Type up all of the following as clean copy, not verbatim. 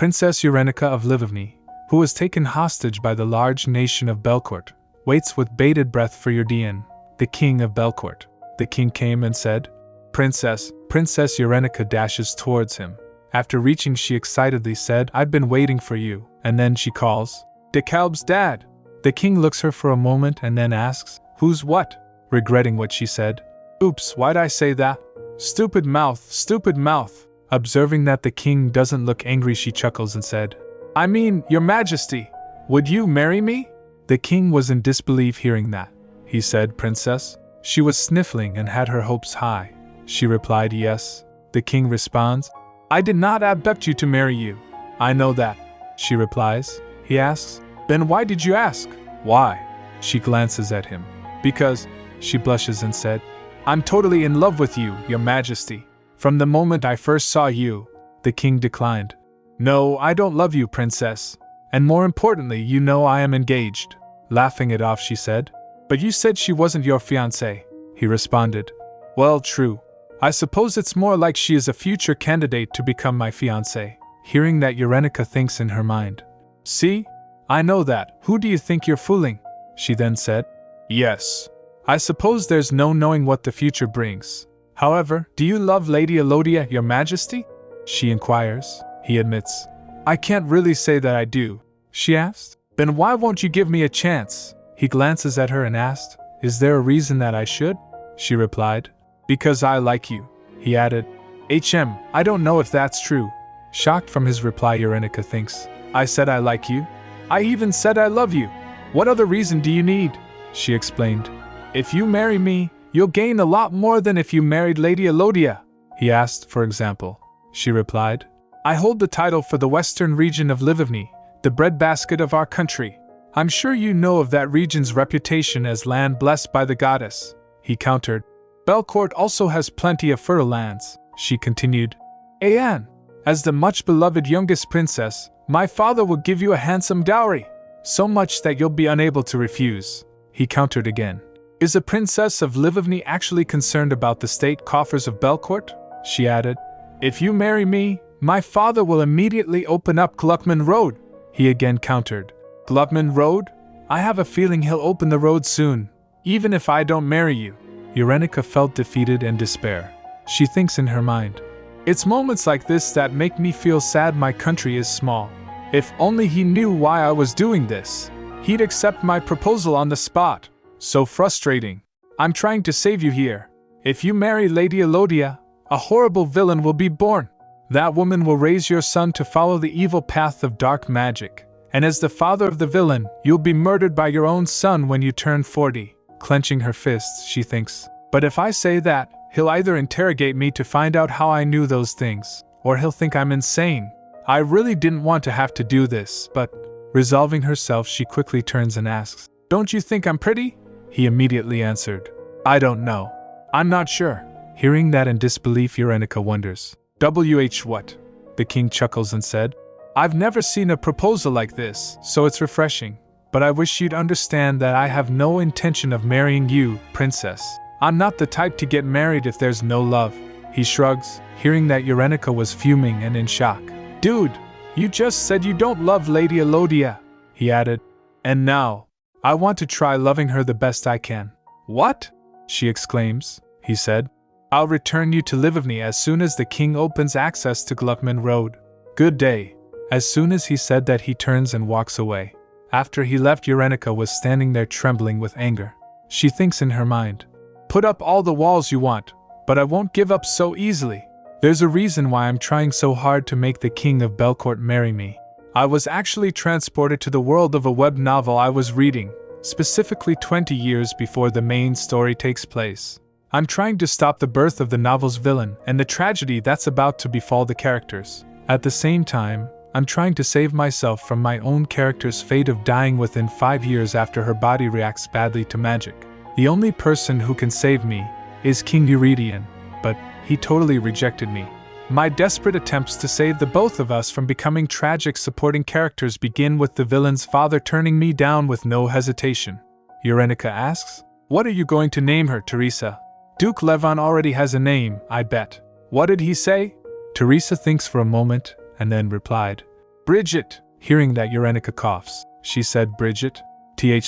Princess Urenica of Livovny, who was taken hostage by the large nation of Belcourt, waits with bated breath for Urdian, the king of Belcourt. The king came and said, Princess Urenica dashes towards him. After reaching, she excitedly said, I've been waiting for you, and then she calls, De Kalb's dad. The king looks her for a moment and then asks, Who's what? Regretting what she said. Oops, why'd I say that? Stupid mouth, stupid mouth. Observing that the king doesn't look angry, she chuckles and said, I mean, your majesty, would you marry me? The king was in disbelief hearing that. He said, Princess. She was sniffling and had her hopes high. She replied, Yes. The king responds, I did not abduct you to marry you. I know that. She replies. He asks, Then why did you ask? Why? She glances at him. Because, she blushes and said, I'm totally in love with you, your majesty. From the moment I first saw you. The king declined. No, I don't love you, princess. And more importantly, you know I am engaged. Laughing it off, she said. But you said she wasn't your fiancé, he responded. Well, true. I suppose it's more like she is a future candidate to become my fiancé. Hearing that, Urenica thinks in her mind. See? I know that. Who do you think you're fooling? She then said. Yes. I suppose there's no knowing what the future brings. However, do you love Lady Elodia, your majesty? She inquires. He admits. I can't really say that I do. She asked. Then why won't you give me a chance? He glances at her and asked, Is there a reason that I should? She replied. Because I like you. He added. I don't know if that's true. Shocked from his reply, Urenica thinks. I said I like you? I even said I love you. What other reason do you need? She explained. If you marry me, you'll gain a lot more than if you married Lady Elodia. He asked, for example. She replied. I hold the title for the western region of Livovny, the breadbasket of our country. I'm sure you know of that region's reputation as land blessed by the goddess. He countered. Belcourt also has plenty of fertile lands, she continued. Anne, as the much-beloved youngest princess, my father will give you a handsome dowry, so much that you'll be unable to refuse. He countered again. Is a princess of Livovny actually concerned about the state coffers of Belcourt? She added. If you marry me, my father will immediately open up Gluckman Road. He again countered. Gluckman Road? I have a feeling he'll open the road soon, even if I don't marry you. Urenica felt defeated and despair. She thinks in her mind. It's moments like this that make me feel sad my country is small. If only he knew why I was doing this. He'd accept my proposal on the spot. So frustrating. I'm trying to save you here. If you marry Lady Elodia, a horrible villain will be born. That woman will raise your son to follow the evil path of dark magic. And as the father of the villain, you'll be murdered by your own son when you turn 40. Clenching her fists, she thinks. But if I say that, he'll either interrogate me to find out how I knew those things, or he'll think I'm insane. I really didn't want to have to do this, but... Resolving herself, she quickly turns and asks, Don't you think I'm pretty? He immediately answered, I don't know. I'm not sure. Hearing that in disbelief, Urenica wonders. What? The king chuckles and said, I've never seen a proposal like this, so it's refreshing. But I wish you'd understand that I have no intention of marrying you, princess. I'm not the type to get married if there's no love. He shrugs, hearing that Urenica was fuming and in shock. Dude, you just said you don't love Lady Elodia, he added. And now, I want to try loving her the best I can. What? She exclaims, he said. I'll return you to Livovny as soon as the king opens access to Gluckman Road. Good day. As soon as he said that, he turns and walks away. After he left, Urenica was standing there trembling with anger. She thinks in her mind, Put up all the walls you want, but I won't give up so easily. There's a reason why I'm trying so hard to make the king of Belcourt marry me. I was actually transported to the world of a web novel I was reading, specifically 20 years before the main story takes place. I'm trying to stop the birth of the novel's villain and the tragedy that's about to befall the characters. At the same time, I'm trying to save myself from my own character's fate of dying within 5 years after her body reacts badly to magic. The only person who can save me is King Eurydion, but he totally rejected me. My desperate attempts to save the both of us from becoming tragic supporting characters begin with the villain's father turning me down with no hesitation. Urenica asks, What are you going to name her, Teresa? Duke Levon already has a name, I bet. What did he say? Teresa thinks for a moment, and then replied, Bridget! Hearing that Urenica coughs, she said, Bridget?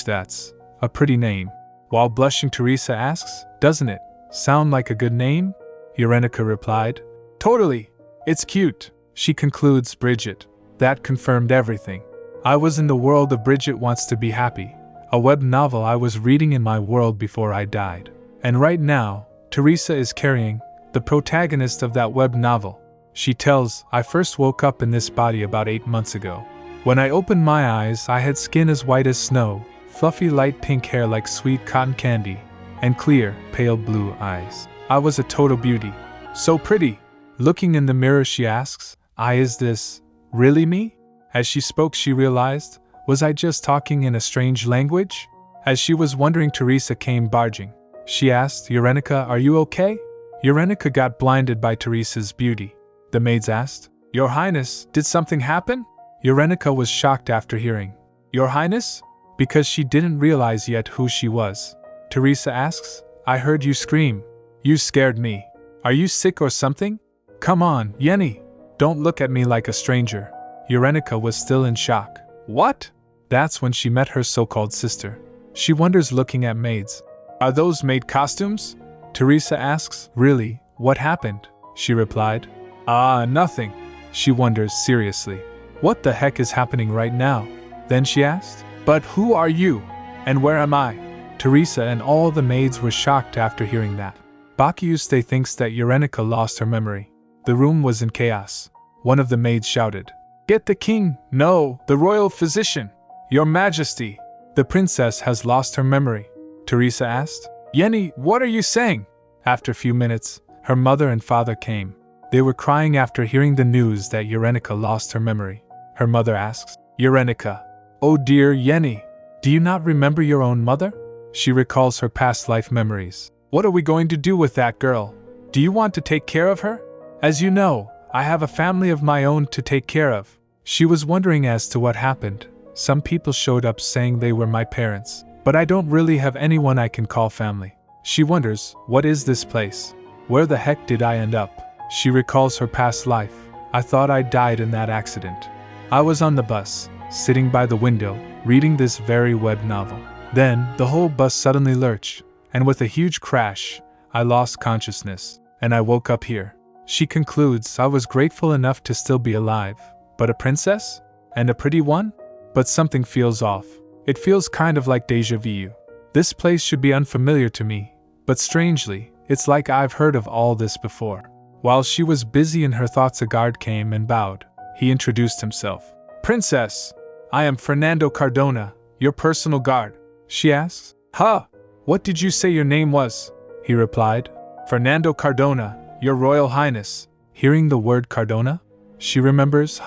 That's a pretty name. While blushing, Teresa asks, doesn't it sound like a good name? Urenica replied, totally. It's cute. She concludes, Bridget. That confirmed everything. I was in the world of Bridget Wants to Be Happy, a web novel I was reading in my world before I died. And right now, Teresa is carrying the protagonist of that web novel. She tells, I first woke up in this body about 8 months ago. When I opened my eyes, I had skin as white as snow, fluffy light pink hair like sweet cotton candy, and clear, pale blue eyes. I was a total beauty. So pretty. Looking in the mirror, she asks, is this really me? As she spoke, she realized, was I just talking in a strange language? As she was wondering, Teresa came barging. She asked, Urenica, are you okay? Urenica got blinded by Teresa's beauty. The maids asked, Your Highness, did something happen? Urenica was shocked after hearing, Your Highness? Because she didn't realize yet who she was. Teresa asks, I heard you scream. You scared me. Are you sick or something? Come on, Yenny. Don't look at me like a stranger. Urenica was still in shock. What? That's when she met her so-called sister. She wonders, looking at maids. Are those maid costumes? Teresa asks, Really, what happened? She replied, Nothing. She wonders seriously. What the heck is happening right now? Then she asked, But who are you? And where am I? Teresa and all the maids were shocked after hearing that. Bakiuste thinks that Urenica lost her memory. The room was in chaos. One of the maids shouted, Get the king! No, the royal physician! Your Majesty! The princess has lost her memory. Teresa asked, Yenny, what are you saying? After a few minutes, her mother and father came. They were crying after hearing the news that Urenica lost her memory. Her mother asks, Urenica, oh dear Yenny, do you not remember your own mother? She recalls her past life memories. What are we going to do with that girl? Do you want to take care of her? As you know, I have a family of my own to take care of. She was wondering as to what happened. Some people showed up saying they were my parents, but I don't really have anyone I can call family. She wonders, what is this place? Where the heck did I end up? She recalls her past life. I thought I died in that accident. I was on the bus, sitting by the window, reading this very web novel. Then, the whole bus suddenly lurched, and with a huge crash, I lost consciousness, and I woke up here. She concludes, I was grateful enough to still be alive. But a princess? And a pretty one? But something feels off. It feels kind of like déjà vu. This place should be unfamiliar to me, but strangely, it's like I've heard of all this before. While she was busy in her thoughts, a guard came and bowed. He introduced himself. Princess, I am Fernando Cardona, your personal guard. She asks, Huh? What did you say your name was? He replied, Fernando Cardona, your Royal Highness. Hearing the word Cardona, she remembers,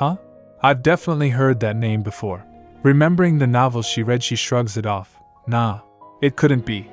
I've definitely heard that name before. Remembering the novel she read, she shrugs it off. Nah, it couldn't be.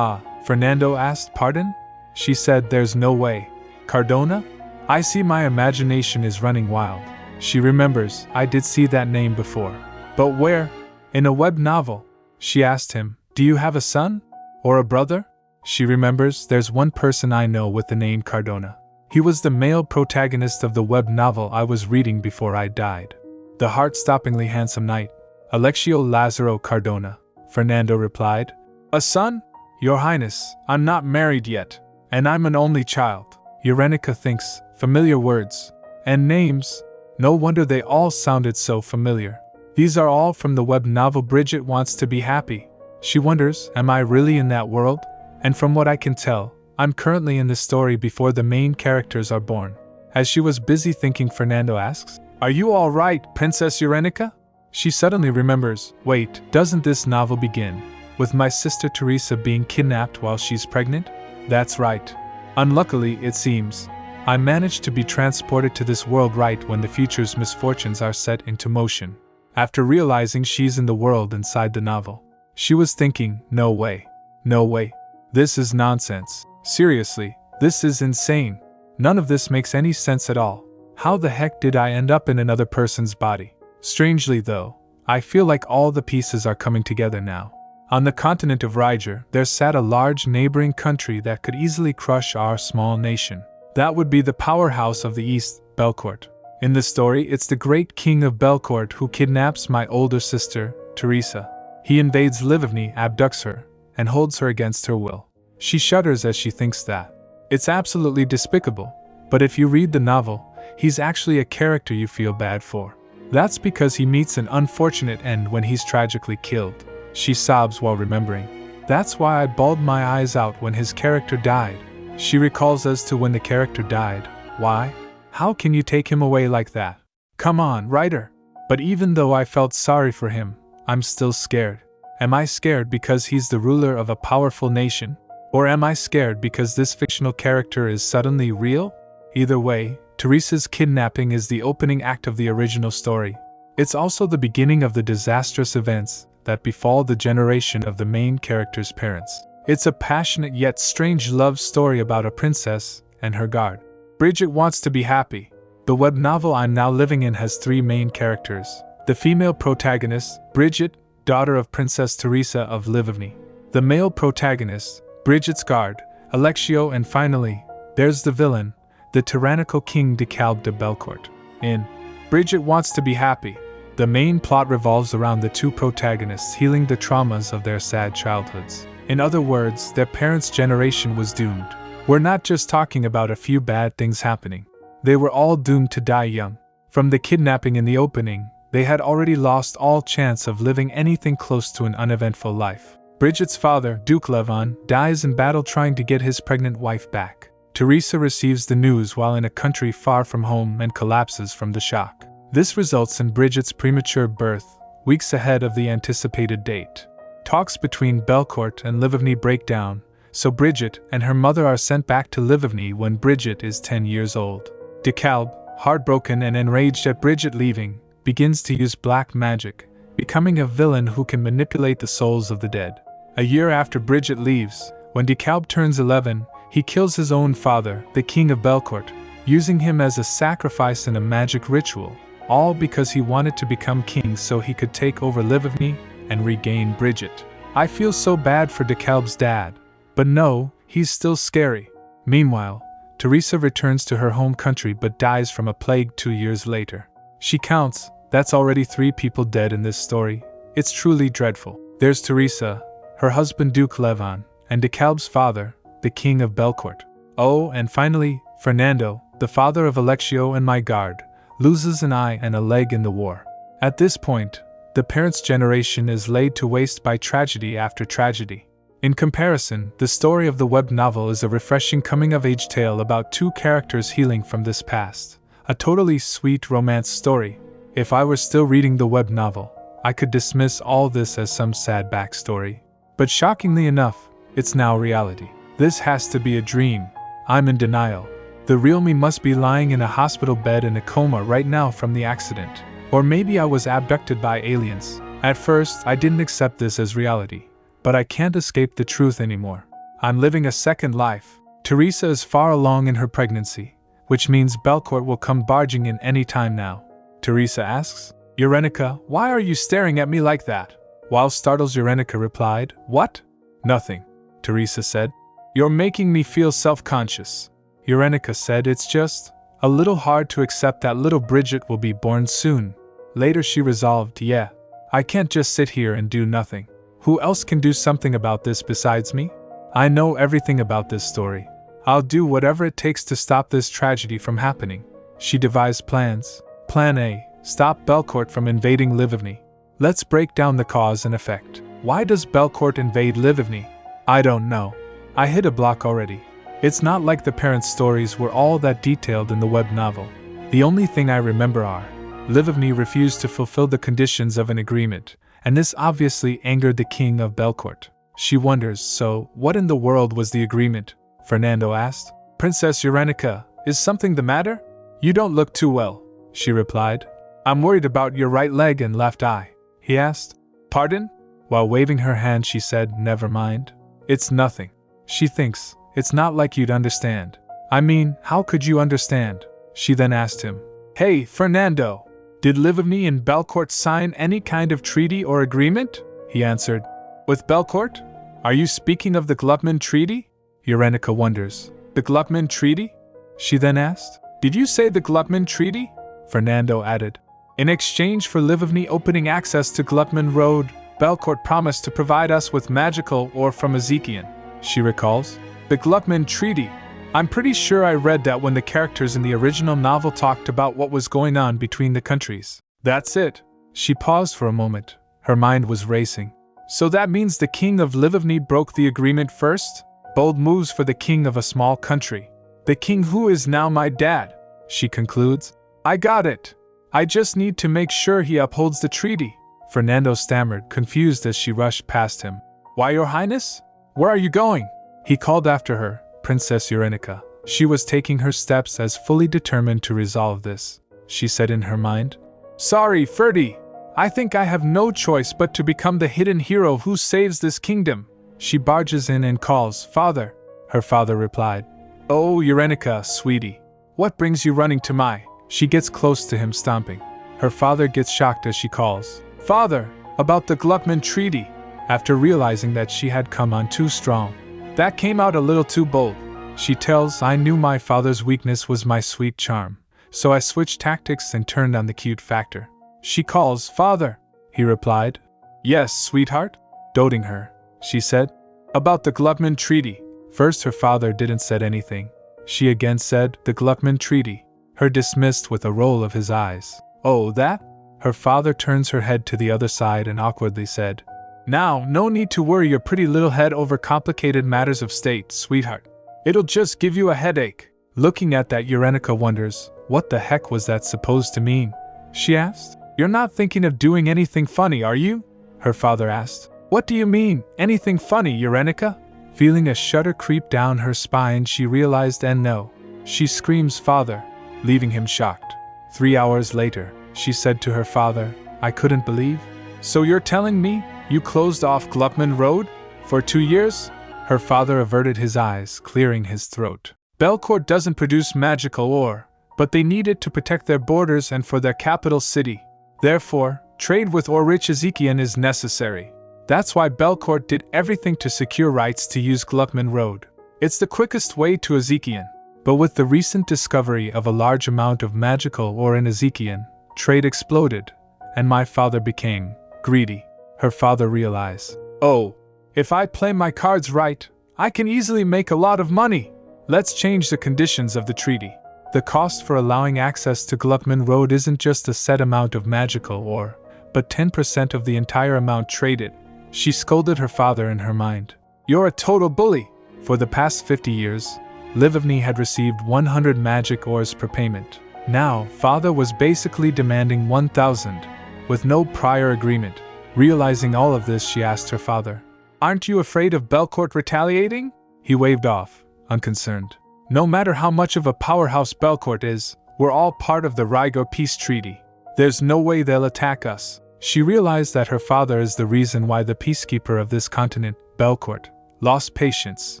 Fernando asked, Pardon? She said, There's no way. Cardona? I see my imagination is running wild. She remembers, I did see that name before. But where? In a web novel. She asked him, Do you have a son? Or a brother? She remembers, there's one person I know with the name Cardona. He was the male protagonist of the web novel I was reading before I died. The heart-stoppingly handsome knight, Alexio Lazaro Cardona. Fernando replied, A son? Your Highness, I'm not married yet, and I'm an only child. Urenica thinks, familiar words. And names. No wonder they all sounded so familiar. These are all from the web novel Bridget Wants to Be Happy. She wonders, am I really in that world? And from what I can tell, I'm currently in the story before the main characters are born. As she was busy thinking, Fernando asks, Are you all right, Princess Urenica? She suddenly remembers, wait, doesn't this novel begin with my sister Teresa being kidnapped while she's pregnant? That's right. Unluckily, it seems, I managed to be transported to this world right when the future's misfortunes are set into motion. After realizing she's in the world inside the novel, she was thinking, no way. No way. This is nonsense. Seriously, this is insane. None of this makes any sense at all. How the heck did I end up in another person's body? Strangely though, I feel like all the pieces are coming together now. On the continent of Riger, there sat a large neighboring country that could easily crush our small nation. That would be the powerhouse of the East, Belcourt. In the story, it's the great king of Belcourt who kidnaps my older sister, Teresa. He invades Livigny, abducts her, and holds her against her will. She shudders as she thinks that. It's absolutely despicable, but if you read the novel, he's actually a character you feel bad for. That's because he meets an unfortunate end when he's tragically killed. She sobs while remembering. That's why I bawled my eyes out when his character died. She recalls as to when the character died. Why? How can you take him away like that? Come on, writer! But even though I felt sorry for him, I'm still scared. Am I scared because he's the ruler of a powerful nation? Or am I scared because this fictional character is suddenly real? Either way, Teresa's kidnapping is the opening act of the original story. It's also the beginning of the disastrous events that befall the generation of the main character's parents. It's a passionate yet strange love story about a princess and her guard. Bridget wants to be happy. The web novel I'm now living in has 3 main characters. The female protagonist, Bridget, daughter of Princess Teresa of Livigny. The male protagonist, Bridget's guard, Alexio, and finally, there's the villain, the tyrannical King DeKalb de Belcourt. In Bridget Wants to Be Happy, the main plot revolves around the 2 protagonists healing the traumas of their sad childhoods. In other words, their parents' generation was doomed. We're not just talking about a few bad things happening. They were all doomed to die young. From the kidnapping in the opening, they had already lost all chance of living anything close to an uneventful life. Bridget's father, Duke Levon, dies in battle trying to get his pregnant wife back. Teresa receives the news while in a country far from home and collapses from the shock. This results in Bridget's premature birth, weeks ahead of the anticipated date. Talks between Belcourt and Livigny break down, so Bridget and her mother are sent back to Livigny when Bridget is 10 years old. DeKalb, heartbroken and enraged at Bridget leaving, begins to use black magic, becoming a villain who can manipulate the souls of the dead. A year after Bridget leaves, when DeKalb turns 11, he kills his own father, the King of Belcourt, using him as a sacrifice in a magic ritual, all because he wanted to become king so he could take over Livigny and regain Bridget. I feel so bad for DeKalb's dad, but no, he's still scary. Meanwhile, Teresa returns to her home country but dies from a plague 2 years later. She counts, that's already 3 people dead in this story. It's truly dreadful. There's Teresa, her husband Duke Levon, and DeKalb's father, the King of Belcourt. Oh, and finally, Fernando, the father of Alexio and my guard, loses an eye and a leg in the war. At this point, the parents' generation is laid to waste by tragedy after tragedy. In comparison, the story of the web novel is a refreshing coming-of-age tale about 2 characters healing from this past. A totally sweet romance story. If I were still reading the web novel, I could dismiss all this as some sad backstory. But shockingly enough, it's now reality. This has to be a dream. I'm in denial. The real me must be lying in a hospital bed in a coma right now from the accident. Or maybe I was abducted by aliens. At first, I didn't accept this as reality. But I can't escape the truth anymore. I'm living a second life. Teresa is far along in her pregnancy, which means Belcourt will come barging in any time now. Teresa asks, Eurenica, why are you staring at me like that? While startled, Eurenica replied, What? Nothing, Teresa said. You're making me feel self-conscious. Eurenica said, It's just a little hard to accept that little Bridget will be born soon. Later she resolved, Yeah, I can't just sit here and do nothing. Who else can do something about this besides me? I know everything about this story. I'll do whatever it takes to stop this tragedy from happening. She devised plans. Plan A, stop Belcourt from invading Livigny. Let's break down the cause and effect. Why does Belcourt invade Livigny? I don't know. I hit a block already. It's not like the parents' stories were all that detailed in the web novel. The only thing I remember are, Livigny refused to fulfill the conditions of an agreement, and this obviously angered the King of Belcourt. She wonders, so, what in the world was the agreement? Fernando asked. Princess Eurenica, is something the matter? You don't look too well, she replied. I'm worried about your right leg and left eye, he asked. Pardon? While waving her hand she said, Never mind. It's nothing. She thinks, it's not like you'd understand. I mean, how could you understand? She then asked him. Hey, Fernando! Did Livigny and Belcourt sign any kind of treaty or agreement? He answered. With Belcourt? Are you speaking of the Glupman Treaty? Eurenica wonders. The Glupman Treaty? She then asked. Did you say the Glupman Treaty? Fernando added. In exchange for Livovny opening access to Gluckman Road, Belcourt promised to provide us with magical ore from Ezekiel, she recalls. The Gluckman Treaty. I'm pretty sure I read that when the characters in the original novel talked about what was going on between the countries. That's it. She paused for a moment. Her mind was racing. So that means the king of Livovny broke the agreement first? Bold moves for the king of a small country. The king who is now my dad, she concludes. I got it. I just need to make sure he upholds the treaty. Fernando stammered, confused as she rushed past him. Why, Your Highness? Where are you going? He called after her, Princess Eurenica. She was taking her steps as fully determined to resolve this. She said in her mind. Sorry, Ferdy. I think I have no choice but to become the hidden hero who saves this kingdom. She barges in and calls, Father. Her father replied. Oh, Eurenica, sweetie. What brings you running to my? She gets close to him, stomping. Her father gets shocked as she calls. Father, about the Gluckman Treaty. After realizing that she had come on too strong. That came out a little too bold. She tells, I knew my father's weakness was my sweet charm, so I switched tactics and turned on the cute factor. She calls, Father. He replied. Yes, sweetheart? Doting her. She said. About the Gluckman Treaty. First her father didn't said anything. She again said, the Gluckman Treaty. Her dismissed with a roll of his eyes. Oh, that? Her father turns her head to the other side and awkwardly said, Now, no need to worry your pretty little head over complicated matters of state, sweetheart. It'll just give you a headache. Looking at that, Eurenica wonders, what the heck was that supposed to mean? She asked. You're not thinking of doing anything funny, are you? Her father asked. What do you mean, anything funny, Eurenica? Feeling a shudder creep down her spine, she realized and no. She screams, Father, leaving him shocked. 3 hours later, she said to her father, I couldn't believe. So you're telling me you closed off Gluckman Road? For 2 years? Her father averted his eyes, clearing his throat. Belcourt doesn't produce magical ore, but they need it to protect their borders and for their capital city. Therefore, trade with ore-rich Ezekiel is necessary. That's why Belcourt did everything to secure rights to use Gluckman Road. It's the quickest way to Ezekiel. But with the recent discovery of a large amount of magical ore in Ezekiel, trade exploded, and my father became greedy. Her father realized, oh, if I play my cards right, I can easily make a lot of money. Let's change the conditions of the treaty. The cost for allowing access to Gluckman Road isn't just a set amount of magical ore, but 10% of the entire amount traded. She scolded her father in her mind. You're a total bully. For the past 50 years, Livovny had received 100 magic ores per payment. Now, father was basically demanding 1,000, with no prior agreement. Realizing all of this, she asked her father, Aren't you afraid of Belcourt retaliating? He waved off, unconcerned. No matter how much of a powerhouse Belcourt is, we're all part of the Rigor Peace Treaty. There's no way they'll attack us. She realized that her father is the reason why the peacekeeper of this continent, Belcourt, lost patience.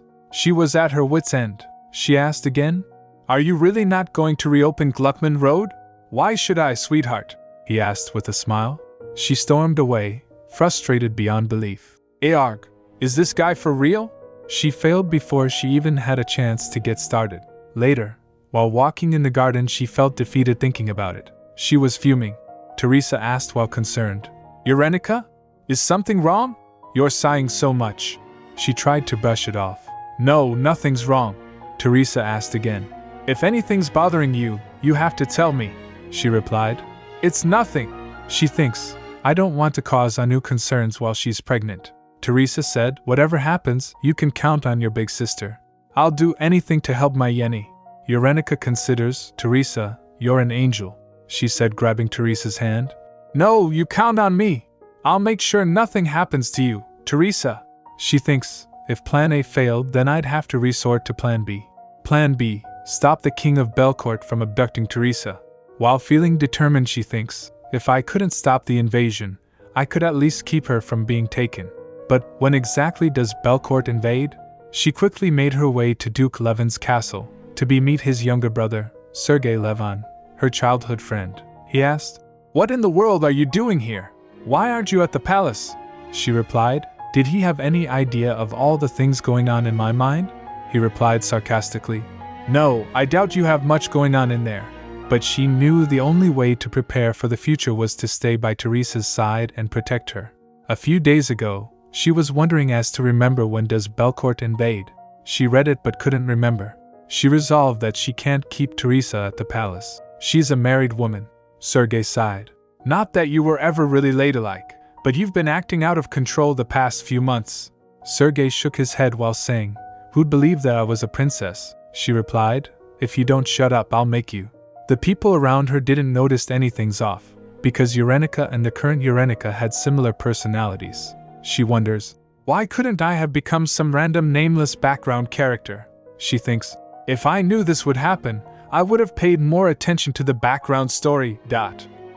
She was at her wit's end. She asked again, Are you really not going to reopen Gluckman Road? Why should I, sweetheart? He asked with a smile. She stormed away, frustrated beyond belief. Earg, is this guy for real? She failed before she even had a chance to get started. Later, while walking in the garden, she felt defeated thinking about it. She was fuming. Teresa asked while concerned, Eurenica? Is something wrong? You're sighing so much. She tried to brush it off. No, nothing's wrong. Teresa asked again. If anything's bothering you, you have to tell me, she replied. It's nothing. She thinks, I don't want to cause undue concerns while she's pregnant. Teresa said, Whatever happens, you can count on your big sister. I'll do anything to help my Yenny. Eurenica considers, Teresa, you're an angel, she said, grabbing Teresa's hand. No, you count on me. I'll make sure nothing happens to you, Teresa. She thinks, if Plan A failed, then I'd have to resort to Plan B. Plan B, stop the king of Belcourt from abducting Teresa. While feeling determined, she thinks, if I couldn't stop the invasion, I could at least keep her from being taken. But when exactly does Belcourt invade? She quickly made her way to Duke Levin's castle, to meet his younger brother, Sergei Levin, her childhood friend. He asked, What in the world are you doing here? Why aren't you at the palace? She replied, Did he have any idea of all the things going on in my mind? He replied sarcastically, No, I doubt you have much going on in there. but she knew the only way to prepare for the future was to stay by Teresa's side and protect her. A few days ago, she was wondering as to remember when does Belcourt invade. She read it but couldn't remember. She resolved that she can't keep Teresa at the palace. She's a married woman. Sergei sighed. Not that you were ever really ladylike, but you've been acting out of control the past few months. Sergei shook his head while saying, Who'd believe that I was a princess? She replied, If you don't shut up, I'll make you. The people around her didn't notice anything's off, because Urenica and the current Urenica had similar personalities. She wonders, why couldn't I have become some random nameless background character? She thinks, if I knew this would happen, I would have paid more attention to the background story.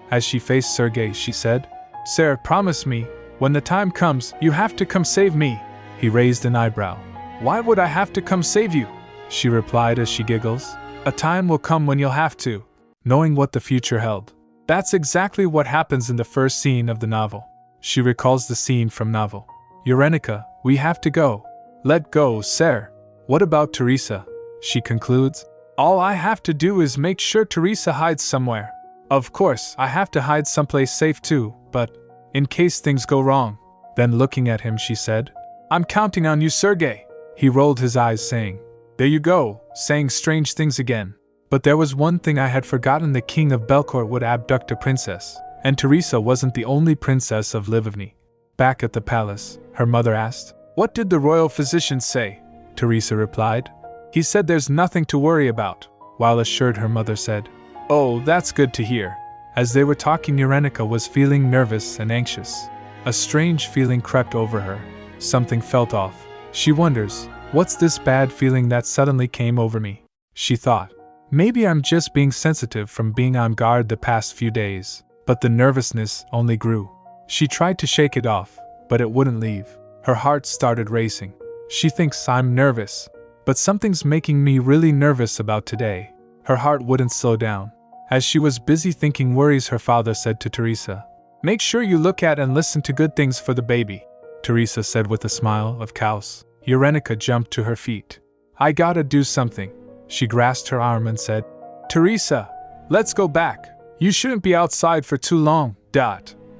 As she faced Sergei, she said, Sir, promise me, when the time comes, you have to come save me. He raised an eyebrow. Why would I have to come save you? She replied as she giggles. A time will come when you'll have to, knowing what the future held. That's exactly what happens in the first scene of the novel. She recalls the scene from novel. Urenica, we have to go. Let go, sir. What about Teresa? She concludes. All I have to do is make sure Teresa hides somewhere. Of course, I have to hide someplace safe too, but in case things go wrong. Then looking at him, she said, I'm counting on you, Sergei. He rolled his eyes, saying, There you go, saying strange things again. But there was one thing I had forgotten: the king of Belcourt would abduct a princess, and Teresa wasn't the only princess of Livovny. Back at the palace, her mother asked, What did the royal physician say? Teresa replied, He said there's nothing to worry about, while assured her mother said, Oh, that's good to hear. As they were talking, Urenica was feeling nervous and anxious. A strange feeling crept over her. Something felt off. She wonders, what's this bad feeling that suddenly came over me? She thought, maybe I'm just being sensitive from being on guard the past few days. But the nervousness only grew. She tried to shake it off, but it wouldn't leave. Her heart started racing. She thinks I'm nervous, but something's making me really nervous about today. Her heart wouldn't slow down. As she was busy thinking worries, her father said to Teresa, Make sure you look at and listen to good things for the baby. Teresa said with a smile of chaos. Urenica jumped to her feet. I gotta do something. She grasped her arm and said, Teresa, let's go back. You shouldn't be outside for too long.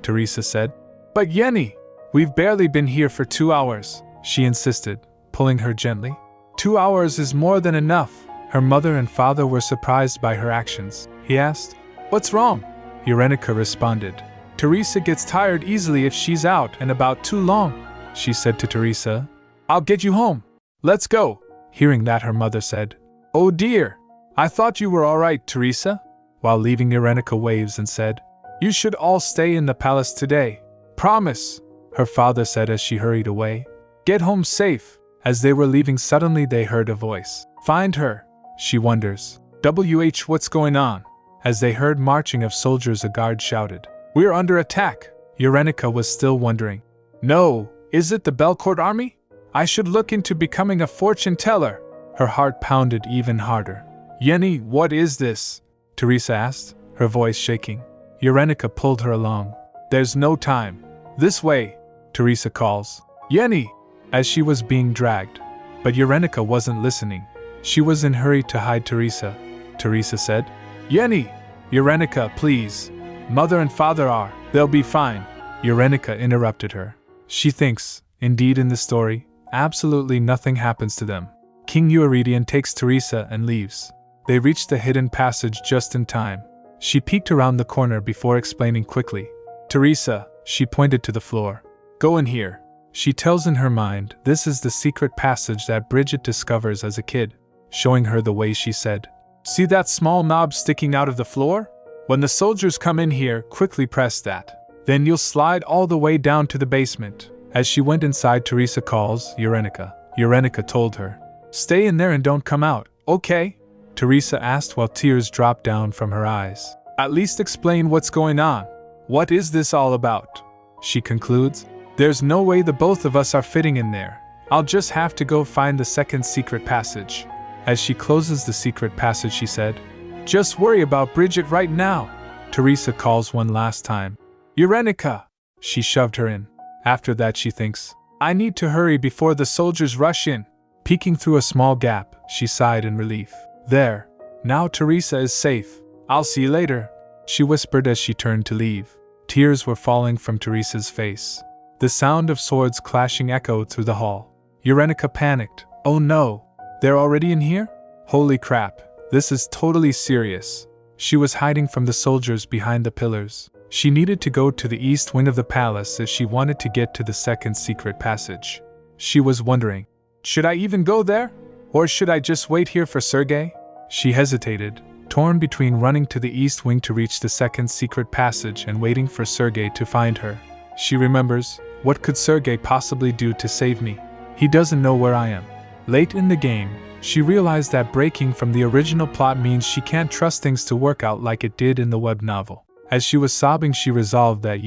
Teresa said. But Yenny, we've barely been here for 2 hours, she insisted, pulling her gently. 2 hours is more than enough. Her mother and father were surprised by her actions. He asked, What's wrong? Urenica responded, Teresa gets tired easily if she's out and about too long. She said to Teresa, I'll get you home. Let's go. Hearing that, her mother said, Oh dear, I thought you were all right, Teresa. While leaving, Urenica waves and said, You should all stay in the palace today. Promise, her father said as she hurried away. Get home safe. As they were leaving, suddenly they heard a voice. Find her, she wonders. What's going on? As they heard marching of soldiers, a guard shouted, We're under attack. Urenica was still wondering. No, is it the Belcourt army? I should look into becoming a fortune teller. Her heart pounded even harder. Yenny, what is this? Teresa asked, her voice shaking. Urenica pulled her along. There's no time. This way, Teresa calls. Yenny! As she was being dragged. But Urenica wasn't listening. She was in a hurry to hide Teresa. Teresa said, Yenny! Urenica, please. Mother and father are. They'll be fine. Urenica interrupted her. She thinks, indeed in the story, absolutely nothing happens to them. King Eurydion takes Teresa and leaves. They reach the hidden passage just in time. She peeked around the corner before explaining quickly. Teresa, she pointed to the floor. Go in here. She tells in her mind this is the secret passage that Bridget discovers as a kid. Showing her the way, she said, See that small knob sticking out of the floor? When the soldiers come in here, quickly press that. Then you'll slide all the way down to the basement. As she went inside, Teresa calls Urenica. Urenica told her, Stay in there and don't come out, okay? Teresa asked while tears dropped down from her eyes. At least explain what's going on. What is this all about? She concludes. There's no way the both of us are fitting in there. I'll just have to go find the second secret passage. As she closes the secret passage, she said, Just worry about Bridget right now. Teresa calls one last time. Urenica! She shoved her in. After that, she thinks, I need to hurry before the soldiers rush in. Peeking through a small gap, she sighed in relief. There. Now Teresa is safe. I'll see you later, she whispered as she turned to leave. Tears were falling from Teresa's face. The sound of swords clashing echoed through the hall. Urenica panicked. Oh no! They're already in here? Holy crap, this is totally serious. She was hiding from the soldiers behind the pillars. She needed to go to the east wing of the palace if she wanted to get to the second secret passage. She was wondering, should I even go there? Or should I just wait here for Sergei? She hesitated, torn between running to the east wing to reach the second secret passage and waiting for Sergei to find her. She remembers, what could Sergei possibly do to save me? He doesn't know where I am. Late in the game, she realized that breaking from the original plot means she can't trust things to work out like it did in the web novel. As she was sobbing, she resolved that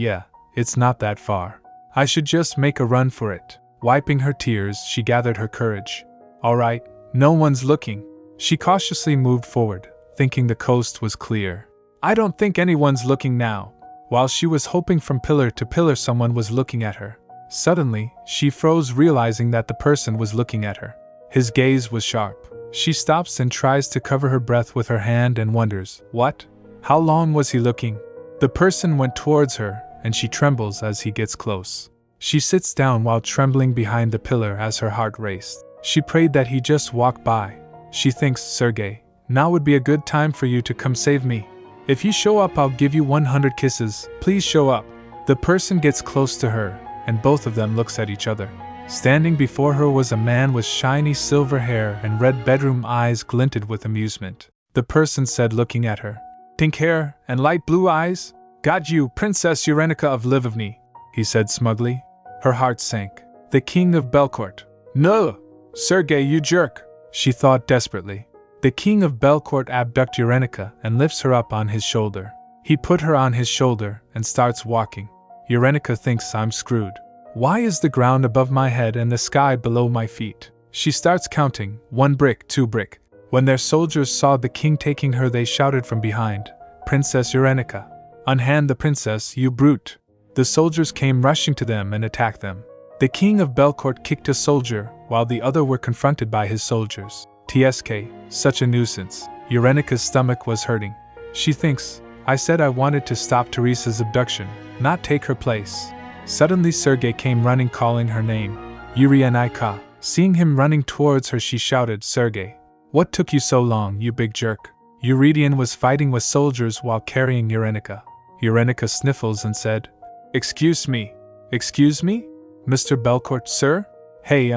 it's not that far. I should just make a run for it. Wiping her tears, she gathered her courage. Alright, no one's looking. She cautiously moved forward, thinking the coast was clear. I don't think anyone's looking now. While she was hoping from pillar to pillar someone was looking at her. Suddenly, she froze, realizing that the person was looking at her. His gaze was sharp. She stops and tries to cover her breath with her hand and wonders, what? How long was he looking? The person went towards her, and she trembles as he gets close. She sits down while trembling behind the pillar as her heart raced. She prayed that he just walk by. She thinks, Sergei, now would be a good time for you to come save me. If you show up, I'll give you 100 kisses. Please show up. The person gets close to her, and both of them looks at each other. Standing before her was a man with shiny silver hair and red bedroom eyes glinted with amusement. The person said, looking at her, pink hair and light blue eyes? Got you, Princess Urenica of Livovny, he said smugly. Her heart sank. The king of Belcourt. No! Sergei, you jerk, she thought desperately. The king of Belcourt abducts Urenica and lifts her up on his shoulder. He put her on his shoulder and starts walking. Urenica thinks, I'm screwed. Why is the ground above my head and the sky below my feet? She starts counting, 1 brick, 2 brick. When their soldiers saw the king taking her, they shouted from behind, Princess Urenica, unhand the princess, you brute. The soldiers came rushing to them and attacked them. The king of Belcourt kicked a soldier, while the other were confronted by his soldiers. TSK, such a nuisance. Urenica's stomach was hurting. She thinks, I said I wanted to stop Teresa's abduction, not take her place. Suddenly Sergei came running, calling her name. Urenica. Seeing him running towards her, she shouted, Sergei, what took you so long, you big jerk? Eurydion was fighting with soldiers while carrying Urenica. Urenica sniffles and said, Excuse me? Mr. Belcourt, sir? Hey,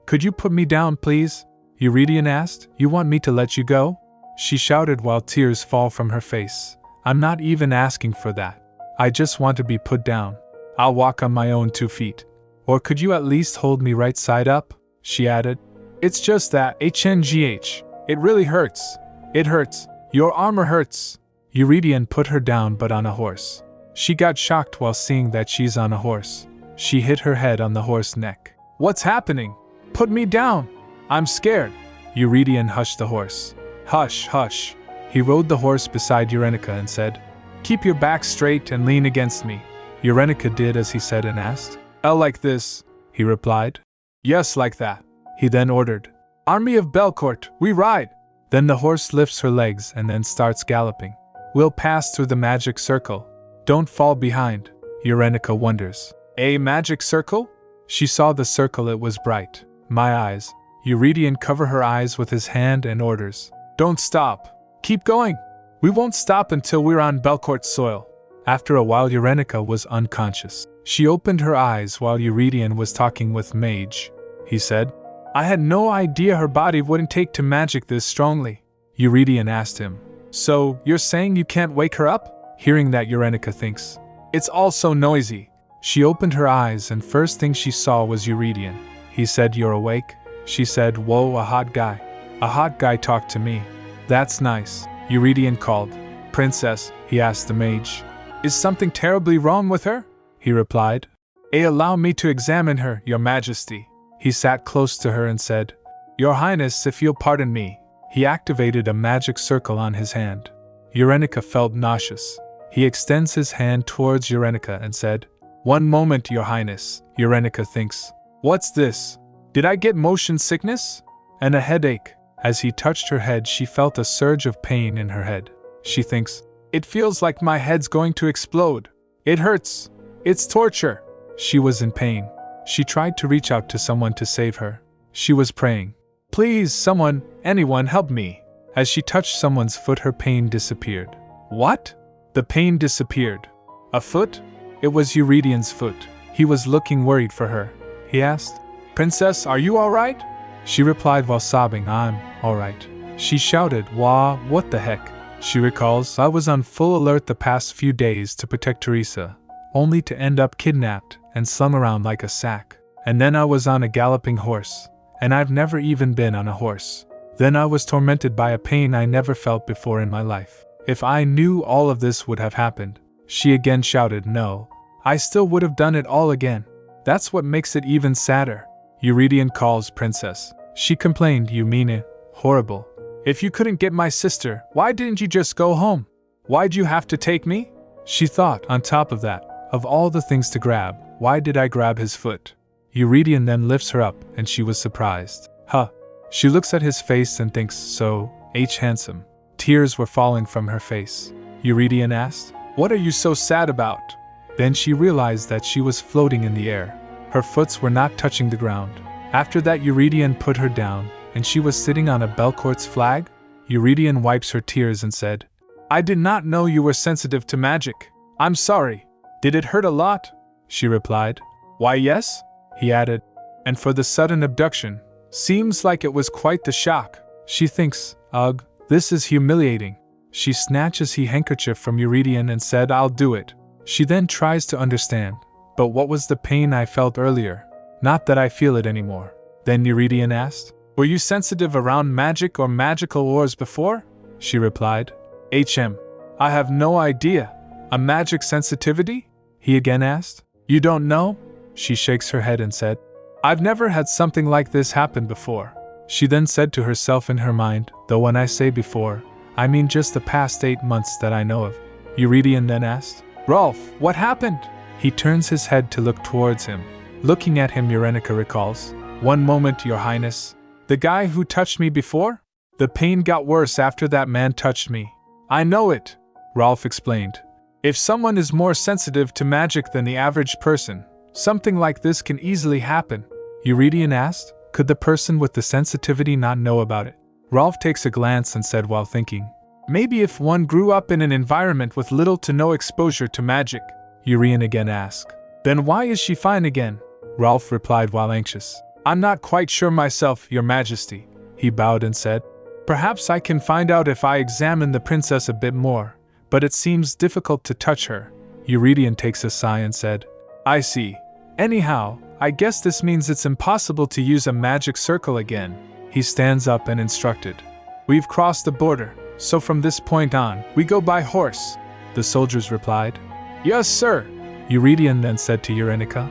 could you put me down, please? Eurydion asked. You want me to let you go? She shouted while tears fall from her face. I'm not even asking for that. I just want to be put down. I'll walk on my own 2 feet. Or could you at least hold me right side up? She added. It's just that, HNGH. It really hurts. It hurts. Your armor hurts. Eurydion put her down, but on a horse. She got shocked while seeing that she's on a horse. She hit her head on the horse's neck. What's happening? Put me down. I'm scared. Eurydion hushed the horse. Hush, hush. He rode the horse beside Urenica and said, Keep your back straight and lean against me. Urenica did as he said and asked. Like this, he replied. Yes, like that. He then ordered. Army of Belcourt, we ride. Then the horse lifts her legs and then starts galloping. We'll pass through the magic circle. Don't fall behind. Urenica wonders. A magic circle? She saw the circle, it was bright. My eyes. Eurydion covered her eyes with his hand and orders. Don't stop. Keep going. We won't stop until we're on Belcourt soil. After a while, Urenica was unconscious. She opened her eyes while Eurydion was talking with Mage. He said, I had no idea her body wouldn't take to magic this strongly. Eurydion asked him, So, you're saying you can't wake her up? Hearing that, Urenica thinks, It's all so noisy. She opened her eyes and first thing she saw was Eurydion. He said, You're awake? She said, Whoa, a hot guy. A hot guy talked to me. That's nice. Eurydion called. Princess, he asked the mage. Is something terribly wrong with her? He replied. Allow me to examine her, your majesty. He sat close to her and said, Your highness, if you'll pardon me. He activated a magic circle on his hand. Urenica felt nauseous. He extends his hand towards Urenica and said, One moment, your highness. Urenica thinks, What's this? Did I get motion sickness? And a headache. As he touched her head, she felt a surge of pain in her head. she thinks. It feels like my head's going to explode. It hurts. It's torture. She was in pain. She tried to reach out to someone to save her. She was praying. Please, someone, anyone, help me. As she touched someone's foot, her pain disappeared. What? The pain disappeared. A foot? It was Eurydian's foot. He was looking worried for her. He asked, Princess, are you alright? She replied while sobbing, I'm alright. She shouted, Wah, what the heck? She recalls, I was on full alert the past few days to protect Teresa, only to end up kidnapped and slung around like a sack. And then I was on a galloping horse, and I've never even been on a horse. Then I was tormented by a pain I never felt before in my life. If I knew all of this would have happened, she again shouted, no, I still would have done it all again. That's what makes it even sadder. Eurydian calls, Princess. She complained, you mean it? Horrible. If you couldn't get my sister, why didn't you just go home? Why'd you have to take me? She thought, on top of that, of all the things to grab, why did I grab his foot? Eurydian then lifts her up, and she was surprised. Huh. She looks at his face and thinks, so, handsome. Tears were falling from her face. Eurydian asked, what are you so sad about? Then she realized that she was floating in the air. Her foots were not touching the ground. After that, Eurydian put her down, and she was sitting on a Belcourt's flag. Eurydian wipes her tears and said, I did not know you were sensitive to magic. I'm sorry. Did it hurt a lot? She replied. Why yes, he added. And for the sudden abduction, seems like it was quite the shock. She thinks, ugh, this is humiliating. She snatches his handkerchief from Eurydian and said, I'll do it. She then tries to understand. But what was the pain I felt earlier? Not that I feel it anymore. Then Eurydian asked, were you sensitive around magic or magical ores before? She replied, I have no idea. A magic sensitivity? He again asked. You don't know? She shakes her head and said, I've never had something like this happen before. She then said to herself in her mind, though when I say before, I mean just the past 8 months that I know of. Eurydian then asked, Rolf, what happened? He turns his head to look towards him. Looking at him, Eurynica recalls, one moment, Your Highness. The guy who touched me before? The pain got worse after that man touched me. I know it, Rolf explained. If someone is more sensitive to magic than the average person, something like this can easily happen. Eurydian asked, could the person with the sensitivity not know about it? Rolf takes a glance and said while thinking, maybe if one grew up in an environment with little to no exposure to magic. Eurydian again asked, then why is she fine again? Rolf replied while anxious, I'm not quite sure myself, Your Majesty. He bowed and said, perhaps I can find out if I examine the princess a bit more, but it seems difficult to touch her. Eurydian takes a sigh and said, I see. Anyhow, I guess this means it's impossible to use a magic circle again. He stands up and instructed, we've crossed the border, so from this point on, we go by horse. The soldiers replied, yes, sir. Eurydian then said to Eurynica,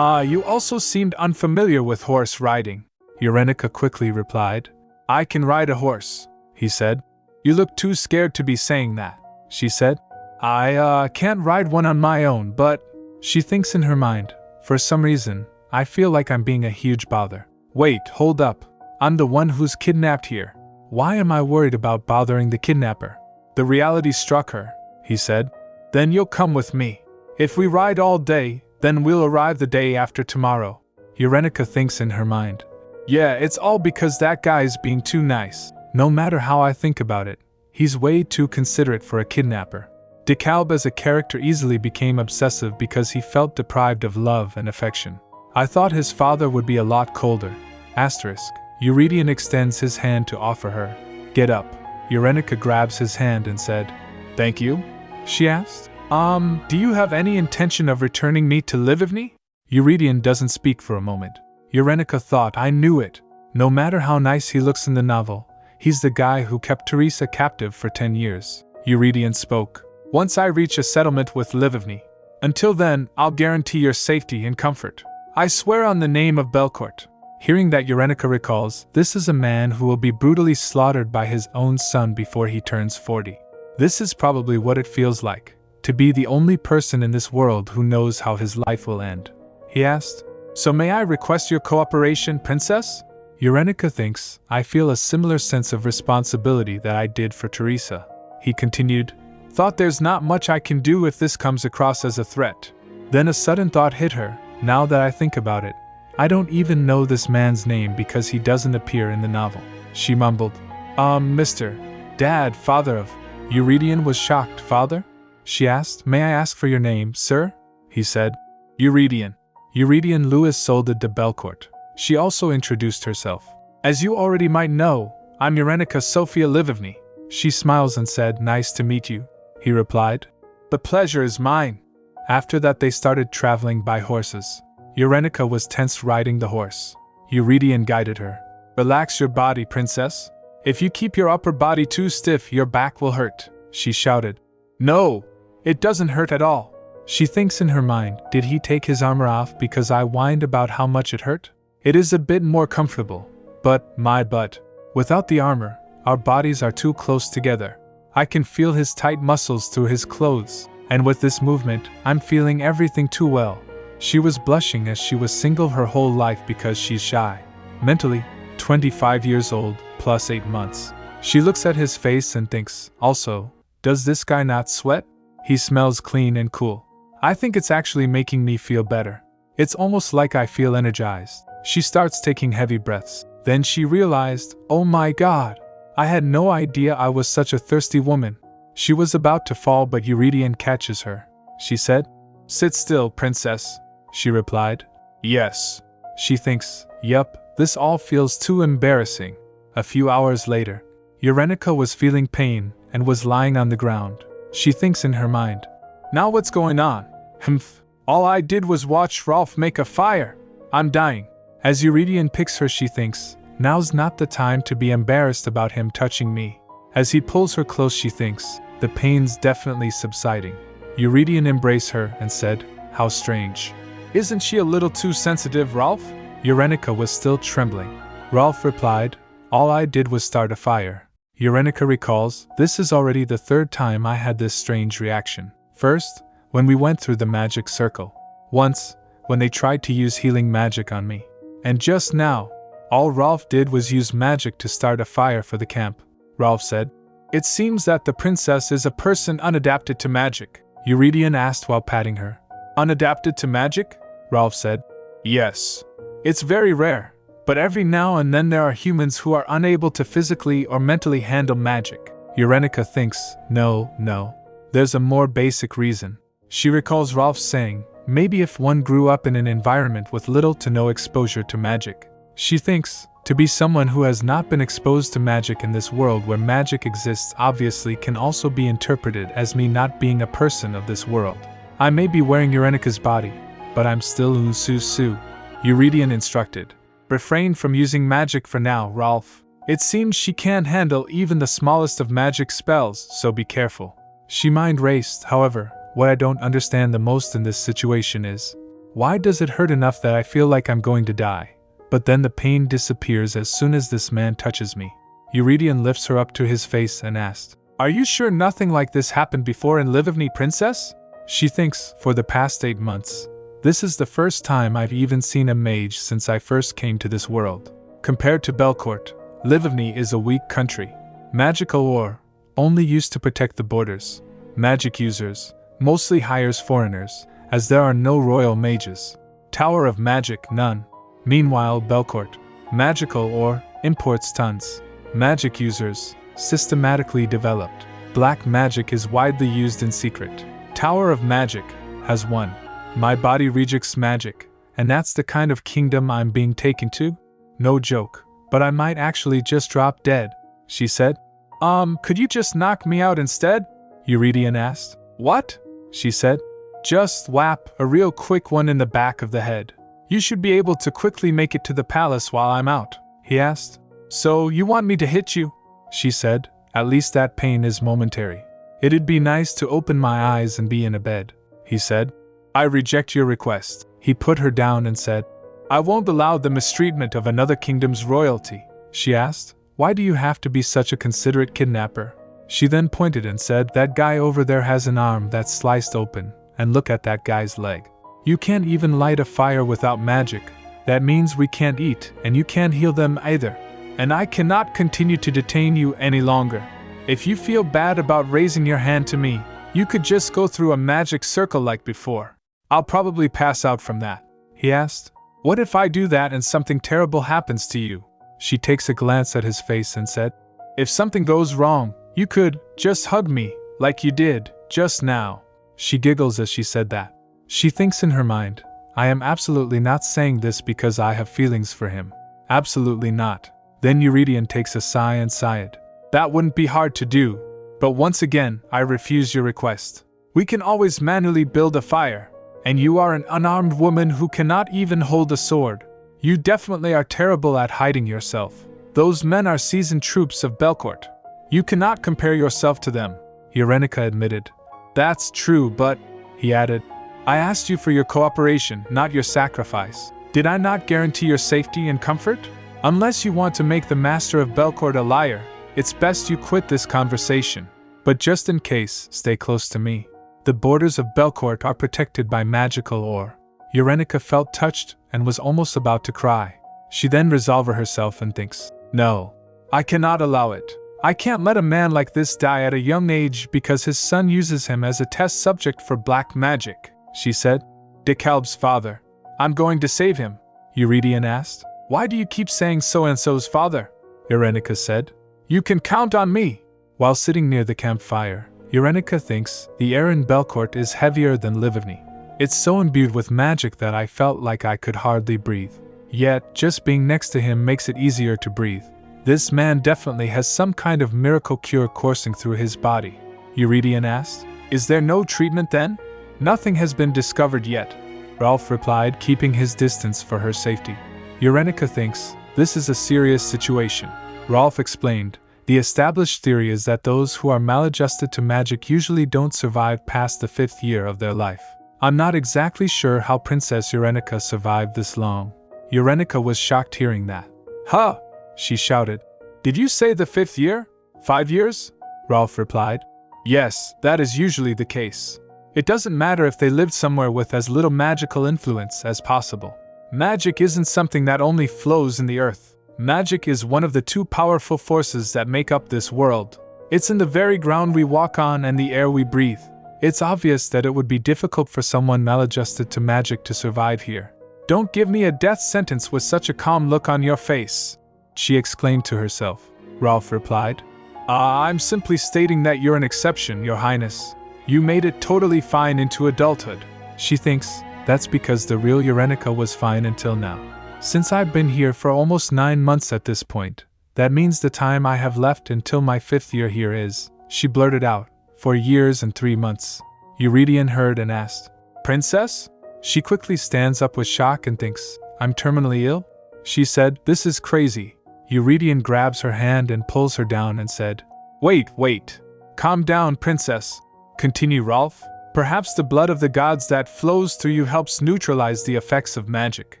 you also seemed unfamiliar with horse riding. Eurynica quickly replied, I can ride a horse, he said. You look too scared to be saying that, she said. I can't ride one on my own, but, she thinks in her mind, for some reason, I feel like I'm being a huge bother. Wait, hold up. I'm the one who's kidnapped here. Why am I worried about bothering the kidnapper? The reality struck her, he said. Then you'll come with me. If we ride all day, then we'll arrive the day after tomorrow. Eurynica thinks in her mind. Yeah, it's all because that guy's being too nice. No matter how I think about it, he's way too considerate for a kidnapper. DeKalb as a character easily became obsessive because he felt deprived of love and affection. I thought his father would be a lot colder. Asterisk. Eurydian extends his hand to offer her. Get up. Eurynica grabs his hand and said, thank you? She asked. Do you have any intention of returning me to Livivny? Eurydian doesn't speak for a moment. Eurynica thought, I knew it. No matter how nice he looks in the novel, he's the guy who kept Teresa captive for 10 years. Eurydian spoke. Once I reach a settlement with Livivny. Until then, I'll guarantee your safety and comfort. I swear on the name of Belcourt. Hearing that, Eurynica recalls, this is a man who will be brutally slaughtered by his own son before he turns 40. This is probably what it feels like, to be the only person in this world who knows how his life will end. He asked, so may I request your cooperation, princess? Eurynica thinks, I feel a similar sense of responsibility that I did for Teresa. he continued. Thought there's not much I can do if this comes across as a threat. Then a sudden thought hit her. Now that I think about it, I don't even know this man's name because he doesn't appear in the novel. She mumbled. Mr. Dad, father of... Eurydion was shocked. Father? She asked. May I ask for your name, sir? He said. Eurydion. Eurydion Lewis Soldad de Belcourt. She also introduced herself. As you already might know, I'm Eurenica Sophia Livovny. She smiles and said, Nice to meet you. He replied. The pleasure is mine. After that they started traveling by horses. Eurenica was tense riding the horse. Eurydion guided her. Relax your body, princess. If you keep your upper body too stiff, your back will hurt, she shouted. No, it doesn't hurt at all. She thinks in her mind, did he take his armor off because I whined about how much it hurt? It is a bit more comfortable. But, my butt, without the armor, our bodies are too close together. I can feel his tight muscles through his clothes, and with this movement, I'm feeling everything too well. She was blushing as she was single her whole life because she's shy. Mentally, 25 years old, plus 8 months. She looks at his face and thinks, also, does this guy not sweat? He smells clean and cool. I think it's actually making me feel better. It's almost like I feel energized. She starts taking heavy breaths. Then she realized, oh my god, I had no idea I was such a thirsty woman. She was about to fall but Eurydion catches her. She said, Sit still, princess. She replied, Yes. She thinks, Yup, this all feels too embarrassing. A few hours later, Eurenica was feeling pain and was lying on the ground. She thinks in her mind, Now what's going on? Humph. All I did was watch Rolf make a fire. I'm dying. As Eurydion picks her, she thinks, Now's not the time to be embarrassed about him touching me. As he pulls her close, she thinks, the pain's definitely subsiding. Eurydion embraced her and said, How strange. Isn't she a little too sensitive, Rolf? Eurenica was still trembling. Rolf replied, All I did was start a fire. Eurenica recalls, This is already the third time I had this strange reaction. First, when we went through the magic circle. Once, when they tried to use healing magic on me. And just now, all Rolf did was use magic to start a fire for the camp. Rolf said, It seems that the princess is a person unadapted to magic. Eurydion asked while patting her. Unadapted to magic? Rolf said. Yes. It's very rare, but every now and then there are humans who are unable to physically or mentally handle magic. Eurenica thinks, No. There's a more basic reason. She recalls Rolf saying, Maybe if one grew up in an environment with little to no exposure to magic. She thinks, to be someone who has not been exposed to magic in this world where magic exists obviously can also be interpreted as me not being a person of this world. I may be wearing Eurenica's body, but I'm still Ususu. Eurydion instructed. Refrain from using magic for now, Rolf. It seems she can't handle even the smallest of magic spells, so be careful. She mind raced, however. What I don't understand the most in this situation is, why does it hurt enough that I feel like I'm going to die? But then the pain disappears as soon as this man touches me. Eurydion lifts her up to his face and asked, Are you sure nothing like this happened before in Livovny, princess? She thinks, for the past 8 months. This is the first time I've even seen a mage since I first came to this world. Compared to Belcourt, Livovny is a weak country. Magical ore, only used to protect the borders. Magic users, mostly hires foreigners, as there are no royal mages. Tower of magic, none. Meanwhile, Belcourt, magical ore, imports tons. Magic users, systematically developed. Black magic is widely used in secret. Tower of magic, has one. My body rejects magic, and that's the kind of kingdom I'm being taken to? No joke, but I might actually just drop dead, she said. Could you just knock me out instead? Eurydion asked. What? She said. Just whap a real quick one in the back of the head. You should be able to quickly make it to the palace while I'm out, he asked. So you want me to hit you? She said. At least that pain is momentary. It'd be nice to open my eyes and be in a bed, he said. I reject your request. He put her down and said, I won't allow the mistreatment of another kingdom's royalty. She asked, Why do you have to be such a considerate kidnapper? She then pointed and said, That guy over there has an arm that's sliced open, and look at that guy's leg. You can't even light a fire without magic. That means we can't eat, and you can't heal them either. And I cannot continue to detain you any longer. If you feel bad about raising your hand to me, you could just go through a magic circle like before. I'll probably pass out from that," he asked. "What if I do that and something terrible happens to you?" She takes a glance at his face and said, "If something goes wrong, you could just hug me, like you did just now." She giggles as she said that. She thinks in her mind, "I am absolutely not saying this because I have feelings for him. Absolutely not." Then Eurydion takes a sigh and sighed. "That wouldn't be hard to do. But once again, I refuse your request. We can always manually build a fire. And you are an unarmed woman who cannot even hold a sword. You definitely are terrible at hiding yourself. Those men are seasoned troops of Belcourt. You cannot compare yourself to them," Eurenica admitted. "That's true, but," he added, "I asked you for your cooperation, not your sacrifice. Did I not guarantee your safety and comfort? Unless you want to make the master of Belcourt a liar, it's best you quit this conversation. But just in case, stay close to me. The borders of Belcourt are protected by magical ore." Eurenica felt touched and was almost about to cry. She then resolves herself and thinks, "No, I cannot allow it. I can't let a man like this die at a young age because his son uses him as a test subject for black magic," she said. "DeKalb's father. I'm going to save him," Eurydion asked. "Why do you keep saying so-and-so's father?" Eurenica said. "You can count on me." While sitting near the campfire, Eurenica thinks, "The air in Belcourt is heavier than Livigny. It's so imbued with magic that I felt like I could hardly breathe. Yet, just being next to him makes it easier to breathe. This man definitely has some kind of miracle cure coursing through his body." Eurydion asked. "Is there no treatment then?" "Nothing has been discovered yet," Ralph replied, keeping his distance for her safety. Eurenica thinks, "This is a serious situation." Ralph explained, "The established theory is that those who are maladjusted to magic usually don't survive past the 5th year of their life. I'm not exactly sure how Princess Eurenica survived this long." Eurenica was shocked hearing that. "Huh!" she shouted. "Did you say the 5th year? 5 years?" Ralph replied. "Yes, that is usually the case. It doesn't matter if they lived somewhere with as little magical influence as possible. Magic isn't something that only flows in the earth. Magic is one of the 2 powerful forces that make up this world. It's in the very ground we walk on and the air we breathe. It's obvious that it would be difficult for someone maladjusted to magic to survive here." "Don't give me a death sentence with such a calm look on your face," she exclaimed to herself. Ralph replied, "I'm simply stating that you're an exception, Your Highness. You made it totally fine into adulthood." She thinks, "That's because the real Eurenica was fine until now. Since I've been here for almost 9 months at this point, that means the time I have left until my 5th year here is," she blurted out, "4 years and 3 months. Eurydion heard and asked, "Princess?" She quickly stands up with shock and thinks, "I'm terminally ill?" She said, "This is crazy." Eurydion grabs her hand and pulls her down and said, Wait. Calm down, Princess," continue Rolf. "Perhaps the blood of the gods that flows through you helps neutralize the effects of magic.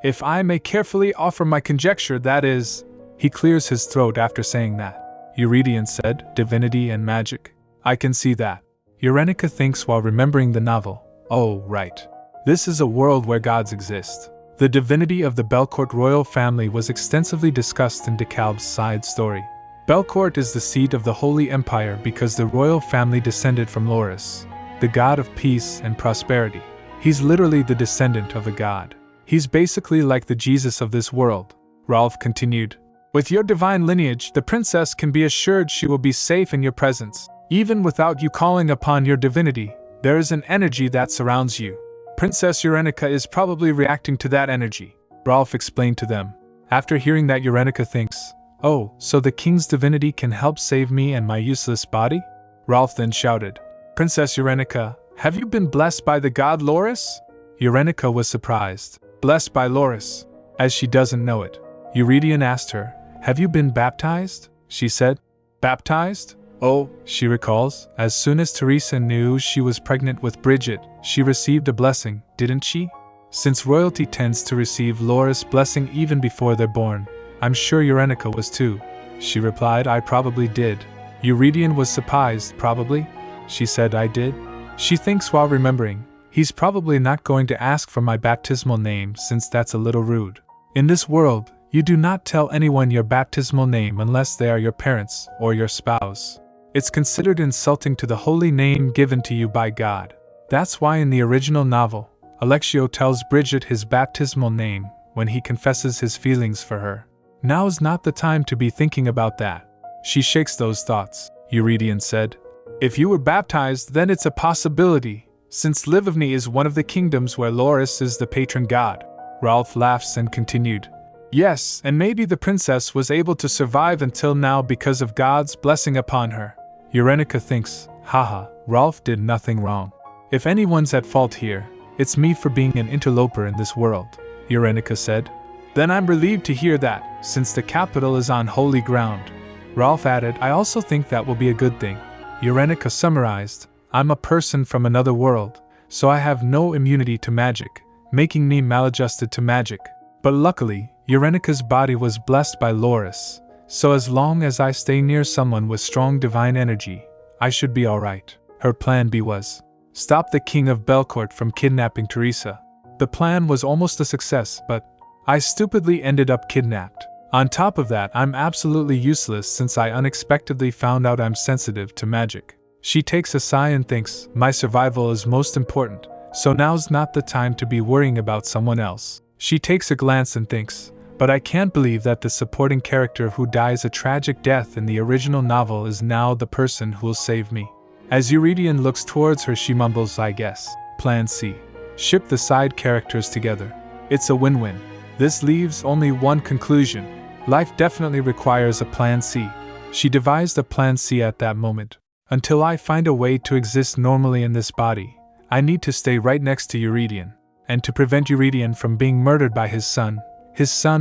If I may carefully offer my conjecture, that is..." He clears his throat after saying that. Eurydion said, "Divinity and magic. I can see that." Eurenica thinks while remembering the novel, "Oh, right. This is a world where gods exist." The divinity of the Belcourt royal family was extensively discussed in DeKalb's side story. Belcourt is the seat of the Holy Empire because the royal family descended from Loris, the god of peace and prosperity. He's literally the descendant of a god. He's basically like the Jesus of this world. Rolf continued, "With your divine lineage, the princess can be assured she will be safe in your presence. Even without you calling upon your divinity, there is an energy that surrounds you. Princess Eurenica is probably reacting to that energy," Rolf explained to them. After hearing that, Eurenica thinks, "Oh, so the king's divinity can help save me and my useless body?" Rolf then shouted, "Princess Eurenica, have you been blessed by the god Loris?" Eurenica was surprised. "Blessed by Loris? As she doesn't know it." Eurydion asked her, "Have you been baptized?" She said, "Baptized? Oh," she recalls, "as soon as Teresa knew she was pregnant with Bridget, she received a blessing, didn't she? Since royalty tends to receive Loris' blessing even before they're born, I'm sure Eurenica was too." She replied, "I probably did." Eurydion was surprised. "Probably?" She said, "I did." She thinks while remembering, "He's probably not going to ask for my baptismal name since that's a little rude. In this world, you do not tell anyone your baptismal name unless they are your parents or your spouse. It's considered insulting to the holy name given to you by God. That's why in the original novel, Alexio tells Bridget his baptismal name when he confesses his feelings for her. Now's not the time to be thinking about that. She shakes those thoughts, Eurydion said. If you were baptized, then it's a possibility, since Livovny is one of the kingdoms where Loris is the patron god. Ralph laughs and continued. Yes, and maybe the princess was able to survive until now because of God's blessing upon her. Eurenica thinks, haha, Ralph did nothing wrong. If anyone's at fault here, it's me for being an interloper in this world, Eurenica said. Then I'm relieved to hear that, since the capital is on holy ground. Ralph added, I also think that will be a good thing. Eurenica summarized, I'm a person from another world, so I have no immunity to magic, making me maladjusted to magic. But luckily, Eurenica's body was blessed by Loris, so as long as I stay near someone with strong divine energy, I should be alright. Her plan B was, stop the king of Belcourt from kidnapping Teresa. The plan was almost a success, but I stupidly ended up kidnapped. On top of that, I'm absolutely useless since I unexpectedly found out I'm sensitive to magic. She takes a sigh and thinks, my survival is most important, so now's not the time to be worrying about someone else. She takes a glance and thinks, but I can't believe that the supporting character who dies a tragic death in the original novel is now the person who'll save me. As Eurydion looks towards her, she mumbles, I guess. Plan C. Ship the side characters together. It's a win-win. This leaves only one conclusion. Life definitely requires a plan C. She devised a plan C at that moment. Until I find a way to exist normally in this body, I need to stay right next to Eurydion. And to prevent Eurydion from being murdered by his son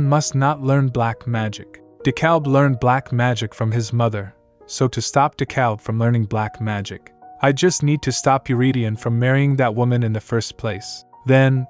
must not learn black magic. DeKalb learned black magic from his mother, so to stop DeKalb from learning black magic, I just need to stop Eurydion from marrying that woman in the first place. Then,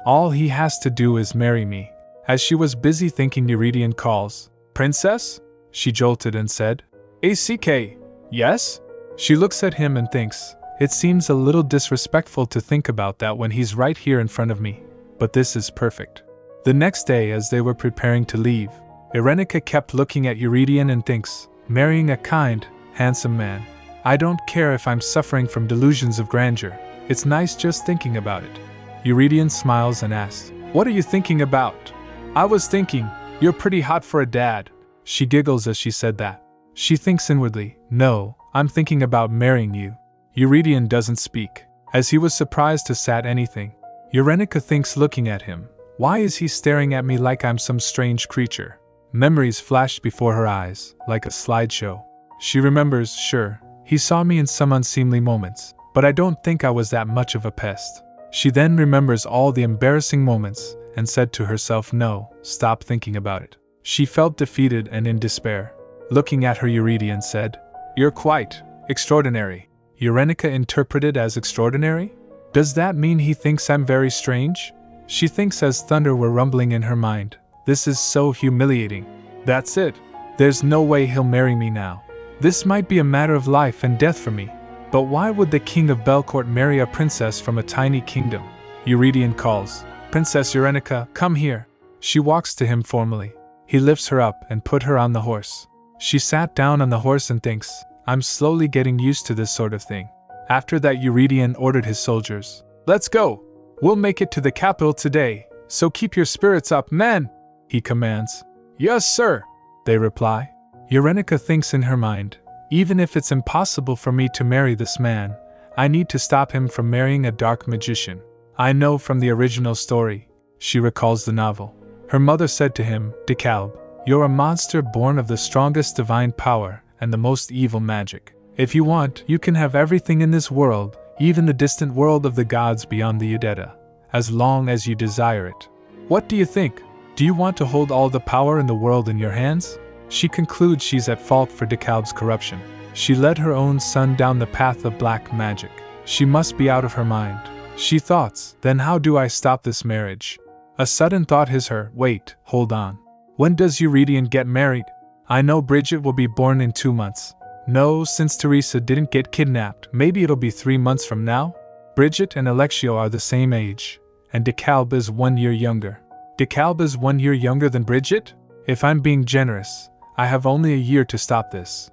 all he has to do is marry me. As she was busy thinking, Eurydion calls, Princess? She jolted and said, ACK, yes? She looks at him and thinks, it seems a little disrespectful to think about that when he's right here in front of me, but this is perfect. The next day, as they were preparing to leave, Eurenica kept looking at Eurydion and thinks, marrying a kind, handsome man. I don't care if I'm suffering from delusions of grandeur. It's nice just thinking about it. Eurydion smiles and asks, what are you thinking about? I was thinking, you're pretty hot for a dad. She giggles as she said that. She thinks inwardly, no, I'm thinking about marrying you. Eurydion doesn't speak, as he was surprised to say anything. Eurenica thinks, looking at him, why is he staring at me like I'm some strange creature? Memories flashed before her eyes, like a slideshow. She remembers, sure, he saw me in some unseemly moments, but I don't think I was that much of a pest. She then remembers all the embarrassing moments, and said to herself, no, stop thinking about it. She felt defeated and in despair. Looking at her, Eurydion said, you're quite extraordinary. Eurenica interpreted as extraordinary? Does that mean he thinks I'm very strange? She thinks as thunder were rumbling in her mind. This is so humiliating. That's it. There's no way he'll marry me now. This might be a matter of life and death for me. But why would the king of Belcourt marry a princess from a tiny kingdom? Eurydion calls, Princess Eurenica, come here. She walks to him formally. He lifts her up and put her on the horse. She sat down on the horse and thinks, I'm slowly getting used to this sort of thing. After that, Eurydion ordered his soldiers, let's go. We'll make it to the capital today, so keep your spirits up, men, he commands. Yes, sir, they reply. Eurenica thinks in her mind, even if it's impossible for me to marry this man, I need to stop him from marrying a dark magician. I know from the original story, she recalls the novel. Her mother said to him, DeKalb, you're a monster born of the strongest divine power and the most evil magic. If you want, you can have everything in this world, even the distant world of the gods beyond the Udetta, as long as you desire it. What do you think? Do you want to hold all the power in the world in your hands? She concludes she's at fault for DeKalb's corruption. She led her own son down the path of black magic. She must be out of her mind. She thoughts, then how do I stop this marriage? A sudden thought hits her, wait, hold on. When does Eurydion get married? I know Bridget will be born in 2 months. No, since Teresa didn't get kidnapped, maybe it'll be 3 months from now? Bridget and Alexio are the same age, and DeKalb is 1 year younger. DeKalb is 1 year younger than Bridget? If I'm being generous, I have only a year to stop this.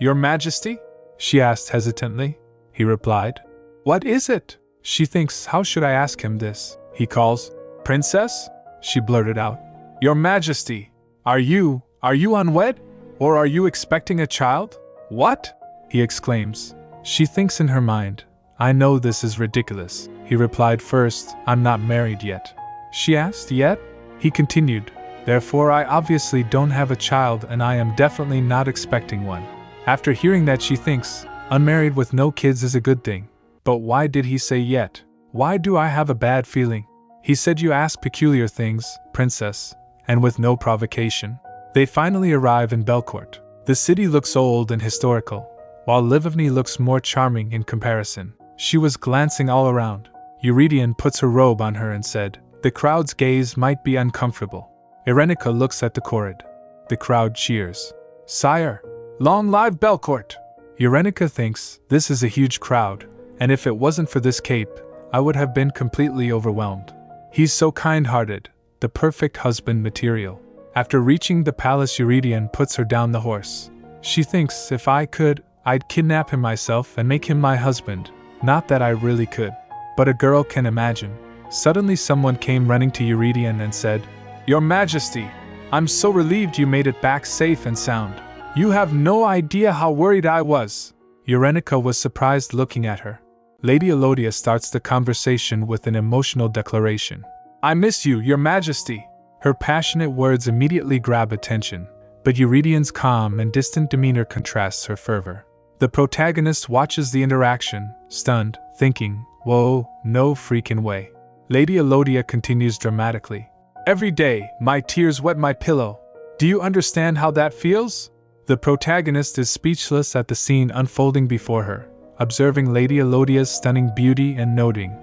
Your Majesty? She asked hesitantly. He replied, What is it? She thinks, how should I ask him this? He calls, Princess? She blurted out, Your Majesty, are you unwed? Or are you expecting a child? What? He exclaims. She thinks in her mind, I know this is ridiculous. He replied, First, I'm not married yet. She asked, Yet? He continued, Therefore I obviously don't have a child and I am definitely not expecting one. After hearing that, she thinks, unmarried with no kids is a good thing. But why did he say yet? Why do I have a bad feeling? He said you ask peculiar things, Princess, and with no provocation. They finally arrive in Belcourt. The city looks old and historical, while Livovny looks more charming in comparison. She was glancing all around. Eurydion puts her robe on her and said, The crowd's gaze might be uncomfortable. Irenica looks at the Corrid. The crowd cheers. Sire, long live Belcourt! Eurenica thinks, this is a huge crowd, and if it wasn't for this cape, I would have been completely overwhelmed. He's so kind-hearted, the perfect husband material. After reaching the palace, Eurydion puts her down the horse. She thinks, if I could, I'd kidnap him myself and make him my husband. Not that I really could. But a girl can imagine. Suddenly someone came running to Eurydion and said, Your Majesty, I'm so relieved you made it back safe and sound. You have no idea how worried I was. Eurenica was surprised looking at her. Lady Elodia starts the conversation with an emotional declaration. I miss you, Your Majesty. Her passionate words immediately grab attention, but Eurydion's calm and distant demeanor contrasts her fervor. The protagonist watches the interaction, stunned, thinking, whoa, no freaking way. Lady Elodia continues dramatically. Every day, my tears wet my pillow. Do you understand how that feels? The protagonist is speechless at the scene unfolding before her, observing Lady Elodia's stunning beauty and noting,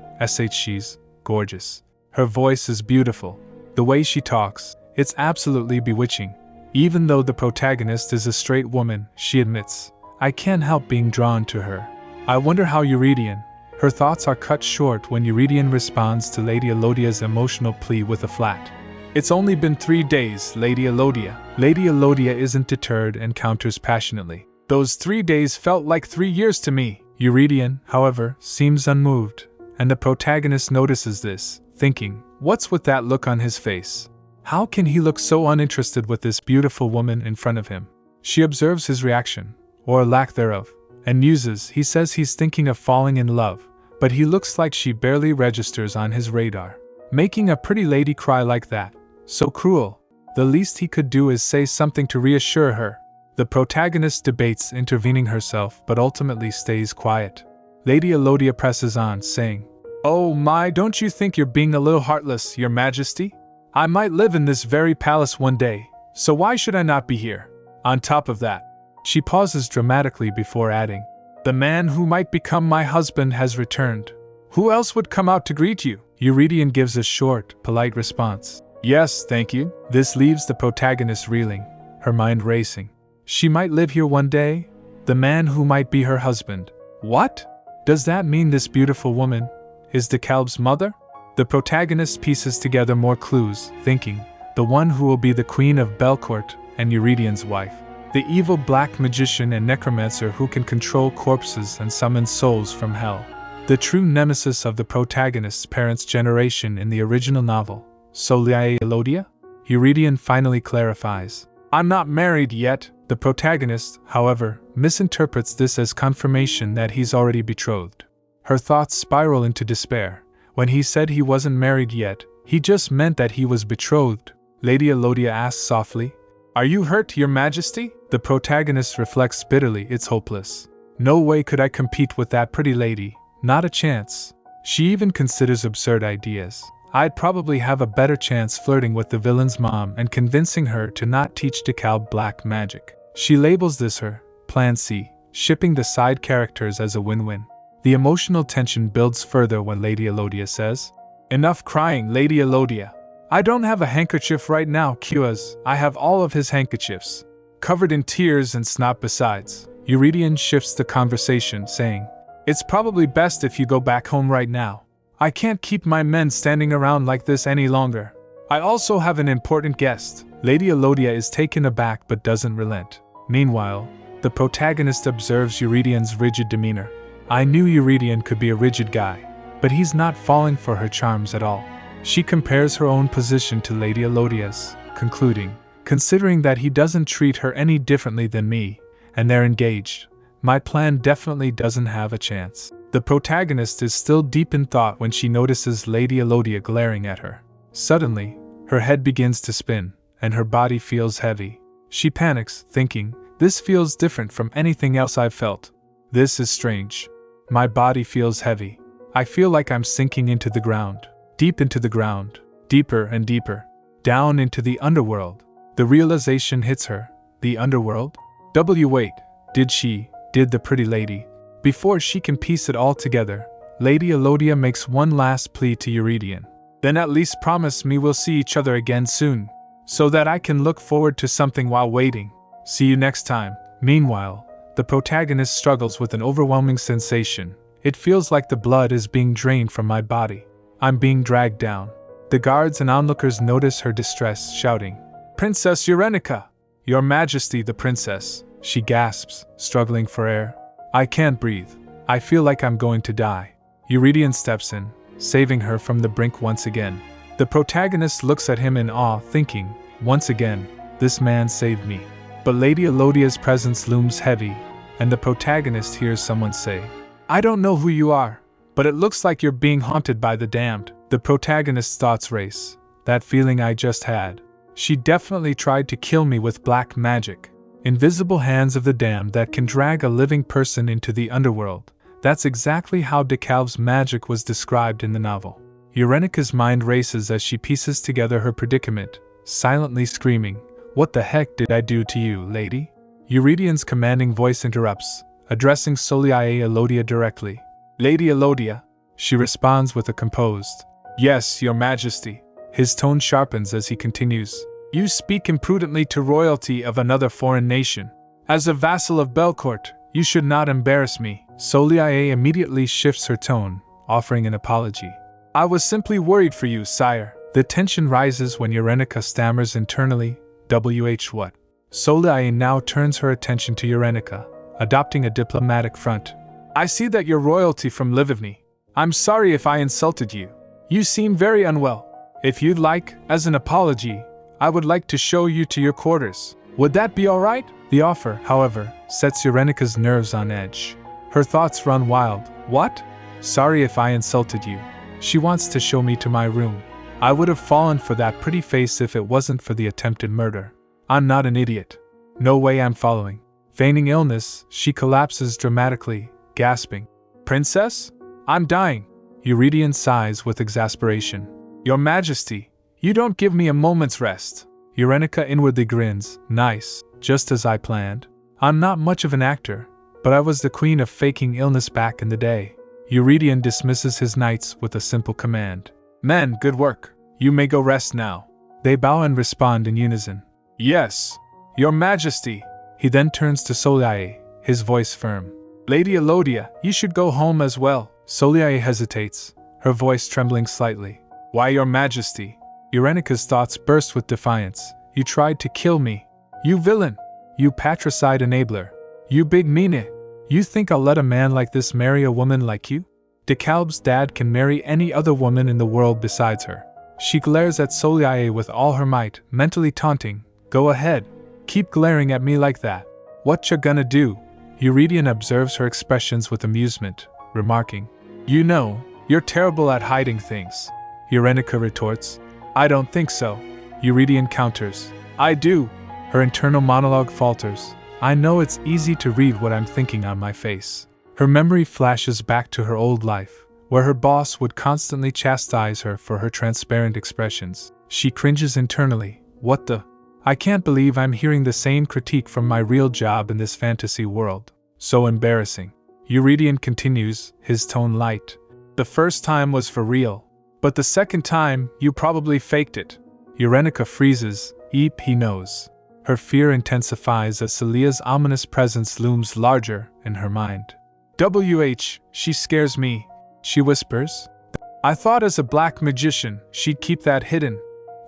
she's gorgeous. Her voice is beautiful. The way she talks, it's absolutely bewitching. Even though the protagonist is a straight woman, she admits, I can't help being drawn to her. I wonder how Eurydion. Her thoughts are cut short when Eurydion responds to Lady Elodia's emotional plea with a flat. It's only been 3 days, Lady Elodia. Lady Elodia isn't deterred and counters passionately. Those 3 days felt like 3 years to me. Eurydion, however, seems unmoved, and the protagonist notices this, thinking, what's with that look on his face? How can he look so uninterested with this beautiful woman in front of him? She observes his reaction, or lack thereof, and muses. He says he's thinking of falling in love, but he looks like she barely registers on his radar. Making a pretty lady cry like that, so cruel. The least he could do is say something to reassure her. The protagonist debates intervening herself but ultimately stays quiet. Lady Elodia presses on, saying, Oh my, don't you think you're being a little heartless, Your Majesty? I might live in this very palace one day, so why should I not be here? On top of that, she pauses dramatically before adding, The man who might become my husband has returned. Who else would come out to greet you? Eurydion gives a short, polite response. Yes, thank you. This leaves the protagonist reeling, her mind racing. She might live here one day? The man who might be her husband. What? Does that mean this beautiful woman is the Kalb's mother? The protagonist pieces together more clues, thinking, the one who will be the queen of Belcourt and Eurydion's wife. The evil black magician and necromancer who can control corpses and summon souls from hell. The true nemesis of the protagonist's parents' generation in the original novel. So Lady Elodia? Eurydion finally clarifies. I'm not married yet. The protagonist, however, misinterprets this as confirmation that he's already betrothed. Her thoughts spiral into despair. When he said he wasn't married yet, he just meant that he was betrothed. Lady Elodia asks softly, Are you hurt, Your Majesty? The protagonist reflects bitterly, it's hopeless. No way could I compete with that pretty lady, not a chance. She even considers absurd ideas. I'd probably have a better chance flirting with the villain's mom and convincing her to not teach DeKalb black magic. She labels this her Plan C, shipping the side characters as a win-win. The emotional tension builds further when Lady Elodia says, Enough crying, Lady Elodia. I don't have a handkerchief right now, Cuas. I have all of his handkerchiefs. Covered in tears and snot besides. Eurydion shifts the conversation, saying, It's probably best if you go back home right now. I can't keep my men standing around like this any longer. I also have an important guest. Lady Elodia is taken aback but doesn't relent. Meanwhile, The protagonist observes Eurydian's rigid demeanor. I knew Eurydian could be a rigid guy, but he's not falling for her charms at all. She compares her own position to Lady Elodia's, concluding, considering that he doesn't treat her any differently than me, and they're engaged, my plan definitely doesn't have a chance. The protagonist is still deep in thought when she notices Lady Elodia glaring at her. Suddenly, her head begins to spin, and her body feels heavy. She panics, thinking, this feels different from anything else I've felt. This is strange. My body feels heavy. I feel like I'm sinking into the ground, deep into the ground, deeper and deeper, down into the underworld. The realization hits her. The underworld? Wait, did the pretty lady? Before she can piece it all together, Lady Elodia makes one last plea to Eurydian. Then at least promise me we'll see each other again soon, so that I can look forward to something while waiting. See you next time. Meanwhile, the protagonist struggles with an overwhelming sensation. It feels like the blood is being drained from my body. I'm being dragged down. The guards and onlookers notice her distress, shouting, Princess Eurenica! Your Majesty, the princess! She gasps, struggling for air. I can't breathe. I feel like I'm going to die. Eurydian steps in, saving her from the brink once again. The protagonist looks at him in awe, thinking, once again, this man saved me. But Lady Elodia's presence looms heavy, and the protagonist hears someone say, I don't know who you are, but it looks like you're being haunted by the damned. The protagonist's thoughts race. That feeling I just had. She definitely tried to kill me with black magic. Invisible hands of the damned that can drag a living person into the underworld. That's exactly how DeKalb's magic was described in the novel. Eurenica's mind races as she pieces together her predicament, silently screaming, What the heck did I do to you, lady? Eurydian's commanding voice interrupts, addressing Lady Elodia directly. Lady Elodia, she responds with a composed, Yes, your majesty. His tone sharpens as he continues, You speak imprudently to royalty of another foreign nation. As a vassal of Belcourt, you should not embarrass me. Solia immediately shifts her tone, offering an apology. I was simply worried for you, sire. The tension rises when Eurenica stammers internally, what? Solia now turns her attention to Eurenica, adopting a diplomatic front. I see that you're royalty from Livivny. I'm sorry if I insulted you. You seem very unwell. If you'd like, as an apology, I would like to show you to your quarters. Would that be alright? The offer, however, sets Eurenica's nerves on edge. Her thoughts run wild. What? Sorry if I insulted you. She wants to show me to my room. I would have fallen for that pretty face if it wasn't for the attempted murder. I'm not an idiot. No way I'm following. Feigning illness, she collapses dramatically, gasping. Princess? I'm dying. Eurydian sighs with exasperation. Your Majesty, you don't give me a moment's rest. Eurenica inwardly grins. Nice, just as I planned. I'm not much of an actor, but I was the queen of faking illness back in the day. Eurydian dismisses his knights with a simple command. Men, good work. You may go rest now. They bow and respond in unison. Yes, your Majesty. He then turns to Solia, his voice firm. Lady Elodia, you should go home as well. Solia hesitates, her voice trembling slightly. Why, your Majesty? Eurenica's thoughts burst with defiance. You tried to kill me. You villain. You patricide enabler. You big meanie. You think I'll let a man like this marry a woman like you? DeKalb's dad can marry any other woman in the world besides her. She glares at Solia with all her might, mentally taunting. Go ahead. Keep glaring at me like that. What you gonna do? Eurydian observes her expressions with amusement, remarking, You know, you're terrible at hiding things. Eurenica retorts, I don't think so. Eurydian counters, I do. Her internal monologue falters. I know it's easy to read what I'm thinking on my face. Her memory flashes back to her old life, where her boss would constantly chastise her for her transparent expressions. She cringes internally. What the? I can't believe I'm hearing the same critique from my real job in this fantasy world. So embarrassing. Eurydian continues, his tone light. The first time was for real. But the second time, you probably faked it. Eurenica freezes. Eep, he knows. Her fear intensifies as Celia's ominous presence looms larger in her mind. She scares me, she whispers. I thought as a black magician, she'd keep that hidden.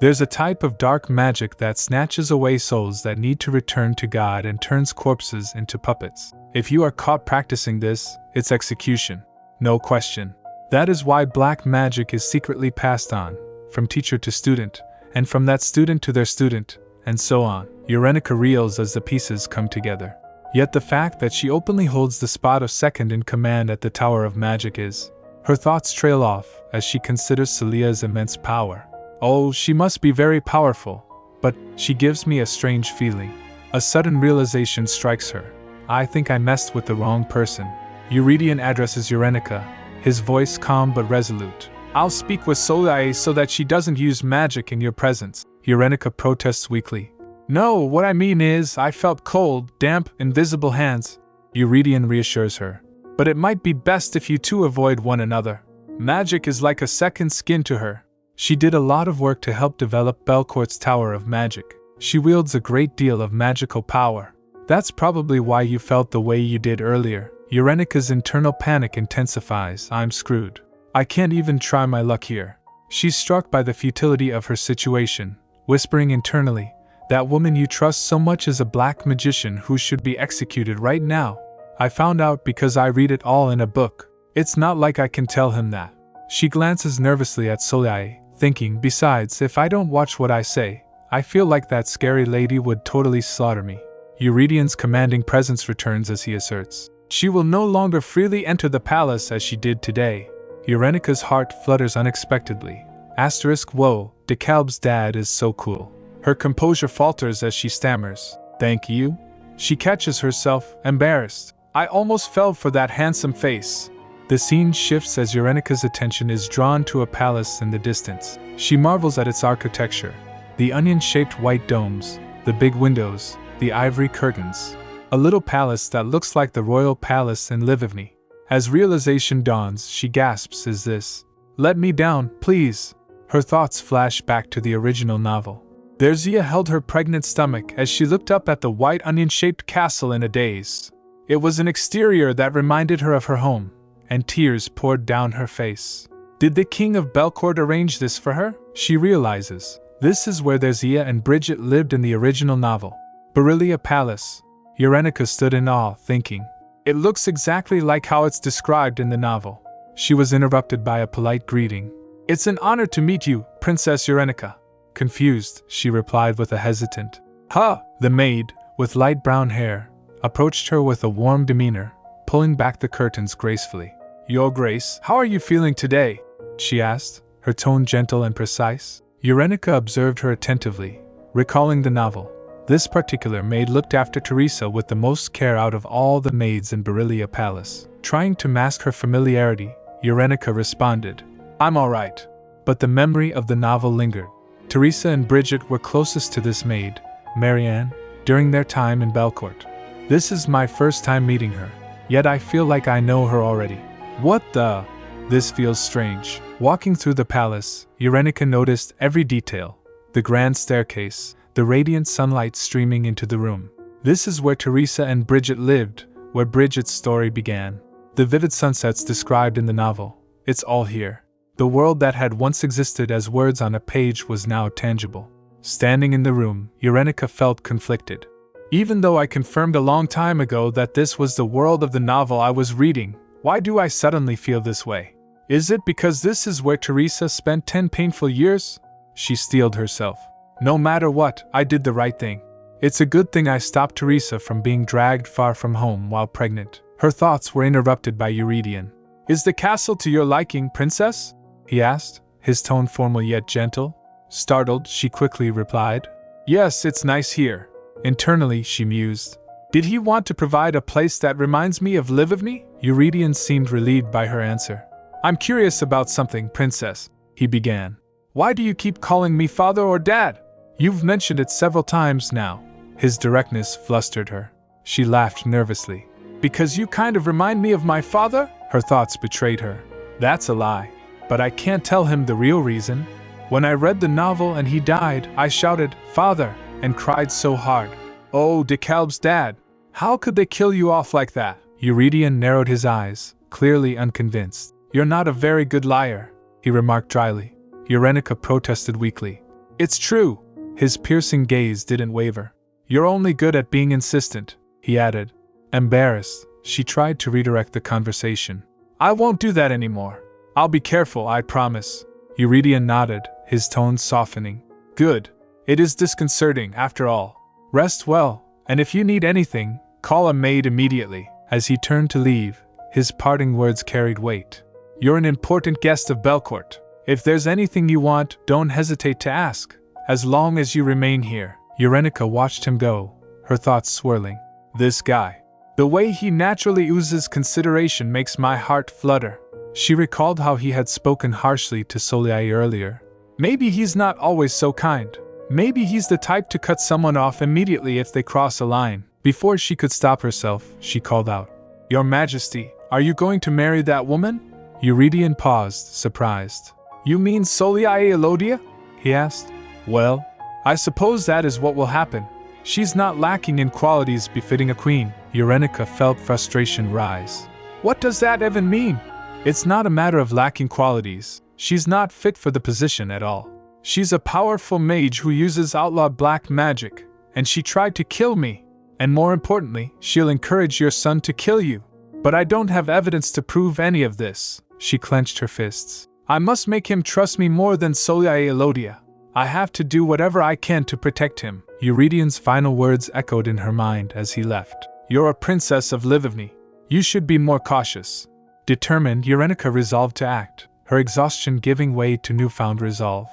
There's a type of dark magic that snatches away souls that need to return to God and turns corpses into puppets. If you are caught practicing this, it's execution. No question. That is why black magic is secretly passed on, from teacher to student, and from that student to their student, and so on. Eurenica reels as the pieces come together. Yet the fact that she openly holds the spot of second in command at the Tower of Magic is. Her thoughts trail off as she considers Celia's immense power. Oh, she must be very powerful, but she gives me a strange feeling. A sudden realization strikes her. I think I messed with the wrong person. Eurydion addresses Eurenica, his voice calm but resolute. I'll speak with Soleil so that she doesn't use magic in your presence. Eurenica protests weakly. No, what I mean is, I felt cold, damp, invisible hands. Eurydion reassures her. But it might be best if you two avoid one another. Magic is like a second skin to her. She did a lot of work to help develop Belcourt's Tower of Magic. She wields a great deal of magical power. That's probably why you felt the way you did earlier. Eurenica's internal panic intensifies. I'm screwed. I can't even try my luck here. She's struck by the futility of her situation, whispering internally, that woman you trust so much is a black magician who should be executed right now. I found out because I read it all in a book. It's not like I can tell him that. She glances nervously at Soleil, thinking, besides, if I don't watch what I say, I feel like that scary lady would totally slaughter me. Euridion's commanding presence returns as he asserts. She will no longer freely enter the palace as she did today. Eurenica's heart flutters unexpectedly. Whoa, DeKalb's dad is so cool. Her composure falters as she stammers. Thank you? She catches herself, embarrassed. I almost fell for that handsome face. The scene shifts as Eurenica's attention is drawn to a palace in the distance. She marvels at its architecture. The onion-shaped white domes, the big windows, the ivory curtains. A little palace that looks like the royal palace in Livivny. As realization dawns, she gasps, is this? Let me down, please. Her thoughts flash back to the original novel. There Zia held her pregnant stomach as she looked up at the white onion-shaped castle in a daze. It was an exterior that reminded her of her home, and tears poured down her face. Did the king of Belcourt arrange this for her? She realizes. This is where Zia and Bridget lived in the original novel. Beryllia Palace. Eurenica stood in awe, thinking. It looks exactly like how it's described in the novel. She was interrupted by a polite greeting. It's an honor to meet you, Princess Eurenica. Confused, she replied with a hesitant. The maid, with light brown hair, approached her with a warm demeanor, pulling back the curtains gracefully. Your Grace, how are you feeling today? She asked, her tone gentle and precise. Eurenica observed her attentively, recalling the novel. This particular maid looked after Teresa with the most care out of all the maids in Beryllia Palace. Trying to mask her familiarity, Eurenica responded, I'm all right. But the memory of the novel lingered. Teresa and Bridget were closest to this maid, Marianne, during their time in Belcourt. This is my first time meeting her, yet I feel like I know her already. What the? This feels strange. Walking through the palace, Eurenica noticed every detail. The grand staircase, the radiant sunlight streaming into the room. This is where Teresa and Bridget lived, where Bridget's story began. The vivid sunsets described in the novel. It's all here. The world that had once existed as words on a page was now tangible. Standing in the room, Eurenica felt conflicted. Even though I confirmed a long time ago that this was the world of the novel I was reading, why do I suddenly feel this way? Is it because this is where Teresa spent 10 painful years? She steeled herself. No matter what, I did the right thing. It's a good thing I stopped Teresa from being dragged far from home while pregnant. Her thoughts were interrupted by Eurydion. Is the castle to your liking, princess? He asked, his tone formal yet gentle. Startled, she quickly replied. Yes, it's nice here. Internally, she mused. Did he want to provide a place that reminds me of Livivny? Eurydion seemed relieved by her answer. I'm curious about something, princess, he began. Why do you keep calling me father or dad? You've mentioned it several times now. His directness flustered her. She laughed nervously. Because you kind of remind me of my father? Her thoughts betrayed her. That's a lie. But I can't tell him the real reason. When I read the novel and he died, I shouted, Father, and cried so hard. Oh, DeKalb's dad. How could they kill you off like that? Eurydion narrowed his eyes, clearly unconvinced. You're not a very good liar, he remarked dryly. Eurenica protested weakly. It's true. His piercing gaze didn't waver. You're only good at being insistent, he added. Embarrassed, she tried to redirect the conversation. I won't do that anymore. I'll be careful, I promise. Eurydion nodded, his tone softening. Good. It is disconcerting, after all. Rest well, and if you need anything, call a maid immediately. As he turned to leave, his parting words carried weight. You're an important guest of Belcourt. If there's anything you want, don't hesitate to ask. As long as you remain here. Eurenica watched him go, her thoughts swirling. This guy. The way he naturally oozes consideration makes my heart flutter. She recalled how he had spoken harshly to Soliai earlier. Maybe he's not always so kind. Maybe he's the type to cut someone off immediately if they cross a line. Before she could stop herself, she called out, Your Majesty, are you going to marry that woman? Eurydion paused, surprised. You mean Soliai Elodia? He asked. Well, I suppose that is what will happen. She's not lacking in qualities befitting a queen. Eurenica felt frustration rise. What does that even mean? It's not a matter of lacking qualities. She's not fit for the position at all. She's a powerful mage who uses outlawed black magic, and she tried to kill me. And more importantly, she'll encourage your son to kill you. But I don't have evidence to prove any of this. She clenched her fists. I must make him trust me more than Soliai Elodia. I have to do whatever I can to protect him. Eurydion's final words echoed in her mind as he left. You're a princess of Livivny. You should be more cautious. Determined, Eurenica resolved to act, her exhaustion giving way to newfound resolve.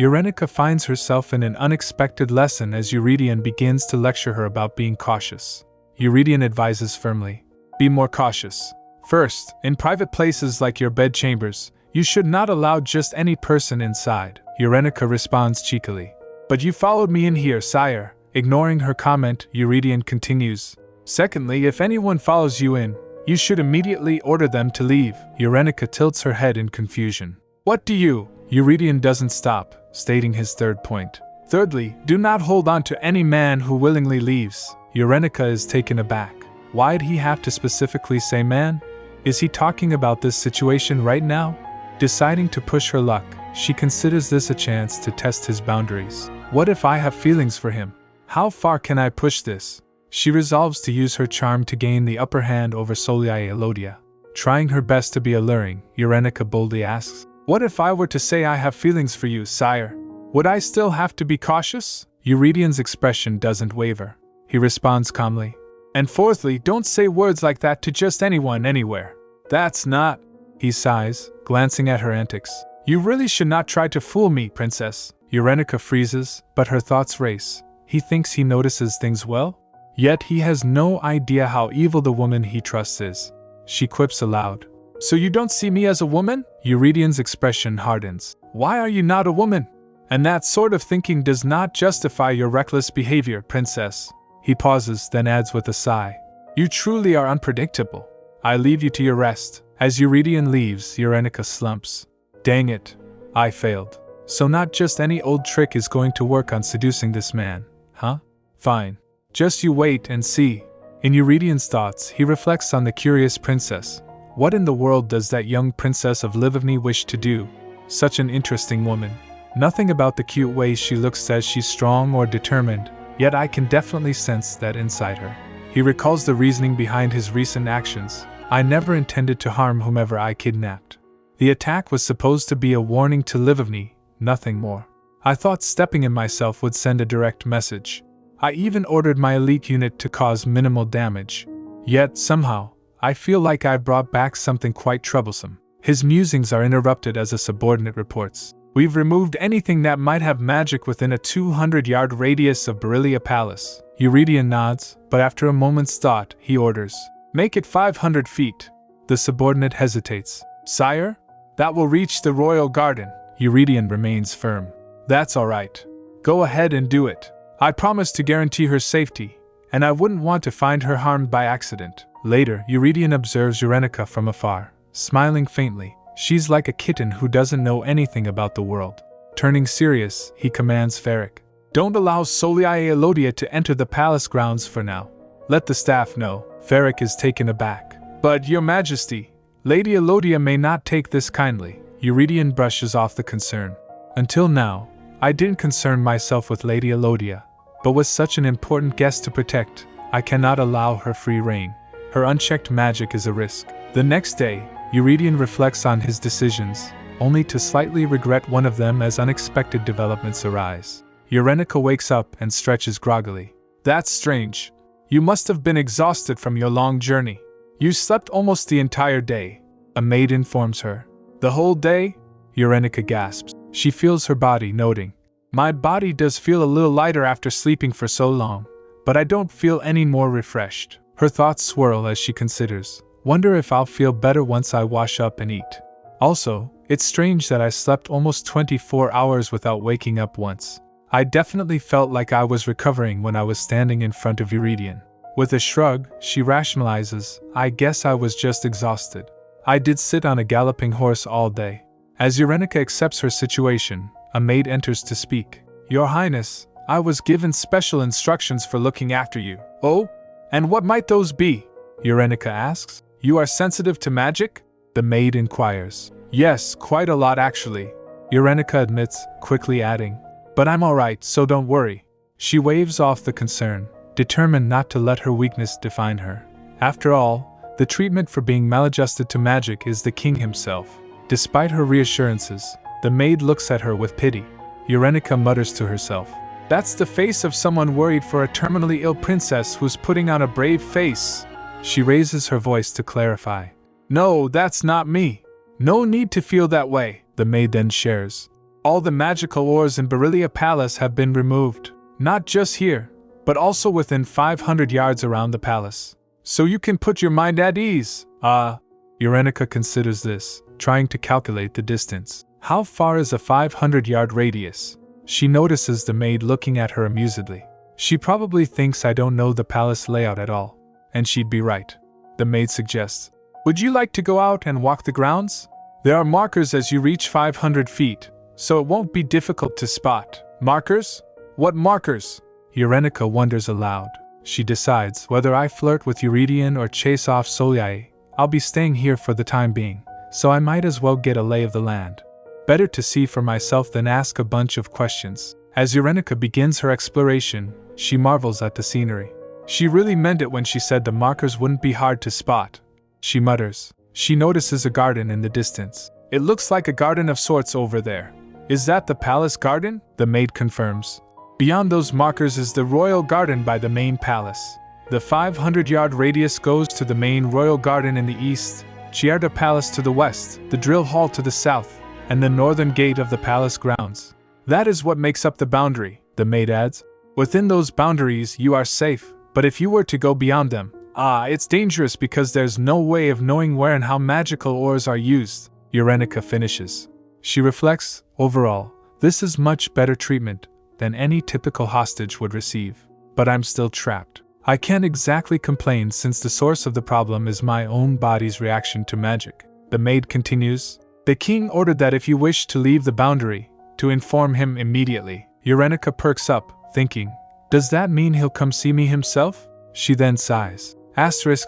Eurenica finds herself in an unexpected lesson as Eurydion begins to lecture her about being cautious. Eurydion advises firmly. Be more cautious. First, in private places like your bedchambers, you should not allow just any person inside. Eurenica responds cheekily. But you followed me in here, sire. Ignoring her comment, Eurydion continues. Secondly, if anyone follows you in, you should immediately order them to leave. Eurenica tilts her head in confusion. What do you? Eurydion doesn't stop, stating his third point. Thirdly, do not hold on to any man who willingly leaves. Eurenica is taken aback. Why'd he have to specifically say man? Is he talking about this situation right now? Deciding to push her luck, she considers this a chance to test his boundaries. What if I have feelings for him? How far can I push this? She resolves to use her charm to gain the upper hand over Soliai Elodia. Trying her best to be alluring, Eurenica boldly asks, What if I were to say I have feelings for you, sire? Would I still have to be cautious? Eurydion's expression doesn't waver. He responds calmly. And fourthly, don't say words like that to just anyone anywhere. That's not... He sighs, glancing at her antics. You really should not try to fool me, princess. Eurenica freezes, but her thoughts race. He thinks he notices things well? Yet he has no idea how evil the woman he trusts is. She quips aloud. So you don't see me as a woman? Eurydion's expression hardens. Why are you not a woman? And that sort of thinking does not justify your reckless behavior, princess. He pauses, then adds with a sigh. You truly are unpredictable. I leave you to your rest. As Eurydion leaves, Eurenica slumps. Dang it. I failed. So not just any old trick is going to work on seducing this man, huh? Fine. Just you wait and see. In Eurydion's thoughts, he reflects on the curious princess. What in the world does that young princess of Livivny wish to do? Such an interesting woman. Nothing about the cute way she looks says she's strong or determined, yet I can definitely sense that inside her. He recalls the reasoning behind his recent actions. I never intended to harm whomever I kidnapped. The attack was supposed to be a warning to Livivny, nothing more. I thought stepping in myself would send a direct message. I even ordered my elite unit to cause minimal damage. Yet, somehow, I feel like I brought back something quite troublesome. His musings are interrupted as a subordinate reports. We've removed anything that might have magic within a 200-yard radius of Berillia Palace. Eurydion nods, but after a moment's thought, he orders. Make it 500 feet. The subordinate hesitates. Sire? That will reach the royal garden. Eurydion remains firm. That's all right. Go ahead and do it. I promise to guarantee her safety, and I wouldn't want to find her harmed by accident. Later, Eurydion observes Eurenica from afar, smiling faintly. She's like a kitten who doesn't know anything about the world. Turning serious, he commands Ferric. Don't allow Soliai Elodia to enter the palace grounds for now. Let the staff know. Ferric is taken aback. But, Your Majesty, Lady Elodia may not take this kindly. Eurydion brushes off the concern. Until now, I didn't concern myself with Lady Elodia, but with such an important guest to protect, I cannot allow her free rein. Her unchecked magic is a risk. The next day, Eurydion reflects on his decisions, only to slightly regret one of them as unexpected developments arise. Eurenica wakes up and stretches groggily. That's strange. You must have been exhausted from your long journey. You slept almost the entire day, a maid informs her. The whole day? Eurenica gasps. She feels her body, noting, my body does feel a little lighter after sleeping for so long, but I don't feel any more refreshed. Her thoughts swirl as she considers, wonder if I'll feel better once I wash up and eat. Also, it's strange that I slept almost 24 hours without waking up once. I definitely felt like I was recovering when I was standing in front of Eurydion. With a shrug, she rationalizes, I guess I was just exhausted. I did sit on a galloping horse all day. As Eurenica accepts her situation, a maid enters to speak. Your Highness, I was given special instructions for looking after you. Oh? And what might those be? Eurenica asks. You are sensitive to magic? The maid inquires. Yes, quite a lot actually. Eurenica admits, quickly adding, but I'm alright, so don't worry. She waves off the concern, determined not to let her weakness define her. After all, the treatment for being maladjusted to magic is the king himself. Despite her reassurances, the maid looks at her with pity. Eurenica mutters to herself, that's the face of someone worried for a terminally ill princess who's putting on a brave face. She raises her voice to clarify. No, that's not me. No need to feel that way, the maid then shares. All the magical ores in Beryllia Palace have been removed, not just here, but also within 500 yards around the palace. So you can put your mind at ease. Eurenica considers this, trying to calculate the distance. How far is a 500-yard radius? She notices the maid looking at her amusedly. She probably thinks I don't know the palace layout at all, and she'd be right. The maid suggests, would you like to go out and walk the grounds? There are markers as you reach 500 feet, so it won't be difficult to spot. Markers? What markers? Eurenica wonders aloud. She decides whether I flirt with Eurydion or chase off Soliae. I'll be staying here for the time being, so I might as well get a lay of the land. Better to see for myself than ask a bunch of questions. As Eurenica begins her exploration, she marvels at the scenery. She really meant it when she said the markers wouldn't be hard to spot. She mutters. She notices a garden in the distance. It looks like a garden of sorts over there. Is that the palace garden? The maid confirms. Beyond those markers is the royal garden by the main palace. The 500-yard radius goes to the main royal garden in the east, Chiarda Palace to the west, the drill hall to the south, and the northern gate of the palace grounds. That is what makes up the boundary, the maid adds. Within those boundaries you are safe, but if you were to go beyond them, it's dangerous because there's no way of knowing where and how magical ores are used, Eurenica finishes. She reflects, overall, this is much better treatment than any typical hostage would receive. But I'm still trapped. I can't exactly complain since the source of the problem is my own body's reaction to magic. The maid continues. The king ordered that if you wish to leave the boundary, to inform him immediately. Eurenica perks up, thinking, does that mean he'll come see me himself? She then sighs.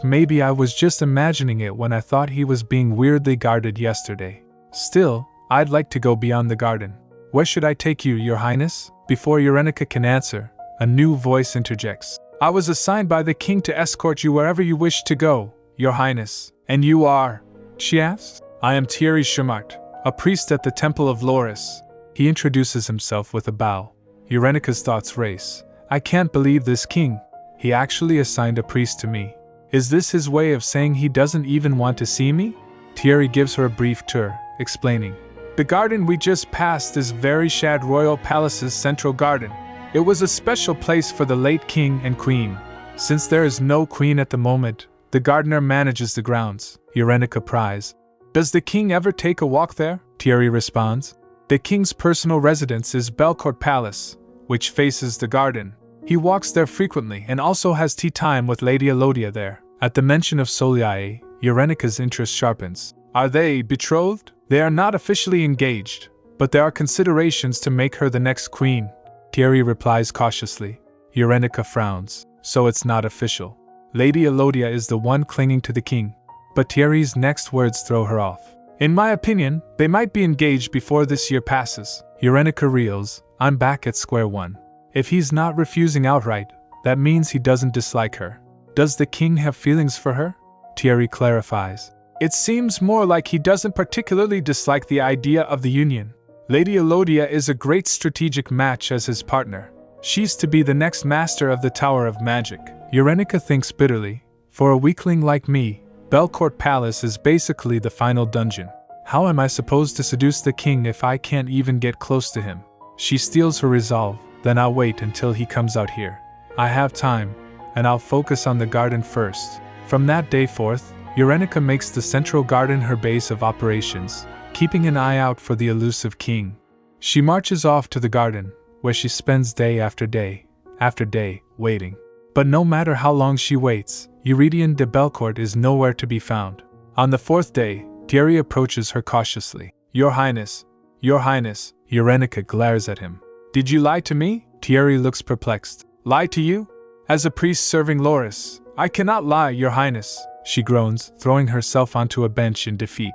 Maybe I was just imagining it when I thought he was being weirdly guarded yesterday. Still, I'd like to go beyond the garden. Where should I take you, Your Highness? Before Eurenica can answer, a new voice interjects. I was assigned by the king to escort you wherever you wish to go, Your Highness. And you are? She asks. I am Thierry Schumart, a priest at the Temple of Loris. He introduces himself with a bow. Eurenica's thoughts race. I can't believe this king. He actually assigned a priest to me. Is this his way of saying he doesn't even want to see me? Thierry gives her a brief tour, explaining. The garden we just passed is Verishad Royal Palace's central garden. It was a special place for the late king and queen. Since there is no queen at the moment, the gardener manages the grounds, Eurenica pries. Does the king ever take a walk there? Thierry responds. The king's personal residence is Belcourt Palace, which faces the garden. He walks there frequently and also has tea time with Lady Elodia there. At the mention of Soliae, Eurenica's interest sharpens. Are they betrothed? They are not officially engaged, but there are considerations to make her the next queen. Thierry replies cautiously. Eurenica frowns. So it's not official. Lady Elodia is the one clinging to the king. But Thierry's next words throw her off. In my opinion, they might be engaged before this year passes. Eurenica reels, I'm back at square one. If he's not refusing outright, that means he doesn't dislike her. Does the king have feelings for her? Thierry clarifies. It seems more like he doesn't particularly dislike the idea of the union. Lady Elodia is a great strategic match as his partner. She's to be the next master of the Tower of Magic. Eurenica thinks bitterly. For a weakling like me, Belcourt Palace is basically the final dungeon. How am I supposed to seduce the king if I can't even get close to him? She steels her resolve. Then I'll wait until he comes out here. I have time, and I'll focus on the garden first. From that day forth, Eurenica makes the central garden her base of operations, keeping an eye out for the elusive king. She marches off to the garden, where she spends day after day, waiting. But no matter how long she waits, Eurydion de Belcourt is nowhere to be found. On the fourth day, Thierry approaches her cautiously. Your Highness, Eurenica glares at him. Did you lie to me? Thierry looks perplexed. Lie to you? As a priest serving Loris, I cannot lie, Your Highness, she groans, throwing herself onto a bench in defeat.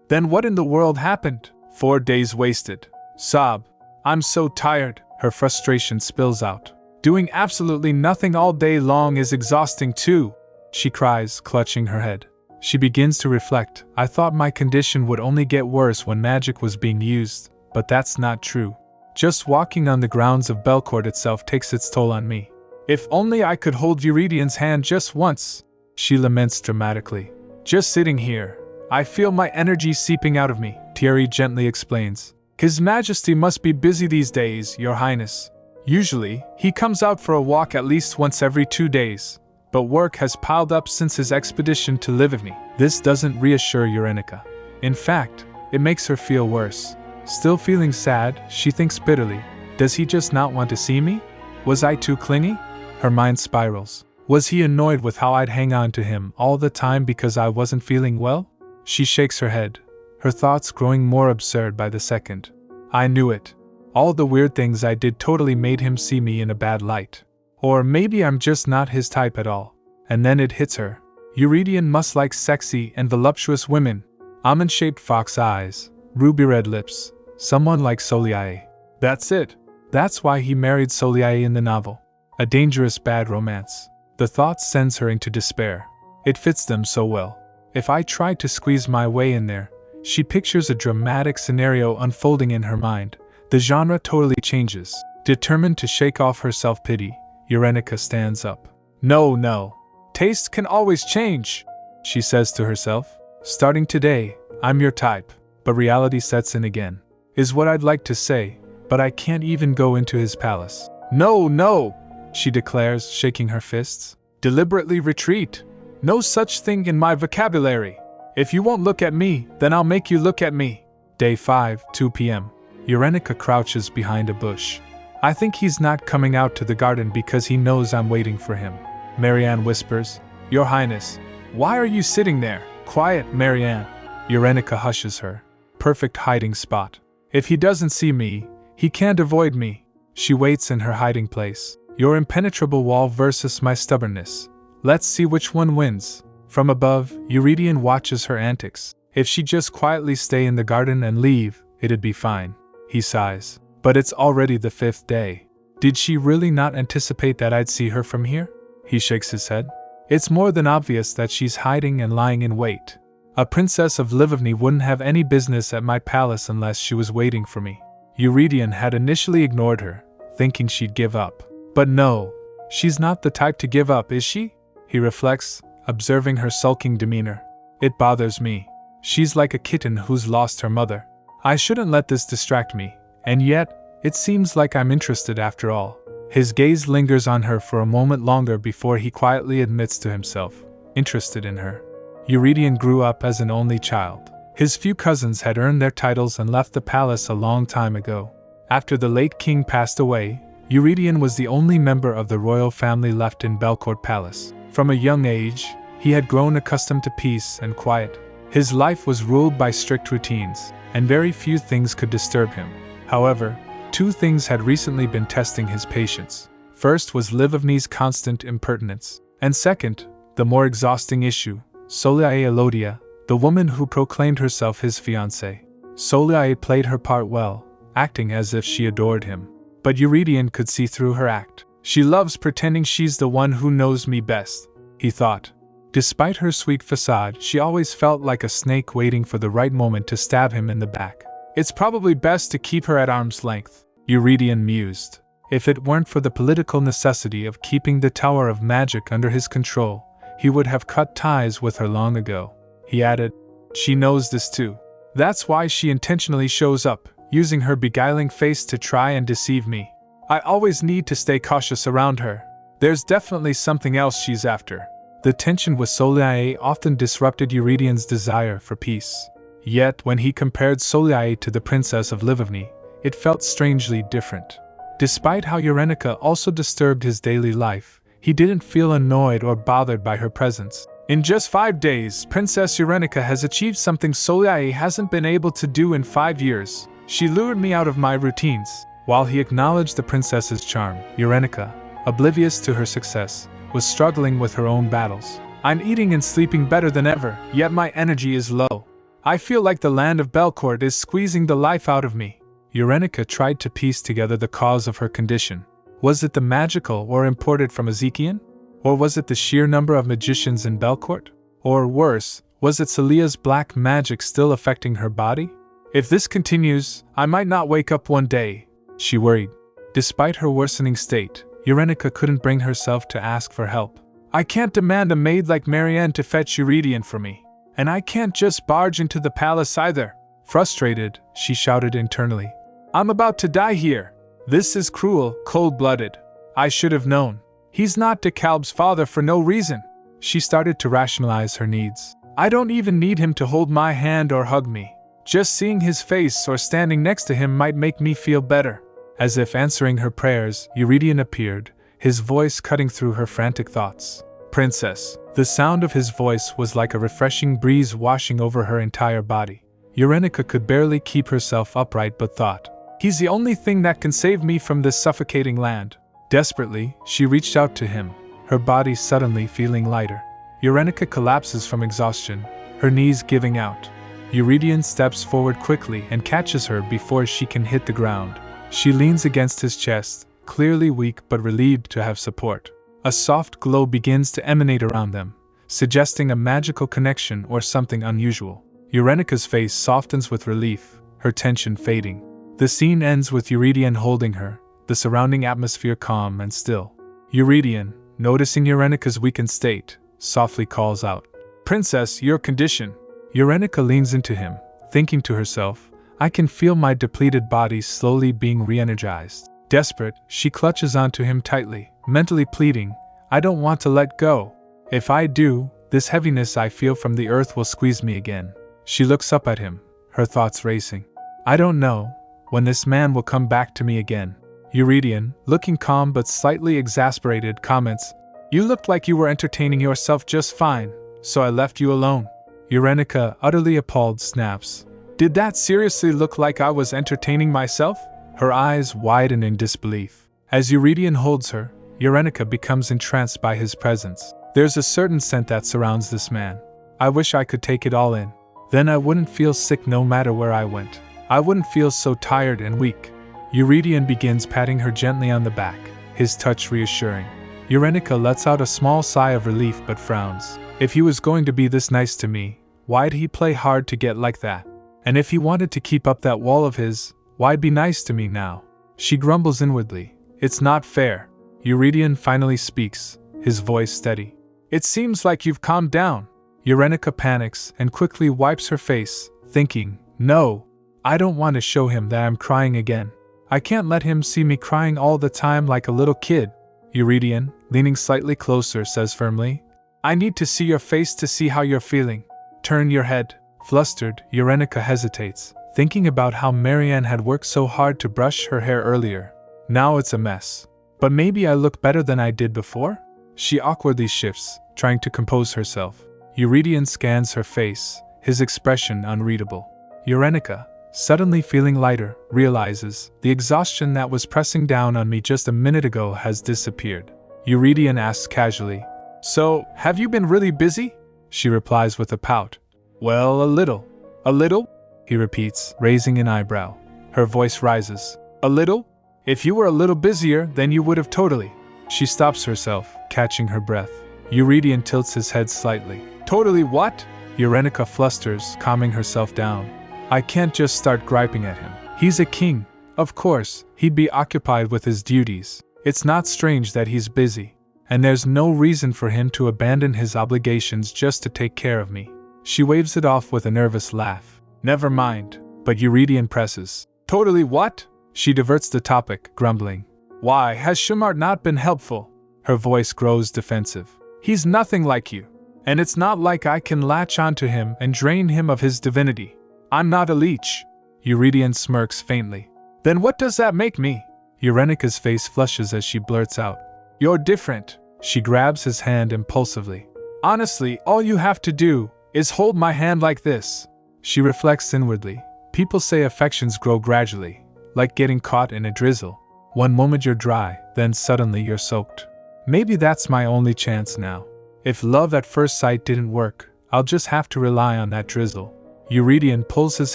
Then what in the world happened? 4 days wasted. Sob. I'm so tired. Her frustration spills out. Doing absolutely nothing all day long is exhausting too, she cries, clutching her head. She begins to reflect. I thought my condition would only get worse when magic was being used, but that's not true. Just walking on the grounds of Belcourt itself takes its toll on me. If only I could hold Euridion's hand just once, she laments dramatically. Just sitting here, I feel my energy seeping out of me, Thierry gently explains. His Majesty must be busy these days, Your Highness. Usually, he comes out for a walk at least once every 2 days, but work has piled up since his expedition to Livigny. This doesn't reassure Eurenica. In fact, it makes her feel worse. Still feeling sad, she thinks bitterly. Does he just not want to see me? Was I too clingy? Her mind spirals. Was he annoyed with how I'd hang on to him all the time because I wasn't feeling well? She shakes her head, her thoughts growing more absurd by the second. I knew it. All the weird things I did totally made him see me in a bad light. Or maybe I'm just not his type at all. And then it hits her. Eurydion must like sexy and voluptuous women. Almond-shaped fox eyes, ruby-red lips. Someone like Soliae. That's it. That's why he married Soliae in the novel. A dangerous bad romance. The thought sends her into despair. It fits them so well. If I tried to squeeze my way in there, she pictures a dramatic scenario unfolding in her mind. The genre totally changes. Determined to shake off her self-pity, Eurenica stands up. No. Taste can always change, she says to herself. Starting today, I'm your type. But reality sets in again. Is what I'd like to say, but I can't even go into his palace. No, she declares, shaking her fists. Deliberately retreat. No such thing in my vocabulary. If you won't look at me, then I'll make you look at me. Day 5, 2 p.m. Eurenica crouches behind a bush. I think he's not coming out to the garden because he knows I'm waiting for him. Marianne whispers, Your Highness, why are you sitting there? Quiet, Marianne. Eurenica hushes her. Perfect hiding spot. If he doesn't see me, he can't avoid me. She waits in her hiding place. Your impenetrable wall versus my stubbornness. Let's see which one wins. From above, Eurydion watches her antics. If she'd just quietly stay in the garden and leave, it'd be fine. He sighs. But it's already the 5th day. Did she really not anticipate that I'd see her from here? He shakes his head. It's more than obvious that she's hiding and lying in wait. A princess of Livigny wouldn't have any business at my palace unless she was waiting for me. Eurydion had initially ignored her, thinking she'd give up. But no, she's not the type to give up, is she? He reflects, observing her sulking demeanor. It bothers me. She's like a kitten who's lost her mother. I shouldn't let this distract me, and yet, it seems like I'm interested after all. His gaze lingers on her for a moment longer before he quietly admits to himself, interested in her. Eurydion grew up as an only child. His few cousins had earned their titles and left the palace a long time ago. After the late king passed away, Eurydion was the only member of the royal family left in Belcourt Palace. From a young age, he had grown accustomed to peace and quiet. His life was ruled by strict routines, and very few things could disturb him. However, 2 things had recently been testing his patience. First was Livigny's constant impertinence, and second, the more exhausting issue, Soliae Elodia, the woman who proclaimed herself his fiancé. Soliae played her part well, acting as if she adored him. But Eurydion could see through her act. She loves pretending she's the one who knows me best, he thought. Despite her sweet facade, she always felt like a snake waiting for the right moment to stab him in the back. It's probably best to keep her at arm's length, Eurydion mused. If it weren't for the political necessity of keeping the Tower of Magic under his control, he would have cut ties with her long ago. He added, she knows this too. That's why she intentionally shows up, using her beguiling face to try and deceive me. I always need to stay cautious around her. There's definitely something else she's after. The tension with Soliae often disrupted Eurydion's desire for peace. Yet, when he compared Soliae to the Princess of Livovny, it felt strangely different. Despite how Eurenica also disturbed his daily life, he didn't feel annoyed or bothered by her presence. In just 5 days, Princess Eurenica has achieved something Soliae hasn't been able to do in 5 years. She lured me out of my routines. While he acknowledged the princess's charm, Eurenica, oblivious to her success, was struggling with her own battles. I'm eating and sleeping better than ever, yet my energy is low. I feel like the land of Belcourt is squeezing the life out of me. Eurenica tried to piece together the cause of her condition. Was it the magical or imported from Ezekian? Or was it the sheer number of magicians in Belcourt? Or worse, was it Celia's black magic still affecting her body? If this continues, I might not wake up one day, she worried. Despite her worsening state, Eurenica couldn't bring herself to ask for help. I can't demand a maid like Marianne to fetch Eurydion for me. And I can't just barge into the palace either. Frustrated, she shouted internally. I'm about to die here. This is cruel, cold-blooded. I should have known. He's not DeKalb's father for no reason. She started to rationalize her needs. I don't even need him to hold my hand or hug me. Just seeing his face or standing next to him might make me feel better. As if answering her prayers, Eurydion appeared, his voice cutting through her frantic thoughts. Princess. The sound of his voice was like a refreshing breeze washing over her entire body. Eurenica could barely keep herself upright but thought, he's the only thing that can save me from this suffocating land. Desperately, she reached out to him, her body suddenly feeling lighter. Eurenica collapses from exhaustion, her knees giving out. Eurydion steps forward quickly and catches her before she can hit the ground. She leans against his chest, clearly weak but relieved to have support. A soft glow begins to emanate around them, suggesting a magical connection or something unusual. Eurenica's face softens with relief, her tension fading. The scene ends with Eurydion holding her, the surrounding atmosphere calm and still. Eurydion, noticing Eurenica's weakened state, softly calls out, Princess, your condition. Eurenica leans into him, thinking to herself, I can feel my depleted body slowly being re-energized. Desperate, she clutches onto him tightly, mentally pleading, I don't want to let go. If I do, this heaviness I feel from the earth will squeeze me again. She looks up at him, her thoughts racing. I don't know when this man will come back to me again. Eurydion, looking calm but slightly exasperated, comments, You looked like you were entertaining yourself just fine, so I left you alone. Eurenica, utterly appalled, snaps, Did that seriously look like I was entertaining myself? Her eyes widen in disbelief. As Eurydion holds her, Eurenica becomes entranced by his presence. There's a certain scent that surrounds this man. I wish I could take it all in. Then I wouldn't feel sick no matter where I went. I wouldn't feel so tired and weak. Eurydion begins patting her gently on the back, his touch reassuring. Eurenica lets out a small sigh of relief but frowns. If he was going to be this nice to me, why'd he play hard to get like that? And if he wanted to keep up that wall of his, why'd be nice to me now? She grumbles inwardly. It's not fair. Eurydion finally speaks, his voice steady. It seems like you've calmed down. Eurenica panics and quickly wipes her face, thinking, No, I don't want to show him that I'm crying again. I can't let him see me crying all the time like a little kid. Eurydion, leaning slightly closer, says firmly, I need to see your face to see how you're feeling. Turn your head. Flustered, Eurenica hesitates, thinking about how Marianne had worked so hard to brush her hair earlier. Now it's a mess. But maybe I look better than I did before? She awkwardly shifts, trying to compose herself. Eurydion scans her face, his expression unreadable. Eurenica, suddenly feeling lighter, realizes the exhaustion that was pressing down on me just a minute ago has disappeared. Eurydion asks casually, So, have you been really busy? She replies with a pout. Well, a little. A little? He repeats, raising an eyebrow. Her voice rises. A little? If you were a little busier, then you would have totally. She stops herself, catching her breath. Eurydion tilts his head slightly. Totally what? Eurenica flusters, calming herself down. I can't just start griping at him. He's a king. Of course, he'd be occupied with his duties. It's not strange that he's busy. And there's no reason for him to abandon his obligations just to take care of me. She waves it off with a nervous laugh. Never mind. But Eurydion presses. Totally what? She diverts the topic, grumbling. Why has Shumart not been helpful? Her voice grows defensive. He's nothing like you. And it's not like I can latch onto him and drain him of his divinity. I'm not a leech. Eurydion smirks faintly. Then what does that make me? Eurenica's face flushes as she blurts out. You're different. She grabs his hand impulsively. Honestly, all you have to do is hold my hand like this. She reflects inwardly. People say affections grow gradually, like getting caught in a drizzle. One moment you're dry, then suddenly you're soaked. Maybe that's my only chance now. If love at first sight didn't work, I'll just have to rely on that drizzle. Eurydion pulls his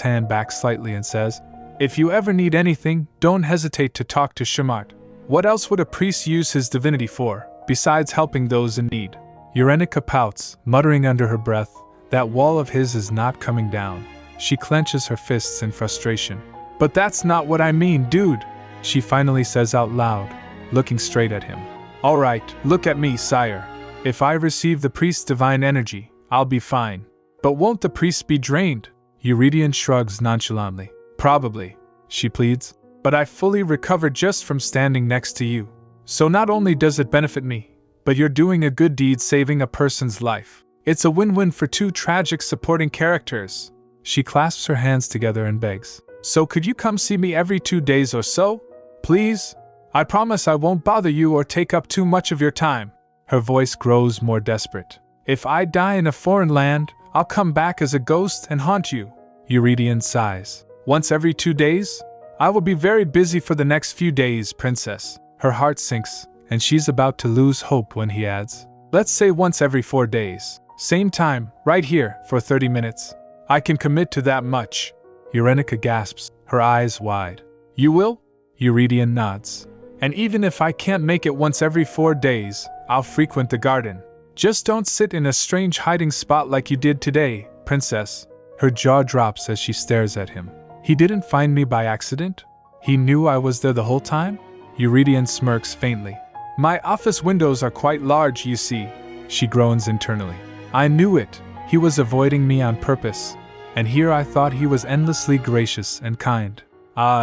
hand back slightly and says, If you ever need anything, don't hesitate to talk to Shumart. What else would a priest use his divinity for, besides helping those in need? Eurenica pouts, muttering under her breath, that wall of his is not coming down. She clenches her fists in frustration. But that's not what I mean, dude, she finally says out loud, looking straight at him. Alright, look at me, sire. If I receive the priest's divine energy, I'll be fine. But won't the priest be drained? Eurydion shrugs nonchalantly. Probably, she pleads. But I fully recovered just from standing next to you. So not only does it benefit me, but you're doing a good deed saving a person's life. It's a win-win for two tragic supporting characters. She clasps her hands together and begs. So could you come see me every 2 days or so? Please? I promise I won't bother you or take up too much of your time. Her voice grows more desperate. If I die in a foreign land, I'll come back as a ghost and haunt you. Eurydion sighs. Once every 2 days? I will be very busy for the next few days, princess. Her heart sinks, and she's about to lose hope when he adds. Let's say once every 4 days. Same time, right here, for 30 minutes. I can commit to that much. Eurenica gasps, her eyes wide. You will? Eurydion nods. And even if I can't make it once every 4 days, I'll frequent the garden. Just don't sit in a strange hiding spot like you did today, princess. Her jaw drops as she stares at him. He didn't find me by accident? He knew I was there the whole time? Eurydion smirks faintly. My office windows are quite large, you see. She groans internally. I knew it. He was avoiding me on purpose. And here I thought he was endlessly gracious and kind.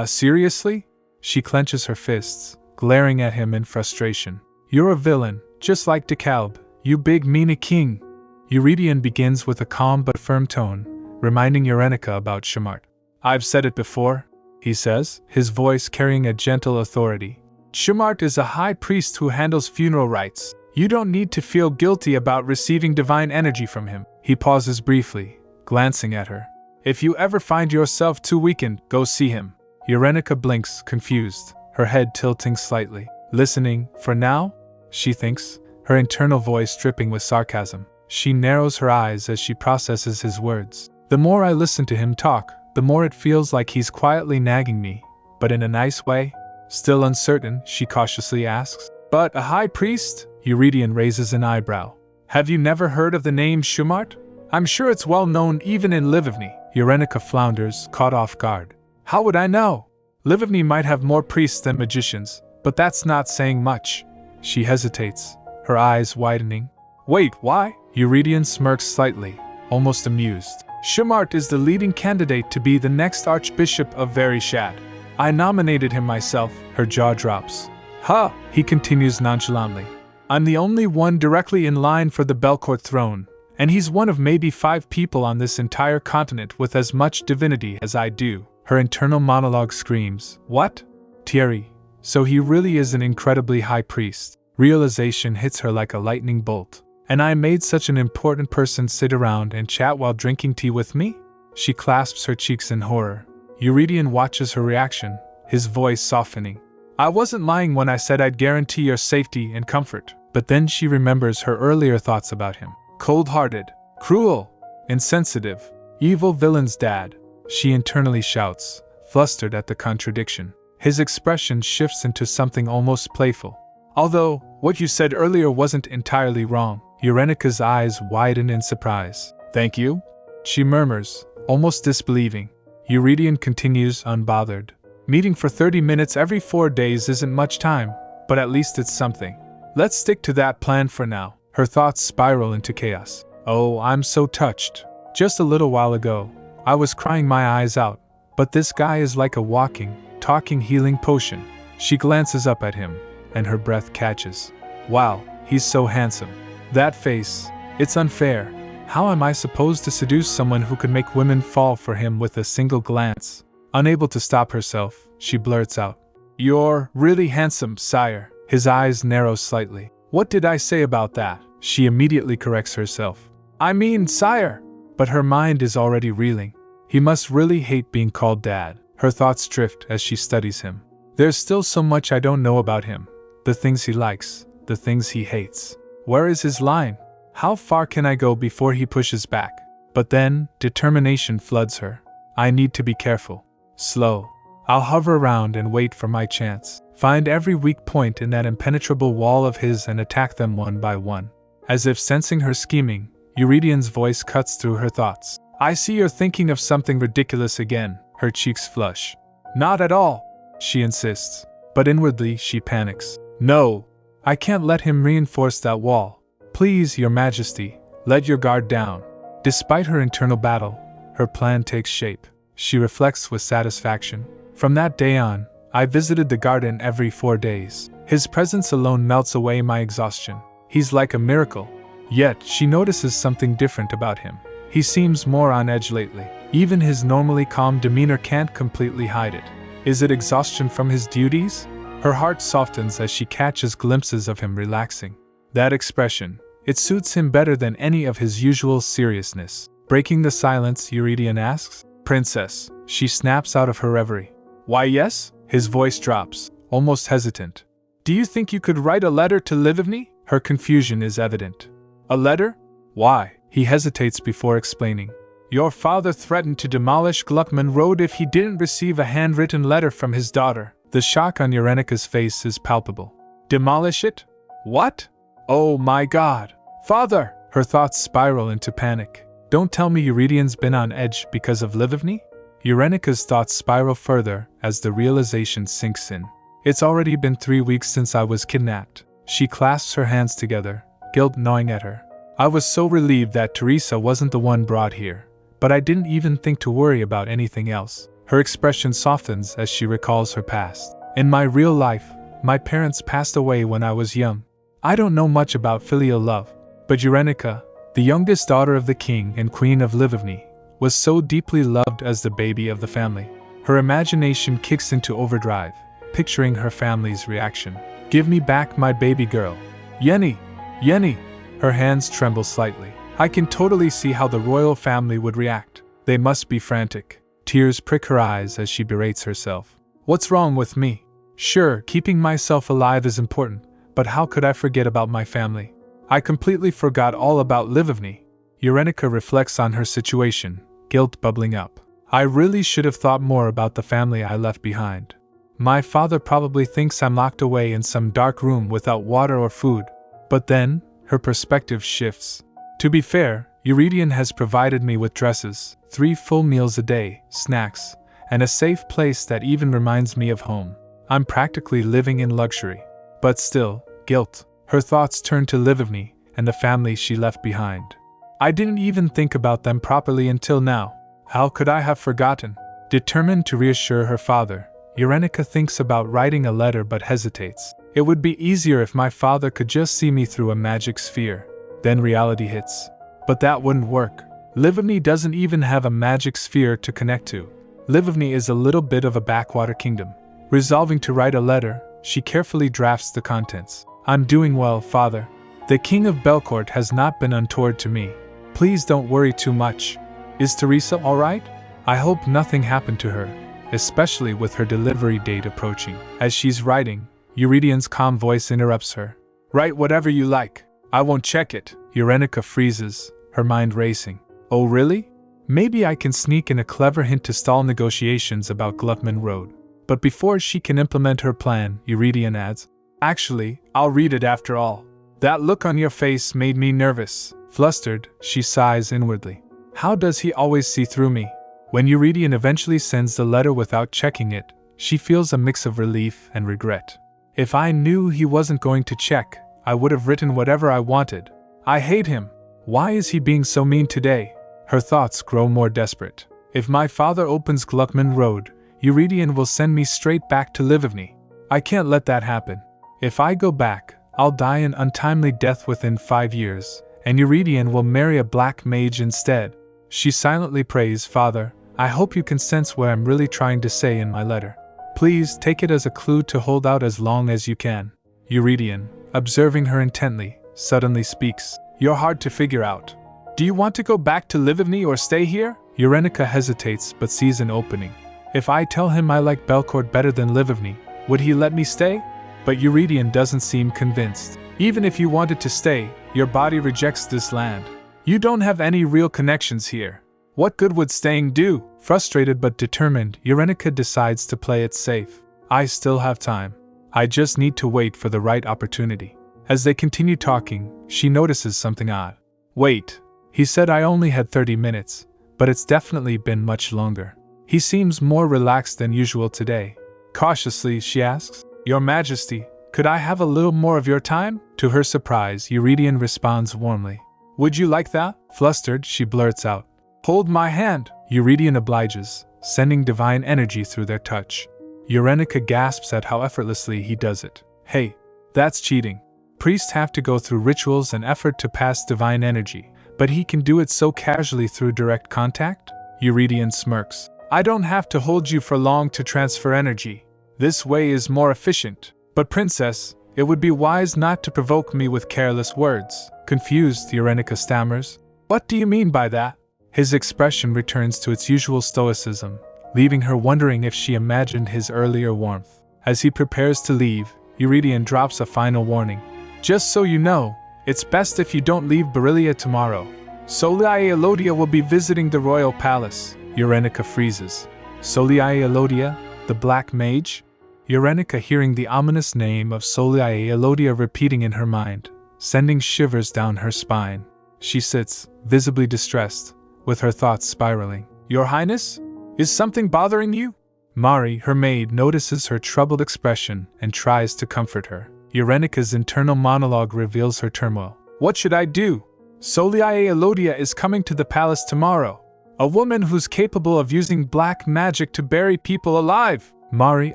Seriously? She clenches her fists, glaring at him in frustration. You're a villain, just like DeKalb, you big meanie king. Eurydion begins with a calm but firm tone, reminding Eurenica about Shumart. I've said it before, he says, his voice carrying a gentle authority. Shumart is a high priest who handles funeral rites. You don't need to feel guilty about receiving divine energy from him. He pauses briefly, glancing at her. If you ever find yourself too weakened, go see him. Eurenica blinks, confused, her head tilting slightly. Listening, for now? She thinks, her internal voice dripping with sarcasm. She narrows her eyes as she processes his words. The more I listen to him talk, the more it feels like he's quietly nagging me, but in a nice way. Still uncertain, she cautiously asks. But a high priest? Eurydion raises an eyebrow. Have you never heard of the name Shumart? I'm sure it's well known even in Livivny. Eurenica flounders, caught off guard. How would I know? Livivny might have more priests than magicians, but that's not saying much. She hesitates, her eyes widening. Wait, why? Eurydion smirks slightly, almost amused. Shumart is the leading candidate to be the next Archbishop of Vereshad. I nominated him myself. Her jaw drops. Ha! He continues nonchalantly. I'm the only one directly in line for the Belcourt throne, and he's one of maybe 5 people on this entire continent with as much divinity as I do. Her internal monologue screams, What? Thierry, so he really is an incredibly high priest. Realization hits her like a lightning bolt. And I made such an important person sit around and chat while drinking tea with me? She clasps her cheeks in horror. Eurydion watches her reaction, his voice softening. I wasn't lying when I said I'd guarantee your safety and comfort. But then she remembers her earlier thoughts about him. Cold-hearted, cruel, insensitive, evil villain's dad. She internally shouts, flustered at the contradiction. His expression shifts into something almost playful. Although, what you said earlier wasn't entirely wrong. Eurenika's eyes widen in surprise. Thank you? She murmurs, almost disbelieving. Eurydion continues unbothered. Meeting for 30 minutes every 4 days isn't much time, but at least it's something. Let's stick to that plan for now. Her thoughts spiral into chaos. Oh, I'm so touched. Just a little while ago, I was crying my eyes out, but this guy is like a walking, talking healing potion. She glances up at him, and her breath catches. Wow, he's so handsome. That face, it's unfair. How am I supposed to seduce someone who could make women fall for him with a single glance? Unable to stop herself, she blurts out. You're really handsome, sire. His eyes narrow slightly. What did I say about that? She immediately corrects herself. I mean, sire! But her mind is already reeling. He must really hate being called dad. Her thoughts drift as she studies him. There's still so much I don't know about him. The things he likes, the things he hates. Where is his line? How far can I go before he pushes back? But then, determination floods her. I need to be careful. Slow. I'll hover around and wait for my chance. Find every weak point in that impenetrable wall of his and attack them one by one. As if sensing her scheming, Euridion's voice cuts through her thoughts. I see you're thinking of something ridiculous again. Her cheeks flush. Not at all, she insists. But inwardly she panics. No, I can't let him reinforce that wall. Please, your majesty, let your guard down. Despite her internal battle, her plan takes shape. She reflects with satisfaction. From that day on, I visited the garden every 4 days. His presence alone melts away my exhaustion. He's like a miracle. Yet, she notices something different about him. He seems more on edge lately. Even his normally calm demeanor can't completely hide it. Is it exhaustion from his duties? Her heart softens as she catches glimpses of him relaxing. That expression, it suits him better than any of his usual seriousness. Breaking the silence, Eurydion asks, Princess. She snaps out of her reverie. Why yes? His voice drops, almost hesitant. Do you think you could write a letter to Livni? Her confusion is evident. A letter? Why? He hesitates before explaining. Your father threatened to demolish Gluckman Road if he didn't receive a handwritten letter from his daughter. The shock on Eurenika's face is palpable. Demolish it? What? Oh my god. Father! Her thoughts spiral into panic. Don't tell me Euridion's been on edge because of Livni? Eurenika's thoughts spiral further as the realization sinks in. It's already been 3 weeks since I was kidnapped. She clasps her hands together, guilt gnawing at her. I was so relieved that Teresa wasn't the one brought here, but I didn't even think to worry about anything else. Her expression softens as she recalls her past. In my real life, my parents passed away when I was young. I don't know much about filial love, but Eurenika, the youngest daughter of the king and queen of Livni, was so deeply loved as the baby of the family. Her imagination kicks into overdrive, picturing her family's reaction. Give me back my baby girl. Yenny! Yenny! Her hands tremble slightly. I can totally see how the royal family would react. They must be frantic. Tears prick her eyes as she berates herself. What's wrong with me? Sure, keeping myself alive is important, but how could I forget about my family? I completely forgot all about Livni. Eurenika reflects on her situation, guilt bubbling up. I really should have thought more about the family I left behind. My father probably thinks I'm locked away in some dark room without water or food. But then, her perspective shifts. To be fair, Eurydion has provided me with dresses, 3 full meals a day, snacks, and a safe place that even reminds me of home. I'm practically living in luxury. But still, guilt. Her thoughts turn to Livni and the family she left behind. I didn't even think about them properly until now. How could I have forgotten? Determined to reassure her father, Eurenika thinks about writing a letter but hesitates. It would be easier if my father could just see me through a magic sphere. Then reality hits. But that wouldn't work. Livni doesn't even have a magic sphere to connect to. Livni is a little bit of a backwater kingdom. Resolving to write a letter, she carefully drafts the contents. I'm doing well, father. The king of Belcourt has not been untoward to me. Please don't worry too much. Is Teresa alright? I hope nothing happened to her, especially with her delivery date approaching. As she's writing, Euridion's calm voice interrupts her. Write whatever you like. I won't check it. Eurenika freezes, her mind racing. Oh really? Maybe I can sneak in a clever hint to stall negotiations about Gluckman Road. But before she can implement her plan, Eurydion adds, "Actually, I'll read it after all." That look on your face made me nervous. Flustered, she sighs inwardly. How does he always see through me? When Eurydion eventually sends the letter without checking it, she feels a mix of relief and regret. If I knew he wasn't going to check, I would have written whatever I wanted. I hate him. Why is he being so mean today? Her thoughts grow more desperate. If my father opens Gluckman Road, Eurydion will send me straight back to Livivny. I can't let that happen. If I go back, I'll die an untimely death within 5 years, and Eurydion will marry a black mage instead. She silently prays, "Father, I hope you can sense what I'm really trying to say in my letter. Please take it as a clue to hold out as long as you can." Eurydion, observing her intently, suddenly speaks, "You're hard to figure out. Do you want to go back to Livivny or stay here?" Eurenica hesitates but sees an opening. If I tell him I like Belcourt better than Livivny, would he let me stay? But Eurydion doesn't seem convinced. Even if you wanted to stay, your body rejects this land. You don't have any real connections here. What good would staying do? Frustrated but determined, Eurenica decides to play it safe. I still have time. I just need to wait for the right opportunity. As they continue talking, she notices something odd. Wait, he said I only had 30 minutes, but it's definitely been much longer. He seems more relaxed than usual today. Cautiously, she asks, "Your Majesty, could I have a little more of your time?" To her surprise, Eurydion responds warmly. "Would you like that?" Flustered, she blurts out, "Hold my hand." Eurydion obliges, sending divine energy through their touch. Eurenica gasps at how effortlessly he does it. Hey, that's cheating. Priests have to go through rituals and effort to pass divine energy, but he can do it so casually through direct contact? Eurydion smirks. I don't have to hold you for long to transfer energy. This way is more efficient. But Princess, it would be wise not to provoke me with careless words. Confused, Eurenica stammers. What do you mean by that? His expression returns to its usual stoicism, leaving her wondering if she imagined his earlier warmth. As he prepares to leave, Eurydion drops a final warning. Just so you know, it's best if you don't leave Berylia tomorrow. Soliae Elodia will be visiting the royal palace. Eurenica freezes. Soliae Elodia, the black mage? Eurenica hearing the ominous name of Soliae Elodia repeating in her mind, sending shivers down her spine. She sits, visibly distressed, with her thoughts spiraling. Your Highness? Is something bothering you? Mari, her maid, notices her troubled expression and tries to comfort her. Eurenica's internal monologue reveals her turmoil. What should I do? Soliae Elodia is coming to the palace tomorrow. A woman who's capable of using black magic to bury people alive. Mari,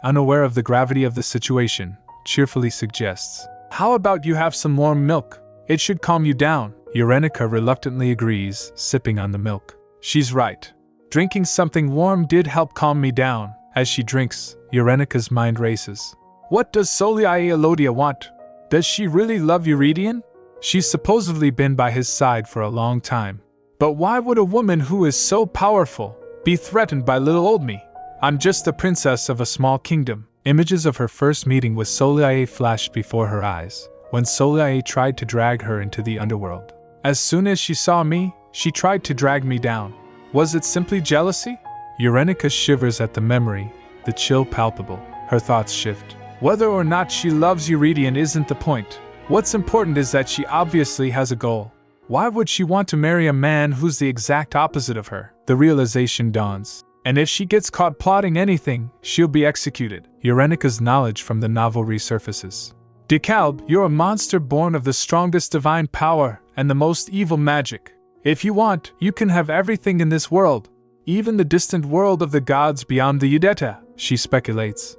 unaware of the gravity of the situation, cheerfully suggests. How about you have some warm milk? It should calm you down. Eurenica reluctantly agrees, sipping on the milk. She's right. Drinking something warm did help calm me down. As she drinks, Eurenica's mind races. What does Soliae Elodia want? Does she really love Eurydion? She's supposedly been by his side for a long time. But why would a woman who is so powerful be threatened by little old me? I'm just the princess of a small kingdom. Images of her first meeting with Soliae flashed before her eyes, when Soliae tried to drag her into the underworld. As soon as she saw me, she tried to drag me down. Was it simply jealousy? Eurenica shivers at the memory, the chill palpable. Her thoughts shift. Whether or not she loves Eurydion isn't the point. What's important is that she obviously has a goal. Why would she want to marry a man who's the exact opposite of her? The realization dawns. And if she gets caught plotting anything, she'll be executed. Eurenica's knowledge from the novel resurfaces. DeKalb, you're a monster born of the strongest divine power and the most evil magic. If you want, you can have everything in this world. Even the distant world of the gods beyond the Udeta, she speculates.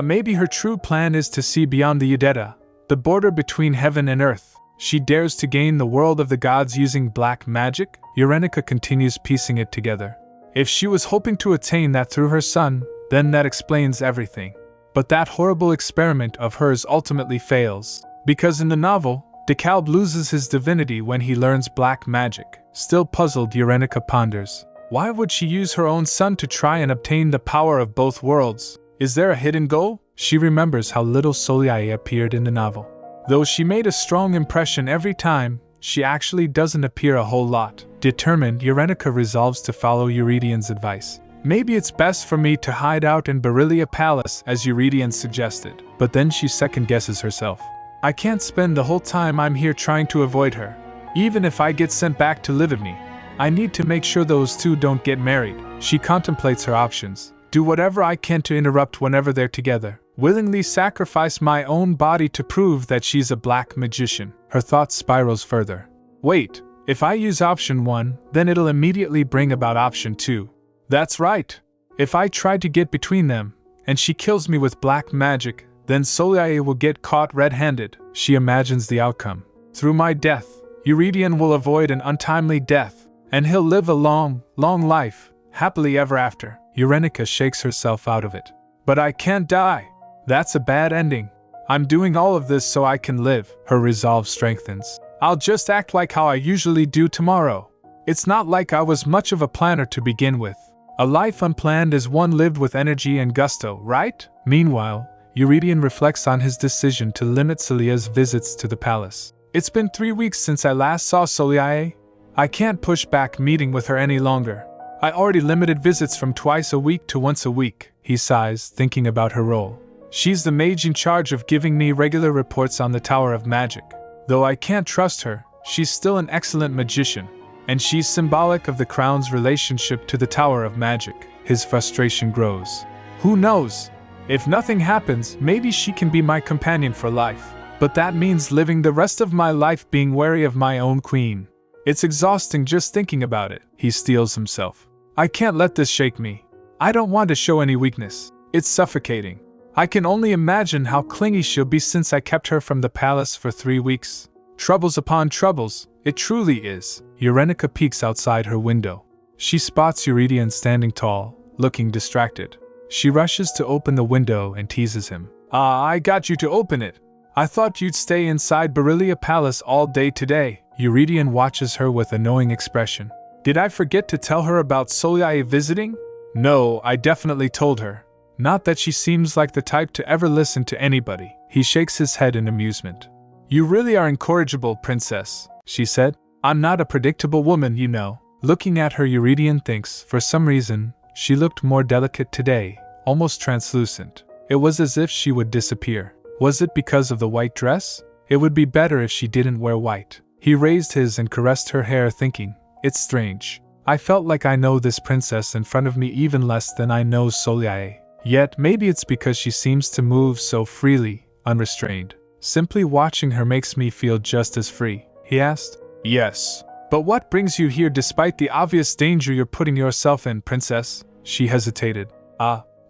Maybe her true plan is to see beyond the Udeta, the border between heaven and earth. She dares to gain the world of the gods using black magic? Eurenica continues piecing it together. If she was hoping to attain that through her son, then that explains everything. But that horrible experiment of hers ultimately fails, because in the novel, DeKalb loses his divinity when he learns black magic. Still puzzled, Eurenica ponders. Why would she use her own son to try and obtain the power of both worlds? Is there a hidden goal? She remembers how little Soliae appeared in the novel. Though she made a strong impression every time, she actually doesn't appear a whole lot. Determined, Eurenica resolves to follow Eurydion's advice. Maybe it's best for me to hide out in Beryllia Palace as Eurydion suggested. But then she second-guesses herself. I can't spend the whole time I'm here trying to avoid her. Even if I get sent back to Livigny, I need to make sure those two don't get married. She contemplates her options. Do whatever I can to interrupt whenever they're together. Willingly sacrifice my own body to prove that she's a black magician. Her thought spirals further. Wait, if I use option 1, then it'll immediately bring about option 2. That's right. If I try to get between them, and she kills me with black magic, then Soliae will get caught red-handed. She imagines the outcome. Through my death, Eurydion will avoid an untimely death, and he'll live a long, long life, happily ever after. Eurenica shakes herself out of it. But I can't die. That's a bad ending. I'm doing all of this so I can live. Her resolve strengthens. I'll just act like how I usually do tomorrow. It's not like I was much of a planner to begin with. A life unplanned is one lived with energy and gusto, right? Meanwhile, Eurydion reflects on his decision to limit Celia's visits to the palace. It's been 3 weeks since I last saw Soliae. I can't push back meeting with her any longer. I already limited visits from twice a week to once a week, he sighs, thinking about her role. She's the mage in charge of giving me regular reports on the Tower of Magic. Though I can't trust her, she's still an excellent magician, and she's symbolic of the crown's relationship to the Tower of Magic. His frustration grows. Who knows? If nothing happens, maybe she can be my companion for life. But that means living the rest of my life being wary of my own queen. It's exhausting just thinking about it. He steels himself. I can't let this shake me. I don't want to show any weakness. It's suffocating. I can only imagine how clingy she'll be since I kept her from the palace for 3 weeks. Troubles upon troubles, it truly is. Eurenica peeks outside her window. She spots Eurydion standing tall, looking distracted. She rushes to open the window and teases him. I got you to open it. I thought you'd stay inside Beryllia Palace all day today. Eurydion watches her with a knowing expression. Did I forget to tell her about Soliae visiting? No, I definitely told her. Not that she seems like the type to ever listen to anybody. He shakes his head in amusement. You really are incorrigible, princess, she said. I'm not a predictable woman, you know. Looking at her, Eurydion thinks, for some reason, she looked more delicate today, almost translucent. It was as if she would disappear. Was it because of the white dress? It would be better if she didn't wear white. He raised his and caressed her hair, thinking, it's strange. I felt like I know this princess in front of me even less than I know Soliae. Yet maybe it's because she seems to move so freely, unrestrained. Simply watching her makes me feel just as free, he asked. Yes. But what brings you here despite the obvious danger you're putting yourself in, princess? She hesitated.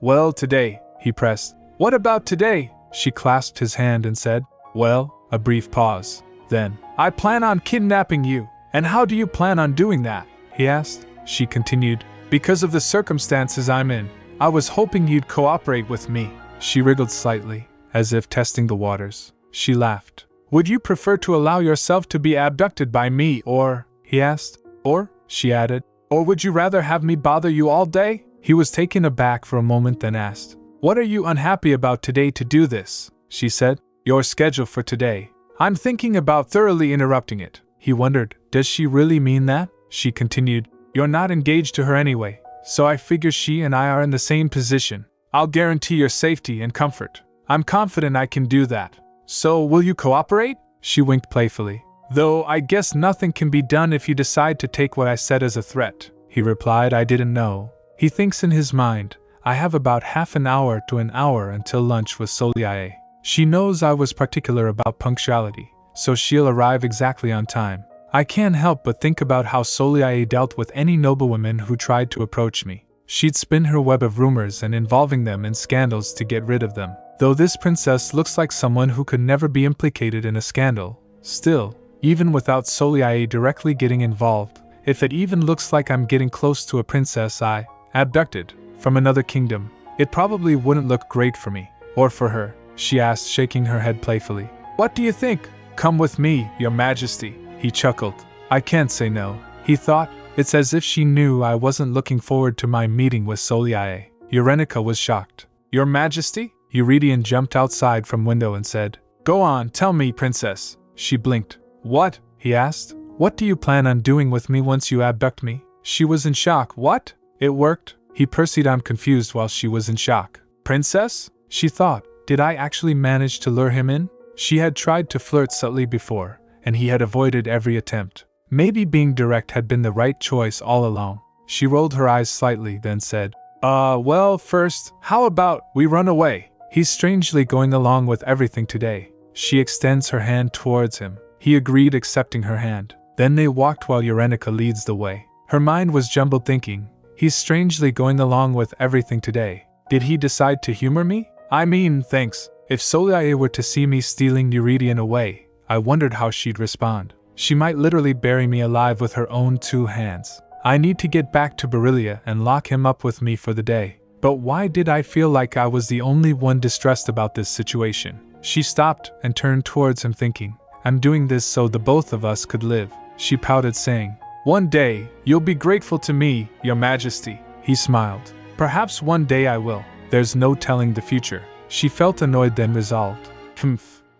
Well, today, he pressed. What about today? She clasped his hand and said, well, a brief pause. Then, I plan on kidnapping you. And how do you plan on doing that? He asked. She continued, because of the circumstances I'm in. I was hoping you'd cooperate with me. She wriggled slightly, as if testing the waters. She laughed. Would you prefer to allow yourself to be abducted by me or, he asked, or, she added, or would you rather have me bother you all day? He was taken aback for a moment, then asked, what are you unhappy about today to do this? She said, your schedule for today. I'm thinking about thoroughly interrupting it. He wondered, does she really mean that? She continued, you're not engaged to her anyway. So I figure she and I are in the same position. I'll guarantee your safety and comfort. I'm confident I can do that. So will you cooperate? She winked playfully. Though I guess nothing can be done if you decide to take what I said as a threat. He replied, I didn't know. He thinks in his mind, I have about half an hour to an hour until lunch with Soliae. She knows I was particular about punctuality, so she'll arrive exactly on time. I can't help but think about how Soliae dealt with any noblewoman who tried to approach me. She'd spin her web of rumors and involving them in scandals to get rid of them. Though this princess looks like someone who could never be implicated in a scandal, still, even without Soliae directly getting involved, if it even looks like I'm getting close to a princess I abducted from another kingdom, it probably wouldn't look great for me, or for her, she asked, shaking her head playfully. What do you think? Come with me, your majesty. He chuckled. I can't say no. He thought, it's as if she knew I wasn't looking forward to my meeting with Soliae. Eurenica was shocked. Your majesty? Eurydion jumped outside from window and said, go on, tell me, princess. She blinked. What? He asked. What do you plan on doing with me once you abduct me? She was in shock. What? It worked? He pursued on confused while she was in shock. Princess? She thought, did I actually manage to lure him in? She had tried to flirt subtly before, and he had avoided every attempt. Maybe being direct had been the right choice all along. She rolled her eyes slightly, then said, well, first, how about we run away? He's strangely going along with everything today. She extends her hand towards him. He agreed, accepting her hand. Then they walked while Eurenica leads the way. Her mind was jumbled, thinking, he's strangely going along with everything today. Did he decide to humor me? I mean, thanks. If Soliae were to see me stealing Eurydion away, I wondered how she'd respond. She might literally bury me alive with her own 2 hands. I need to get back to Beryllia and lock him up with me for the day. But why did I feel like I was the only one distressed about this situation? She stopped and turned towards him, thinking, I'm doing this so the both of us could live. She pouted, saying, one day, you'll be grateful to me, Your Majesty. He smiled. Perhaps one day I will. There's no telling the future. She felt annoyed, then resolved.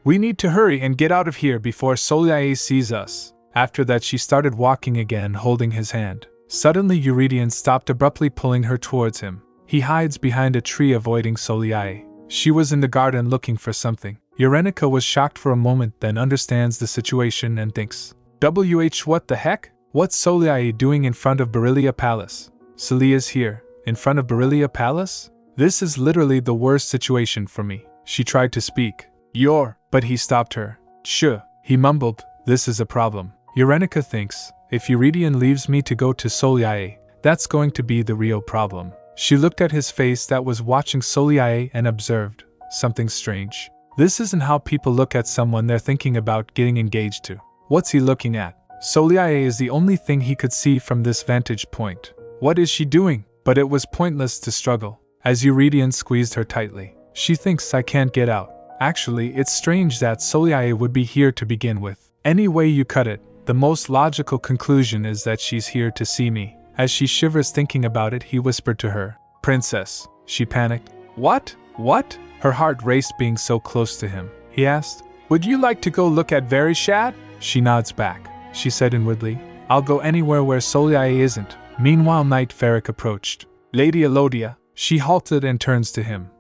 We need to hurry and get out of here before Soliae sees us. After that she started walking again, holding his hand. Suddenly Eurydion stopped abruptly, pulling her towards him. He hides behind a tree, avoiding Soliae. She was in the garden looking for something. Eurenica was shocked for a moment, then understands the situation and thinks, what the heck? What's Soliae doing in front of Beryllia Palace? Celia's here, in front of Beryllia Palace? This is literally the worst situation for me. She tried to speak. But he stopped her. He mumbled, this is a problem. Eurenica thinks, if Eurydion leaves me to go to Soliae, that's going to be the real problem. She looked at his face that was watching Soliae and observed something strange. This isn't how people look at someone they're thinking about getting engaged to. What's he looking at? Soliae is the only thing he could see from this vantage point. What is she doing? But it was pointless to struggle, as Eurydion squeezed her tightly. She thinks I can't get out. Actually, it's strange that Soliae would be here to begin with. Any way you cut it, the most logical conclusion is that she's here to see me. As she shivers thinking about it, he whispered to her, Princess. She panicked. What? Her heart raced being so close to him. He asked, would you like to go look at Verishad? She nods back. She said inwardly, I'll go anywhere where Soliae isn't. Meanwhile, Knight Ferric approached. Lady Elodia. She halted and turns to him.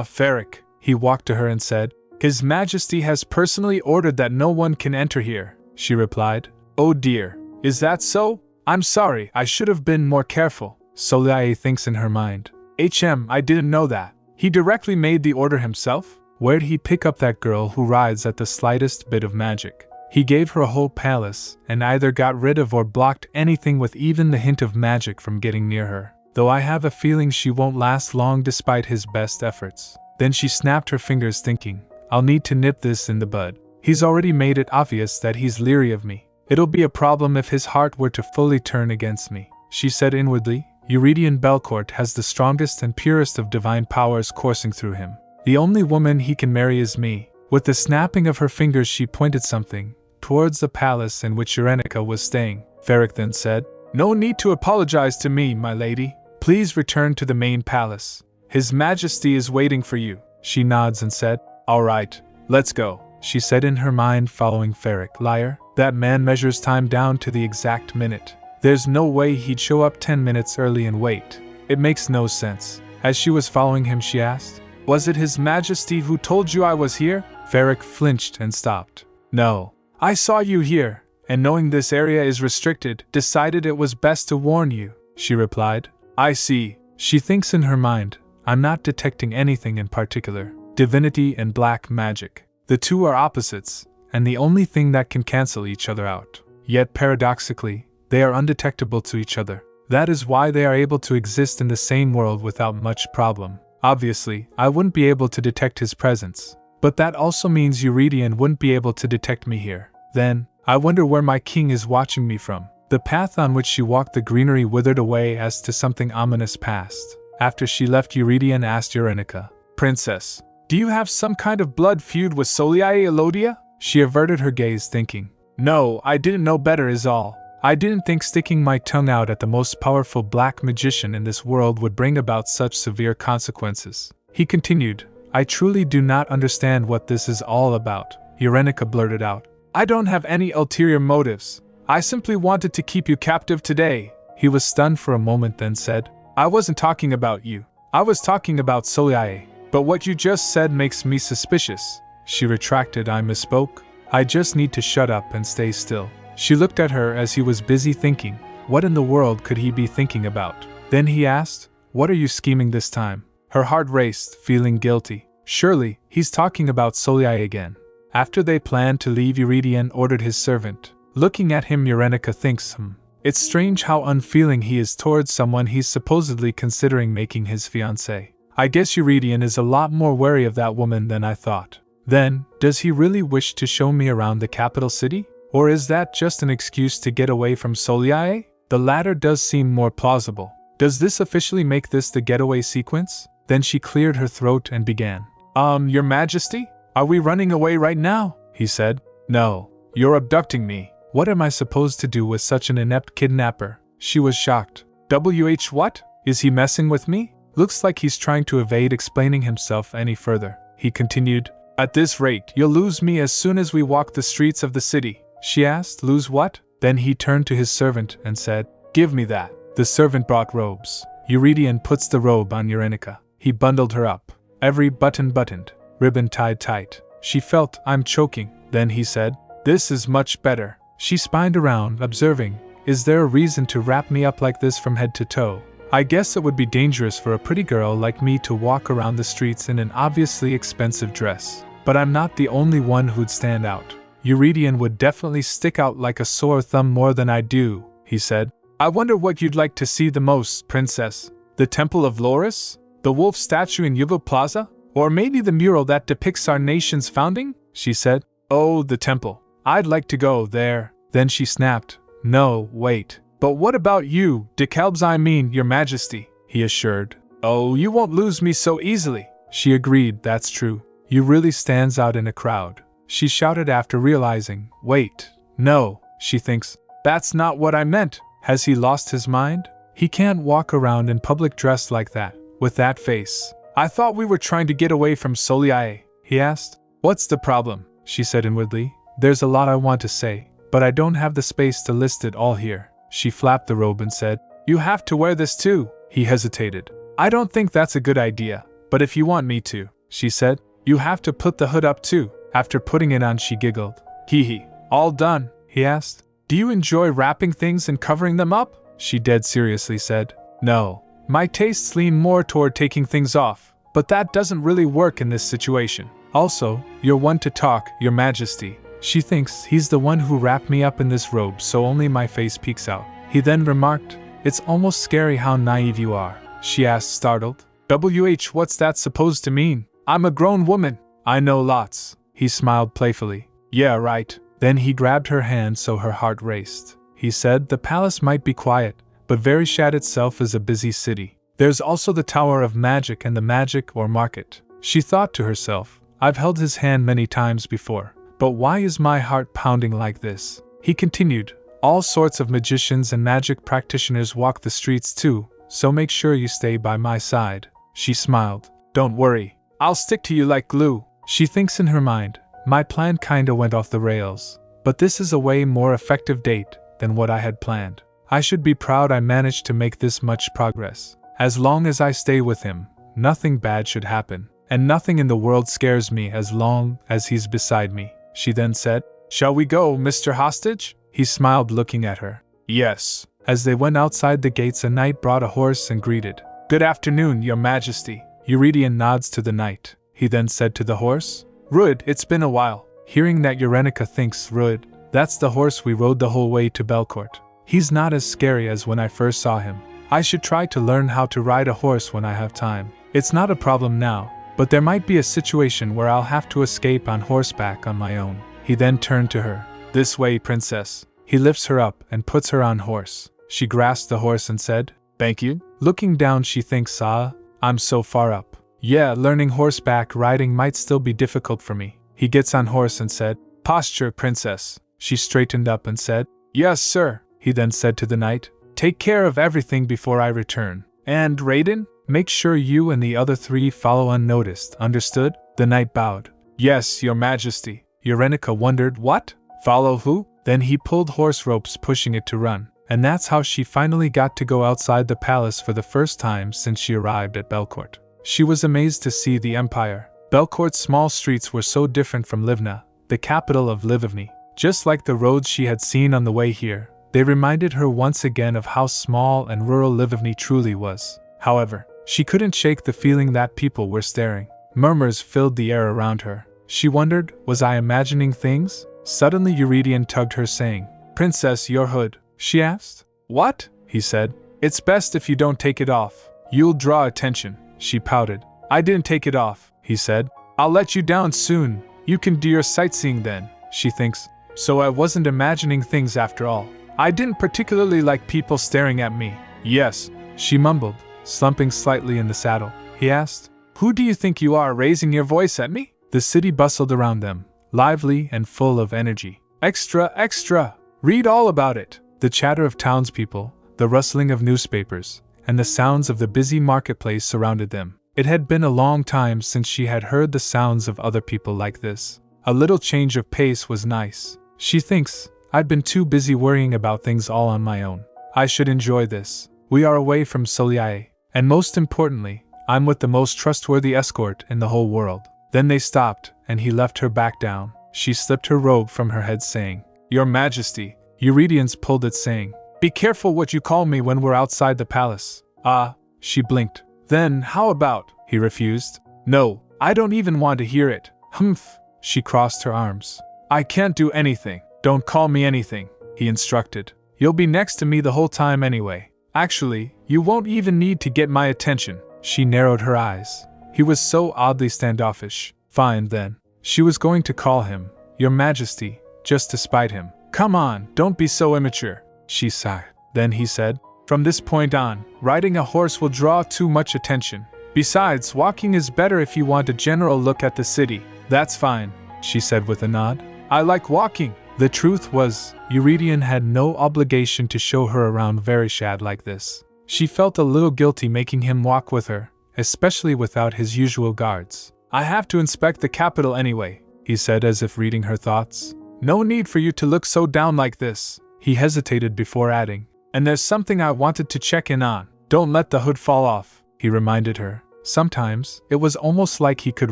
Ferric. He walked to her and said, His Majesty has personally ordered that no one can enter here. She replied, Oh dear. Is that so? I'm sorry, I should have been more careful. Soliae thinks in her mind. I didn't know that. He directly made the order himself? Where'd he pick up that girl who rides at the slightest bit of magic? He gave her a whole palace, and either got rid of or blocked anything with even the hint of magic from getting near her. Though I have a feeling she won't last long despite his best efforts. Then she snapped her fingers, thinking, I'll need to nip this in the bud. He's already made it obvious that he's leery of me. It'll be a problem if his heart were to fully turn against me. She said inwardly, Eurydion Belcourt has the strongest and purest of divine powers coursing through him. The only woman he can marry is me. With the snapping of her fingers she pointed something towards the palace in which Eurenica was staying. Ferric then said, No need to apologize to me, my lady. Please return to the main palace. His Majesty is waiting for you. She nods and said, All right, let's go. She said in her mind, following Ferric. Liar, that man measures time down to the exact minute. There's no way he'd show up 10 minutes early and wait. It makes no sense. As she was following him she asked, Was it His Majesty who told you I was here? Ferric flinched and stopped. No. I saw you here, and knowing this area is restricted, decided it was best to warn you, she replied. I see. She thinks in her mind, I'm not detecting anything in particular. Divinity and black magic. The two are opposites, and the only thing that can cancel each other out. Yet paradoxically, they are undetectable to each other. That is why they are able to exist in the same world without much problem. Obviously, I wouldn't be able to detect his presence. But that also means Eurydion wouldn't be able to detect me here. Then, I wonder where my king is watching me from. The path on which she walked, the greenery withered away as to something ominous past. After she left, Eurydion asked Eurenica, Princess, do you have some kind of blood feud with Soliae Elodia? She averted her gaze, thinking, No, I didn't know better is all. I didn't think sticking my tongue out at the most powerful black magician in this world would bring about such severe consequences. He continued, I truly do not understand what this is all about. Eurenica blurted out, I don't have any ulterior motives. I simply wanted to keep you captive today. He was stunned for a moment, then said, I wasn't talking about you. I was talking about Soliae. But what you just said makes me suspicious. She retracted. I misspoke. I just need to shut up and stay still. She looked at her as he was busy thinking. What in the world could he be thinking about? Then he asked, what are you scheming this time? Her heart raced, feeling guilty. Surely, he's talking about Soliae again. After they planned to leave, Eurydion ordered his servant. Looking at him, Eurenica thinks, it's strange how unfeeling he is towards someone he's supposedly considering making his fiancé. I guess Eurydion is a lot more wary of that woman than I thought. Then, does he really wish to show me around the capital city? Or is that just an excuse to get away from Soliae? The latter does seem more plausible. Does this officially make this the getaway sequence? Then she cleared her throat and began. Your Majesty? Are we running away right now? He said. No. You're abducting me. What am I supposed to do with such an inept kidnapper? She was shocked. What? Is he messing with me? Looks like he's trying to evade explaining himself any further. He continued. At this rate, you'll lose me as soon as we walk the streets of the city. She asked, lose what? Then he turned to his servant and said, give me that. The servant brought robes. Eurydion puts the robe on Eurenica. He bundled her up. Every button buttoned, ribbon tied tight. She felt, I'm choking. Then he said, this is much better. She spined around, observing, is there a reason to wrap me up like this from head to toe? I guess it would be dangerous for a pretty girl like me to walk around the streets in an obviously expensive dress. But I'm not the only one who'd stand out. Eurydion would definitely stick out like a sore thumb more than I do, he said. I wonder what you'd like to see the most, princess. The Temple of Loris? The wolf statue in Yuval Plaza? Or maybe the mural that depicts our nation's founding? She said. Oh, the temple. I'd like to go there. Then she snapped. No, wait. But what about you, DeKalb's Your Majesty, he assured. Oh, you won't lose me so easily. She agreed, that's true. You really stands out in a crowd. She shouted after realizing, wait, no, she thinks. That's not what I meant. Has he lost his mind? He can't walk around in public dressed like that, with that face. I thought we were trying to get away from Soliae, he asked. What's the problem? She said inwardly. There's a lot I want to say, but I don't have the space to list it all here. She flapped the robe and said, you have to wear this too. He hesitated. I don't think that's a good idea, but if you want me to, she said, you have to put the hood up too. After putting it on, she giggled. Hee. All done? He asked. Do you enjoy wrapping things and covering them up? She dead seriously said. No. My tastes lean more toward taking things off, but that doesn't really work in this situation. Also, you're one to talk, Your Majesty. She thinks he's the one who wrapped me up in this robe so only my face peeks out. He then remarked, it's almost scary how naive you are. She asked, startled. What's that supposed to mean? I'm a grown woman. I know lots. He smiled playfully. Yeah, right. Then he grabbed her hand so her heart raced. He said the palace might be quiet, but Verishad itself is a busy city. There's also the Tower of Magic and the Magic or Market. She thought to herself, I've held his hand many times before, but why is my heart pounding like this? He continued, all sorts of magicians and magic practitioners walk the streets too, so make sure you stay by my side. She smiled. Don't worry, I'll stick to you like glue. She thinks in her mind, my plan kinda went off the rails, but this is a way more effective date than what I had planned. I should be proud I managed to make this much progress. As long as I stay with him, nothing bad should happen, and nothing in the world scares me as long as he's beside me. She then said, shall we go, Mr. Hostage? He smiled looking at her. Yes. As they went outside the gates, a knight brought a horse and greeted. Good afternoon, Your Majesty. Eurydion nods to the knight. He then said to the horse, Rud, it's been a while. Hearing that, Eurenica thinks, Rud, that's the horse we rode the whole way to Belcourt. He's not as scary as when I first saw him. I should try to learn how to ride a horse when I have time. It's not a problem now, but there might be a situation where I'll have to escape on horseback on my own. He then turned to her. This way, princess. He lifts her up and puts her on horse. She grasped the horse and said, thank you. Looking down, she thinks, I'm so far up. Yeah, learning horseback riding might still be difficult for me. He gets on horse and said, posture, princess. She straightened up and said, yes, sir. He then said to the knight, take care of everything before I return. And, Raiden, make sure you and the other three follow unnoticed, understood? The knight bowed. Yes, Your Majesty. Eurenica wondered, what? Follow who? Then he pulled horse ropes, pushing it to run. And that's how she finally got to go outside the palace for the first time since she arrived at Belcourt. She was amazed to see the empire. Belcourt's small streets were so different from Livna, the capital of Livni. Just like the roads she had seen on the way here, they reminded her once again of how small and rural Livni truly was. However, she couldn't shake the feeling that people were staring. Murmurs filled the air around her. She wondered, was I imagining things? Suddenly Eurydion tugged her, saying, "Princess, your hood," she asked. "What?" he said. "It's best if you don't take it off. You'll draw attention," she pouted. "I didn't take it off," he said. "I'll let you down soon. You can do your sightseeing then," she thinks. So I wasn't imagining things after all. I didn't particularly like people staring at me. "Yes," she mumbled, slumping slightly in the saddle. He asked, "Who do you think you are, raising your voice at me?" The city bustled around them, lively and full of energy. "Extra, extra! Read all about it!" The chatter of townspeople, the rustling of newspapers, and the sounds of the busy marketplace surrounded them. It had been a long time since she had heard the sounds of other people like this. A little change of pace was nice. She thinks, I'd been too busy worrying about things all on my own. I should enjoy this. We are away from Soliae, and most importantly, I'm with the most trustworthy escort in the whole world. Then they stopped, and he left her back down. She slipped her robe from her head, saying, "Your Majesty." Eurydion pulled it, saying, "Be careful what you call me when we're outside the palace." "Ah," she blinked. "Then how about?" He refused. "No, I don't even want to hear it." "Humph." She crossed her arms. "I can't do anything." "Don't call me anything," he instructed. "You'll be next to me the whole time anyway. Actually, you won't even need to get my attention." She narrowed her eyes. He was so oddly standoffish. Fine then. She was going to call him Your Majesty, just to spite him. "Come on, don't be so immature," she sighed. Then he said, "From this point on, riding a horse will draw too much attention. Besides, walking is better if you want a general look at the city." "That's fine," she said with a nod. "I like walking." The truth was, Eurydion had no obligation to show her around Verishad like this. She felt a little guilty making him walk with her, especially without his usual guards. "I have to inspect the capital anyway," he said as if reading her thoughts. "No need for you to look so down like this." He hesitated before adding, "And there's something I wanted to check in on. Don't let the hood fall off," he reminded her. Sometimes, it was almost like he could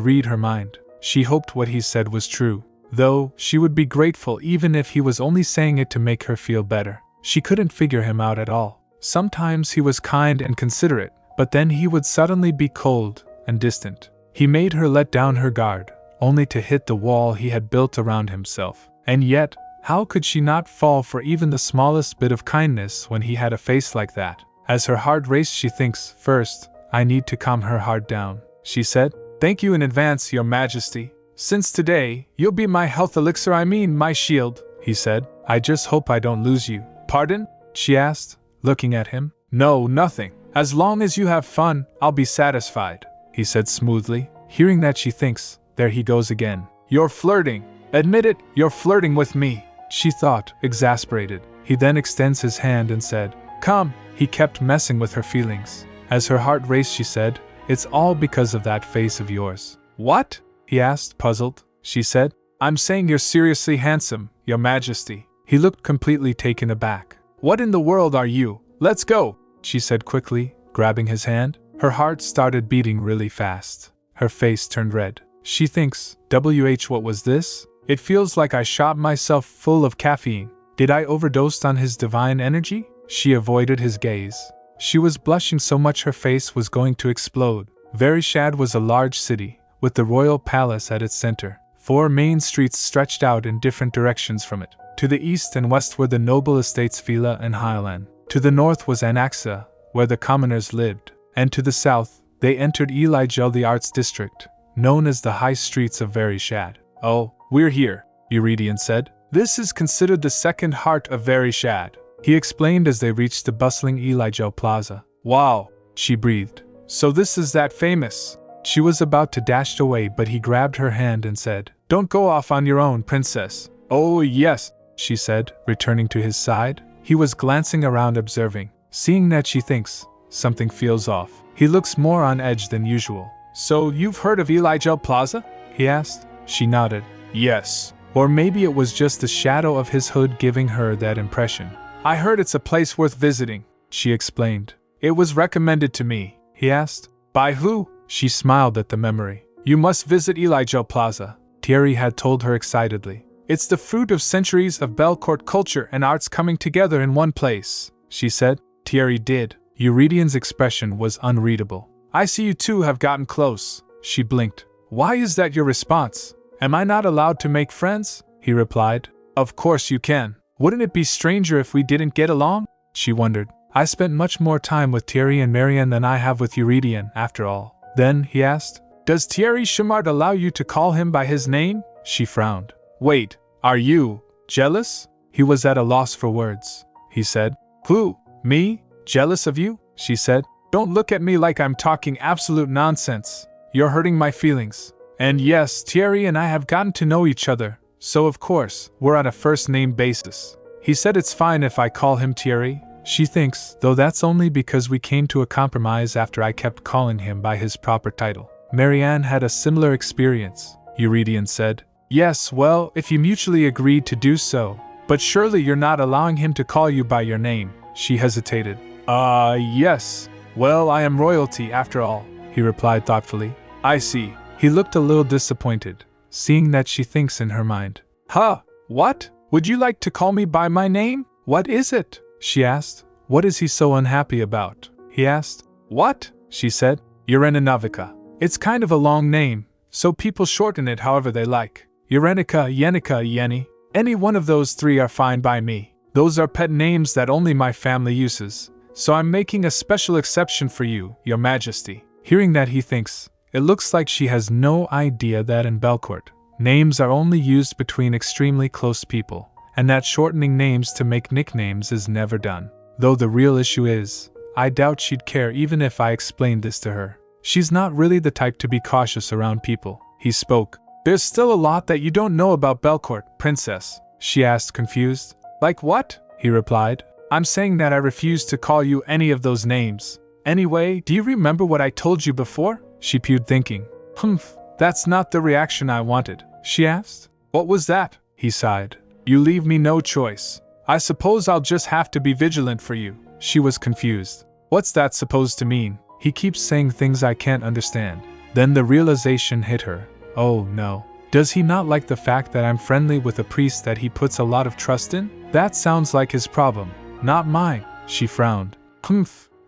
read her mind. She hoped what he said was true, though she would be grateful even if he was only saying it to make her feel better. She couldn't figure him out at all. Sometimes he was kind and considerate, but then he would suddenly be cold and distant. He made her let down her guard, only to hit the wall he had built around himself. And yet, how could she not fall for even the smallest bit of kindness when he had a face like that? As her heart raced, she thinks, "First, I need to calm her heart down," she said. "Thank you in advance, Your Majesty. Since today, you'll be my health elixir, my shield," he said. "I just hope I don't lose you." "Pardon?" she asked, looking at him. "No, nothing. As long as you have fun, I'll be satisfied," he said smoothly. Hearing that, she thinks, there he goes again. "You're flirting. Admit it, you're flirting with me," she thought, exasperated. He then extends his hand and said, "Come." He kept messing with her feelings. As her heart raced, she said, "It's all because of that face of yours." "What?" he asked, puzzled. She said, "I'm saying you're seriously handsome, Your Majesty." He looked completely taken aback. "What in the world are you? Let's go," she said quickly, grabbing his hand. Her heart started beating really fast. Her face turned red. She thinks, what was this? It feels like I shot myself full of caffeine. Did I overdose on his divine energy? She avoided his gaze. She was blushing so much her face was going to explode. Verishad was a large city, with the royal palace at its center. 4 main streets stretched out in different directions from it. To the east and west were the noble estates Phila and Hylan. To the north was Anaxa, where the commoners lived. And to the south, they entered Elijah, the arts district, known as the high streets of Verishad. "Oh, we're here," Eurydion said. "This is considered the second heart of Verishad," he explained as they reached the bustling Elijah Plaza. "Wow," she breathed. "So this is that famous." She was about to dash away, but he grabbed her hand and said, "Don't go off on your own, princess." "Oh, yes," she said, returning to his side. He was glancing around, observing. Seeing that, she thinks, something feels off. He looks more on edge than usual. "So you've heard of Elijah Plaza?" he asked. She nodded. "Yes." Or maybe it was just the shadow of his hood giving her that impression. I heard it's a place worth visiting, she explained. It was recommended to me, he asked. By who? She smiled at the memory. You must visit Elijah Plaza, Thierry had told her excitedly. It's the fruit of centuries of Belcourt culture and arts coming together in one place, she said. Thierry did. Eurydian's expression was unreadable. I see you two have gotten close, she blinked. Why is that your response? Am I not allowed to make friends? He replied. Of course you can. Wouldn't it be stranger if we didn't get along? She wondered. I spent much more time with Thierry and Marianne than I have with Eurydian, after all. Then, he asked, does Thierry Chimard allow you to call him by his name? She frowned. Wait, are you jealous? He was at a loss for words. He said. Who? Me? Jealous of you? She said. Don't look at me like I'm talking absolute nonsense. You're hurting my feelings. And yes, Thierry and I have gotten to know each other, so of course, we're on a first-name basis. He said it's fine if I call him Thierry. She thinks, though that's only because we came to a compromise after I kept calling him by his proper title. Marianne had a similar experience, Eurydian said. Yes, well, if you mutually agreed to do so. But surely you're not allowing him to call you by your name, she hesitated. Yes. Well, I am royalty after all, he replied thoughtfully. I see. He looked a little disappointed, seeing that she thinks in her mind. Huh? What? Would you like to call me by my name? What is it? She asked. What is he so unhappy about? He asked. What? She said. Urena Navica. It's kind of a long name, so people shorten it however they like. Urenica, Yenica, Yeni. Any one of those three are fine by me. Those are pet names that only my family uses, so I'm making a special exception for you, Your Majesty. Hearing that, he thinks, it looks like she has no idea that in Belcourt, names are only used between extremely close people, and that shortening names to make nicknames is never done. Though the real issue is, I doubt she'd care even if I explained this to her. She's not really the type to be cautious around people. He spoke. There's still a lot that you don't know about Belcourt, Princess, she asked, confused. Like what? He replied. I'm saying that I refuse to call you any of those names. Anyway, do you remember what I told you before? She pewed, thinking. That's not the reaction I wanted, she asked. What was that? He sighed. You leave me no choice. I suppose I'll just have to be vigilant for you. She was confused. What's that supposed to mean? He keeps saying things I can't understand. Then the realization hit her. Oh no. Does he not like the fact that I'm friendly with a priest that he puts a lot of trust in? That sounds like his problem, not mine. She frowned.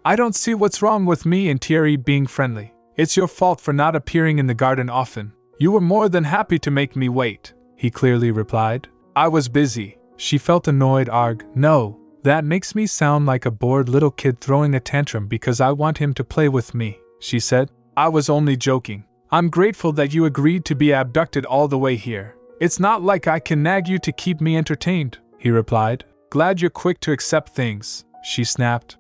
I don't see what's wrong with me and Thierry being friendly. It's your fault for not appearing in the garden often. You were more than happy to make me wait, he clearly replied. I was busy. She felt annoyed. No, that makes me sound like a bored little kid throwing a tantrum because I want him to play with me, she said. I was only joking. I'm grateful that you agreed to be abducted all the way here. It's not like I can nag you to keep me entertained, he replied. Glad you're quick to accept things, she snapped.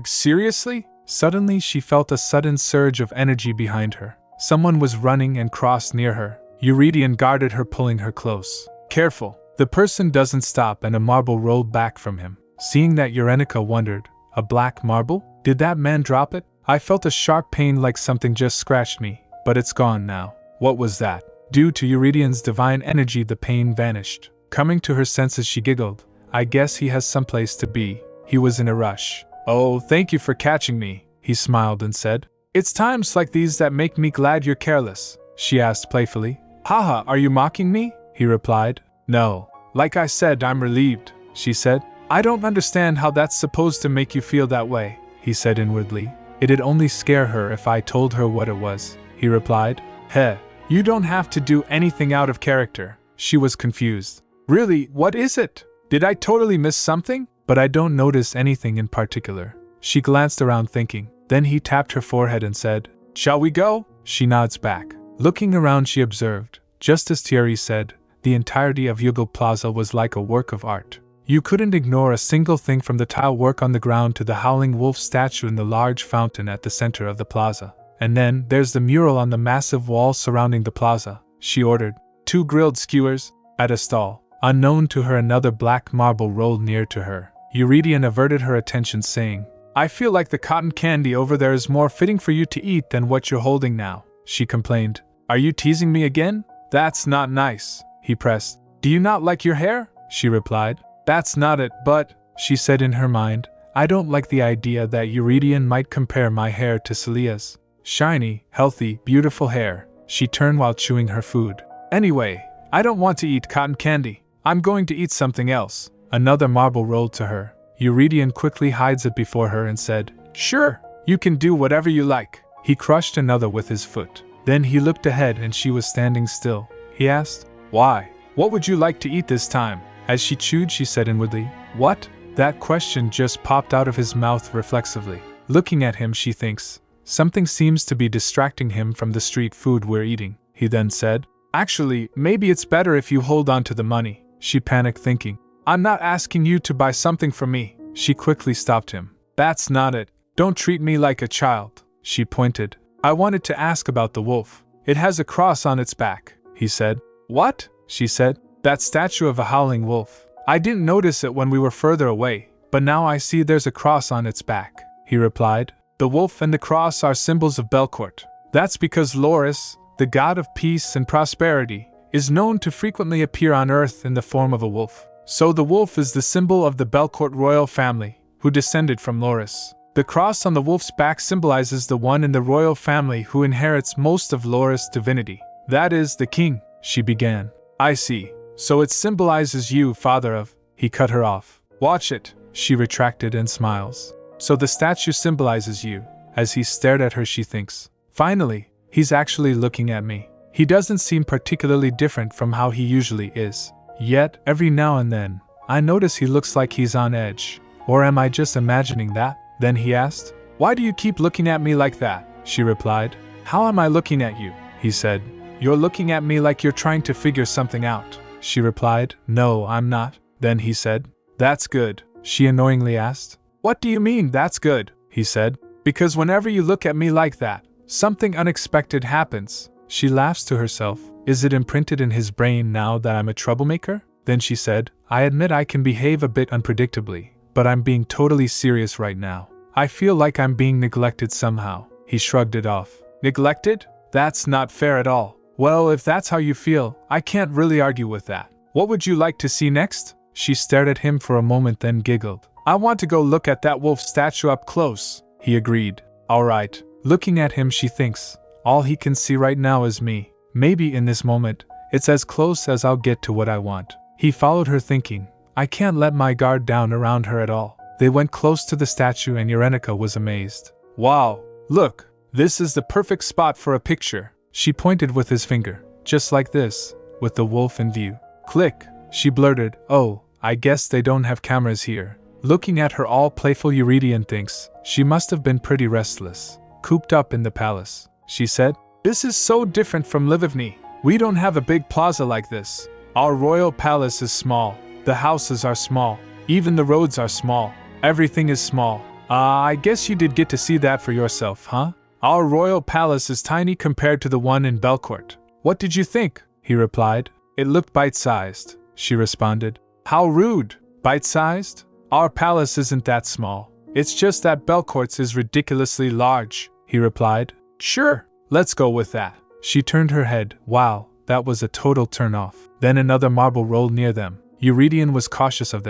Seriously? Suddenly she felt a sudden surge of energy behind her. Someone was running and crossed near her. Eurydian guarded her, pulling her close. Careful. The person doesn't stop and a marble rolled back from him. Seeing that, Urenica wondered, a black marble? Did that man drop it? I felt a sharp pain like something just scratched me, but it's gone now. What was that? Due to Eurydian's divine energy, the pain vanished. Coming to her senses, she giggled. I guess he has someplace to be. He was in a rush. Oh, thank you for catching me, he smiled and said. It's times like these that make me glad you're careless, she asked playfully. Haha, are you mocking me? He replied. No. Like I said, I'm relieved, she said. I don't understand how that's supposed to make you feel that way, he said inwardly. It'd only scare her if I told her what it was, he replied. Heh, you don't have to do anything out of character. She was confused. Really, what is it? Did I totally miss something? But I don't notice anything in particular. She glanced around thinking. Then he tapped her forehead and said, Shall we go? She nods back. Looking around, she observed, just as Thierry said, the entirety of Yugal Plaza was like a work of art. You couldn't ignore a single thing, from the tile work on the ground to the howling wolf statue in the large fountain at the center of the plaza. And then there's the mural on the massive wall surrounding the plaza. She ordered 2 grilled skewers at a stall. Unknown to her, another black marble rolled near to her. Eurydian averted her attention, saying, I feel like the cotton candy over there is more fitting for you to eat than what you're holding now, she complained. Are you teasing me again? That's not nice, he pressed. Do you not like your hair? She replied. That's not it, but, she said in her mind. I don't like the idea that Eurydion might compare my hair to Celia's. Shiny, healthy, beautiful hair, she turned while chewing her food. Anyway, I don't want to eat cotton candy. I'm going to eat something else. Another marble rolled to her. Eurydion quickly hides it before her and said, Sure, you can do whatever you like. He crushed another with his foot. Then he looked ahead and she was standing still. He asked, Why? What would you like to eat this time? As she chewed, she said inwardly, What? That question just popped out of his mouth reflexively. Looking at him, she thinks, something seems to be distracting him from the street food we're eating. He then said, Actually, maybe it's better if you hold on to the money. She panicked, thinking, I'm not asking you to buy something from me. She quickly stopped him. That's not it. Don't treat me like a child. She pointed. I wanted to ask about the wolf. It has a cross on its back, he said. What? She said. That statue of a howling wolf. I didn't notice it when we were further away, but now I see there's a cross on its back, he replied. The wolf and the cross are symbols of Belcourt. That's because Loris, the god of peace and prosperity, is known to frequently appear on Earth in the form of a wolf. So the wolf is the symbol of the Belcourt royal family, who descended from Loris. The cross on the wolf's back symbolizes the one in the royal family who inherits most of Loris' divinity. That is, the king, she began. I see. So it symbolizes you, father of… He cut her off. Watch it, she retracted and smiles. So the statue symbolizes you. As he stared at her, she thinks. Finally, he's actually looking at me. He doesn't seem particularly different from how he usually is. Yet, every now and then, I notice he looks like he's on edge. Or am I just imagining that? Then he asked, Why do you keep looking at me like that? She replied. How am I looking at you? He said. You're looking at me like you're trying to figure something out. She replied, No, I'm not. Then he said, That's good. She annoyingly asked, What do you mean, that's good? He said, Because whenever you look at me like that, something unexpected happens. She laughs to herself. Is it imprinted in his brain now that I'm a troublemaker? Then she said, I admit I can behave a bit unpredictably, but I'm being totally serious right now. I feel like I'm being neglected somehow. He shrugged it off. Neglected? That's not fair at all. Well, if that's how you feel, I can't really argue with that. What would you like to see next? She stared at him for a moment, then giggled. I want to go look at that wolf statue up close, he agreed. All right. Looking at him, she thinks, all he can see right now is me. Maybe in this moment, it's as close as I'll get to what I want. He followed her, thinking, I can't let my guard down around her at all. They went close to the statue and Eurenica was amazed. Wow, look, this is the perfect spot for a picture. She pointed with his finger, just like this, with the wolf in view. Click, she blurted, Oh, I guess they don't have cameras here. Looking at her, all playful, Eurydion thinks, she must have been pretty restless, cooped up in the palace. She said, This is so different from Livivny. We don't have a big plaza like this. Our royal palace is small. The houses are small. Even the roads are small. Everything is small. I guess you did get to see that for yourself, huh? Our royal palace is tiny compared to the one in Belcourt. What did you think? He replied. It looked bite-sized, she responded. How rude. Bite-sized? Our palace isn't that small. It's just that Belcourt's is ridiculously large, he replied. Sure, let's go with that. She turned her head. Wow, that was a total turn-off. Then another marble rolled near them. Eurydion was cautious of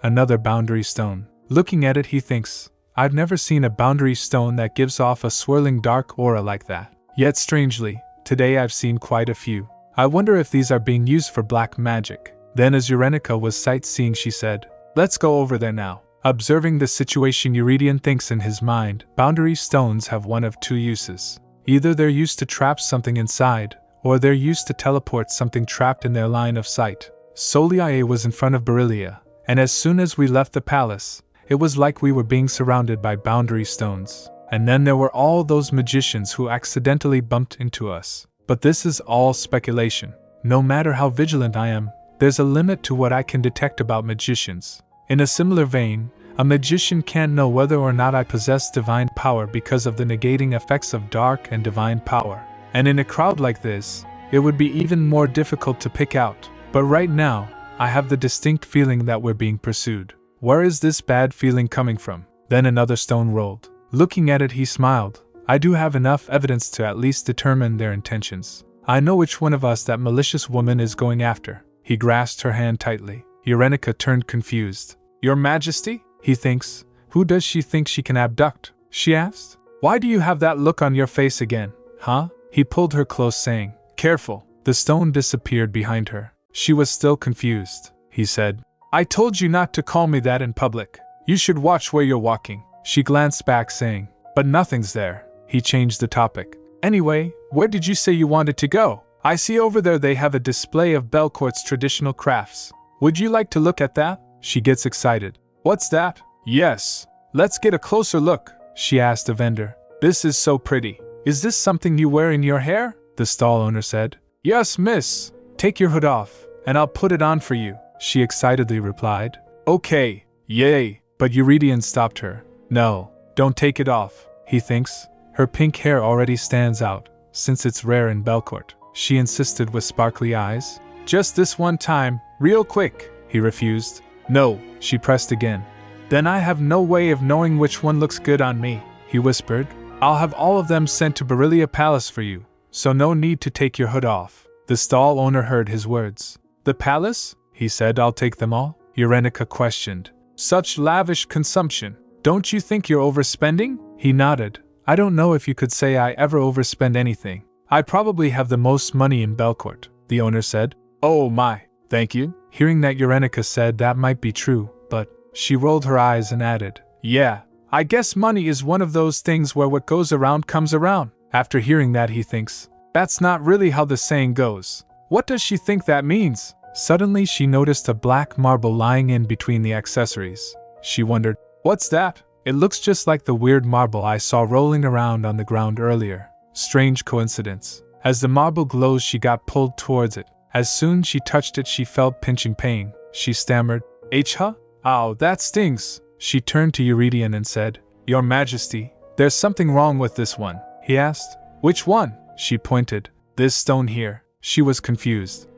another boundary stone. Looking at it, he thinks, I've never seen a boundary stone that gives off a swirling dark aura like that. Yet strangely, today I've seen quite a few. I wonder if these are being used for black magic. Then as Eurenica was sightseeing, she said, Let's go over there now. Observing the situation, Eurydion thinks in his mind, boundary stones have one of two uses. Either they're used to trap something inside, or they're used to teleport something trapped in their line of sight. Soliae was in front of Berylia, and as soon as we left the palace, it was like we were being surrounded by boundary stones. And then there were all those magicians who accidentally bumped into us. But this is all speculation. No matter how vigilant I am, there's a limit to what I can detect about magicians. In a similar vein, a magician can't know whether or not I possess divine power because of the negating effects of dark and divine power. And in a crowd like this, it would be even more difficult to pick out. But right now, I have the distinct feeling that we're being pursued. Where is this bad feeling coming from? Then another stone rolled. Looking at it, he smiled. I do have enough evidence to at least determine their intentions. I know which one of us that malicious woman is going after. He grasped her hand tightly. Eurenica turned confused. Your Majesty? He thinks. Who does she think she can abduct? She asked. Why do you have that look on your face again? Huh? He pulled her close, saying, Careful. The stone disappeared behind her. She was still confused. He said, I told you not to call me that in public. You should watch where you're walking. She glanced back, saying, But nothing's there. He changed the topic. Anyway, where did you say you wanted to go? I see over there they have a display of Belcourt's traditional crafts. Would you like to look at that? She gets excited. What's that? Yes. Let's get a closer look, she asked the vendor. This is so pretty. Is this something you wear in your hair? The stall owner said. Yes, miss. Take your hood off, and I'll put it on for you, she excitedly replied. Okay, yay. But Eurydion stopped her. No, don't take it off, he thinks. Her pink hair already stands out, since it's rare in Belcourt, she insisted with sparkly eyes. Just this one time, real quick, he refused. No, she pressed again. Then I have no way of knowing which one looks good on me, he whispered. I'll have all of them sent to Beryllia Palace for you, so no need to take your hood off. The stall owner heard his words. The palace? He said. I'll take them all? Eurenica questioned. Such lavish consumption. Don't you think you're overspending? He nodded. I don't know if you could say I ever overspend anything. I probably have the most money in Belcourt, the owner said. Oh my, thank you. Hearing that, Eurenica said that might be true, but she rolled her eyes and added, Yeah, I guess money is one of those things where what goes around comes around. After hearing that, he thinks, that's not really how the saying goes. What does she think that means? Suddenly she noticed a black marble lying in between the accessories. She wondered, what's that? It looks just like the weird marble I saw rolling around on the ground earlier. Strange coincidence. As the marble glows, she got pulled towards it. As soon as she touched it, she felt pinching pain. She stammered, Huh? Ow, that stings. She turned to Eurydion and said, Your Majesty, there's something wrong with this one. He asked. Which one? She pointed. This stone here. She was confused.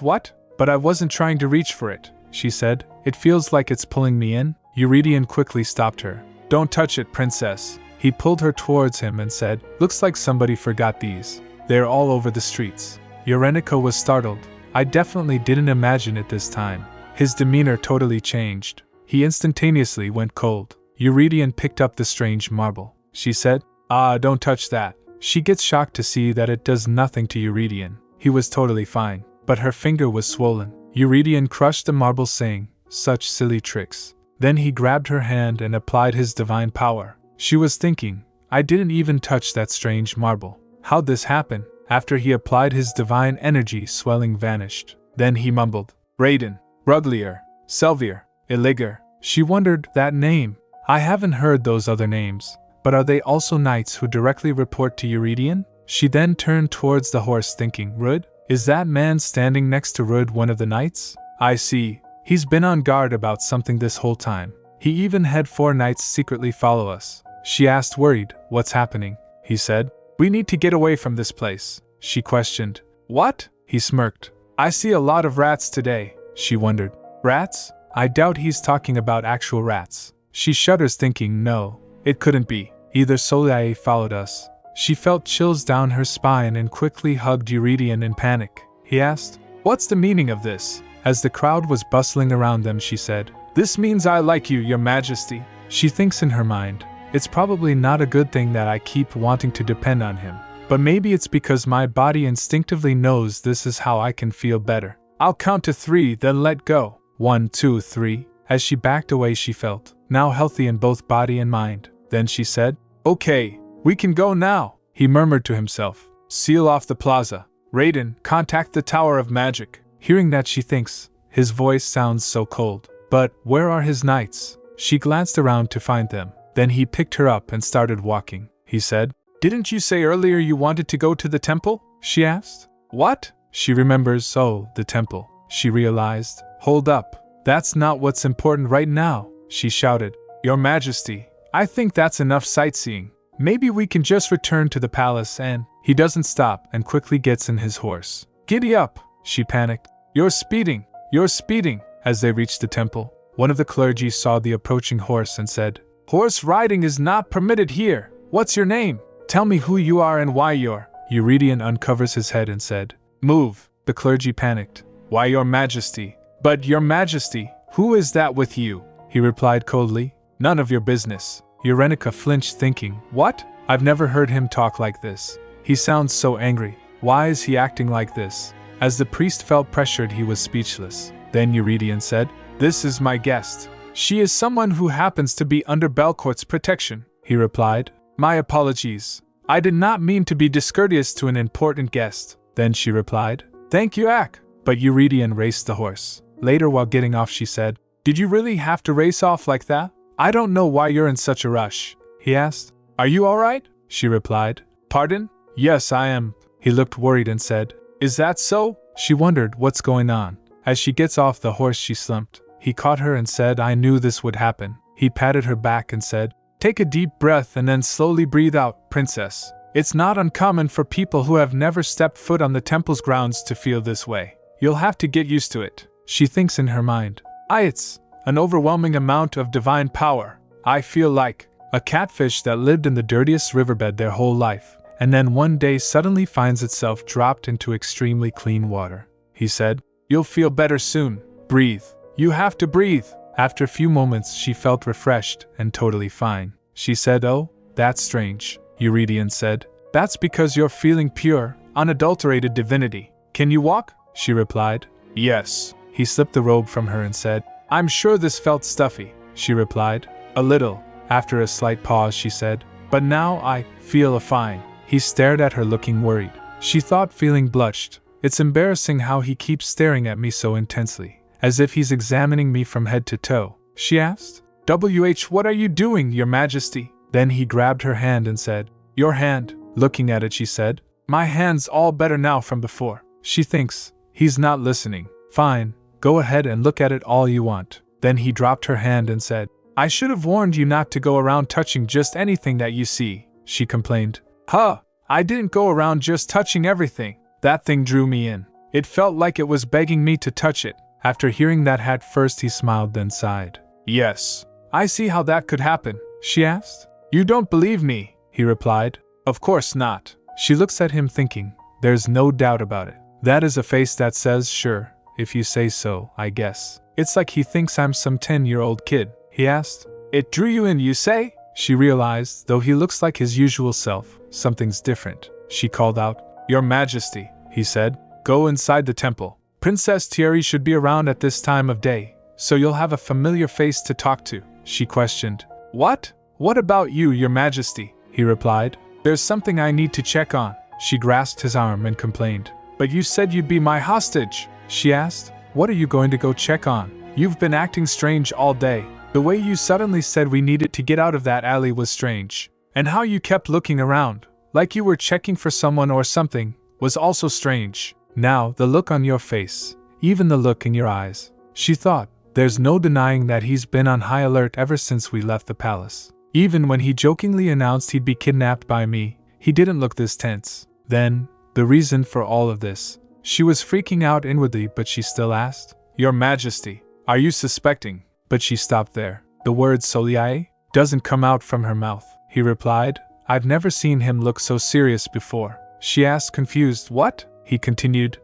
What? But I wasn't trying to reach for it, she said. It feels like it's pulling me in. Eurydion quickly stopped her. Don't touch it, princess. He pulled her towards him and said, Looks like somebody forgot these. They're all over the streets. Eurenica was startled. I definitely didn't imagine it this time. His demeanor totally changed. He instantaneously went cold. Eurydion picked up the strange marble. She said, don't touch that. She gets shocked to see that it does nothing to Eurydion. He was totally fine, but her finger was swollen. Eurydion crushed the marble, saying, Such silly tricks. Then he grabbed her hand and applied his divine power. She was thinking, I didn't even touch that strange marble. How'd this happen? After he applied his divine energy, swelling vanished. Then he mumbled, Raiden, Ruglier, Selvier, Illiger. She wondered, that name. I haven't heard those other names, but are they also knights who directly report to Eurydion? She then turned towards the horse, thinking, Rud? Is that man standing next to Rud one of the knights? I see. He's been on guard about something this whole time. He even had 4 knights secretly follow us. She asked, worried, What's happening? He said, We need to get away from this place. She questioned, What? He smirked. I see a lot of rats today. She wondered, Rats? I doubt he's talking about actual rats. She shudders, thinking, No, it couldn't be. Either Soleil followed us. She felt chills down her spine and quickly hugged Eurydion in panic. He asked, What's the meaning of this? As the crowd was bustling around them, she said, This means I like you, Your Majesty. She thinks in her mind, It's probably not a good thing that I keep wanting to depend on him. But maybe it's because my body instinctively knows this is how I can feel better. I'll count to 3, then let go. 1, 2, 3. As she backed away, she felt, now healthy in both body and mind. Then she said, Okay, we can go now. He murmured to himself, Seal off the plaza. Raiden, contact the Tower of Magic. Hearing that, she thinks, his voice sounds so cold. But where are his knights? She glanced around to find them. Then he picked her up and started walking. He said, Didn't you say earlier you wanted to go to the temple? She asked. What? She remembers, the temple. She realized, Hold up. That's not what's important right now. She shouted, Your Majesty, I think that's enough sightseeing. Maybe we can just return to the palace and… He doesn't stop and quickly gets in his horse. Giddy up, she panicked. You're speeding. You're speeding. As they reached the temple, one of the clergy saw the approaching horse and said, Horse riding is not permitted here. What's your name? Tell me who you are and why you're… Eurydion uncovers his head and said, Move. The clergy panicked. Why, Your Majesty? But Your Majesty, Who is that with you? He replied coldly. None of your business. Urenica flinched, thinking, what? I've never heard him talk like this. He sounds so angry. Why is he acting like this? As the priest felt pressured, he was speechless. Then Eurydion said, This is my guest. She is someone who happens to be under Belcourt's protection, he replied. My apologies. I did not mean to be discourteous to an important guest. Then she replied, Thank you, Ak. But Eurydion raced the horse. Later, while getting off, she said, Did you really have to race off like that? I don't know why you're in such a rush, he asked. Are you all right? She replied. Pardon? Yes, I am. He looked worried and said, Is that so? She wondered what's going on. As she gets off the horse, she slumped. He caught her and said, I knew this would happen. He patted her back and said, Take a deep breath and then slowly breathe out, princess. It's not uncommon for people who have never stepped foot on the temple's grounds to feel this way. You'll have to get used to it. She thinks in her mind, It's an overwhelming amount of divine power. I feel like a catfish that lived in the dirtiest riverbed their whole life, and then one day suddenly finds itself dropped into extremely clean water. He said, You'll feel better soon. Breathe. You have to breathe. After a few moments, she felt refreshed and totally fine. She said, Oh, that's strange. Eurydion said, That's because you're feeling pure, unadulterated divinity. Can you walk? She replied, Yes. He slipped the robe from her and said, I'm sure this felt stuffy. She replied, A little. After a slight pause, she said, But now I feel fine. He stared at her, looking worried. She thought, feeling blushed. It's embarrassing how he keeps staring at me so intensely, as if he's examining me from head to toe. She asked, What are you doing, Your Majesty? Then he grabbed her hand and said, Your hand. Looking at it, she said, My hand's all better now from before. She thinks he's not listening. Fine, go ahead and look at it all you want. Then he dropped her hand and said, I should have warned you not to go around touching just anything that you see, she complained. I didn't go around just touching everything. That thing drew me in. It felt like it was begging me to touch it. After hearing that, at first he smiled, then sighed. Yes, I see how that could happen, she asked. You don't believe me, he replied. Of course not. She looks at him, thinking, There's no doubt about it. That is a face that says, Sure, if you say so, I guess. It's like he thinks I'm some 10-year-old kid, he asked. It drew you in, you say? She realized, though he looks like his usual self, something's different. She called out, Your Majesty, he said, Go inside the temple. Princess Thierry should be around at this time of day, so you'll have a familiar face to talk to. She questioned. What? What about you, Your Majesty? He replied. There's something I need to check on. She grasped his arm and complained. But you said you'd be my hostage, she asked. What are you going to go check on? You've been acting strange all day. The way you suddenly said we needed to get out of that alley was strange. And how you kept looking around, like you were checking for someone or something, was also strange. Now, the look on your face, even the look in your eyes. She thought, there's no denying that he's been on high alert ever since we left the palace. Even when he jokingly announced he'd be kidnapped by me, he didn't look this tense. Then, the reason for all of this. She was freaking out inwardly, but she still asked, Your Majesty, are you suspecting? But she stopped there. The word Soliae doesn't come out from her mouth. He replied, I've never seen him look so serious before. She asked, confused, What? He continued,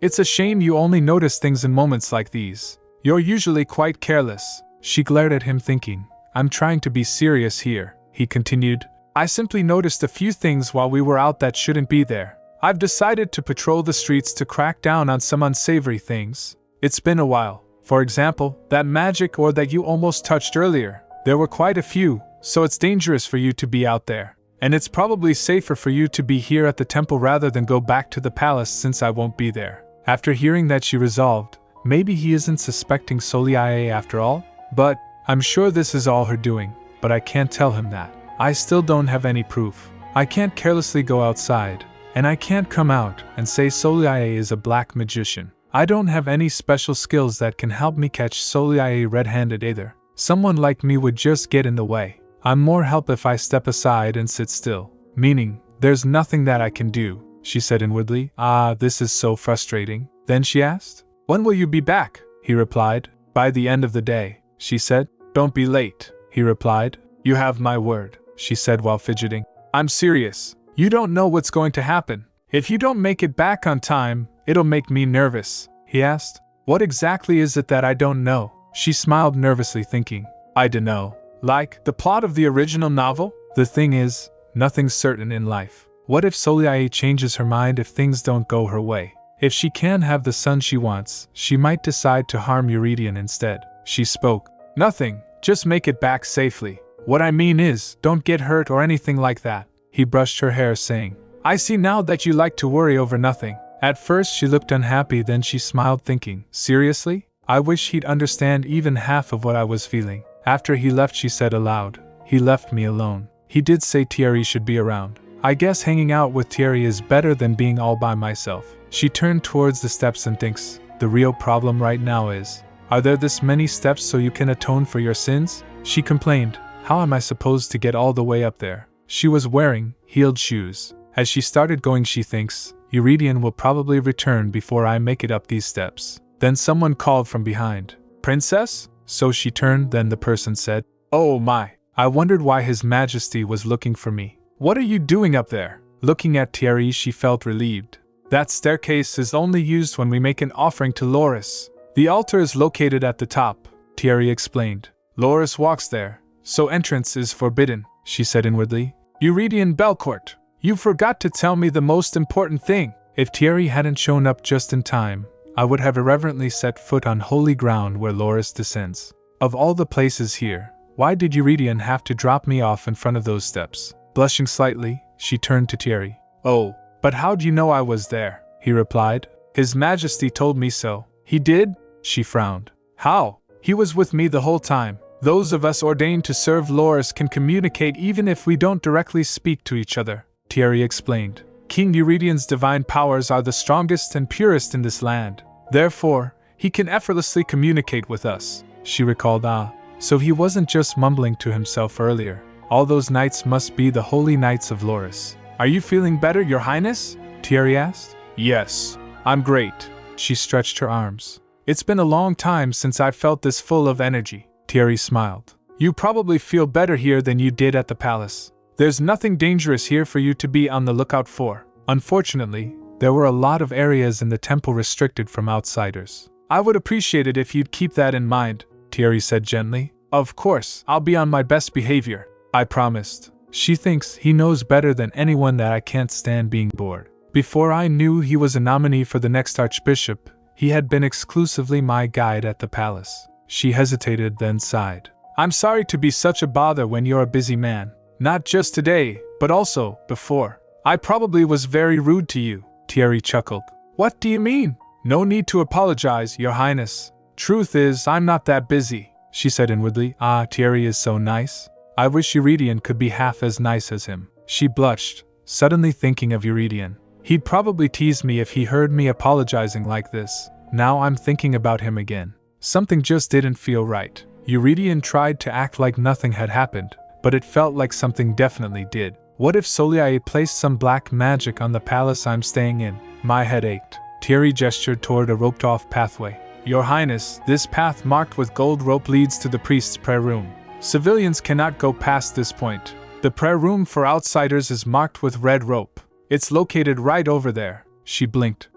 It's a shame you only notice things in moments like these. You're usually quite careless. She glared at him, thinking, I'm trying to be serious here. He continued, I simply noticed a few things while we were out that shouldn't be there. I've decided to patrol the streets to crack down on some unsavory things. It's been a while. For example, that magic ore that you almost touched earlier. There were quite a few, so it's dangerous for you to be out there. And it's probably safer for you to be here at the temple rather than go back to the palace since I won't be there. After hearing that, she resolved, maybe he isn't suspecting Soliae after all? But, I'm sure this is all her doing, but I can't tell him that. I still don't have any proof. I can't carelessly go outside, and I can't come out and say Soliae is a black magician. I don't have any special skills that can help me catch Soliae red-handed either. Someone like me would just get in the way. I'm more help if I step aside and sit still. Meaning, there's nothing that I can do, she said inwardly. This is so frustrating. Then she asked, When will you be back? He replied, By the end of the day, she said. Don't be late, he replied. You have my word, she said while fidgeting. I'm serious. You don't know what's going to happen. If you don't make it back on time, it'll make me nervous, he asked. What exactly is it that I don't know? She smiled nervously, thinking, I dunno. Like, the plot of the original novel? The thing is, nothing's certain in life. What if Soliae changes her mind if things don't go her way? If she can have the son she wants, she might decide to harm Eurydion instead. She spoke. Nothing, just make it back safely. What I mean is, don't get hurt or anything like that. He brushed her hair, saying, I see now that you like to worry over nothing. At first she looked unhappy, then she smiled, thinking, seriously? I wish he'd understand even half of what I was feeling. After he left, she said aloud, he left me alone. He did say Thierry should be around. I guess hanging out with Thierry is better than being all by myself. She turned towards the steps and thinks, the real problem right now is, are there this many steps so you can atone for your sins? She complained, how am I supposed to get all the way up there? She was wearing heeled shoes. As she started going, she thinks, Eurydion will probably return before I make it up these steps. Then someone called from behind, Princess? So she turned, then the person said, oh my, I wondered why His Majesty was looking for me. What are you doing up there? Looking at Thierry, she felt relieved. That staircase is only used when we make an offering to Loris. The altar is located at the top, Thierry explained. Loris walks there, so entrance is forbidden, she said inwardly. Eurydion Belcourt, you forgot to tell me the most important thing. If Thierry hadn't shown up just in time, I would have irreverently set foot on holy ground where Loris descends. Of all the places here, why did Eurydion have to drop me off in front of those steps? Blushing slightly, she turned to Thierry. Oh, but how'd you know I was there? He replied. His Majesty told me so. He did? She frowned. How? He was with me the whole time. Those of us ordained to serve Loris can communicate even if we don't directly speak to each other, Thierry explained. King Eurydion's divine powers are the strongest and purest in this land. Therefore, he can effortlessly communicate with us. She recalled. So he wasn't just mumbling to himself earlier. All those nights must be the holy nights of Loris. Are you feeling better, Your Highness? Thierry asked. Yes, I'm great. She stretched her arms. It's been a long time since I felt this full of energy. Thierry smiled. You probably feel better here than you did at the palace. There's nothing dangerous here for you to be on the lookout for. Unfortunately, there were a lot of areas in the temple restricted from outsiders. I would appreciate it if you'd keep that in mind, Thierry said gently. Of course, I'll be on my best behavior, I promised. She thinks he knows better than anyone that I can't stand being bored. Before I knew he was a nominee for the next archbishop, he had been exclusively my guide at the palace. She hesitated, then sighed. I'm sorry to be such a bother when you're a busy man. Not just today, but also before. I probably was very rude to you, Thierry chuckled. What do you mean? No need to apologize, Your Highness. Truth is, I'm not that busy, she said inwardly. Thierry is so nice. I wish Eurydion could be half as nice as him. She blushed, suddenly thinking of Eurydion. He'd probably tease me if he heard me apologizing like this. Now I'm thinking about him again. Something just didn't feel right. Eurydion tried to act like nothing had happened, but it felt like something definitely did. What if Soliae placed some black magic on the palace I'm staying in? My head ached. Thierry gestured toward a roped-off pathway. Your Highness, this path marked with gold rope leads to the priest's prayer room. Civilians cannot go past this point. The prayer room for outsiders is marked with red rope. It's located right over there. She blinked.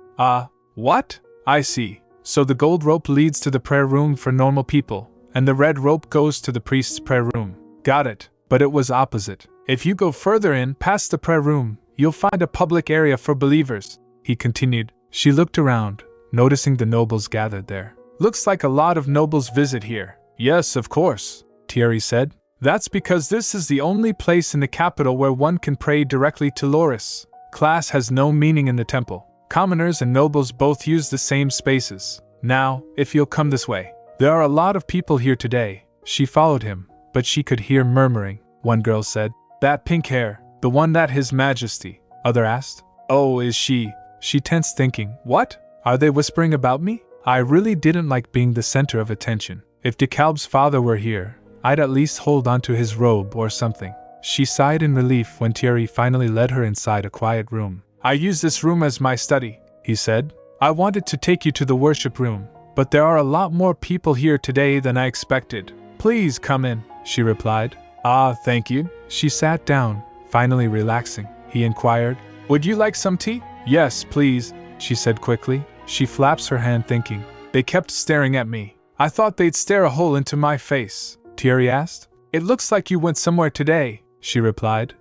What? I see. So the gold rope leads to the prayer room for normal people, and the red rope goes to the priest's prayer room. Got it. But it was opposite. If you go further in, past the prayer room, you'll find a public area for believers, he continued. She looked around, noticing the nobles gathered there. Looks like a lot of nobles visit here. Yes, of course, Thierry said. That's because this is the only place in the capital where one can pray directly to Loris. Class has no meaning in the temple. Commoners and nobles both use the same spaces. Now, if you'll come this way. There are a lot of people here today. She followed him, but she could hear murmuring. One girl said, That pink hair, the one that His Majesty. Other asked, Oh, is she? She tensed, thinking, What? Are they whispering about me? I really didn't like being the center of attention. If DeKalb's father were here, I'd at least hold onto his robe or something. She sighed in relief when Thierry finally led her inside a quiet room. I use this room as my study, he said. I wanted to take you to the worship room, but there are a lot more people here today than I expected. Please come in, she replied. Thank you. She sat down, finally relaxing. He inquired, Would you like some tea? Yes, please, she said quickly. She flaps her hand, thinking. They kept staring at me. I thought they'd stare a hole into my face, Thierry asked. It looks like you went somewhere today, she replied.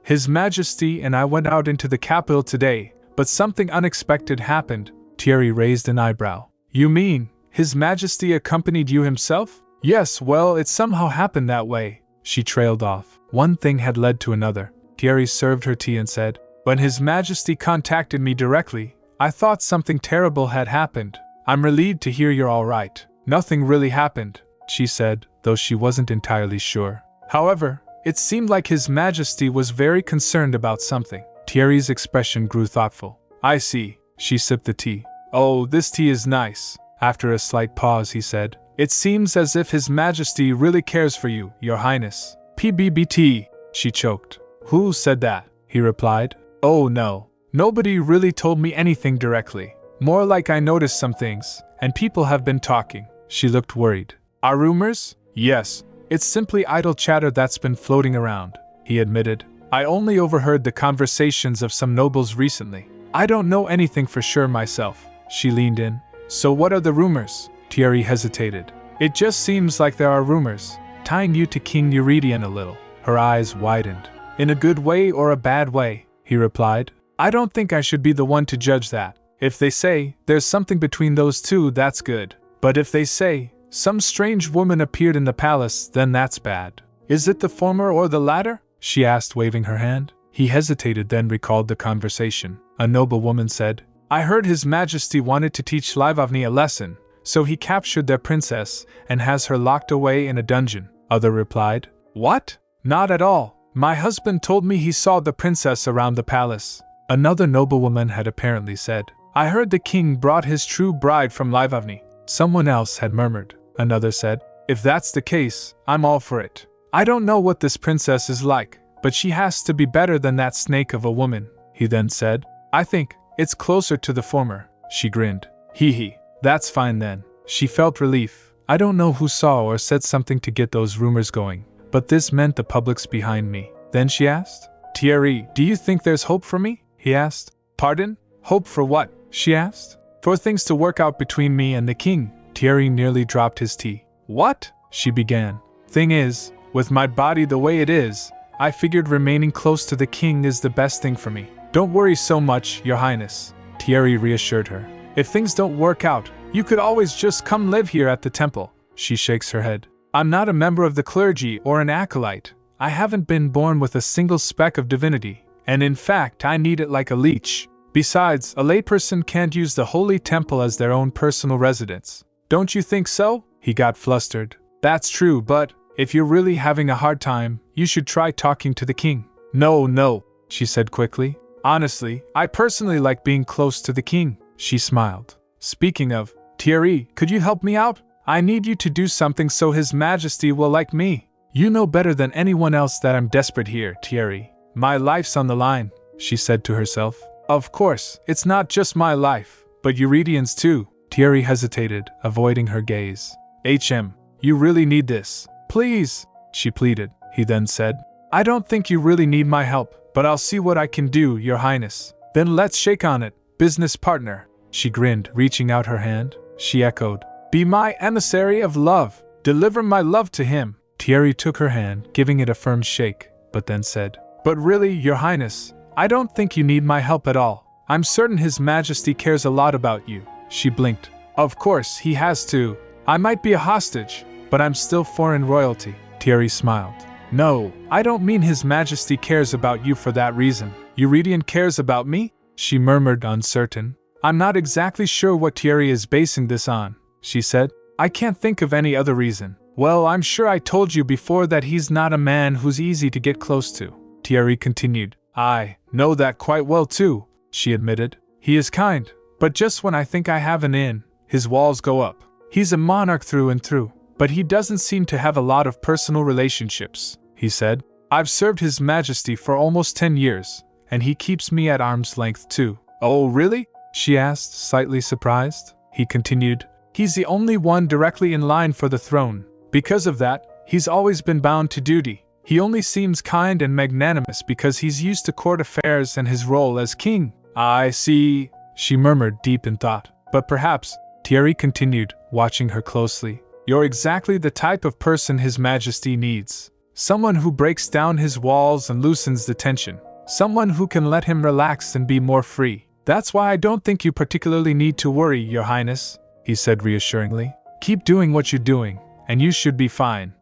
His Majesty and I went out into the capital today, but something unexpected happened. Thierry raised an eyebrow. You mean, His Majesty accompanied you himself? Yes, well, it somehow happened that way, she trailed off. One thing had led to another. Thierry served her tea and said, when His Majesty contacted me directly, I thought something terrible had happened. I'm relieved to hear you're all right. Nothing really happened, she said, though she wasn't entirely sure. However, it seemed like His Majesty was very concerned about something. Thierry's expression grew thoughtful. I see, she sipped the tea. Oh, this tea is nice. After a slight pause, he said, it seems as if His Majesty really cares for you, Your Highness. PBBT, she choked. Who said that? He replied. Oh no. Nobody really told me anything directly. More like I noticed some things, and people have been talking. She looked worried. Are rumors? Yes. It's simply idle chatter that's been floating around, he admitted. I only overheard the conversations of some nobles recently. I don't know anything for sure myself. She leaned in. So what are the rumors? Thierry hesitated. It just seems like there are rumors, tying you to King Eurydion a little. Her eyes widened. In a good way or a bad way, he replied. I don't think I should be the one to judge that. If they say there's something between those two, that's good. But if they say some strange woman appeared in the palace, then that's bad. Is it the former or the latter? She asked, waving her hand. He hesitated, then recalled the conversation. A noble woman said, I heard His Majesty wanted to teach Livavni a lesson, so he captured their princess and has her locked away in a dungeon. Other replied, What? Not at all. My husband told me he saw the princess around the palace. Another noblewoman had apparently said, I heard the king brought his true bride from Livavni. Someone else had murmured. Another said, If that's the case, I'm all for it. I don't know what this princess is like, but she has to be better than that snake of a woman. He then said, I think it's closer to the former. She grinned. Hee, that's fine then. She felt relief. I don't know who saw or said something to get those rumors going, but this meant the public's behind me. Then she asked, Thierry, do you think there's hope for me? He asked. Pardon? Hope for what? She asked. For things to work out between me and the king. Thierry nearly dropped his tea. What? She began. Thing is, with my body the way it is, I figured remaining close to the king is the best thing for me. Don't worry so much, Your Highness, Thierry reassured her. If things don't work out, you could always just come live here at the temple. She shakes her head. I'm not a member of the clergy or an acolyte. I haven't been born with a single speck of divinity, and in fact I need it like a leech. Besides, a layperson can't use the holy temple as their own personal residence. Don't you think so? He got flustered. That's true, but if you're really having a hard time, you should try talking to the king. No, she said quickly. Honestly, I personally like being close to the king. She smiled. Speaking of, Thierry, could you help me out? I need you to do something so His Majesty will like me. You know better than anyone else that I'm desperate here, Thierry. My life's on the line, she said to herself. Of course, it's not just my life, but Eurydian's too. Thierry hesitated, avoiding her gaze. You really need this. Please, she pleaded. He then said, I don't think you really need my help, but I'll see what I can do, Your Highness. Then let's shake on it, business partner. She grinned, reaching out her hand. She echoed, Be my emissary of love. Deliver my love to him. Thierry took her hand, giving it a firm shake, but then said, But really, Your Highness, I don't think you need my help at all. I'm certain His Majesty cares a lot about you. She blinked. Of course, he has to. I might be a hostage, but I'm still foreign royalty. Thierry smiled. No, I don't mean His Majesty cares about you for that reason. Eurydion cares about me? She murmured, uncertain. I'm not exactly sure what Thierry is basing this on, she said. I can't think of any other reason. Well, I'm sure I told you before that he's not a man who's easy to get close to. Thierry continued. I know that quite well too, she admitted. He is kind, but just when I think I have an in, his walls go up. He's a monarch through and through, but he doesn't seem to have a lot of personal relationships, he said. I've served His Majesty for almost 10 years, and he keeps me at arm's length too. Oh, really? She asked, slightly surprised. He continued. He's the only one directly in line for the throne. Because of that, he's always been bound to duty. He only seems kind and magnanimous because he's used to court affairs and his role as king. I see, she murmured, deep in thought. But perhaps Thierry continued, watching her closely. You're exactly the type of person His Majesty needs. Someone who breaks down his walls and loosens the tension. Someone who can let him relax and be more free. That's why I don't think you particularly need to worry, Your Highness, he said reassuringly. Keep doing what you're doing, and you should be fine.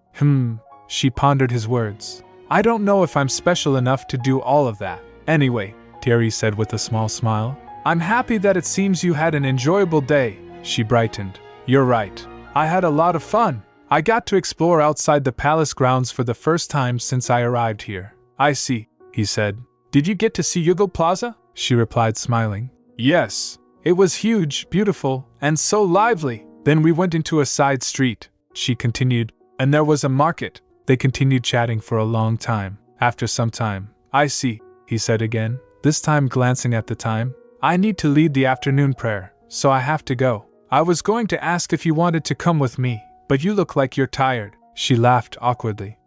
She pondered his words. I don't know if I'm special enough to do all of that. Anyway, Thierry said with a small smile. I'm happy that it seems you had an enjoyable day, she brightened. You're right. I had a lot of fun. I got to explore outside the palace grounds for the first time since I arrived here. I see, he said. Did you get to see Yugal Plaza? She replied, smiling. Yes. It was huge, beautiful, and so lively. Then we went into a side street, she continued, and there was a market. They continued chatting for a long time. After some time, I see, he said again, this time glancing at the time. I need to lead the afternoon prayer, so I have to go. I was going to ask if you wanted to come with me, but you look like you're tired. She laughed awkwardly.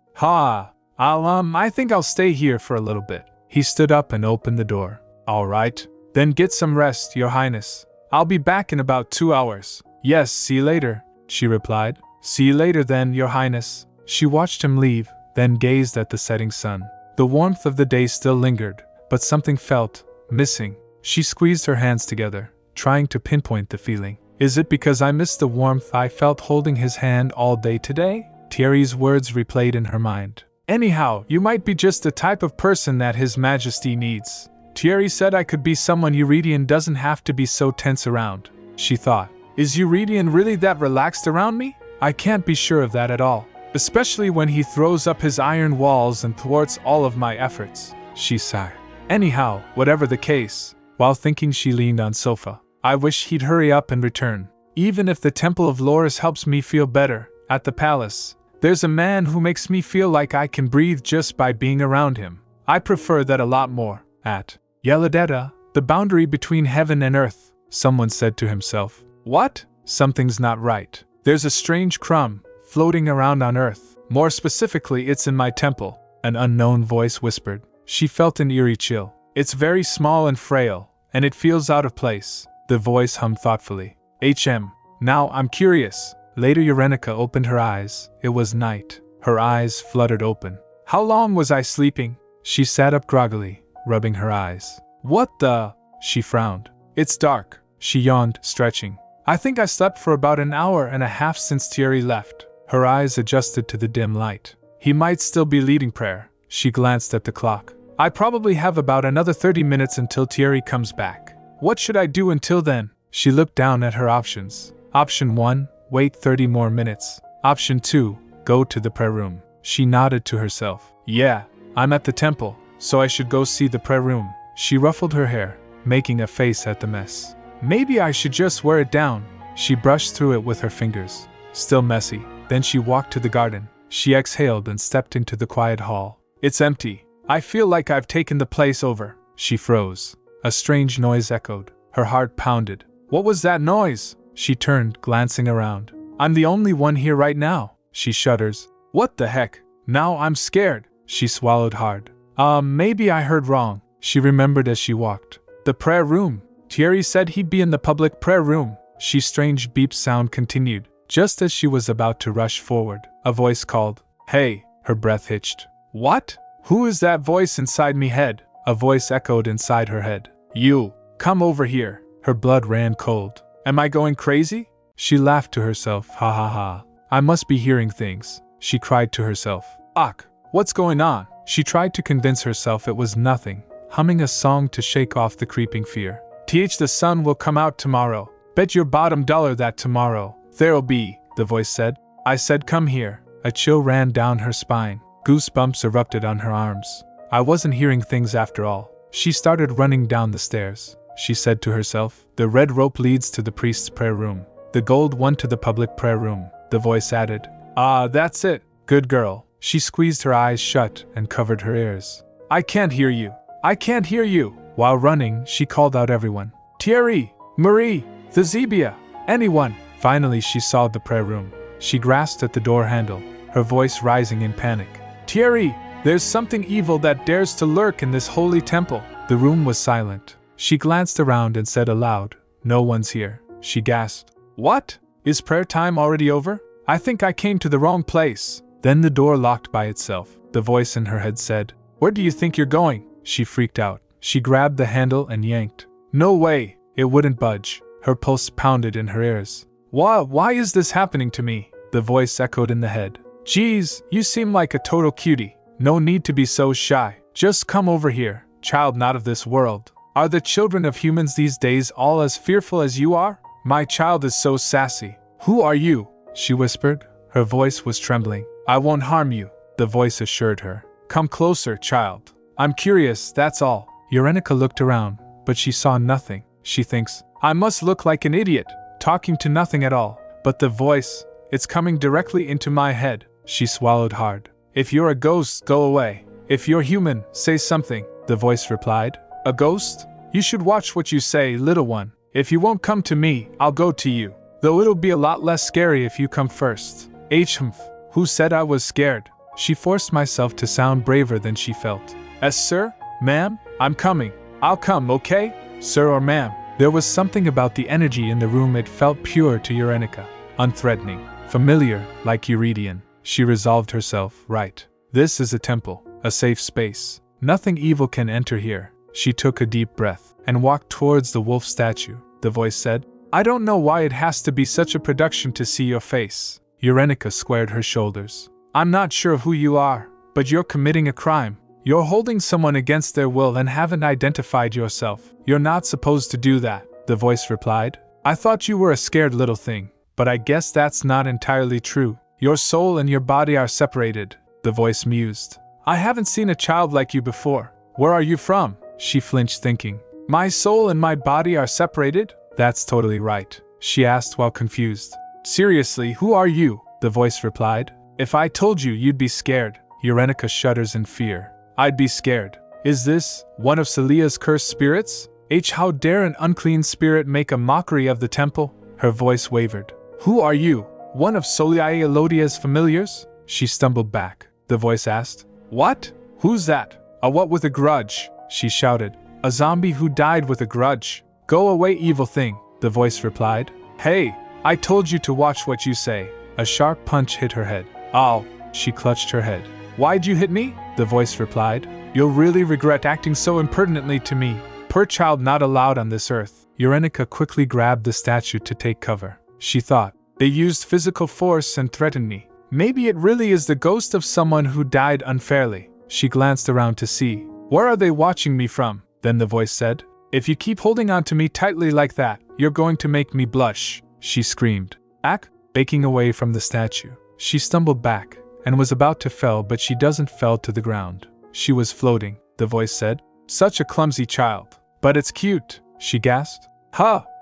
I think I'll stay here for a little bit. He stood up and opened the door. All right. Then get some rest, Your Highness. I'll be back in about 2 hours. Yes, see you later, she replied. See you later then, Your Highness. She watched him leave, then gazed at the setting sun. The warmth of the day still lingered, but something felt missing. She squeezed her hands together, trying to pinpoint the feeling. Is it because I missed the warmth I felt holding his hand all day today? Thierry's words replayed in her mind. Anyhow, you might be just the type of person that His Majesty needs. Thierry said I could be someone Eurydian doesn't have to be so tense around. She thought, is Eurydian really that relaxed around me? I can't be sure of that at all. Especially when he throws up his iron walls and thwarts all of my efforts, she sighed. Anyhow, whatever the case, while thinking she leaned on sofa. I wish he'd hurry up and return. Even if the Temple of Loris helps me feel better, at the palace, there's a man who makes me feel like I can breathe just by being around him. I prefer that a lot more. At Yeladeta, the boundary between heaven and earth, someone said to himself. What? Something's not right. There's a strange crumb floating around on earth. More specifically, it's in my temple, an unknown voice whispered. She felt an eerie chill. It's very small and frail, and it feels out of place. The voice hummed thoughtfully. Now I'm curious. Later Urenica opened her eyes. It was night. Her eyes fluttered open. How long was I sleeping? She sat up groggily, rubbing her eyes. What the? She frowned. It's dark. She yawned, stretching. I think I slept for about an hour and a half since Thierry left. Her eyes adjusted to the dim light. He might still be leading prayer. She glanced at the clock. I probably have about another 30 minutes until Thierry comes back. What should I do until then? She looked down at her options. Option 1, wait 30 more minutes. Option 2, go to the prayer room. She nodded to herself. Yeah, I'm at the temple, so I should go see the prayer room. She ruffled her hair, making a face at the mess. Maybe I should just wear it down. She brushed through it with her fingers. Still messy. Then she walked to the garden. She exhaled and stepped into the quiet hall. It's empty. I feel like I've taken the place over. She froze. A strange noise echoed. Her heart pounded. What was that noise? She turned, glancing around. I'm the only one here right now. She shudders. What the heck? Now I'm scared. She swallowed hard. Maybe I heard wrong. She remembered as she walked. The prayer room. Thierry said he'd be in the public prayer room. She strange beep sound continued. Just as she was about to rush forward, a voice called, Hey, her breath hitched. What? Who is that voice inside me head? A voice echoed inside her head. You, come over here. Her blood ran cold. Am I going crazy? She laughed to herself. Ha ha ha. I must be hearing things. She cried to herself. Ach, what's going on? She tried to convince herself it was nothing, humming a song to shake off the creeping fear. The sun will come out tomorrow. Bet your bottom dollar that tomorrow there'll be, the voice said. I said come here. A chill ran down her spine. Goosebumps erupted on her arms. I wasn't hearing things after all. She started running down the stairs. She said to herself, the red rope leads to the priest's prayer room. The gold one to the public prayer room. The voice added, that's it. Good girl. She squeezed her eyes shut and covered her ears. I can't hear you. I can't hear you. While running, she called out everyone. Thierry, Marie, Thezebia, anyone. Finally, she saw the prayer room. She grasped at the door handle, her voice rising in panic. Thierry, there's something evil that dares to lurk in this holy temple. The room was silent. She glanced around and said aloud, No one's here. She gasped. What? Is prayer time already over? I think I came to the wrong place. Then the door locked by itself. The voice in her head said, Where do you think you're going? She freaked out. She grabbed the handle and yanked. No way! It wouldn't budge. Her pulse pounded in her ears. Why is this happening to me? The voice echoed in the head. Geez, you seem like a total cutie. No need to be so shy. Just come over here, child not of this world. Are the children of humans these days all as fearful as you are? My child is so sassy. Who are you? She whispered. Her voice was trembling. I won't harm you, the voice assured her. Come closer, child. I'm curious, that's all. Urenica looked around, but she saw nothing. She thinks, I must look like an idiot, talking to nothing at all. But the voice, it's coming directly into my head. She swallowed hard. If you're a ghost, go away. If you're human, say something, the voice replied. A ghost? You should watch what you say, little one. If you won't come to me, I'll go to you. Though it'll be a lot less scary if you come first. Humph. Who said I was scared? She forced myself to sound braver than she felt. Sir? Ma'am? I'm coming. I'll come, okay? Sir or ma'am? There was something about the energy in the room. It felt pure to Urenica. Unthreatening. Familiar, like Eurydian. She resolved herself, right. This is a temple, a safe space. Nothing evil can enter here. She took a deep breath and walked towards the wolf statue. The voice said, I don't know why it has to be such a production to see your face. Urenica squared her shoulders. I'm not sure who you are, but you're committing a crime. You're holding someone against their will and haven't identified yourself. You're not supposed to do that, the voice replied. I thought you were a scared little thing, but I guess that's not entirely true. Your soul and your body are separated, the voice mused. I haven't seen a child like you before. Where are you from? She flinched, thinking. My soul and my body are separated? That's totally right, she asked while confused. Seriously, who are you? The voice replied. If I told you, you'd be scared. Urenica shudders in fear. I'd be scared. Is this one of Celia's cursed spirits? How dare an unclean spirit make a mockery of the temple? Her voice wavered. Who are you? One of Soliae Elodia's familiars? She stumbled back. The voice asked. What? Who's that? A what with a grudge? She shouted. A zombie who died with a grudge. Go away, evil thing, the voice replied. Hey, I told you to watch what you say. A sharp punch hit her head. Ow, she clutched her head. Why'd you hit me? The voice replied. You'll really regret acting so impertinently to me. Poor child not allowed on this earth. Urenica quickly grabbed the statue to take cover. She thought, they used physical force and threatened me. Maybe it really is the ghost of someone who died unfairly. She glanced around to see. Where are they watching me from? Then the voice said. If you keep holding on to me tightly like that, you're going to make me blush, she screamed. Baking away from the statue. She stumbled back and was about to fall, but she fell to the ground. She was floating, the voice said. Such a clumsy child. But it's cute, she gasped.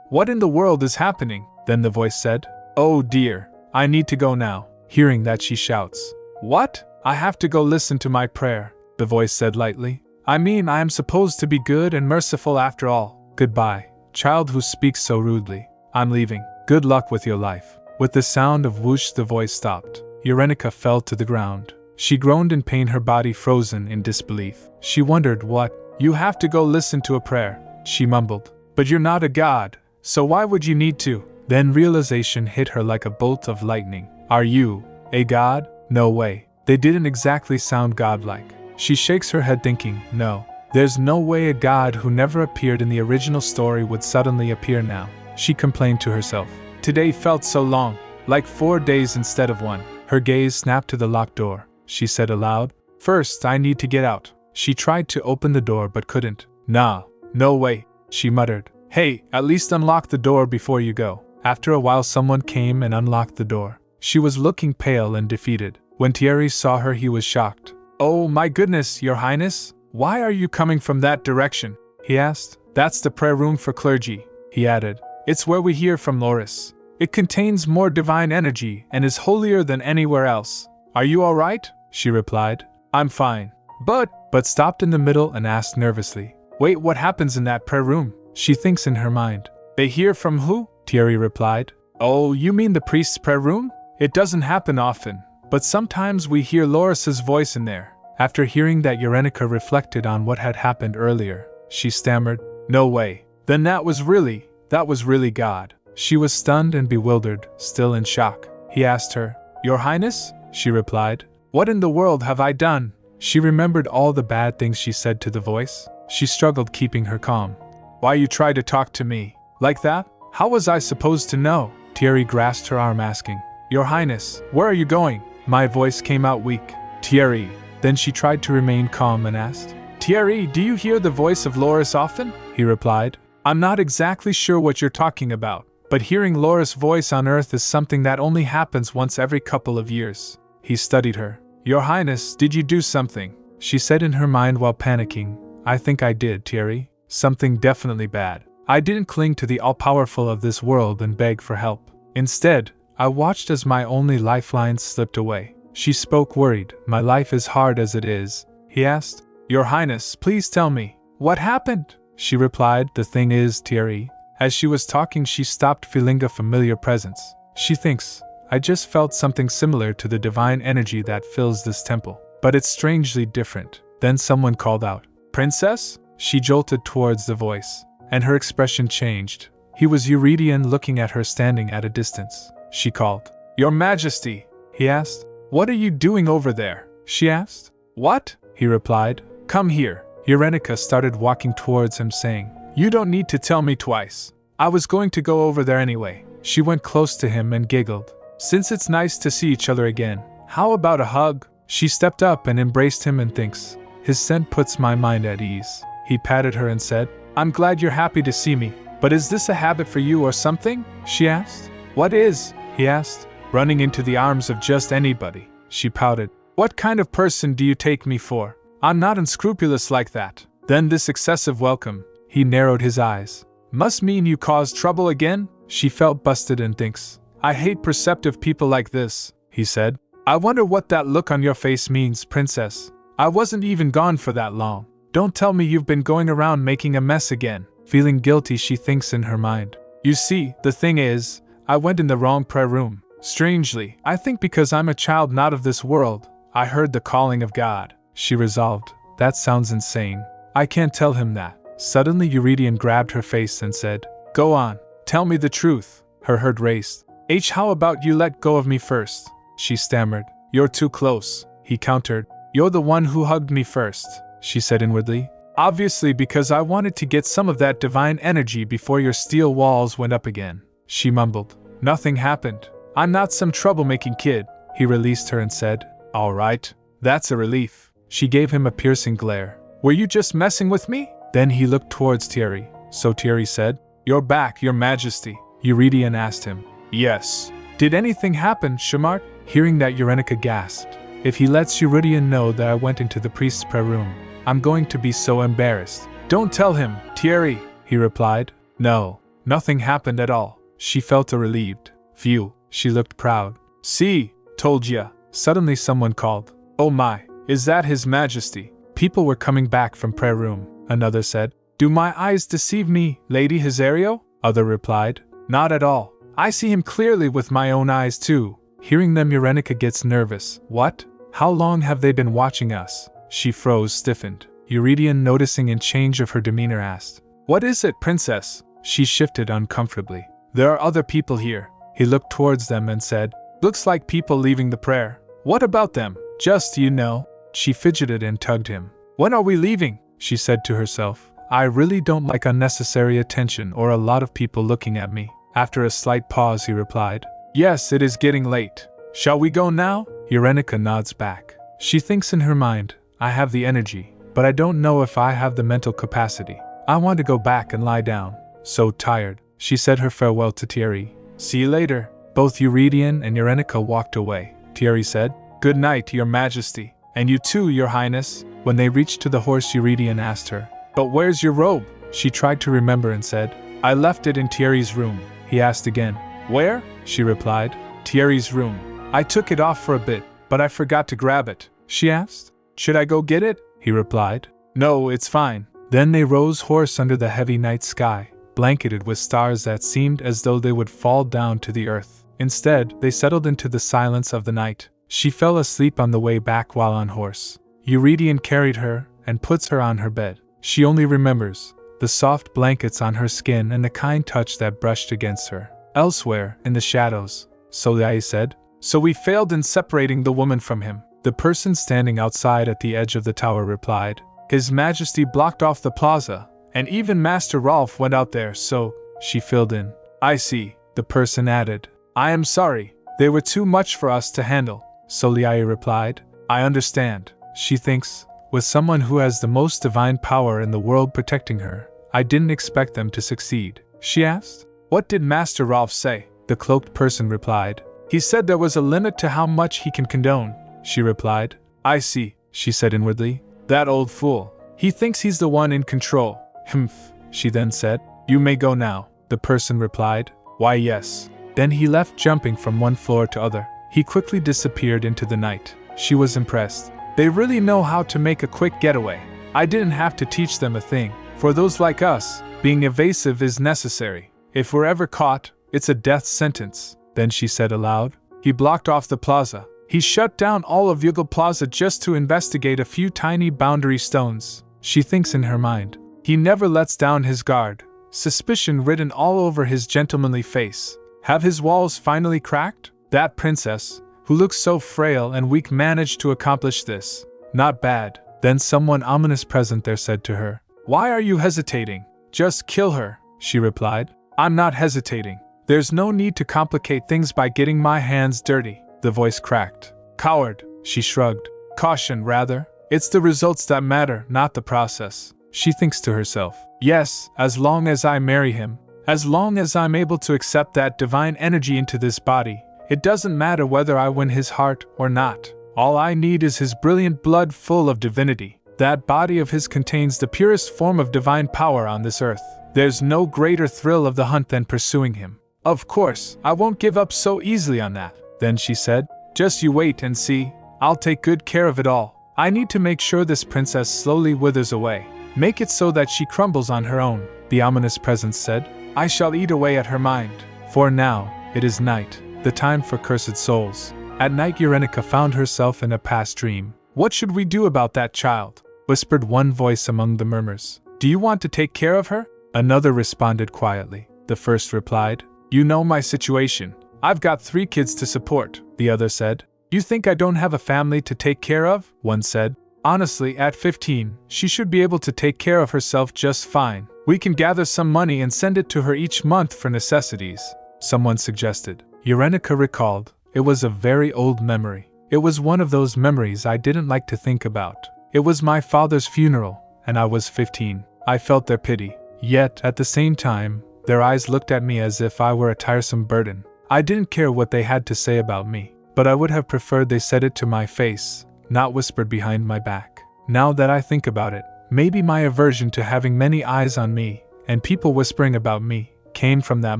What in the world is happening? Then the voice said. Oh dear, I need to go now. Hearing that, she shouts. What? I have to go listen to my prayer, the voice said lightly. I mean, I am supposed to be good and merciful after all. Goodbye, child who speaks so rudely. I'm leaving. Good luck with your life. With the sound of whoosh, the voice stopped. Urenica fell to the ground. She groaned in pain, her body frozen in disbelief. She wondered what. You have to go listen to a prayer, she mumbled. But you're not a god, so why would you need to? Then realization hit her like a bolt of lightning. Are you a god? No way. They didn't exactly sound godlike. She shakes her head thinking, no. There's no way a god who never appeared in the original story would suddenly appear now. She complained to herself. Today felt so long, like 4 days instead of 1. Her gaze snapped to the locked door. She said aloud, First, I need to get out. She tried to open the door but couldn't. Nah, no way, she muttered. Hey, at least unlock the door before you go. After a while someone came and unlocked the door. She was looking pale and defeated. When Thierry saw her, he was shocked. Oh my goodness, your highness, why are you coming from that direction? He asked. That's the prayer room for clergy, he added. It's where we hear from Loris. It contains more divine energy and is holier than anywhere else. Are you all right? She replied. I'm fine. But stopped in the middle and asked nervously. Wait, what happens in that prayer room? She thinks in her mind. They hear from who? Thierry replied. Oh, you mean the priest's prayer room? It doesn't happen often, but sometimes we hear Loris's voice in there. After hearing that, Urenica reflected on what had happened earlier. She stammered, No way. Then that was really God. She was stunned and bewildered, still in shock. He asked her, "Your Highness?" She replied, "What in the world have I done?" She remembered all the bad things she said to the voice. She struggled keeping her calm. "Why you try to talk to me like that? How was I supposed to know?" Thierry grasped her arm asking, "Your Highness, where are you going?" My voice came out weak. "Thierry." Then she tried to remain calm and asked, "Thierry, do you hear the voice of Loris often?" He replied, "I'm not exactly sure what you're talking about, but hearing Loris' voice on Earth is something that only happens once every couple of years." He studied her. "Your Highness, did you do something?" She said in her mind while panicking, "I think I did, Thierry. Something definitely bad. I didn't cling to the all-powerful of this world and beg for help. Instead, I watched as my only lifeline slipped away." She spoke worried. "My life is hard as it is." He asked, "Your Highness, please tell me, what happened?" She replied, "The thing is, Thierry." As she was talking, she stopped, feeling a familiar presence. She thinks, "I just felt something similar to the divine energy that fills this temple, but it's strangely different." Then someone called out, "Princess?" She jolted towards the voice, and her expression changed. He was Eurydion, looking at her standing at a distance. She called, "Your Majesty!" He asked, "What are you doing over there?" She asked. "What?" He replied, "Come here." Eurenica started walking towards him, saying, "You don't need to tell me twice. I was going to go over there anyway." She went close to him and giggled. "Since it's nice to see each other again, how about a hug?" She stepped up and embraced him and thinks, "His scent puts my mind at ease." He patted her and said, "I'm glad you're happy to see me, but is this a habit for you or something?" She asked. "What is?" He asked. "Running into the arms of just anybody." She pouted. "What kind of person do you take me for? I'm not unscrupulous like that." Then this excessive welcome, he narrowed his eyes, "must mean you caused trouble again?" She felt busted and thinks, "I hate perceptive people like this." He said, "I wonder what that look on your face means, Princess. I wasn't even gone for that long. Don't tell me you've been going around making a mess again." Feeling guilty, she thinks in her mind, "You see, the thing is, I went in the wrong prayer room. Strangely, I think because I'm a child not of this world, I heard the calling of God." She resolved, "That sounds insane. I can't tell him that." Suddenly Eurydion grabbed her face and said, "Go on, tell me the truth." Her heart raced. How about you let go of me first?" She stammered. "You're too close," he countered. "You're the one who hugged me first," she said inwardly. "Obviously because I wanted to get some of that divine energy before your steel walls went up again." She mumbled, "Nothing happened. I'm not some troublemaking kid." He released her and said, "All right, that's a relief." She gave him a piercing glare. "Were you just messing with me?" Then he looked towards Thierry. So Thierry said, "You're back, Your Majesty." Eurydion asked him, "Yes. Did anything happen, Shamart?" Hearing that, Eurenica gasped. "If he lets Eurydion know that I went into the priest's prayer room, I'm going to be so embarrassed." "Don't tell him, Thierry," he replied. "No, nothing happened at all." She felt relieved. "Phew," she looked proud. "See, told ya." Suddenly someone called, "Oh my, is that His Majesty?" People were coming back from prayer room. Another said, "Do my eyes deceive me, Lady Hisario?" Other replied, "Not at all. I see him clearly with my own eyes too." Hearing them, Eurenica gets nervous. "What? How long have they been watching us?" She froze, stiffened. Eurydion, noticing a change of her demeanor, asked, "What is it, Princess?" She shifted uncomfortably. "There are other people here." He looked towards them and said, "Looks like people leaving the prayer. What about them? Just, you know." She fidgeted and tugged him. "When are we leaving?" she said to herself. "I really don't like unnecessary attention or a lot of people looking at me." After a slight pause, he replied, "Yes, it is getting late. Shall we go now?" Eurenica nods back. She thinks in her mind, "I have the energy, but I don't know if I have the mental capacity. I want to go back and lie down. So tired." She said her farewell to Thierry. "See you later." Both Eurydion and Eurenica walked away. Thierry said, "Good night, Your Majesty. And you too, Your Highness." When they reached to the horse, Eurydion asked her, "But where's your robe?" She tried to remember and said, "I left it in Thierry's room." He asked again, "Where?" She replied, "Thierry's room. I took it off for a bit, but I forgot to grab it." She asked, "Should I go get it?" He replied, "No, it's fine." Then they rose horse under the heavy night sky, blanketed with stars that seemed as though they would fall down to the earth. Instead, they settled into the silence of the night. She fell asleep on the way back while on horse. Eurydion carried her and puts her on her bed. She only remembers the soft blankets on her skin and the kind touch that brushed against her. Elsewhere, in the shadows, Soleil said. So we failed in separating the woman from him. The person standing outside at the edge of the tower replied. His Majesty blocked off the plaza, and even Master Rolf went out there, so, she filled in. I see, the person added. I am sorry, they were too much for us to handle, Soleil replied. I understand, she thinks, with someone who has the most divine power in the world protecting her. I didn't expect them to succeed, she asked. What did Master Rolf say? The cloaked person replied. He said there was a limit to how much he can condone, she replied. I see, she said inwardly. That old fool. He thinks he's the one in control. Humph, she then said. You may go now, the person replied. Why yes. Then he left, jumping from one floor to other. He quickly disappeared into the night. She was impressed. They really know how to make a quick getaway. I didn't have to teach them a thing. For those like us, being evasive is necessary. If we're ever caught, it's a death sentence. Then she said aloud. He blocked off the plaza. He shut down all of Yugal Plaza just to investigate a few tiny boundary stones. She thinks in her mind. He never lets down his guard. Suspicion written all over his gentlemanly face. Have his walls finally cracked? That princess, who looks so frail and weak, managed to accomplish this. Not bad. Then someone ominous present there said to her. Why are you hesitating? Just kill her, she replied. I'm not hesitating. There's no need to complicate things by getting my hands dirty. The voice cracked. Coward, she shrugged. Caution, rather. It's the results that matter, not the process. She thinks to herself. Yes, as long as I marry him, as long as I'm able to accept that divine energy into this body, it doesn't matter whether I win his heart or not. All I need is his brilliant blood full of divinity. That body of his contains the purest form of divine power on this earth. There's no greater thrill of the hunt than pursuing him. Of course, I won't give up so easily on that. Then she said, just you wait and see. I'll take good care of it all. I need to make sure this princess slowly withers away. Make it so that she crumbles on her own, the ominous presence said. I shall eat away at her mind. For now, it is night, the time for cursed souls. At night Eurenica found herself in a past dream. What should we do about that child? Whispered one voice among the murmurs. Do you want to take care of her? Another responded quietly. The first replied. You know my situation. I've got 3 kids to support, the other said. You think I don't have a family to take care of? One said. Honestly, at 15, she should be able to take care of herself just fine. We can gather some money and send it to her each month for necessities, someone suggested. Eurenica recalled. It was a very old memory. It was one of those memories I didn't like to think about. It was my father's funeral, and I was 15. I felt their pity. Yet, at the same time, their eyes looked at me as if I were a tiresome burden. I didn't care what they had to say about me, but I would have preferred they said it to my face, not whispered behind my back. Now that I think about it, maybe my aversion to having many eyes on me, and people whispering about me, came from that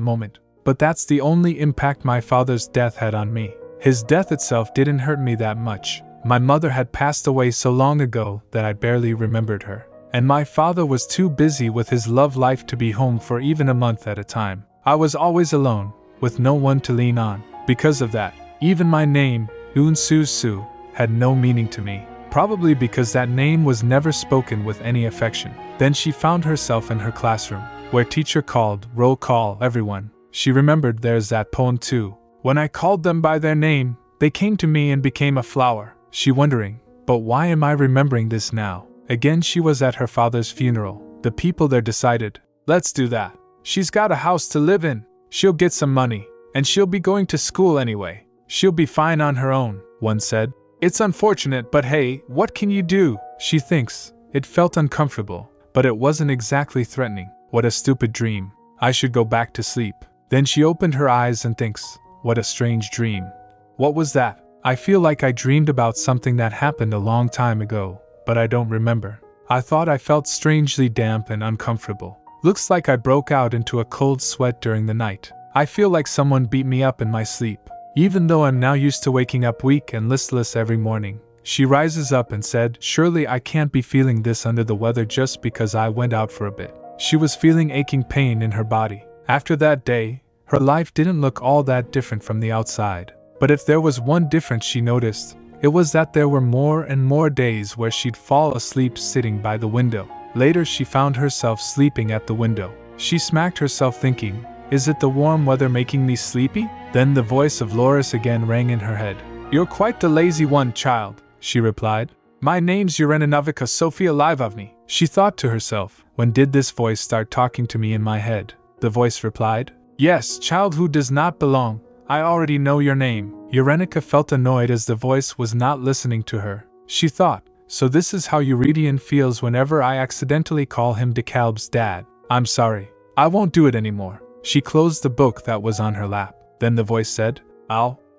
moment. But that's the only impact my father's death had on me. His death itself didn't hurt me that much. My mother had passed away so long ago that I barely remembered her. And my father was too busy with his love life to be home for even a month at a time. I was always alone, with no one to lean on. Because of that, even my name, Un Su Su, had no meaning to me. Probably because that name was never spoken with any affection. Then she found herself in her classroom, where teacher called, roll call, everyone. She remembered there's that poem too. When I called them by their name, they came to me and became a flower. She wondering, but why am I remembering this now? Again she was at her father's funeral. The people there decided, let's do that. She's got a house to live in. She'll get some money. And she'll be going to school anyway. She'll be fine on her own, one said. It's unfortunate, but hey, what can you do? She thinks. It felt uncomfortable, but it wasn't exactly threatening. What a stupid dream. I should go back to sleep. Then she opened her eyes and thinks, what a strange dream. What was that? I feel like I dreamed about something that happened a long time ago, but I don't remember. I thought I felt strangely damp and uncomfortable. Looks like I broke out into a cold sweat during the night. I feel like someone beat me up in my sleep. Even though I'm now used to waking up weak and listless every morning. She rises up and said, surely I can't be feeling this under the weather just because I went out for a bit. She was feeling aching pain in her body. After that day, her life didn't look all that different from the outside. But if there was one difference she noticed, it was that there were more and more days where she'd fall asleep sitting by the window. Later she found herself sleeping at the window. She smacked herself thinking, Is it the warm weather making me sleepy? Then the voice of Loris again rang in her head. You're quite the lazy one, child, she replied. My name's Urenanovika Sofia Livovny. She thought to herself, when did this voice start talking to me in my head? The voice replied, Yes, child who does not belong. I already know your name. Urenica felt annoyed as the voice was not listening to her. She thought, so this is how Eurydion feels whenever I accidentally call him DeKalb's dad. I'm sorry. I won't do it anymore. She closed the book that was on her lap. Then the voice said,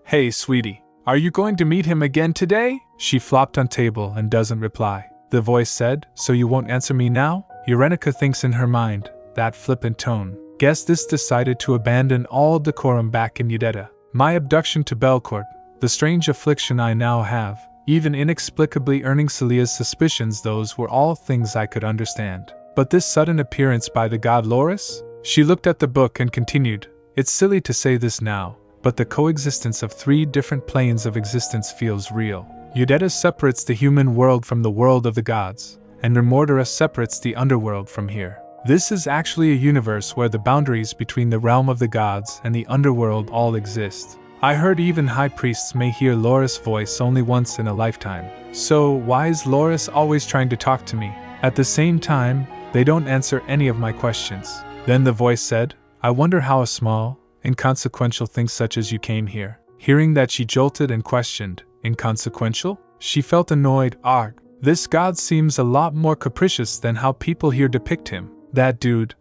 Hey sweetie, are you going to meet him again today? She flopped on table and doesn't reply. The voice said, So you won't answer me now? Urenica thinks in her mind, that flippant tone. Guess this decided to abandon all decorum back in Udetta. My abduction to Belcourt, the strange affliction I now have, even inexplicably earning Celia's suspicions, those were all things I could understand. But this sudden appearance by the god Loris? She looked at the book and continued, It's silly to say this now, but the coexistence of 3 different planes of existence feels real. Udetta separates the human world from the world of the gods, and Remordera separates the underworld from here. This is actually a universe where the boundaries between the realm of the gods and the underworld all exist. I heard even high priests may hear Loris' voice only once in a lifetime. So why is Loris always trying to talk to me? At the same time, they don't answer any of my questions. Then the voice said, I wonder how a small, inconsequential thing such as you came here. Hearing that, she jolted and questioned, Inconsequential? She felt annoyed. Arg. This god seems a lot more capricious than how people here depict him. That dude,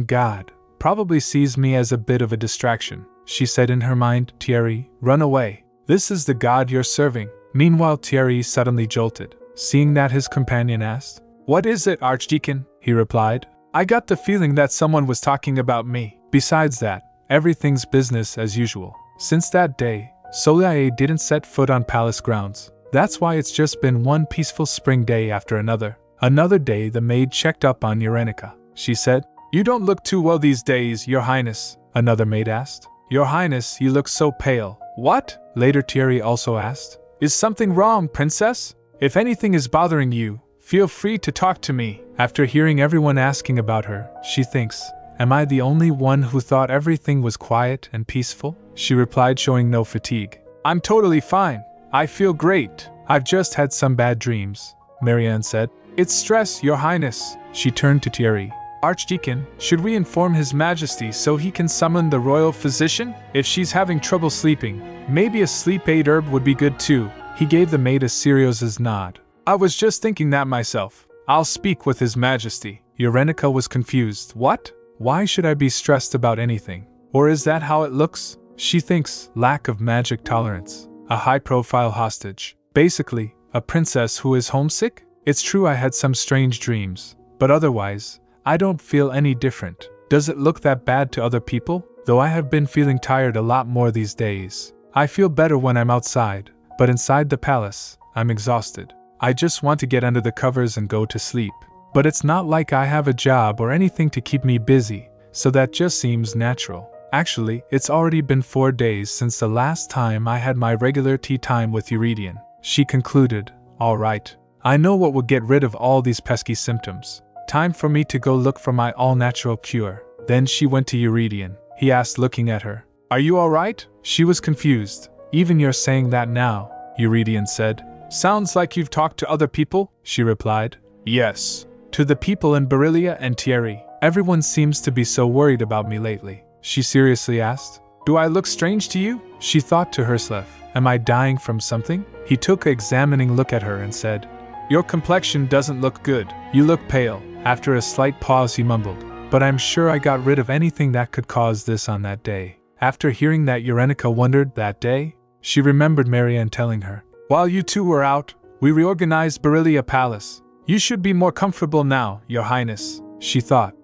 God, probably sees me as a bit of a distraction. She said in her mind, Thierry, run away. This is the god you're serving. Meanwhile, Thierry suddenly jolted. Seeing that, his companion asked, What is it, Archdeacon? He replied, I got the feeling that someone was talking about me. Besides that, everything's business as usual. Since that day, Soleil didn't set foot on palace grounds. That's why it's just been one peaceful spring day after another. Another day the maid checked up on Urenica. She said, You don't look too well these days, Your Highness. Another maid asked. Your Highness, you look so pale. What? Later Thierry also asked. Is something wrong, Princess? If anything is bothering you, feel free to talk to me. After hearing everyone asking about her, she thinks, Am I the only one who thought everything was quiet and peaceful? She replied, showing no fatigue. I'm totally fine. I feel great. I've just had some bad dreams, Marianne said. It's stress, Your Highness. She turned to Thierry. Archdeacon, should we inform His Majesty so he can summon the royal physician? If she's having trouble sleeping, maybe a sleep aid herb would be good too. He gave the maid a serious nod. I was just thinking that myself. I'll speak with His Majesty. Urenica was confused. What? Why should I be stressed about anything? Or is that how it looks? She thinks, lack of magic tolerance. A high-profile hostage. Basically, a princess who is homesick? It's true I had some strange dreams, but otherwise, I don't feel any different. Does it look that bad to other people? Though I have been feeling tired a lot more these days. I feel better when I'm outside, but inside the palace, I'm exhausted. I just want to get under the covers and go to sleep. But it's not like I have a job or anything to keep me busy, so that just seems natural. Actually, it's already been 4 days since the last time I had my regular tea time with Eurydion. She concluded, All right. I know what will get rid of all these pesky symptoms. Time for me to go look for my all-natural cure. Then she went to Eurydion. He asked, looking at her, Are you all right? She was confused. Even you're saying that now, Eurydion said. Sounds like you've talked to other people, she replied. Yes. To the people in Beryllia and Thierry. Everyone seems to be so worried about me lately. She seriously asked. Do I look strange to you? She thought to herself. Am I dying from something? He took an examining look at her and said, Your complexion doesn't look good. You look pale. After a slight pause he mumbled, But I'm sure I got rid of anything that could cause this on that day. After hearing that, Urenica wondered, that day? She remembered Marianne telling her, While you two were out, we reorganized Beryllia Palace. You should be more comfortable now, Your Highness, she thought.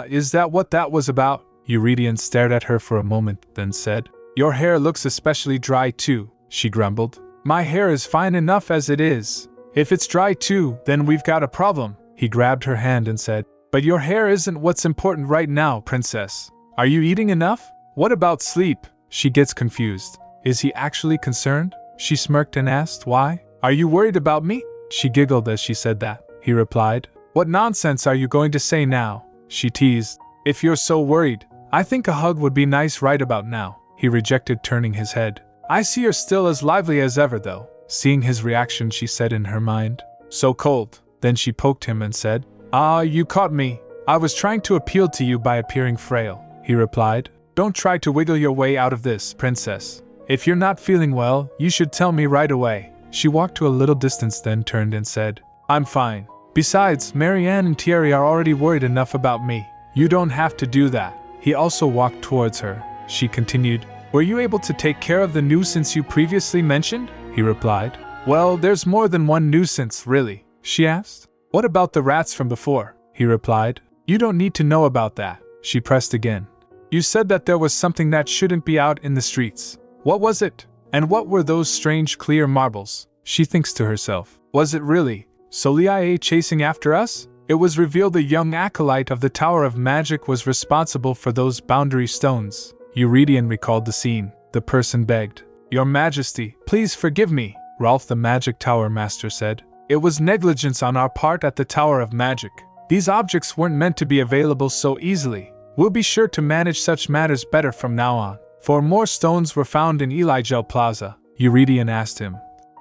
Is that what that was about? Eurydion stared at her for a moment, then said, Your hair looks especially dry too, she grumbled. My hair is fine enough as it is. If it's dry too, then we've got a problem. He grabbed her hand and said, But your hair isn't what's important right now, Princess. Are you eating enough? What about sleep? She gets confused. Is he actually concerned? She smirked and asked, Why? Are you worried about me? She giggled as she said that. He replied, What nonsense are you going to say now? She teased. If you're so worried, I think a hug would be nice right about now, he rejected, turning his head. I see you're still as lively as ever though. Seeing his reaction, she said in her mind, so cold. Then she poked him and said, Ah, you caught me. I was trying to appeal to you by appearing frail, he replied. Don't try to wiggle your way out of this, princess. If you're not feeling well, you should tell me right away. She walked to a little distance, then turned and said, I'm fine. Besides, Marianne and Thierry are already worried enough about me. You don't have to do that. He also walked towards her. She continued, Were you able to take care of the nuisance you previously mentioned? He replied. Well, there's more than one nuisance, really, she asked. What about the rats from before? He replied. You don't need to know about that. She pressed again. You said that there was something that shouldn't be out in the streets. What was it? And what were those strange clear marbles? She thinks to herself. Was it really Soliae chasing after us? It was revealed the young acolyte of the Tower of Magic was responsible for those boundary stones. Eurydion recalled the scene. The person begged. Your Majesty, please forgive me, Rolf the Magic Tower Master said. It was negligence on our part at the Tower of Magic. These objects weren't meant to be available so easily. We'll be sure to manage such matters better from now on. 4 more stones were found in Elijel Plaza. Eurydion asked him.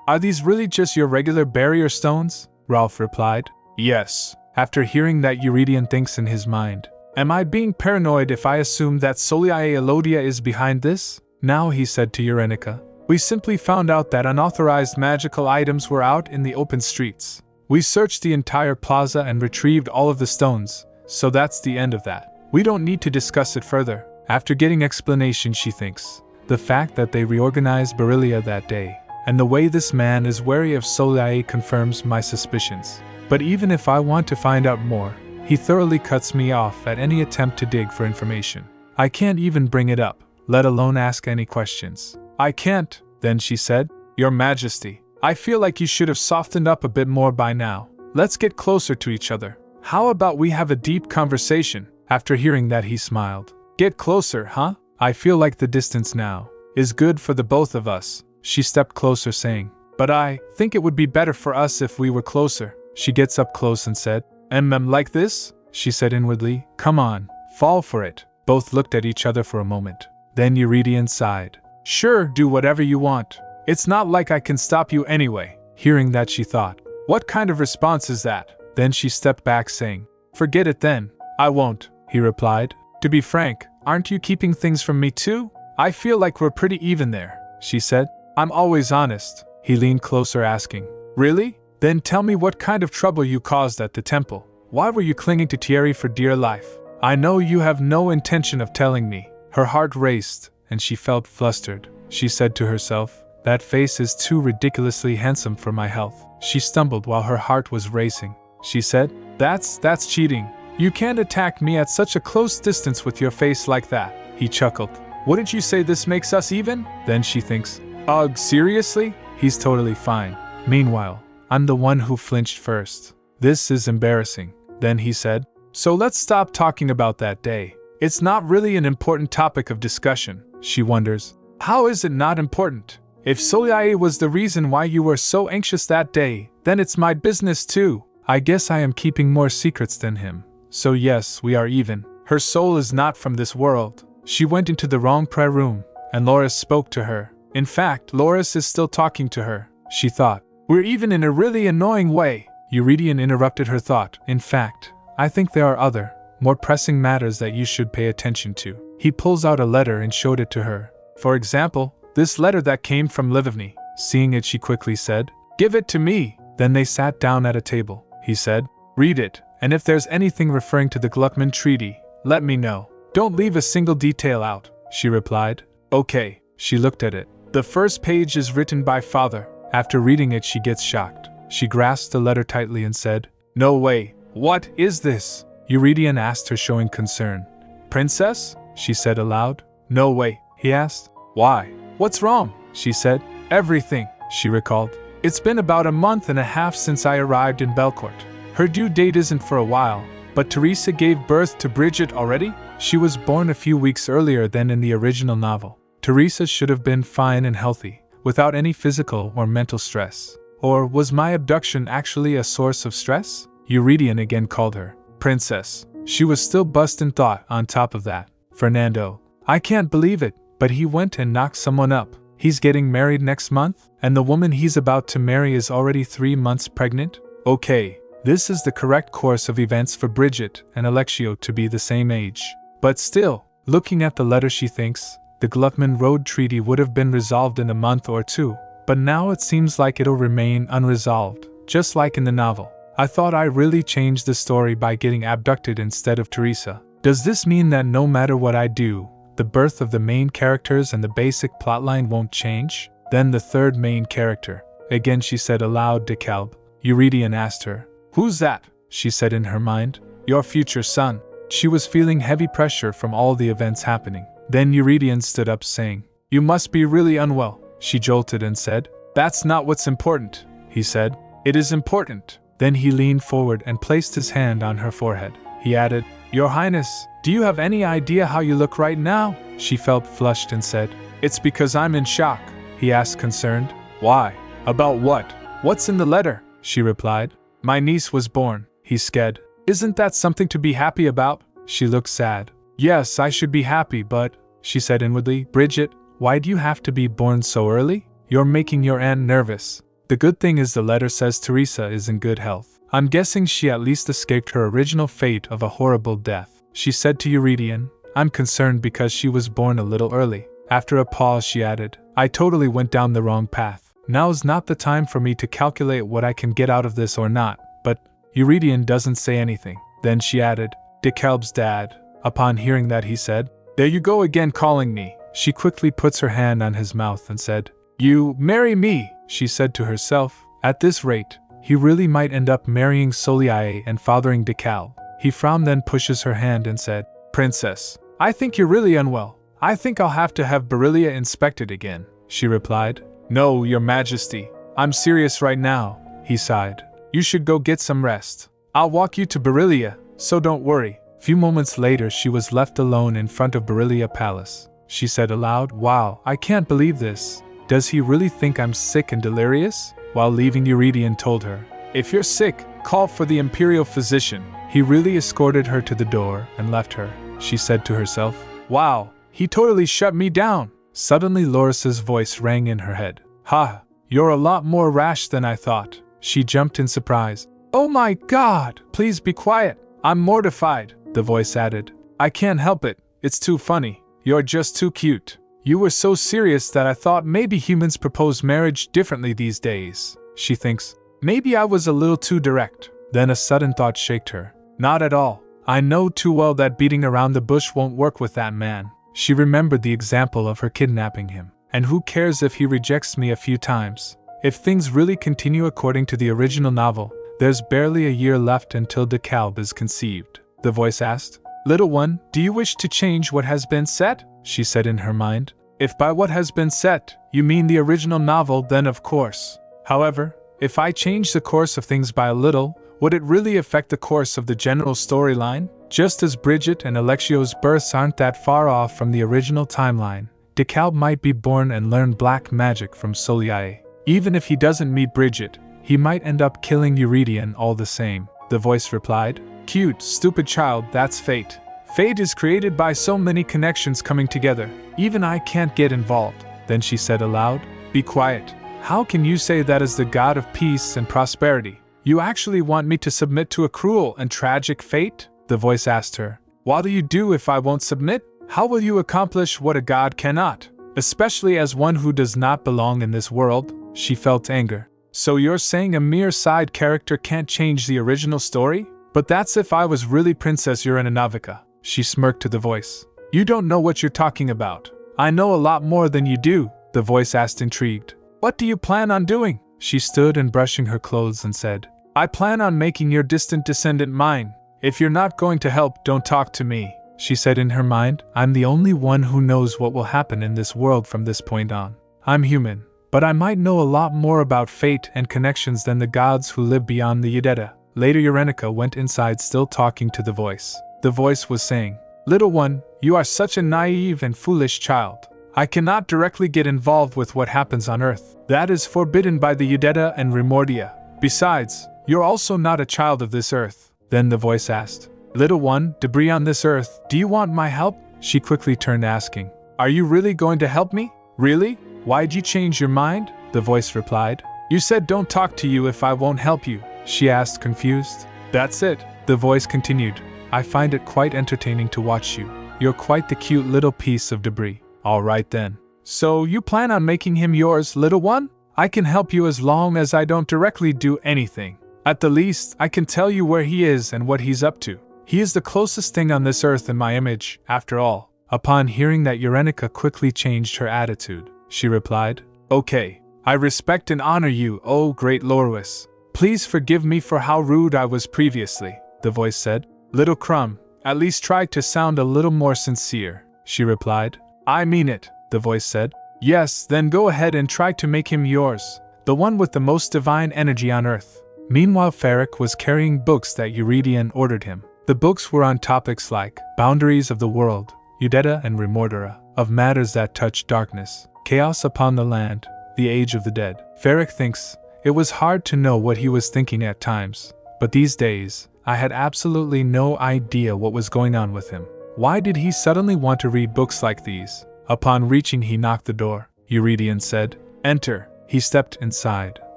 Are these really just your regular barrier stones? Rolf replied. Yes. After hearing that, Eurydion thinks in his mind. Am I being paranoid if I assume that Soliae Elodia is behind this? Now, he said to Eurenica. We simply found out that unauthorized magical items were out in the open streets. We searched the entire plaza and retrieved all of the stones, so that's the end of that. We don't need to discuss it further. After getting explanation, she thinks. The fact that they reorganized Beryllia that day, and the way this man is wary of Soliae confirms my suspicions. But even if I want to find out more, he thoroughly cuts me off at any attempt to dig for information. I can't even bring it up, let alone ask any questions. I can't, then she said. Your Majesty, I feel like you should have softened up a bit more by now. Let's get closer to each other. How about we have a deep conversation? After hearing that, he smiled. Get closer, huh? I feel like the distance now is good for the both of us. She stepped closer, saying, But I think it would be better for us if we were closer. She gets up close and said, like this? She said inwardly, Come on, fall for it. Both looked at each other for a moment. Then Eurydion sighed. Sure, do whatever you want. It's not like I can stop you anyway. Hearing that, she thought, what kind of response is that? Then she stepped back, saying, Forget it then. I won't, he replied. To be frank, aren't you keeping things from me too? I feel like we're pretty even there, she said. I'm always honest. He leaned closer, asking, Really? Then tell me what kind of trouble you caused at the temple. Why were you clinging to Thierry for dear life? I know you have no intention of telling me. Her heart raced, and she felt flustered. She said to herself, That face is too ridiculously handsome for my health. She stumbled while her heart was racing. She said, That's cheating. You can't attack me at such a close distance with your face like that. He chuckled. Wouldn't you say this makes us even? Then she thinks, Ugh, seriously? He's totally fine. Meanwhile, I'm the one who flinched first. This is embarrassing. Then he said, So let's stop talking about that day. It's not really an important topic of discussion. She wonders, how is it not important? If Soliae was the reason why you were so anxious that day, then it's my business too. I guess I am keeping more secrets than him. So yes, we are even. Her soul is not from this world. She went into the wrong prayer room, and Loris spoke to her. In fact, Loris is still talking to her. She thought, We're even in a really annoying way. Eurydion interrupted her thought. In fact, I think there are other, more pressing matters that you should pay attention to. He pulls out a letter and showed it to her. For example, this letter that came from Livivny. Seeing it, she quickly said, Give it to me. Then they sat down at a table. He said, Read it, and if there's anything referring to the Gluckman Treaty, let me know. Don't leave a single detail out, she replied. Okay. She looked at it. The first page is written by Father. After reading it, she gets shocked. She grasped the letter tightly and said, No way. What is this? Eurydion asked her, showing concern. Princess? She said aloud. No way, he asked. Why? What's wrong? She said. Everything, she recalled. It's been about a month and a half since I arrived in Belcourt. Her due date isn't for a while, but Teresa gave birth to Bridget already? She was born a few weeks earlier than in the original novel. Teresa should have been fine and healthy, without any physical or mental stress. Or was my abduction actually a source of stress? Eurydion again called her Princess. She was still bust in thought on top of that. Fernando. I can't believe it, but he went and knocked someone up. He's getting married next month, and the woman he's about to marry is already 3 months pregnant? Okay, this is the correct course of events for Bridget and Alexio to be the same age. But still, looking at the letter, she thinks the Gluckman Road Treaty would have been resolved in a month or two, but now it seems like it'll remain unresolved, just like in the novel. I thought I really changed the story by getting abducted instead of Teresa. Does this mean that no matter what I do, the birth of the main characters and the basic plotline won't change? Then the third main character. Again she said aloud to Calb. Eurydion asked her. Who's that? She said in her mind. Your future son. She was feeling heavy pressure from all the events happening. Then Eurydion stood up saying, You must be really unwell. She jolted and said, That's not what's important, he said. It is important. Then he leaned forward and placed his hand on her forehead. He added, Your Highness, do you have any idea how you look right now? She felt flushed and said, It's because I'm in shock, he asked concerned. Why? About what? What's in the letter? She replied. My niece was born, he said. Isn't that something to be happy about? She looked sad. Yes, I should be happy, but, she said inwardly, Bridget, why do you have to be born so early? You're making your aunt nervous. The good thing is the letter says Teresa is in good health. I'm guessing she at least escaped her original fate of a horrible death. She said to Eurydion, I'm concerned because she was born a little early. After a pause she added, I totally went down the wrong path. Now's not the time for me to calculate what I can get out of this or not, but Eurydion doesn't say anything. Then she added, DeKalb's dad. Upon hearing that he said, There you go again calling me. She quickly puts her hand on his mouth and said, You marry me, she said to herself. At this rate, he really might end up marrying Soliae and fathering DeKalb. He frowned, then pushes her hand and said, Princess, I think you're really unwell. I think I'll have to have Beryllia inspected again, she replied. No, your majesty, I'm serious right now, he sighed. You should go get some rest. I'll walk you to Beryllia, so don't worry. Few moments later she was left alone in front of Beryllia Palace. She said aloud, Wow, I can't believe this. Does he really think I'm sick and delirious? While leaving, Eurydion told her, If you're sick, call for the imperial physician. He really escorted her to the door and left her. She said to herself, Wow, he totally shut me down. Suddenly Loris's voice rang in her head. Ha, you're a lot more rash than I thought. She jumped in surprise. Oh my God, please be quiet. I'm mortified, the voice added. I can't help it, it's too funny. You're just too cute. You were so serious that I thought maybe humans propose marriage differently these days. She thinks, maybe I was a little too direct. Then a sudden thought shaked her. Not at all. I know too well that beating around the bush won't work with that man. She remembered the example of her kidnapping him. And who cares if he rejects me a few times? If things really continue according to the original novel, there's barely a year left until DeKalb is conceived. The voice asked, Little one, do you wish to change what has been set? She said in her mind. If by what has been set, you mean the original novel, then of course. However, if I change the course of things by a little, would it really affect the course of the general storyline? Just as Bridget and Alexio's births aren't that far off from the original timeline, DeKalb might be born and learn black magic from Soliae. Even if he doesn't meet Bridget, he might end up killing Eurydion all the same. The voice replied, Cute, stupid child, that's fate. Fate is created by so many connections coming together. Even I can't get involved. Then she said aloud, Be quiet. How can you say that as the god of peace and prosperity? You actually want me to submit to a cruel and tragic fate? The voice asked her. What do you do if I won't submit? How will you accomplish what a god cannot? Especially as one who does not belong in this world. She felt anger. So you're saying a mere side character can't change the original story? But that's if I was really Princess Uranovika. She smirked to the voice. You don't know what you're talking about. I know a lot more than you do, the voice asked intrigued. What do you plan on doing? She stood and brushing her clothes and said, I plan on making your distant descendant mine. If you're not going to help, don't talk to me. She said in her mind, I'm the only one who knows what will happen in this world from this point on. I'm human, but I might know a lot more about fate and connections than the gods who live beyond the Udetta. Later Urenica went inside still talking to the voice. The voice was saying, Little one, you are such a naive and foolish child. I cannot directly get involved with what happens on Earth. That is forbidden by the Udetta and Remordia. Besides, you're also not a child of this Earth. Then the voice asked, Little one, debris on this Earth, do you want my help? She quickly turned, asking, "Are you really going to help me? Really? Why'd you change your mind?" The voice replied. "You said don't talk to you if I won't help you," she asked, confused. "That's it," the voice continued. "I find it quite entertaining to watch you. You're quite the cute little piece of debris." "Alright then. So you plan on making him yours, little one? I can help you as long as I don't directly do anything. At the least, I can tell you where he is and what he's up to. He is the closest thing on this earth in my image, after all." Upon hearing that, Eurenica quickly changed her attitude. She replied, "Okay, I respect and honor you, oh great Loris. Please forgive me for how rude I was previously," the voice said. "Little crumb, at least try to sound a little more sincere," she replied. "I mean it," the voice said. "Yes, then go ahead and try to make him yours, the one with the most divine energy on earth." Meanwhile, Ferric was carrying books that Eurydion ordered him. The books were on topics like boundaries of the world, Udeta and Remordera, of matters that touch darkness, chaos upon the land, the age of the dead. Ferric thinks it was hard to know what he was thinking at times, but these days, I had absolutely no idea what was going on with him. Why did he suddenly want to read books like these? Upon reaching, he knocked the door. Eurydion said, "Enter." He stepped inside,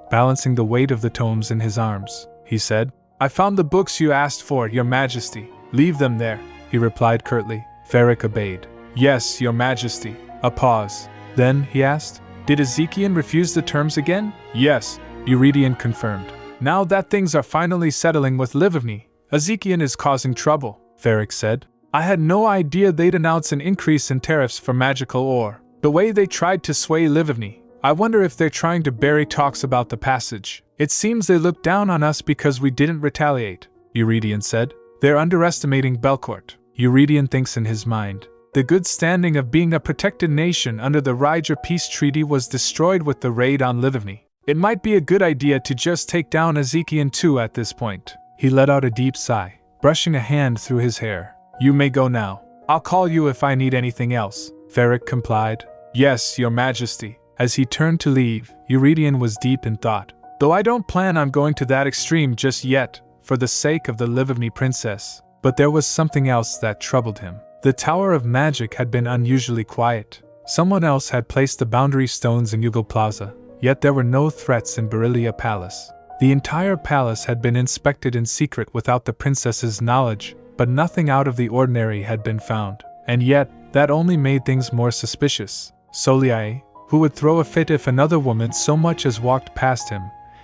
balancing the weight of the tomes in his arms. He said, "I found the books you asked for, Your Majesty. Leave them there," he replied curtly. Ferric obeyed. "Yes, Your Majesty." A pause. Then, he asked, "Did Ezekiel refuse the terms again?" "Yes," Eurydion confirmed. "Now that things are finally settling with Livivny, Ezekiel is causing trouble," Ferric said. "I had no idea they'd announce an increase in tariffs for magical ore. The way they tried to sway Livivny, I wonder if they're trying to bury talks about the passage. It seems they look down on us because we didn't retaliate," Eurydion said. "They're underestimating Belcourt," Eurydion thinks in his mind. The good standing of being a protected nation under the Ryger peace treaty was destroyed with the raid on Livivny. It might be a good idea to just take down Ezekiel too at this point. He let out a deep sigh, brushing a hand through his hair. "You may go now. I'll call you if I need anything else," Ferric complied. "Yes, Your Majesty." As he turned to leave, Eurydion was deep in thought. "Though I don't plan on going to that extreme just yet, for the sake of the Livivny princess." But there was something else that troubled him. The Tower of Magic had been unusually quiet. Someone else had placed the boundary stones in Yugal Plaza, yet there were no threats in Berilia Palace. The entire palace had been inspected in secret without the princess's knowledge, but nothing out of the ordinary had been found. And yet, that only made things more suspicious. Soliae, who would throw a fit if another woman so much as walked past him,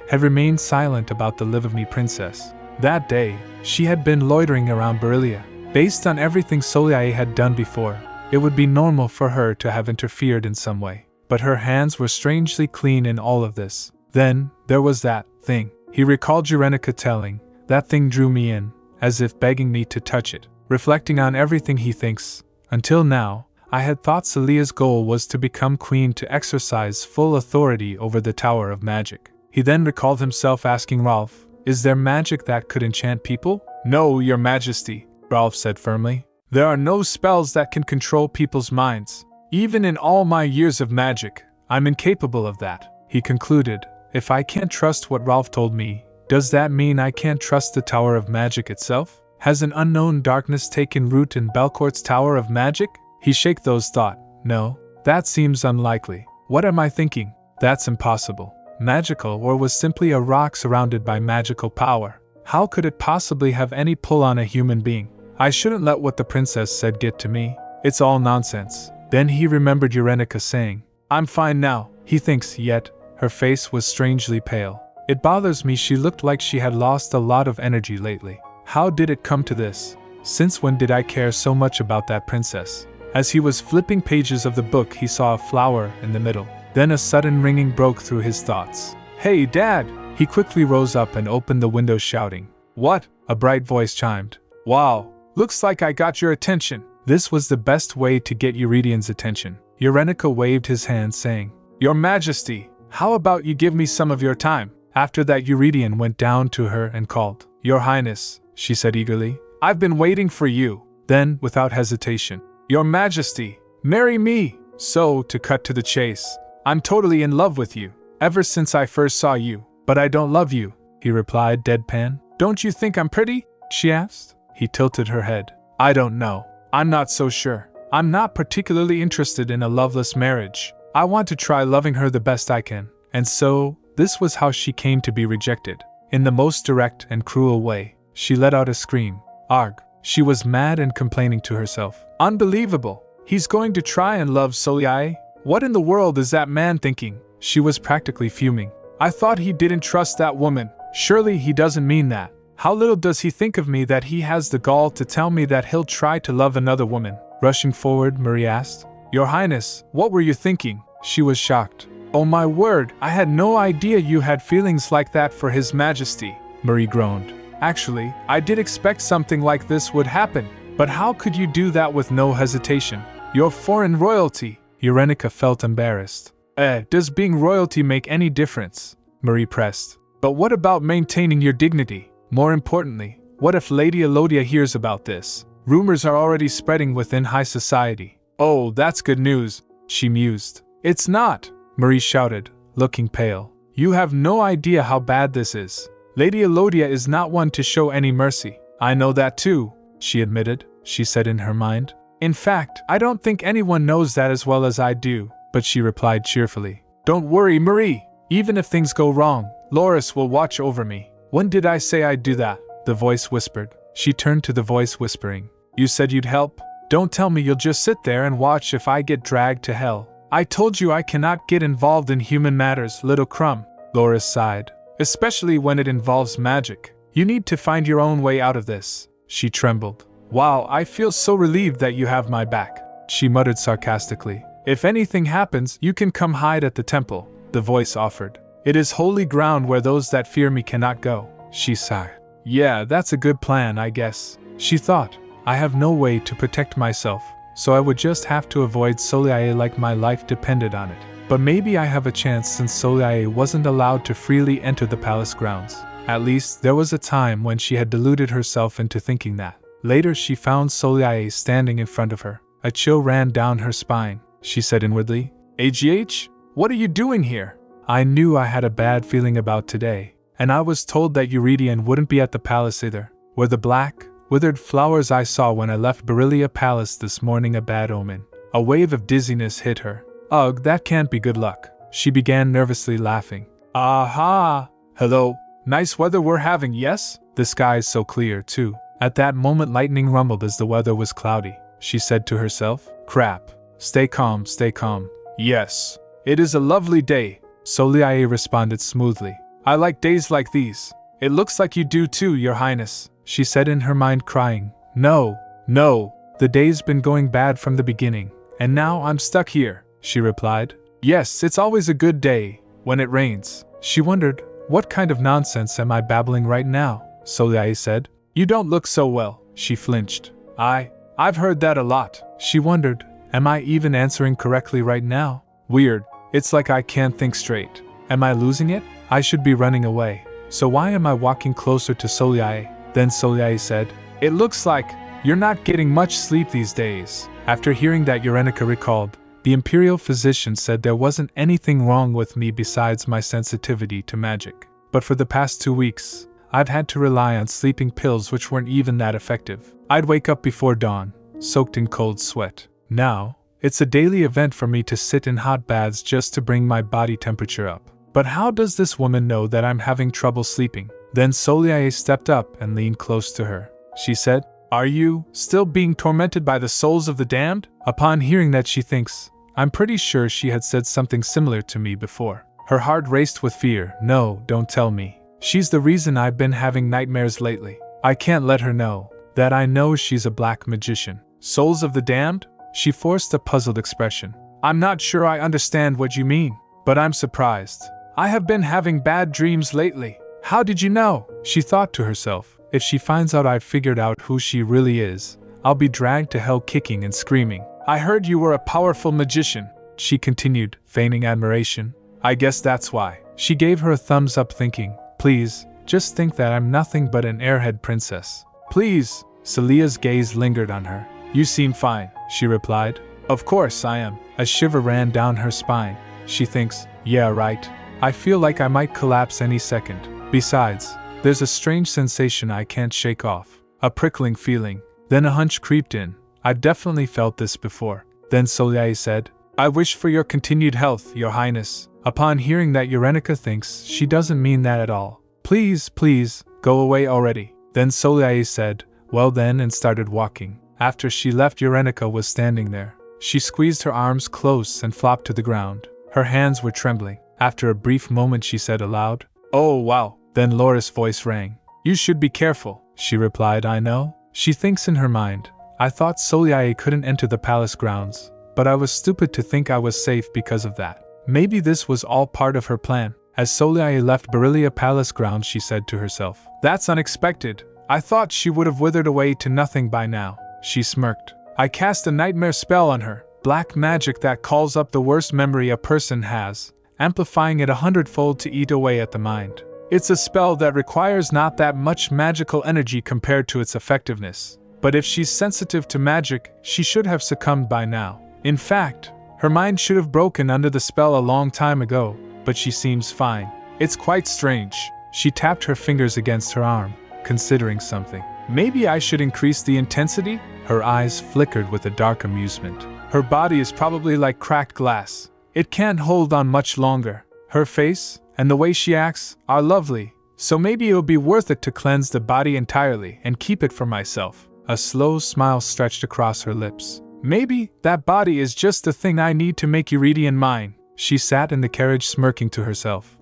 had remained silent about the Livivny princess. That day, she had been loitering around Berilia. Based on everything Soliae had done before, it would be normal for her to have interfered in some way. But her hands were strangely clean in all of this. Then, there was that thing. He recalled Eurenica telling, "That thing drew me in," as if begging me to touch it. Reflecting on everything he thinks, until now, I had thought Celia's goal was to become queen to exercise full authority over the Tower of Magic. He then recalled himself asking Rolf, "Is there magic that could enchant people?" "No, Your Majesty," Rolf said firmly. "There are no spells that can control people's minds. Even in all my years of magic, I'm incapable of that," he concluded. If I can't trust what Rolf told me, does that mean I can't trust the Tower of Magic itself? Has an unknown darkness taken root in Belcourt's Tower of Magic? He shook those thought. No, that seems unlikely. What am I thinking? That's impossible. Magical or was simply a rock surrounded by magical power. How could it possibly have any pull on a human being? I shouldn't let what the princess said get to me. It's all nonsense. Then he remembered Eurenica saying, "I'm fine now," he thinks, yet her face was strangely pale. "It bothers me, she looked like she had lost a lot of energy lately. How did it come to this? Since when did I care so much about that princess?" As he was flipping pages of the book, he saw a flower in the middle. Then a sudden ringing broke through his thoughts. "Hey, Dad!" He quickly rose up and opened the window, shouting, "What?" A bright voice chimed. "Wow, looks like I got your attention." This was the best way to get Euridion's attention. Eurenica waved his hand, saying, "Your Majesty, how about you give me some of your time?" After that, Eurydion went down to her and called, "Your Highness," she said eagerly. "I've been waiting for you." Then, without hesitation, "Your Majesty, marry me." So, to cut to the chase, "I'm totally in love with you, ever since I first saw you." "But I don't love you," he replied deadpan. "Don't you think I'm pretty?" she asked. He tilted her head. "I don't know. I'm not so sure. I'm not particularly interested in a loveless marriage. I want to try loving her the best I can. And so, this was how she came to be rejected. In the most direct and cruel way. She let out a scream. Arg. She was mad and complaining to herself. Unbelievable. He's going to try and love Soliae? What in the world is that man thinking? She was practically fuming. I thought he didn't trust that woman. Surely he doesn't mean that. How little does he think of me that he has the gall to tell me that he'll try to love another woman? Rushing forward, Marie asked. Your Highness, what were you thinking? She was shocked. Oh my word, I had no idea you had feelings like that for His Majesty, Marie groaned. Actually, I did expect something like this would happen, but how could you do that with no hesitation? You're foreign royalty. Eurenica felt embarrassed. Does being royalty make any difference? Marie pressed. But what about maintaining your dignity? More importantly, what if Lady Elodia hears about this? Rumors are already spreading within high society. Oh, that's good news, she mused. It's not, Marie shouted, looking pale. You have no idea how bad this is. Lady Elodia is not one to show any mercy. I know that too, she admitted, she said in her mind. In fact, I don't think anyone knows that as well as I do, but she replied cheerfully. Don't worry, Marie. Even if things go wrong, Loris will watch over me. When did I say I'd do that? The voice whispered. She turned to the voice whispering. You said you'd help? Don't tell me you'll just sit there and watch if I get dragged to hell. I told you I cannot get involved in human matters, little crumb. Loris sighed. Especially when it involves magic. You need to find your own way out of this. She trembled. Wow, I feel so relieved that you have my back. She muttered sarcastically. If anything happens, you can come hide at the temple, the voice offered. It is holy ground where those that fear me cannot go. She sighed. Yeah, that's a good plan, I guess. She thought. I have no way to protect myself, so I would just have to avoid Soliae like my life depended on it. But maybe I have a chance since Soliae wasn't allowed to freely enter the palace grounds. At least, there was a time when she had deluded herself into thinking that. Later she found Soliae standing in front of her. A chill ran down her spine. She said inwardly, AGH, what are you doing here? I knew I had a bad feeling about today, and I was told that Eurydion wouldn't be at the palace either. Were the black, withered flowers I saw when I left Beryllia Palace this morning a bad omen? A wave of dizziness hit her. Ugh, that can't be good luck. She began nervously laughing. Aha! Hello, nice weather we're having, yes? The sky is so clear, too. At that moment lightning rumbled as the weather was cloudy. She said to herself, crap. Stay calm, stay calm. Yes, it is a lovely day. Soliae responded smoothly. I like days like these. It looks like you do too, Your Highness, she said in her mind, crying. No, the day's been going bad from the beginning, and now I'm stuck here, she replied. Yes, it's always a good day, when it rains. She wondered, what kind of nonsense am I babbling right now? Soliae said. You don't look so well, she flinched. I've heard that a lot. She wondered, am I even answering correctly right now? Weird, it's like I can't think straight. Am I losing it? I should be running away. So why am I walking closer to Soliae? Then Soliae said, it looks like you're not getting much sleep these days. After hearing that, Eurenica recalled, the imperial physician said there wasn't anything wrong with me besides my sensitivity to magic. But for the past 2 weeks, I've had to rely on sleeping pills which weren't even that effective. I'd wake up before dawn, soaked in cold sweat. Now, it's a daily event for me to sit in hot baths just to bring my body temperature up. But how does this woman know that I'm having trouble sleeping? Then Soliae stepped up and leaned close to her. She said, are you still being tormented by the souls of the damned? Upon hearing that, she thinks, I'm pretty sure she had said something similar to me before. Her heart raced with fear. No, don't tell me. She's the reason I've been having nightmares lately. I can't let her know that I know she's a black magician. Souls of the damned? She forced a puzzled expression. I'm not sure I understand what you mean, but I'm surprised. I have been having bad dreams lately. How did you know? She thought to herself, if she finds out I've figured out who she really is, I'll be dragged to hell kicking and screaming. I heard you were a powerful magician, she continued, feigning admiration. I guess that's why. She gave her a thumbs up, thinking, please, just think that I'm nothing but an airhead princess. Please. Celia's gaze lingered on her. You seem fine, she replied. Of course I am. A shiver ran down her spine. She thinks, yeah, right. I feel like I might collapse any second. Besides, there's a strange sensation I can't shake off. A prickling feeling. Then a hunch creeped in. I've definitely felt this before. Then Soleil said, I wish for your continued health, your highness. Upon hearing that, Eurenica thinks she doesn't mean that at all. Please, please, go away already. Then Soleil said, well then, and started walking. After she left, Eurenica was standing there. She squeezed her arms close and flopped to the ground. Her hands were trembling. After a brief moment she said aloud, oh wow. Then Laura's voice rang. You should be careful, she replied. I know. She thinks in her mind, I thought Soleil couldn't enter the palace grounds, but I was stupid to think I was safe because of that. Maybe this was all part of her plan. As Soleil left Berilia Palace grounds, she said to herself, that's unexpected. I thought she would have withered away to nothing by now. She smirked. I cast a nightmare spell on her, black magic that calls up the worst memory a person has, amplifying it 100-fold to eat away at the mind. It's a spell that requires not that much magical energy compared to its effectiveness, but if she's sensitive to magic, she should have succumbed by now. In fact, her mind should have broken under the spell a long time ago, but she seems fine. It's quite strange. She tapped her fingers against her arm, considering something. Maybe I should increase the intensity? Her eyes flickered with a dark amusement. Her body is probably like cracked glass. It can't hold on much longer. Her face, and the way she acts, are lovely, so maybe it'll be worth it to cleanse the body entirely and keep it for myself. A slow smile stretched across her lips. Maybe that body is just the thing I need to make Eurydian mine. She sat in the carriage smirking to herself.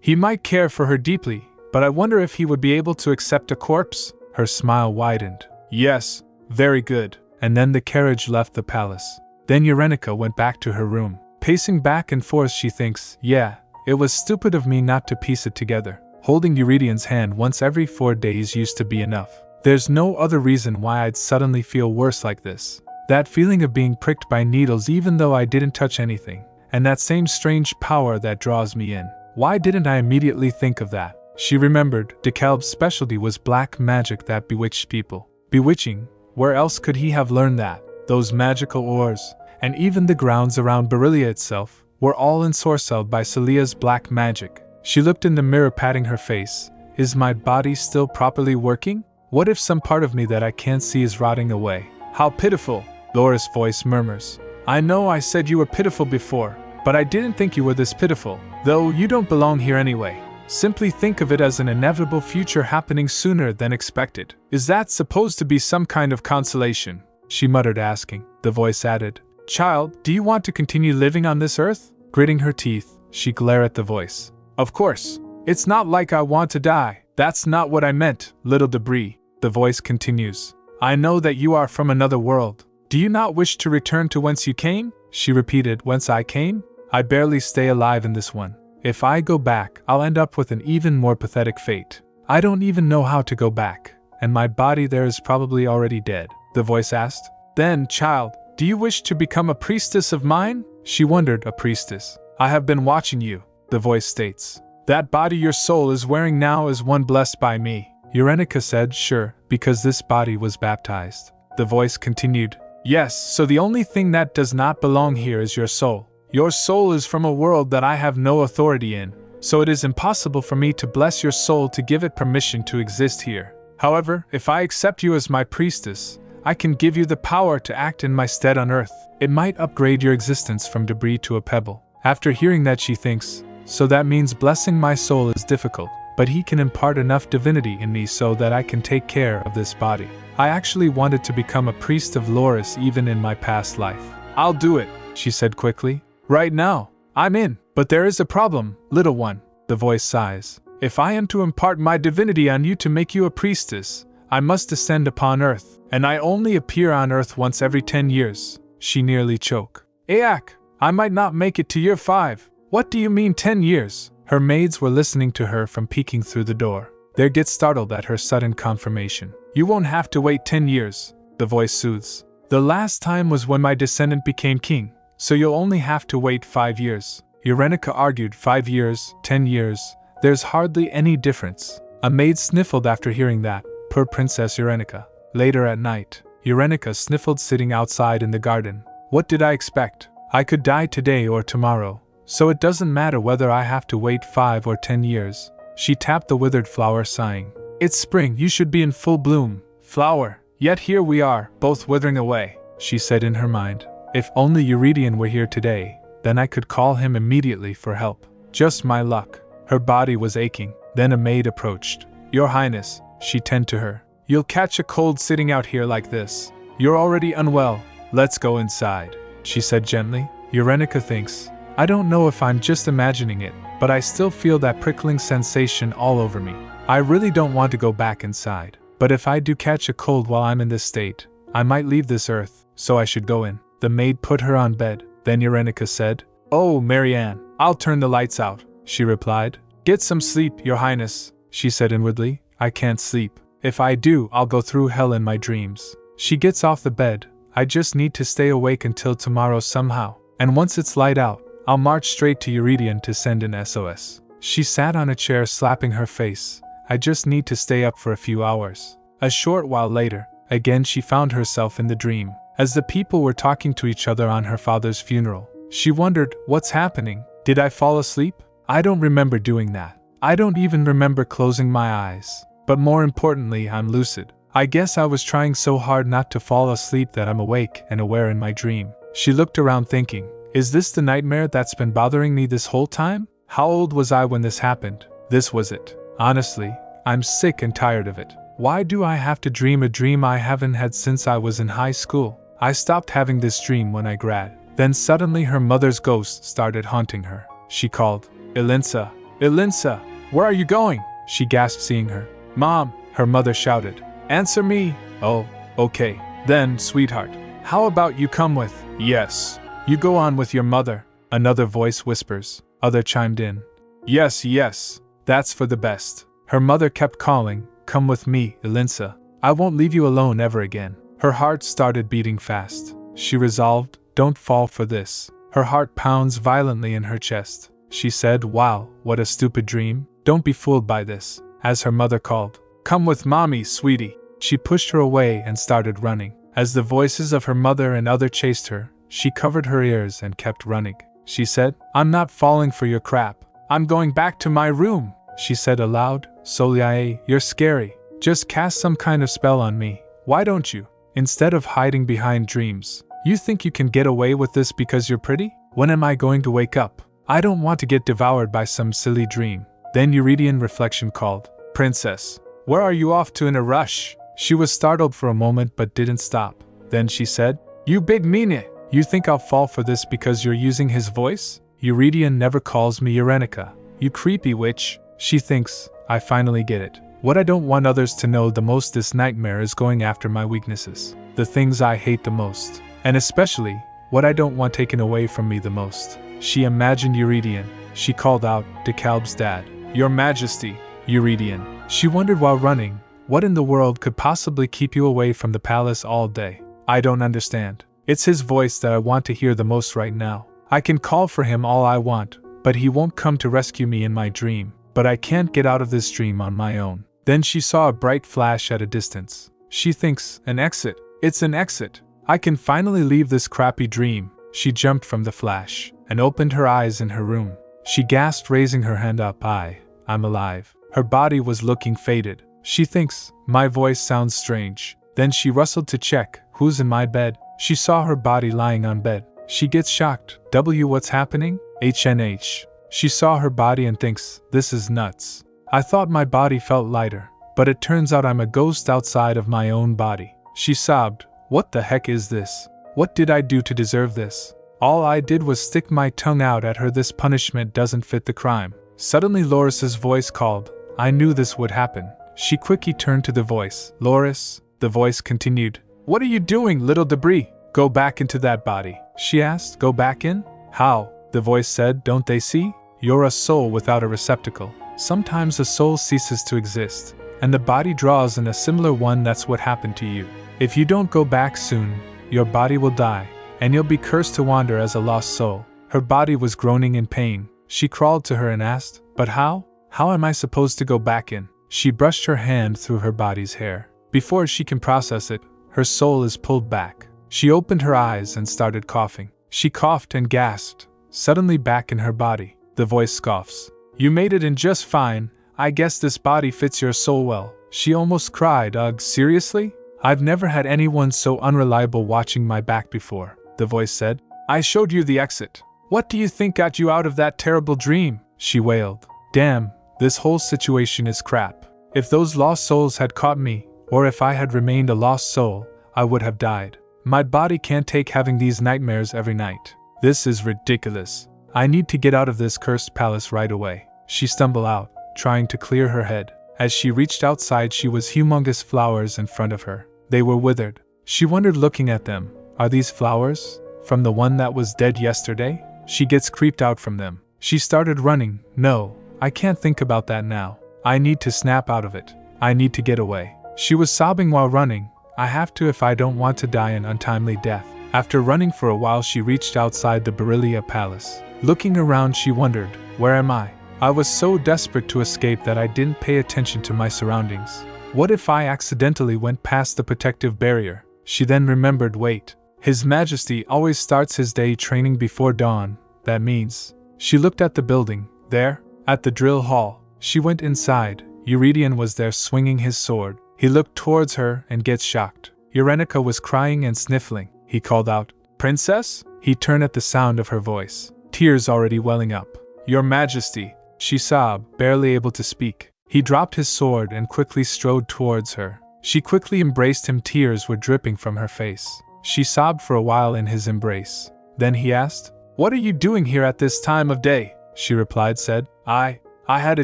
He might care for her deeply, but I wonder if he would be able to accept a corpse? Her smile widened. Yes, very good. And then the carriage left the palace. Then Eurenica went back to her room. Pacing back and forth, she thinks, yeah, it was stupid of me not to piece it together. Holding Eurydian's hand once every 4 days used to be enough. There's no other reason why I'd suddenly feel worse like this. That feeling of being pricked by needles even though I didn't touch anything, and that same strange power that draws me in. Why didn't I immediately think of that? She remembered DeKalb's specialty was black magic that bewitched people. Bewitching? Where else could he have learned that? Those magical ores, and even the grounds around Berilia itself, were all ensorcelled by Celia's black magic. She looked in the mirror, patting her face. Is my body still properly working? What if some part of me that I can't see is rotting away? How pitiful! Laura's voice murmurs. I know I said you were pitiful before, but I didn't think you were this pitiful, though you don't belong here anyway. Simply think of it as an inevitable future happening sooner than expected. Is that supposed to be some kind of consolation? She muttered, asking. The voice added, Child, do you want to continue living on this earth? Gritting her teeth, she glared at the voice. Of course. It's not like I want to die. That's not what I meant, little debris. The voice continues. I know that you are from another world. Do you not wish to return to whence you came? She repeated, whence I came? I barely stay alive in this one. If I go back, I'll end up with an even more pathetic fate. I don't even know how to go back, and my body there is probably already dead. The voice asked. Then, child, do you wish to become a priestess of mine? She wondered, a priestess. I have been watching you, the voice states. That body your soul is wearing now is one blessed by me. Eurenica said, sure, because this body was baptized. The voice continued. Yes, so the only thing that does not belong here is your soul. Your soul is from a world that I have no authority in, so it is impossible for me to bless your soul to give it permission to exist here. However, if I accept you as my priestess, I can give you the power to act in my stead on earth. It might upgrade your existence from debris to a pebble. After hearing that, she thinks, so that means blessing my soul is difficult, but he can impart enough divinity in me so that I can take care of this body. I actually wanted to become a priest of Loris even in my past life. I'll do it, she said quickly. Right now, I'm in. But there is a problem, little one, the voice sighs. If I am to impart my divinity on you to make you a priestess, I must descend upon earth, and I only appear on earth once every 10 years. She nearly choked. Ayak, I might not make it to year 5. What do you mean 10 years? Her maids were listening to her from peeking through the door. They get startled at her sudden confirmation. You won't have to wait 10 years, the voice soothes. The last time was when my descendant became king, so you'll only have to wait 5 years. Eurenica argued. 5 years, 10 years, there's hardly any difference. A maid sniffled after hearing that. Poor Princess Eurenica. Later at night, Eurenica sniffled sitting outside in the garden. What did I expect? I could die today or tomorrow, so it doesn't matter whether I have to wait 5 or 10 years. She tapped the withered flower, sighing. It's spring, you should be in full bloom. Flower, Yet here we are, both withering away, she said in her mind. If only Eurydion were here today, then I could call him immediately for help. Just my luck. Her body was aching. Then a maid approached. Your Highness, she tended to her. You'll catch a cold sitting out here like this. You're already unwell. Let's go inside, she said gently. Eurydion thinks, I don't know if I'm just imagining it, but I still feel that prickling sensation all over me. I really don't want to go back inside. But if I do catch a cold while I'm in this state, I might leave this earth, so I should go in. The maid put her on bed. Then Eurydion said, Oh, Marianne, I'll turn the lights out, she replied. Get some sleep, Your Highness, she said inwardly. I can't sleep. If I do, I'll go through hell in my dreams. She gets off the bed. I just need to stay awake until tomorrow somehow. And once it's light out, I'll march straight to Eurydion to send an SOS. She sat on a chair slapping her face. I just need to stay up for a few hours. A short while later, again she found herself in the dream. As the people were talking to each other on her father's funeral, she wondered, what's happening? Did I fall asleep? I don't remember doing that. I don't even remember closing my eyes. But more importantly, I'm lucid. I guess I was trying so hard not to fall asleep that I'm awake and aware in my dream. She looked around thinking, is this the nightmare that's been bothering me this whole time? How old was I when this happened? This was it. Honestly, I'm sick and tired of it. Why do I have to dream a dream I haven't had since I was in high school? I stopped having this dream when I grad. Then suddenly her mother's ghost started haunting her. She called, Elinsa, Elinsa, where are you going? She gasped seeing her. Mom, her mother shouted. Answer me. Oh, okay. Then, sweetheart, how about you come with? Yes. You go on with your mother. Another voice whispers. Other chimed in. Yes, yes. That's for the best. Her mother kept calling, come with me, Elinsa. I won't leave you alone ever again. Her heart started beating fast. She resolved, don't fall for this. Her heart pounds violently in her chest. She said, wow, what a stupid dream. Don't be fooled by this. As her mother called, come with mommy, sweetie. She pushed her away and started running. As the voices of her mother and other chased her, she covered her ears and kept running. She said, I'm not falling for your crap. I'm going back to my room. She said aloud, Soliae, you're scary. Just cast some kind of spell on me. Why don't you? Instead of hiding behind dreams. You think you can get away with this because you're pretty? When am I going to wake up? I don't want to get devoured by some silly dream. Then Eurydion reflection called, Princess, where are you off to in a rush? She was startled for a moment but didn't stop. Then she said, You big meanie, you think I'll fall for this because you're using his voice? Eurydion never calls me Eurydion. You creepy witch. She thinks, I finally get it. What I don't want others to know the most this nightmare is going after my weaknesses. The things I hate the most. And especially, what I don't want taken away from me the most. She imagined Eurydion. She called out, DeKalb's dad. Your Majesty, Eurydion. She wondered while running, what in the world could possibly keep you away from the palace all day? I don't understand. It's his voice that I want to hear the most right now. I can call for him all I want, but he won't come to rescue me in my dream. But I can't get out of this dream on my own. Then she saw a bright flash at a distance. She thinks, an exit. It's an exit. I can finally leave this crappy dream. She jumped from the flash and opened her eyes in her room. She gasped, raising her hand up. I'm alive. Her body was looking faded. She thinks, my voice sounds strange. Then she rustled to check, who's in my bed? She saw her body lying on bed. She gets shocked. What's happening? HNH. She saw her body and thinks, this is nuts. I thought my body felt lighter, but it turns out I'm a ghost outside of my own body. She sobbed, what the heck is this? What did I do to deserve this? All I did was stick my tongue out at her. This punishment doesn't fit the crime. Suddenly Loris's voice called. I knew this would happen. She quickly turned to the voice. Loris, the voice continued. What are you doing, little debris? Go back into that body. She asked, go back in? How? The voice said, don't they see? You're a soul without a receptacle. Sometimes a soul ceases to exist, and the body draws in a similar one. That's what happened to you. If you don't go back soon, your body will die, and you'll be cursed to wander as a lost soul. Her body was groaning in pain. She crawled to her and asked, but how? How am I supposed to go back in? She brushed her hand through her body's hair. Before she can process it, her soul is pulled back. She opened her eyes and started coughing. She coughed and gasped. Suddenly back in her body, the voice scoffs. You made it in just fine. I guess this body fits your soul well. She almost cried. Ugh, seriously? I've never had anyone so unreliable watching my back before, the voice said. I showed you the exit. What do you think got you out of that terrible dream? She wailed. Damn, this whole situation is crap. If those lost souls had caught me, or if I had remained a lost soul, I would have died. My body can't take having these nightmares every night. This is ridiculous. I need to get out of this cursed palace right away. She stumbled out, trying to clear her head. As she reached outside, she was humongous flowers in front of her. They were withered. She wondered looking at them. Are these flowers from the one that was dead yesterday? She gets creeped out from them. She started running. No, I can't think about that now. I need to snap out of it. I need to get away. She was sobbing while running. I have to if I don't want to die an untimely death. After running for a while, she reached outside the Berilia Palace. Looking around, she wondered, where am I? I was so desperate to escape that I didn't pay attention to my surroundings. What if I accidentally went past the protective barrier? She then remembered, wait. His Majesty always starts his day training before dawn. That means. She looked at the building. There, at the drill hall. She went inside. Eurydion was there swinging his sword. He looked towards her and gets shocked. Eurenica was crying and sniffling. He called out, Princess? He turned at the sound of her voice. Tears already welling up. Your Majesty, she sobbed, barely able to speak. He dropped his sword and quickly strode towards her. She quickly embraced him. Tears were dripping from her face. She sobbed for a while in his embrace. Then he asked, What are you doing here at this time of day? She replied, I had a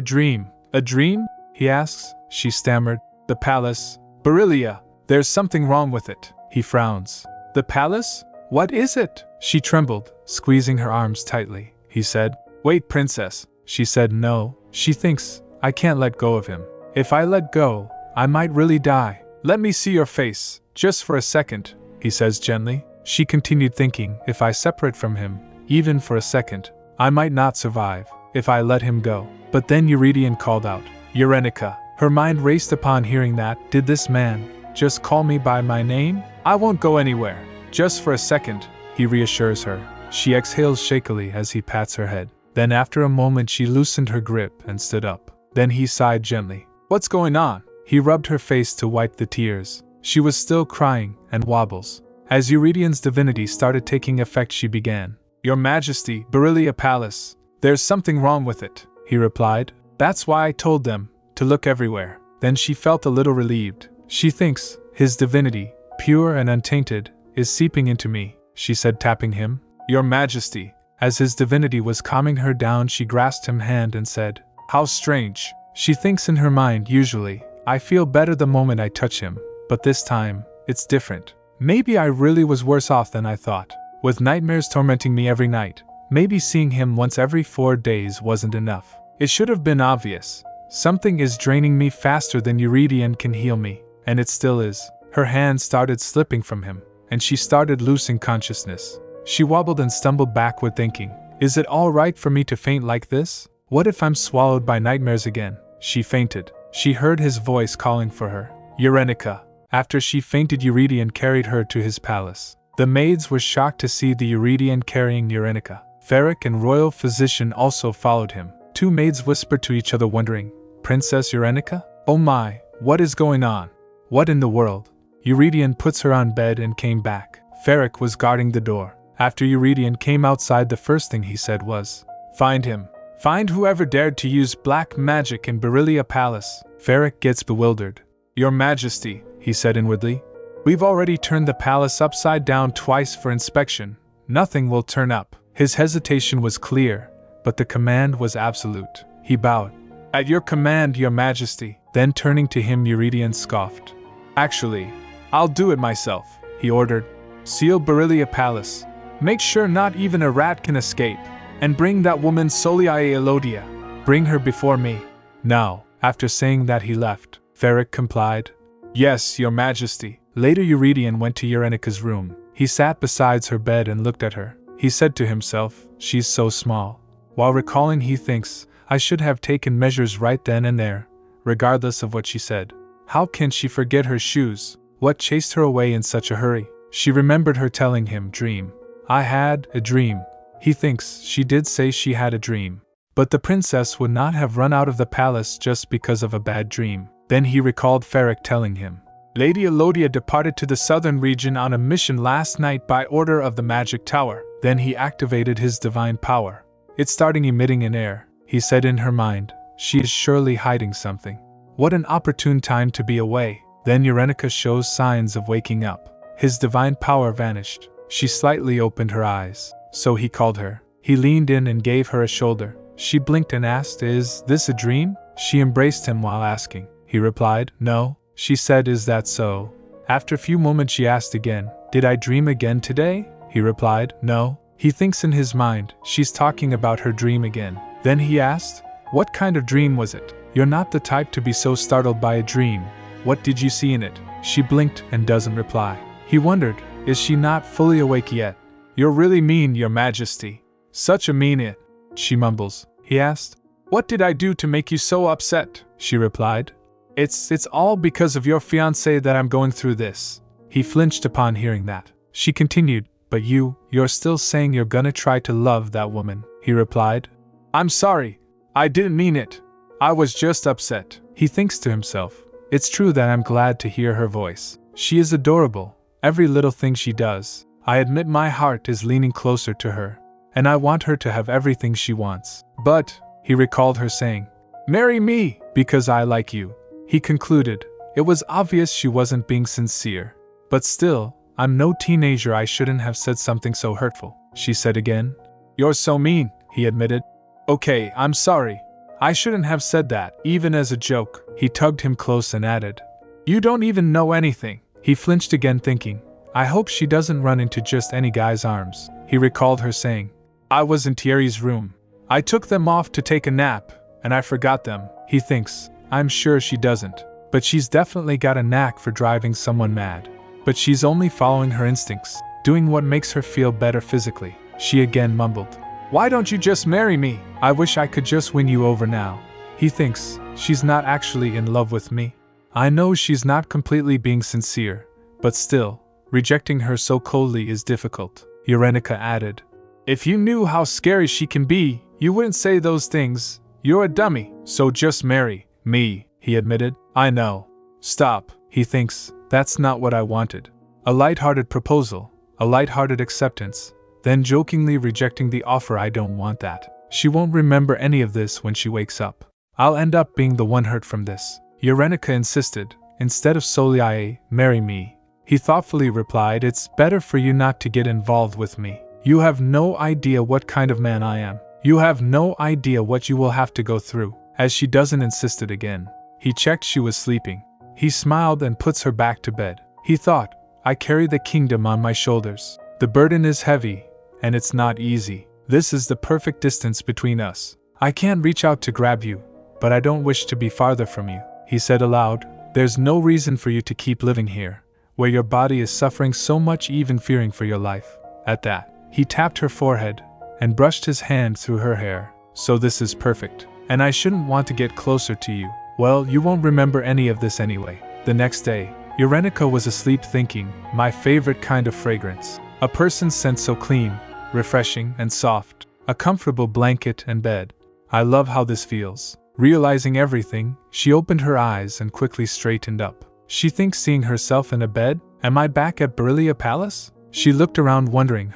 dream. A dream? He asks. She stammered. The palace. Berilia. There's something wrong with it. He frowns. The palace? What is it? She trembled, squeezing her arms tightly. He said, Wait, Princess. She said no. She thinks, I can't let go of him. If I let go, I might really die. Let me see your face, just for a second, he says gently. She continued thinking, if I separate from him, even for a second, I might not survive, if I let him go. But then Eurydion called out, Eurenica. Her mind raced upon hearing that. Did this man just call me by my name? I won't go anywhere. Just for a second, he reassures her. She exhales shakily as he pats her head. Then after a moment she loosened her grip and stood up. Then he sighed gently. What's going on? He rubbed her face to wipe the tears. She was still crying and wobbles. As Eurydion's divinity started taking effect, she began. Your Majesty, Berilia Palace. There's something wrong with it, he replied. That's why I told them to look everywhere. Then she felt a little relieved. She thinks his divinity, pure and untainted, is seeping into me, she said, tapping him. Your Majesty. As his divinity was calming her down, she grasped his hand and said, How strange. She thinks in her mind, usually, I feel better the moment I touch him, but this time, it's different. Maybe I really was worse off than I thought. With nightmares tormenting me every night, maybe seeing him once every 4 days wasn't enough. It should have been obvious. Something is draining me faster than Eurydion can heal me, and it still is. Her hand started slipping from him, and she started losing consciousness. She wobbled and stumbled backward, thinking, Is it all right for me to faint like this? What if I'm swallowed by nightmares again? She fainted. She heard his voice calling for her. Eurenica. After she fainted, Eurydion carried her to his palace. The maids were shocked to see the Eurydion carrying Eurenica. Ferric and royal physician also followed him. 2 maids whispered to each other, wondering, Princess Eurenica? Oh my, what is going on? What in the world? Eurydion puts her on bed and came back. Ferric was guarding the door. After Eurydion came outside, the first thing he said was, Find him. Find whoever dared to use black magic in Berilia Palace. Ferric gets bewildered. Your Majesty, he said inwardly. We've already turned the palace upside down twice for inspection. Nothing will turn up. His hesitation was clear, but the command was absolute. He bowed. At your command, Your Majesty. Then turning to him, Eurydion scoffed. Actually, I'll do it myself, he ordered. Seal Berilia Palace. Make sure not even a rat can escape. And bring that woman Soliae Elodia. Bring her before me. Now, after saying that, he left. Ferric complied. Yes, Your Majesty. Later, Eurydion went to Eurenica's room. He sat beside her bed and looked at her. He said to himself, She's so small. While recalling, he thinks, I should have taken measures right then and there, regardless of what she said. How can she forget her shoes? What chased her away in such a hurry? She remembered her telling him, Dream. I had a dream. He thinks she did say she had a dream. But the princess would not have run out of the palace just because of a bad dream. Then he recalled Ferric telling him, Lady Elodia departed to the southern region on a mission last night by order of the magic tower. Then he activated his divine power. It's starting emitting in air, he said in her mind. She is surely hiding something. What an opportune time to be away. Then Eurenica shows signs of waking up. His divine power vanished. She slightly opened her eyes. So he called her. He leaned in and gave her a shoulder. She blinked and asked, "Is this a dream?" She embraced him while asking. He replied, "No." She said, "Is that so?" After a few moments she asked again, "Did I dream again today?" He replied, "No." He thinks in his mind, she's talking about her dream again. Then he asked, "What kind of dream was it? You're not the type to be so startled by a dream. What did you see in it?" She blinked and doesn't reply. He wondered, is she not fully awake yet? "You're really mean, Your Majesty. Such a mean it," she mumbles. He asked, "What did I do to make you so upset?" She replied, It's all because of your fiancé that I'm going through this." He flinched upon hearing that. She continued, "But you're still saying you're gonna try to love that woman." He replied, "I'm sorry. I didn't mean it. I was just upset." He thinks to himself, "It's true that I'm glad to hear her voice. She is adorable. Every little thing she does. I admit my heart is leaning closer to her, and I want her to have everything she wants. But," he recalled her saying, "marry me, because I like you." He concluded, it was obvious she wasn't being sincere. "But still, I'm no teenager, I shouldn't have said something so hurtful," she said again. "You're so mean," he admitted. "Okay, I'm sorry. I shouldn't have said that, even as a joke." He tugged him close and added, "You don't even know anything." He flinched again thinking, I hope she doesn't run into just any guy's arms. He recalled her saying, "I was in Thierry's room. I took them off to take a nap, and I forgot them." He thinks, I'm sure she doesn't. But she's definitely got a knack for driving someone mad. But she's only following her instincts, doing what makes her feel better physically. She again mumbled, "Why don't you just marry me? I wish I could just win you over now." He thinks, she's not actually in love with me. I know she's not completely being sincere, but still, rejecting her so coldly is difficult. Eurenica added, "If you knew how scary she can be, you wouldn't say those things. You're a dummy, so just marry me," he admitted. "I know." Stop, he thinks, that's not what I wanted. A light-hearted proposal, a light-hearted acceptance, then jokingly rejecting the offer. I don't want that. She won't remember any of this when she wakes up. I'll end up being the one hurt from this. Eurenica insisted, instead of solely marry me. He thoughtfully replied, "It's better for you not to get involved with me. You have no idea what kind of man I am. You have no idea what you will have to go through." As she doesn't insisted again, he checked she was sleeping. He smiled and puts her back to bed. He thought, I carry the kingdom on my shoulders. The burden is heavy, and it's not easy. This is the perfect distance between us. I can't reach out to grab you, but I don't wish to be farther from you. He said aloud, there's no reason for you to keep living here, where your body is suffering so much, even fearing for your life. At that, he tapped her forehead and brushed his hand through her hair. So this is perfect. And I shouldn't want to get closer to you. Well, you won't remember any of this anyway. The next day, Eurenica was asleep thinking, my favorite kind of fragrance. A person's scent so clean, refreshing, and soft. A comfortable blanket and bed. I love how this feels. Realizing everything, she opened her eyes and quickly straightened up. She thinks seeing herself in a bed, am I back at Berelia Palace? She looked around wondering,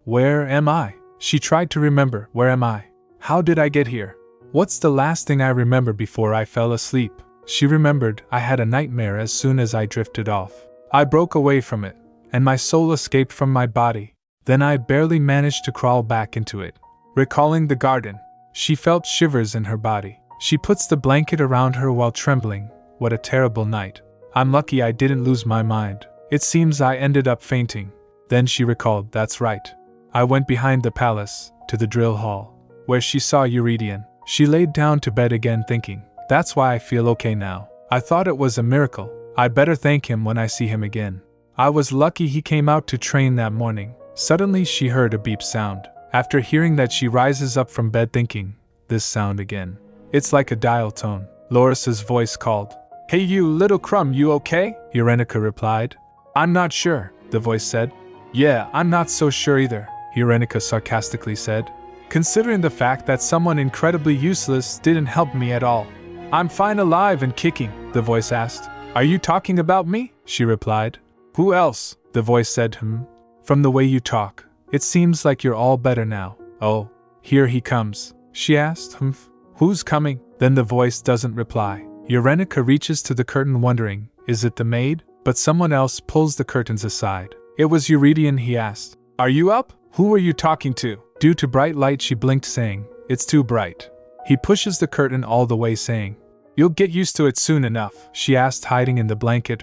where am I? She tried to remember, where am I? How did I get here? What's the last thing I remember before I fell asleep? She remembered I had a nightmare as soon as I drifted off. I broke away from it, and my soul escaped from my body. Then I barely managed to crawl back into it. Recalling the garden, she felt shivers in her body. She puts the blanket around her while trembling. What a terrible night. I'm lucky I didn't lose my mind. It seems I ended up fainting. Then she recalled, that's right. I went behind the palace, to the drill hall, where she saw Eurydion. She laid down to bed again thinking, that's why I feel okay now. I thought it was a miracle. I better thank him when I see him again. I was lucky he came out to train that morning. Suddenly she heard a beep sound. After hearing that, she rises up from bed thinking, this sound again. It's like a dial tone. Loris's voice called. Hey you little crumb, you okay? Eurenica replied. I'm not sure, the voice said. Yeah, I'm not so sure either, Eurenica sarcastically said. Considering the fact that someone incredibly useless didn't help me at all. I'm fine, alive and kicking, the voice asked. Are you talking about me? she replied. Who else? The voice said. From the way you talk, it seems like you're all better now. Oh, here he comes, she asked. Who's coming? Then the voice doesn't reply. Eurenica reaches to the curtain wondering, is it the maid? But someone else pulls the curtains aside. It was Eurydion. He asked, are you up? Who are you talking to? Due to bright light she blinked, saying, it's too bright. He pushes the curtain all the way, saying, you'll get used to it soon enough, she asked, hiding in the blanket.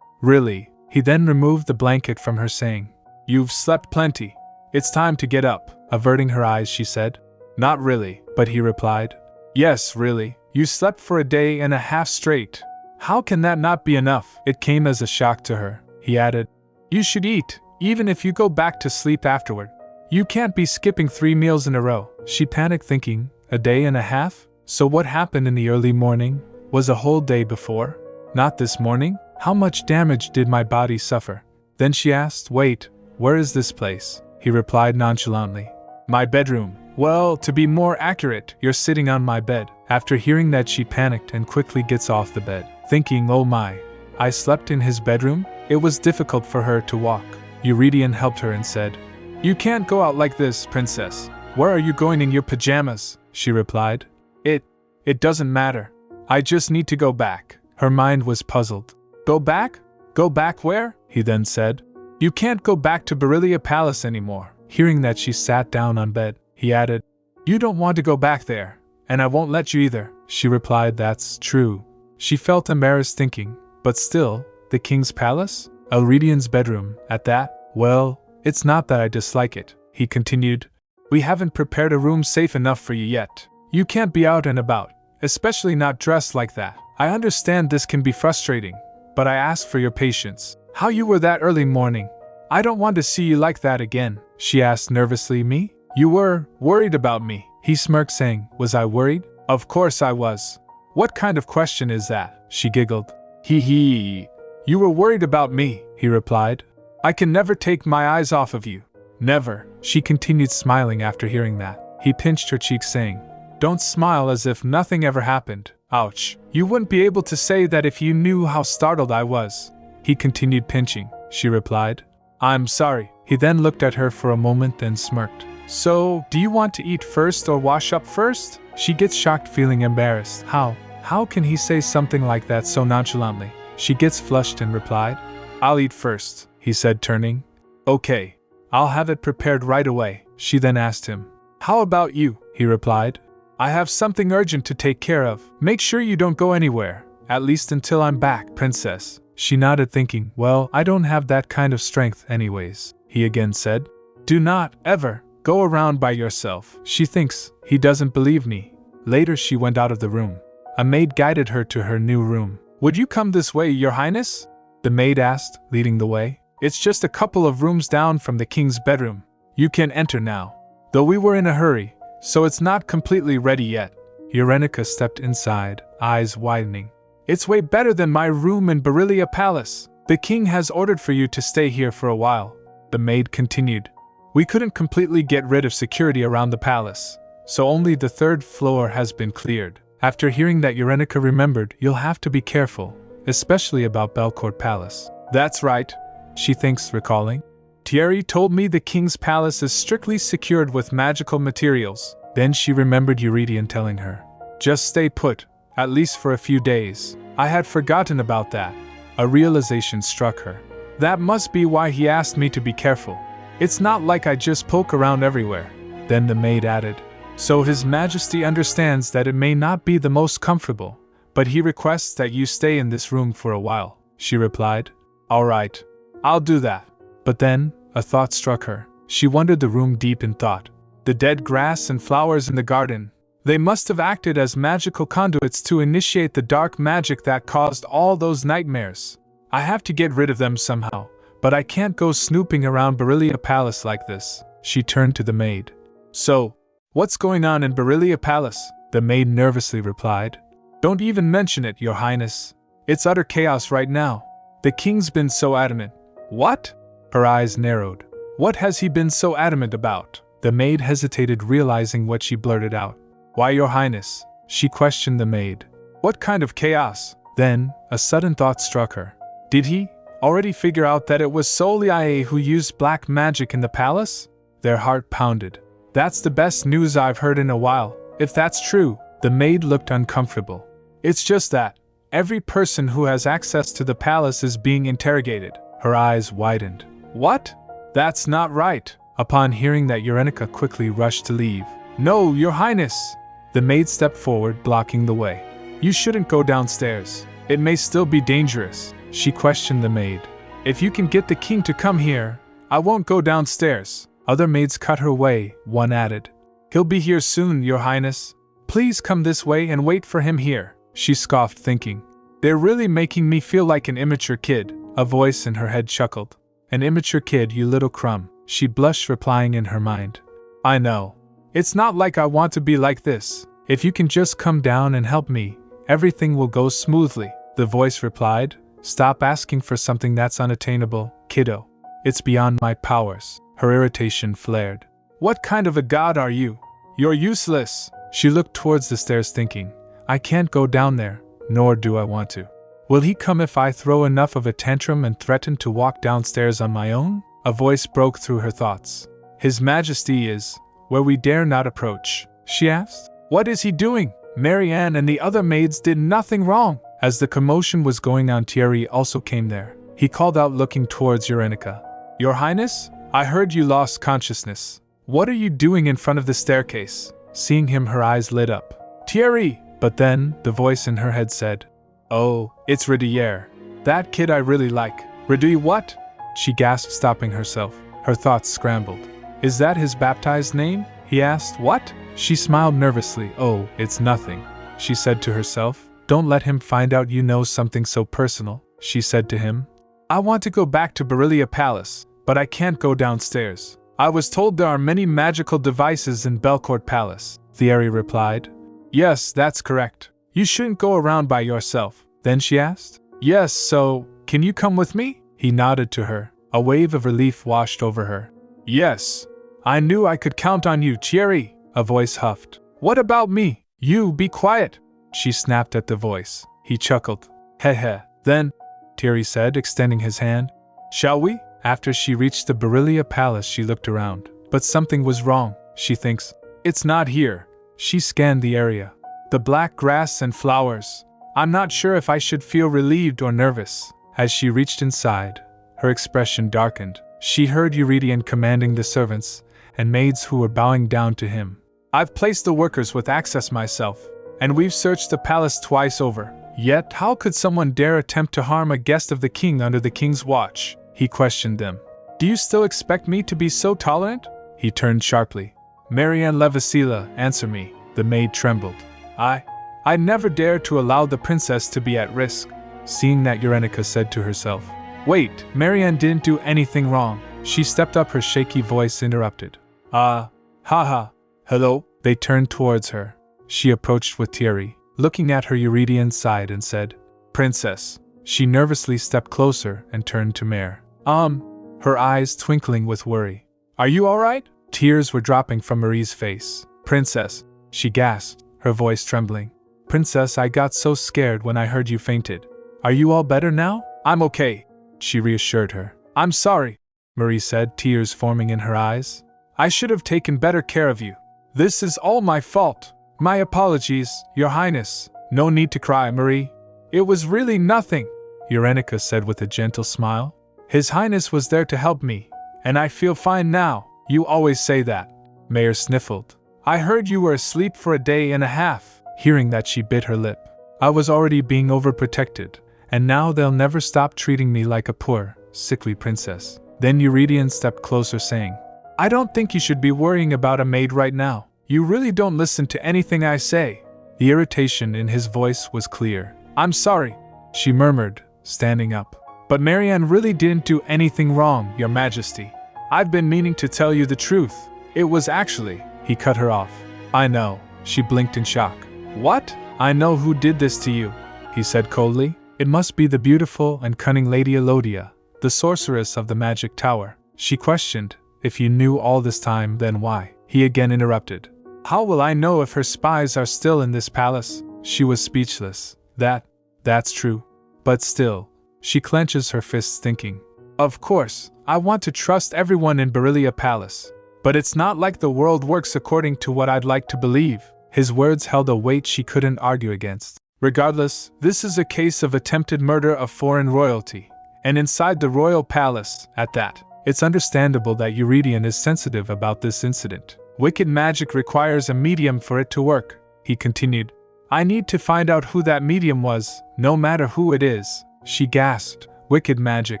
Really? He then removed the blanket from her, saying, you've slept plenty. It's time to get up. Averting her eyes, she said, not really, but he replied, yes, really. You slept for a day and a half straight. How can that not be enough? It came as a shock to her. He added, you should eat, even if you go back to sleep afterward. You can't be skipping 3 meals in a row. She panicked, thinking, a day and a half? So what happened in the early morning? Was a whole day before? Not this morning? How much damage did my body suffer? Then she asked, wait, where is this place? He replied nonchalantly, my bedroom. Well, to be more accurate, you're sitting on my bed. After hearing that, she panicked and quickly gets off the bed, thinking, oh my, I slept in his bedroom? It was difficult for her to walk. Eurydion helped her and said, you can't go out like this, princess. Where are you going in your pajamas? She replied, It doesn't matter. I just need to go back. Her mind was puzzled. Go back? Go back where? He then said. You can't go back to Beryllia Palace anymore. Hearing that, she sat down on bed. He added, you don't want to go back there, and I won't let you either. She replied, that's true. She felt embarrassed, thinking, but still, the king's palace? Eurydien's bedroom, at that? Well, it's not that I dislike it, he continued. We haven't prepared a room safe enough for you yet. You can't be out and about, especially not dressed like that. I understand this can be frustrating, but I ask for your patience. How you were that early morning. I don't want to see you like that again, she asked nervously. Me? You were worried about me, he smirked, saying, was I worried? Of course I was. What kind of question is that? She giggled. Hee. You were worried about me, he replied. I can never take my eyes off of you. Never, she continued, smiling after hearing that. He pinched her cheek, saying, don't smile as if nothing ever happened. Ouch. You wouldn't be able to say that if you knew how startled I was. He continued pinching. She replied, I'm sorry. He then looked at her for a moment and smirked. So, do you want to eat first or wash up first? She gets shocked, feeling embarrassed. How can he say something like that so nonchalantly? She gets flushed and replied, I'll eat first, he said, turning. Okay, I'll have it prepared right away. She then asked him, how about you? He replied, I have something urgent to take care of. Make sure you don't go anywhere, at least until I'm back, princess. She nodded, thinking, well, I don't have that kind of strength anyways. He again said, do not, ever, go around by yourself. She thinks he doesn't believe me. Later she went out of the room. A maid guided her to her new room. Would you come this way, your highness? The maid asked, leading the way. It's just a couple of rooms down from the king's bedroom. You can enter now. Though we were in a hurry, so it's not completely ready yet. Eurenica stepped inside, eyes widening. It's way better than my room in Beryllia Palace. The king has ordered for you to stay here for a while. The maid continued. We couldn't completely get rid of security around the palace, so only the 3rd floor has been cleared. After hearing that, Eurenica remembered, you'll have to be careful, especially about Belcourt Palace. That's right, she thinks, recalling. Thierry told me the king's palace is strictly secured with magical materials. Then she remembered Eurydion telling her, just stay put, at least for a few days. I had forgotten about that. A realization struck her. That must be why he asked me to be careful. It's not like I just poke around everywhere. Then the maid added, so His Majesty understands that it may not be the most comfortable, but he requests that you stay in this room for a while. She replied, all right, I'll do that. But then, a thought struck her. She wandered the room deep in thought. The dead grass and flowers in the garden. They must have acted as magical conduits to initiate the dark magic that caused all those nightmares. I have to get rid of them somehow, but I can't go snooping around Beryllia Palace like this. She turned to the maid. So, what's going on in Beryllia Palace? The maid nervously replied. Don't even mention it, your highness. It's utter chaos right now. The king's been so adamant. What? Her eyes narrowed. What has he been so adamant about? The maid hesitated, realizing what she blurted out. Why, your highness? She questioned the maid. What kind of chaos? Then, a sudden thought struck her. Did he, Already figure out that it was solely I who used black magic in the palace? Their heart pounded. That's the best news I've heard in a while. If that's true, the maid looked uncomfortable. It's just that every person who has access to the palace is being interrogated. Her eyes widened. What? That's not right. Upon hearing that, Urenica quickly rushed to leave. No, Your Highness! The maid stepped forward, blocking the way. You shouldn't go downstairs. It may still be dangerous. She questioned the maid. If you can get the king to come here, I won't go downstairs. Other maids cut her way, one added. He'll be here soon, Your Highness. Please come this way and wait for him here. She scoffed, thinking. They're really making me feel like an immature kid. A voice in her head chuckled. An immature kid, you little crumb. She blushed, replying in her mind. I know. It's not like I want to be like this. If you can just come down and help me, everything will go smoothly. The voice replied. Stop asking for something that's unattainable, kiddo. It's beyond my powers. Her irritation flared. What kind of a god are you? You're useless. She looked towards the stairs, thinking, I can't go down there, nor do I want to. Will he come if I throw enough of a tantrum and threaten to walk downstairs on my own? A voice broke through her thoughts. His Majesty is where we dare not approach, she asked. What is he doing? Marianne and the other maids did nothing wrong. As the commotion was going on, Thierry also came there. He called out, looking towards Urenica. Your Highness, I heard you lost consciousness. What are you doing in front of the staircase? Seeing him, her eyes lit up. Thierry! But then, the voice in her head said, Oh, it's Ridier. That kid I really like. Ridier what? She gasped, stopping herself. Her thoughts scrambled. Is that his baptized name? He asked. What? She smiled nervously. Oh, it's nothing, she said to herself. Don't let him find out you know something so personal, she said to him. I want to go back to Berilia Palace, but I can't go downstairs. I was told there are many magical devices in Belcourt Palace, Thierry replied. Yes, that's correct. You shouldn't go around by yourself. Then she asked. Yes, so, can you come with me? He nodded to her. A wave of relief washed over her. Yes. I knew I could count on you, Thierry, a voice huffed. What about me? You, be quiet. She snapped at the voice. He chuckled. Heh. Then, Thierry said, extending his hand. Shall we? After she reached the Berilia Palace, she looked around. But something was wrong, she thinks. It's not here. She scanned the area. The black grass and flowers. I'm not sure if I should feel relieved or nervous. As she reached inside, her expression darkened. She heard Eurydion commanding the servants and maids who were bowing down to him. I've placed the workers with access myself, and we've searched the palace twice over. Yet, how could someone dare attempt to harm a guest of the king under the king's watch? He questioned them. Do you still expect me to be so tolerant? He turned sharply. Marianne Levasila, answer me. The maid trembled. I never dared to allow the princess to be at risk. Seeing that, Urenica said to herself. Wait, Marianne didn't do anything wrong. She stepped up, her shaky voice interrupted. Haha. Hello? They turned towards her. She approached with Thierry, looking at her. Eurydion sighed and said, Princess. She nervously stepped closer and turned to Mare. Her eyes twinkling with worry. Are you alright? Tears were dropping from Marie's face. Princess, she gasped, her voice trembling. Princess, I got so scared when I heard you fainted. Are you all better now? I'm okay, she reassured her. I'm sorry, Marie said, tears forming in her eyes. I should have taken better care of you. This is all my fault. My apologies, Your Highness. No need to cry, Marie. It was really nothing, Urenica said with a gentle smile. His Highness was there to help me, and I feel fine now. You always say that. Mayor sniffled. I heard you were asleep for a day and a half. Hearing that, she bit her lip. I was already being overprotected, and now they'll never stop treating me like a poor, sickly princess. Then Eurydion stepped closer, saying, I don't think you should be worrying about a maid right now. You really don't listen to anything I say. The irritation in his voice was clear. I'm sorry, she murmured, standing up. But Marianne really didn't do anything wrong, Your Majesty. I've been meaning to tell you the truth. It was actually, he cut her off. I know, she blinked in shock. What? I know who did this to you, he said coldly. It must be the beautiful and cunning Lady Elodia, the sorceress of the magic tower. She questioned. If you knew all this time, then why? He again interrupted. How will I know if her spies are still in this palace? She was speechless. That's true. But still, She clenches her fists thinking. Of course, I want to trust everyone in Beryllia Palace. But it's not like the world works according to what I'd like to believe. His words held a weight she couldn't argue against. Regardless, this is a case of attempted murder of foreign royalty. And inside the royal palace, at that. It's understandable that Eurydion is sensitive about this incident. Wicked magic requires a medium for it to work, he continued. I need to find out who that medium was, no matter who it is. She gasped. Wicked magic.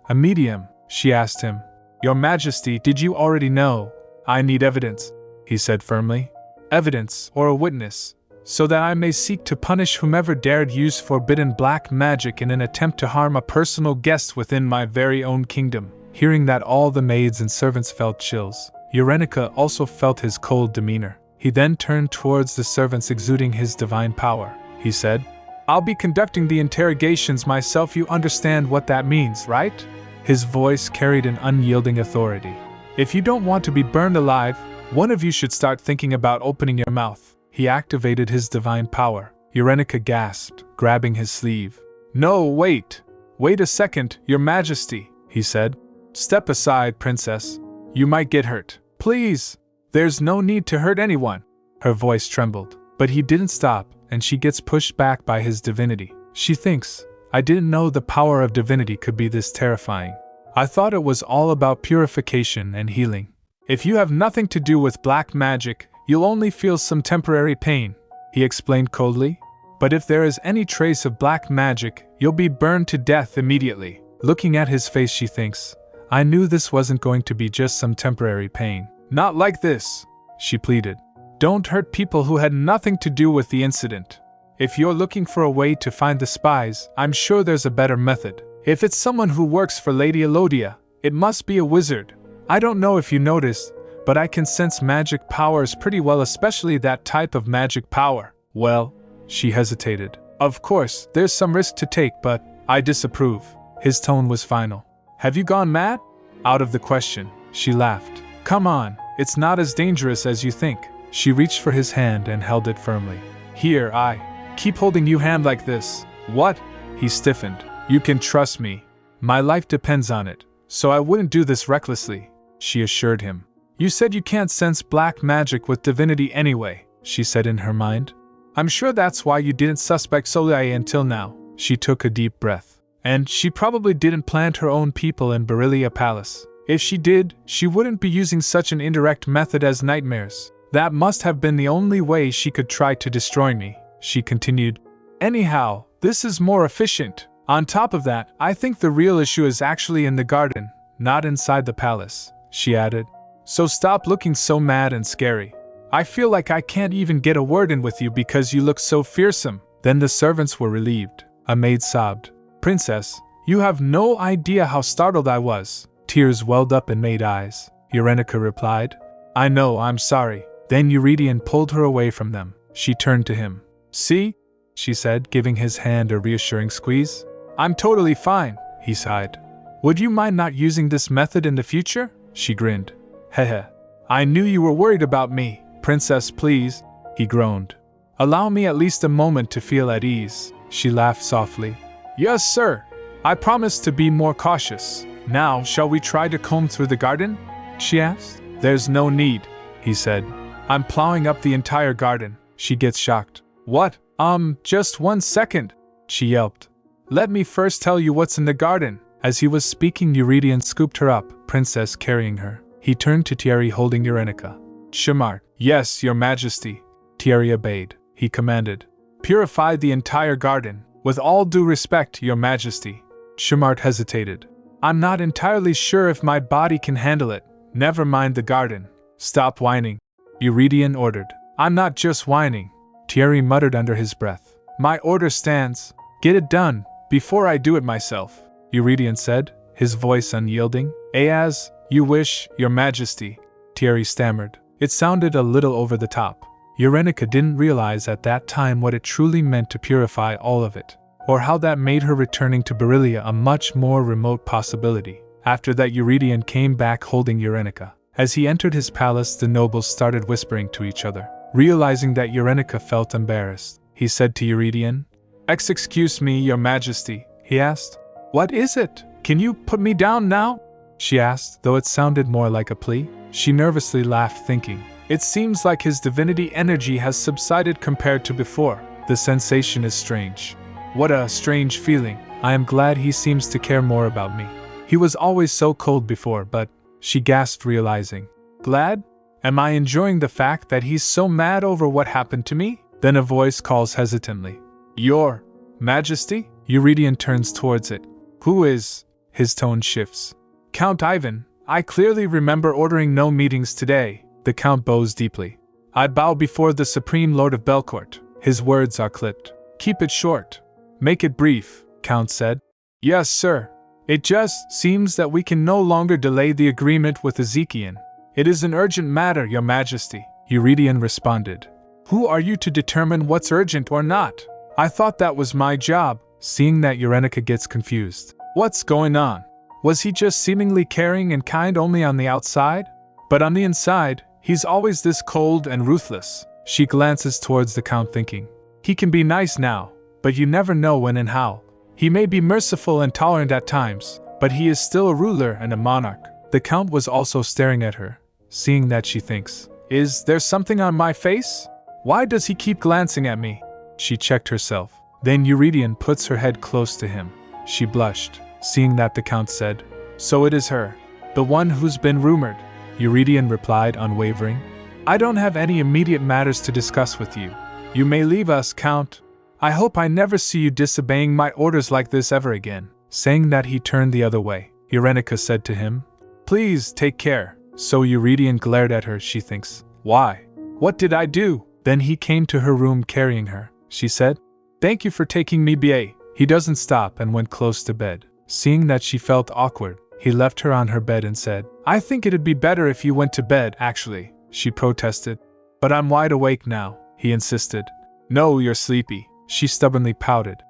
A medium, she asked him. Your Majesty, did you already know? I need evidence, he said firmly. Evidence, or a witness, so that I may seek to punish whomever dared use forbidden black magic in an attempt to harm a personal guest within my very own kingdom. Hearing that, all the maids and servants felt chills. Eurynica also felt his cold demeanor. He then turned towards the servants exuding his divine power. He said, I'll be conducting the interrogations myself, you understand what that means, right? His voice carried an unyielding authority. If you don't want to be burned alive, one of you should start thinking about opening your mouth. He activated his divine power. Eurynica gasped, grabbing his sleeve. No, wait! Wait a second, Your Majesty, he said. Step aside, Princess. You might get hurt. Please! There's no need to hurt anyone. Her voice trembled. But he didn't stop, and she gets pushed back by his divinity. She thinks, I didn't know the power of divinity could be this terrifying. I thought it was all about purification and healing. If you have nothing to do with black magic, you'll only feel some temporary pain, he explained coldly. But if there is any trace of black magic, you'll be burned to death immediately. Looking at his face, she thinks, I knew this wasn't going to be just some temporary pain. Not like this, she pleaded. Don't hurt people who had nothing to do with the incident. If you're looking for a way to find the spies, I'm sure there's a better method. If it's someone who works for Lady Elodia, it must be a wizard. I don't know if you noticed, but I can sense magic powers pretty well, especially that type of magic power. Well, she hesitated. Of course, there's some risk to take, but I disapprove. His tone was final. Have you gone mad? Out of the question, she laughed. Come on, it's not as dangerous as you think. She reached for his hand and held it firmly. Here, I keep holding you hand like this. What? He stiffened. You can trust me. My life depends on it, so I wouldn't do this recklessly, she assured him. You said you can't sense black magic with divinity anyway, she said in her mind. I'm sure that's why you didn't suspect Soleil until now. She took a deep breath. And she probably didn't plant her own people in Beryllia Palace. If she did, she wouldn't be using such an indirect method as nightmares. That must have been the only way she could try to destroy me, she continued. Anyhow, this is more efficient. On top of that, I think the real issue is actually in the garden, not inside the palace, she added. So stop looking so mad and scary. I feel like I can't even get a word in with you because you look so fearsome. Then the servants were relieved. A maid sobbed. Princess, you have no idea how startled I was. Tears welled up in maid eyes. Eurynica replied. I know, I'm sorry. Then Eurydion pulled her away from them. She turned to him. See? She said, giving his hand a reassuring squeeze. I'm totally fine, he sighed. Would you mind not using this method in the future? She grinned. Hehe. I knew you were worried about me. Princess, please, he groaned. Allow me at least a moment to feel at ease. She laughed softly. Yes, sir. I promise to be more cautious. Now, shall we try to comb through the garden? She asked. There's no need, he said. I'm plowing up the entire garden. She gets shocked. What? Just 1 second, she yelped. Let me first tell you what's in the garden. As he was speaking, Eurydion scooped her up, Princess carrying her. He turned to Thierry holding Eurynica. Chamart. Yes, Your Majesty. Thierry obeyed. He commanded. Purify the entire garden. With all due respect, Your Majesty. Chamart hesitated. I'm not entirely sure if my body can handle it. Never mind the garden. Stop whining, Eurydion ordered. I'm not just whining, Thierry muttered under his breath. My order stands. Get it done, before I do it myself, Eurydion said, his voice unyielding. As you wish, Your Majesty, Thierry stammered. It sounded a little over the top. Eurynica didn't realize at that time what it truly meant to purify all of it, or how that made her returning to Beryllia a much more remote possibility. After that, Eurydion came back holding Eurynica. As he entered his palace, the nobles started whispering to each other. Realizing that Eurynica felt embarrassed, he said to Eurydion, Excuse me, Your Majesty, he asked. What is it? Can you put me down now? She asked, though it sounded more like a plea. She nervously laughed, thinking, it seems like his divinity energy has subsided compared to before. The sensation is strange. What a strange feeling. I am glad he seems to care more about me. He was always so cold before, but, she gasped, realizing. Glad? Am I enjoying the fact that he's so mad over what happened to me? Then a voice calls hesitantly. Your Majesty? Eurydion turns towards it. Who is? His tone shifts. Count Ivan, I clearly remember ordering no meetings today. The Count bows deeply. I bow before the Supreme Lord of Belcourt. His words are clipped. Keep it short. Make it brief, Count said. Yes, sir. It just seems that we can no longer delay the agreement with Ezekiel. It is an urgent matter, Your Majesty, Eurydion responded. Who are you to determine what's urgent or not? I thought that was my job. Seeing that, Eurenica gets confused. What's going on? Was he just seemingly caring and kind only on the outside? But on the inside, he's always this cold and ruthless. She glances towards the Count, thinking, he can be nice now, but you never know when and how. He may be merciful and tolerant at times, but he is still a ruler and a monarch. The Count was also staring at her, seeing that she thinks, is there something on my face? Why does he keep glancing at me? She checked herself. Then Eurydion puts her head close to him. She blushed, seeing that the Count said, so it is her, the one who's been rumored. Eurydion replied, unwavering. I don't have any immediate matters to discuss with you. You may leave us, Count. I hope I never see you disobeying my orders like this ever again. Saying that, he turned the other way. Eurenica said to him, please take care. So Eurydion glared at her, she thinks. Why? What did I do? Then he came to her room carrying her. She said, thank you for taking me, BA. He doesn't stop and went close to bed. Seeing that she felt awkward, he left her on her bed and said, I think it'd be better if you went to bed, actually, she protested. But I'm wide awake now, he insisted. No, you're sleepy. She stubbornly pouted.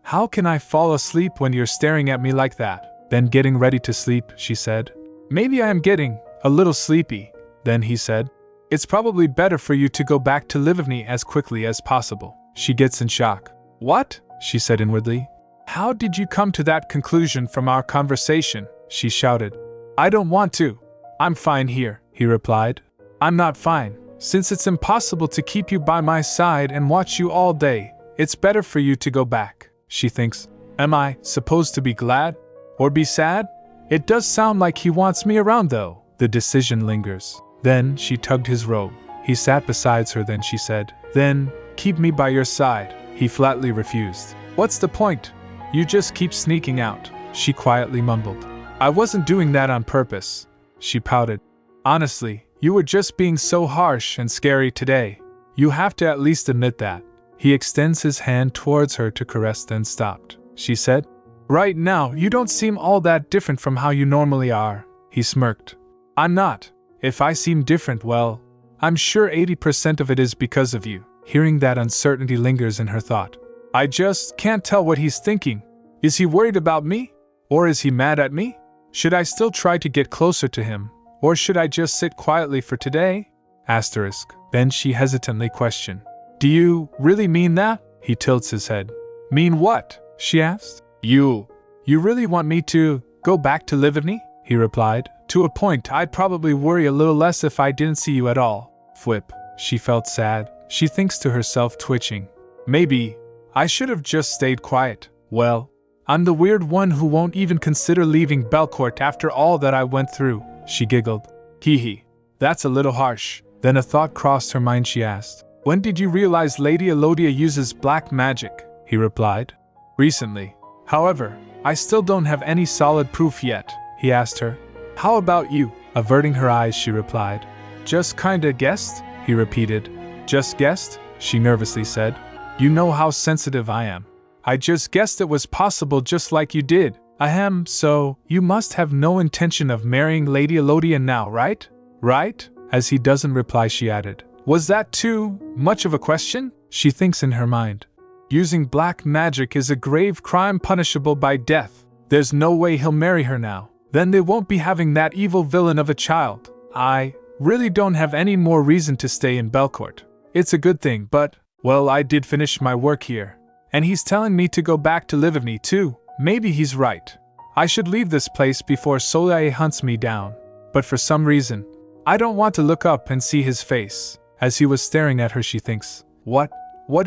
How can I fall asleep when you're staring at me like that? Then getting ready to sleep, she said. Maybe I am getting a little sleepy. Then he said, it's probably better for you to go back to Livigny as quickly as possible. She gets in shock. What? She said inwardly. How did you come to that conclusion from our conversation? She shouted. I don't want to. I'm fine here, he replied. I'm not fine. Since it's impossible to keep you by my side and watch you all day, it's better for you to go back, she thinks. Am I supposed to be glad? Or be sad? It does sound like he wants me around though. The decision lingers. Then she tugged his robe. He sat beside her, then she said, then, keep me by your side. He flatly refused. What's the point? You just keep sneaking out, she quietly mumbled. I wasn't doing that on purpose, she pouted. Honestly, you were just being so harsh and scary today. You have to at least admit that. He extends his hand towards her to caress, then stopped. She said, right now, you don't seem all that different from how you normally are. He smirked. I'm not. If I seem different, well, I'm sure 80% of it is because of you. Hearing that, uncertainty lingers in her thought. I just can't tell what he's thinking. Is he worried about me? Or is he mad at me? Should I still try to get closer to him? Or should I just sit quietly for today? Asterisk. Then she hesitantly questioned. Do you really mean that? He tilts his head. Mean what? She asked. You really want me to go back to Livigny? He replied. To a point, I'd probably worry a little less if I didn't see you at all. Flip. She felt sad. She thinks to herself, twitching. Maybe I should have just stayed quiet. Well, I'm the weird one who won't even consider leaving Belcourt after all that I went through. She giggled. Hee. That's a little harsh. Then a thought crossed her mind. She asked, when did you realize Lady Elodia uses black magic? He replied. Recently. However, I still don't have any solid proof yet. He asked her. How about you? Averting her eyes, she replied. Just kinda guessed? He repeated. Just guessed? She nervously said. You know how sensitive I am. I just guessed it was possible, just like you did. Ahem, so you must have no intention of marrying Lady Elodia now, right? Right? As he doesn't reply, she added. Was that too much of a question? She thinks in her mind. Using black magic is a grave crime punishable by death. There's no way he'll marry her now. Then they won't be having that evil villain of a child. I really don't have any more reason to stay in Belcourt. It's a good thing, but, well, I did finish my work here. And he's telling me to go back to Livigny too. Maybe he's right. I should leave this place before Soleil hunts me down. But for some reason, I don't want to look up and see his face. As he was staring at her, she thinks, What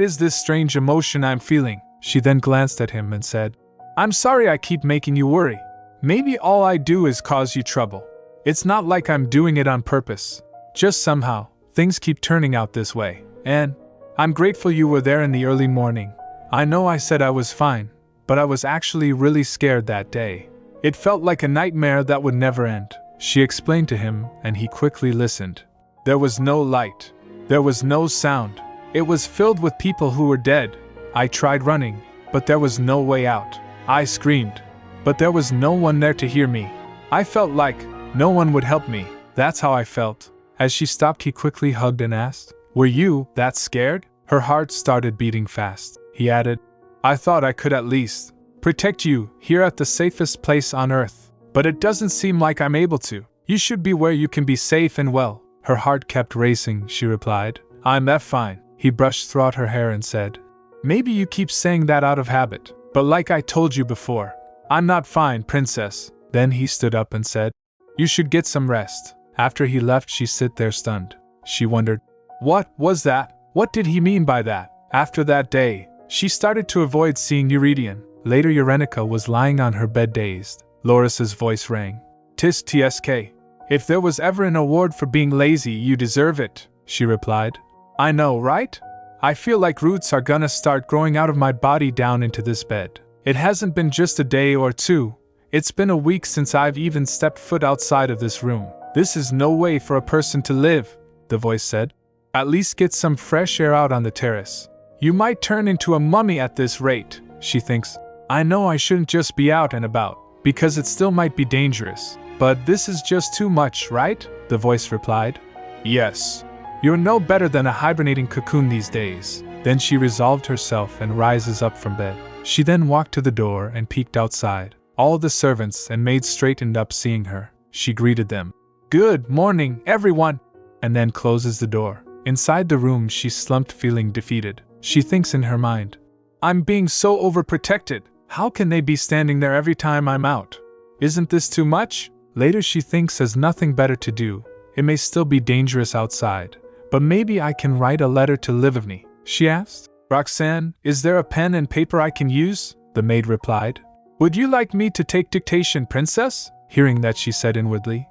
is this strange emotion I'm feeling? She then glanced at him and said, I'm sorry I keep making you worry. Maybe all I do is cause you trouble. It's not like I'm doing it on purpose. Just somehow, things keep turning out this way. And I'm grateful you were there in the early morning. I know I said I was fine, but I was actually really scared that day. It felt like a nightmare that would never end. She explained to him, and he quickly listened. There was no light. There was no sound. It was filled with people who were dead. I tried running, but there was no way out. I screamed, but there was no one there to hear me. I felt like no one would help me. That's how I felt. As she stopped, he quickly hugged and asked, Were you that scared? Her heart started beating fast. He added, I thought I could at least protect you here at the safest place on earth. But it doesn't seem like I'm able to. You should be where you can be safe and well. Her heart kept racing, she replied. I'm fine. He brushed through her hair and said, Maybe you keep saying that out of habit. But like I told you before, I'm not fine, princess. Then he stood up and said, You should get some rest. After he left, she sat there stunned. She wondered, What was that? What did he mean by that? After that day, she started to avoid seeing Eurydion. Later, Eurenica was lying on her bed dazed. Loris's voice rang. Tis TSK. If there was ever an award for being lazy, you deserve it, she replied. I know, right? I feel like roots are gonna start growing out of my body down into this bed. It hasn't been just a day or two. It's been a week since I've even stepped foot outside of this room. This is no way for a person to live, the voice said. At least get some fresh air out on the terrace. You might turn into a mummy at this rate, she thinks. I know I shouldn't just be out and about, because it still might be dangerous. But this is just too much, right? The voice replied. Yes. You're no better than a hibernating cocoon these days. Then she resolved herself and rises up from bed. She then walked to the door and peeked outside. All the servants and maids straightened up seeing her. She greeted them. Good morning, everyone! And then closes the door. Inside the room, she slumped, feeling defeated. She thinks in her mind, I'm being so overprotected. How can they be standing there every time I'm out? Isn't this too much? Later she thinks has nothing better to do. It may still be dangerous outside, but maybe I can write a letter to Livni, she asked. Roxanne, is there a pen and paper I can use? The maid replied. Would you like me to take dictation, princess? Hearing that, she said inwardly,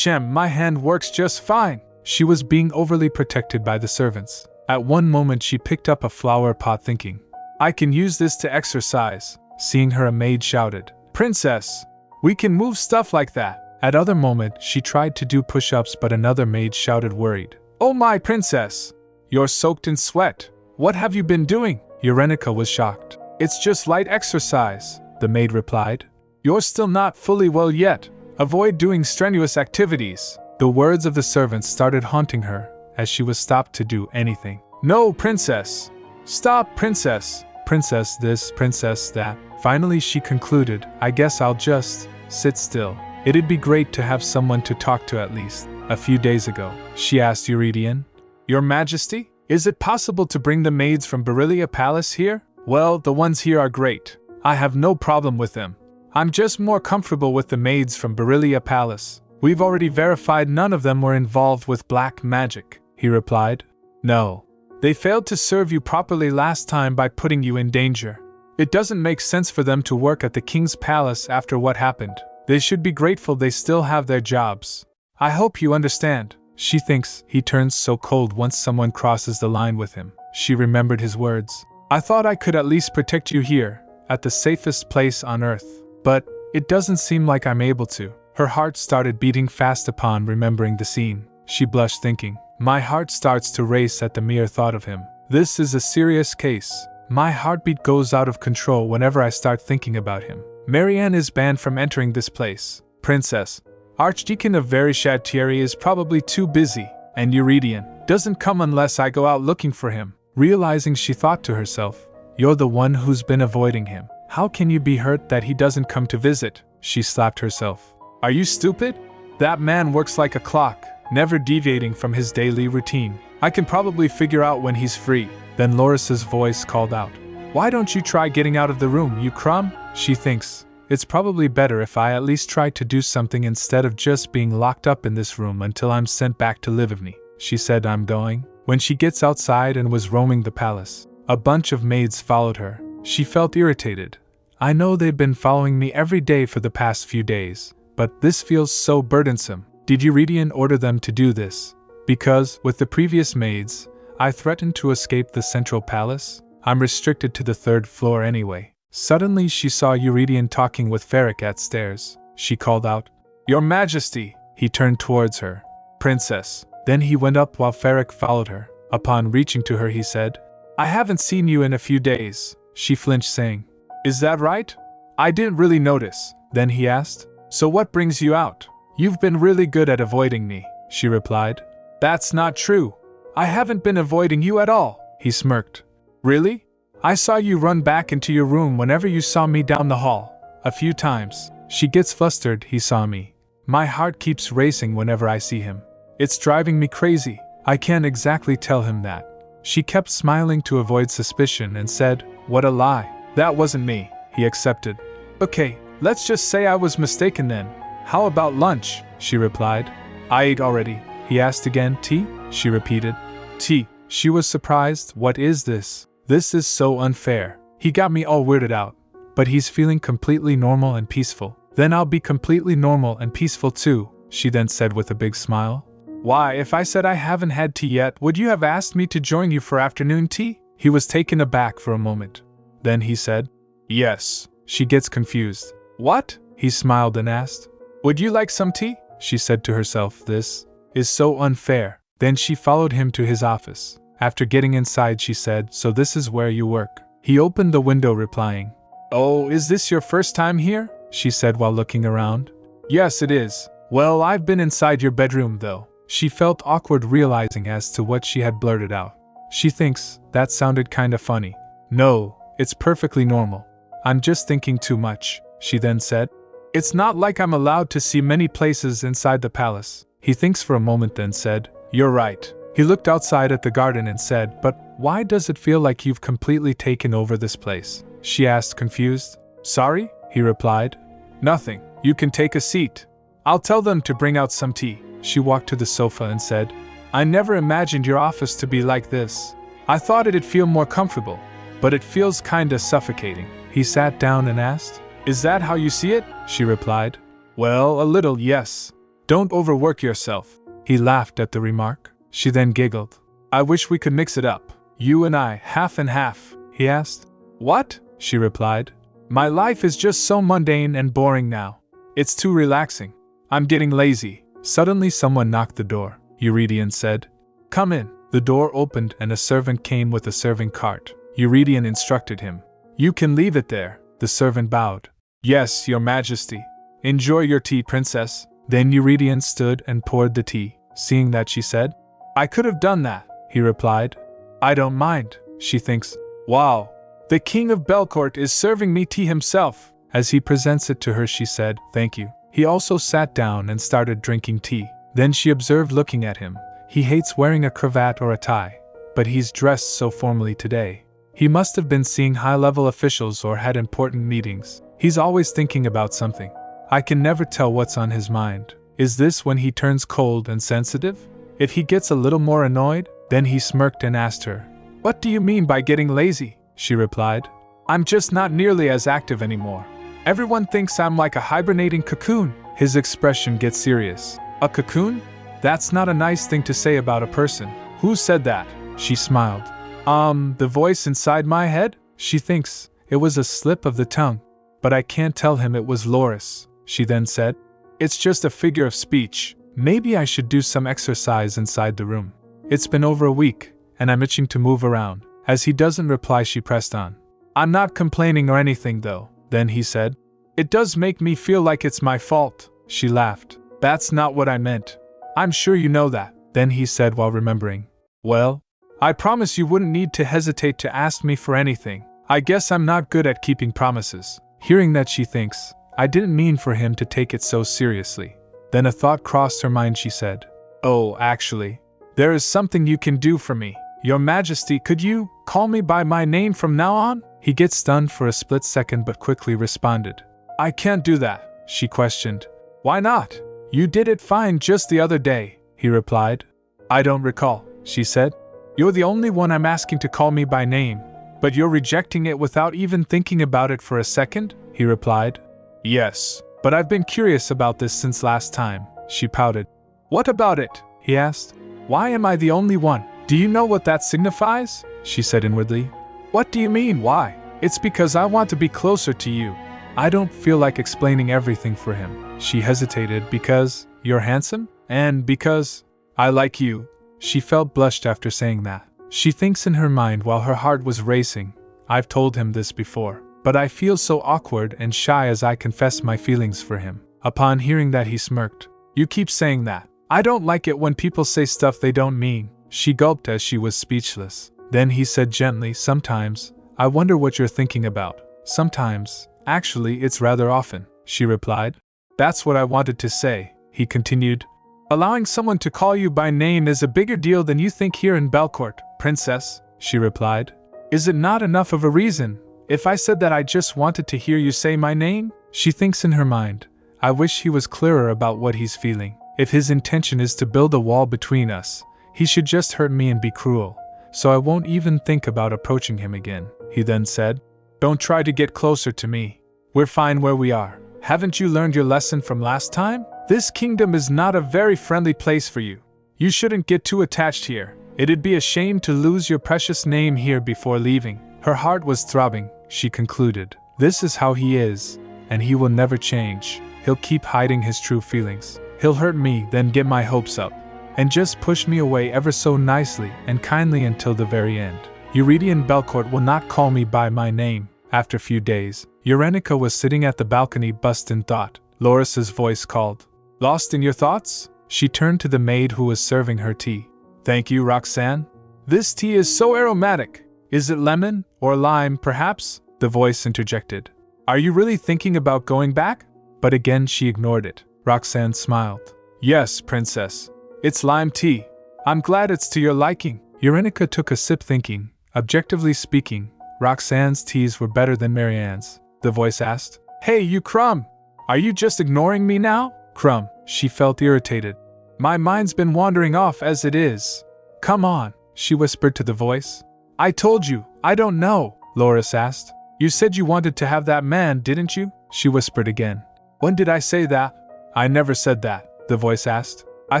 my hand works just fine. She was being overly protected by the servants. At one moment she picked up a flower pot thinking, I can use this to exercise. Seeing her, a maid shouted, Princess, we can move stuff like that. At other moment she tried to do push-ups, but another maid shouted worried, Oh my princess, you're soaked in sweat. What have you been doing? Eurenica was shocked. It's just light exercise, the maid replied. You're still not fully well yet. Avoid doing strenuous activities. The words of the servants started haunting her as she was stopped to do anything. No, princess. Stop, princess. Princess this, princess that. Finally she concluded, I guess I'll just sit still. It'd be great to have someone to talk to at least. A few days ago, she asked Eurydion, Your Majesty, is it possible to bring the maids from Beryllia Palace here? Well, the ones here are great. I have no problem with them. I'm just more comfortable with the maids from Beryllia Palace. We've already verified none of them were involved with black magic, he replied. No. They failed to serve you properly last time by putting you in danger. It doesn't make sense for them to work at the king's palace after what happened. They should be grateful they still have their jobs. I hope you understand. She thinks he turns so cold once someone crosses the line with him. She remembered his words. I thought I could at least protect you here, at the safest place on earth. But it doesn't seem like I'm able to. Her heart started beating fast upon remembering the scene. She blushed thinking, My heart starts to race at the mere thought of him. This is a serious case. My heartbeat goes out of control whenever I start thinking about him. Marianne is banned from entering this place. Princess, Archdeacon of Verishad-Thierry is probably too busy, and Eurydion doesn't come unless I go out looking for him. Realizing, she thought to herself, You're the one who's been avoiding him. How can you be hurt that he doesn't come to visit? She slapped herself. Are you stupid? That man works like a clock, never deviating from his daily routine. I can probably figure out when he's free. Then Loris's voice called out, Why don't you try getting out of the room, you crumb? she thinks. It's probably better if I at least try to do something instead of just being locked up in this room until I'm sent back to Livivny. She said, I'm going. When she gets outside and was roaming the palace, a bunch of maids followed her. She felt irritated. I know they've been following me every day for the past few days, but this feels so burdensome. Did Eurydion order them to do this? Because, with the previous maids, I threatened to escape the central palace. I'm restricted to the 3rd floor anyway. Suddenly she saw Eurydion talking with Ferric at stairs. She called out, Your Majesty! He turned towards her. Princess. Then he went up while Ferric followed her. Upon reaching to her he said, I haven't seen you in a few days. She flinched, saying, Is that right? I didn't really notice. Then he asked, So what brings you out? You've been really good at avoiding me, she replied. That's not true. I haven't been avoiding you at all, he smirked. Really? I saw you run back into your room whenever you saw me down the hall. A few times. She gets flustered. He saw me. My heart keeps racing whenever I see him. It's driving me crazy. I can't exactly tell him that. She kept smiling to avoid suspicion and said, What a lie. That wasn't me. He accepted. Okay, let's just say I was mistaken then. How about lunch? She replied. I ate already. He asked again. Tea? She repeated. Tea. She was surprised. What is this? This is so unfair. He got me all weirded out. But he's feeling completely normal and peaceful. Then I'll be completely normal and peaceful too, she then said with a big smile. Why, if I said I haven't had tea yet, would you have asked me to join you for afternoon tea? He was taken aback for a moment. Then he said, Yes. She gets confused. What? He smiled and asked. Would you like some tea? She said to herself, This is so unfair. Then she followed him to his office. After getting inside she said, So this is where you work. He opened the window replying, Oh, is this your first time here? She said while looking around. Yes, it is. Well, I've been inside your bedroom though. She felt awkward realizing as to what she had blurted out. She thinks, that sounded kinda funny. No, it's perfectly normal. I'm just thinking too much, she then said. It's not like I'm allowed to see many places inside the palace. He thinks for a moment then said, You're right. He looked outside at the garden and said, But why does it feel like you've completely taken over this place? She asked, confused. Sorry? He replied. Nothing. You can take a seat. I'll tell them to bring out some tea. She walked to the sofa and said, I never imagined your office to be like this. I thought it'd feel more comfortable, but it feels kinda suffocating. He sat down and asked, Is that how you see it? She replied. Well, a little, yes. Don't overwork yourself. He laughed at the remark. She then giggled. I wish we could mix it up. You and I, half and half, he asked. What? She replied. My life is just so mundane and boring now. It's too relaxing. I'm getting lazy. Suddenly someone knocked the door. Eurydion said, Come in. The door opened and a servant came with a serving cart. Eurydion instructed him. You can leave it there. The servant bowed. Yes, your majesty. Enjoy your tea, princess. Then Eurydion stood and poured the tea. Seeing that she said, I could have done that, he replied. I don't mind, she thinks. Wow, the king of Belcourt is serving me tea himself. As he presents it to her she said, Thank you. He also sat down and started drinking tea. Then she observed looking at him. He hates wearing a cravat or a tie, but he's dressed so formally today. He must have been seeing high-level officials or had important meetings. He's always thinking about something. I can never tell what's on his mind. Is this when he turns cold and sensitive? If he gets a little more annoyed? Then he smirked and asked her, What do you mean by getting lazy? She replied, I'm just not nearly as active anymore. Everyone thinks I'm like a hibernating cocoon. His expression gets serious. A cocoon? That's not a nice thing to say about a person. Who said that? She smiled. The voice inside my head? She thinks it was a slip of the tongue. But I can't tell him it was Loris, she then said. It's just a figure of speech. Maybe I should do some exercise inside the room. It's been over a week, and I'm itching to move around. As he doesn't reply, she pressed on. I'm not complaining or anything though, then he said. It does make me feel like it's my fault. She laughed. That's not what I meant. I'm sure you know that. Then he said while remembering. Well, I promise you wouldn't need to hesitate to ask me for anything. I guess I'm not good at keeping promises. Hearing that she thinks, I didn't mean for him to take it so seriously. Then a thought crossed her mind. She said, Oh, actually, there is something you can do for me. Your Majesty, could you call me by my name from now on? He gets stunned for a split second but quickly responded. I can't do that, she questioned. Why not? You did it fine just the other day, he replied. I don't recall, she said. You're the only one I'm asking to call me by name, but you're rejecting it without even thinking about it for a second, he replied. Yes, but I've been curious about this since last time, she pouted. What about it? He asked. Why am I the only one? Do you know what that signifies? She said inwardly. What do you mean, why? It's because I want to be closer to you. I don't feel like explaining everything for him. She hesitated because you're handsome? And because I like you. She felt blushed after saying that. She thinks in her mind while her heart was racing. I've told him this before, but I feel so awkward and shy as I confess my feelings for him. Upon hearing that, he smirked. You keep saying that. I don't like it when people say stuff they don't mean. She gulped as she was speechless. Then he said gently, sometimes, I wonder what you're thinking about. Sometimes, actually it's rather often, she replied. That's what I wanted to say, he continued. Allowing someone to call you by name is a bigger deal than you think here in Belcourt, princess, she replied. Is it not enough of a reason, if I said that I just wanted to hear you say my name? She thinks in her mind, I wish he was clearer about what he's feeling. If his intention is to build a wall between us, he should just hurt me and be cruel, so I won't even think about approaching him again, he then said. Don't try to get closer to me. We're fine where we are. Haven't you learned your lesson from last time? This kingdom is not a very friendly place for you. You shouldn't get too attached here. It'd be a shame to lose your precious name here before leaving. Her heart was throbbing, she concluded. This is how he is, and he will never change. He'll keep hiding his true feelings. He'll hurt me, then get my hopes up, and just push me away ever so nicely and kindly until the very end. Eurydian Belcourt will not call me by my name. After a few days, Eurenica was sitting at the balcony bust in thought. Loris's voice called. Lost in your thoughts? She turned to the maid who was serving her tea. Thank you, Roxanne. This tea is so aromatic. Is it lemon or lime, perhaps? The voice interjected. Are you really thinking about going back? But again she ignored it. Roxanne smiled. Yes, princess. It's lime tea. I'm glad it's to your liking. Eurenica took a sip thinking. Objectively speaking, Roxanne's teas were better than Marianne's. The voice asked. Hey, you Crumb! Are you just ignoring me now? Crumb, she felt irritated. My mind's been wandering off as it is. Come on, she whispered to the voice. I told you, I don't know, Loris asked. You said you wanted to have that man, didn't you? She whispered again. When did I say that? I never said that, the voice asked. I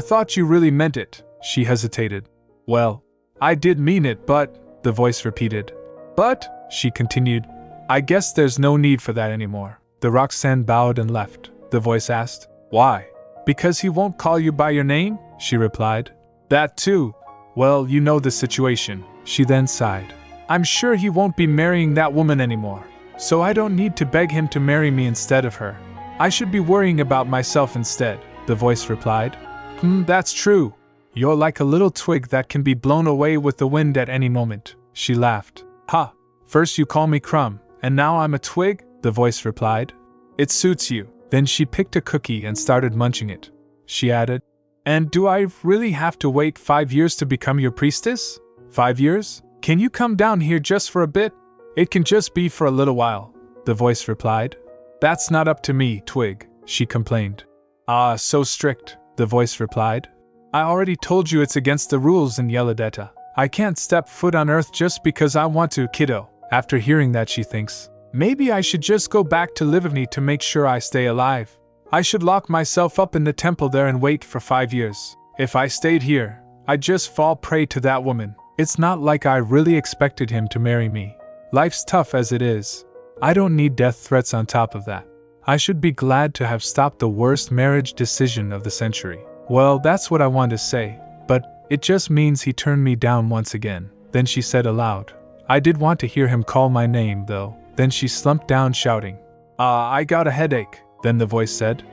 thought you really meant it, she hesitated. Well, I did mean it, but, the voice repeated. But, she continued, I guess there's no need for that anymore. The Roxanne bowed and left. The voice asked, Why? Because he won't call you by your name? She replied. That too. Well, you know the situation. She then sighed. I'm sure he won't be marrying that woman anymore, so I don't need to beg him to marry me instead of her. I should be worrying about myself instead, the voice replied. That's true. You're like a little twig that can be blown away with the wind at any moment. She laughed. Ha! First you call me Crumb, and now I'm a twig? The voice replied. It suits you. Then she picked a cookie and started munching it. She added, And do I really have to wait 5 years to become your priestess? 5 years? Can you come down here just for a bit? It can just be for a little while, the voice replied. That's not up to me, Twig, she complained. Ah, so strict, the voice replied. I already told you it's against the rules in Yelladetta. I can't step foot on Earth just because I want to, kiddo. After hearing that, she thinks, maybe I should just go back to Livigny to make sure I stay alive. I should lock myself up in the temple there and wait for 5 years. If I stayed here, I'd just fall prey to that woman. It's not like I really expected him to marry me. Life's tough as it is. I don't need death threats on top of that. I should be glad to have stopped the worst marriage decision of the century. Well, that's what I want to say, but it just means he turned me down once again. Then she said aloud, I did want to hear him call my name, though. Then she slumped down shouting, I got a headache. Then the voice said,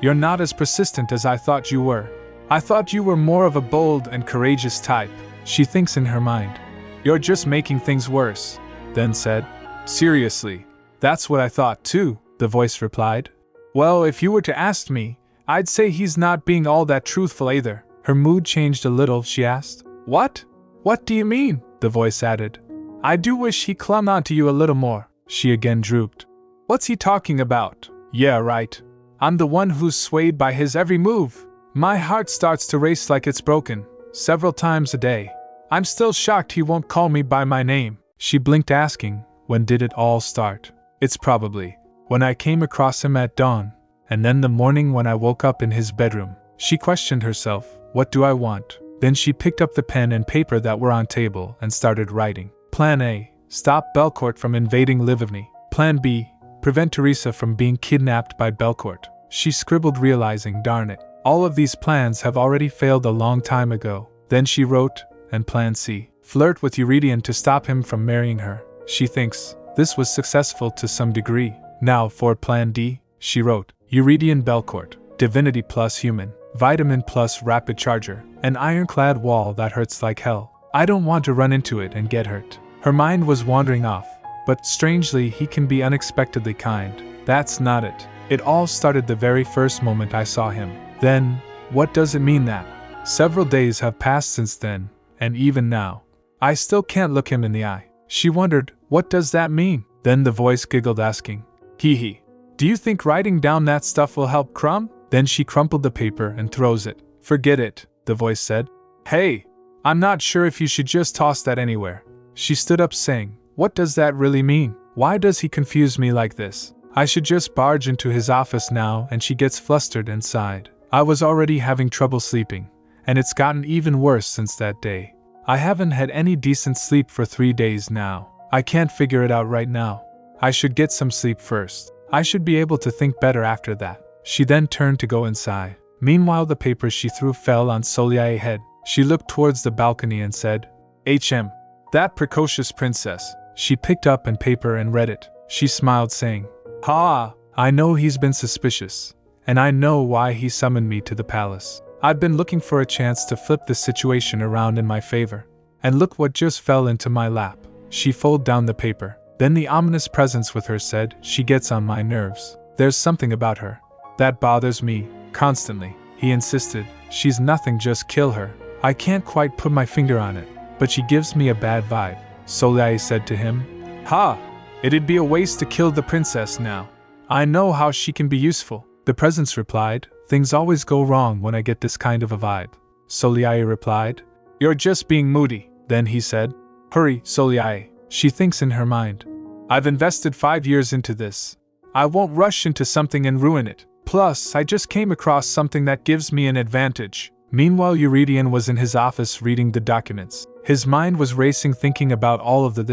you're not as persistent as I thought you were. I thought you were more of a bold and courageous type. She thinks in her mind, you're just making things worse. Then said, seriously, that's what I thought too, the voice replied. Well, if you were to ask me, I'd say he's not being all that truthful either. Her mood changed a little, she asked. What? What do you mean? The voice added. I do wish he clung on to you a little more. She again drooped. What's he talking about? Yeah, right. I'm the one who's swayed by his every move. My heart starts to race like it's broken, several times a day. I'm still shocked he won't call me by my name. She blinked, asking, when did it all start? It's probably when I came across him at dawn, and then the morning when I woke up in his bedroom. She questioned herself, what do I want? Then she picked up the pen and paper that were on table and started writing. Plan A, stop Belcourt from invading Livigny. Plan B, prevent Teresa from being kidnapped by Belcourt. She scribbled, realizing, darn it, all of these plans have already failed a long time ago. Then she wrote, and Plan C, flirt with Eurydion to stop him from marrying her. She thinks this was successful to some degree. Now for Plan D, she wrote, Eurydion Belcourt, divinity plus human, vitamin plus rapid charger, an ironclad wall that hurts like hell. I don't want to run into it and get hurt. Her mind was wandering off, but strangely he can be unexpectedly kind. That's not it. It all started the very first moment I saw him. Then, what does it mean that? Several days have passed since then, and even now, I still can't look him in the eye. She wondered, what does that mean? Then the voice giggled, asking, hee hee. Do you think writing down that stuff will help, Crumb? Then she crumpled the paper and throws it. Forget it, the voice said. Hey, I'm not sure if you should just toss that anywhere. She stood up, saying, what does that really mean? Why does he confuse me like this? I should just barge into his office now, and she gets flustered and sighed. I was already having trouble sleeping, and it's gotten even worse since that day. I haven't had any decent sleep for 3 days now. I can't figure it out right now. I should get some sleep first. I should be able to think better after that. She then turned to go inside. Meanwhile, the paper she threw fell on Soliae's head. She looked towards the balcony and said, "Hm. That precocious princess." She picked up a paper and read it. She smiled, saying, "Ha! I know he's been suspicious, and I know why he summoned me to the palace. I've been looking for a chance to flip the situation around in my favor. And look what just fell into my lap." She folded down the paper. Then the ominous presence with her said, "She gets on my nerves. There's something about her that bothers me, constantly," he insisted. "She's nothing, just kill her. I can't quite put my finger on it, but she gives me a bad vibe." Soliae said to him, "Ha! It'd be a waste to kill the princess now. I know how she can be useful." The presence replied, "Things always go wrong when I get this kind of a vibe." Soliae replied, "You're just being moody." Then he said, "Hurry, Soliae." She thinks in her mind, "I've invested 5 years into this. I won't rush into something and ruin it. Plus, I just came across something that gives me an advantage." Meanwhile, Eurydion was in his office reading the documents. His mind was racing, thinking about all of the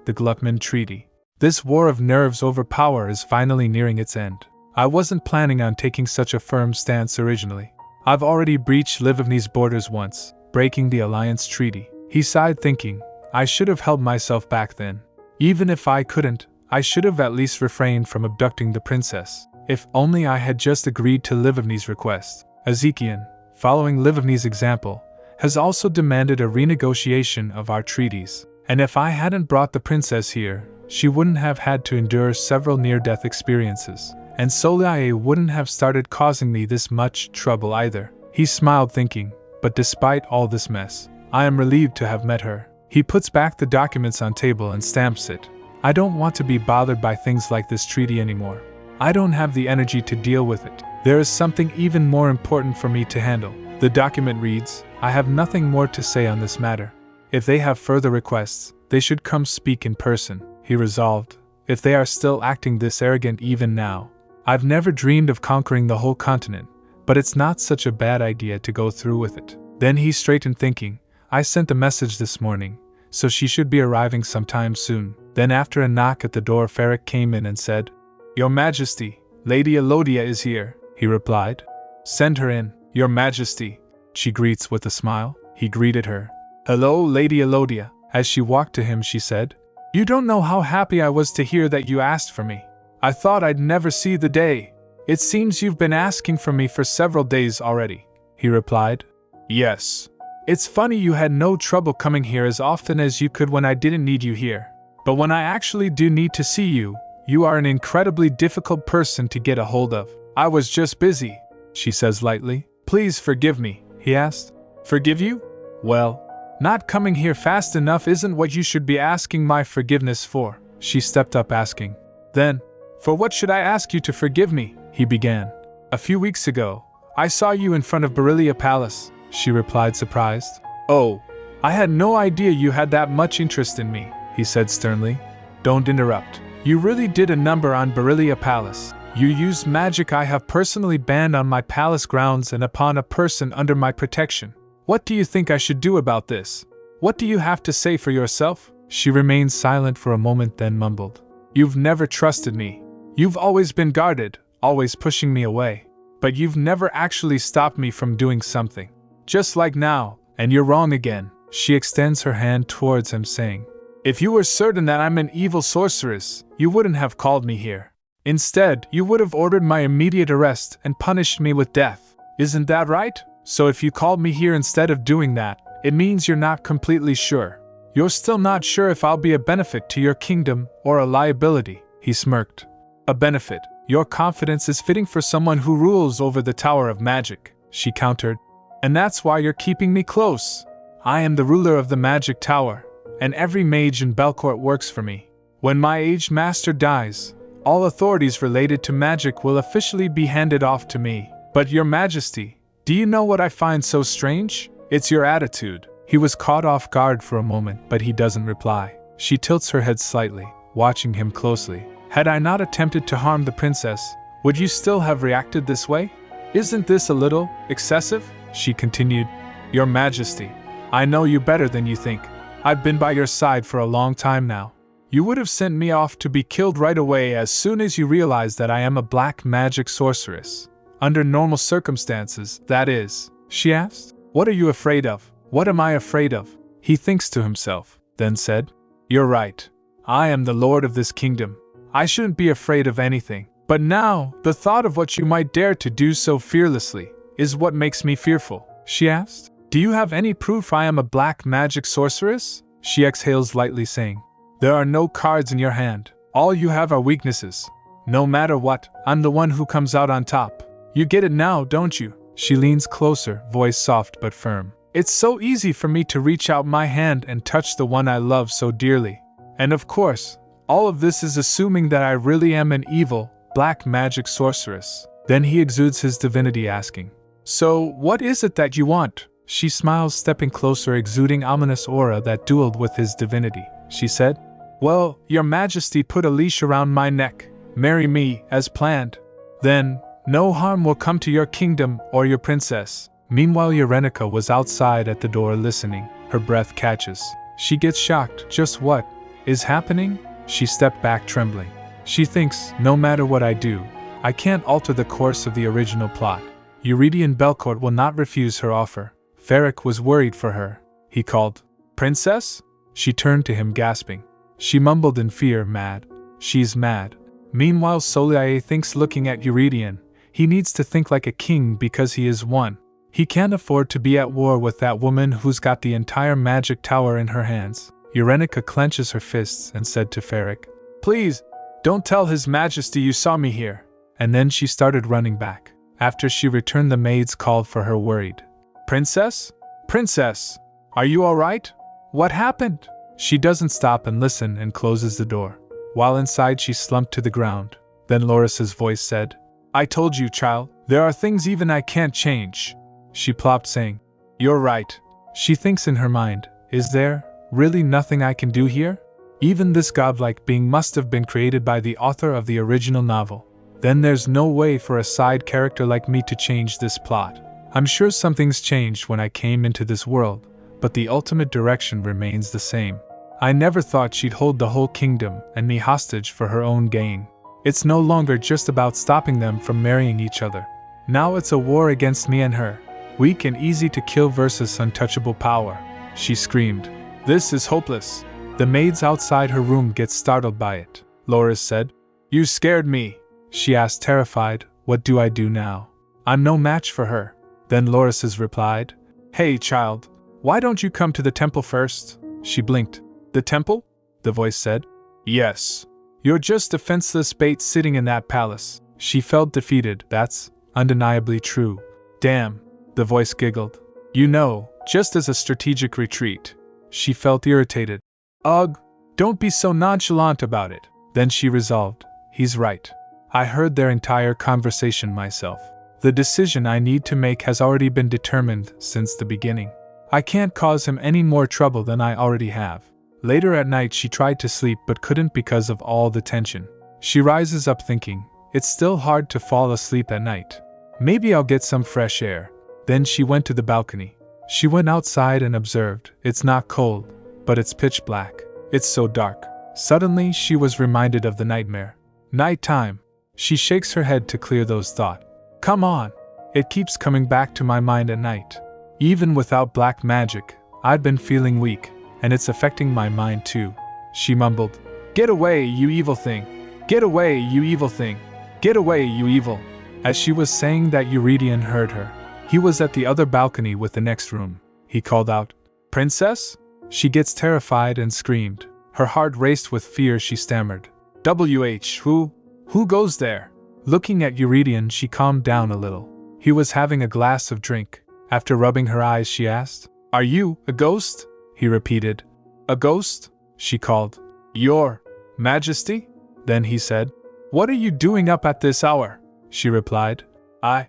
Gluckman Treaty. This war of nerves over power is finally nearing its end. I wasn't planning on taking such a firm stance originally. I've already breached Livigny's borders once, breaking the alliance treaty. He sighed, thinking, I should have held myself back then. Even if I couldn't, I should have at least refrained from abducting the princess. If only I had just agreed to Livigny's request. Ezekiel, following Livigny's example, has also demanded a renegotiation of our treaties. And if I hadn't brought the princess here, she wouldn't have had to endure several near-death experiences. And Soliae wouldn't have started causing me this much trouble either. He smiled, thinking, but despite all this mess, I am relieved to have met her. He puts back the documents on table and stamps it. I don't want to be bothered by things like this treaty anymore. I don't have the energy to deal with it. There is something even more important for me to handle. The document reads, I have nothing more to say on this matter. If they have further requests, they should come speak in person, he resolved. If they are still acting this arrogant even now. I've never dreamed of conquering the whole continent, but it's not such a bad idea to go through with it. Then he straightened, thinking, I sent a message this morning, so she should be arriving sometime soon. Then after a knock at the door, Ferric came in and said, Your Majesty, Lady Elodia is here, he replied. Send her in, Your Majesty, she greets with a smile. He greeted her. Hello, Lady Elodia. As she walked to him, she said, You don't know how happy I was to hear that you asked for me. I thought I'd never see the day. It seems you've been asking for me for several days already, he replied. Yes. It's funny you had no trouble coming here as often as you could when I didn't need you here. But when I actually do need to see you, you are an incredibly difficult person to get a hold of. I was just busy, she says lightly. Please forgive me, he asked. Forgive you? Well, Not coming here fast enough isn't what you should be asking my forgiveness for, she stepped up asking. Then, for what should I ask you to forgive me? He began. A few weeks ago, I saw you in front of Berilia Palace, she replied surprised. Oh, I had no idea you had that much interest in me, he said sternly. Don't interrupt. You really did a number on Berilia Palace. You used magic I have personally banned on my palace grounds and upon a person under my protection. What do you think I should do about this? What do you have to say for yourself? She remained silent for a moment, then mumbled. You've never trusted me. You've always been guarded, always pushing me away. But you've never actually stopped me from doing something. Just like now, and you're wrong again. She extends her hand towards him, saying, if you were certain that I'm an evil sorceress, you wouldn't have called me here. Instead, you would have ordered my immediate arrest and punished me with death. Isn't that right? So if you called me here instead of doing that, it means you're not completely sure. You're still not sure if I'll be a benefit to your kingdom or a liability, he smirked. A benefit. Your confidence is fitting for someone who rules over the Tower of Magic, she countered. And that's why you're keeping me close. I am the ruler of the Magic Tower, and every mage in Belcourt works for me. When my aged master dies, all authorities related to magic will officially be handed off to me. But your majesty, do you know what I find so strange? It's your attitude. He was caught off guard for a moment, but he doesn't reply. She tilts her head slightly, watching him closely. Had I not attempted to harm the princess, would you still have reacted this way? Isn't this a little excessive? She continued. Your Majesty, I know you better than you think. I've been by your side for a long time now. You would have sent me off to be killed right away as soon as you realized that I am a black magic sorceress. Under normal circumstances, that is. She asked. What are you afraid of? What am I afraid of? He thinks to himself, then said, you're right. I am the lord of this kingdom. I shouldn't be afraid of anything. But now, the thought of what you might dare to do so fearlessly is what makes me fearful. She asked. Do you have any proof I am a black magic sorceress? She exhales lightly, saying, there are no cards in your hand. All you have are weaknesses. No matter what, I'm the one who comes out on top. You get it now, don't you? She leans closer, voice soft but firm. It's so easy for me to reach out my hand and touch the one I love so dearly. And of course, all of this is assuming that I really am an evil, black magic sorceress. Then he exudes his divinity, asking, so what is it that you want? She smiles, stepping closer, exuding ominous aura that dueled with his divinity. She said, well, your majesty put a leash around my neck. Marry me, as planned. Then, no harm will come to your kingdom or your princess. Meanwhile, Urenica was outside at the door listening. Her breath catches. She gets shocked. Just what is happening? She stepped back, trembling. She thinks, no matter what I do, I can't alter the course of the original plot. Eurydion Belcourt will not refuse her offer. Ferric was worried for her. He called, Princess? She turned to him, gasping. She mumbled in fear, mad. She's mad. Meanwhile, Soliae thinks, looking at Eurydion, he needs to think like a king because he is one. He can't afford to be at war with that woman who's got the entire magic tower in her hands. Urenica clenches her fists and said to Ferric, please, don't tell His Majesty you saw me here. And then she started running back. After she returned, the maids called for her, worried. Princess? Princess! Are you all right? What happened? She doesn't stop and listen and closes the door. While inside, she slumped to the ground. Then Loris's voice said, I told you, child, there are things even I can't change. She plopped, saying, you're right. She thinks in her mind, is there really nothing I can do here? Even this godlike being must have been created by the author of the original novel. Then there's no way for a side character like me to change this plot. I'm sure something's changed when I came into this world, but the ultimate direction remains the same. I never thought she'd hold the whole kingdom and me hostage for her own gain. It's no longer just about stopping them from marrying each other. Now it's a war against me and her. Weak and easy to kill versus untouchable power. She screamed. This is hopeless. The maids outside her room get startled by it. Loris said, you scared me. She asked, terrified, what do I do now? I'm no match for her. Then Loris replied, hey child, why don't you come to the temple first? She blinked. The temple? The voice said. Yes. You're just defenseless bait sitting in that palace. She felt defeated. That's undeniably true. Damn. The voice giggled. You know, just as a strategic retreat. She felt irritated. Ugh, don't be so nonchalant about it. Then she resolved, he's right. I heard their entire conversation myself. The decision I need to make has already been determined since the beginning. I can't cause him any more trouble than I already have. Later at night she tried to sleep but couldn't because of all the tension. She rises up thinking, it's still hard to fall asleep at night. Maybe I'll get some fresh air. Then she went to the balcony. She went outside and observed, it's not cold, but it's pitch black. It's so dark. Suddenly she was reminded of the nightmare. Nighttime. She shakes her head to clear those thoughts. Come on. It keeps coming back to my mind at night. Even without black magic, I've been feeling weak, and it's affecting my mind too. She mumbled, Get away, you evil thing. Get away, you evil thing. Get away, you evil. As she was saying that, Eurydion heard her. He was at the other balcony with the next room. He called out, Princess? She gets terrified and screamed. Her heart raced with fear. She stammered, Who goes there? Looking at Eurydion, she calmed down a little. He was having a glass of drink. After rubbing her eyes, she asked, Are you a ghost? He repeated, A ghost? She called, Your Majesty? Then he said, What are you doing up at this hour? She replied, I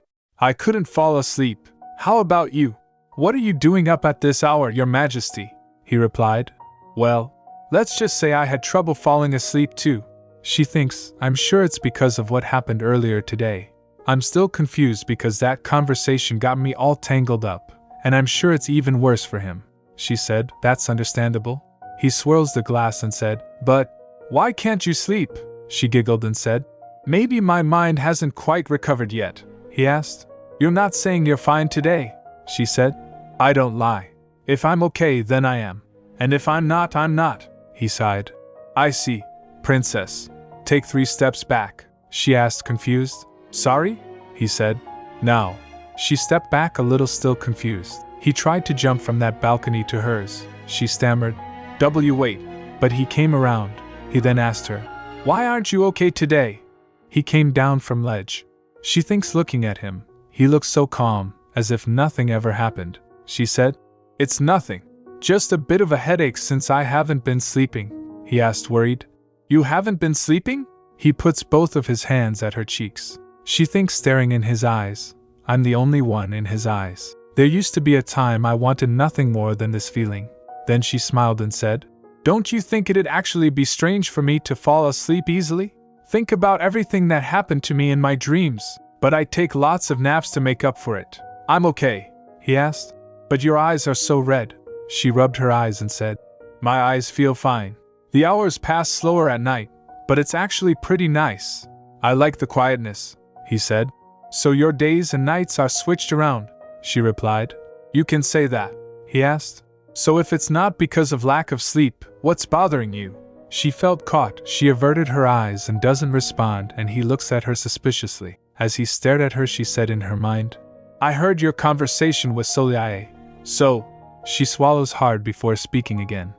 couldn't fall asleep. How about you? What are you doing up at this hour, Your Majesty? He replied, Well, let's just say I had trouble falling asleep too. She thinks, I'm sure it's because of what happened earlier today. I'm still confused because that conversation got me all tangled up, and I'm sure it's even worse for him. She said, That's understandable. He swirls the glass and said, But why can't you sleep? She giggled and said, Maybe my mind hasn't quite recovered yet. He asked, You're not saying you're fine today? She said, I don't lie. If I'm okay, then I am. And if I'm not, I'm not. He sighed. I see. Princess. Take 3 steps back. She asked, confused. Sorry? He said. Now. She stepped back a little, still confused. He tried to jump from that balcony to hers. She stammered, Wait. But he came around. He then asked her, Why aren't you okay today? He came down from ledge. She thinks, looking at him, he looks so calm, as if nothing ever happened. She said, It's nothing. Just a bit of a headache since I haven't been sleeping. He asked, worried. You haven't been sleeping? He puts both of his hands at her cheeks. She thinks, staring in his eyes, I'm the only one in his eyes. There used to be a time I wanted nothing more than this feeling. Then she smiled and said, Don't you think it'd actually be strange for me to fall asleep easily? Think about everything that happened to me in my dreams, but I take lots of naps to make up for it. I'm okay, he asked. But your eyes are so red. She rubbed her eyes and said, My eyes feel fine. The hours pass slower at night, but it's actually pretty nice. I like the quietness, he said. So your days and nights are switched around, she replied. You can say that, he asked. So if it's not because of lack of sleep, what's bothering you? She felt caught. She averted her eyes and doesn't respond, and he looks at her suspiciously. As he stared at her, she said in her mind, I heard your conversation with Soliae. So, she swallows hard before speaking again.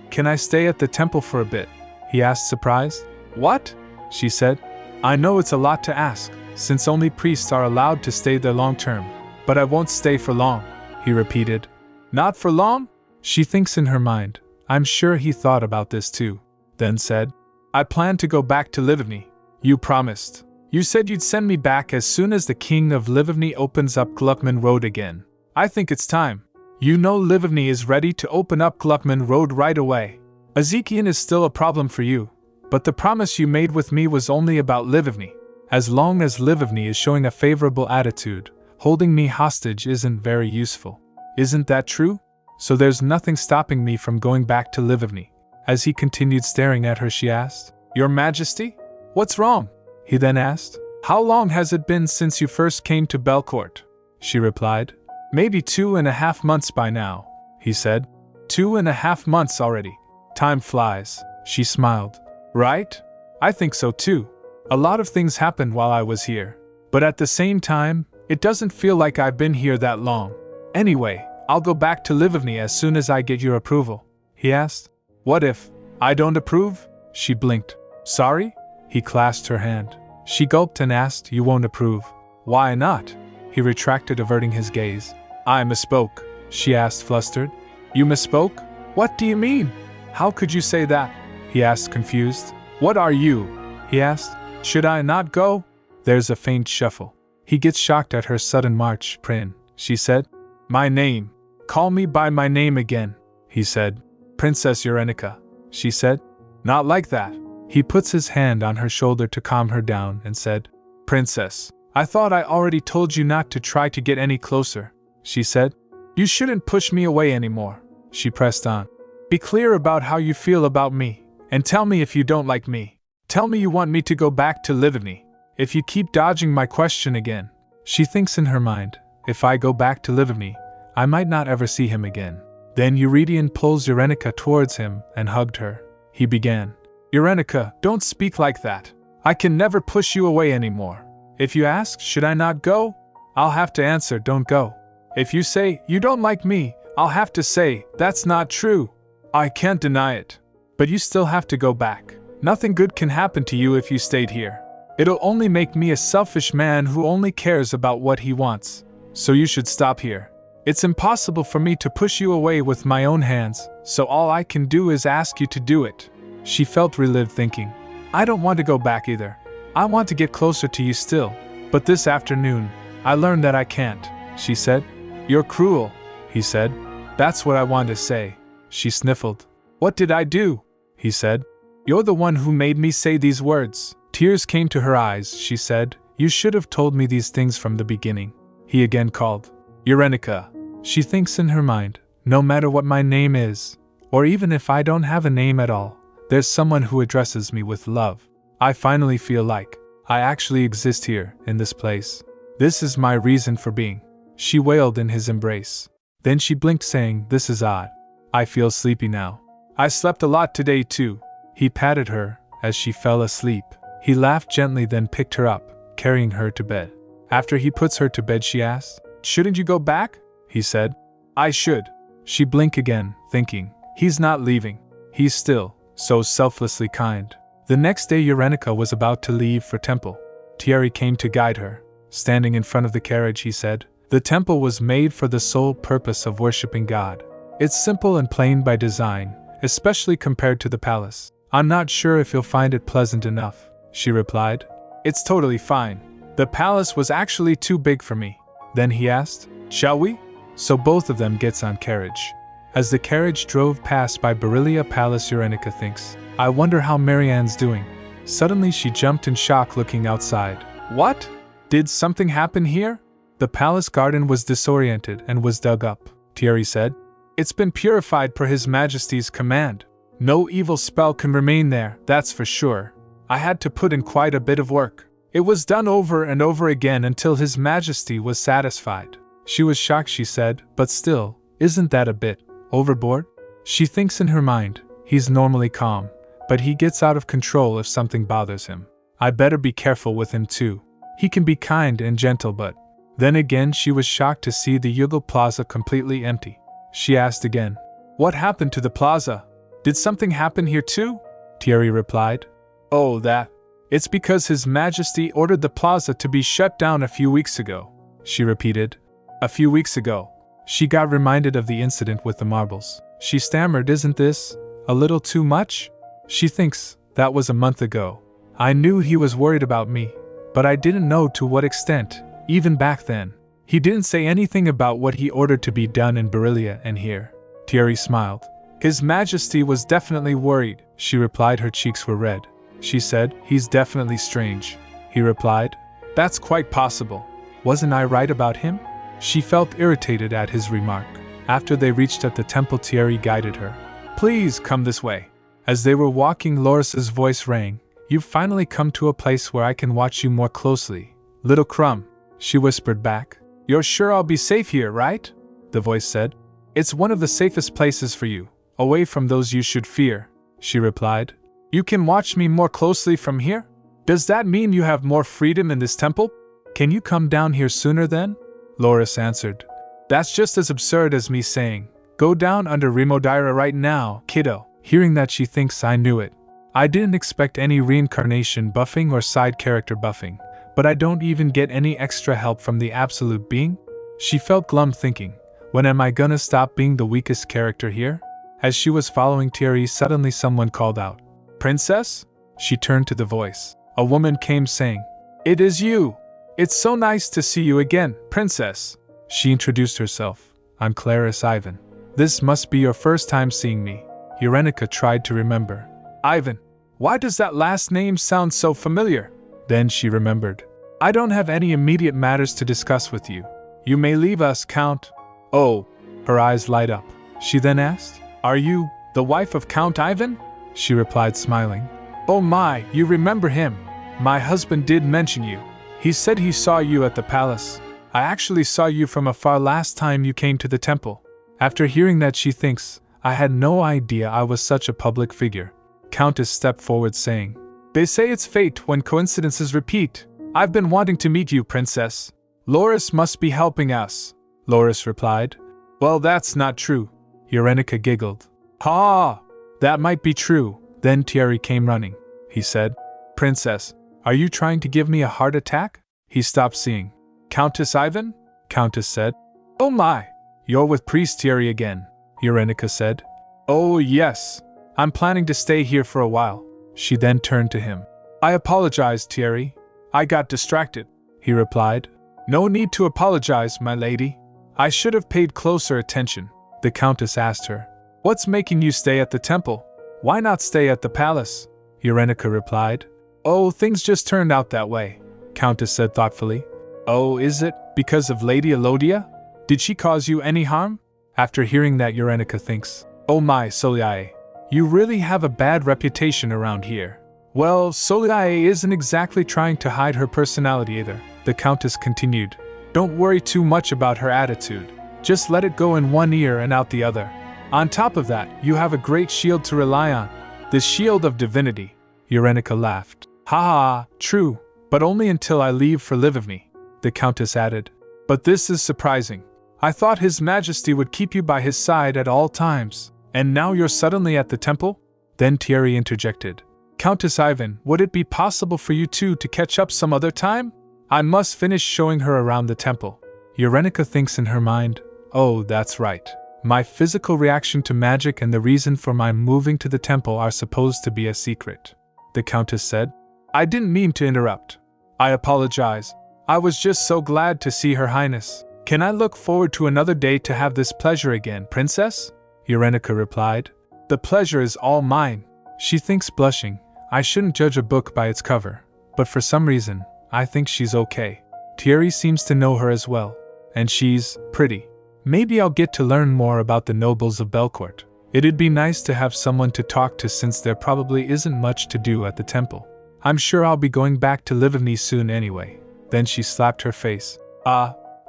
Can I stay at the temple for a bit? He asked, surprised. What? She said. I know it's a lot to ask, since only priests are allowed to stay there long term. But I won't stay for long, he repeated. Not for long? She thinks in her mind, I'm sure he thought about this too. Then said, I plan to go back to Livigny. You promised. You said you'd send me back as soon as the king of Livigny opens up Gluckman Road again. I think it's time. You know Livigny is ready to open up Gluckman Road right away. Ezekiel is still a problem for you, but the promise you made with me was only about Livigny. As long as Livigny is showing a favorable attitude, holding me hostage isn't very useful. Isn't that true? So there's nothing stopping me from going back to Livigny. As he continued staring at her, she asked, Your Majesty? What's wrong? He then asked, How long has it been since you first came to Belcourt? She replied, Maybe 2.5 months by now, he said. 2.5 months already. Time flies, she smiled. Right? I think so too. A lot of things happened while I was here. But at the same time, it doesn't feel like I've been here that long. Anyway, I'll go back to Livigny as soon as I get your approval. He asked. What if I don't approve? She blinked. Sorry? He clasped her hand. She gulped and asked, You won't approve. Why not? He retracted, averting his gaze. I misspoke, she asked, flustered. You misspoke? What do you mean? How could you say that? He asked, confused. What are you? He asked. Should I not go? There's a faint shuffle. He gets shocked at her sudden march. Prin, she said. My name. Call me by my name again, he said. Princess Eurenica, she said. Not like that. He puts his hand on her shoulder to calm her down and said, Princess, I thought I already told you not to try to get any closer, she said. You shouldn't push me away anymore, she pressed on. Be clear about how you feel about me, and tell me if you don't like me. Tell me you want me to go back to Livigny. If you keep dodging my question again. She thinks in her mind, if I go back to Livigny, I might not ever see him again. Then Eurydion pulls Eurenica towards him and hugged her. He began, Eurenica, don't speak like that. I can never push you away anymore. If you ask, should I not go? I'll have to answer, don't go. If you say, you don't like me, I'll have to say, that's not true. I can't deny it. But you still have to go back. Nothing good can happen to you if you stayed here. It'll only make me a selfish man who only cares about what he wants. So you should stop here. It's impossible for me to push you away with my own hands, so all I can do is ask you to do it. She felt relieved, thinking, I don't want to go back either. I want to get closer to you still. But this afternoon, I learned that I can't, she said. You're cruel, he said. That's what I want to say. She sniffled. What did I do? He said. You're the one who made me say these words. Tears came to her eyes. She said, you should have told me these things from the beginning. He again called, Eurenica. She thinks in her mind, no matter what my name is, or even if I don't have a name at all, there's someone who addresses me with love. I finally feel like I actually exist here, in this place. This is my reason for being. She wailed in his embrace. Then she blinked, saying, this is odd. I feel sleepy now. I slept a lot today too. He patted her as she fell asleep. He laughed gently, then picked her up, carrying her to bed. After he puts her to bed, she asked, shouldn't you go back? He said. I should. She blinked again, thinking, he's not leaving. He's still so selflessly kind. The next day Eurenica was about to leave for temple. Thierry came to guide her. Standing in front of the carriage, he said, the temple was made for the sole purpose of worshipping God. It's simple and plain by design, especially compared to the palace. I'm not sure if you'll find it pleasant enough, she replied. It's totally fine. The palace was actually too big for me. Then he asked, shall we? So both of them gets on carriage. As the carriage drove past by Berillia Palace, Eurenica thinks, I wonder how Marianne's doing. Suddenly she jumped in shock, looking outside. What? Did something happen here? The palace garden was disoriented and was dug up, Thierry said. It's been purified per His Majesty's command. No evil spell can remain there, that's for sure. I had to put in quite a bit of work. It was done over and over again until His Majesty was satisfied. She was shocked, she said, but still, isn't that a bit overboard? She thinks in her mind, he's normally calm, but he gets out of control if something bothers him. I better be careful with him too. He can be kind and gentle, but... Then again she was shocked to see the Yugal Plaza completely empty. She asked again, what happened to the plaza? Did something happen here too? Thierry replied, oh, that. It's because His Majesty ordered the plaza to be shut down a few weeks ago, she repeated. A few weeks ago. She got reminded of the incident with the marbles. She stammered, isn't this a little too much? She thinks, that was a month ago. I knew he was worried about me, but I didn't know to what extent, even back then. He didn't say anything about what he ordered to be done in Berillia and here. Thierry smiled. His Majesty was definitely worried, she replied. Her cheeks were red. She said, he's definitely strange. He replied, that's quite possible. Wasn't I right about him? She felt irritated at his remark. After they reached at the temple, Thierry guided her. Please come this way. As they were walking, Loris's voice rang. You've finally come to a place where I can watch you more closely. Little crumb, she whispered back. You're sure I'll be safe here, right? The voice said. It's one of the safest places for you, away from those you should fear, she replied. You can watch me more closely from here? Does that mean you have more freedom in this temple? Can you come down here sooner then? Loris answered. That's just as absurd as me saying, go down under Remodira right now, kiddo. Hearing that, she thinks, I knew it. I didn't expect any reincarnation buffing or side character buffing, but I don't even get any extra help from the absolute being? She felt glum, thinking, When am I gonna stop being the weakest character here? As she was following Thierry, suddenly someone called out, "Princess?" She turned to the voice. A woman came saying, "It is you! It's so nice to see you again, Princess." She introduced herself. "I'm Clarice Ivan. This must be your first time seeing me." Urenica tried to remember. "Ivan? Why does that last name sound so familiar?" Then she remembered. "I don't have any immediate matters to discuss with you. You may leave us, Count." "Oh." Her eyes light up. She then asked, "Are you the wife of Count Ivan?" She replied, smiling. "Oh my, you remember him. My husband did mention you. He said he saw you at the palace. I actually saw you from afar last time you came to the temple." After hearing that, she thinks, "I had no idea I was such a public figure." Countess stepped forward saying, "They say it's fate when coincidences repeat. I've been wanting to meet you, Princess. Loris must be helping us." Loris replied, "Well, that's not true." Urenica giggled. "Ha! That might be true." Then Thierry came running. He said, "Princess, are you trying to give me a heart attack?" He stopped seeing. "Countess Ivan?" Countess said. "Oh my! You're with Priest Thierry again," Urenica said. "Oh yes. I'm planning to stay here for a while." She then turned to him. "I apologize, Thierry. I got distracted," he replied. "No need to apologize, my lady. I should have paid closer attention." The Countess asked her, "What's making you stay at the temple? Why not stay at the palace?" Urenica replied, "Oh, things just turned out that way," Countess said thoughtfully. "Oh, is it because of Lady Elodia? Did she cause you any harm?" After hearing that, Urenica thinks, "Oh my, Soliae, you really have a bad reputation around here." "Well, Soliae isn't exactly trying to hide her personality either," the Countess continued. "Don't worry too much about her attitude. Just let it go in one ear and out the other. On top of that, you have a great shield to rely on. The shield of divinity." Urenica laughed. "Ha ha, true, but only until I leave for Livigny," the Countess added. "But this is surprising. I thought His Majesty would keep you by his side at all times, and now you're suddenly at the temple?" Then Thierry interjected. "Countess Ivan, would it be possible for you two to catch up some other time? I must finish showing her around the temple." Urenica thinks in her mind, "Oh, that's right. My physical reaction to magic and the reason for my moving to the temple are supposed to be a secret." The Countess said, "I didn't mean to interrupt. I apologize. I was just so glad to see Her Highness. Can I look forward to another day to have this pleasure again, Princess?" Urenica replied, "The pleasure is all mine." She thinks, blushing, "I shouldn't judge a book by its cover, but for some reason, I think she's okay. Thierry seems to know her as well, and she's pretty. Maybe I'll get to learn more about the nobles of Belcourt. It'd be nice to have someone to talk to since there probably isn't much to do at the temple. I'm sure I'll be going back to Livigny soon anyway." Then she slapped her face.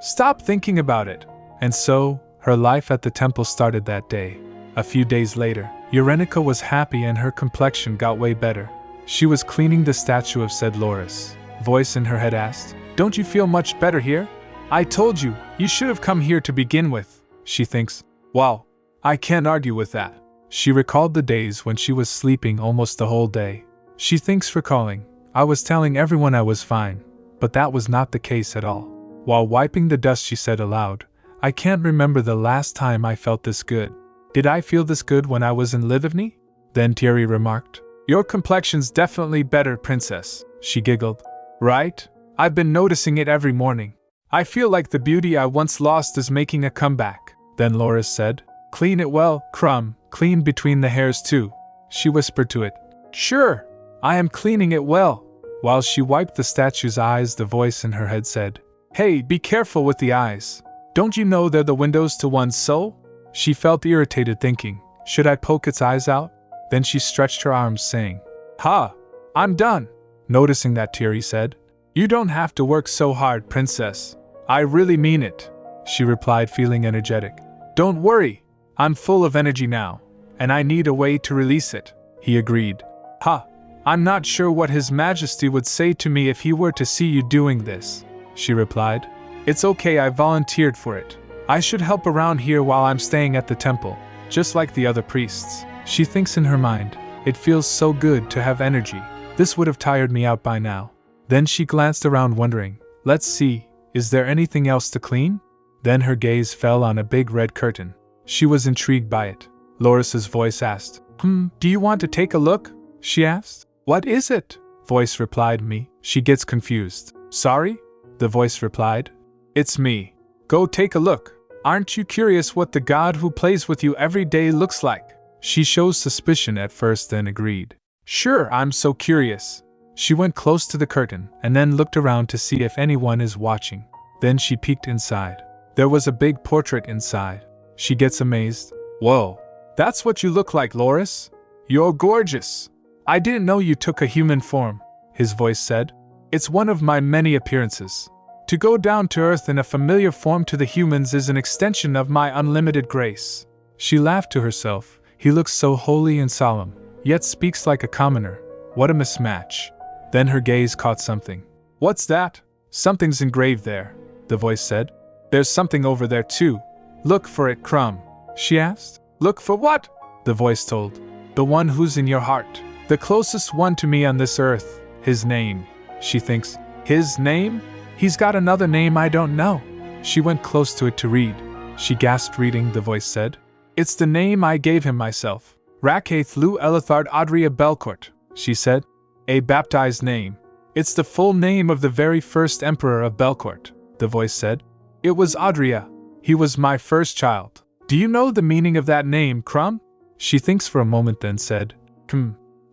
Stop thinking about it." And so, her life at the temple started that day. A few days later, Urenica was happy and her complexion got way better. She was cleaning the statue of said Loris. Voice in her head asked, "Don't you feel much better here? I told you, you should have come here to begin with." She thinks, "Wow, I can't argue with that." She recalled the days when she was sleeping almost the whole day. She thinks, recalling, "I was telling everyone I was fine, but that was not the case at all." While wiping the dust, she said aloud, "I can't remember the last time I felt this good. Did I feel this good when I was in Livigny?" Then Thierry remarked, "Your complexion's definitely better, Princess." She giggled. "Right? I've been noticing it every morning. I feel like the beauty I once lost is making a comeback." Then Loris said, "Clean it well, Crumb, clean between the hairs too." She whispered to it, "Sure, I am cleaning it well." While she wiped the statue's eyes, the voice in her head said, "Hey, be careful with the eyes. Don't you know they're the windows to one's soul?" She felt irritated, thinking, "Should I poke its eyes out?" Then she stretched her arms, saying, "Ha! I'm done." Noticing that, Thierry said, "You don't have to work so hard, Princess. I really mean it," she replied, feeling energetic. "Don't worry, I'm full of energy now, and I need a way to release it," he agreed. "Ha! I'm not sure what His Majesty would say to me if he were to see you doing this," she replied. "It's okay, I volunteered for it. I should help around here while I'm staying at the temple, just like the other priests." She thinks in her mind, "It feels so good to have energy. This would have tired me out by now." Then she glanced around, wondering, "Let's see, is there anything else to clean?" Then her gaze fell on a big red curtain. She was intrigued by it. Loris's voice asked, do you want to take a look? She asked. What is it? Voice replied me. She gets confused. Sorry? The voice replied. It's me. Go take a look. Aren't you curious what the god who plays with you every day looks like? She shows suspicion at first, then agreed. Sure, I'm so curious. She went close to the curtain and then looked around to see if anyone is watching. Then she peeked inside. There was a big portrait inside. She gets amazed. Whoa, that's what you look like, Loris. You're gorgeous. I didn't know you took a human form, his voice said. It's one of my many appearances. To go down to earth in a familiar form to the humans is an extension of my unlimited grace. She laughed to herself. He looks so holy and solemn, yet speaks like a commoner. What a mismatch. Then her gaze caught something. What's that? Something's engraved there, the voice said. There's something over there too. Look for it, Crumb. She asked. Look for what? The voice told. The one who's in your heart. The closest one to me on this earth. His name. She thinks. His name? He's got another name I don't know. She went close to it to read. She gasped reading, the voice said. It's the name I gave him myself. Rakaith Lu Elithard Adria Belcourt, she said. A baptized name. It's the full name of the very first emperor of Belcourt, the voice said. It was Adria. He was my first child. Do you know the meaning of that name, Crumb? She thinks for a moment, then said,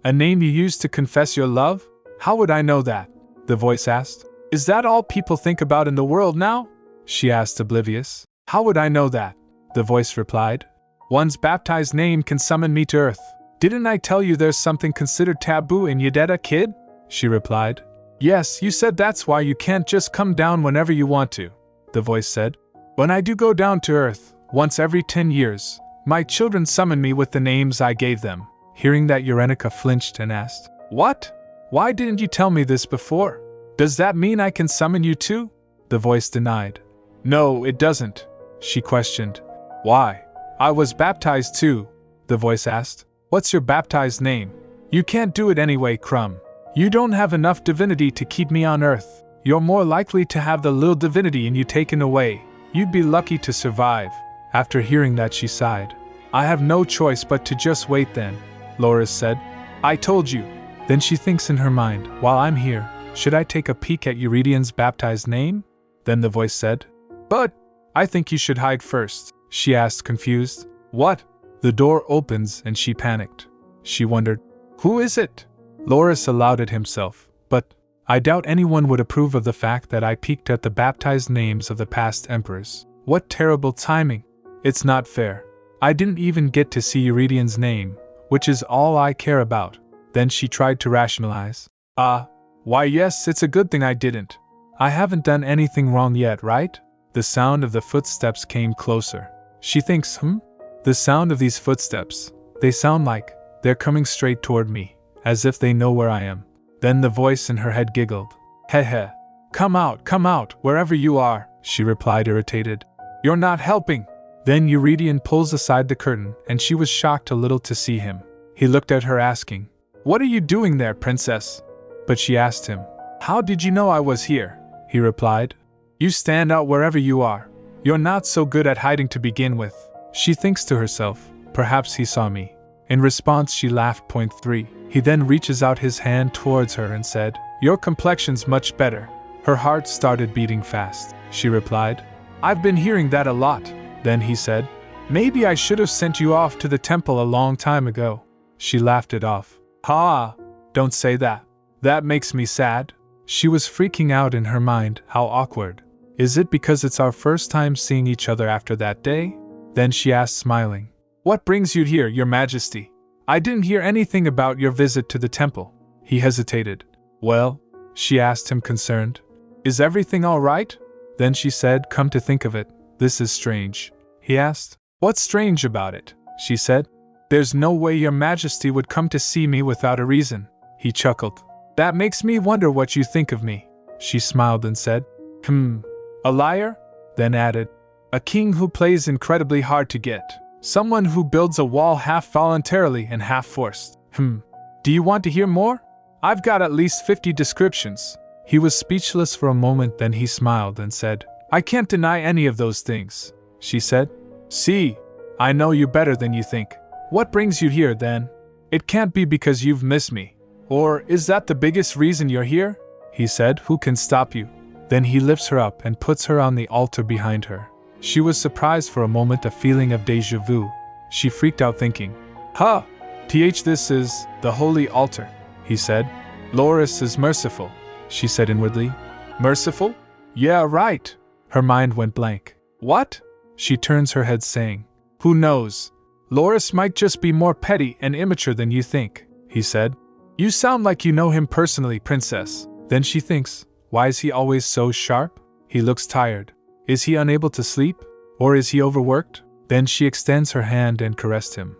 A name you used to confess your love? How would I know that? The voice asked. Is that all people think about in the world now? She asked, oblivious. How would I know that? The voice replied. One's baptized name can summon me to earth. Didn't I tell you there's something considered taboo in Yedetta, kid? She replied. Yes, you said that's why you can't just come down whenever you want to, the voice said. When I do go down to earth, once every 10 years, my children summon me with the names I gave them. Hearing that, Urenica flinched and asked, What? Why didn't you tell me this before? Does that mean I can summon you too? The voice denied. No, it doesn't, she questioned. Why? I was baptized too, the voice asked. What's your baptized name? You can't do it anyway, Crumb. You don't have enough divinity to keep me on earth. You're more likely to have the little divinity in you taken away. You'd be lucky to survive. After hearing that, she sighed. I have no choice but to just wait then, Loris said. I told you. Then she thinks in her mind, while I'm here, should I take a peek at Eurydian's baptized name? Then the voice said, But I think you should hide first, she asked, confused. What? The door opens and she panicked. She wondered, Who is it? Loris allowed it himself, but I doubt anyone would approve of the fact that I peeked at the baptized names of the past emperors. What terrible timing! It's not fair. I didn't even get to see Eurydian's name, which is all I care about. Then she tried to rationalize. Why yes, it's a good thing I didn't. I haven't done anything wrong yet, right? The sound of the footsteps came closer. She thinks, The sound of these footsteps, they sound like they're coming straight toward me, as if they know where I am. Then the voice in her head giggled. Heh. Come out, wherever you are, she replied, irritated. You're not helping. Then Eurydian pulls aside the curtain, and she was shocked a little to see him. He looked at her asking, What are you doing there, princess? But she asked him, How did you know I was here? He replied, You stand out wherever you are. You're not so good at hiding to begin with. She thinks to herself, Perhaps he saw me. In response, she laughed. Point 3. He then reaches out his hand towards her and said, Your complexion's much better. Her heart started beating fast. She replied, I've been hearing that a lot. Then he said, Maybe I should have sent you off to the temple a long time ago. She laughed it off. Ha! Don't say that. That makes me sad. She was freaking out in her mind. How awkward. Is it because it's our first time seeing each other after that day? Then she asked, smiling, What brings you here, Your Majesty? I didn't hear anything about your visit to the temple. He hesitated. Well, she asked him, concerned. Is everything all right? Then she said, Come to think of it, this is strange. He asked, What's strange about it? She said, There's no way Your Majesty would come to see me without a reason. He chuckled. That makes me wonder what you think of me. She smiled and said, A liar? Then added, A king who plays incredibly hard to get. Someone who builds a wall half voluntarily and half forced. Do you want to hear more? I've got at least 50 descriptions. He was speechless for a moment, then he smiled and said, I can't deny any of those things, she said. See, I know you better than you think. What brings you here, then? It can't be because you've missed me. Or is that the biggest reason you're here? He said. Who can stop you? Then he lifts her up and puts her on the altar behind her. She was surprised for a moment, a feeling of déjà vu. She freaked out thinking, this is the holy altar, he said. Loris is merciful, she said inwardly. Merciful? Yeah, right. Her mind went blank. What? She turns her head saying, who knows? Loris might just be more petty and immature than you think, he said. You sound like you know him personally, princess. Then she thinks, why is he always so sharp? He looks tired. Is he unable to sleep? Or is he overworked? Then she extends her hand and caressed him.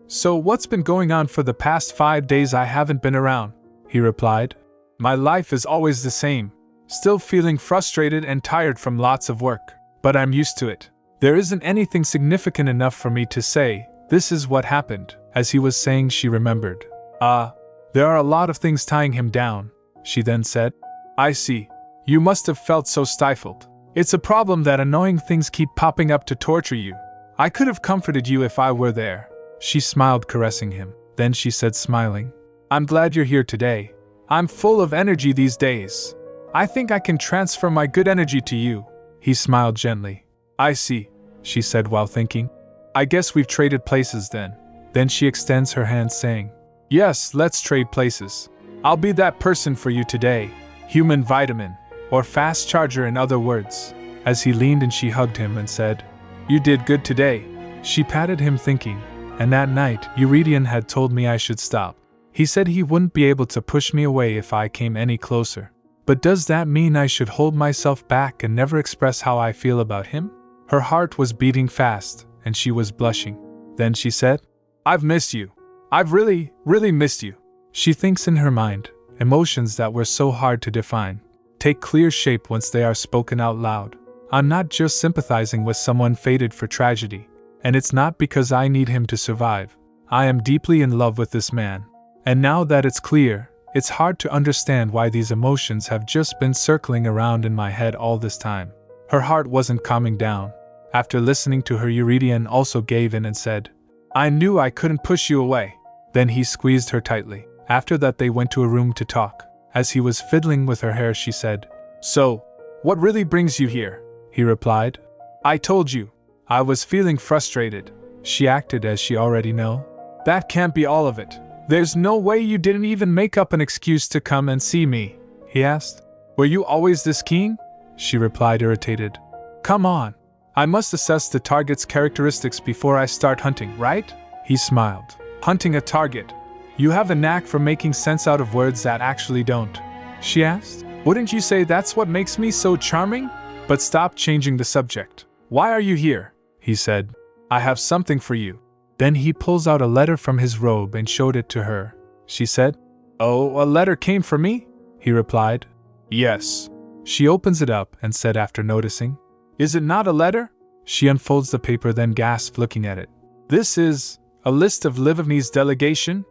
So what's been going on for the past 5 days? I haven't been around, he replied. My life is always the same. Still feeling frustrated and tired from lots of work. But I'm used to it. There isn't anything significant enough for me to say, this is what happened. As he was saying, she remembered. There are a lot of things tying him down, she then said. I see. You must have felt so stifled. It's a problem that annoying things keep popping up to torture you. I could have comforted you if I were there. She smiled, caressing him. Then she said, smiling, I'm glad you're here today. I'm full of energy these days. I think I can transfer my good energy to you. He smiled gently. I see, she said while thinking. I guess we've traded places then. Then she extends her hand saying, yes, let's trade places. I'll be that person for you today. Human vitamin, or fast charger in other words. As he leaned and she hugged him and said, you did good today. She patted him thinking, and that night, Eurydion had told me I should stop. He said he wouldn't be able to push me away if I came any closer. But does that mean I should hold myself back and never express how I feel about him? Her heart was beating fast, and she was blushing. Then she said, I've missed you. I've really missed you. She thinks in her mind, emotions that were so hard to define take clear shape once they are spoken out loud. I'm not just sympathizing with someone fated for tragedy, and it's not because I need him to survive. I am deeply in love with this man. And now that it's clear, it's hard to understand why these emotions have just been circling around in my head all this time. Her heart wasn't calming down. After listening to her, Eurydion also gave in and said, I knew I couldn't push you away. Then he squeezed her tightly. After that they went to a room to talk. As he was fiddling with her hair, she said, So, what really brings you here? He replied, I told you. I was feeling frustrated. She acted as she already know. That can't be all of it. There's no way you didn't even make up an excuse to come and see me, he asked. Were you always this keen? She replied, irritated. Come on. I must assess the target's characteristics before I start hunting, right? He smiled. Hunting a target. You have a knack for making sense out of words that actually don't, she asked. Wouldn't you say that's what makes me so charming? But stop changing the subject. Why are you here? He said. I have something for you. Then he pulls out a letter from his robe and showed it to her. She said, Oh, a letter came for me? He replied. Yes. She opens it up and said after noticing, Is it not a letter? She unfolds the paper, then gasped looking at it. This is a list of Livavni's delegation?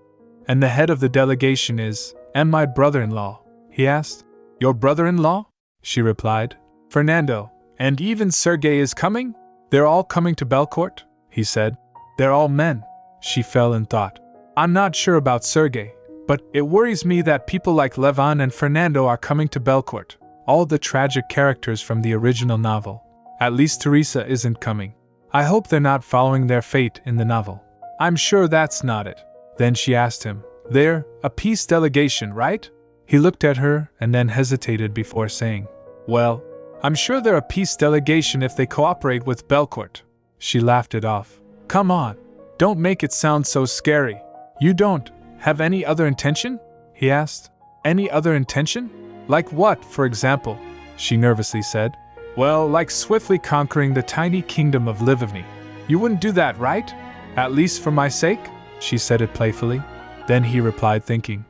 And the head of the delegation is, and my brother-in-law? He asked. Your brother-in-law? She replied. Fernando, and even Sergei is coming? They're all coming to Belcourt? He said. They're all men. She fell in thought. I'm not sure about Sergei, but it worries me that people like Levan and Fernando are coming to Belcourt. All the tragic characters from the original novel. At least Teresa isn't coming. I hope they're not following their fate in the novel. I'm sure that's not it. Then she asked him, They're a peace delegation, right? He looked at her and then hesitated before saying, Well, I'm sure they're a peace delegation if they cooperate with Belcourt. She laughed it off. Come on, don't make it sound so scary. You don't have any other intention? He asked. Any other intention? Like what, for example? She nervously said. Well, like swiftly conquering the tiny kingdom of Livavni. You wouldn't do that, right? At least for my sake? She said it playfully. Then he replied, thinking,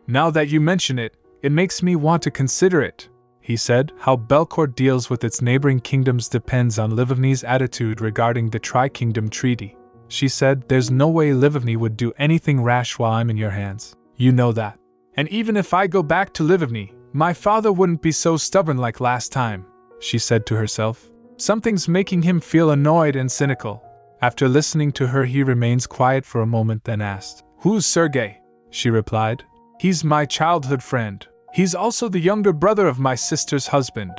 Now that you mention it, it makes me want to consider it. He said, How Belcourt deals with its neighboring kingdoms depends on Livavni's attitude regarding the Tri-Kingdom Treaty. She said, There's no way Livavni would do anything rash while I'm in your hands. You know that. And even if I go back to Livavni, my father wouldn't be so stubborn like last time. she said to herself. Something's making him feel annoyed and cynical. After listening to her, he remains quiet for a moment, then asked, "Who's Sergei?" She replied, "He's my childhood friend. He's also the younger brother of my sister's husband.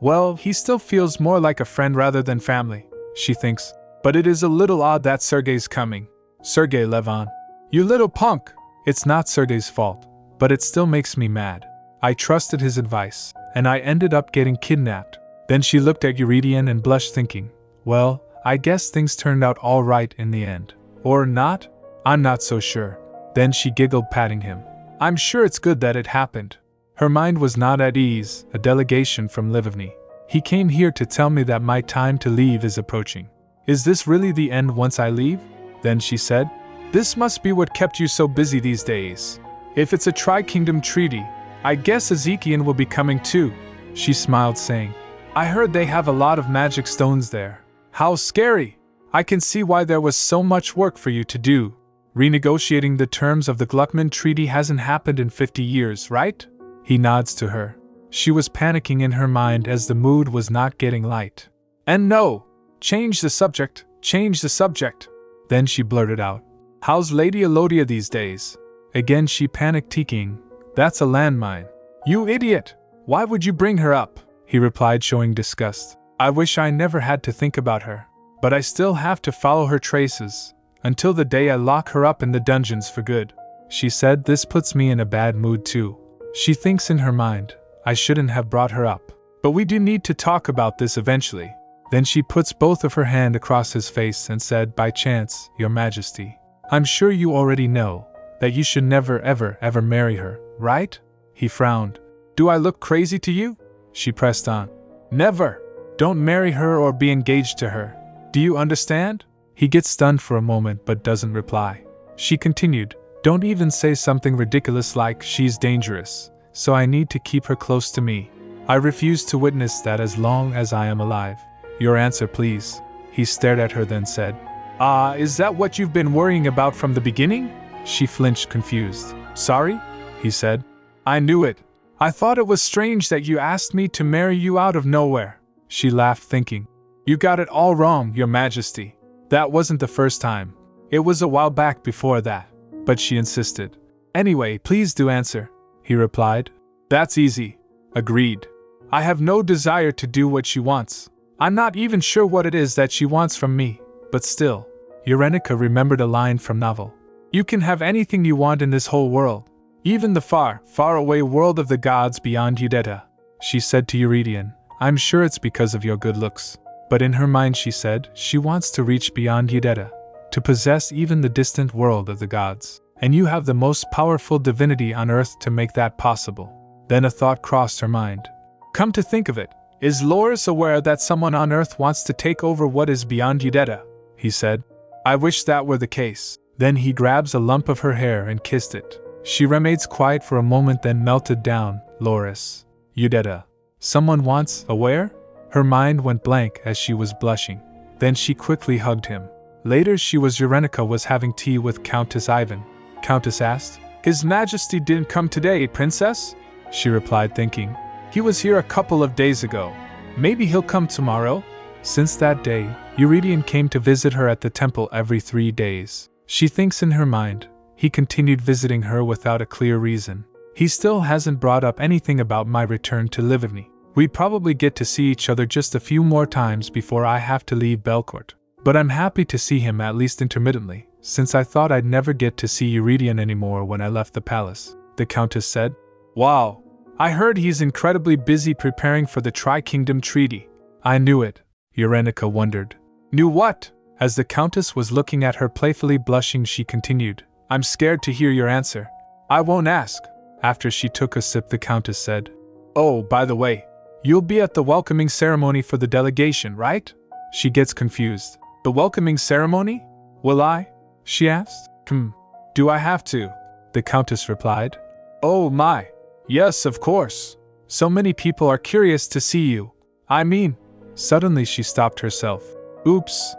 Well, he still feels more like a friend rather than family," she thinks. But it is a little odd that Sergei's coming. Sergei Levon. You little punk! It's not Sergei's fault, but it still makes me mad. I trusted his advice, and I ended up getting kidnapped. Then she looked at Eurydion and blushed, thinking, well, I guess things turned out all right in the end. Or not? I'm not so sure. Then she giggled, patting him. I'm sure it's good that it happened. Her mind was not at ease. A delegation from Livovny. He came here to tell me that my time to leave is approaching. Is this really the end once I leave? Then she said, this must be what kept you so busy these days. If it's a Tri-Kingdom treaty, I guess Ezekiel will be coming too. She smiled, saying, I heard they have a lot of magic stones there. How scary! I can see why there was so much work for you to do. Renegotiating the terms of the Gluckman Treaty hasn't happened in 50 years, right? He nods to her. She was panicking in her mind as the mood was not getting light. And no! Change the subject, change the subject! Then she blurted out. How's Lady Elodia these days? Again she panicked, thinking, that's a landmine. You idiot! Why would you bring her up? He replied, showing disgust. I wish I never had to think about her. But I still have to follow her traces, until the day I lock her up in the dungeons for good. She said, this puts me in a bad mood too. She thinks in her mind, I shouldn't have brought her up. But we do need to talk about this eventually. Then she puts both of her hands across his face and said, by chance, Your Majesty, I'm sure you already know that you should never ever marry her, right? He frowned. Do I look crazy to you? She pressed on. Never! Don't marry her or be engaged to her. Do you understand? He gets stunned for a moment but doesn't reply. She continued, don't even say something ridiculous like she's dangerous, so I need to keep her close to me. I refuse to witness that as long as I am alive. Your answer, please. He stared at her, then said, is that what you've been worrying about from the beginning? She flinched, confused. Sorry? He said. I knew it. I thought it was strange that you asked me to marry you out of nowhere. She laughed, thinking, you got it all wrong, Your Majesty. That wasn't the first time. It was a while back before that. But she insisted. Anyway, please do answer, he replied. That's easy. Agreed. I have no desire to do what she wants. I'm not even sure what it is that she wants from me, but still. Eurenica remembered a line from novel. You can have anything you want in this whole world. Even the far, far away world of the gods beyond Udeta. She said to Eurydion, I'm sure it's because of your good looks. But in her mind she said, she wants to reach beyond Udeta, to possess even the distant world of the gods. And you have the most powerful divinity on earth to make that possible. Then a thought crossed her mind. Come to think of it, is Loris aware that someone on earth wants to take over what is beyond Udeta? He said. I wish that were the case. Then he grabs a lump of her hair and kissed it. She remains quiet for a moment, then melted down. Loris. Udeta. Someone wants, aware? Her mind went blank as she was blushing. Then she quickly hugged him. Later Eurenica was having tea with Countess Ivan. Countess asked, His Majesty didn't come today, Princess? She replied, thinking, he was here a couple of days ago. Maybe he'll come tomorrow? Since that day, Eurydion came to visit her at the temple every 3 days. She thinks in her mind, he continued visiting her without a clear reason. He still hasn't brought up anything about my return to Livovny. We probably get to see each other just a few more times before I have to leave Belcourt. But I'm happy to see him at least intermittently, since I thought I'd never get to see Eurydion anymore when I left the palace. The Countess said, Wow, I heard he's incredibly busy preparing for the Tri-Kingdom Treaty. I knew it. Eurenica wondered. Knew what? As the Countess was looking at her playfully blushing, she continued, I'm scared to hear your answer. I won't ask. After she took a sip, the Countess said, Oh, by the way, you'll be at the welcoming ceremony for the delegation, right? She gets confused. The welcoming ceremony? Will I? She asked. Do I have to? The Countess replied. Oh my. Yes, of course. So many people are curious to see you. I mean. Suddenly she stopped herself. Oops.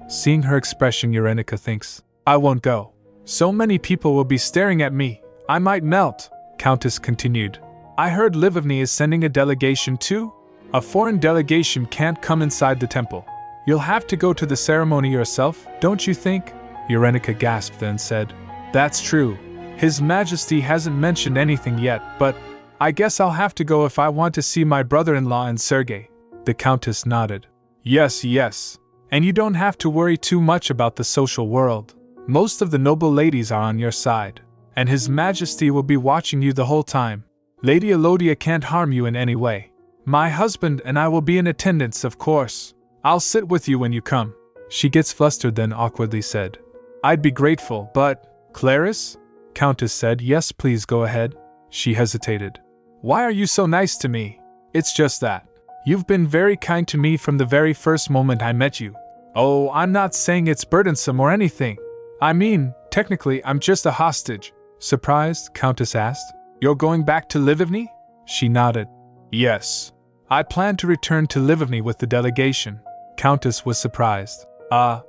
Seeing her expression, Eurenica thinks, I won't go. So many people will be staring at me. I might melt. Countess continued. I heard Livovny is sending a delegation too? A foreign delegation can't come inside the temple. You'll have to go to the ceremony yourself, don't you think? Eurenica gasped then said. That's true. His Majesty hasn't mentioned anything yet, but I guess I'll have to go if I want to see my brother-in-law and Sergei. The Countess nodded. Yes, yes. And you don't have to worry too much about the social world. Most of the noble ladies are on your side, and His Majesty will be watching you the whole time. Lady Elodia can't harm you in any way. My husband and I will be in attendance, of course. I'll sit with you when you come. She gets flustered then awkwardly said. I'd be grateful, but… Clarice? Countess said. Yes, please go ahead. She hesitated. Why are you so nice to me? It's just that. You've been very kind to me from the very first moment I met you. Oh, I'm not saying it's burdensome or anything. I mean, technically, I'm just a hostage. Surprised, Countess asked. You're going back to Livivny? She nodded. Yes. I plan to return to Livivny with the delegation. Countess was surprised. I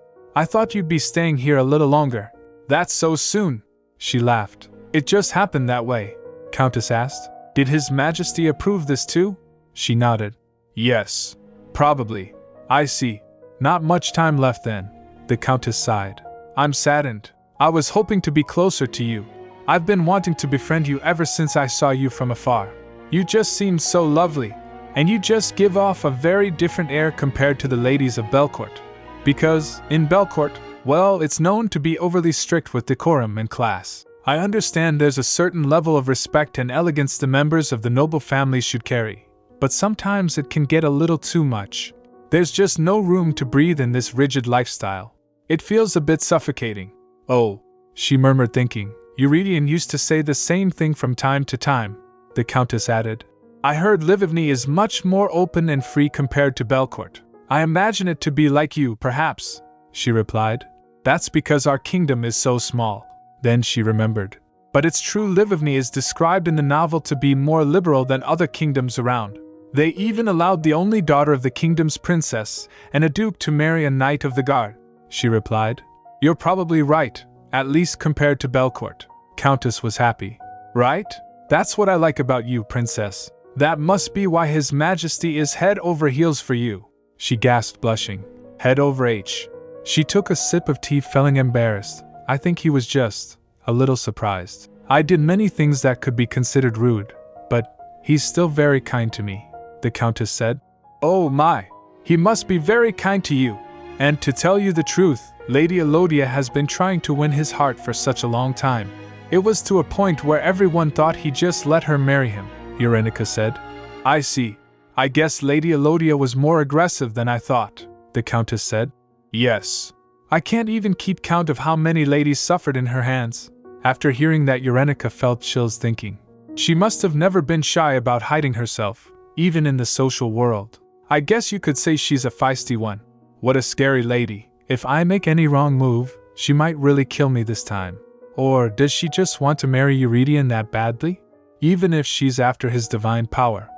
thought you'd be staying here a little longer. That's so soon. She laughed. It just happened that way. Countess asked. Did His Majesty approve this too? She nodded. Yes. Probably. I see. Not much time left then. The Countess sighed. I'm saddened. I was hoping to be closer to you. I've been wanting to befriend you ever since I saw you from afar. You just seem so lovely, and you just give off a very different air compared to the ladies of Belcourt. Because, in Belcourt, well, it's known to be overly strict with decorum and class. I understand there's a certain level of respect and elegance the members of the noble families should carry, but sometimes it can get a little too much. There's just no room to breathe in this rigid lifestyle. It feels a bit suffocating. Oh, she murmured thinking, Eurydion used to say the same thing from time to time. The Countess added, I heard Livivny is much more open and free compared to Belcourt. I imagine it to be like you, perhaps, she replied. That's because our kingdom is so small. Then she remembered. But it's true Livivny is described in the novel to be more liberal than other kingdoms around. They even allowed the only daughter of the kingdom's princess and a duke to marry a knight of the guard, she replied. You're probably right, at least compared to Belcourt. Countess was happy. Right? That's what I like about you, princess. That must be why His Majesty is head over heels for you. She gasped, blushing. Head over H. She took a sip of tea, feeling embarrassed. I think he was just a little surprised. I did many things that could be considered rude, but he's still very kind to me, the Countess said. Oh my, he must be very kind to you. And to tell you the truth, Lady Elodia has been trying to win his heart for such a long time. It was to a point where everyone thought he just let her marry him, Eurenica said. I see. I guess Lady Elodia was more aggressive than I thought, the Countess said. Yes. I can't even keep count of how many ladies suffered in her hands. After hearing that, Eurenica felt chills thinking. She must have never been shy about hiding herself, even in the social world. I guess you could say she's a feisty one. What a scary lady. If I make any wrong move, she might really kill me this time. Or does she just want to marry Eurydion that badly? Even if she's after his divine power.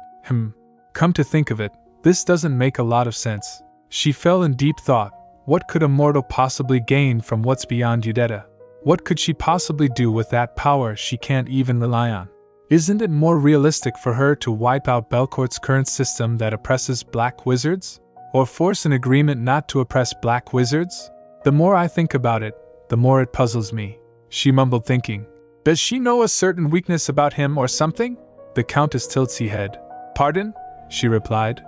Come to think of it, this doesn't make a lot of sense. She fell in deep thought. What could a mortal possibly gain from what's beyond Udetta? What could she possibly do with that power she can't even rely on? Isn't it more realistic for her to wipe out Belcourt's current system that oppresses black wizards? Or force an agreement not to oppress black wizards? The more I think about it, the more it puzzles me, she mumbled thinking. Does she know a certain weakness about him or something? The Countess tilts her head. Pardon? She replied.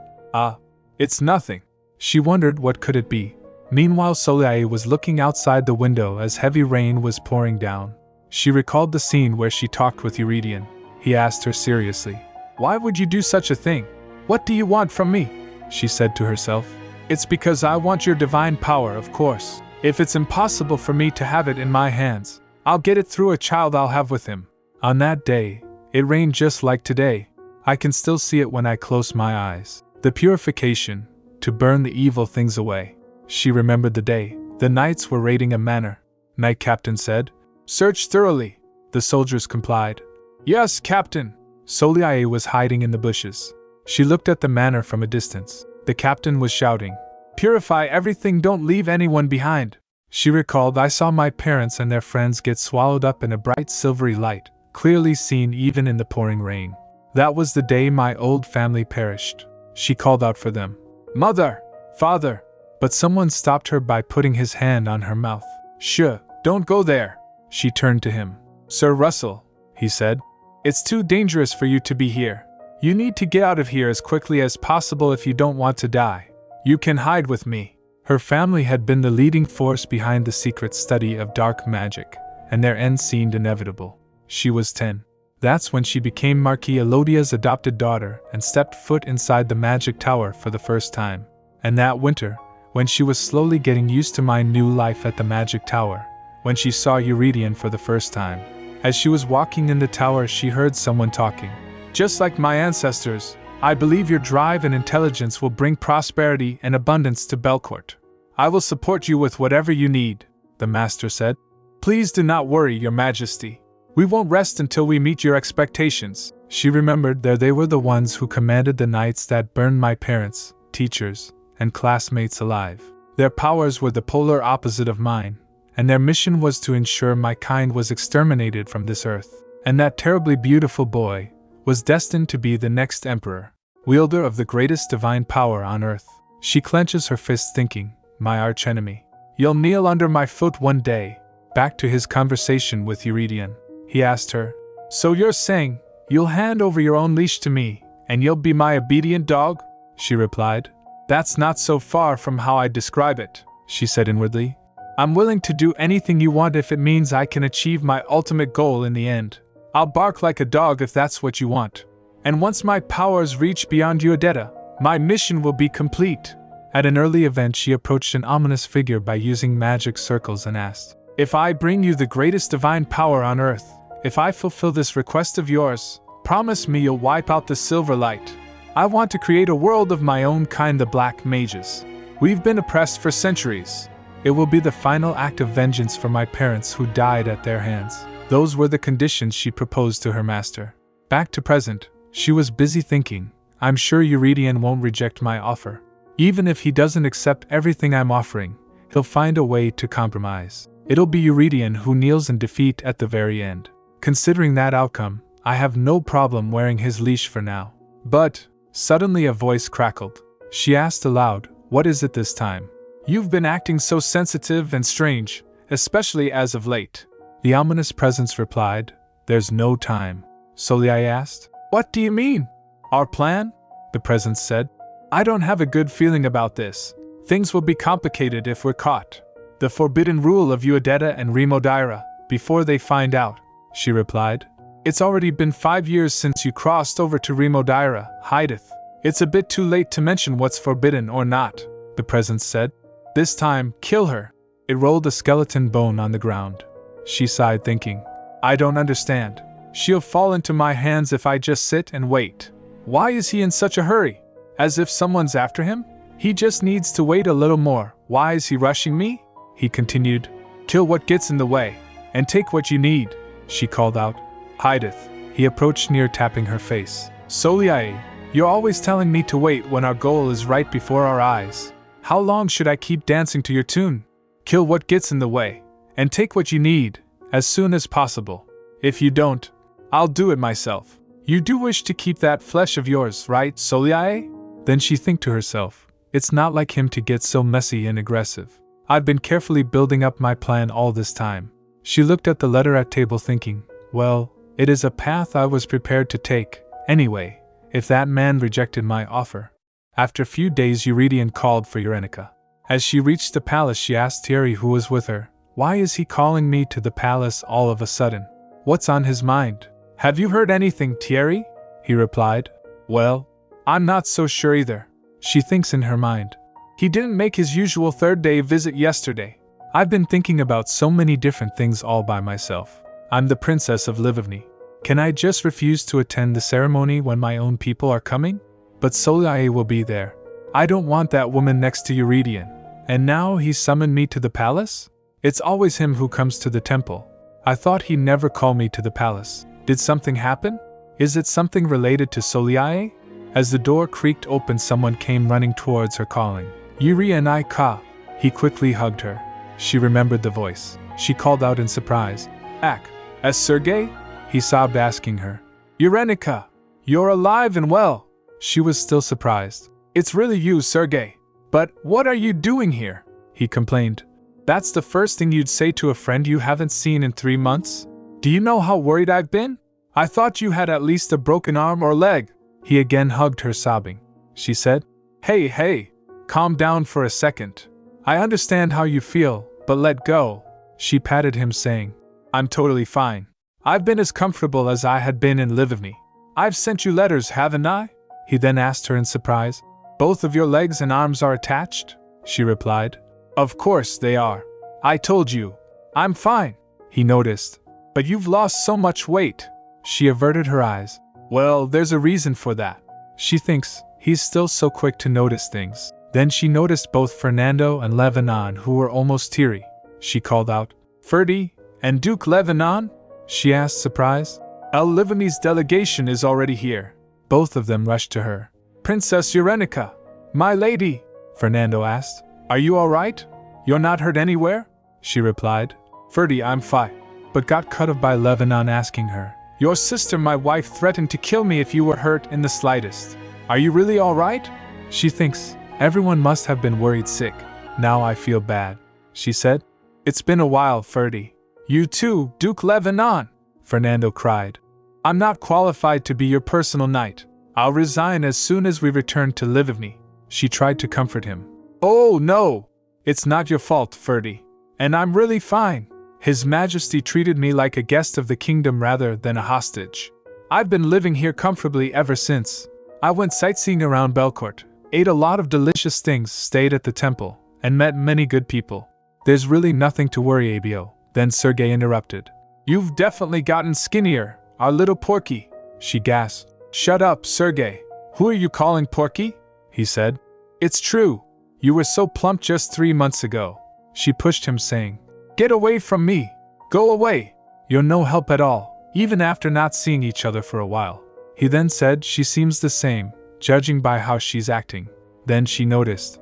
It's nothing. She wondered what could it be. Meanwhile, Soleil was looking outside the window as heavy rain was pouring down. She recalled the scene where she talked with Eurydion. He asked her seriously, Why would you do such a thing? What do you want from me? She said to herself. It's because I want your divine power, of course. If it's impossible for me to have it in my hands, I'll get it through a child I'll have with him. On that day, it rained just like today. I can still see it when I close my eyes. The purification, to burn the evil things away. She remembered the day. The knights were raiding a manor. Knight Captain said. Search thoroughly. The soldiers complied. Yes, Captain. Soleil was hiding in the bushes. She looked at the manor from a distance. The captain was shouting, Purify everything, don't leave anyone behind. She recalled, I saw my parents and their friends get swallowed up in a bright silvery light, clearly seen even in the pouring rain. That was the day my old family perished. She called out for them. Mother! Father! But someone stopped her by putting his hand on her mouth. Shh, don't go there! She turned to him. Sir Russell, he said. It's too dangerous for you to be here. You need to get out of here as quickly as possible if you don't want to die. You can hide with me. Her family had been the leading force behind the secret study of dark magic, and their end seemed inevitable. She was 10. That's when she became Marquis Elodia's adopted daughter and stepped foot inside the magic tower for the first time. And that winter, when she was slowly getting used to my new life at the magic tower, when she saw Eurydion for the first time. As she was walking in the tower, she heard someone talking. Just like my ancestors, I believe your drive and intelligence will bring prosperity and abundance to Belcourt. I will support you with whatever you need, the master said. Please do not worry, your majesty. We won't rest until we meet your expectations. She remembered they were the ones who commanded the knights that burned my parents, teachers, and classmates alive. Their powers were the polar opposite of mine, and their mission was to ensure my kind was exterminated from this earth. And that terribly beautiful boy was destined to be the next emperor, wielder of the greatest divine power on earth. She clenches her fists thinking, my archenemy. You'll kneel under my foot one day. Back to his conversation with Eurydion, he asked her, So you're saying, you'll hand over your own leash to me, and you'll be my obedient dog? She replied. That's not so far from how I describe it, she said inwardly. I'm willing to do anything you want if it means I can achieve my ultimate goal in the end. I'll bark like a dog if that's what you want. And once my powers reach beyond Uodetta, my mission will be complete. At an early event, she approached an ominous figure by using magic circles and asked, If I bring you the greatest divine power on earth, if I fulfill this request of yours, promise me you'll wipe out the silver light. I want to create a world of my own kind, the Black Mages. We've been oppressed for centuries. It will be the final act of vengeance for my parents who died at their hands. Those were the conditions she proposed to her master. Back to present, she was busy thinking, I'm sure Eurydion won't reject my offer. Even if he doesn't accept everything I'm offering, he'll find a way to compromise. It'll be Eurydion who kneels in defeat at the very end. Considering that outcome, I have no problem wearing his leash for now. But, suddenly a voice crackled. She asked aloud, What is it this time? You've been acting so sensitive and strange, especially as of late. The ominous presence replied, There's no time. Soliai asked, What do you mean? Our plan? The presence said, I don't have a good feeling about this. Things will be complicated if we're caught. The forbidden rule of Uodetta and Remodaira, before they find out, she replied. It's already been 5 years since you crossed over to Remodaira, Hideth. It's a bit too late to mention what's forbidden or not, the presence said. This time, kill her. It rolled a skeleton bone on the ground. She sighed, thinking, I don't understand. She'll fall into my hands if I just sit and wait. Why is he in such a hurry? As if someone's after him? He just needs to wait a little more. Why is he rushing me? He continued. Kill what gets in the way, and take what you need, she called out. Hideth. He approached near, tapping her face. Soliai, you're always telling me to wait when our goal is right before our eyes. How long should I keep dancing to your tune? Kill what gets in the way, and take what you need, as soon as possible. If you don't, I'll do it myself. You do wish to keep that flesh of yours, right, Soliai? Then she think to herself, it's not like him to get so messy and aggressive. I've been carefully building up my plan all this time. She looked at the letter at table thinking, well, it is a path I was prepared to take, anyway, if that man rejected my offer. After a few days, Eurydion called for Eurenica. As she reached the palace, she asked Thierry, who was with her, why is he calling me to the palace all of a sudden? What's on his mind? Have you heard anything, Thierry? He replied. Well, I'm not so sure either. She thinks in her mind. He didn't make his usual third-day visit yesterday. I've been thinking about so many different things all by myself. I'm the princess of Livivny. Can I just refuse to attend the ceremony when my own people are coming? But Soliai will be there. I don't want that woman next to Eurydion. And now he's summoned me to the palace? It's always him who comes to the temple. I thought he'd never call me to the palace. Did something happen? Is it something related to Soliai? As the door creaked open, someone came running towards her, calling, Yuri and I ka. He quickly hugged her. She remembered the voice. She called out in surprise, Ak, as Sergei? He sobbed, asking her, Eurenica, you're alive and well. She was still surprised. It's really you, Sergey. But what are you doing here? He complained. That's the first thing you'd say to a friend you haven't seen in 3 months? Do you know how worried I've been? I thought you had at least a broken arm or leg. He again hugged her, sobbing. She said, Hey, calm down for a second. I understand how you feel, but let go. She patted him, saying, I'm totally fine. I've been as comfortable as I had been in Lvivny. I've sent you letters, haven't I? He then asked her in surprise. Both of your legs and arms are attached? She replied. Of course they are. I told you. I'm fine. He noticed. But you've lost so much weight. She averted her eyes. Well, there's a reason for that. She thinks he's still so quick to notice things. Then she noticed both Fernando and Lebanon, who were almost teary. She called out, Ferdy and Duke Lebanon? She asked, surprised. Lvivny's delegation is already here. Both of them rushed to her. Princess Urenica, my lady, Fernando asked. Are you all right? You're not hurt anywhere? She replied. Ferdy, I'm fine. But got cut off by Lebanon asking her. Your sister, my wife, threatened to kill me if you were hurt in the slightest. Are you really all right? She thinks everyone must have been worried sick. Now I feel bad, she said. It's been a while, Ferdy. You too, Duke Lebanon, Fernando cried. I'm not qualified to be your personal knight. I'll resign as soon as we return to Lvivny. She tried to comfort him. Oh no! It's not your fault, Ferdy. And I'm really fine. His Majesty treated me like a guest of the kingdom rather than a hostage. I've been living here comfortably ever since. I went sightseeing around Belcourt, ate a lot of delicious things, stayed at the temple, and met many good people. There's really nothing to worry, Abio. Then Sergey interrupted. You've definitely gotten skinnier, our little Porky, she gasped. Shut up, Sergey. Who are you calling Porky? He said. It's true. You were so plump just 3 months ago. She pushed him, saying, Get away from me. Go away. You're no help at all, even after not seeing each other for a while. He then said, She seems the same, judging by how she's acting. Then she noticed,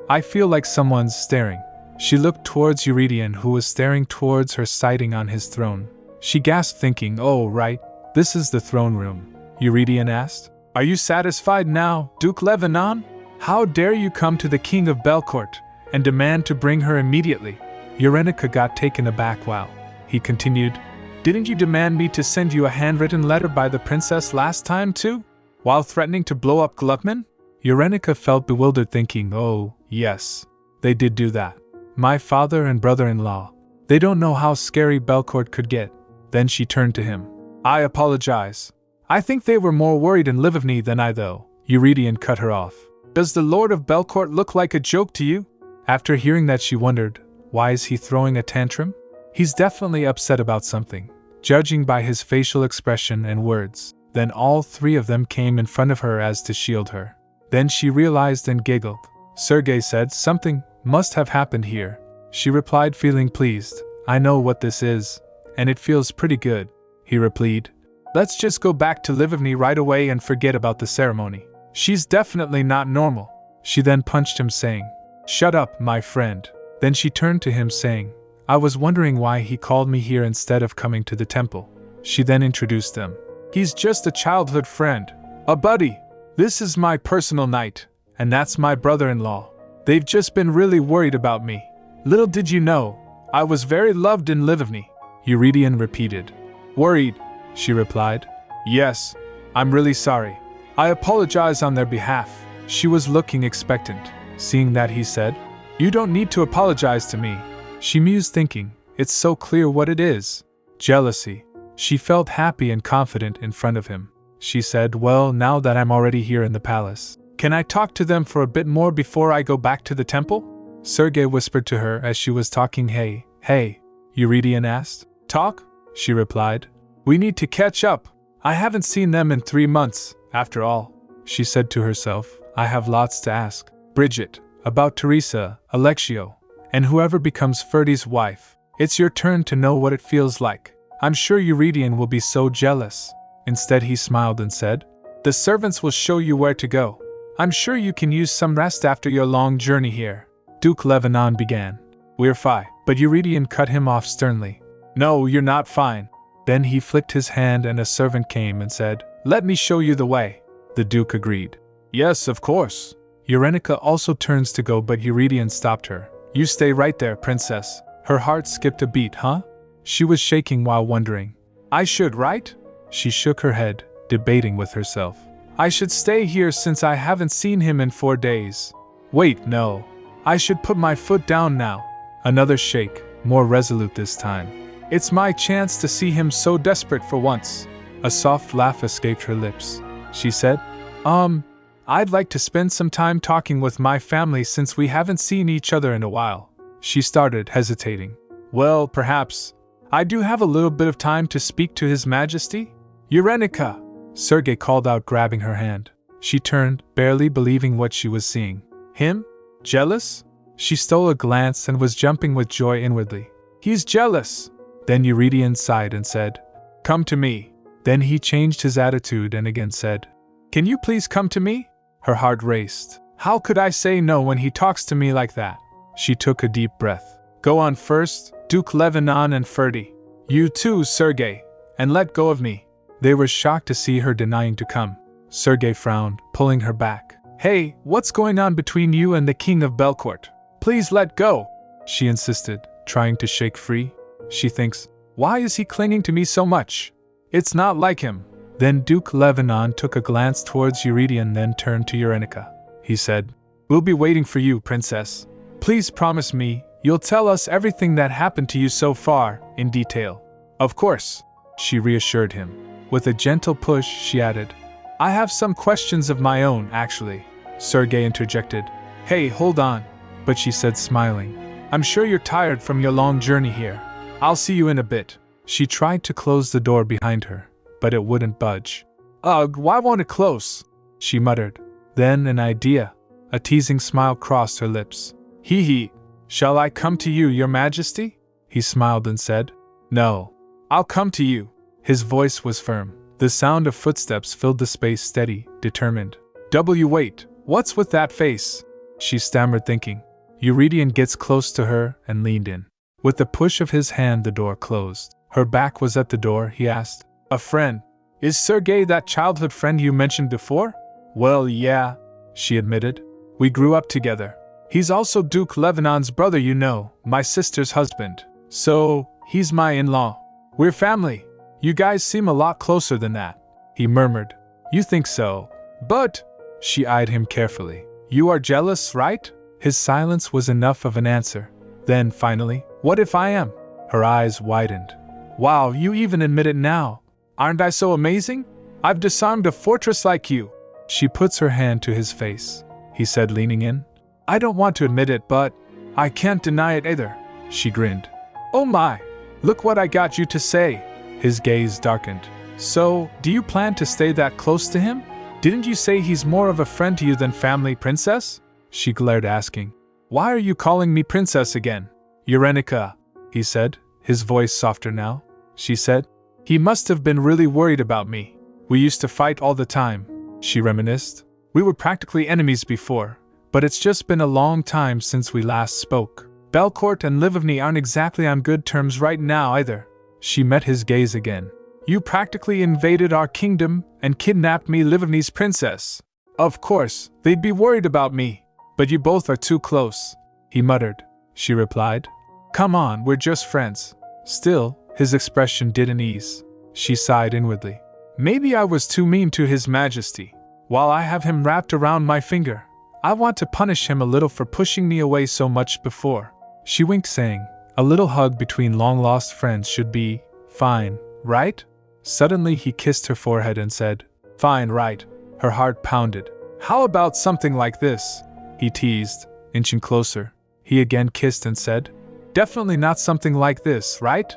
I feel like someone's staring. She looked towards Eurydion, who was staring towards her, sitting on his throne. She gasped, thinking, Oh, right, this is the throne room. Eurydion asked, Are you satisfied now, Duke Lebanon? How dare you come to the king of Belcourt and demand to bring her immediately? Urenica got taken aback while he continued, Didn't you demand me to send you a handwritten letter by the princess last time too? While threatening to blow up Gluckman? Urenica felt bewildered, thinking, Oh, yes, they did do that. My father and brother-in-law. They don't know how scary Belcourt could get. Then she turned to him. I apologize. I think they were more worried in Lvivny than I, though. Eurydion cut her off. Does the Lord of Belcourt look like a joke to you? After hearing that, she wondered, why is he throwing a tantrum? He's definitely upset about something, judging by his facial expression and words. Then all three of them came in front of her as to shield her. Then she realized and giggled. Sergey said, Something must have happened here. She replied, feeling pleased. I know what this is, and it feels pretty good. He replied, Let's just go back to Lvivny right away and forget about the ceremony. She's definitely not normal. She then punched him, saying, Shut up, my friend. Then she turned to him, saying, I was wondering why he called me here instead of coming to the temple. She then introduced them. He's just a childhood friend, a buddy. This is my personal knight, and that's my brother-in-law. They've just been really worried about me. Little did you know, I was very loved in Lvivny. Eurydion repeated. Worried, she replied. Yes, I'm really sorry. I apologize on their behalf. She was looking expectant. Seeing that, he said, You don't need to apologize to me. She mused, thinking, It's so clear what it is. Jealousy. She felt happy and confident in front of him. She said, Well, now that I'm already here in the palace, can I talk to them for a bit more before I go back to the temple? Sergey whispered to her as she was talking. Hey, Eurydion asked. Talk? She replied. We need to catch up. I haven't seen them in 3 months, after all. She said to herself, I have lots to ask. Bridget, about Teresa, Alexio, and whoever becomes Ferdy's wife. It's your turn to know what it feels like. I'm sure Eurydion will be so jealous. Instead, he smiled and said, The servants will show you where to go. I'm sure you can use some rest after your long journey here. Duke Lebanon began. We're fine. But Eurydion cut him off sternly. No, you're not fine. Then he flicked his hand and a servant came and said, Let me show you the way. the Duke agreed. Yes, of course. Eurenica also turns to go, but Eurydion stopped her. You stay right there, princess. Her heart skipped a beat, huh? She was shaking while wondering. I should, right? She shook her head, debating with herself. I should stay here since I haven't seen him in 4 days. Wait, no. I should put my foot down now. Another shake, more resolute this time. It's my chance to see him so desperate for once. A soft laugh escaped her lips. She said, I'd like to spend some time talking with my family since we haven't seen each other in a while. She started, hesitating. Well, perhaps. I do have a little bit of time to speak to His Majesty? Eurenica! Sergei called out, grabbing her hand. She turned, barely believing what she was seeing. Him? Jealous? She stole a glance and was jumping with joy inwardly. He's jealous! Then Eurydion sighed and said, Come to me. Then he changed his attitude and again said, Can you please come to me? Her heart raced. How could I say no when he talks to me like that? She took a deep breath. Go on first, Duke Lebanon and Ferdy. You too, Sergei, and let go of me. They were shocked to see her denying to come. Sergei frowned, pulling her back. Hey, what's going on between you and the King of Belcourt? Please let go, she insisted, trying to shake free. She thinks, why is he clinging to me so much? It's not like him. Then Duke Lebanon took a glance towards Eurydion, then turned to Eurenica. He said, We'll be waiting for you, princess. Please promise me you'll tell us everything that happened to you so far, in detail. Of course, she reassured him. With a gentle push, she added, I have some questions of my own, actually. Sergei interjected. Hey, hold on. But she said, smiling, I'm sure you're tired from your long journey here. I'll see you in a bit. She tried to close the door behind her, but it wouldn't budge. Ugh, why won't it close? She muttered. Then an idea. A teasing smile crossed her lips. Hee hee. Shall I come to you, Your Majesty? He smiled and said, No. I'll come to you. His voice was firm. The sound of footsteps filled the space, steady, determined. Wait, what's with that face? She stammered, thinking. Eurydion gets close to her and leaned in. With the push of his hand, the door closed. Her back was at the door. He asked, A friend? Is Sergei that childhood friend you mentioned before? Well, yeah, she admitted. We grew up together. He's also Duke Lebanon's brother, you know, my sister's husband. So, he's my in-law. We're family. You guys seem a lot closer than that, he murmured. You think so? But, she eyed him carefully. You are jealous, right? His silence was enough of an answer. Then, finally, what if I am? Her eyes widened. Wow, you even admit it now. Aren't I so amazing? I've disarmed a fortress like you. She puts her hand to his face. He said, leaning in. I don't want to admit it, but I can't deny it either. She grinned. Oh my, look what I got you to say. His gaze darkened. So, do you plan to stay that close to him? Didn't you say he's more of a friend to you than family, princess? She glared, asking. Why are you calling me princess again? Eurenica, he said, his voice softer now. She said, he must have been really worried about me. We used to fight all the time, she reminisced. We were practically enemies before, but it's just been a long time since we last spoke. Belcourt and Livovny aren't exactly on good terms right now either. She met his gaze again. You practically invaded our kingdom and kidnapped me, Livovny's princess. Of course, they'd be worried about me, but you both are too close, he muttered. She replied. Come on, we're just friends. Still, his expression didn't ease. She sighed inwardly. Maybe I was too mean to His Majesty. While I have him wrapped around my finger, I want to punish him a little for pushing me away so much before. She winked, saying, a little hug between long-lost friends should be fine, right? Suddenly he kissed her forehead and said, Fine, right? Her heart pounded. How about something like this? He teased, inching closer. He again kissed and said, Definitely not something like this, right?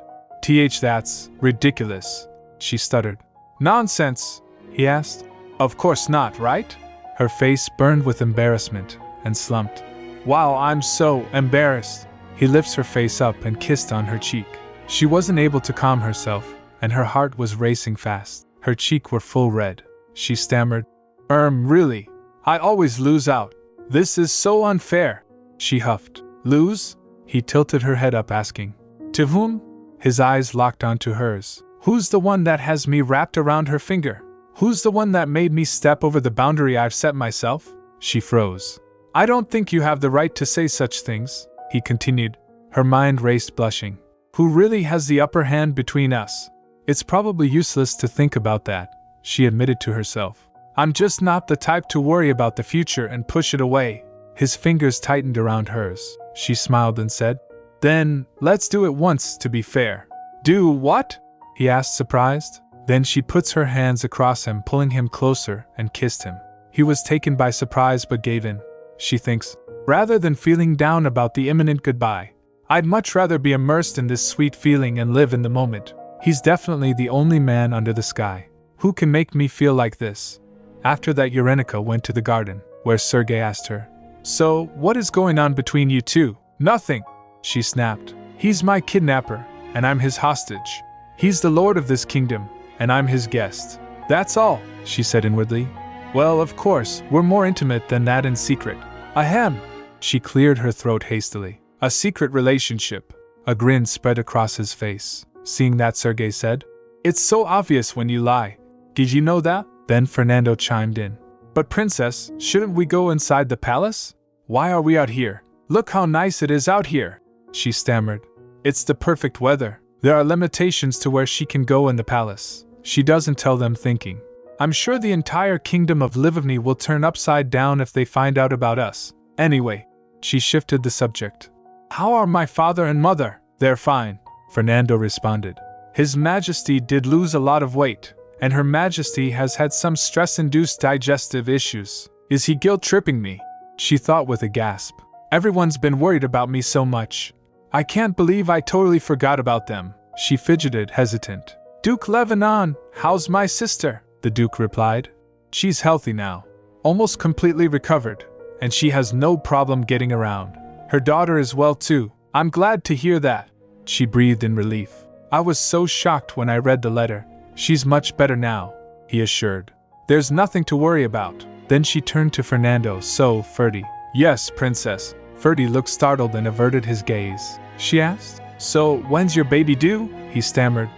That's ridiculous, she stuttered. Nonsense, he asked. Of course not, right? Her face burned with embarrassment and slumped. Wow, I'm so embarrassed. He lifts her face up and kissed on her cheek. She wasn't able to calm herself, and her heart was racing fast. Her cheeks were full red. She stammered, Really? I always lose out. This is so unfair. She huffed. Lose? He tilted her head up, asking, To whom? His eyes locked onto hers. Who's the one that has me wrapped around her finger? Who's the one that made me step over the boundary I've set myself? She froze. I don't think you have the right to say such things, he continued. Her mind raced, blushing. Who really has the upper hand between us? It's probably useless to think about that, she admitted to herself. I'm just not the type to worry about the future and push it away. His fingers tightened around hers. She smiled and said, Then, let's do it once to be fair. Do what? He asked, surprised. Then she puts her hands across him, pulling him closer, and kissed him. He was taken by surprise but gave in. She thinks, rather than feeling down about the imminent goodbye, I'd much rather be immersed in this sweet feeling and live in the moment. He's definitely the only man under the sky who can make me feel like this. After that, Urenica went to the garden, where Sergei asked her, So, what is going on between you two? Nothing, she snapped. He's my kidnapper, and I'm his hostage. He's the lord of this kingdom, and I'm his guest. That's all, she said inwardly. Well, of course, we're more intimate than that in secret. Ahem. She cleared her throat hastily. A secret relationship. A grin spread across his face. Seeing that, Sergei said, It's so obvious when you lie. Did you know that? Then Fernando chimed in. But princess, shouldn't we go inside the palace? Why are we out here? Look how nice it is out here, she stammered. It's the perfect weather. There are limitations to where she can go in the palace. She doesn't tell them, thinking, I'm sure the entire kingdom of Livovny will turn upside down if they find out about us. Anyway, she shifted the subject. How are my father and mother? They're fine, Fernando responded. His Majesty did lose a lot of weight, and Her Majesty has had some stress-induced digestive issues. Is he guilt-tripping me? She thought with a gasp. Everyone's been worried about me so much. I can't believe I totally forgot about them. She fidgeted, hesitant. Duke Lebanon, how's my sister? The Duke replied. She's healthy now, almost completely recovered, and she has no problem getting around. Her daughter is well too. I'm glad to hear that. She breathed in relief. I was so shocked when I read the letter. She's much better now, he assured. There's nothing to worry about. Then she turned to Fernando. So, Ferdy. Yes, princess. Ferdy looked startled and averted his gaze. She asked, So, when's your baby due? He stammered.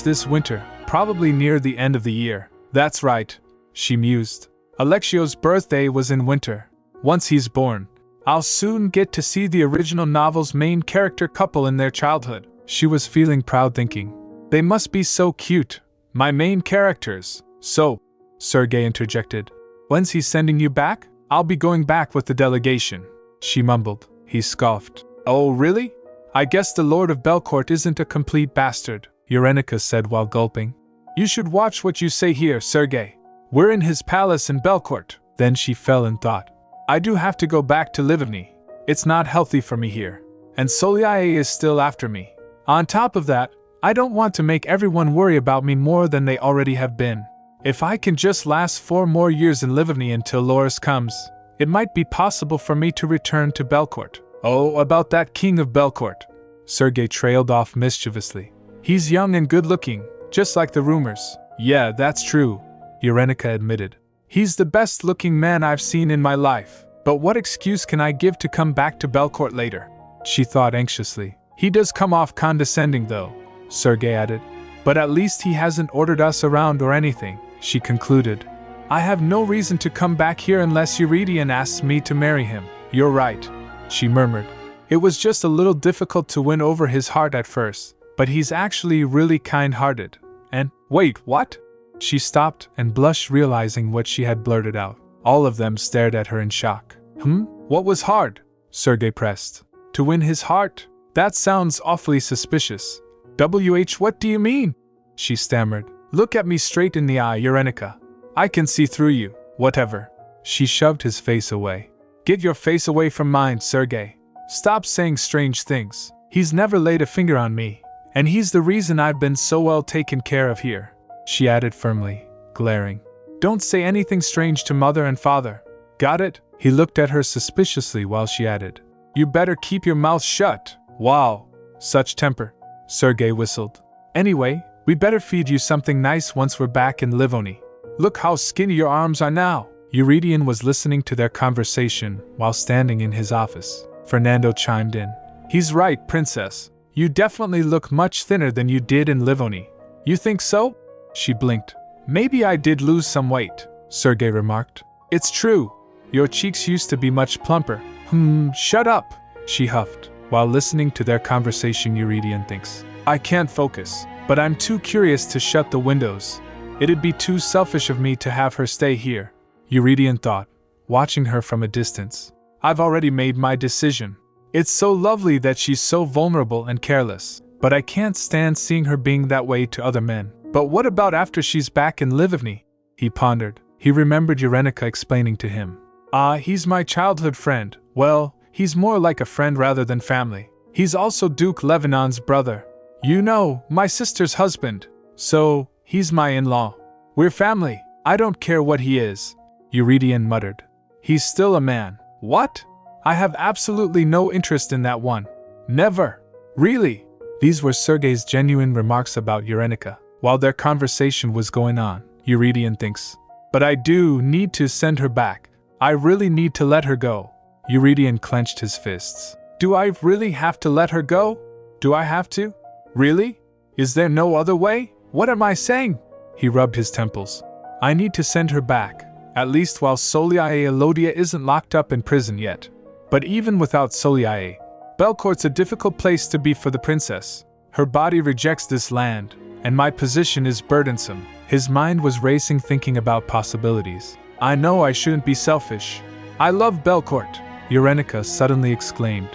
This winter, probably near the end of the year. That's right, she mused. Alexio's birthday was in winter. Once he's born, I'll soon get to see the original novel's main character couple in their childhood. She was feeling proud, thinking, They must be so cute, my main characters. So, Sergei interjected, When's he sending you back? I'll be going back with the delegation, she mumbled. He scoffed. Oh, really? I guess the Lord of Belcourt isn't a complete bastard, Urenica said while gulping. You should watch what you say here, Sergei. We're in his palace in Belcourt. Then she fell in thought. I do have to go back to Livovny. It's not healthy for me here. And Soliae is still after me. On top of that, I don't want to make everyone worry about me more than they already have been. If I can just last 4 more years in Livovny until Loris comes, it might be possible for me to return to Belcourt. Oh, about that king of Belcourt. Sergei trailed off mischievously. He's young and good-looking, just like the rumors. Yeah, that's true, Urenica admitted. He's the best-looking man I've seen in my life. But what excuse can I give to come back to Belcourt later? She thought anxiously. He does come off condescending, though, Sergei added. But at least he hasn't ordered us around or anything, she concluded. I have no reason to come back here unless Eurydion asks me to marry him. You're right, she murmured. It was just a little difficult to win over his heart at first, but he's actually really kind-hearted. And, wait, what? She stopped and blushed, realizing what she had blurted out. All of them stared at her in shock. What was hard? Sergei pressed. To win his heart? That sounds awfully suspicious. What do you mean? She stammered. Look at me straight in the eye, Urenica. I can see through you. Whatever. She shoved his face away. Get your face away from mine, Sergei. Stop saying strange things. He's never laid a finger on me, and he's the reason I've been so well taken care of here, she added firmly, glaring. Don't say anything strange to mother and father. Got it? He looked at her suspiciously while she added, You better keep your mouth shut. Wow, such temper. Sergei whistled. Anyway, we better feed you something nice once we're back in Livovny. Look how skinny your arms are now. Eurydion was listening to their conversation while standing in his office. Fernando chimed in. He's right, princess. You definitely look much thinner than you did in Livovny. You think so? She blinked. Maybe I did lose some weight, Sergei remarked. It's true. Your cheeks used to be much plumper. Shut up, she huffed. While listening to their conversation, Eurydion thinks, I can't focus, but I'm too curious to shut the windows. It'd be too selfish of me to have her stay here. Eurydion thought, watching her from a distance. I've already made my decision. It's so lovely that she's so vulnerable and careless, but I can't stand seeing her being that way to other men. But what about after she's back in Livni? He pondered. He remembered Eurenica explaining to him. He's my childhood friend. Well, he's more like a friend rather than family. He's also Duke Levanon's brother. You know, my sister's husband. So, he's my in-law. We're family. I don't care what he is. Eurydion muttered. He's still a man. What? I have absolutely no interest in that one. Never. Really? These were Sergei's genuine remarks about Eurenica. While their conversation was going on, Eurydion thinks, but I do need to send her back. I really need to let her go. Eurydion clenched his fists. Do I really have to let her go? Do I have to? Really? Is there no other way? What am I saying? He rubbed his temples. I need to send her back, at least while Soliae Elodia isn't locked up in prison yet. But even without Soliae, Belcourt's a difficult place to be for the princess. Her body rejects this land, and my position is burdensome. His mind was racing, thinking about possibilities. I know I shouldn't be selfish. I love Belcourt, Eurenica suddenly exclaimed.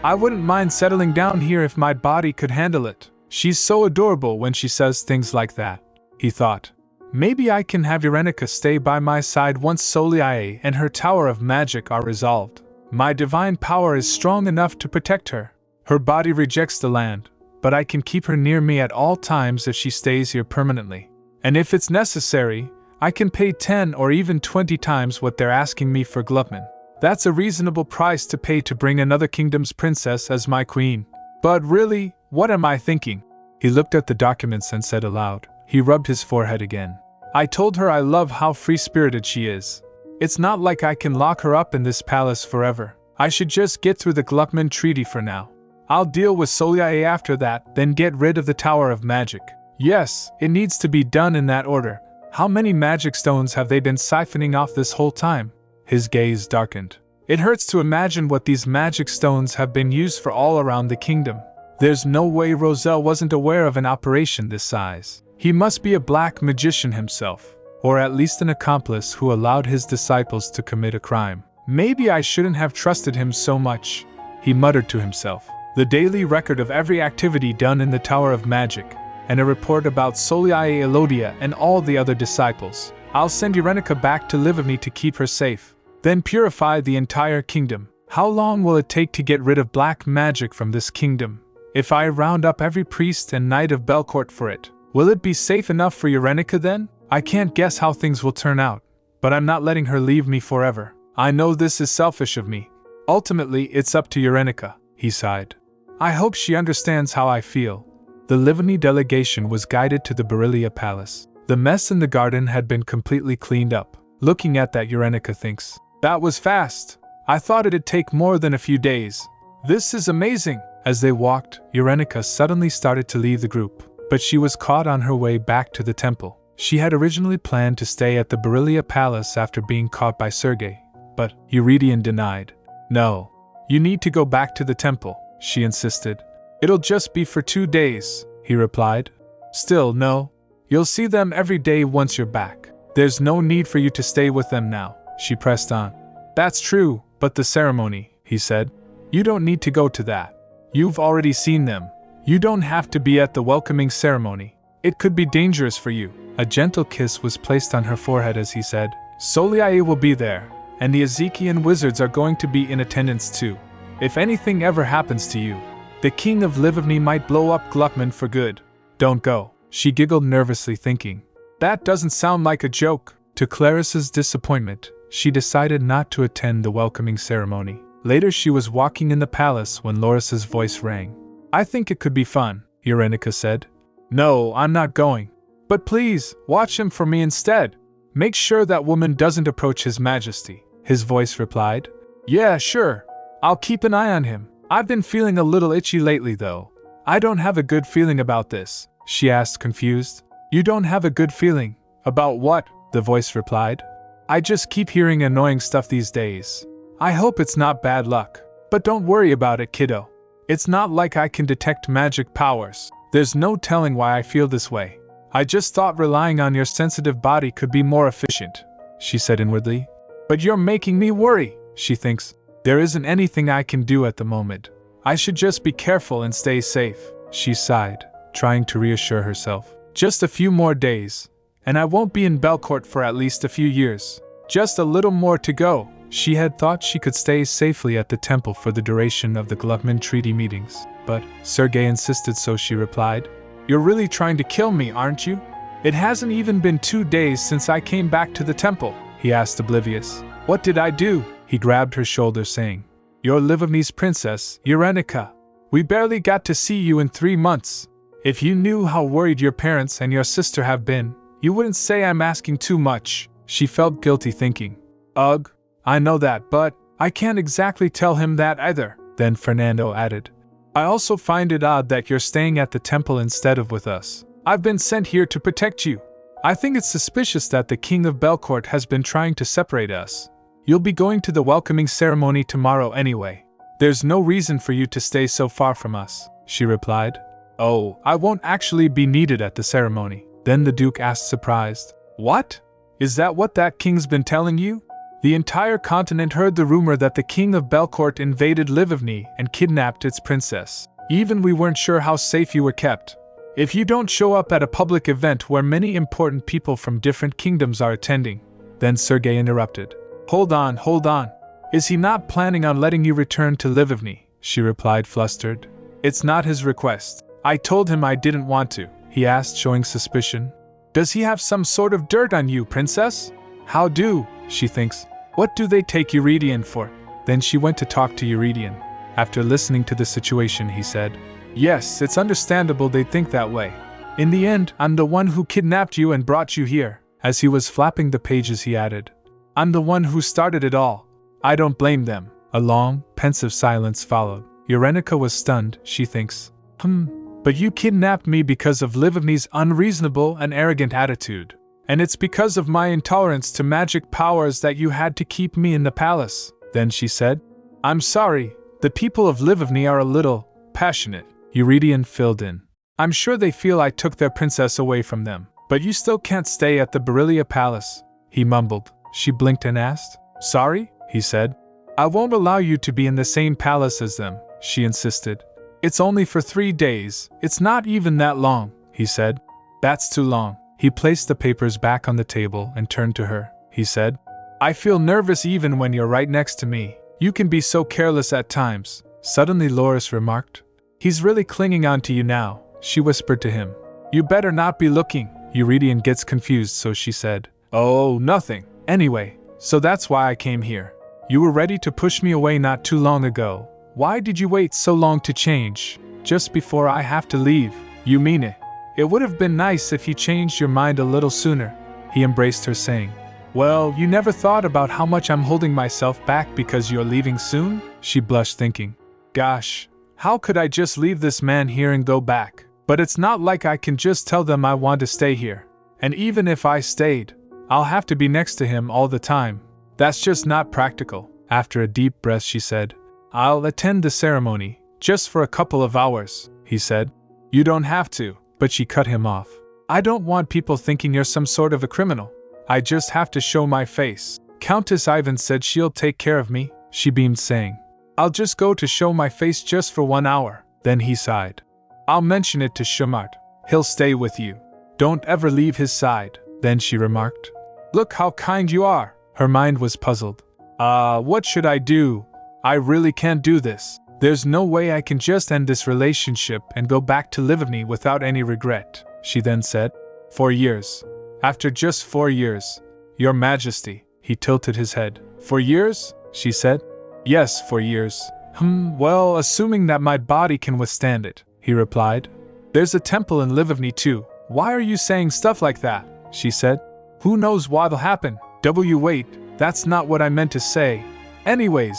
I wouldn't mind settling down here if my body could handle it. She's so adorable when she says things like that, he thought. Maybe I can have Eurenica stay by my side once Soliae and her Tower of Magic are resolved. My divine power is strong enough to protect her. Her body rejects the land, but I can keep her near me at all times if she stays here permanently. And if it's necessary, I can pay 10 or even 20 times what they're asking me for Glupman. That's a reasonable price to pay to bring another kingdom's princess as my queen. But really, what am I thinking? He looked at the documents and said aloud. He rubbed his forehead again. I told her I love how free-spirited she is. It's not like I can lock her up in this palace forever. I should just get through the Glupman Treaty for now. I'll deal with Soliae after that, then get rid of the Tower of Magic. Yes, it needs to be done in that order. How many magic stones have they been siphoning off this whole time? His gaze darkened. It hurts to imagine what these magic stones have been used for all around the kingdom. There's no way Roselle wasn't aware of an operation this size. He must be a black magician himself, or at least an accomplice who allowed his disciples to commit a crime. Maybe I shouldn't have trusted him so much, he muttered to himself. The daily record of every activity done in the Tower of Magic, and a report about Soliae Elodia and all the other disciples. I'll send Eurenica back to Livni to keep her safe, then purify the entire kingdom. How long will it take to get rid of black magic from this kingdom? If I round up every priest and knight of Belcourt for it, will it be safe enough for Eurenica then? I can't guess how things will turn out, but I'm not letting her leave me forever. I know this is selfish of me. Ultimately, it's up to Eurenica, he sighed. I hope she understands how I feel. The Livni delegation was guided to the Berillia Palace. The mess in the garden had been completely cleaned up. Looking at that, Eurenica thinks, that was fast. I thought it'd take more than a few days. This is amazing. As they walked, Eurenica suddenly started to leave the group, but she was caught on her way back to the temple. She had originally planned to stay at the Berillia Palace after being caught by Sergei, but Eurydion denied. No, you need to go back to the temple, she insisted. It'll just be for 2 days, he replied. Still, no. You'll see them every day once you're back. There's no need for you to stay with them now, she pressed on. That's true, but the ceremony, he said. You don't need to go to that. You've already seen them. You don't have to be at the welcoming ceremony. It could be dangerous for you. A gentle kiss was placed on her forehead as he said, Soliae will be there, and the Ezekian wizards are going to be in attendance too. If anything ever happens to you, the king of Livni might blow up Gluckman for good. Don't go. She giggled nervously, thinking, that doesn't sound like a joke. To Clarissa's disappointment, she decided not to attend the welcoming ceremony. Later she was walking in the palace when Loris's voice rang. I think it could be fun, Eurenica said. No, I'm not going. But please, watch him for me instead. Make sure that woman doesn't approach His Majesty, his voice replied. Yeah, sure. I'll keep an eye on him. I've been feeling a little itchy lately though. I don't have a good feeling about this, she asked, confused. You don't have a good feeling? About what? The voice replied. I just keep hearing annoying stuff these days. I hope it's not bad luck. But don't worry about it, kiddo. It's not like I can detect magic powers. There's no telling why I feel this way. I just thought relying on your sensitive body could be more efficient, she said inwardly. But you're making me worry, she thinks. There isn't anything I can do at the moment. I should just be careful and stay safe, she sighed, trying to reassure herself. Just a few more days, and I won't be in Belcourt for at least a few years. Just a little more to go. She had thought she could stay safely at the temple for the duration of the Gluckman Treaty meetings, but Sergei insisted, so she replied, You're really trying to kill me, aren't you? It hasn't even been 2 days since I came back to the temple, he asked, oblivious. What did I do? He grabbed her shoulder, saying, You're Livoni's princess, Eurenica. We barely got to see you in 3 months. If you knew how worried your parents and your sister have been, you wouldn't say I'm asking too much. She felt guilty, thinking, Ugh, I know that, but I can't exactly tell him that either. Then Fernando added, I also find it odd that you're staying at the temple instead of with us. I've been sent here to protect you. I think it's suspicious that the king of Belcourt has been trying to separate us. You'll be going to the welcoming ceremony tomorrow anyway. There's no reason for you to stay so far from us, she replied. Oh, I won't actually be needed at the ceremony. Then the Duke asked, surprised. What? Is that what that king's been telling you? The entire continent heard the rumor that the king of Belcourt invaded Livovny and kidnapped its princess. Even we weren't sure how safe you were kept. If you don't show up at a public event where many important people from different kingdoms are attending. Then Sergei interrupted. Hold on. Is he not planning on letting you return to Livovny? She replied, flustered. It's not his request. I told him I didn't want to, he asked, showing suspicion. Does he have some sort of dirt on you, princess? How do, she thinks. What do they take Eurydion for? Then she went to talk to Eurydion. After listening to the situation, he said, Yes, it's understandable they'd think that way. In the end, I'm the one who kidnapped you and brought you here. As he was flapping the pages, he added, I'm the one who started it all. I don't blame them. A long, pensive silence followed. Eurenica was stunned, she thinks. But you kidnapped me because of Livovny's unreasonable and arrogant attitude. And it's because of my intolerance to magic powers that you had to keep me in the palace. Then she said, I'm sorry, the people of Livovny are a little passionate. Eurydion filled in. I'm sure they feel I took their princess away from them. But you still can't stay at the Beryllia Palace, he mumbled. She blinked and asked, Sorry? He said. I won't allow you to be in the same palace as them, she insisted. It's only for 3 days. It's not even that long, he said. That's too long. He placed the papers back on the table and turned to her. He said, I feel nervous even when you're right next to me. You can be so careless at times. Suddenly Loris remarked. He's really clinging on to you now, she whispered to him. You better not be looking. Eurydion gets confused, so she said, Oh, nothing. Anyway, so that's why I came here. You were ready to push me away not too long ago. Why did you wait so long to change? Just before I have to leave. You mean it? It would have been nice if you changed your mind a little sooner. He embraced her, saying, Well, you never thought about how much I'm holding myself back because you're leaving soon? She blushed, thinking, Gosh, how could I just leave this man here and go back? But it's not like I can just tell them I want to stay here. And even if I stayed, I'll have to be next to him all the time. That's just not practical. After a deep breath, she said, I'll attend the ceremony, just for a couple of hours, he said. You don't have to, but she cut him off. I don't want people thinking you're some sort of a criminal. I just have to show my face. Countess Ivan said she'll take care of me, she beamed, saying, I'll just go to show my face just for 1 hour. Then he sighed. I'll mention it to Shumart. He'll stay with you. Don't ever leave his side. Then she remarked, Look how kind you are. Her mind was puzzled. What should I do? I really can't do this. There's no way I can just end this relationship and go back to Livovny without any regret, she then said. 4 years. After just 4 years. Your Majesty. He tilted his head. 4 years? She said. Yes, 4 years. Well, assuming that my body can withstand it, he replied. There's a temple in Livovny too. Why are you saying stuff like that? She said. Who knows what'll happen? Wait, that's not what I meant to say. Anyways,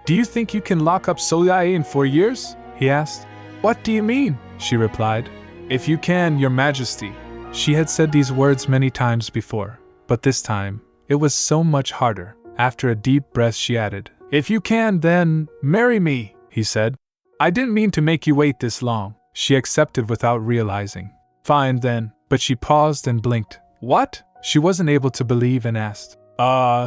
do you think you can lock up Soleil in 4 years? He asked. What do you mean? She replied. If you can, Your Majesty. She had said these words many times before, but this time, it was so much harder. After a deep breath she added, "If you can, then, marry me," he said. "I didn't mean to make you wait this long," she accepted without realizing. "Fine then," but she paused and blinked. "What?" She wasn't able to believe and asked.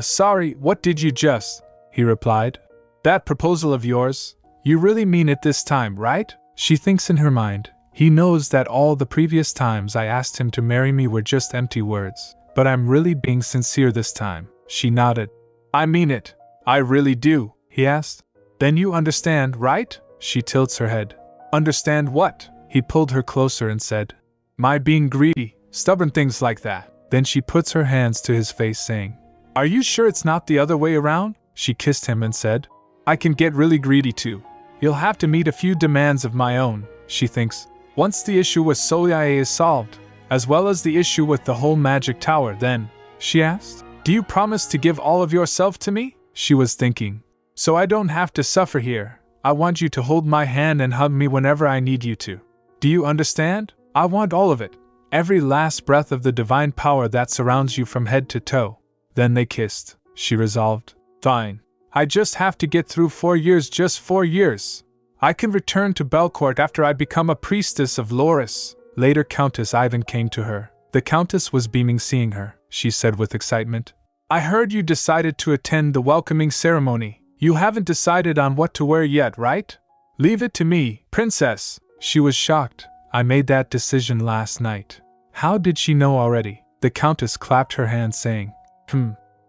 Sorry, what did you just?" he replied. "That proposal of yours, you really mean it this time, right?" She thinks in her mind, he knows that all the previous times I asked him to marry me were just empty words, but I'm really being sincere this time. She nodded. "I mean it. I really do," he asked. "Then you understand, right?" She tilts her head. "Understand what?" He pulled her closer and said, "My being greedy, stubborn, things like that." Then she puts her hands to his face saying, "Are you sure it's not the other way around?" She kissed him and said, "I can get really greedy too. You'll have to meet a few demands of my own," she thinks. "Once the issue with Soliae is solved, as well as the issue with the whole magic tower, then," she asked, "do you promise to give all of yourself to me?" She was thinking, "So I don't have to suffer here. I want you to hold my hand and hug me whenever I need you to. Do you understand? I want all of it. Every last breath of the divine power that surrounds you from head to toe." Then they kissed. She resolved, "Fine. I just have to get through 4 years, just 4 years. I can return to Belcourt after I become a priestess of Loris." Later Countess Ivan came to her. The Countess was beaming seeing her. She said with excitement, "I heard you decided to attend the welcoming ceremony. You haven't decided on what to wear yet, right?" "Leave it to me, Princess." She was shocked. "I made that decision last night." How did she know already? The Countess clapped her hands saying,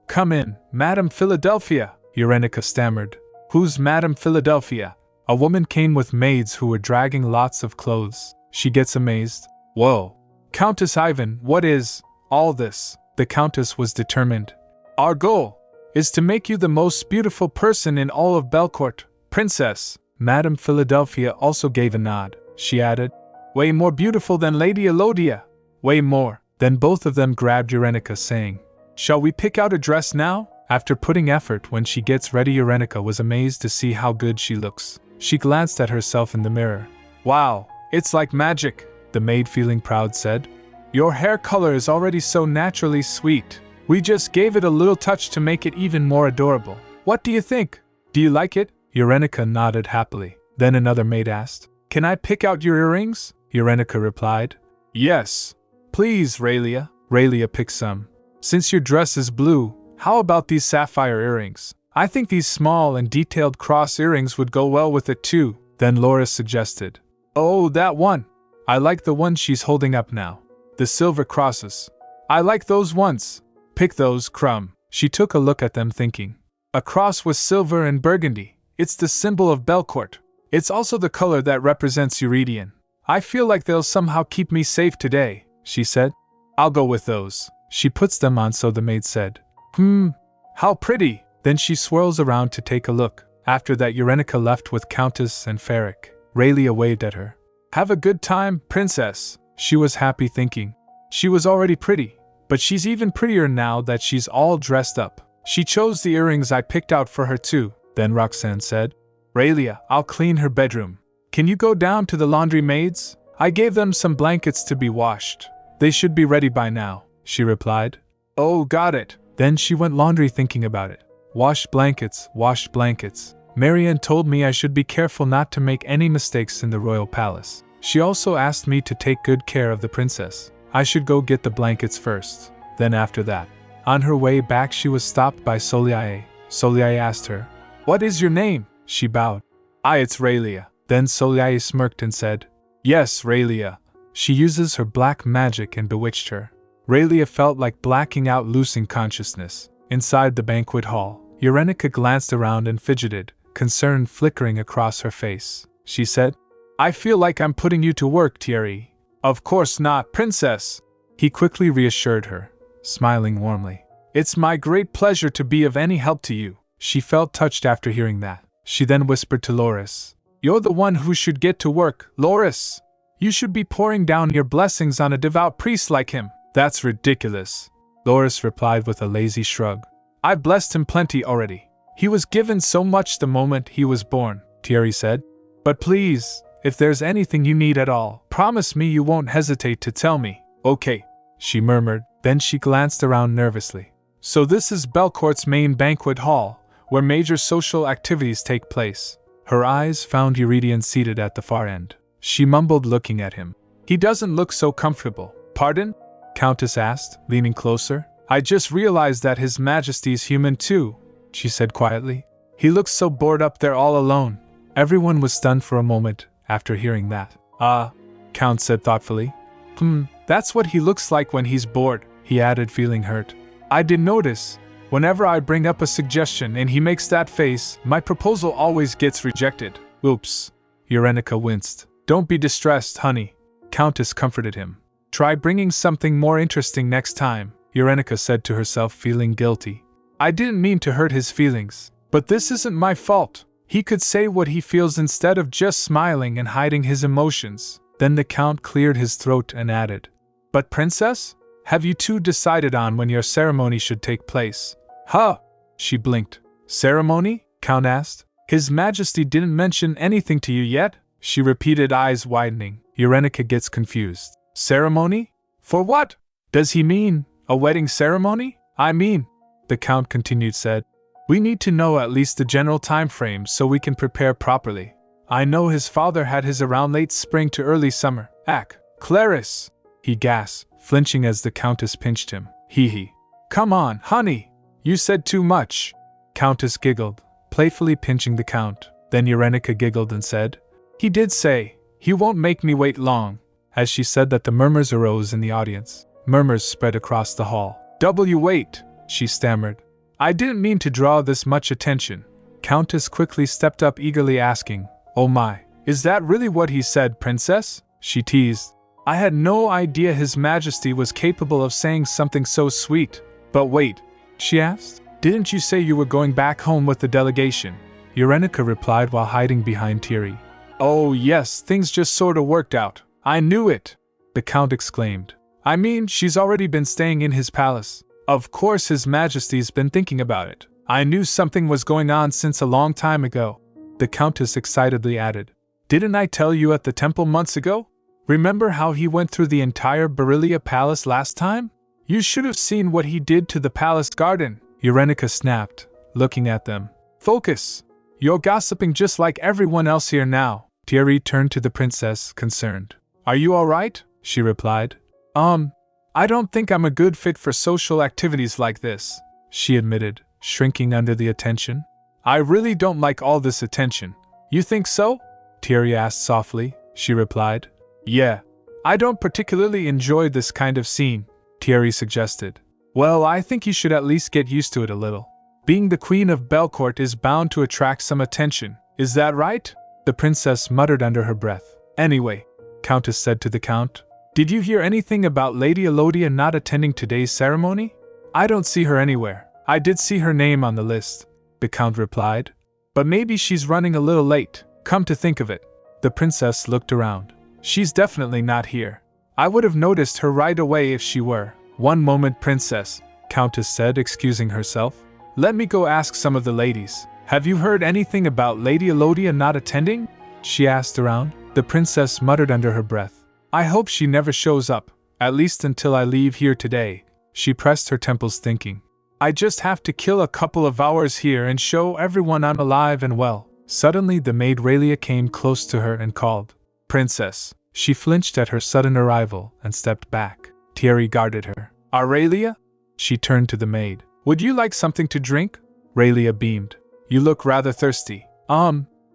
"Come in, Madame Philadelphia," Eurenica stammered. "Who's Madame Philadelphia?" A woman came with maids who were dragging lots of clothes. She gets amazed. "Whoa. Countess Ivan, what is all this?" The Countess was determined. "Our goal is to make you the most beautiful person in all of Belcourt, Princess." Madame Philadelphia also gave a nod. She added, "Way more beautiful than Lady Elodia. Way more." Then both of them grabbed Eurenica saying, "Shall we pick out a dress now?" After putting effort when she gets ready, Eurenica was amazed to see how good she looks. She glanced at herself in the mirror. "Wow, it's like magic," the maid, feeling proud, said. "Your hair color is already so naturally sweet. We just gave it a little touch to make it even more adorable. What do you think? Do you like it?" Eurenica nodded happily. Then another maid asked, "Can I pick out your earrings?" Eurenica replied, "Yes. Please, Raelia." Raelia picked some. "Since your dress is blue, how about these sapphire earrings? I think these small and detailed cross earrings would go well with it too." Then Loris suggested, "Oh, that one. I like the one she's holding up now. The silver crosses. I like those ones. Pick those, Crumb." She took a look at them thinking, "A cross with silver and burgundy. It's the symbol of Belcourt. It's also the color that represents Eurydian. I feel like they'll somehow keep me safe today," she said. "I'll go with those." She puts them on, so the maid said, How pretty." Then she swirls around to take a look. After that, Eurenica left with Countess and Ferric. Raelia waved at her. "Have a good time, Princess." She was happy thinking, she was already pretty, but she's even prettier now that she's all dressed up. She chose the earrings I picked out for her too. Then Roxanne said, "Raelia, I'll clean her bedroom. Can you go down to the laundry maids? I gave them some blankets to be washed. They should be ready by now," she replied. "Oh, got it." Then she went laundry thinking about it. Washed blankets, washed blankets. Marianne told me I should be careful not to make any mistakes in the royal palace. She also asked me to take good care of the princess. I should go get the blankets first. Then after that. On her way back she was stopped by Soliae. Soliae asked her, "What is your name?" She bowed. It's Raelia." Then Soliae smirked and said, "Yes, Raelia. She uses her black magic and bewitched her." Raelia felt like blacking out, losing consciousness. Inside the banquet hall, Eurenica glanced around and fidgeted, concern flickering across her face. She said, "I feel like I'm putting you to work, Thierry." "Of course not, Princess." He quickly reassured her, smiling warmly. "It's my great pleasure to be of any help to you." She felt touched after hearing that. She then whispered to Loris, "You're the one who should get to work, Loris. You should be pouring down your blessings on a devout priest like him." "That's ridiculous," Loris replied with a lazy shrug. "I blessed him plenty already. He was given so much the moment he was born," Thierry said. "But please, if there's anything you need at all, promise me you won't hesitate to tell me." "Okay," she murmured, then she glanced around nervously. So this is Belcourt's main banquet hall, where major social activities take place. Her eyes found Eurydion seated at the far end. She mumbled, looking at him. He doesn't look so comfortable. Pardon? Countess asked, leaning closer. I just realized that His Majesty's human too, she said quietly. He looks so bored up there all alone. Everyone was stunned for a moment after hearing that. Count said thoughtfully. That's what he looks like when he's bored, he added, feeling hurt. I did notice. Whenever I bring up a suggestion and he makes that face, my proposal always gets rejected. Oops. Eurenica winced. Don't be distressed, honey. Countess comforted him. Try bringing something more interesting next time, Eurenica said to herself, feeling guilty. I didn't mean to hurt his feelings, but this isn't my fault. He could say what he feels instead of just smiling and hiding his emotions. Then the Count cleared his throat and added, But Princess? Have you two decided on when your ceremony should take place? Huh? She blinked. Ceremony? Count asked. His Majesty didn't mention anything to you yet? She repeated, eyes widening. Eurenica gets confused. Ceremony? For what? Does he mean a wedding ceremony? I mean, the Count continued said, we need to know at least the general time frame so we can prepare properly. I know his father had his around late spring to early summer. Clarice! He gasped, flinching as the Countess pinched him. Hee. Come on, honey! You said too much. Countess giggled, playfully pinching the Count. Then Eurenica giggled and said, He did say, he won't make me wait long. As she said that, the murmurs arose in the audience. Murmurs spread across the hall. Wait, she stammered. I didn't mean to draw this much attention. Countess quickly stepped up, eagerly asking, Oh my, is that really what he said, Princess? She teased. I had no idea His Majesty was capable of saying something so sweet. But wait, she asked, didn't you say you were going back home with the delegation? Eurenica replied while hiding behind Thierry. Oh yes, things just sorta worked out. I knew it, the Count exclaimed. I mean, she's already been staying in his palace. Of course His Majesty's been thinking about it. I knew something was going on since a long time ago, the Countess excitedly added. Didn't I tell you at the temple months ago? Remember how he went through the entire Barilia Palace last time? You should have seen what he did to the palace garden, Eurenica snapped, looking at them. Focus! You're gossiping just like everyone else here now. Thierry turned to the princess, concerned. Are you alright? She replied. I don't think I'm a good fit for social activities like this, she admitted, shrinking under the attention. I really don't like all this attention. You think so? Thierry asked softly. She replied. Yeah. I don't particularly enjoy this kind of scene, Thierry suggested. Well, I think you should at least get used to it a little. Being the Queen of Belcourt is bound to attract some attention. Is that right? The princess muttered under her breath. Anyway, Countess said to the Count, did you hear anything about Lady Elodia not attending today's ceremony? I don't see her anywhere. I did see her name on the list, the Count replied. But maybe she's running a little late, come to think of it. The princess looked around. She's definitely not here. I would have noticed her right away if she were. One moment, Princess, Countess said, excusing herself. Let me go ask some of the ladies. Have you heard anything about Lady Elodia not attending? She asked around. The princess muttered under her breath. I hope she never shows up, at least until I leave here today. She pressed her temples, thinking. I just have to kill a couple of hours here and show everyone I'm alive and well. Suddenly the maid Raelia came close to her and called. Princess. She flinched at her sudden arrival and stepped back. Thierry guarded her. Aurelia? She turned to the maid. Would you like something to drink? Raelia beamed. You look rather thirsty.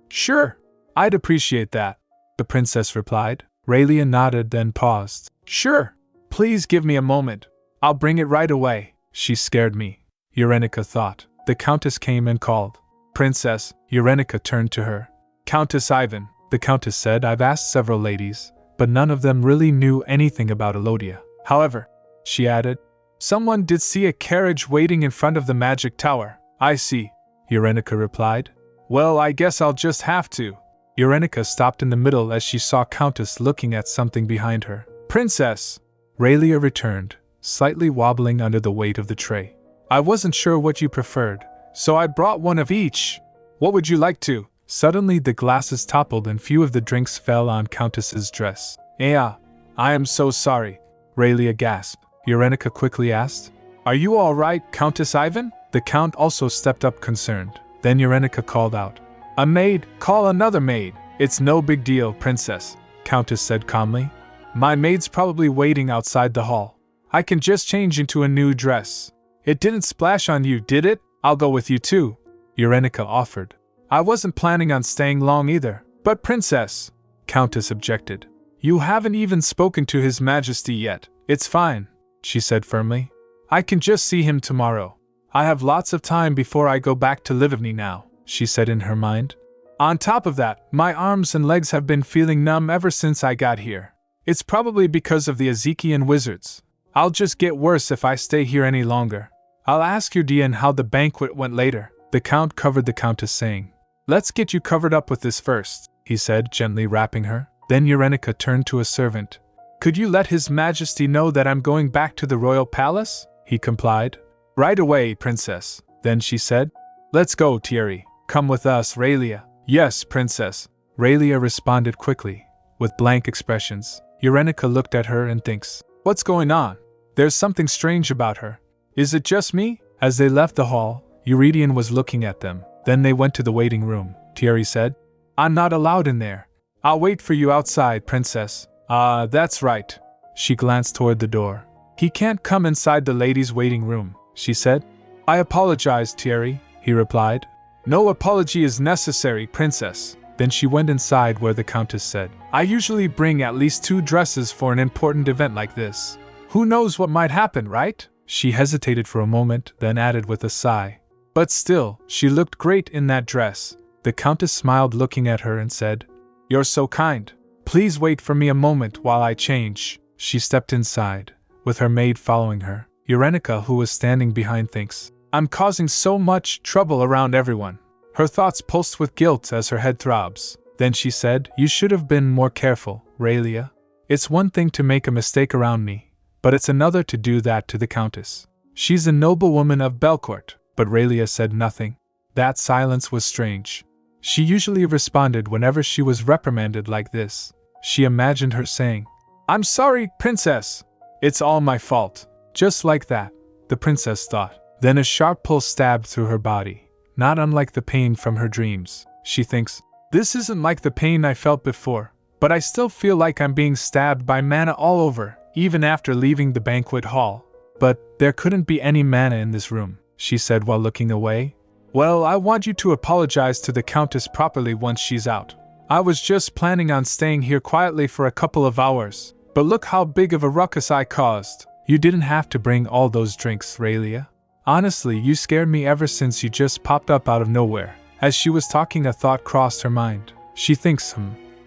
Sure. I'd appreciate that, the princess replied. Raelia nodded, then paused. Sure. Please give me a moment. I'll bring it right away. She scared me, Eurenica thought. The Countess came and called. Princess. Eurenica turned to her. Countess Ivan, the Countess said. I've asked several ladies, but none of them really knew anything about Elodia. However, she added, someone did see a carriage waiting in front of the magic tower. I see, Eurenica replied. Well, I guess I'll just have to. Eurenica stopped in the middle as she saw Countess looking at something behind her. Princess! Raelia returned, slightly wobbling under the weight of the tray. I wasn't sure what you preferred, so I brought one of each. What would you like to? Suddenly the glasses toppled and few of the drinks fell on Countess's dress. I am so sorry, Raelia gasped. Urenica quickly asked. Are you all right, Countess Ivan? The Count also stepped up concerned. Then Urenica called out. A maid, call another maid. It's no big deal, Princess, Countess said calmly. My maid's probably waiting outside the hall. I can just change into a new dress. It didn't splash on you, did it? I'll go with you too, Urenica offered. I wasn't planning on staying long either. But Princess, Countess objected. You haven't even spoken to His Majesty yet. It's fine, she said firmly. I can just see him tomorrow. I have lots of time before I go back to Livigny now, she said in her mind. On top of that, my arms and legs have been feeling numb ever since I got here. It's probably because of the Ezekian wizards. I'll just get worse if I stay here any longer. I'll ask your Dian how the banquet went later, the Count covered the Countess saying. Let's get you covered up with this first, he said, gently wrapping her. Then Urenica turned to a servant. Could you let His Majesty know that I'm going back to the royal palace? He complied. Right away, Princess. Then she said. Let's go, Thierry. Come with us, Raelia. Yes, Princess. Raelia responded quickly, with blank expressions. Urenica looked at her and thinks, what's going on? There's something strange about her. Is it just me? As they left the hall, Eurydion was looking at them. Then they went to the waiting room. Thierry said, I'm not allowed in there. I'll wait for you outside, Princess. That's right. She glanced toward the door. He can't come inside the ladies' waiting room, she said. I apologize, Thierry, he replied. No apology is necessary, Princess. Then she went inside where the Countess said, I usually bring at least 2 dresses for an important event like this. Who knows what might happen, right? She hesitated for a moment, then added with a sigh. But still, she looked great in that dress. The Countess smiled looking at her and said, You're so kind. Please wait for me a moment while I change. She stepped inside, with her maid following her. Urenica, who was standing behind, thinks, I'm causing so much trouble around everyone. Her thoughts pulsed with guilt as her head throbs. Then she said, You should have been more careful, Raelia. It's one thing to make a mistake around me, but it's another to do that to the Countess. She's a noblewoman of Belcourt. But Raelia said nothing. That silence was strange. She usually responded whenever she was reprimanded like this. She imagined her saying, I'm sorry, Princess. It's all my fault. Just like that, the princess thought. Then a sharp pull stabbed through her body, not unlike the pain from her dreams. She thinks, This isn't like the pain I felt before, but I still feel like I'm being stabbed by mana all over, even after leaving the banquet hall. But there couldn't be any mana in this room, she said while looking away. Well, I want you to apologize to the Countess properly once she's out. I was just planning on staying here quietly for a couple of hours, but look how big of a ruckus I caused. You didn't have to bring all those drinks, Raelia. Honestly, you scared me ever since you just popped up out of nowhere. As she was talking, a thought crossed her mind. She thinks,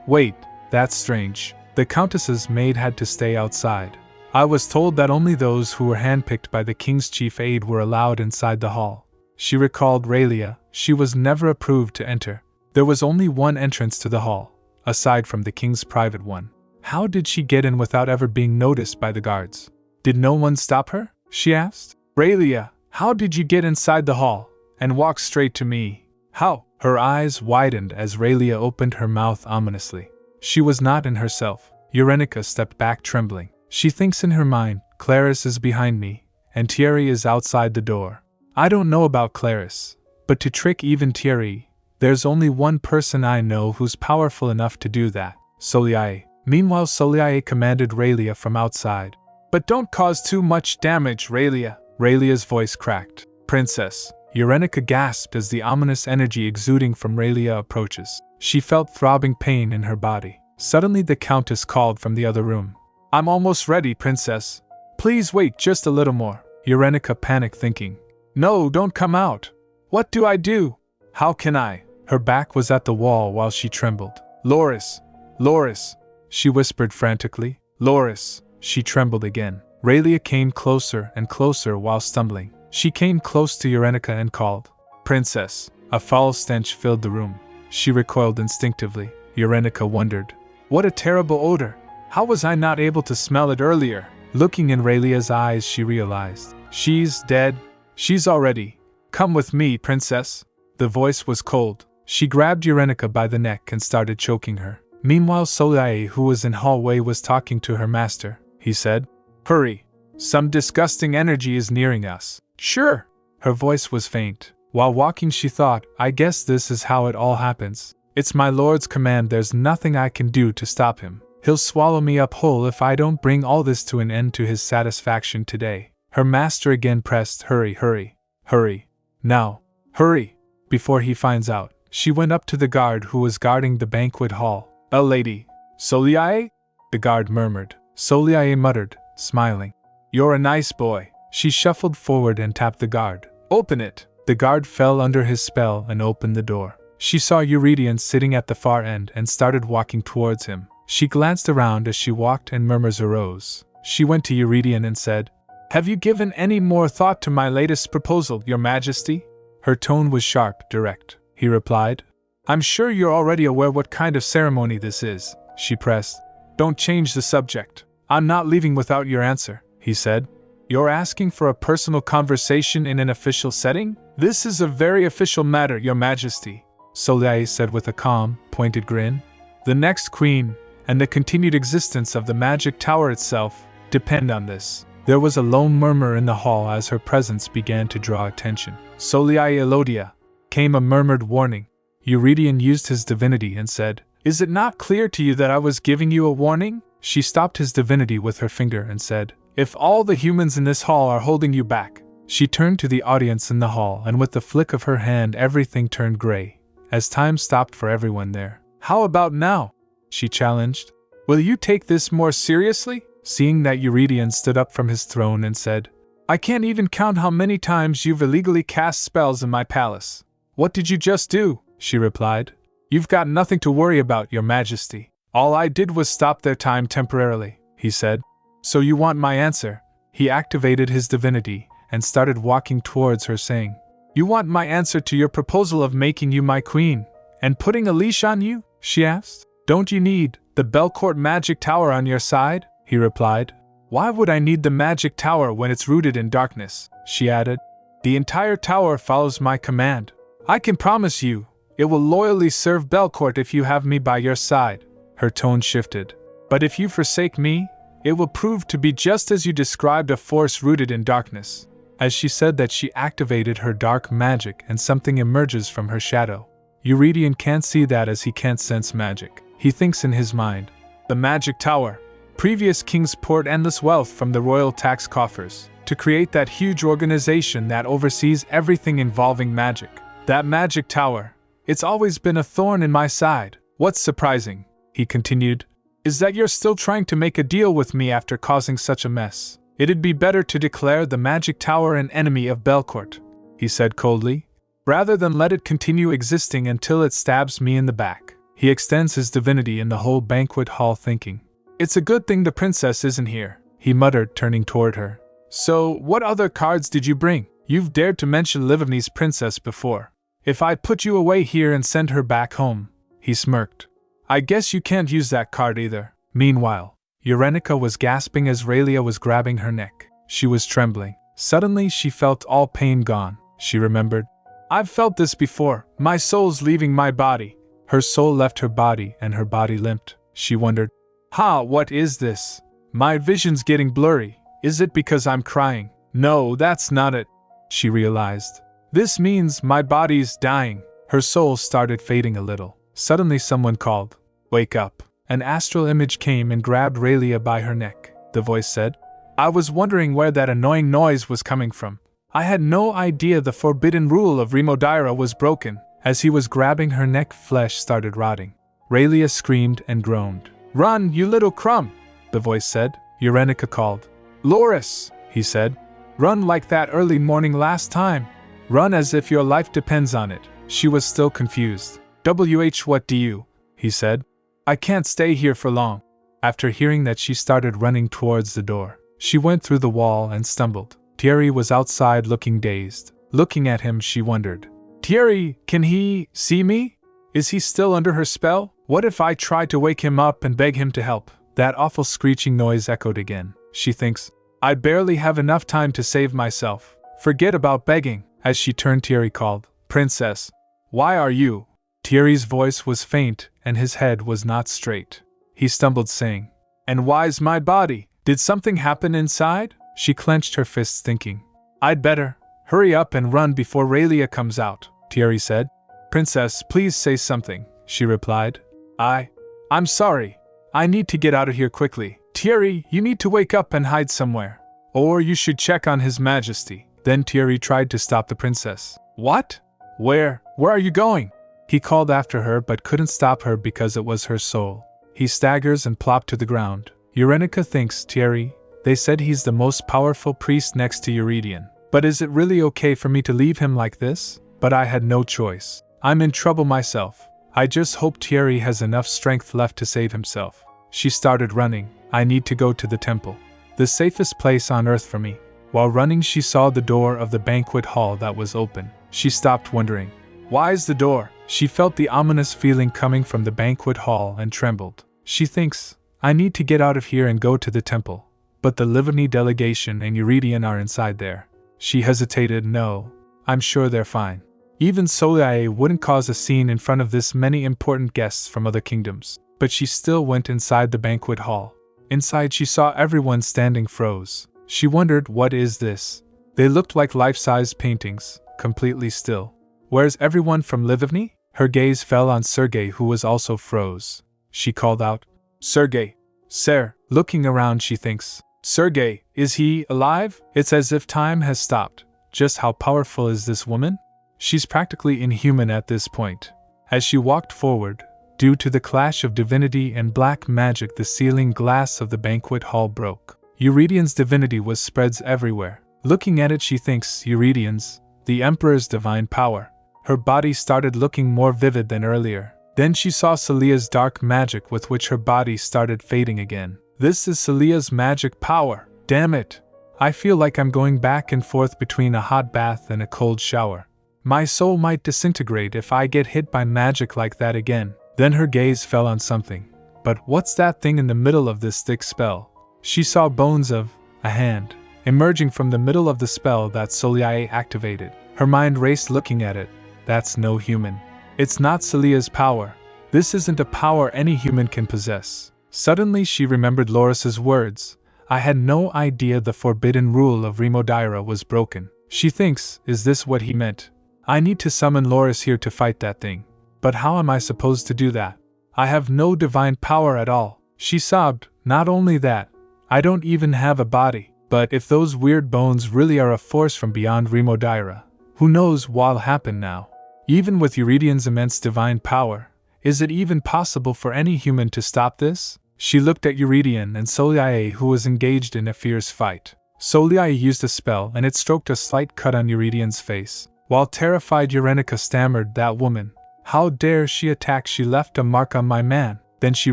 wait, that's strange. The Countess's maid had to stay outside. I was told that only those who were handpicked by the king's chief aide were allowed inside the hall. She recalled Raelia. She was never approved to enter. There was only one entrance to the hall, aside from the king's private one. How did she get in without ever being noticed by the guards? Did no one stop her? She asked. Raelia, how did you get inside the hall and walk straight to me? How? Her eyes widened as Raelia opened her mouth ominously. She was not in herself. Urenica stepped back trembling. She thinks in her mind, Clarice is behind me, and Thierry is outside the door. I don't know about Clarice, but to trick even Thierry, there's only one person I know who's powerful enough to do that, Soliae. Meanwhile, Soliae commanded Raelia from outside. But don't cause too much damage, Raelia. Raelia's voice cracked. Princess. Urenica gasped as the ominous energy exuding from Raelia approaches. She felt throbbing pain in her body. Suddenly the Countess called from the other room. I'm almost ready, Princess. Please wait just a little more. Urenica panicked, thinking, No, don't come out. What do I do? How can I? Her back was at the wall while she trembled. Loris! Loris! She whispered frantically. Loris! She trembled again. Raelia came closer and closer while stumbling. She came close to Urenica and called, Princess! A foul stench filled the room. She recoiled instinctively. Urenica wondered, what a terrible odor! How was I not able to smell it earlier? Looking in Raelia's eyes, she realized, she's dead. She's already. Come with me, Princess. The voice was cold. She grabbed Urenica by the neck and started choking her. Meanwhile, Soliae, who was in hallway, was talking to her master. He said, Hurry! Some disgusting energy is nearing us. Sure. Her voice was faint. While walking she thought, I guess this is how it all happens. It's my lord's command, there's nothing I can do to stop him. He'll swallow me up whole if I don't bring all this to an end to his satisfaction today. Her master again pressed, hurry, hurry, hurry. Now, hurry, before he finds out. She went up to the guard who was guarding the banquet hall. A lady. Soliae? The guard murmured. Soliae muttered, smiling. You're a nice boy. She shuffled forward and tapped the guard. Open it. The guard fell under his spell and opened the door. She saw Eurydion sitting at the far end and started walking towards him. She glanced around as she walked and murmurs arose. She went to Eurydion and said, Have you given any more thought to my latest proposal, Your Majesty? Her tone was sharp, direct. He replied, I'm sure you're already aware what kind of ceremony this is. She pressed. Don't change the subject. I'm not leaving without your answer, he said. You're asking for a personal conversation in an official setting? This is a very official matter, Your Majesty, Soliae said with a calm, pointed grin. The next queen, and the continued existence of the magic tower itself, depend on this. There was a low murmur in the hall as her presence began to draw attention. Soliae Elodia, came a murmured warning. Eurydion used his divinity and said, Is it not clear to you that I was giving you a warning? She stopped his divinity with her finger and said, If all the humans in this hall are holding you back. She turned to the audience in the hall and with the flick of her hand everything turned gray, as time stopped for everyone there. How about now? She challenged. Will you take this more seriously? Seeing that Eurydion stood up from his throne and said, I can't even count how many times you've illegally cast spells in my palace. What did you just do? She replied. You've got nothing to worry about, Your Majesty. All I did was stop their time temporarily, he said. So you want my answer? He activated his divinity and started walking towards her saying, You want my answer to your proposal of making you my queen and putting a leash on you? She asked. Don't you need the Belcourt magic tower on your side? He replied. Why would I need the magic tower when it's rooted in darkness? She added. The entire tower follows my command. I can promise you, it will loyally serve Belcourt if you have me by your side. Her tone shifted. But if you forsake me, it will prove to be just as you described, a force rooted in darkness. As she said that, she activated her dark magic and something emerges from her shadow. Eurydion can't see that as he can't sense magic. He thinks in his mind. The magic tower. Previous kings poured endless wealth from the royal tax coffers to create that huge organization that oversees everything involving magic. That magic tower. It's always been a thorn in my side. What's surprising, he continued, is that you're still trying to make a deal with me after causing such a mess. It'd be better to declare the magic tower an enemy of Belcourt, he said coldly, rather than let it continue existing until it stabs me in the back. He extends his divinity in the whole banquet hall thinking. It's a good thing the princess isn't here, he muttered, turning toward her. So, what other cards did you bring? You've dared to mention Livavni's princess before. If I put you away here and send her back home, he smirked. I guess you can't use that card either. Meanwhile, Eurenica was gasping as Raelia was grabbing her neck. She was trembling. Suddenly she felt all pain gone. She remembered. I've felt this before. My soul's leaving my body. Her soul left her body and her body limped. She wondered. What is this? My vision's getting blurry. Is it because I'm crying? No, that's not it. She realized. This means my body's dying. Her soul started fading a little. Suddenly someone called. Wake up. An astral image came and grabbed Raelia by her neck. The voice said. I was wondering where that annoying noise was coming from. I had no idea the forbidden rule of Remodira was broken. As he was grabbing her neck, flesh started rotting. Raelia screamed and groaned. Run, you little crumb, the voice said. Eurenica called. Loris, he said. Run like that early morning last time. Run as if your life depends on it. She was still confused. What do you? He said. I can't stay here for long. After hearing that, she started running towards the door. She went through the wall and stumbled. Thierry was outside looking dazed. Looking at him, she wondered. Thierry, can he see me? Is he still under her spell? What if I try to wake him up and beg him to help? That awful screeching noise echoed again. She thinks, I barely have enough time to save myself. Forget about begging. As she turned, Thierry called, Princess, why are you? Thierry's voice was faint and his head was not straight. He stumbled, saying, And why's my body? Did something happen inside? She clenched her fists thinking, "I'd better hurry up and run before Raylia comes out," Thierry said. "Princess, please say something," she replied. I'm sorry. I need to get out of here quickly. Thierry, you need to wake up and hide somewhere. Or you should check on His Majesty." Then Thierry tried to stop the princess. "What? Where are you going?" He called after her but couldn't stop her because it was her soul. He staggers and plopped to the ground. Eurenica thinks, "Thierry, they said he's the most powerful priest next to Eurydion. But is it really okay for me to leave him like this? But I had no choice. I'm in trouble myself. I just hope Thierry has enough strength left to save himself." She started running. "I need to go to the temple. The safest place on earth for me." While running, she saw the door of the banquet hall that was open. She stopped, wondering, "Why's the door?" She felt the ominous feeling coming from the banquet hall and trembled. She thinks, "I need to get out of here and go to the temple. But the Livni delegation and Eurydion are inside there." She hesitated. "No, I'm sure they're fine. Even Soliae wouldn't cause a scene in front of this many important guests from other kingdoms." But she still went inside the banquet hall. Inside she saw everyone standing froze. She wondered, what is this? They looked like life-size paintings, completely still. "Where's everyone from Livni?" Her gaze fell on Sergei, who was also froze. She called out, "Sergei, sir." Looking around, she thinks, "Sergei, is he alive?" It's as if time has stopped. Just how powerful is this woman? She's practically inhuman at this point. As she walked forward, due to the clash of divinity and black magic, the ceiling glass of the banquet hall broke. Eurydion's divinity was spreads everywhere. Looking at it, she thinks, Eurydion's, the Emperor's divine power. Her body started looking more vivid than earlier. Then she saw Celia's dark magic, with which her body started fading again. This is Celia's magic power. Damn it! I feel like I'm going back and forth between a hot bath and a cold shower. My soul might disintegrate if I get hit by magic like that again. Then her gaze fell on something. But what's that thing in the middle of this thick spell? She saw bones of a hand emerging from the middle of the spell that Soliae activated. Her mind raced looking at it. That's no human. It's not Celia's power. This isn't a power any human can possess. Suddenly she remembered Loris's words. I had no idea the forbidden rule of Remodira was broken. She thinks, is this what he meant? I need to summon Loris here to fight that thing. But how am I supposed to do that? I have no divine power at all. She sobbed, not only that, I don't even have a body. But if those weird bones really are a force from beyond Remodira, who knows what'll happen now? Even with Eurydion's immense divine power, is it even possible for any human to stop this? She looked at Eurydion and Soliae, who was engaged in a fierce fight. Soliae used a spell and it stroked a slight cut on Eurydion's face. While terrified, Eurenica stammered, that woman. How dare she attack? She left a mark on my man. Then she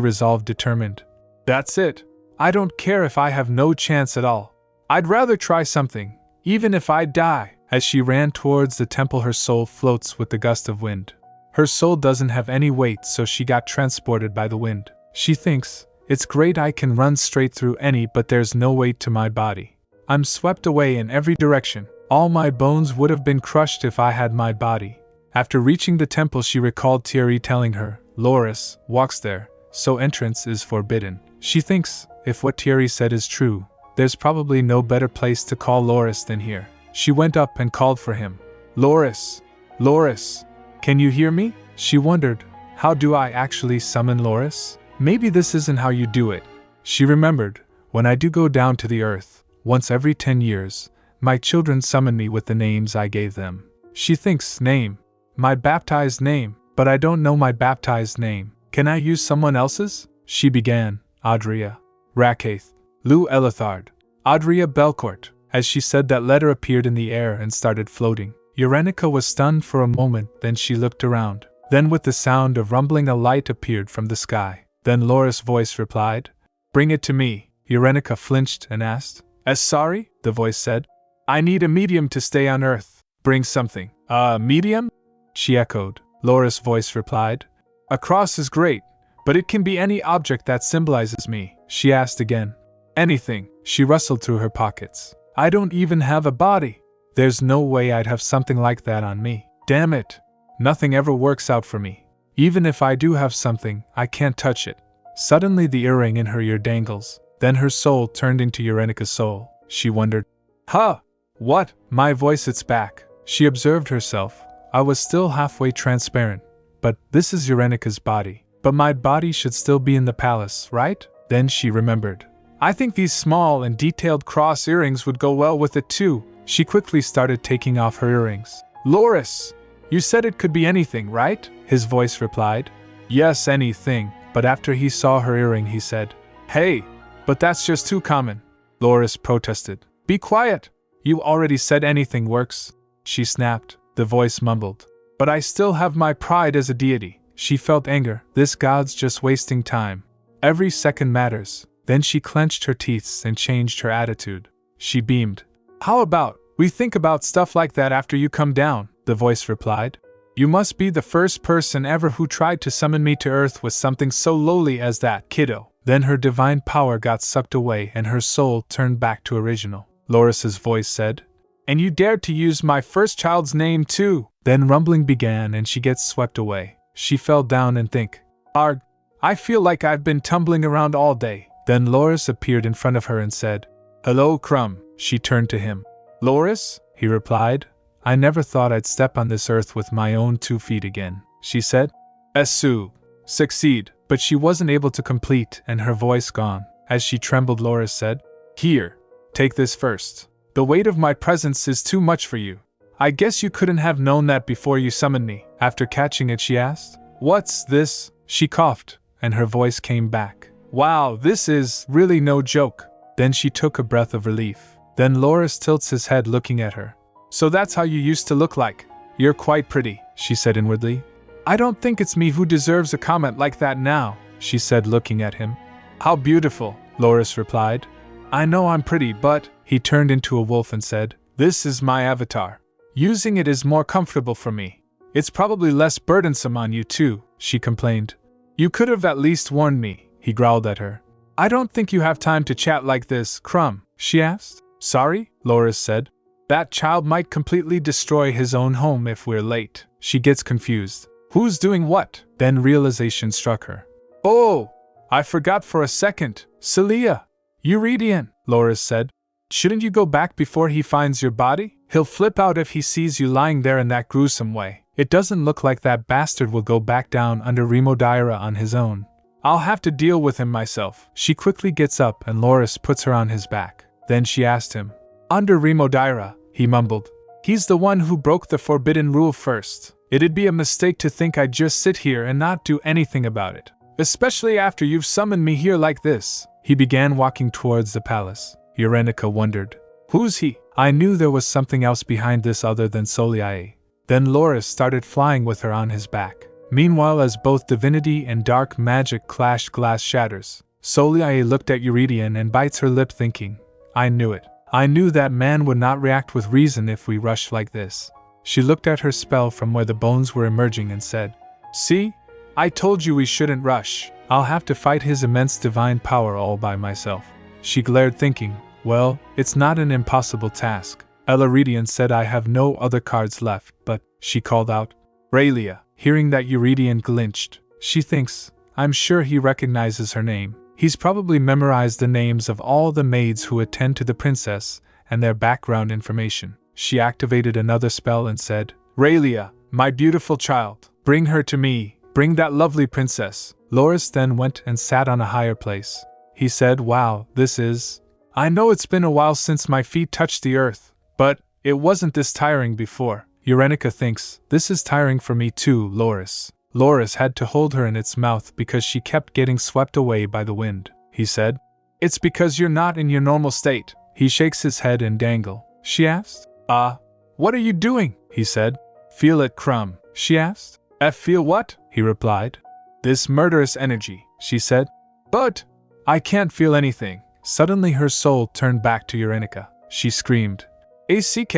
resolved, determined. That's it. I don't care if I have no chance at all. I'd rather try something, even if I die. As she ran towards the temple, her soul floats with the gust of wind. Her soul doesn't have any weight, so she got transported by the wind. She thinks, it's great, I can run straight through any, but there's no weight to my body. I'm swept away in every direction. All my bones would have been crushed if I had my body. After reaching the temple, she recalled Thierry telling her, Loris walks there, so entrance is forbidden. She thinks, if what Thierry said is true, there's probably no better place to call Loris than here. She went up and called for him. Loris! Loris! Can you hear me? She wondered, how do I actually summon Loris? Maybe this isn't how you do it. She remembered, when I do go down to the earth, once every 10 years, my children summon me with the names I gave them. She thinks, name. My baptized name, but I don't know my baptized name. Can I use someone else's? She began, Adria. Rakaith. Lou Elithard. Adria Belcourt. As she said, that letter appeared in the air and started floating. Eurenica was stunned for a moment, then she looked around. Then with the sound of rumbling, a light appeared from the sky. Then Loris' voice replied, Bring it to me. Eurenica flinched and asked, As sorry? The voice said. I need a medium to stay on Earth. Bring something. A medium? She echoed. Loris' voice replied, A cross is great, but it can be any object that symbolizes me. She asked again. Anything. She rustled through her pockets. I don't even have a body. There's no way I'd have something like that on me. Damn it. Nothing ever works out for me. Even if I do have something, I can't touch it. Suddenly the earring in her ear dangles. Then her soul turned into Eurenica's soul. she wondered. Huh! What? My voice, it's back. She observed herself. I was still halfway transparent. But this is Eurenica's body. But my body should still be in the palace, right? Then she remembered. I think these small and detailed cross earrings would go well with it too. She quickly started taking off her earrings. Loris! You said it could be anything, right? His voice replied. Yes, anything. But after he saw her earring, he said, Hey! But that's just too common. Loris protested. Be quiet! You already said anything works. She snapped. The voice mumbled. But I still have my pride as a deity. She felt anger. This god's just wasting time. Every second matters. Then she clenched her teeth and changed her attitude. She beamed. How about we think about stuff like that after you come down? The voice replied. You must be the first person ever who tried to summon me to Earth with something so lowly as that, kiddo. Then her divine power got sucked away and her soul turned back to original. Loris's voice said, And you dared to use my first child's name too. Then rumbling began and she gets swept away. She fell down and think, Arg, I feel like I've been tumbling around all day. Then Loris appeared in front of her and said, Hello, Crumb. She turned to him. Loris? He replied. I never thought I'd step on this earth with my own 2 feet again. She said, Esu. Succeed. But she wasn't able to complete and her voice gone. As she trembled, Loris said, Here. Take this first. The weight of my presence is too much for you. I guess you couldn't have known that before you summoned me. After catching it, she asked, What's this? She coughed, and her voice came back. Wow, this is really no joke. Then she took a breath of relief. Then Loris tilts his head looking at her. So that's how you used to look like. You're quite pretty, she said inwardly. I don't think it's me who deserves a comment like that now, she said looking at him. How beautiful, Loris replied. I know I'm pretty, but he turned into a wolf and said, This is my avatar. Using it is more comfortable for me. It's probably less burdensome on you too, she complained. You could have at least warned me, he growled at her. I don't think you have time to chat like this, Crumb, she asked. Sorry, Loris said. That child might completely destroy his own home if we're late. She gets confused. Who's doing what? Then realization struck her. Oh, I forgot for a second. Celia. Eurydion, Loris said. Shouldn't you go back before he finds your body? He'll flip out if he sees you lying there in that gruesome way. It doesn't look like that bastard will go back down under Remodaira on his own. I'll have to deal with him myself. She quickly gets up and Loris puts her on his back. Then she asked him. Under Remodaira, he mumbled. He's the one who broke the forbidden rule first. It'd be a mistake to think I'd just sit here and not do anything about it. Especially after you've summoned me here like this. He began walking towards the palace. Eurenica wondered. Who's he? I knew there was something else behind this other than Soliae. Then Loris started flying with her on his back. Meanwhile, as both divinity and dark magic clashed, glass shatters. Soliae looked at Eurydion and bites her lip thinking, I knew it. I knew that man would not react with reason if we rushed like this. She looked at her spell from where the bones were emerging and said, See? I told you we shouldn't rush. I'll have to fight his immense divine power all by myself. She glared thinking, well, it's not an impossible task. Eurydion said I have no other cards left, but, she called out, Raylia. Hearing that, Eurydion flinched. She thinks, I'm sure he recognizes her name. He's probably memorized the names of all the maids who attend to the princess and their background information. She activated another spell and said, Raylia, my beautiful child, bring her to me. Bring that lovely princess. Loris then went and sat on a higher place. He said, Wow, this is... I know it's been a while since my feet touched the earth, but it wasn't this tiring before. Eurenica thinks, this is tiring for me too, Loris. Loris had to hold her in its mouth because she kept getting swept away by the wind. He said, It's because you're not in your normal state. He shakes his head and dangle. She asked, what are you doing? He said. Feel it, Crumb. She asked. Feel what? He replied. This murderous energy, she said. But I can't feel anything. Suddenly her soul turned back to Eurenica. She screamed. ACK,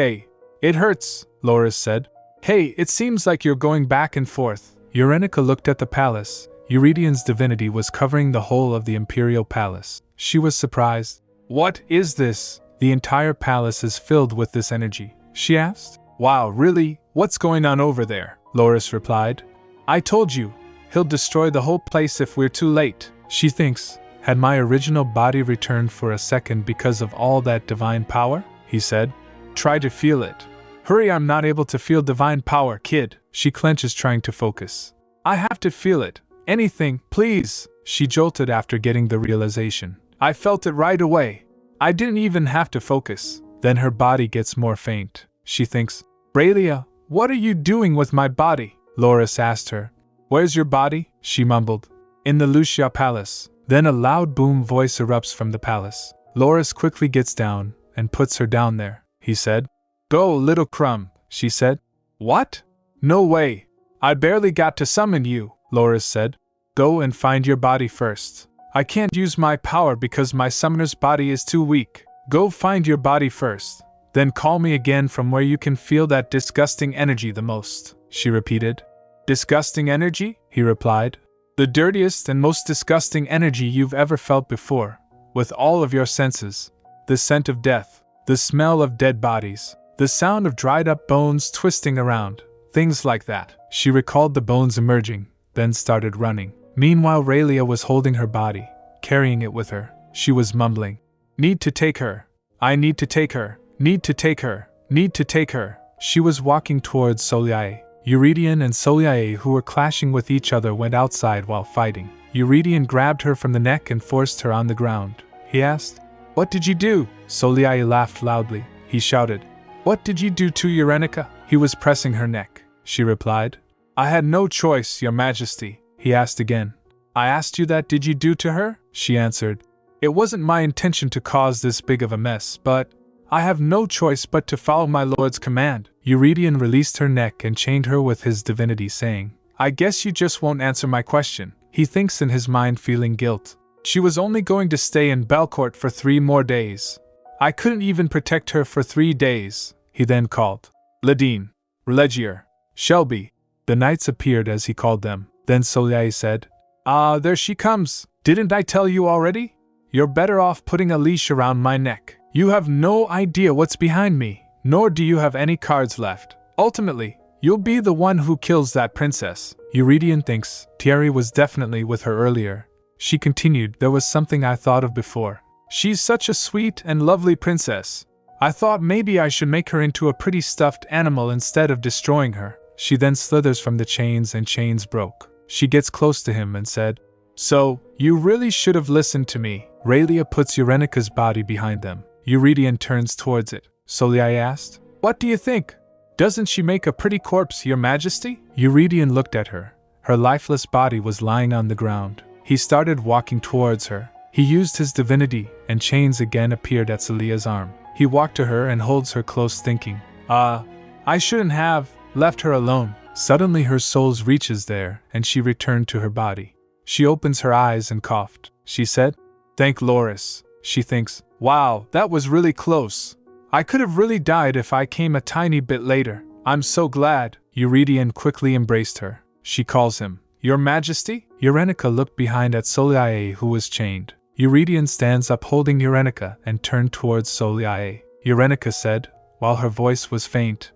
it hurts, Loris said. Hey, it seems like you're going back and forth. Eurenica looked at the palace. Eurydian's divinity was covering the whole of the imperial palace. She was surprised. What is this? The entire palace is filled with this energy, she asked. Wow, really? What's going on over there? Loris replied. I told you, he'll destroy the whole place if we're too late. She thinks, Had my original body returned for a second because of all that divine power? He said. Try to feel it. Hurry, I'm not able to feel divine power, kid. She clenches, trying to focus. I have to feel it. Anything, please. She jolted after getting the realization. I felt it right away. I didn't even have to focus. Then her body gets more faint. She thinks, Bralia, what are you doing with my body? Loris asked her. Where's your body? She mumbled. In the Lucia Palace. Then a loud boom voice erupts from the palace. Loris quickly gets down and puts her down there. He said. Go, little crumb, she said. What? No way. I barely got to summon you, Loris said. Go and find your body first. I can't use my power because my summoner's body is too weak. Go find your body first. Then call me again from where you can feel that disgusting energy the most, she repeated. Disgusting energy? He replied. The dirtiest and most disgusting energy you've ever felt before, with all of your senses. The scent of death, the smell of dead bodies, the sound of dried up bones twisting around, things like that. She recalled the bones emerging, then started running. Meanwhile, Raylia was holding her body, carrying it with her. She was mumbling. Need to take her. I need to take her. Need to take her. Need to take her. She was walking towards Soliae. Eurydion and Soliae, who were clashing with each other, went outside while fighting. Eurydion grabbed her from the neck and forced her on the ground. He asked, What did you do? Soliae laughed loudly. He shouted, What did you do to Eurenica? He was pressing her neck. She replied, I had no choice, your majesty. He asked again. I asked you that, did you do to her? She answered. It wasn't my intention to cause this big of a mess, but I have no choice but to follow my lord's command. Eurydion released her neck and chained her with his divinity, saying, I guess you just won't answer my question. He thinks in his mind, feeling guilt. She was only going to stay in Belcourt for 3 more days. I couldn't even protect her for 3 days. He then called. Ladine, Relegier, Shelby. The knights appeared as he called them. Then Soliae said, there she comes. Didn't I tell you already? You're better off putting a leash around my neck. You have no idea what's behind me, nor do you have any cards left. Ultimately, you'll be the one who kills that princess. Eurydion thinks Thierry was definitely with her earlier. She continued, there was something I thought of before. She's such a sweet and lovely princess. I thought maybe I should make her into a pretty stuffed animal instead of destroying her. She then slithers from the chains and chains broke. She gets close to him and said, So, you really should have listened to me. Raylia puts Eurenica's body behind them. Eurydion turns towards it. Soliae asked, What do you think? Doesn't she make a pretty corpse, your majesty? Eurydion looked at her. Her lifeless body was lying on the ground. He started walking towards her. He used his divinity, and chains again appeared at Celia's arm. He walked to her and holds her close, thinking, I shouldn't have left her alone. Suddenly her soul reaches there, and she returned to her body. She opens her eyes and coughed. She said, Thank Loris. She thinks, Wow, that was really close. I could have really died if I came a tiny bit later. I'm so glad. Eurydion quickly embraced her. She calls him, Your Majesty? Eurenica looked behind at Soliae, who was chained. Eurydion stands up holding Eurenica and turned towards Soliae. Eurenica said, while her voice was faint,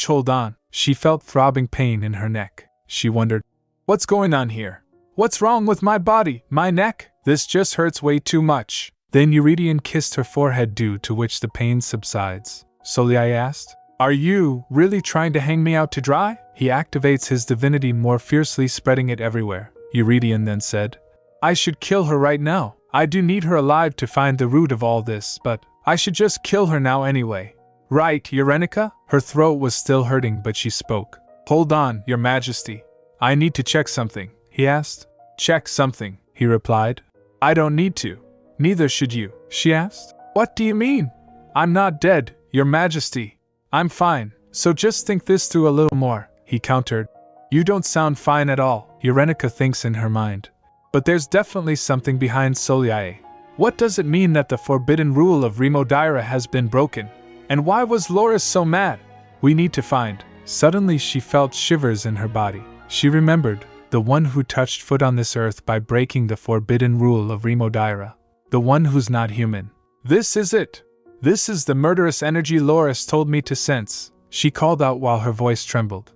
Hold on. She felt throbbing pain in her neck. She wondered, What's going on here? What's wrong with my body, my neck? This just hurts way too much. Then Eurydion kissed her forehead, due to which the pain subsides. Soliae asked, Are you really trying to hang me out to dry? He activates his divinity more fiercely, spreading it everywhere. Eurydion then said, I should kill her right now. I do need her alive to find the root of all this, but I should just kill her now anyway. Right, Eurenica? Her throat was still hurting, but she spoke. Hold on, your majesty. I need to check something, he asked. Check something, he replied. I don't need to. Neither should you, she asked. What do you mean? I'm not dead, your majesty. I'm fine, so just think this through a little more, he countered. You don't sound fine at all, Eurenica thinks in her mind. But there's definitely something behind Soliae. What does it mean that the forbidden rule of Remodaira has been broken? And why was Loris so mad? We need to find. Suddenly she felt shivers in her body. She remembered the one who touched foot on this earth by breaking the forbidden rule of Remodaira. The one who's not human. This is it. This is the murderous energy Loris told me to sense, she called out while her voice trembled.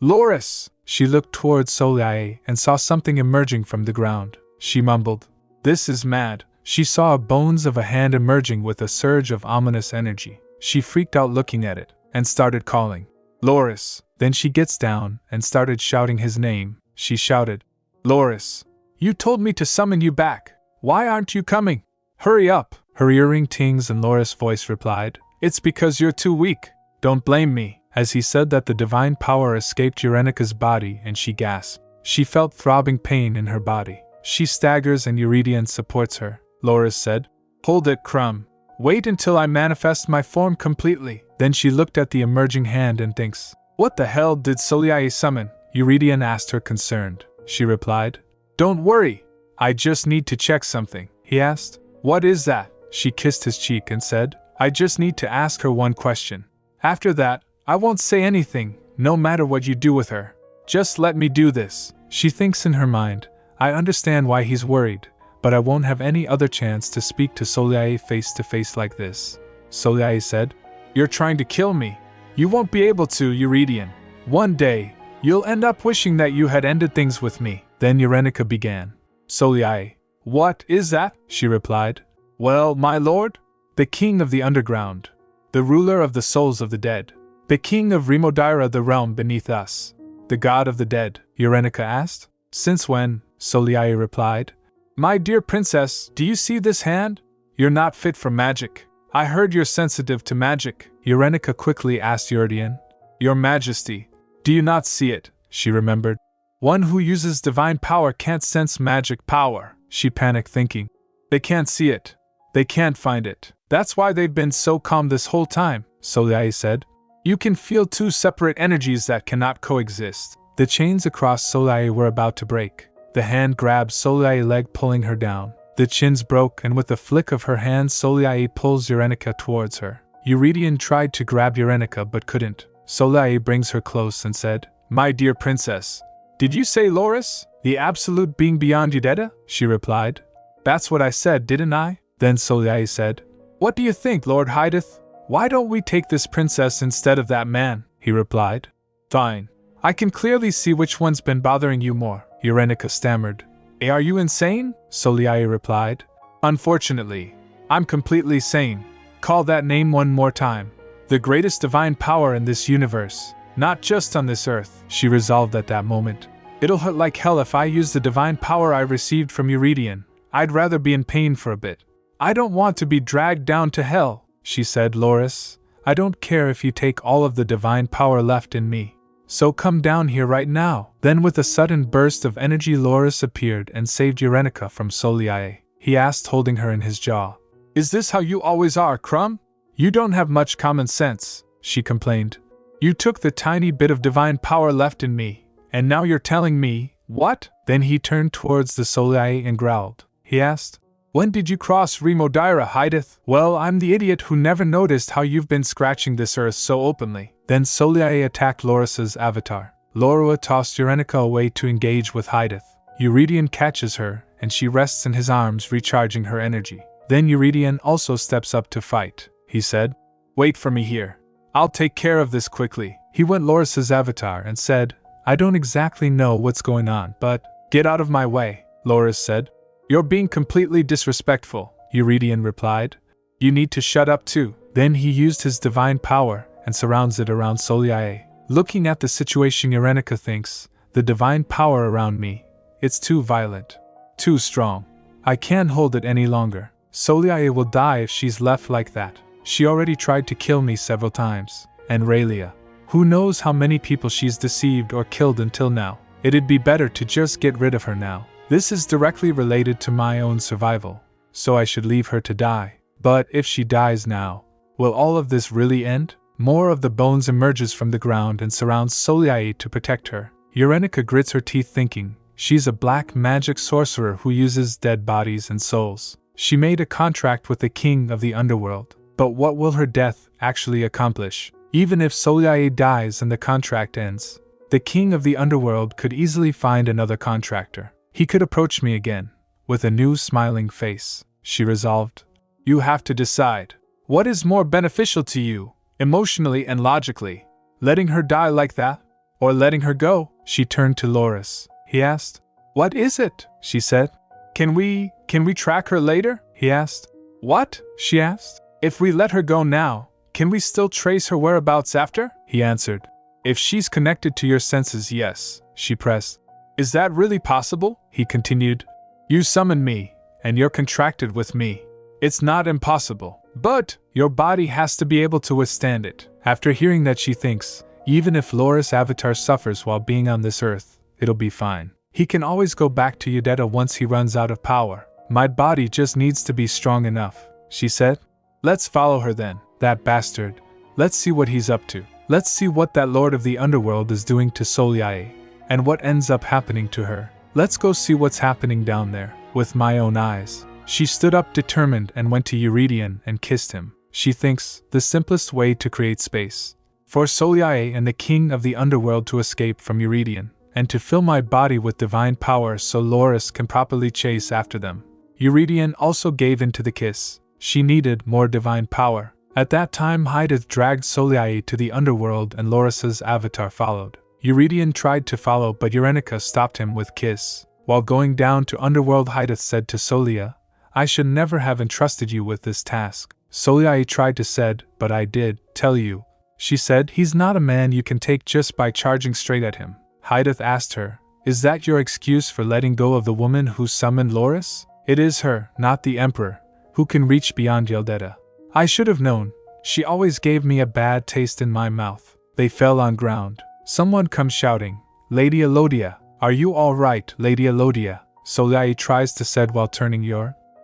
Loris! She looked towards Soliae and saw something emerging from the ground. she mumbled. This is mad. She saw bones of a hand emerging with a surge of ominous energy. She freaked out looking at it, and started calling. Loris. Then she gets down and started shouting his name. She shouted, Loris. You told me to summon you back. Why aren't you coming? Hurry up. Her earring tings and Loris' voice replied, It's because you're too weak. Don't blame me. As he said that, the divine power escaped Eurenika's body and she gasped. She felt throbbing pain in her body. She staggers and Eurydion supports her. Loris said, Hold it, Crumb. Wait until I manifest my form completely. Then she looked at the emerging hand and thinks, What the hell did Soliai summon? Eurydion asked her concerned. She replied, Don't worry. I just need to check something. He asked, What is that? She kissed his cheek and said, I just need to ask her one question. After that, I won't say anything, no matter what you do with her. Just let me do this. She thinks in her mind, I understand why he's worried, but I won't have any other chance to speak to Soliai face to face like this. Soliai said, You're trying to kill me. You won't be able to, Eurydion. One day, you'll end up wishing that you had ended things with me. Then Eurenika began. Soliai, what is that? She replied. Well, my lord, the king of the underground, the ruler of the souls of the dead, the king of Remodira, the realm beneath us, the god of the dead, Eurenika asked. Since when? Soliai replied. My dear princess, do you see this hand? You're not fit for magic. I heard you're sensitive to magic. Eurenika quickly asked Eurydion. Your Majesty, do you not see it? She remembered. One who uses divine power can't sense magic power. She panicked, thinking. They can't see it. They can't find it. That's why they've been so calm this whole time, Soliai said. You can feel two separate energies that cannot coexist. The chains across Soliai were about to break. The hand grabbed Soliai's leg, pulling her down. The chins broke, and with a flick of her hand, Soliai pulls Eurenika towards her. Eurydion tried to grab Eurenika but couldn't. Soliai brings her close and said, My dear princess, did you say Loris, the absolute being beyond Udetta? She replied. That's what I said, didn't I? Then Soliai said, What do you think, Lord Hydeth? Why don't we take this princess instead of that man? He replied. Fine. I can clearly see which one's been bothering you more, Eurenika stammered. Are you insane? Soliai replied. Unfortunately, I'm completely sane. Call that name one more time. The greatest divine power in this universe, not just on this earth, she resolved at that moment. It'll hurt like hell if I use the divine power I received from Eurydion. I'd rather be in pain for a bit. I don't want to be dragged down to hell, she said. Loris, I don't care if you take all of the divine power left in me. So come down here right now. Then with a sudden burst of energy, Loris appeared and saved Eurenika from Soliai. He asked, holding her in his jaw. Is this how you always are, Crumb? You don't have much common sense, she complained. You took the tiny bit of divine power left in me, and now you're telling me, what? Then he turned towards the Soliai and growled. He asked, When did you cross Remodira, Hydeth? Well, I'm the idiot who never noticed how you've been scratching this earth so openly. Then Soliai attacked Loris's avatar. Lorua tossed Eurenika away to engage with Hydeth. Eurydion catches her, and she rests in his arms, recharging her energy. Then Eurydion also steps up to fight. He said, Wait for me here. I'll take care of this quickly. He went Loris's avatar and said, I don't exactly know what's going on, but get out of my way, Loris said. You're being completely disrespectful, Eurydion replied. You need to shut up too. Then he used his divine power and surrounds it around Soliai. Looking at the situation, Eurenika thinks, the divine power around me, it's too violent, too strong. I can't hold it any longer. Soliai will die if she's left like that. She already tried to kill me several times. And Raylia. Who knows how many people she's deceived or killed until now. It'd be better to just get rid of her now. This is directly related to my own survival, so I should leave her to die. But if she dies now, will all of this really end? More of the bones emerges from the ground and surrounds Soliai to protect her. Eurenika grits her teeth, thinking, she's a black magic sorcerer who uses dead bodies and souls. She made a contract with the king of the underworld. But what will her death actually accomplish? Even if Soliai dies and the contract ends, the king of the underworld could easily find another contractor. He could approach me again, with a new smiling face. She resolved. You have to decide. What is more beneficial to you, emotionally and logically? Letting her die like that? Or letting her go? She turned to Loris. He asked. What is it? She said. Can we track her later? He asked. What? She asked. If we let her go now, can we still trace her whereabouts after? He answered. If she's connected to your senses, yes, she pressed. Is that really possible? He continued. You summoned me, and you're contracted with me. It's not impossible, but your body has to be able to withstand it. After hearing that, she thinks, even if Loris' avatar suffers while being on this earth, it'll be fine. He can always go back to Yudeta once he runs out of power. My body just needs to be strong enough, she said. Let's follow her then, that bastard. Let's see what he's up to. Let's see what that Lord of the Underworld is doing to Solyae, and what ends up happening to her. Let's go see what's happening down there, with my own eyes. She stood up determined and went to Eurydion and kissed him. She thinks, the simplest way to create space for Solyae and the king of the underworld to escape from Eurydion, and to fill my body with divine power so Loris can properly chase after them. Eurydion also gave in to the kiss. She needed more divine power. At that time, Hydath dragged Solyae to the underworld and Loris's avatar followed. Eurydion tried to follow, but Eurenica stopped him with kiss. While going down to underworld, Hydath said to Solia, I should never have entrusted you with this task. Solyae tried to said, but I did tell you. She said, he's not a man you can take just by charging straight at him. Hydath asked her, is that your excuse for letting go of the woman who summoned Loris? It is her, not the Emperor, who can reach beyond Yudeta. I should have known. She always gave me a bad taste in my mouth. They fell on ground. Someone comes shouting, Lady Elodia, are you all right, Lady Elodia? Solyae tries to said while turning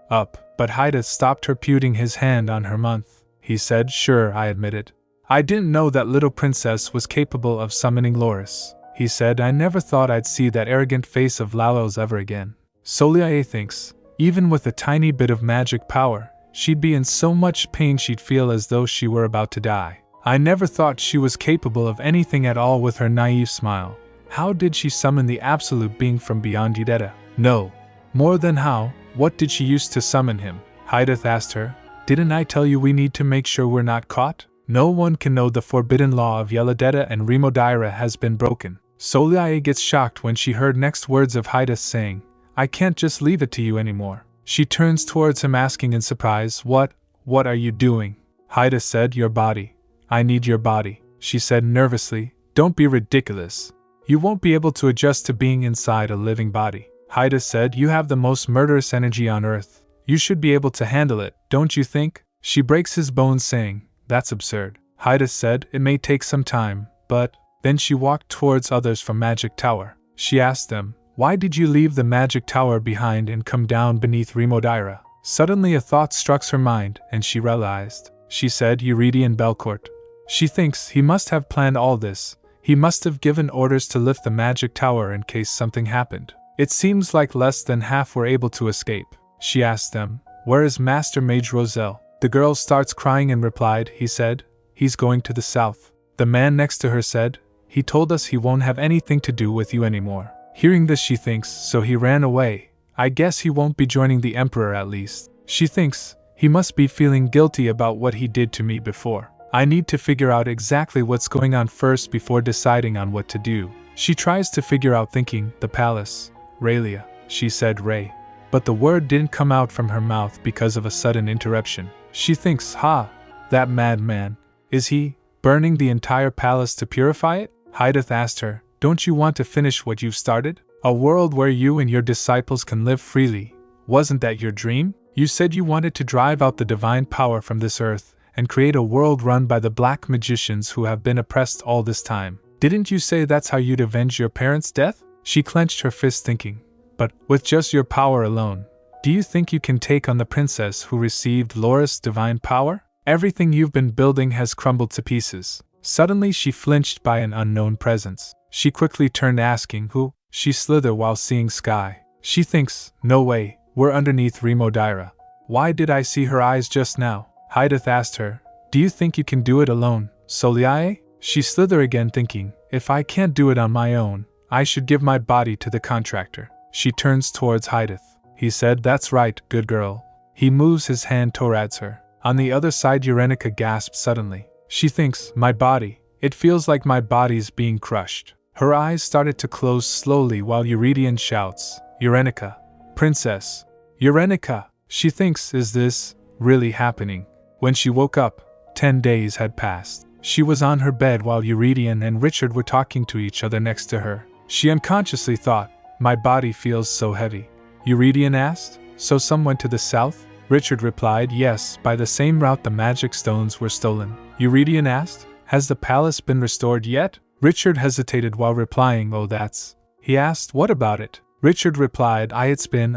up, but Hydath stopped her, putting his hand on her month. He said, sure, I admit it. I didn't know that little princess was capable of summoning Loris. He said, I never thought I'd see that arrogant face of Lalo's ever again. Solyae thinks, even with a tiny bit of magic power, she'd be in so much pain she'd feel as though she were about to die. I never thought she was capable of anything at all. With her naive smile. How did she summon the absolute being from beyond Yudeta? No. More than how, what did she use to summon him? Hydath asked her. Didn't I tell you we need to make sure we're not caught? No one can know the forbidden law of Yelideta and Remodaira has been broken. Solyae gets shocked when she heard next words of Hydath saying, I can't just leave it to you anymore. She turns towards him asking in surprise, What are you doing? Hydath said, your body. I need your body. She said nervously, don't be ridiculous. You won't be able to adjust to being inside a living body. Hydath said, you have the most murderous energy on earth. You should be able to handle it, don't you think? She breaks his bones saying, that's absurd. Hydath said, it may take some time, but... Then she walked towards others from Magic Tower. She asked them, why did you leave the Magic Tower behind and come down beneath Remodaira? Suddenly a thought struck her mind, and she realized. She said, Eurydion Belcourt. She thinks he must have planned all this. He must have given orders to lift the Magic Tower in case something happened. It seems like less than half were able to escape. She asked them, where is Master Mage Roselle? The girl starts crying and replied, he said, he's going to the south. The man next to her said, he told us he won't have anything to do with you anymore. Hearing this, she thinks, so he ran away. I guess he won't be joining the Emperor at least. She thinks, he must be feeling guilty about what he did to me before. I need to figure out exactly what's going on first before deciding on what to do. She tries to figure out thinking, the palace. Raylia, she said Ray. But the word didn't come out from her mouth because of a sudden interruption. She thinks, that madman. Is he burning the entire palace to purify it? Hydath asked her, don't you want to finish what you've started? A world where you and your disciples can live freely. Wasn't that your dream? You said you wanted to drive out the divine power from this earth and create a world run by the black magicians who have been oppressed all this time. Didn't you say that's how you'd avenge your parents' death? She clenched her fist thinking, but with just your power alone, do you think you can take on the princess who received Loris' divine power? Everything you've been building has crumbled to pieces. Suddenly she flinched by an unknown presence. She quickly turned asking who. She slithered while seeing sky. She thinks, no way, we're underneath Remodaira. Why did I see her eyes just now? Hydath asked her, do you think you can do it alone, Solyae? She slithered again thinking, if I can't do it on my own, I should give my body to the contractor. She turns towards Hydath. He said, that's right, good girl. He moves his hand towards her. On the other side, Eurenica gasped suddenly. She thinks, my body. It feels like my body's being crushed. Her eyes started to close slowly while Eurydion shouts, Eurenica, Princess Eurenica, she thinks, is this really happening? When she woke up, 10 days had passed. She was on her bed while Eurydion and Richard were talking to each other next to her. She unconsciously thought, my body feels so heavy. Eurydion asked, so some went to the south? Richard replied, yes, by the same route the magic stones were stolen. Eurydion asked, has the palace been restored yet? Richard hesitated while replying, oh that's. He asked, what about it? Richard replied, it's been,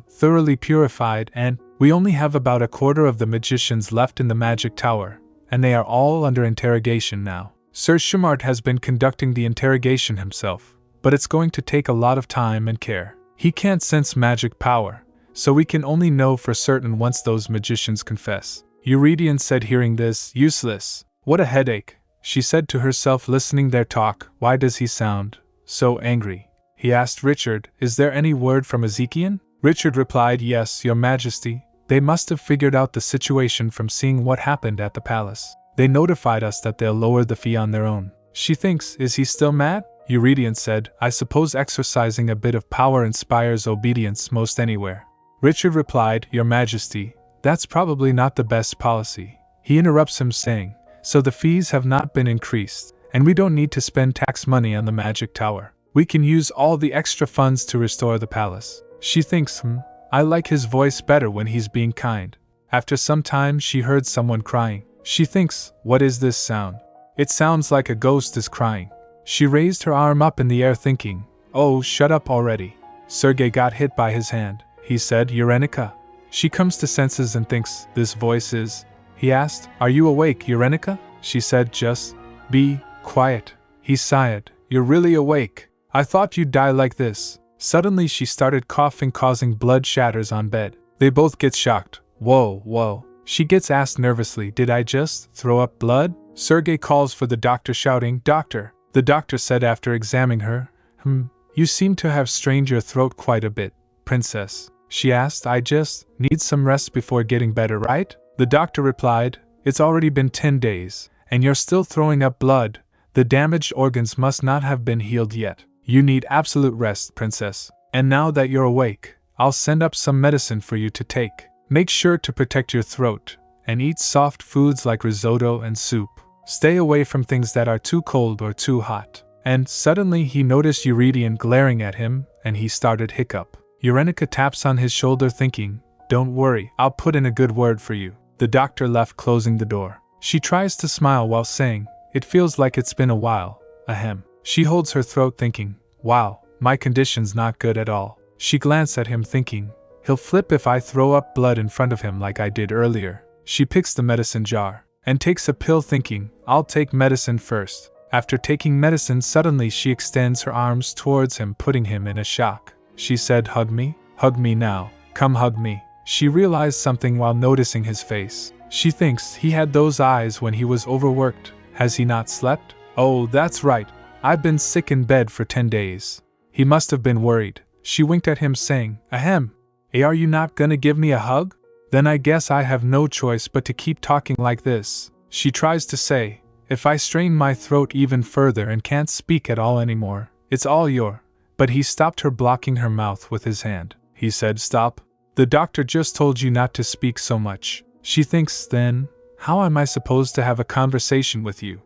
thoroughly purified, and we only have about a quarter of the magicians left in the magic tower, and they are all under interrogation now. Sir Shumart has been conducting the interrogation himself, but it's going to take a lot of time and care. He can't sense magic power, so we can only know for certain once those magicians confess. Eurydion said, hearing this, useless. What a headache, she said to herself listening their talk. Why does he sound so angry? He asked Richard, is there any word from Ezekiel? Richard replied, yes, your majesty. They must have figured out the situation from seeing what happened at the palace. They notified us that they'll lower the fee on their own. She thinks, is he still mad? Eurydion said, I suppose exercising a bit of power inspires obedience most anywhere. Richard replied, your majesty, that's probably not the best policy. He interrupts him saying, so the fees have not been increased, and we don't need to spend tax money on the magic tower. We can use all the extra funds to restore the palace. She thinks, I like his voice better when he's being kind. After some time she heard someone crying. She thinks, what is this sound? It sounds like a ghost is crying. She raised her arm up in the air thinking, oh, shut up already. Sergei got hit by his hand. He said, Eurenica. She comes to senses and thinks, this voice is. He asked, are you awake, Eurenica? She said, just be quiet. He sighed, you're really awake. I thought you'd die like this. Suddenly she started coughing, causing blood shatters on bed. They both get shocked. Whoa. She gets asked nervously, did I just throw up blood? Sergei calls for the doctor, shouting, doctor. The doctor said after examining her, you seem to have strained your throat quite a bit, princess. She asked, I just need some rest before getting better, right? The doctor replied, it's already been 10 days, and you're still throwing up blood. The damaged organs must not have been healed yet. You need absolute rest, princess. And now that you're awake, I'll send up some medicine for you to take. Make sure to protect your throat, and eat soft foods like risotto and soup. Stay away from things that are too cold or too hot. And suddenly he noticed Eurydion glaring at him, and he started hiccup. Eurenica taps on his shoulder thinking, don't worry, I'll put in a good word for you. The doctor left, closing the door. She tries to smile while saying, it feels like it's been a while, ahem. She holds her throat thinking, wow, my condition's not good at all. She glanced at him thinking, he'll flip if I throw up blood in front of him like I did earlier. She picks the medicine jar and takes a pill thinking, I'll take medicine first. After taking medicine, suddenly she extends her arms towards him, putting him in a shock. She said, hug me now, come hug me. She realized something while noticing his face. She thinks he had those eyes when he was overworked. Has he not slept? Oh, that's right. I've been sick in bed for 10 days. He must have been worried. She winked at him saying, ahem. Are you not gonna give me a hug? Then I guess I have no choice but to keep talking like this. She tries to say, if I strain my throat even further and can't speak at all anymore, it's all your. But he stopped her, blocking her mouth with his hand. He said, stop. The doctor just told you not to speak so much. She thinks, then, how am I supposed to have a conversation with you?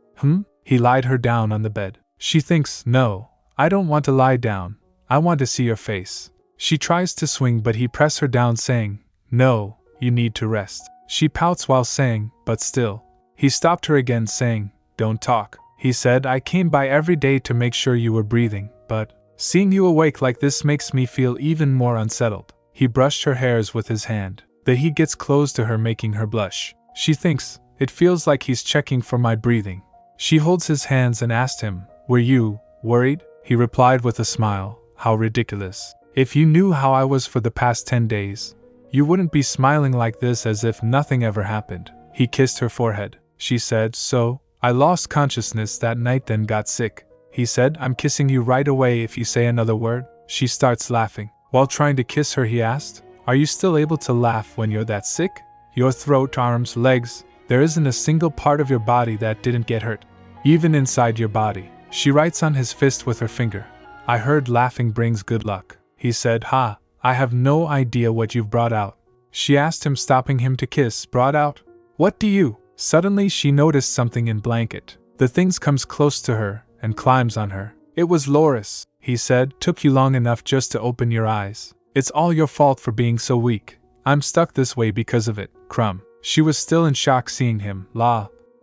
He lied her down on the bed. She thinks, no, I don't want to lie down. I want to see your face. She tries to swing, but he presses her down saying, no, you need to rest. She pouts while saying, but still. He stopped her again saying, don't talk. He said, I came by every day to make sure you were breathing, but seeing you awake like this makes me feel even more unsettled. He brushed her hairs with his hand. The heat gets close to her, making her blush. She thinks, it feels like he's checking for my breathing. She holds his hands and asked him, were you worried? He replied with a smile, how ridiculous. If you knew how I was for the past 10 days, you wouldn't be smiling like this as if nothing ever happened. He kissed her forehead. She said, so, I lost consciousness that night then got sick. He said, I'm kissing you right away if you say another word. She starts laughing. While trying to kiss her, he asked, are you still able to laugh when you're that sick? Your throat, arms, legs, there isn't a single part of your body that didn't get hurt. Even inside your body. She writes on his fist with her finger. I heard laughing brings good luck. He said, ha, I have no idea what you've brought out. She asked him, stopping him to kiss. Brought out? What do you? Suddenly she noticed something in blanket. The thing comes close to her and climbs on her. It was Loris, he said. Took you long enough just to open your eyes. It's all your fault for being so weak. I'm stuck this way because of it, Crumb. She was still in shock seeing him.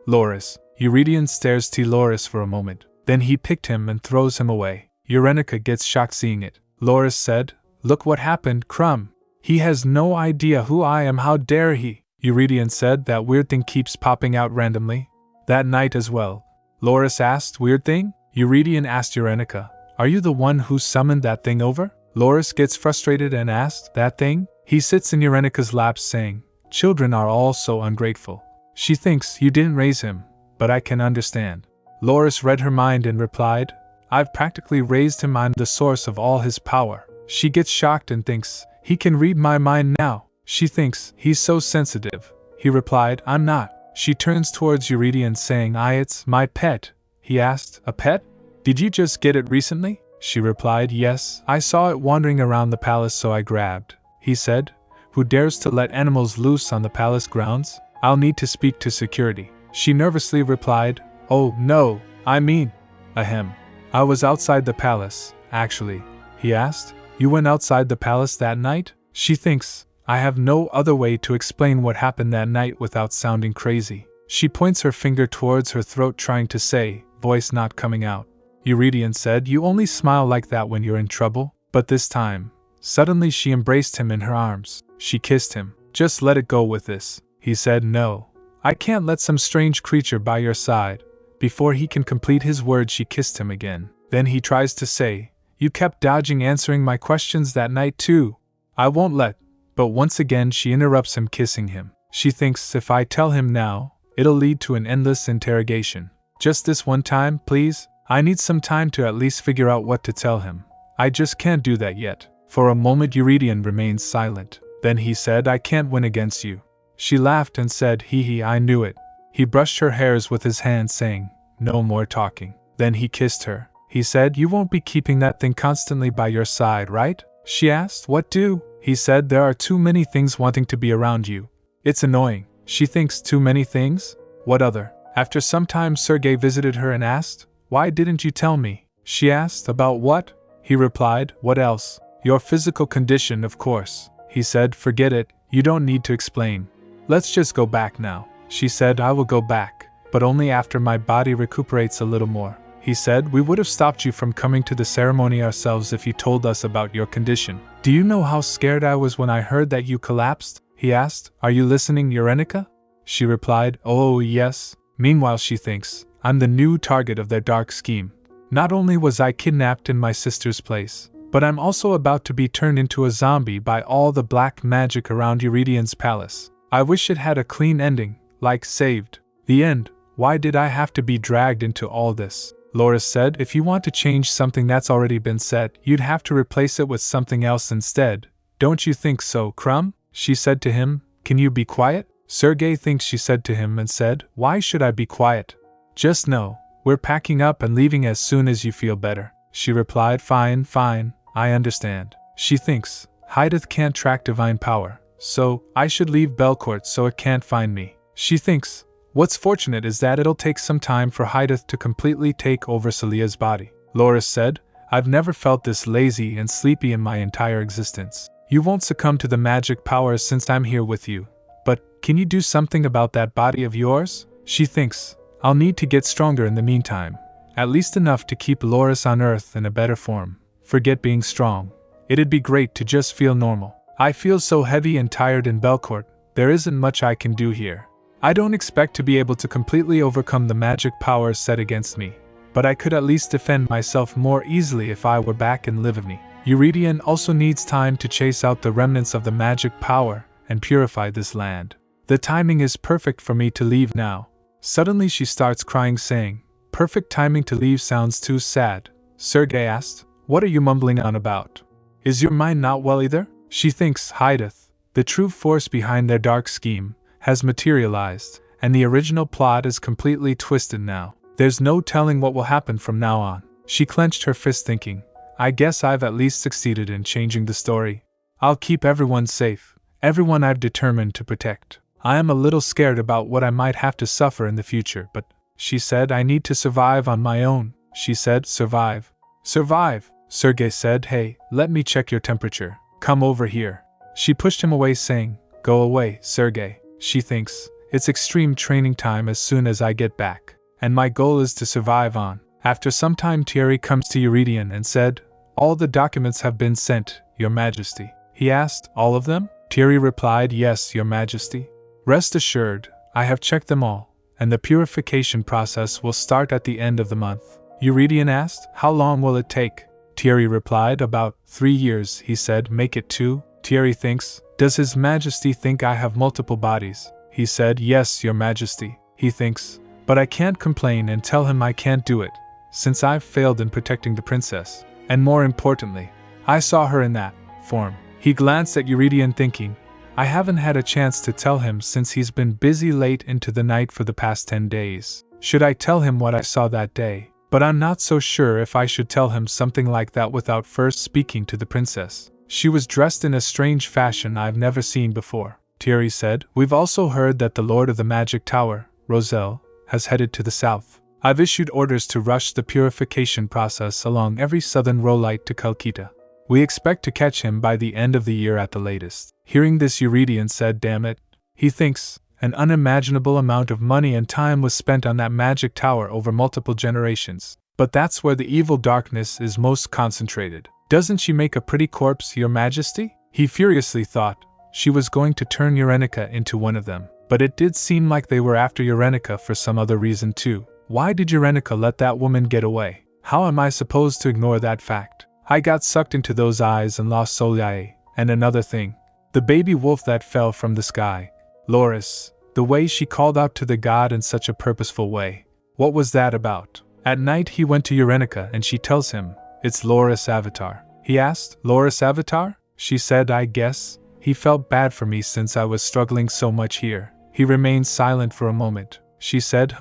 Loris. Eurydion stares T. Loris for a moment. Then he picked him and throws him away. Eurenica gets shocked seeing it. Loris said, Look what happened, Crumb. He has no idea who I am, how dare he? Eurydion said, That weird thing keeps popping out randomly. That night as well. Loris asked, Weird thing? Eurydion asked Eurenica, Are you the one who summoned that thing over? Loris gets frustrated and asked, That thing? He sits in Eurenica's lap saying, Children are all so ungrateful. She thinks you didn't raise him, but I can understand. Loris read her mind and replied, I've practically raised him. I'm the source of all his power. She gets shocked and thinks, He can read my mind now. She thinks, He's so sensitive. He replied, I'm not. She turns towards Eurydion saying, It's my pet. He asked, A pet? Did you just get it recently? She replied, Yes, I saw it wandering around the palace so I grabbed. He said, Who dares to let animals loose on the palace grounds? I'll need to speak to security. She nervously replied, Oh, no, I mean, ahem. I was outside the palace, actually. He asked, You went outside the palace that night? She thinks, I have no other way to explain what happened that night without sounding crazy. She points her finger towards her throat trying to say, voice not coming out. Eurydion said, You only smile like that when you're in trouble, but this time. Suddenly she embraced him in her arms. She kissed him. Just let it go with this. He said, No. I can't let some strange creature by your side. Before he can complete his word, she kissed him again. Then he tries to say, You kept dodging answering my questions that night too. I won't let. But once again she interrupts him, kissing him. She thinks, If I tell him now, it'll lead to an endless interrogation. Just this one time, please. I need some time to at least figure out what to tell him. I just can't do that yet. For a moment Eurydion remains silent. Then he said, I can't win against you. She laughed and said, Hee, I knew it. He brushed her hairs with his hand saying, No more talking. Then he kissed her. He said, You won't be keeping that thing constantly by your side, right? She asked, What do? He said, There are too many things wanting to be around you. It's annoying. She thinks, Too many things? What other? After some time Sergei visited her and asked, Why didn't you tell me? She asked, About what? He replied, What else? Your physical condition, of course. He said, Forget it, you don't need to explain. Let's just go back now. She said, I will go back, but only after my body recuperates a little more. He said, We would have stopped you from coming to the ceremony ourselves if you told us about your condition. Do you know how scared I was when I heard that you collapsed? He asked, Are you listening, Eurenica? She replied, Oh, yes. Meanwhile she thinks, I'm the new target of their dark scheme. Not only was I kidnapped in my sister's place, but I'm also about to be turned into a zombie by all the black magic around Eurydian's palace. I wish it had a clean ending, like Saved. The end. Why did I have to be dragged into all this? Loris said, If you want to change something that's already been set, you'd have to replace it with something else instead. Don't you think so, Crumb? She said to him, Can you be quiet? Sergei thinks she said to him and said, Why should I be quiet? Just know, we're packing up and leaving as soon as you feel better. She replied, Fine, I understand. She thinks, Hydeth can't track divine power, so I should leave Belcourt so it can't find me. She thinks, What's fortunate is that it'll take some time for Hydeth to completely take over Celia's body. Loris said, I've never felt this lazy and sleepy in my entire existence. You won't succumb to the magic powers since I'm here with you. But, can you do something about that body of yours? She thinks, I'll need to get stronger in the meantime. At least enough to keep Loris on Earth in a better form. Forget being strong. It'd be great to just feel normal. I feel so heavy and tired in Belcourt, there isn't much I can do here. I don't expect to be able to completely overcome the magic powers set against me, but I could at least defend myself more easily if I were back in Livigny. Eurydion also needs time to chase out the remnants of the magic power and purify this land. The timing is perfect for me to leave now. Suddenly she starts crying saying, Perfect timing to leave sounds too sad. Sergei asked, What are you mumbling on about? Is your mind not well either? She thinks Hydeth, the true force behind their dark scheme, has materialized, and the original plot is completely twisted now. There's no telling what will happen from now on. She clenched her fist thinking, I guess I've at least succeeded in changing the story. I'll keep everyone safe, everyone I've determined to protect. I am a little scared about what I might have to suffer in the future, but, she said, I need to survive on my own. She said, survive. Survive, Sergei said, hey, let me check your temperature. Come over here. She pushed him away saying, go away, Sergei. She thinks, it's extreme training time as soon as I get back. And my goal is to survive on. After some time Thierry comes to Eurydion and said, all the documents have been sent, Your Majesty. He asked, all of them? Thierry replied, yes, Your Majesty. Rest assured, I have checked them all, and the purification process will start at the end of the month. Eurydion asked, how long will it take? Thierry replied, about 3 years. He said, make it 2. Thierry thinks, does His Majesty think I have multiple bodies? He said, yes, Your Majesty. He thinks, but I can't complain and tell him I can't do it, since I've failed in protecting the princess. And more importantly, I saw her in that form. He glanced at Eurydion thinking, I haven't had a chance to tell him since he's been busy late into the night for the past 10 days. Should I tell him what I saw that day? But I'm not so sure if I should tell him something like that without first speaking to the princess. She was dressed in a strange fashion I've never seen before. Thierry said, we've also heard that the Lord of the Magic Tower, Roselle, has headed to the south. I've issued orders to rush the purification process along every southern Rolite to Calcutta. We expect to catch him by the end of the year at the latest. Hearing this, Eurydion said, damn it. He thinks, an unimaginable amount of money and time was spent on that magic tower over multiple generations. But that's where the evil darkness is most concentrated. Doesn't she make a pretty corpse, Your Majesty? He furiously thought she was going to turn Eurenica into one of them. But it did seem like they were after Eurenica for some other reason too. Why did Eurenica let that woman get away? How am I supposed to ignore that fact? I got sucked into those eyes and lost Soliae. And another thing. The baby wolf that fell from the sky. Loris. The way she called out to the god in such a purposeful way. What was that about? At night he went to Eurenica and she tells him, it's Loris Avatar. He asked, Loris Avatar? She said, I guess. He felt bad for me since I was struggling so much here. He remained silent for a moment. She said,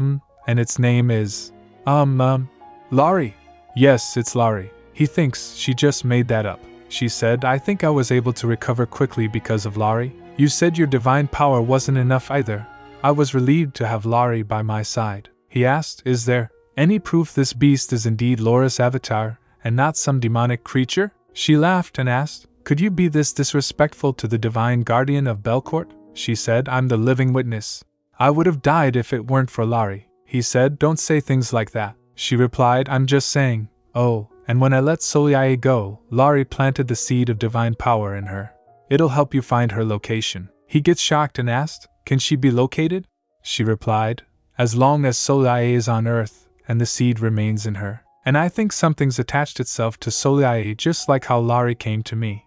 and its name is… Laurie. Yes, it's Laurie. He thinks she just made that up. She said, I think I was able to recover quickly because of Laurie. You said your divine power wasn't enough either. I was relieved to have Laurie by my side. He asked, is there any proof this beast is indeed Loris Avatar, and not some demonic creature? She laughed and asked, could you be this disrespectful to the divine guardian of Belcourt? She said, I'm the living witness. I would have died if it weren't for Laurie. He said, don't say things like that. She replied, I'm just saying, oh, and when I let Soliae go, Laurie planted the seed of divine power in her. It'll help you find her location. He gets shocked and asked, can she be located? She replied, as long as Soliae is on Earth, and the seed remains in her. And I think something's attached itself to Soliae just like how Laurie came to me.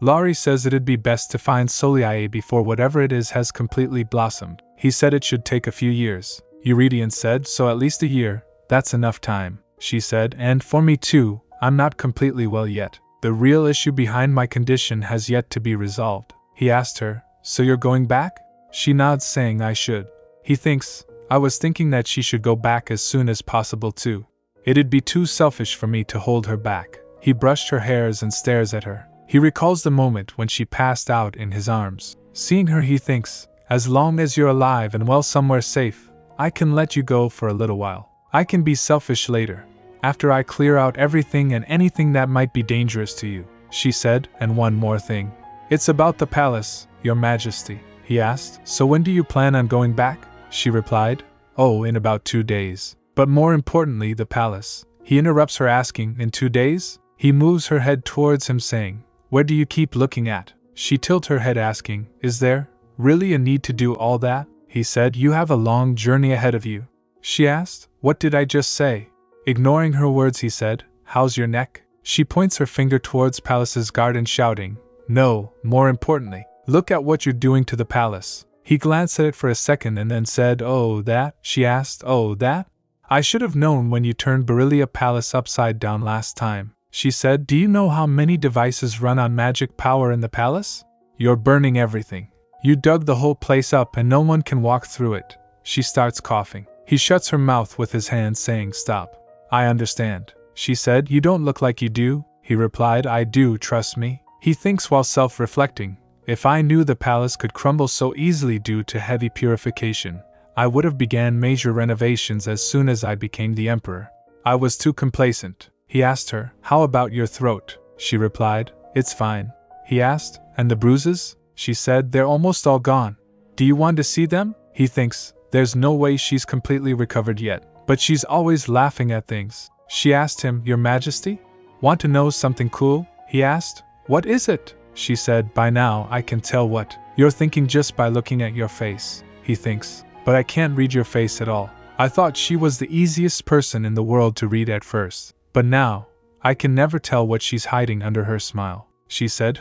Laurie says it'd be best to find Soliae before whatever it is has completely blossomed. He said it should take a few years. Eurydion said, so at least a year, that's enough time. She said, and for me too, I'm not completely well yet. The real issue behind my condition has yet to be resolved. He asked her, so you're going back? She nods saying I should. He thinks, I was thinking that she should go back as soon as possible too. It'd be too selfish for me to hold her back. He brushed her hairs and stares at her. He recalls the moment when she passed out in his arms. Seeing her, he thinks, as long as you're alive and well somewhere safe, I can let you go for a little while. I can be selfish later, after I clear out everything and anything that might be dangerous to you. She said, and one more thing. It's about the palace, Your Majesty. He asked, so when do you plan on going back? She replied, oh, in about 2 days. But more importantly, the palace. He interrupts her asking, in 2 days? He moves her head towards him saying, where do you keep looking at? She tilted her head asking, is there really a need to do all that? He said, you have a long journey ahead of you. She asked, what did I just say? Ignoring her words, he said, how's your neck? She points her finger towards palace's garden shouting, no, more importantly, look at what you're doing to the palace. He glanced at it for a second and then said, oh, that? She asked, oh, that? I should have known when you turned Berylia Palace upside down last time. She said, do you know how many devices run on magic power in the palace? You're burning everything. You dug the whole place up and no one can walk through it. She starts coughing. He shuts her mouth with his hand saying, stop. I understand. She said, you don't look like you do. He replied, I do, trust me. He thinks while self-reflecting, if I knew the palace could crumble so easily due to heavy purification, I would have began major renovations as soon as I became the emperor. I was too complacent. He asked her, how about your throat? She replied, it's fine. He asked, and the bruises? She said, they're almost all gone. Do you want to see them? He thinks, there's no way she's completely recovered yet, but she's always laughing at things. She asked him, Your Majesty? Want to know something cool? He asked. What is it? She said, by now I can tell what you're thinking just by looking at your face. He thinks, but I can't read your face at all. I thought she was the easiest person in the world to read at first, but now, I can never tell what she's hiding under her smile. She said,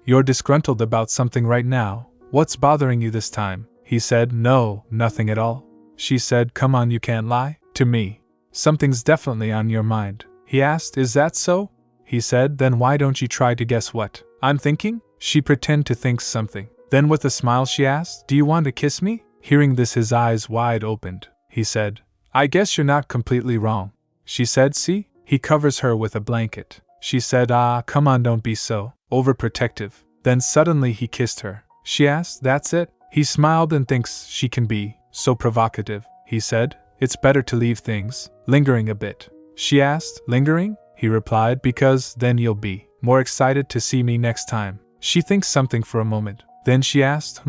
You're disgruntled about something right now. What's bothering you this time? He said, No, nothing at all. She said, Come on, you can't lie to me. Something's definitely on your mind. He asked, Is that so? He said, Then why don't you try to guess what I'm thinking? She pretended to think something. Then with a smile she asked, Do you want to kiss me? Hearing this, his eyes wide opened. He said, I guess you're not completely wrong. She said, See? He covers her with a blanket. She said, Come on, don't be so overprotective. Then suddenly he kissed her. She asked, That's it? He smiled and thinks she can be so provocative. He said, It's better to leave things lingering a bit. She asked, Lingering? He replied, Because then you'll be more excited to see me next time. She thinks something for a moment. Then she asked,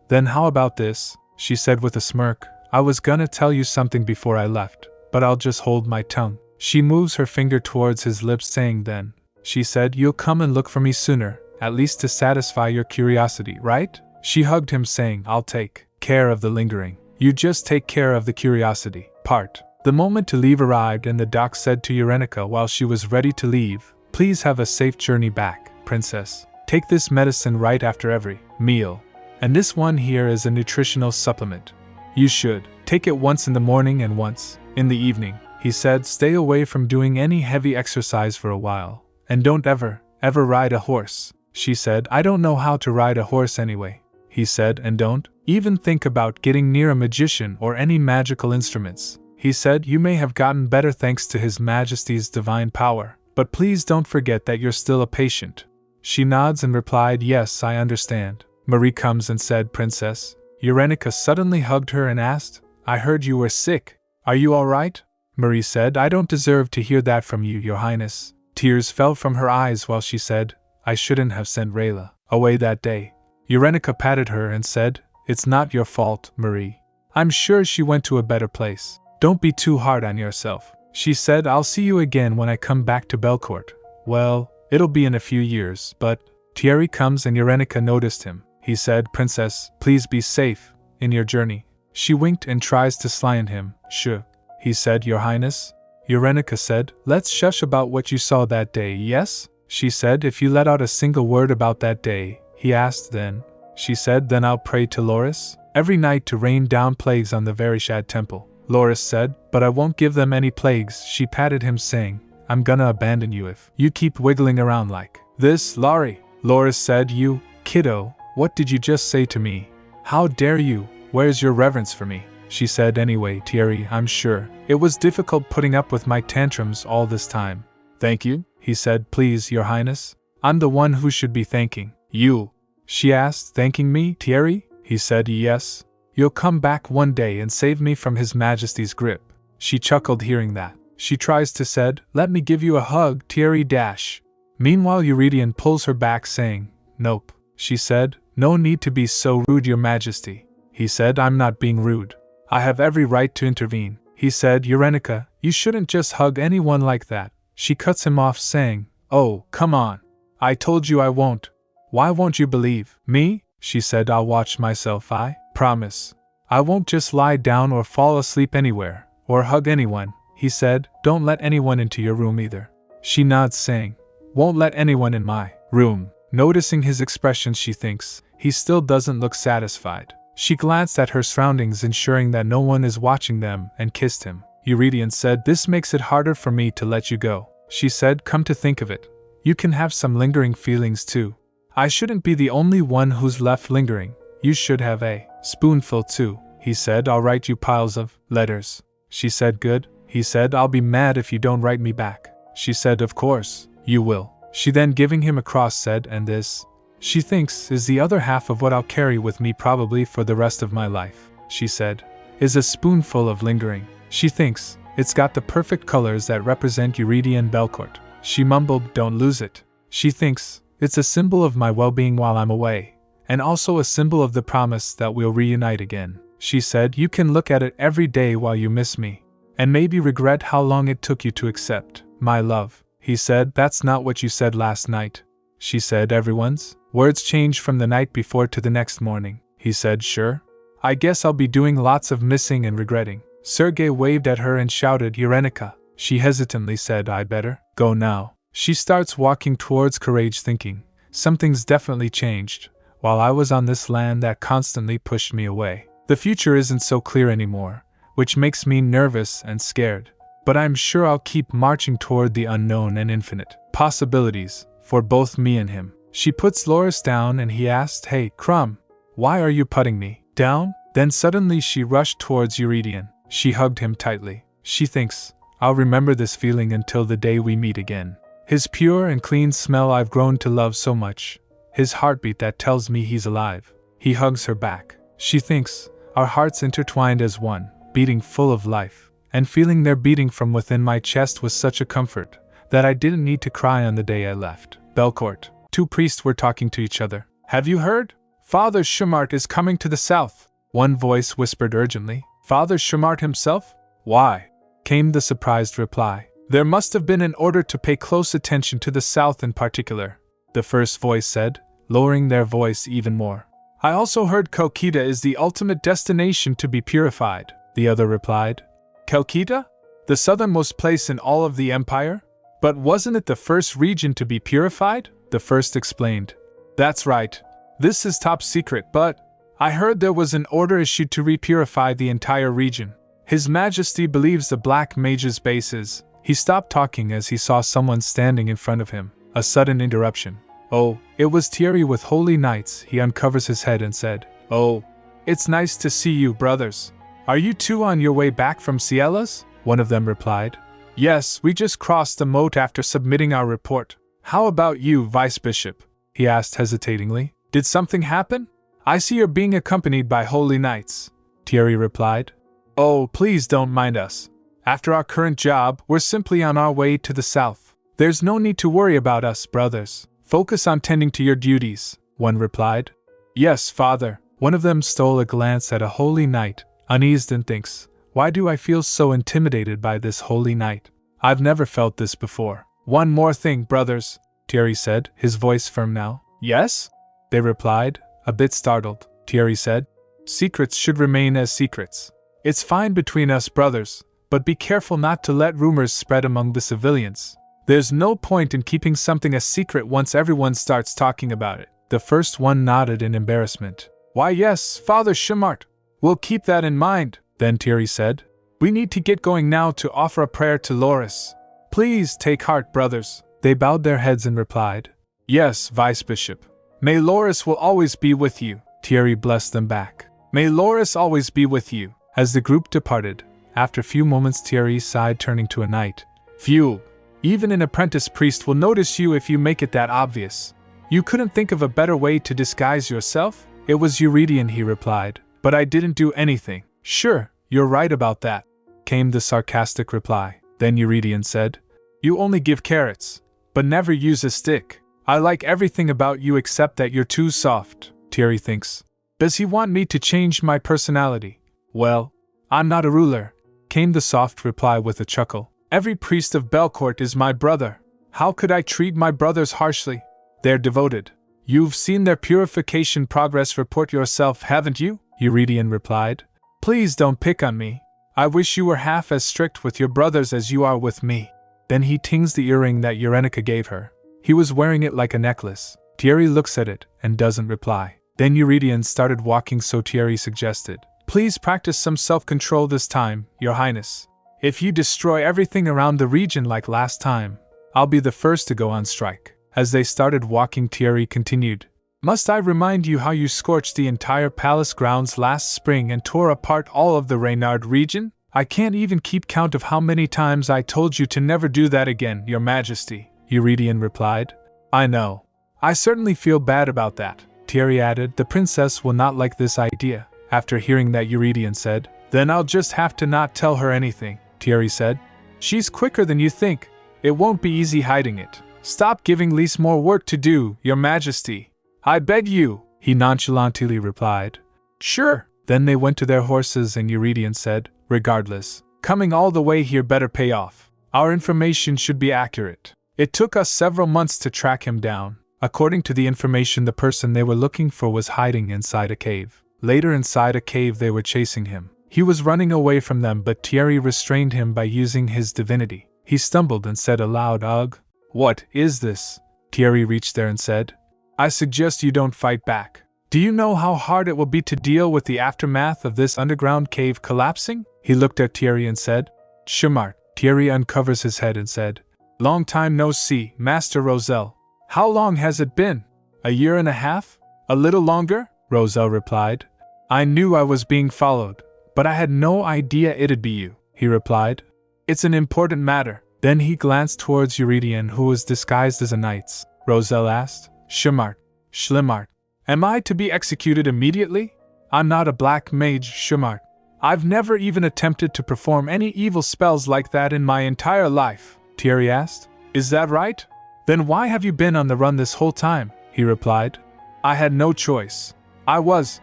Then how about this? She said with a smirk, I was gonna tell you something before I left, but I'll just hold my tongue. She moves her finger towards his lips saying then. She said, You'll come and look for me sooner, at least to satisfy your curiosity, right? She hugged him saying, I'll take care of the lingering. You just take care of the curiosity part. The moment to leave arrived and the doc said to Eurenica while she was ready to leave, Please have a safe journey back, princess. Take this medicine right after every meal. And this one here is a nutritional supplement. You should take it once in the morning and once in the evening. He said, Stay away from doing any heavy exercise for a while. And don't ever ride a horse. She said, I don't know how to ride a horse anyway. He said, and don't even think about getting near a magician or any magical instruments. He said, You may have gotten better thanks to His Majesty's divine power, but please don't forget that you're still a patient. She nods and replied, Yes, I understand. Marie comes and said, Princess. Eurenica suddenly hugged her and asked, I heard you were sick. Are you all right? Marie said, I don't deserve to hear that from you, Your Highness. Tears fell from her eyes while she said, I shouldn't have sent Rayla away that day. Eurenica patted her and said, It's not your fault, Marie. I'm sure she went to a better place. Don't be too hard on yourself. She said, I'll see you again when I come back to Belcourt. Well, it'll be in a few years, but Thierry comes and Eurenica noticed him. He said, Princess, please be safe in your journey. She winked and tries to slight him. Sure. He said, Your Highness. Eurenica said, Let's shush about what you saw that day, yes? She said, If you let out a single word about that day. He asked then. She said, Then I'll pray to Loris every night to rain down plagues on the Verishad temple. Loris said, But I won't give them any plagues. She patted him saying, I'm gonna abandon you if you keep wiggling around like this, Laurie. Loris said, You, kiddo, what did you just say to me? How dare you? Where's your reverence for me? She said, Anyway, Thierry, I'm sure it was difficult putting up with my tantrums all this time. Thank you, he said, Please, Your Highness. I'm the one who should be thanking you. She asked, Thanking me, Thierry? He said, Yes. You'll come back one day and save me from His Majesty's grip. She chuckled hearing that. She tries to said, Let me give you a hug, Thierry dash. Meanwhile Eurydion pulls her back saying, Nope. She said, No need to be so rude, Your Majesty. He said, I'm not being rude. I have every right to intervene. He said, Eurenica, you shouldn't just hug anyone like that. She cuts him off saying, Oh, come on. I told you I won't. Why won't you believe me? She said, I'll watch myself, I promise. I won't just lie down or fall asleep anywhere, or hug anyone. He said, Don't let anyone into your room either. She nods saying, Won't let anyone in my room. Noticing his expression, she thinks, he still doesn't look satisfied. She glanced at her surroundings, ensuring that no one is watching them, and kissed him. Eurydion said, This makes it harder for me to let you go. She said, Come to think of it, you can have some lingering feelings too. I shouldn't be the only one who's left lingering. You should have a spoonful too. He said, I'll write you piles of letters. She said, Good. He said, I'll be mad if you don't write me back. She said, Of course, you will. She then giving him a cross said, and this, she thinks, is the other half of what I'll carry with me probably for the rest of my life, she said, is a spoonful of lingering. She thinks, it's got the perfect colors that represent Eurydian Belcourt. She mumbled, don't lose it. She thinks, it's a symbol of my well-being while I'm away, and also a symbol of the promise that we'll reunite again. She said, you can look at it every day while you miss me, and maybe regret how long it took you to accept my love. He said, that's not what you said last night. She said, everyone's words changed from the night before to the next morning. He said, sure. I guess I'll be doing lots of missing and regretting. Sergei waved at her and shouted, Eurenica. She hesitantly said, I better go now. She starts walking towards Courage thinking, something's definitely changed. While I was on this land that constantly pushed me away, the future isn't so clear anymore, which makes me nervous and scared. But I'm sure I'll keep marching toward the unknown and infinite possibilities for both me and him. She puts Loris down and he asked, hey, Crumb, why are you putting me down? Then suddenly she rushed towards Eurydian. She hugged him tightly. She thinks, I'll remember this feeling until the day we meet again. His pure and clean smell I've grown to love so much. His heartbeat that tells me he's alive. He hugs her back. She thinks, our hearts intertwined as one, beating full of life. And feeling their beating from within my chest was such a comfort that I didn't need to cry on the day I left Belcourt. Two priests were talking to each other. Have you heard? Father Shumart is coming to the south. One voice whispered urgently. Father Shumart himself? Why? Came the surprised reply. There must have been an order to pay close attention to the south in particular, the first voice said, lowering their voice even more. I also heard Kelkita is the ultimate destination to be purified, the other replied. Kelkita? The southernmost place in all of the empire? But wasn't it the first region to be purified? The first explained. That's right. This is top secret, but I heard there was an order issued to repurify the entire region. His Majesty believes the Black Mage's base is. He stopped talking as he saw someone standing in front of him. A sudden interruption. Oh, it was Thierry with Holy Knights. He uncovers his head and said, oh, it's nice to see you, brothers. Are you two on your way back from Ciella's? One of them replied. Yes, we just crossed the moat after submitting our report. How about you, Vice Bishop? He asked hesitatingly. Did something happen? I see you're being accompanied by Holy Knights, Thierry replied. Oh, please don't mind us. After our current job, we're simply on our way to the south. There's no need to worry about us, brothers. Focus on tending to your duties, one replied. Yes, father. One of them stole a glance at a holy knight, uneased and thinks, why do I feel so intimidated by this holy knight? I've never felt this before. One more thing, brothers, Thierry said, his voice firm now. Yes? They replied, a bit startled. Thierry said, secrets should remain as secrets. It's fine between us brothers, but be careful not to let rumors spread among the civilians. There's no point in keeping something a secret once everyone starts talking about it. The first one nodded in embarrassment. Why yes, Father Shumart. We'll keep that in mind, then Thierry said. We need to get going now to offer a prayer to Loris. Please take heart, brothers. They bowed their heads and replied. Yes, Vice Bishop. May Loris will always be with you. Thierry blessed them back. May Loris always be with you. As the group departed, after a few moments Thierry sighed, turning to a knight. Phew. Even an apprentice priest will notice you if you make it that obvious. You couldn't think of a better way to disguise yourself? It was Eurydian, he replied. But I didn't do anything. Sure, you're right about that, came the sarcastic reply. Then Eurydian said, you only give carrots, but never use a stick. I like everything about you except that you're too soft, Thierry thinks. Does he want me to change my personality? Well, I'm not a ruler, came the soft reply with a chuckle. Every priest of Belcourt is my brother. How could I treat my brothers harshly? They're devoted. You've seen their purification progress report yourself, haven't you? Eurydian replied. Please don't pick on me. I wish you were half as strict with your brothers as you are with me. Then he tings the earring that Eurenica gave her. He was wearing it like a necklace. Thierry looks at it and doesn't reply. Then Eurydian started walking, so Thierry suggested, please practice some self-control this time, Your Highness. If you destroy everything around the region like last time, I'll be the first to go on strike. As they started walking, Thierry continued, must I remind you how you scorched the entire palace grounds last spring and tore apart all of the Reynard region? I can't even keep count of how many times I told you to never do that again, Your Majesty. Eurydion replied. I know. I certainly feel bad about that, Thierry added. The princess will not like this idea. After hearing that, Eurydion said, Then I'll just have to not tell her anything, Thierry said. She's quicker than you think. It won't be easy hiding it. Stop giving Lise more work to do, Your Majesty. I beg you, he nonchalantly replied. Sure. Then they went to their horses and Eurydion said, Regardless, coming all the way here better pay off. Our information should be accurate. It took us several months to track him down. According to the information, the person they were looking for was hiding inside a cave. Later, inside a cave, they were chasing him. He was running away from them, but Thierry restrained him by using his divinity. He stumbled and said aloud, Ugh. What is this? Thierry reached there and said, I suggest you don't fight back. Do you know how hard it will be to deal with the aftermath of this underground cave collapsing? He looked at Thierry and said, Chamart. Thierry uncovers his head and said, Long time no see, Master Roselle. How long has it been? 1.5 years? A little longer? Roselle replied. I knew I was being followed, but I had no idea it'd be you, he replied. It's an important matter. Then he glanced towards Eurydion, who was disguised as a knight. Roselle asked, Chamart, Schlimart, am I to be executed immediately? I'm not a black mage, Chamart. I've never even attempted to perform any evil spells like that in my entire life, Thierry asked. Is that right? Then why have you been on the run this whole time? He replied. I had no choice. I was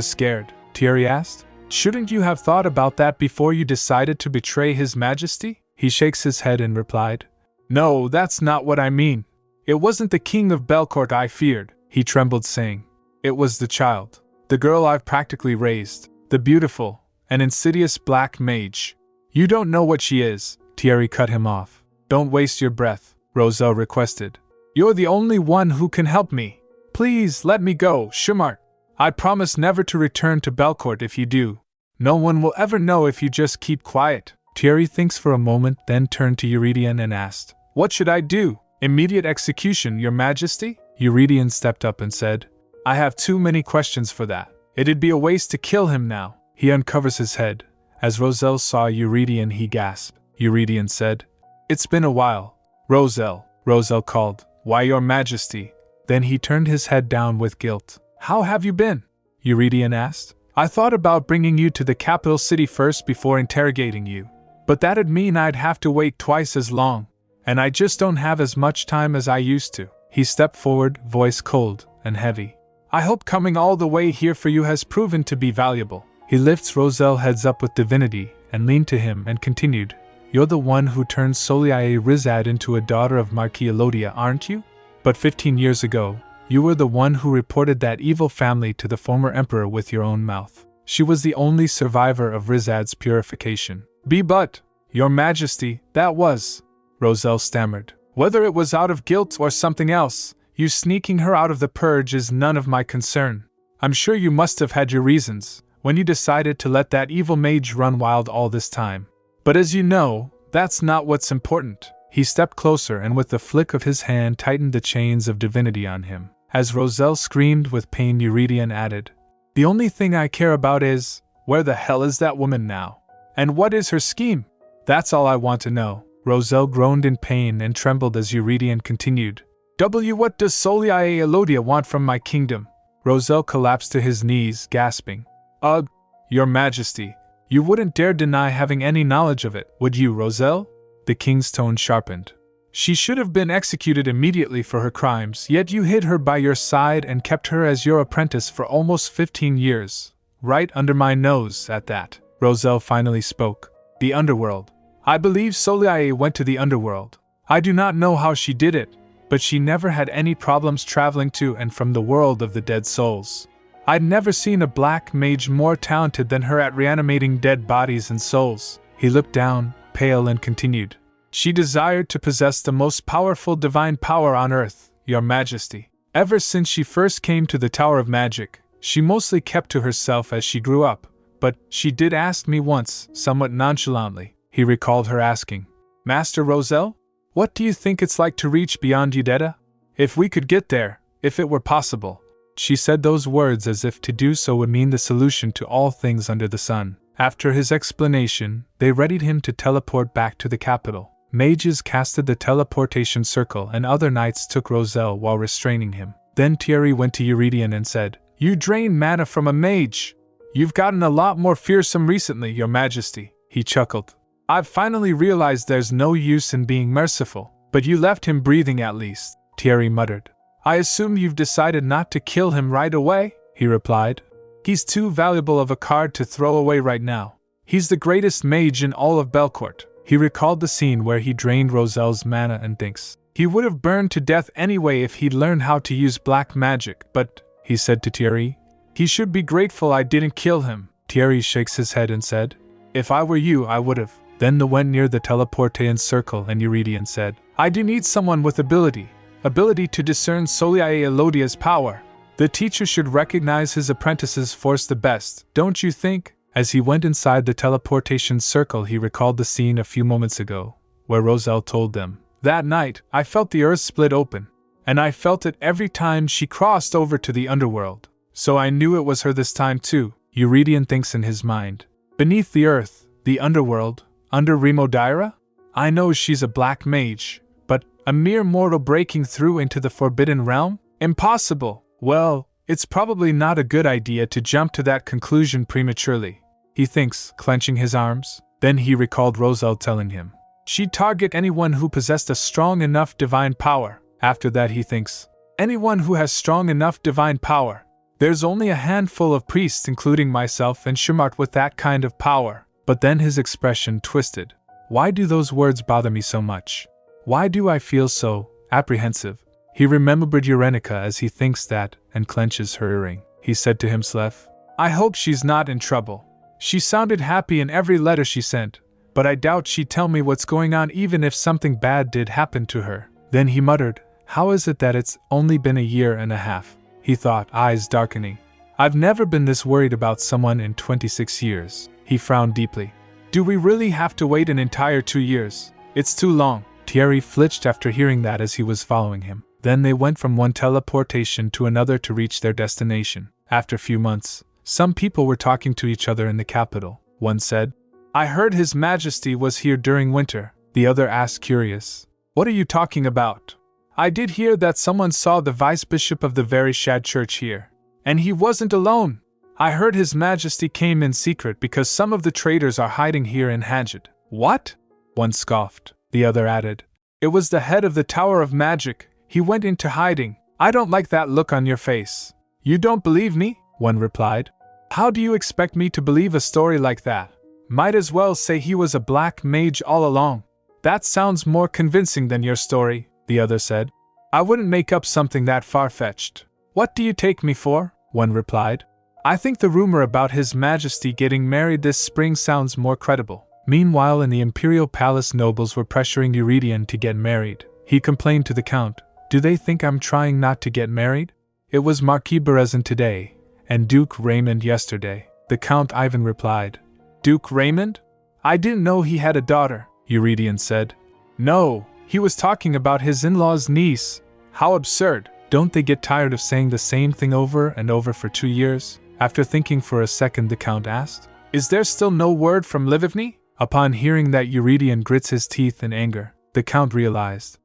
scared, Thierry asked. Shouldn't you have thought about that before you decided to betray His Majesty? He shakes his head and replied. No, that's not what I mean. It wasn't the King of Belcourt I feared, he trembled, saying. It was the child. The girl I've practically raised. The beautiful and insidious black mage. You don't know what she is, Thierry cut him off. Don't waste your breath, Roselle requested. You're the only one who can help me. Please let me go, Chamart. I promise never to return to Belcourt if you do. No one will ever know if you just keep quiet. Thierry thinks for a moment, then turned to Eurydion and asked, What should I do? Immediate execution, Your Majesty? Eurydion stepped up and said, I have too many questions for that. It'd be a waste to kill him now. He uncovers his head. As Roselle saw Eurydion, he gasped. Eurydion said, It's been a while. Roselle called, Why, Your Majesty? Then he turned his head down with guilt. How have you been? Eurydion asked. I thought about bringing you to the capital city first before interrogating you. But that'd mean I'd have to wait twice as long. And I just don't have as much time as I used to. He stepped forward, voice cold and heavy. I hope coming all the way here for you has proven to be valuable. He lifts Roselle's heads up with divinity and leaned to him and continued. You're the one who turned Soliae Rizad into a daughter of Marquis Elodia, aren't you? But 15 years ago, you were the one who reported that evil family to the former emperor with your own mouth. She was the only survivor of Rizad's purification. But, Your Majesty, that was, Roselle stammered. Whether it was out of guilt or something else, you sneaking her out of the purge is none of my concern. I'm sure you must have had your reasons when you decided to let that evil mage run wild all this time. But as you know, that's not what's important. He stepped closer and with the flick of his hand tightened the chains of divinity on him. As Roselle screamed with pain, Eurydion added, The only thing I care about is, where the hell is that woman now? And what is her scheme? That's all I want to know. Roselle groaned in pain and trembled as Eurydion continued. What does Soliae Elodia want from my kingdom? Roselle collapsed to his knees, gasping. Ugh, Your Majesty, you wouldn't dare deny having any knowledge of it, would you, Roselle? The king's tone sharpened. She should have been executed immediately for her crimes, yet you hid her by your side and kept her as your apprentice for almost 15 years. Right under my nose, at that. Roselle finally spoke. The underworld. I believe Soliae went to the underworld. I do not know how she did it, but she never had any problems traveling to and from the world of the dead souls. I'd never seen a black mage more talented than her at reanimating dead bodies and souls. He looked down, pale, and continued. She desired to possess the most powerful divine power on earth, Your Majesty. Ever since she first came to the Tower of Magic, she mostly kept to herself as she grew up, but she did ask me once, somewhat nonchalantly, he recalled her asking, Master Roselle, what do you think it's like to reach beyond Udetta? If we could get there, if it were possible. She said those words as if to do so would mean the solution to all things under the sun. After his explanation, they readied him to teleport back to the capital. Mages casted the teleportation circle and other knights took Roselle while restraining him. Then Thierry went to Eurydion and said, "You drained mana from a mage. You've gotten a lot more fearsome recently, your majesty." He chuckled. "I've finally realized there's no use in being merciful, but you left him breathing at least," Thierry muttered. "I assume you've decided not to kill him right away," he replied. "He's too valuable of a card to throw away right now. He's the greatest mage in all of Belcourt." He recalled the scene where he drained Roselle's mana and thinks, he would have burned to death anyway if he'd learned how to use black magic, but, he said to Thierry, "He should be grateful I didn't kill him." Thierry shakes his head and said, "If I were you, I would have." Then they went near the teleportation circle and Eurydion said, "I do need someone with ability to discern Soliae Elodia's power. The teacher should recognize his apprentice's force the best, don't you think?" As he went inside the teleportation circle, he recalled the scene a few moments ago, where Roselle told them, "That night, I felt the earth split open, and I felt it every time she crossed over to the underworld. So I knew it was her this time too." Eurydion thinks in his mind, "Beneath the earth, the underworld, under Remodira? I know she's a black mage, but a mere mortal breaking through into the forbidden realm? Impossible! Well, it's probably not a good idea to jump to that conclusion prematurely," he thinks, clenching his arms. Then he recalled Roselle telling him, "She'd target anyone who possessed a strong enough divine power." After that he thinks, "Anyone who has strong enough divine power. There's only a handful of priests, including myself and Schumart, with that kind of power." But then his expression twisted. "Why do those words bother me so much? Why do I feel so apprehensive?" He remembered Eurenica as he thinks that, and clenches her earring. He said to himself, "I hope she's not in trouble. She sounded happy in every letter she sent, but I doubt she'd tell me what's going on even if something bad did happen to her." Then he muttered, "How is it that it's only been a year and a half?" He thought, eyes darkening. "I've never been this worried about someone in 26 years. He frowned deeply. "Do we really have to wait an entire 2 years? It's too long." Thierry flinched after hearing that as he was following him. Then they went from one teleportation to another to reach their destination. After a few months, some people were talking to each other in the capital. One said, "I heard His Majesty was here during winter." The other asked, curious, "What are you talking about?" "I did hear that someone saw the Vice-Bishop of the very Shad Church here. And he wasn't alone. I heard His Majesty came in secret because some of the traders are hiding here in Hadjid." "What?" One scoffed. The other added, "It was the head of the Tower of Magic. He went into hiding." "I don't like that look on your face." "You don't believe me?" one replied. "How do you expect me to believe a story like that? Might as well say he was a black mage all along." "That sounds more convincing than your story," the other said. "I wouldn't make up something that far-fetched." "What do you take me for?" one replied. "I think the rumor about His Majesty getting married this spring sounds more credible." Meanwhile, in the Imperial Palace, nobles were pressuring Eurydion to get married. He complained to the Count, "Do they think I'm trying not to get married? It was Marquis Berezin today, and Duke Raymond yesterday." The Count Ivan replied, "Duke Raymond? I didn't know he had a daughter," Eurydion said. "No, he was talking about his in-law's niece." "How absurd. Don't they get tired of saying the same thing over and over for 2 years? After thinking for a second, the Count asked, "Is there still no word from Livigny?" Upon hearing that, Eurydion grits his teeth in anger. The Count realized,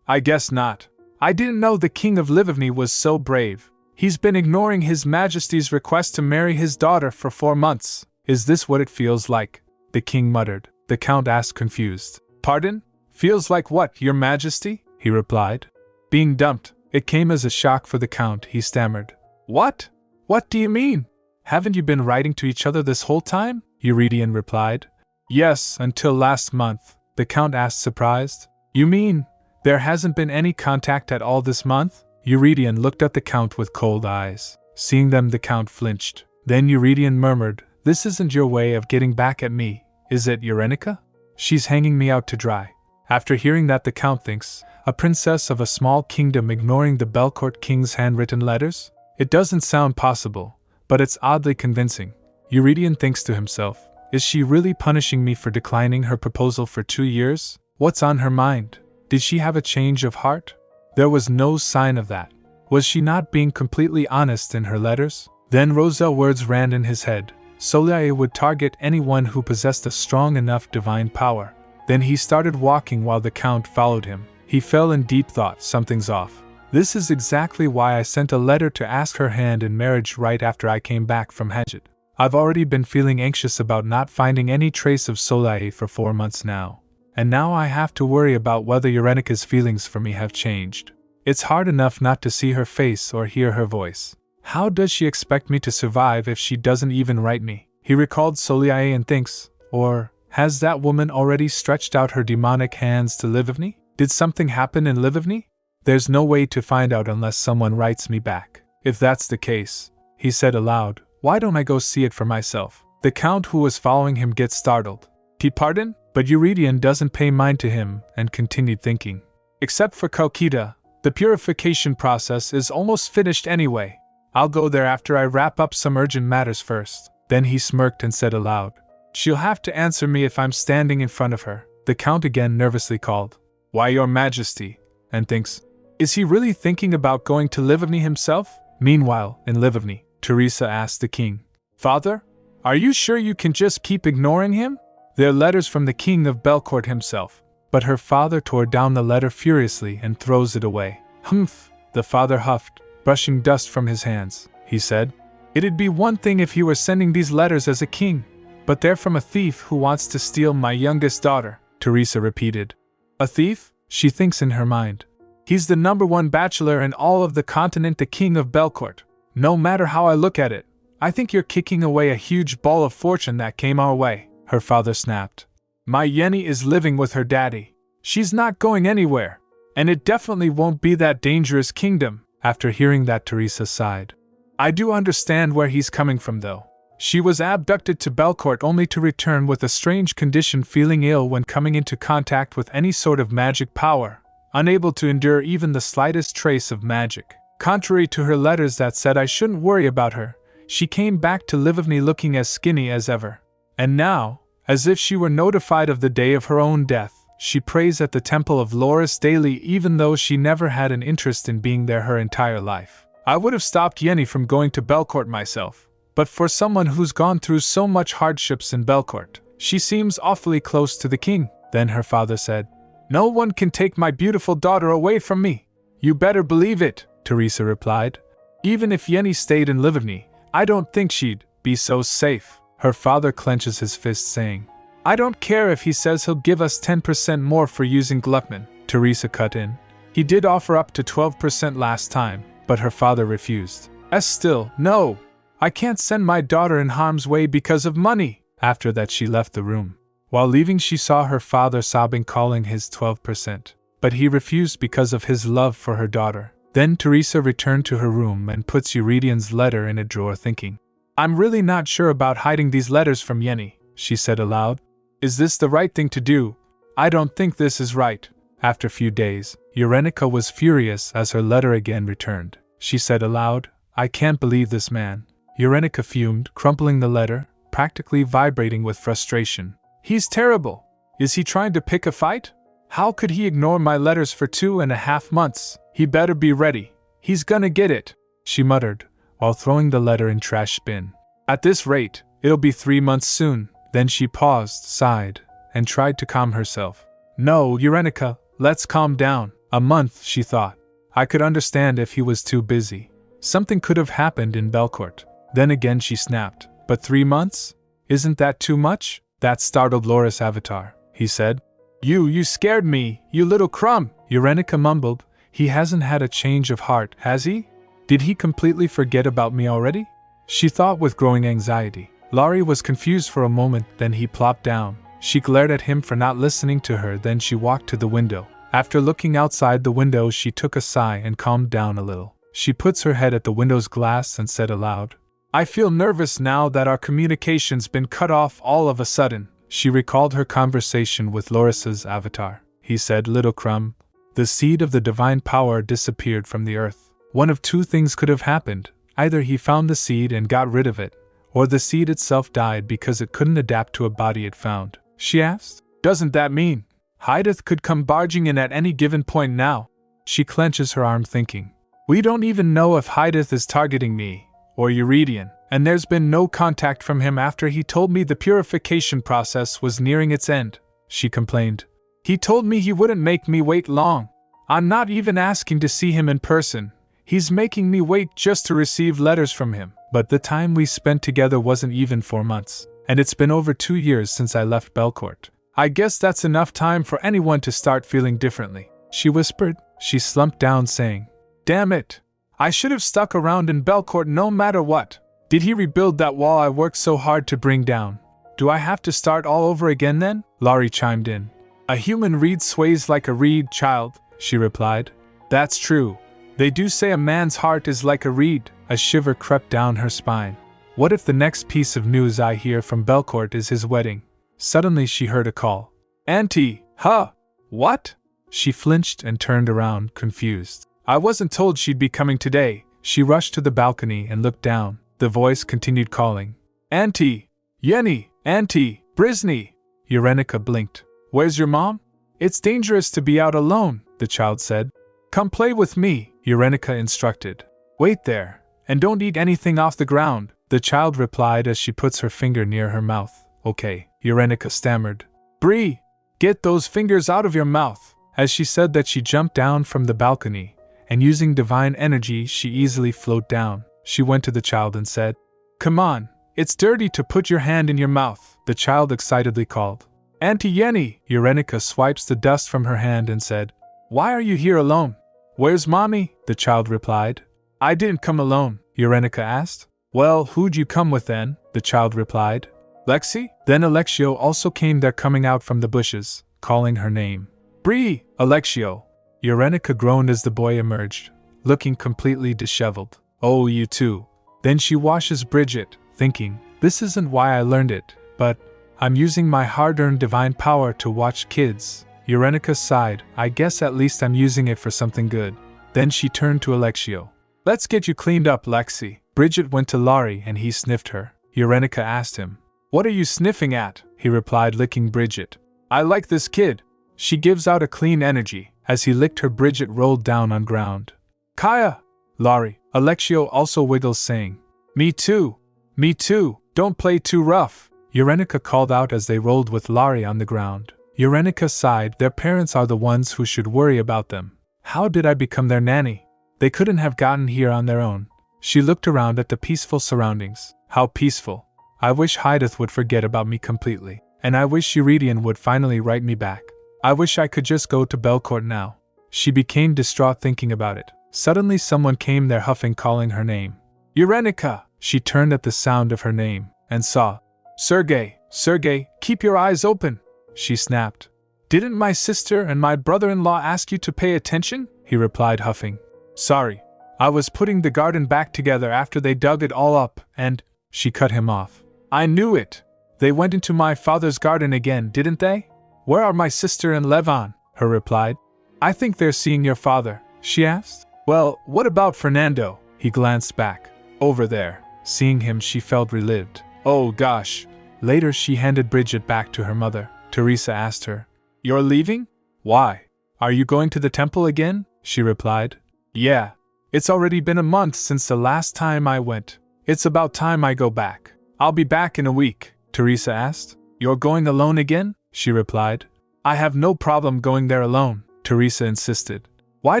I guess not. I didn't know the King of Livigny was so brave. He's been ignoring His Majesty's request to marry his daughter for 4 months. Is this what it feels like?" the King muttered. The Count asked, confused. "Pardon? Feels like what, Your Majesty?" he replied. "Being dumped." It came as a shock for the Count. He stammered. "What? What do you mean? Haven't you been writing to each other this whole time?" Eurydion replied. "Yes, until last month," the Count asked, surprised. "You mean there hasn't been any contact at all this month?" Eurydion looked at the Count with cold eyes. Seeing them, the Count flinched. Then Eurydion murmured, "This isn't your way of getting back at me, is it, Eurenica? She's hanging me out to dry." After hearing that, the Count thinks, a princess of a small kingdom ignoring the Belcourt king's handwritten letters? It doesn't sound possible, but it's oddly convincing. Eurydion thinks to himself, is she really punishing me for declining her proposal for 2 years? What's on her mind? Did she have a change of heart? There was no sign of that. Was she not being completely honest in her letters? Then Roselle's words ran in his head. Soliae would target anyone who possessed a strong enough divine power. Then he started walking while the Count followed him. He fell in deep thought. Something's off. This is exactly why I sent a letter to ask her hand in marriage right after I came back from Hajj. I've already been feeling anxious about not finding any trace of Soleil for 4 months now. And now I have to worry about whether Eurenika's feelings for me have changed. It's hard enough not to see her face or hear her voice. How does she expect me to survive if she doesn't even write me? He recalled Soleil and thinks, or has that woman already stretched out her demonic hands to Livivny? Did something happen in Livivny? There's no way to find out unless someone writes me back. If that's the case, he said aloud, why don't I go see it for myself? The Count who was following him gets startled. Pardon? But Eurydion doesn't pay mind to him and continued thinking. Except for Kalkita, the purification process is almost finished anyway. I'll go there after I wrap up some urgent matters first. Then he smirked and said aloud, she'll have to answer me if I'm standing in front of her. The Count again nervously called, why, Your Majesty, and thinks, is he really thinking about going to Livivny himself? Meanwhile, in Livivny, Teresa asked the king, Father, are you sure you can just keep ignoring him? They're letters from the king of Belcourt himself. But her father tore down the letter furiously and throws it away. Humph, the father huffed, brushing dust from his hands. He said, it'd be one thing if he were sending these letters as a king, but they're from a thief who wants to steal my youngest daughter, Teresa repeated. A thief? She thinks in her mind. He's the #1 bachelor in all of the continent, the king of Belcourt. No matter how I look at it, I think you're kicking away a huge ball of fortune that came our way, her father snapped. My Yenny is living with her daddy. She's not going anywhere, and it definitely won't be that dangerous kingdom. After hearing that, Teresa sighed. I do understand where he's coming from though. She was abducted to Belcourt only to return with a strange condition, feeling ill when coming into contact with any sort of magic power, unable to endure even the slightest trace of magic. Contrary to her letters that said I shouldn't worry about her, she came back to Livivny looking as skinny as ever. And now, as if she were notified of the day of her own death, she prays at the temple of Loris daily, even though she never had an interest in being there her entire life. I would have stopped Yenny from going to Belcourt myself, but for someone who's gone through so much hardships in Belcourt, she seems awfully close to the king. Then her father said, no one can take my beautiful daughter away from me. You better believe it, Teresa replied. Even if Yenny stayed in Livivny, I don't think she'd be so safe. Her father clenches his fist, saying, I don't care if he says he'll give us 10% more for using Gluckman, Teresa cut in. He did offer up to 12% last time, but her father refused. Still, no. I can't send my daughter in harm's way because of money. After that she left the room. While leaving she saw her father sobbing, calling his 12%. But he refused because of his love for her daughter. Then Teresa returned to her room and puts Euridion's letter in a drawer, thinking, I'm really not sure about hiding these letters from Yenny, she said aloud. Is this the right thing to do? I don't think this is right. After a few days, Eurenica was furious as her letter again returned. She said aloud, I can't believe this man. Eurenica fumed, crumpling the letter, practically vibrating with frustration. He's terrible. Is he trying to pick a fight? How could he ignore my letters for 2.5 months? He better be ready. He's gonna get it, she muttered, while throwing the letter in trash bin. At this rate, it'll be 3 months soon. Then she paused, sighed, and tried to calm herself. No, Eurenica, let's calm down. A month, she thought. I could understand if he was too busy. Something could have happened in Belcourt. Then again she snapped. But 3 months? Isn't that too much? That startled Loris Avatar. He said, You scared me, you little crumb. Eurenica mumbled, he hasn't had a change of heart, has he? Did he completely forget about me already? She thought with growing anxiety. Laurie was confused for a moment, then he plopped down. She glared at him for not listening to her, then she walked to the window. After looking outside the window, she took a sigh and calmed down a little. She puts her head at the window's glass and said aloud, I feel nervous now that our communication's been cut off all of a sudden. She recalled her conversation with Loris's avatar. He said, Little crumb, the seed of the divine power disappeared from the earth. One of two things could have happened. Either he found the seed and got rid of it, or the seed itself died because it couldn't adapt to a body it found. She asked, Doesn't that mean Hydeth could come barging in at any given point now? She clenches her arm, thinking, We don't even know if Hydeth is targeting me, or Eurydion, and there's been no contact from him after he told me the purification process was nearing its end. she complained. He told me he wouldn't make me wait long. I'm not even asking to see him in person. He's making me wait just to receive letters from him. But the time we spent together wasn't even 4 months. And it's been over 2 years since I left Belcourt. I guess that's enough time for anyone to start feeling differently, she whispered. She slumped down saying, Damn it! I should have stuck around in Belcourt no matter what. Did he rebuild that wall I worked so hard to bring down? Do I have to start all over again then? Laurie chimed in. A human reed sways like a reed, child, she replied. That's true. They do say a man's heart is like a reed. A shiver crept down her spine. What if the next piece of news I hear from Belcourt is his wedding? Suddenly she heard a call. Auntie, huh? What? She flinched and turned around, confused. I wasn't told she'd be coming today. She rushed to the balcony and looked down. The voice continued calling. Auntie! Yenny! Auntie! Brisney! Urenica blinked. Where's your mom? It's dangerous to be out alone, the child said. Come play with me, Urenica instructed. Wait there, and don't eat anything off the ground, the child replied as she puts her finger near her mouth. Okay, Urenica stammered. Bree, get those fingers out of your mouth. As she said that, she jumped down from the balcony, and using divine energy she easily floated down. She went to the child and said, Come on, it's dirty to put your hand in your mouth, the child excitedly called. Auntie Yenny! Urenica swipes the dust from her hand and said, Why are you here alone? Where's mommy? The child replied. I didn't come alone, Urenica asked. Well, who'd you come with then? The child replied. Lexi? Then Alexio also came there, coming out from the bushes, calling her name. Bree! Alexio! Urenica groaned as the boy emerged, looking completely disheveled. Oh, you too. Then she washes Bridget, thinking, this isn't why I learned it, but I'm using my hard-earned divine power to watch kids. Urenica sighed. I guess at least I'm using it for something good. Then she turned to Alexio. Let's get you cleaned up, Lexi. Bridget went to Laurie and he sniffed her. Urenica asked him, What are you sniffing at? He replied, licking Bridget. I like this kid. She gives out a clean energy. As he licked her, Bridget rolled down on ground. Kaya! Laurie. Alexio also wiggles, saying, Me too. Me too. Don't play too rough. Urenica called out as they rolled with Laurie on the ground. Urenica sighed. Their parents are the ones who should worry about them. How did I become their nanny? They couldn't have gotten here on their own. She looked around at the peaceful surroundings. How peaceful. I wish Hydeth would forget about me completely. And I wish Eurydion would finally write me back. I wish I could just go to Belcourt now. She became distraught thinking about it. Suddenly someone came there huffing, calling her name. Urenica! She turned at the sound of her name, and saw. Sergei! Sergei, keep your eyes open! She snapped. Didn't my sister and my brother-in-law ask you to pay attention? He replied, huffing. Sorry. I was putting the garden back together after they dug it all up, and… She cut him off. I knew it! They went into my father's garden again, didn't they? Where are my sister and Levan? Her replied. I think they're seeing your father, she asked. Well, what about Fernando? He glanced back. Over there. Seeing him, she felt relieved. Oh gosh. Later she handed Bridget back to her mother. Teresa asked her. You're leaving? Why? Are you going to the temple again? She replied. Yeah. It's already been a month since the last time I went. It's about time I go back. I'll be back in a week, Teresa asked. You're going alone again? She replied. I have no problem going there alone, Teresa insisted. Why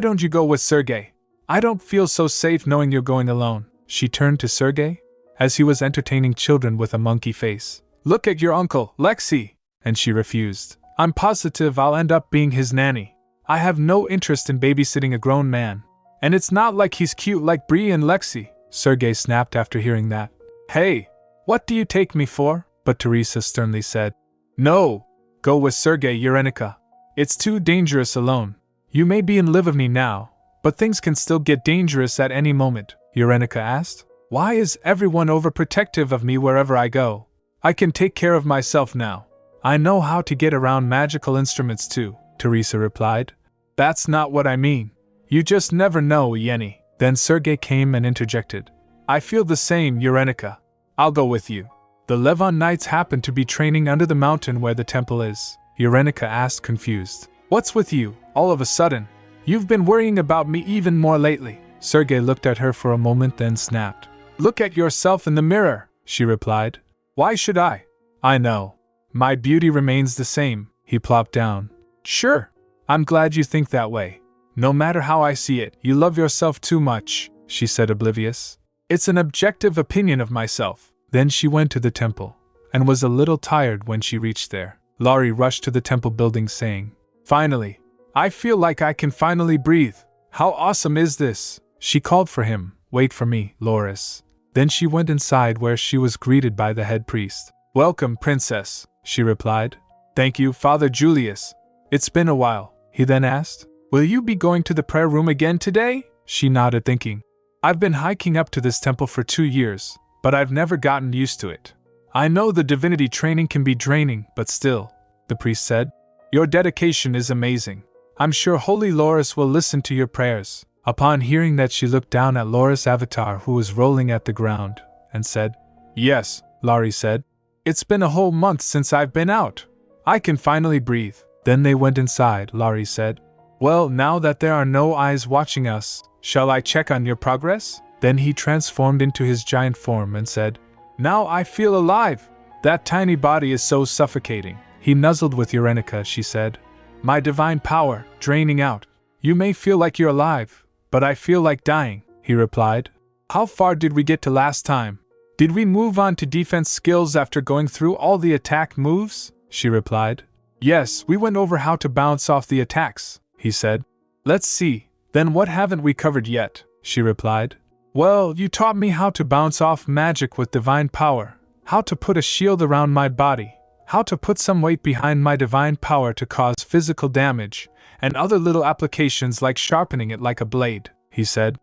don't you go with Sergei? I don't feel so safe knowing you're going alone. She turned to Sergei, as he was entertaining children with a monkey face. Look at your uncle, Lexi! And she refused. I'm positive I'll end up being his nanny. I have no interest in babysitting a grown man. And it's not like he's cute like Bree and Lexi, Sergei snapped after hearing that. Hey, what do you take me for? But Teresa sternly said. No, go with Sergei, Urenica. It's too dangerous alone. You may be in Livovny now, but things can still get dangerous at any moment, Urenica asked. Why is everyone overprotective of me wherever I go? I can take care of myself now. I know how to get around magical instruments too, Teresa replied. That's not what I mean. You just never know, Yenny. Then Sergei came and interjected. I feel the same, Urenica. I'll go with you. The Levon Knights happen to be training under the mountain where the temple is, Urenica asked, confused. What's with you, all of a sudden? You've been worrying about me even more lately. Sergei looked at her for a moment, then snapped. Look at yourself in the mirror, she replied. Why should I? I know. My beauty remains the same, he He plopped down. Sure. I'm glad you think that way. No matter how I see it, you love yourself too much, she said, oblivious. It's an objective opinion of myself. Then she went to the temple, and was a little tired when she reached there. Laurie rushed to the temple building saying, Finally! I feel like I can finally breathe. How awesome is this? She called for him. Wait for me, Loris. Then she went inside where she was greeted by the head priest. Welcome, princess, she replied. Thank you, Father Julius. It's been a while, he then asked. Will you be going to the prayer room again today? She nodded, thinking. I've been hiking up to this temple for 2 years, but I've never gotten used to it. I know the divinity training can be draining, but still, the priest said. Your dedication is amazing. I'm sure Holy Loris will listen to your prayers. Upon hearing that, she looked down at Loris' avatar, who was rolling at the ground, and said, Yes, Laurie said. It's been a whole month since I've been out. I can finally breathe. Then they went inside, Laurie said. Well, now that there are no eyes watching us, shall I check on your progress? Then he transformed into his giant form and said, Now I feel alive. That tiny body is so suffocating. He nuzzled with Urenica, she said. My divine power, draining out. You may feel like you're alive, but I feel like dying, he replied. How far did we get to last time? Did we move on to defense skills after going through all the attack moves? She replied. Yes, we went over how to bounce off the attacks, he said. Let's see, then what haven't we covered yet? She replied. Well, you taught me how to bounce off magic with divine power, how to put a shield around my body, how to put some weight behind my divine power to cause physical damage, and other little applications like sharpening it like a blade, he said.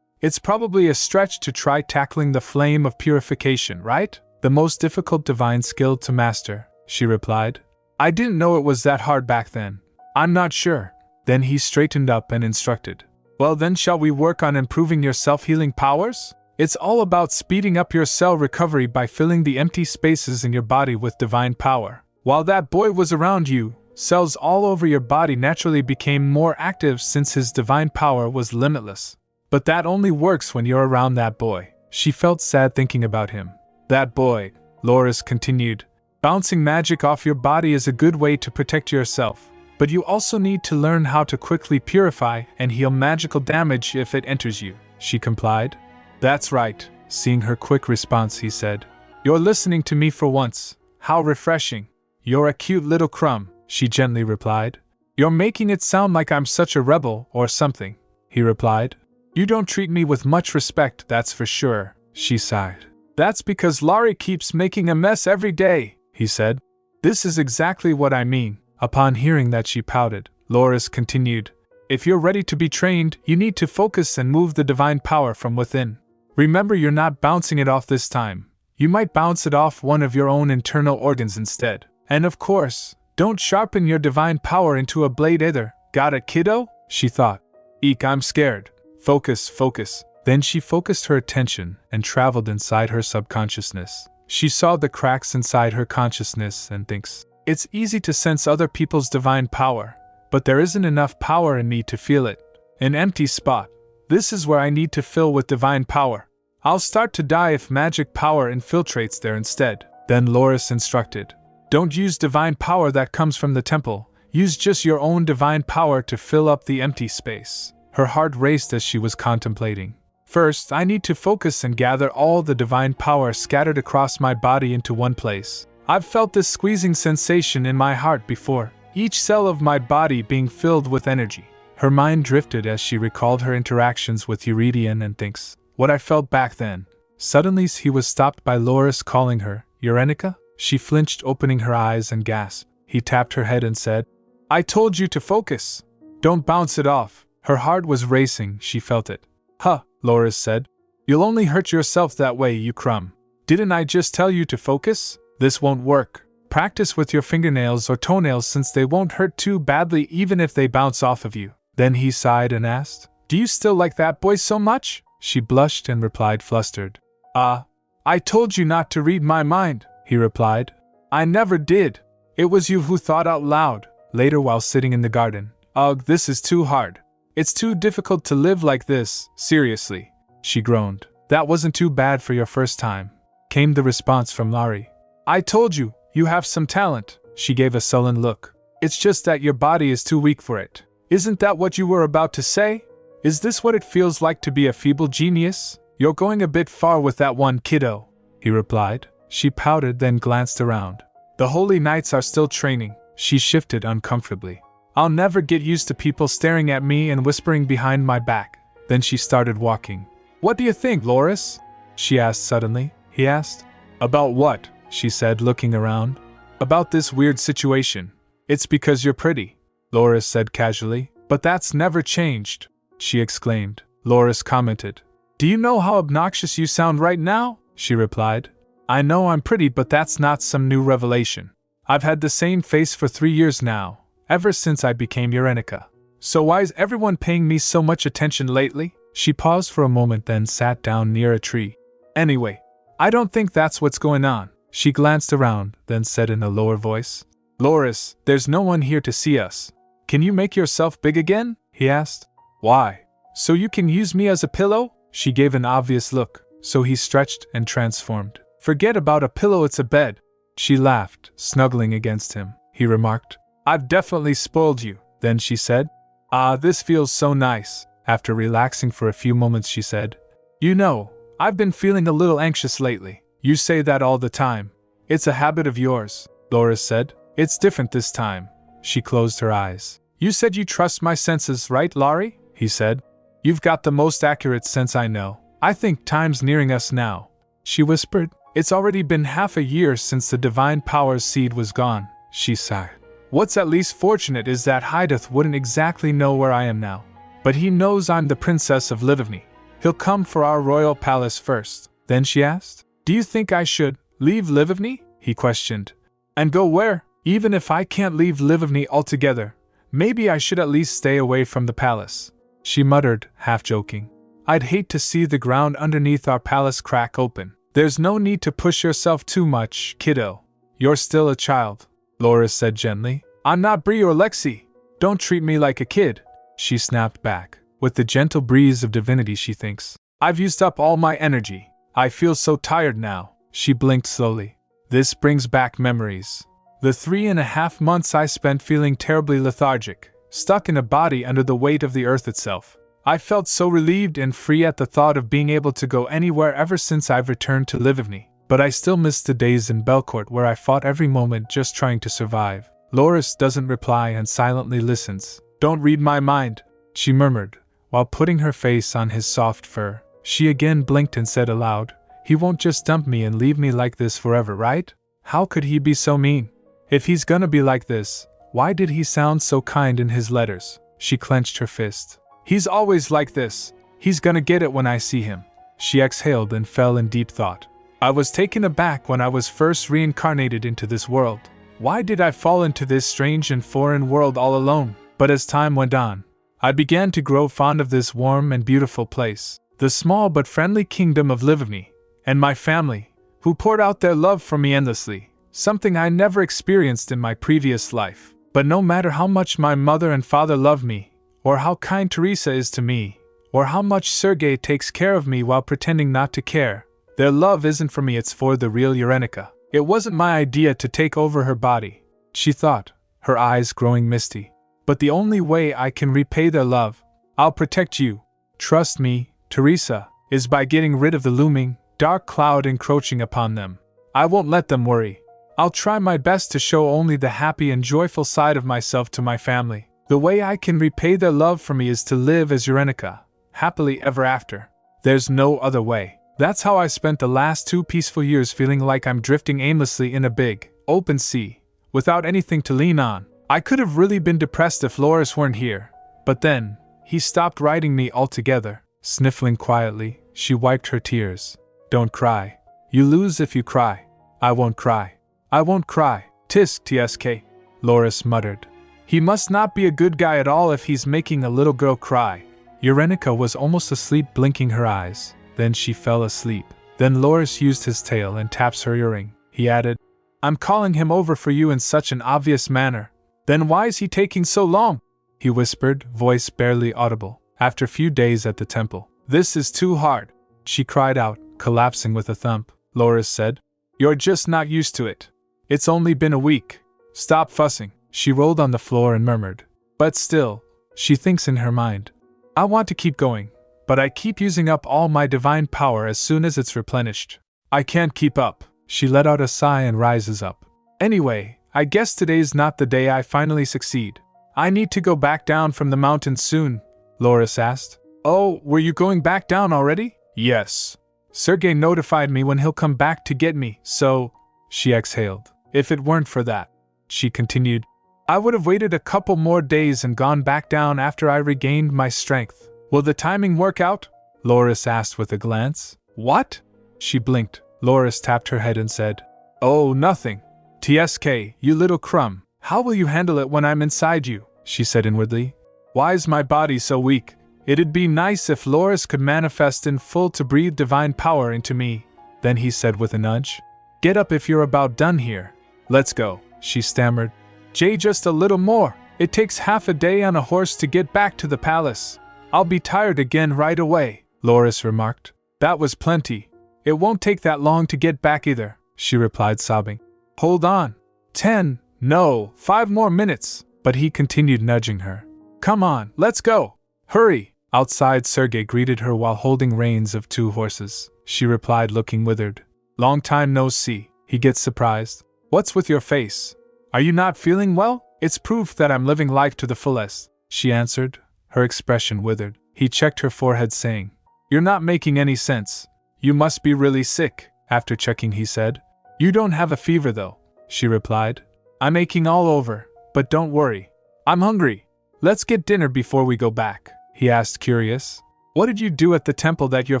It's probably a stretch to try tackling the flame of purification, right? The most difficult divine skill to master, she replied. I didn't know it was that hard back then. I'm not sure. Then he straightened up and instructed. Well then, shall we work on improving your self-healing powers? It's all about speeding up your cell recovery by filling the empty spaces in your body with divine power. While that boy was around you, cells all over your body naturally became more active since his divine power was limitless. But that only works when you're around that boy. She felt sad thinking about him. That boy, Loris continued. Bouncing magic off your body is a good way to protect yourself, but you also need to learn how to quickly purify and heal magical damage if it enters you, she complied. That's right, seeing her quick response, he said. You're listening to me for once. How refreshing. You're a cute little crumb, she gently replied. You're making it sound like I'm such a rebel or something, he replied. You don't treat me with much respect, that's for sure, she sighed. That's because Laurie keeps making a mess every day, he said. This is exactly what I mean. Upon hearing that, she pouted. Loris continued. If you're ready to be trained, you need to focus and move the divine power from within. Remember, you're not bouncing it off this time. You might bounce it off one of your own internal organs instead. And of course, don't sharpen your divine power into a blade either. Got it, kiddo? She thought. Eek, I'm scared. Focus. Then she focused her attention and traveled inside her subconsciousness. She saw the cracks inside her consciousness and thinks, it's easy to sense other people's divine power, but there isn't enough power in me to feel it. An empty spot. This is where I need to fill with divine power. I'll start to die if magic power infiltrates there instead. Then Loris instructed. Don't use divine power that comes from the temple. Use just your own divine power to fill up the empty space. Her heart raced as she was contemplating. First, I need to focus and gather all the divine power scattered across my body into one place. I've felt this squeezing sensation in my heart before, each cell of my body being filled with energy. Her mind drifted as she recalled her interactions with Eurydion and thinks, what I felt back then. Suddenly he was stopped by Loris calling her, Urenica? She flinched, opening her eyes, and gasped. He tapped her head and said, I told you to focus. Don't bounce it off. Her heart was racing, she felt it. Huh, Loris said. You'll only hurt yourself that way, you crumb. Didn't I just tell you to focus? This won't work. Practice with your fingernails or toenails since they won't hurt too badly even if they bounce off of you. Then he sighed and asked, Do you still like that boy so much? She blushed and replied flustered. I told you not to read my mind, he replied. I never did. It was you who thought out loud. Later, while sitting in the garden. Ugh, this is too hard. It's too difficult to live like this, seriously, she groaned. That wasn't too bad for your first time, came the response from Laurie. I told you, you have some talent. She gave a sullen look. It's just that your body is too weak for it. Isn't that what you were about to say? Is this what it feels like to be a feeble genius? You're going a bit far with that one, kiddo, he replied. She pouted, then glanced around. The holy knights are still training. She shifted uncomfortably. I'll never get used to people staring at me and whispering behind my back. Then she started walking. What do you think, Loris? She asked suddenly. He asked. About what? She said, looking around. About this weird situation. It's because you're pretty, Loris said casually. But that's never changed, she exclaimed. Loris commented. Do you know how obnoxious you sound right now? She replied. I know I'm pretty, but that's not some new revelation. I've had the same face for 3 years now, ever since I became Eurenica. So why is everyone paying me so much attention lately? She paused for a moment, then sat down near a tree. Anyway, I don't think that's what's going on. She glanced around, then said in a lower voice. Loris, there's no one here to see us. Can you make yourself big again? He asked. Why? So you can use me as a pillow? She gave an obvious look, so he stretched and transformed. Forget about a pillow, it's a bed. She laughed, snuggling against him. He remarked. I've definitely spoiled you. Then she said. Ah, this feels so nice. After relaxing for a few moments, she said. You know, I've been feeling a little anxious lately. You say that all the time. It's a habit of yours, Loris said. It's different this time. She closed her eyes. You said you trust my senses, right, Laurie? He said. You've got the most accurate sense I know. I think time's nearing us now. She whispered. It's already been half a year since the Divine Powers seed was gone, she sighed. What's at least fortunate is that Hydath wouldn't exactly know where I am now. But he knows I'm the Princess of Livivny. He'll come for our royal palace first. Then she asked, Do you think I should leave Livivny? He questioned. And go where? Even if I can't leave Livivny altogether, maybe I should at least stay away from the palace. She muttered, half joking. I'd hate to see the ground underneath our palace crack open. There's no need to push yourself too much, kiddo. You're still a child, Loris said gently. I'm not Bree or Lexi. Don't treat me like a kid. She snapped back. With the gentle breeze of divinity, she thinks. I've used up all my energy. I feel so tired now. She blinked slowly. This brings back memories. The 3.5 months I spent feeling terribly lethargic, stuck in a body under the weight of the earth itself. I felt so relieved and free at the thought of being able to go anywhere ever since I've returned to Livivny. But I still miss the days in Belcourt where I fought every moment just trying to survive. Loris doesn't reply and silently listens. Don't read my mind, she murmured, while putting her face on his soft fur. She again blinked and said aloud, He won't just dump me and leave me like this forever, right? How could he be so mean? If he's gonna be like this, why did he sound so kind in his letters? She clenched her fist. He's always like this. He's gonna get it when I see him. She exhaled and fell in deep thought. I was taken aback when I was first reincarnated into this world. Why did I fall into this strange and foreign world all alone? But as time went on, I began to grow fond of this warm and beautiful place, the small but friendly kingdom of Livivny, and my family, who poured out their love for me endlessly, something I never experienced in my previous life. But no matter how much my mother and father love me, or how kind Teresa is to me, or how much Sergei takes care of me while pretending not to care, their love isn't for me, it's for the real Eurenica. It wasn't my idea to take over her body, she thought, her eyes growing misty. But the only way I can repay their love, I'll protect you, trust me, Teresa, is by getting rid of the looming, dark cloud encroaching upon them. I won't let them worry. I'll try my best to show only the happy and joyful side of myself to my family. The way I can repay their love for me is to live as Eurenica, happily ever after. There's no other way. That's how I spent the last 2 peaceful years, feeling like I'm drifting aimlessly in a big, open sea, without anything to lean on. I could have really been depressed if Loris weren't here. But then, he stopped writing me altogether. Sniffling quietly, she wiped her tears. Don't cry. You lose if you cry. I won't cry. I won't cry. Tisk tsk, Loris muttered. He must not be a good guy at all if he's making a little girl cry. Eurenica was almost asleep, blinking her eyes. Then she fell asleep. Then Loris used his tail and taps her earring. He added, I'm calling him over for you in such an obvious manner. Then why is he taking so long? He whispered, voice barely audible. After a few days at the temple. This is too hard, she cried out, collapsing with a thump. Loris said, You're just not used to it. It's only been a week. Stop fussing. She rolled on the floor and murmured. But still, she thinks in her mind. I want to keep going, but I keep using up all my divine power as soon as it's replenished. I can't keep up. She let out a sigh and rises up. Anyway, I guess today's not the day I finally succeed. I need to go back down from the mountain soon, Loris asked. Oh, were you going back down already? Yes. Sergei notified me when he'll come back to get me, so… She exhaled. If it weren't for that, she continued, I would have waited a couple more days and gone back down after I regained my strength. Will the timing work out? Loris asked with a glance. What? She blinked. Loris tapped her head and said, Oh, nothing. TSK, you little crumb. How will you handle it when I'm inside you? She said inwardly. Why's my body so weak? It'd be nice if Loris could manifest in full to breathe divine power into me. Then he said with a nudge, Get up if you're about done here. Let's go, she stammered. Jay, just a little more. It takes half a day on a horse to get back to the palace. I'll be tired again right away, Loris remarked. That was plenty. It won't take that long to get back either, she replied sobbing. Hold on. 10, no, 5 more minutes, but he continued nudging her. Come on, let's go. Hurry. Outside, Sergei greeted her while holding reins of 2 horses. She replied looking withered. Long time no see. He gets surprised. What's with your face? Are you not feeling well? It's proof that I'm living life to the fullest, she answered, her expression withered. He checked her forehead saying, You're not making any sense. You must be really sick. After checking, he said, You don't have a fever though, she replied. I'm aching all over, but don't worry. I'm hungry. Let's get dinner before we go back, he asked curious. What did you do at the temple that you're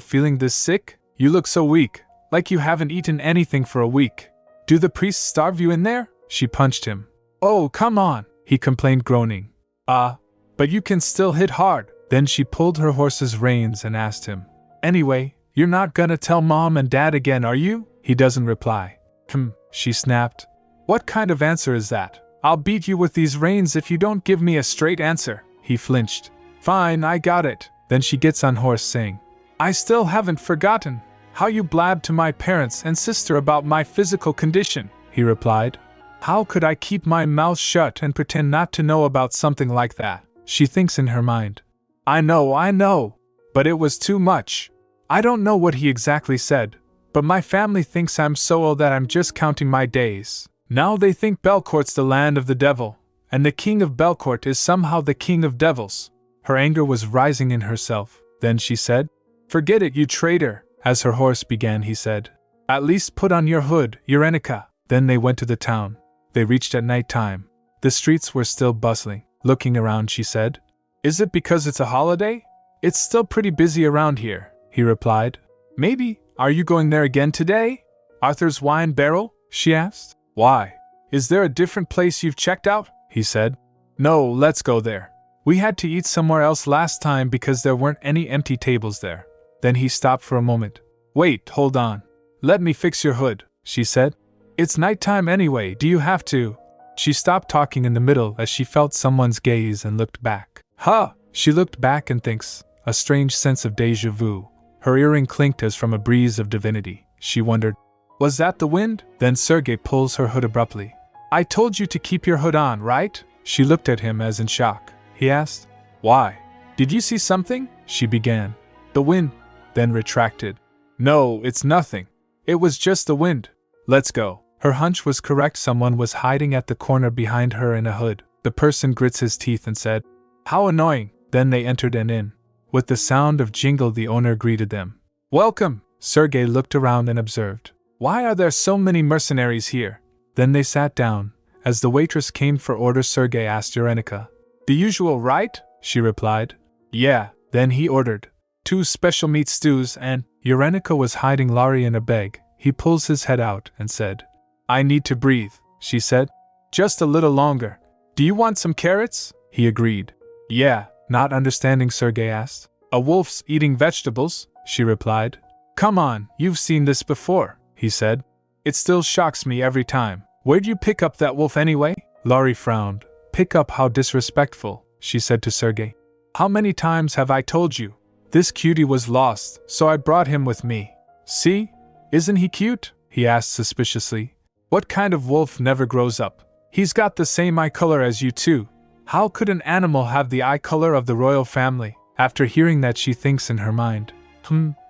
feeling this sick? You look so weak, like you haven't eaten anything for a week. Do the priests starve you in there? She punched him. Oh, come on, he complained groaning. But you can still hit hard. Then she pulled her horse's reins and asked him. Anyway, you're not gonna tell Mom and Dad again, are you? He doesn't reply. She snapped. What kind of answer is that? I'll beat you with these reins if you don't give me a straight answer. He flinched. Fine, I got it. Then she gets on horse saying, I still haven't forgotten how you blabbed to my parents and sister about my physical condition, he replied. How could I keep my mouth shut and pretend not to know about something like that? She thinks in her mind. I know, but it was too much. I don't know what he exactly said, but my family thinks I'm so ill that I'm just counting my days. Now they think Belcourt's the land of the devil, and the king of Belcourt is somehow the king of devils. Her anger was rising in herself. Then she said, Forget it, you traitor. As her horse began, he said, At least put on your hood, Eurenica. Then they went to the town. They reached at night time. The streets were still bustling. Looking around, she said, Is it because it's a holiday? It's still pretty busy around here, he replied. Maybe. Are you going there again today? Arthur's wine barrel? She asked. Why? Is there a different place you've checked out? He said. No, let's go there. We had to eat somewhere else last time because there weren't any empty tables there. Then he stopped for a moment. Wait, hold on. Let me fix your hood, she said. It's nighttime anyway, do you have to? She stopped talking in the middle as she felt someone's gaze and looked back. Huh! She looked back and thinks, a strange sense of déjà vu. Her earring clinked as from a breeze of divinity. She wondered, was that the wind? Then Sergei pulls her hood abruptly. I told you to keep your hood on, right? She looked at him as in shock. He asked, Why? Did you see something? She began. The wind, then retracted. No, it's nothing. It was just the wind. Let's go. Her hunch was correct. Someone was hiding at the corner behind her in a hood. The person grits his teeth and said, How annoying. Then they entered an inn. With the sound of jingle, the owner greeted them. Welcome. Sergei looked around and observed. Why are there so many mercenaries here? Then they sat down. As the waitress came for order, Sergei asked Eurenica. The usual, right? She replied. Yeah. Then he ordered 2 special meat stews and… Eurenica was hiding Laurie in a bag. He pulls his head out and said, I need to breathe, she said. Just a little longer. Do you want some carrots? He agreed. Yeah. Not understanding, Sergei asked. A wolf's eating vegetables? She replied. Come on, you've seen this before, he said. It still shocks me every time. Where'd you pick up that wolf anyway? Laurie frowned. Pick up? How disrespectful, she said to Sergei. How many times have I told you? This cutie was lost, so I brought him with me. See? Isn't he cute? He asked suspiciously. What kind of wolf never grows up? He's got the same eye color as you too. How could an animal have the eye color of the royal family? After hearing that, she thinks in her mind,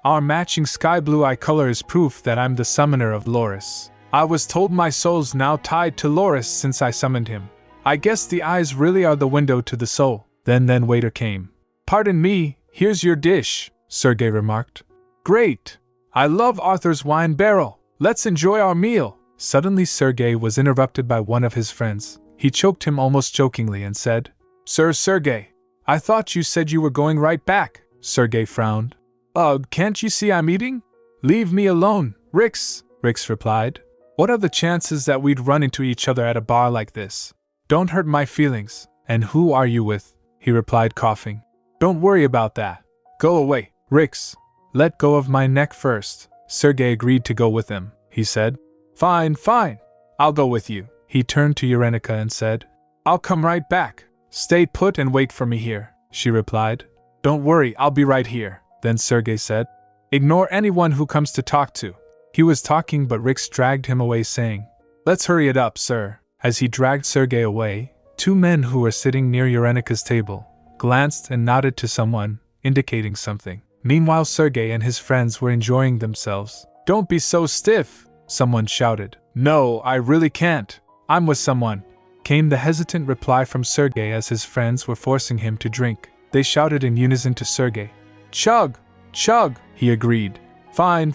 our matching sky blue eye color is proof that I'm the summoner of Loris. I was told my soul's now tied to Loris since I summoned him. I guess the eyes really are the window to the soul. Then waiter came. Pardon me, here's your dish, Sergei remarked. Great! I love Arthur's wine barrel. Let's enjoy our meal. Suddenly Sergei was interrupted by one of his friends. He choked him almost jokingly and said, Sir Sergei, I thought you said you were going right back. Sergei frowned. Ugh, can't you see I'm eating? Leave me alone, Rix replied. What are the chances that we'd run into each other at a bar like this? Don't hurt my feelings. And who are you with? He replied, coughing. Don't worry about that. Go away, Rix. Let go of my neck first. Sergei agreed to go with them. He said, Fine. I'll go with you. He turned to Urenica and said, I'll come right back. Stay put and wait for me here, she replied. Don't worry, I'll be right here. Then Sergei said, Ignore anyone who comes to talk to. He was talking, but Rix dragged him away, saying, Let's hurry it up, sir. As he dragged Sergei away, two men who were sitting near Urenica's table glanced and nodded to someone, indicating something. Meanwhile, Sergei and his friends were enjoying themselves. Don't be so stiff, someone shouted. No, I really can't. I'm with someone, came the hesitant reply from Sergei as his friends were forcing him to drink. They shouted in unison to Sergei. Chug, he agreed. Fine,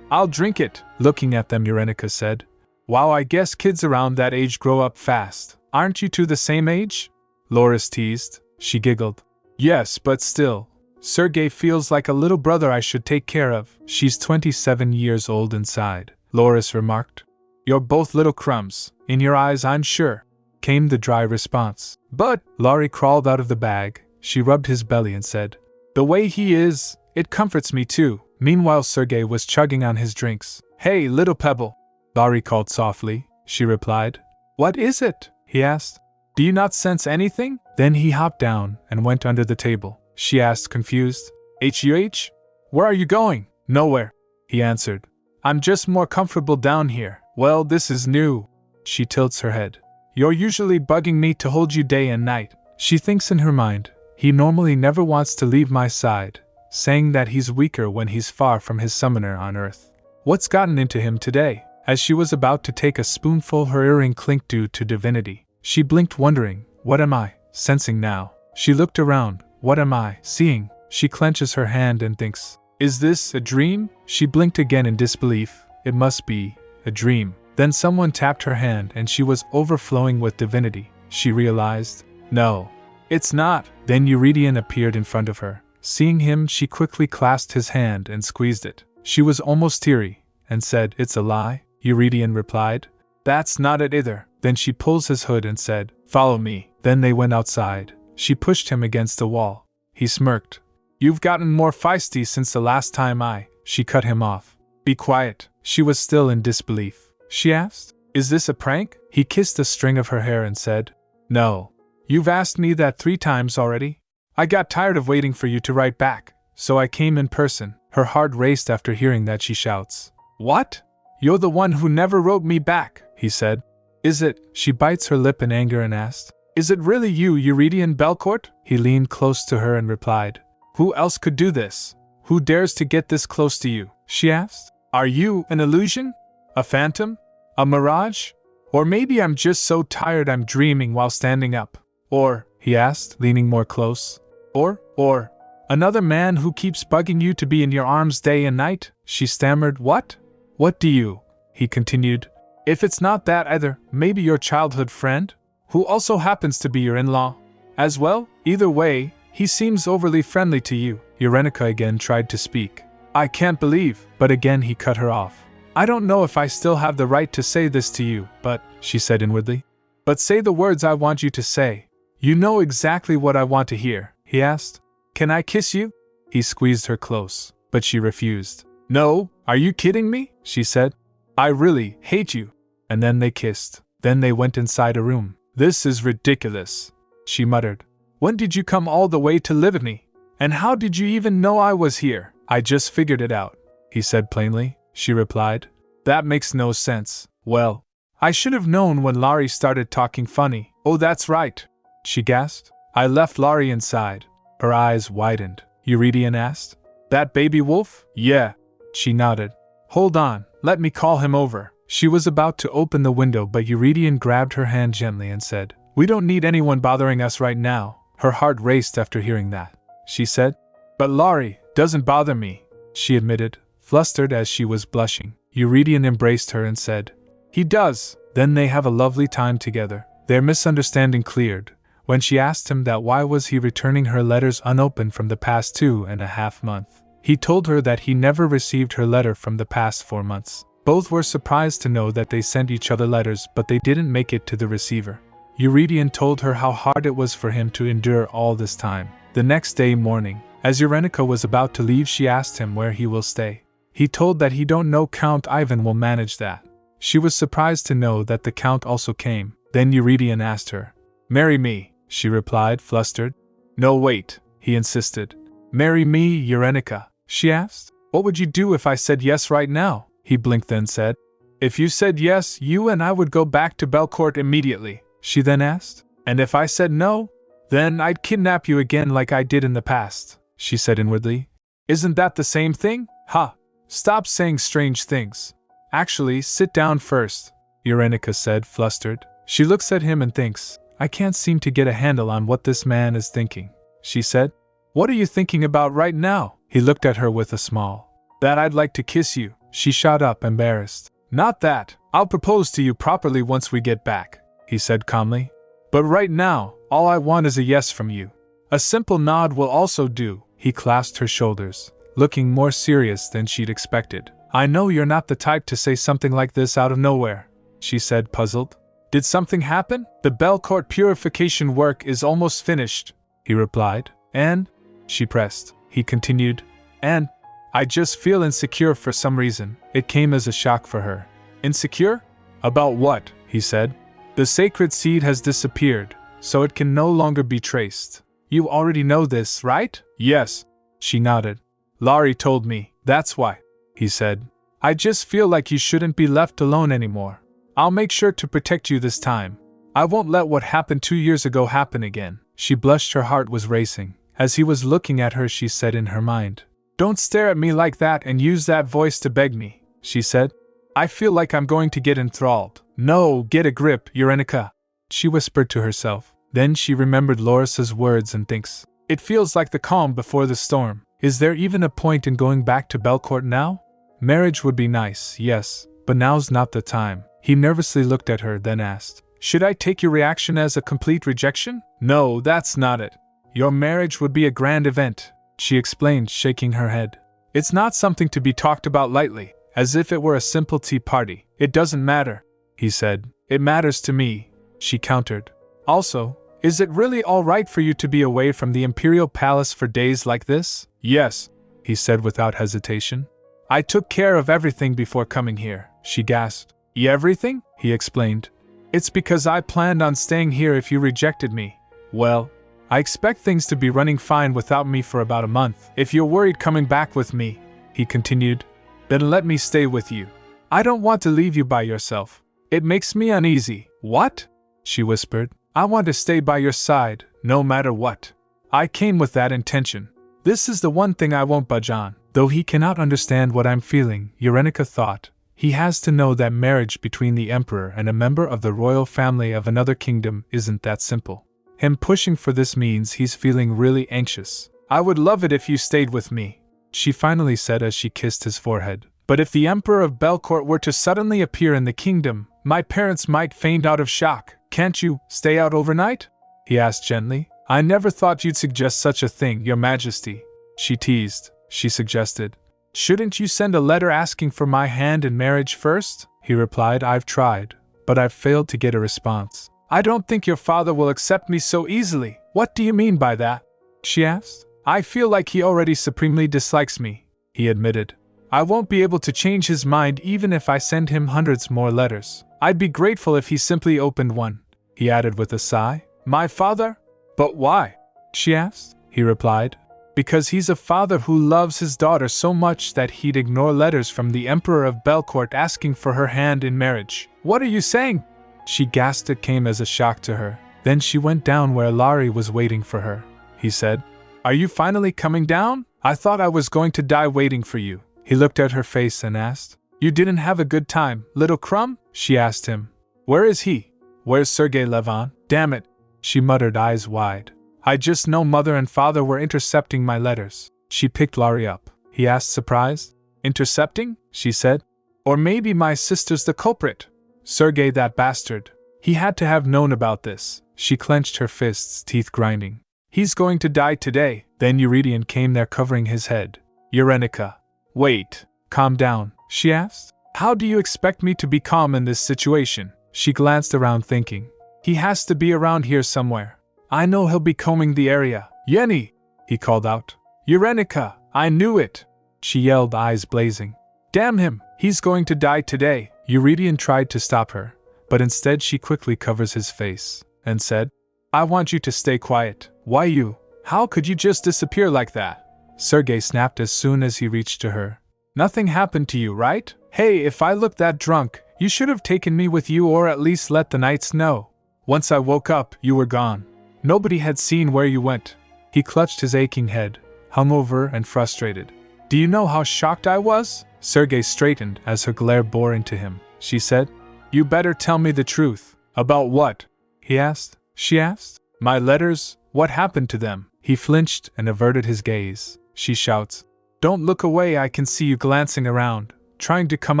I'll drink it. Looking at them, Urenica said, Wow, I guess kids around that age grow up fast. Aren't you two the same age? Loris teased. She giggled. Yes, but still. Sergei feels like a little brother I should take care of. She's 27 years old inside, Loris remarked. You're both little crumbs. In your eyes, I'm sure, came the dry response. But, Laurie crawled out of the bag. She rubbed his belly and said, The way he is, it comforts me too. Meanwhile, Sergei was chugging on his drinks. Hey, little pebble, Laurie called softly. She replied. What is it? He asked. Do you not sense anything? Then he hopped down and went under the table. She asked, confused. H-U-H? Where are you going? Nowhere, he answered. I'm just more comfortable down here. Well, this is new. She tilts her head. You're usually bugging me to hold you day and night. She thinks in her mind. He normally never wants to leave my side, saying that he's weaker when he's far from his summoner on Earth. What's gotten into him today? As she was about to take a spoonful, her earring clinked due to divinity. She blinked, wondering, what am I sensing now? She looked around. What am I seeing? She clenches her hand and thinks, is this a dream? She blinked again in disbelief. It must be a dream. Then someone tapped her hand and she was overflowing with divinity. She realized, no, it's not. Then Eurydion appeared in front of her. Seeing him, she quickly clasped his hand and squeezed it. She was almost teary and said, It's a lie. Eurydion replied, That's not it either. Then she pulls his hood and said, Follow me. Then they went outside. She pushed him against the wall. He smirked. You've gotten more feisty since the last time She cut him off. Be quiet. She was still in disbelief. She asked, Is this a prank? He kissed a string of her hair and said, No. You've asked me that 3 times already. I got tired of waiting for you to write back, so I came in person. Her heart raced after hearing that. She shouts, What? You're the one who never wrote me back, he said. Is it? She bites her lip in anger and asked, Is it really you, Eurydion Belcourt? He leaned close to her and replied, Who else could do this? Who dares to get this close to you? She asked. Are you an illusion? A phantom? A mirage? Or maybe I'm just so tired I'm dreaming while standing up. Or, he asked, leaning more close, or, another man who keeps bugging you to be in your arms day and night? She stammered. What? What do you? He continued. If it's not that either, maybe your childhood friend, who also happens to be your in-law as well? Either way, he seems overly friendly to you. Eurenica again tried to speak. I can't believe, but again he cut her off. I don't know if I still have the right to say this to you, but, she said inwardly. But say the words I want you to say. You know exactly what I want to hear, he asked. Can I kiss you? He squeezed her close, but she refused. No, are you kidding me? She said. I really hate you. And then they kissed. Then they went inside a room. This is ridiculous, she muttered. When did you come all the way to live with me? And how did you even know I was here? I just figured it out, he said plainly. She replied. That makes no sense. Well, I should have known when Laurie started talking funny. Oh, that's right, she gasped. I left Laurie inside. Her eyes widened. Eurydion asked. That baby wolf? Yeah. She nodded. Hold on, let me call him over. She was about to open the window, but Eurydion grabbed her hand gently and said, We don't need anyone bothering us right now. Her heart raced after hearing that. She said, But Laurie doesn't bother me, she admitted, flustered as she was blushing. Eurydion embraced her and said, He does. Then they have a lovely time together. Their misunderstanding cleared. When she asked him that why was he returning her letters unopened from the past 2.5 months, he told her that he never received her letter from the past 4 months. Both were surprised to know that they sent each other letters, but they didn't make it to the receiver. Eurydion told her how hard it was for him to endure all this time. The next day morning, as Eurenica was about to leave, she asked him where he will stay. He told that he don't know, Count Ivan will manage that. She was surprised to know that the Count also came. Then Eurydion asked her, Marry me, she replied, flustered. No, wait, he insisted. Marry me, Eurenica, she asked. What would you do if I said yes right now? He blinked, then said, If you said yes, you and I would go back to Belcourt immediately, she then asked. And if I said no, then I'd kidnap you again like I did in the past, she said inwardly. Isn't that the same thing? Ha! Stop saying strange things. Actually, sit down first, Eurenica said, flustered. She looks at him and thinks, I can't seem to get a handle on what this man is thinking, she said. What are you thinking about right now? He looked at her with a smile. That I'd like to kiss you, she shot up, embarrassed. Not that. I'll propose to you properly once we get back, he said calmly. But right now, all I want is a yes from you. A simple nod will also do. He clasped her shoulders, looking more serious than she'd expected. I know you're not the type to say something like this out of nowhere, she said, puzzled. Did something happen? The Belcourt purification work is almost finished, he replied. And? She pressed. He continued. And? I just feel insecure for some reason. It came as a shock for her. Insecure? About what? He said. The sacred seed has disappeared, so it can no longer be traced. You already know this, right? Yes. She nodded. Laurie told me. That's why, he said. I just feel like you shouldn't be left alone anymore. I'll make sure to protect you this time. I won't let what happened 2 years ago happen again. She blushed, her heart was racing. As he was looking at her, she said in her mind, Don't stare at me like that and use that voice to beg me, she said. I feel like I'm going to get enthralled. No, get a grip, Eurenica, she whispered to herself. Then she remembered Loris's words and thinks, It feels like the calm before the storm. Is there even a point in going back to Belcourt now? Marriage would be nice, yes, but now's not the time. He nervously looked at her, then asked, Should I take your reaction as a complete rejection? No, that's not it. Your marriage would be a grand event, she explained, shaking her head. It's not something to be talked about lightly, as if it were a simple tea party. It doesn't matter, he said. It matters to me, she countered. Also, is it really all right for you to be away from the Imperial Palace for days like this? Yes, he said without hesitation. I took care of everything before coming here, she gasped. Everything? He explained. It's because I planned on staying here if you rejected me. Well, I expect things to be running fine without me for about a month. If you're worried coming back with me, he continued, then let me stay with you. I don't want to leave you by yourself. It makes me uneasy. What? She whispered. I want to stay by your side, no matter what. I came with that intention. This is the one thing I won't budge on. Though he cannot understand what I'm feeling, Eurenica thought, he has to know that marriage between the Emperor and a member of the royal family of another kingdom isn't that simple. Him pushing for this means he's feeling really anxious. I would love it if you stayed with me, she finally said as she kissed his forehead. But if the Emperor of Belcourt were to suddenly appear in the kingdom, my parents might faint out of shock. Can't you stay out overnight? He asked gently. I never thought you'd suggest such a thing, Your Majesty, she teased. She suggested. Shouldn't you send a letter asking for my hand in marriage first? He replied. I've tried, but I've failed to get a response. I don't think your father will accept me so easily. What do you mean by that? She asked. I feel like he already supremely dislikes me, he admitted. I won't be able to change his mind even if I send him hundreds more letters. I'd be grateful if he simply opened one, he added with a sigh. My father? But why? She asked. He replied. Because he's a father who loves his daughter so much that he'd ignore letters from the Emperor of Belcourt asking for her hand in marriage. What are you saying? She gasped. It came as a shock to her. Then she went down where Laurie was waiting for her. He said, "Are you finally coming down? I thought I was going to die waiting for you." He looked at her face and asked, "You didn't have a good time, little crumb?" She asked him, "Where is he? Where's Sergei Levin? Damn it," she muttered, eyes wide. "I just know Mother and Father were intercepting my letters." She picked Laurie up. He asked, surprised. "Intercepting?" she said. "Or maybe my sister's the culprit. Sergei, that bastard. He had to have known about this." She clenched her fists, teeth grinding. "He's going to die today." Then Eurydion came there, covering his head. "Eurenica. Wait. Calm down," she asked. "How do you expect me to be calm in this situation?" She glanced around, thinking. "He has to be around here somewhere. I know he'll be combing the area." "Yenny!" he called out. "Eurenica, I knew it!" she yelled, eyes blazing. "Damn him, he's going to die today." Eurydion tried to stop her, but instead she quickly covers his face, and said, "I want you to stay quiet." "Why you? How could you just disappear like that?" Sergei snapped as soon as he reached to her. "Nothing happened to you, right? Hey, if I looked that drunk, you should have taken me with you, or at least let the Knights know. Once I woke up, you were gone. Nobody had seen where you went." He clutched his aching head, hungover and frustrated. "Do you know how shocked I was?" Sergei straightened as her glare bore into him. She said, "You better tell me the truth." "About what?" he asked. She asked. "My letters, what happened to them?" He flinched and averted his gaze. She shouts, "Don't look away, I can see you glancing around, trying to come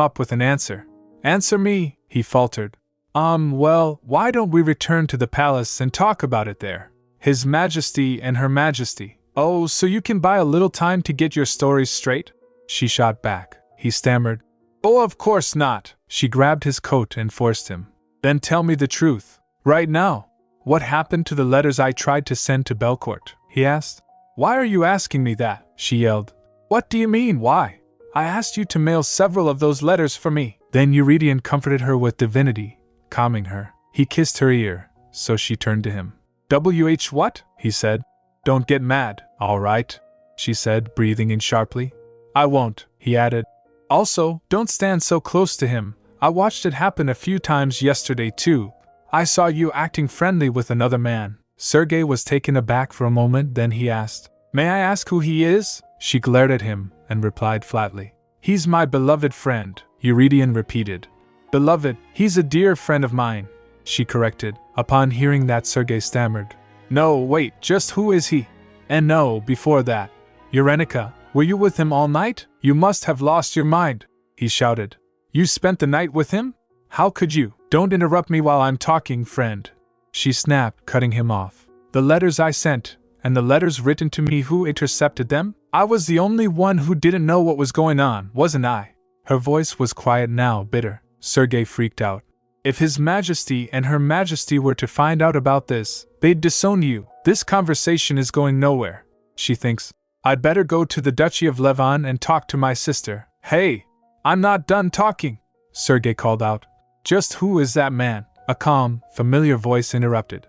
up with an answer." "Answer me," he faltered. Well, why don't we return to the palace and talk about it there? His Majesty and Her Majesty." "Oh, so you can buy a little time to get your stories straight?" she shot back. He stammered, "Oh, of course not." She grabbed his coat and forced him. "Then tell me the truth. Right now. What happened to the letters I tried to send to Belcourt?" he asked. "Why are you asking me that?" she yelled. "What do you mean, why? I asked you to mail several of those letters for me." Then Eurydion comforted her with divinity, calming her. He kissed her ear, so she turned to him. What?" he said. "Don't get mad, all right?" she said, breathing in sharply. "I won't," he added. "Also, don't stand so close to him. I watched it happen a few times yesterday too. I saw you acting friendly with another man." Sergei was taken aback for a moment, then he asked, "May I ask who he is?" She glared at him and replied flatly, "He's my beloved friend." Eurydion repeated, "Beloved, he's a dear friend of mine," she corrected. Upon hearing that, Sergei stammered, "No, wait, just who is he? And no, before that. Eurenica, were you with him all night? You must have lost your mind," he shouted. "You spent the night with him? How could you?" "Don't interrupt me while I'm talking, friend," she snapped, cutting him off. "The letters I sent, and the letters written to me, who intercepted them? I was the only one who didn't know what was going on, wasn't I?" Her voice was quiet now, bitter. Sergei freaked out. "If His Majesty and Her Majesty were to find out about this, they'd disown you. This conversation is going nowhere." She thinks, "I'd better go to the Duchy of Levin and talk to my sister." "Hey! I'm not done talking!" Sergei called out. "Just who is that man?" A calm, familiar voice interrupted.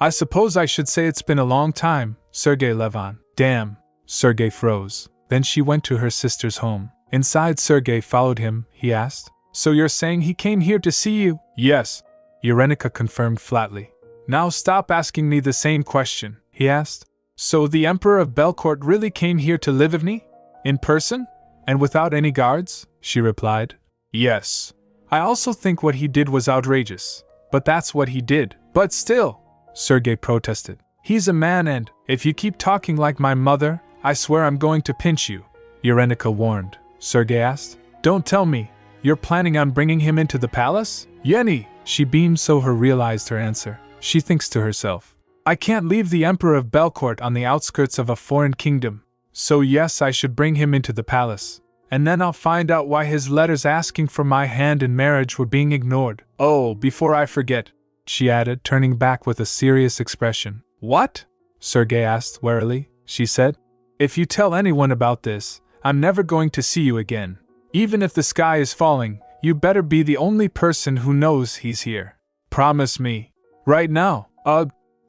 I suppose I should say it's been a long time, Sergei Levin." "Damn." Sergei froze. Then she went to her sister's home. Inside, Sergei followed him. He asked, "So you're saying he came here to see you?" "Yes," Eurenica confirmed flatly. "Now stop asking me the same question," he asked. "So the Emperor of Belcourt really came here to live with me? In person? And without any guards?" she replied. "Yes. I also think what he did was outrageous. But that's what he did." "But still," Sergei protested. "He's a man, and if you keep talking like my mother, I swear I'm going to pinch you," Eurenica warned. Sergei asked, "Don't tell me, you're planning on bringing him into the palace?" "Yenny!" She beamed so her realized her answer. She thinks to herself, "I can't leave the Emperor of Belcourt on the outskirts of a foreign kingdom. So yes, I should bring him into the palace. And then I'll find out why his letters asking for my hand in marriage were being ignored. Oh, before I forget," she added, turning back with a serious expression. "What?" Sergei asked warily. She said, "If you tell anyone about this, I'm never going to see you again. Even if the sky is falling, you better be the only person who knows he's here. Promise me. Right now."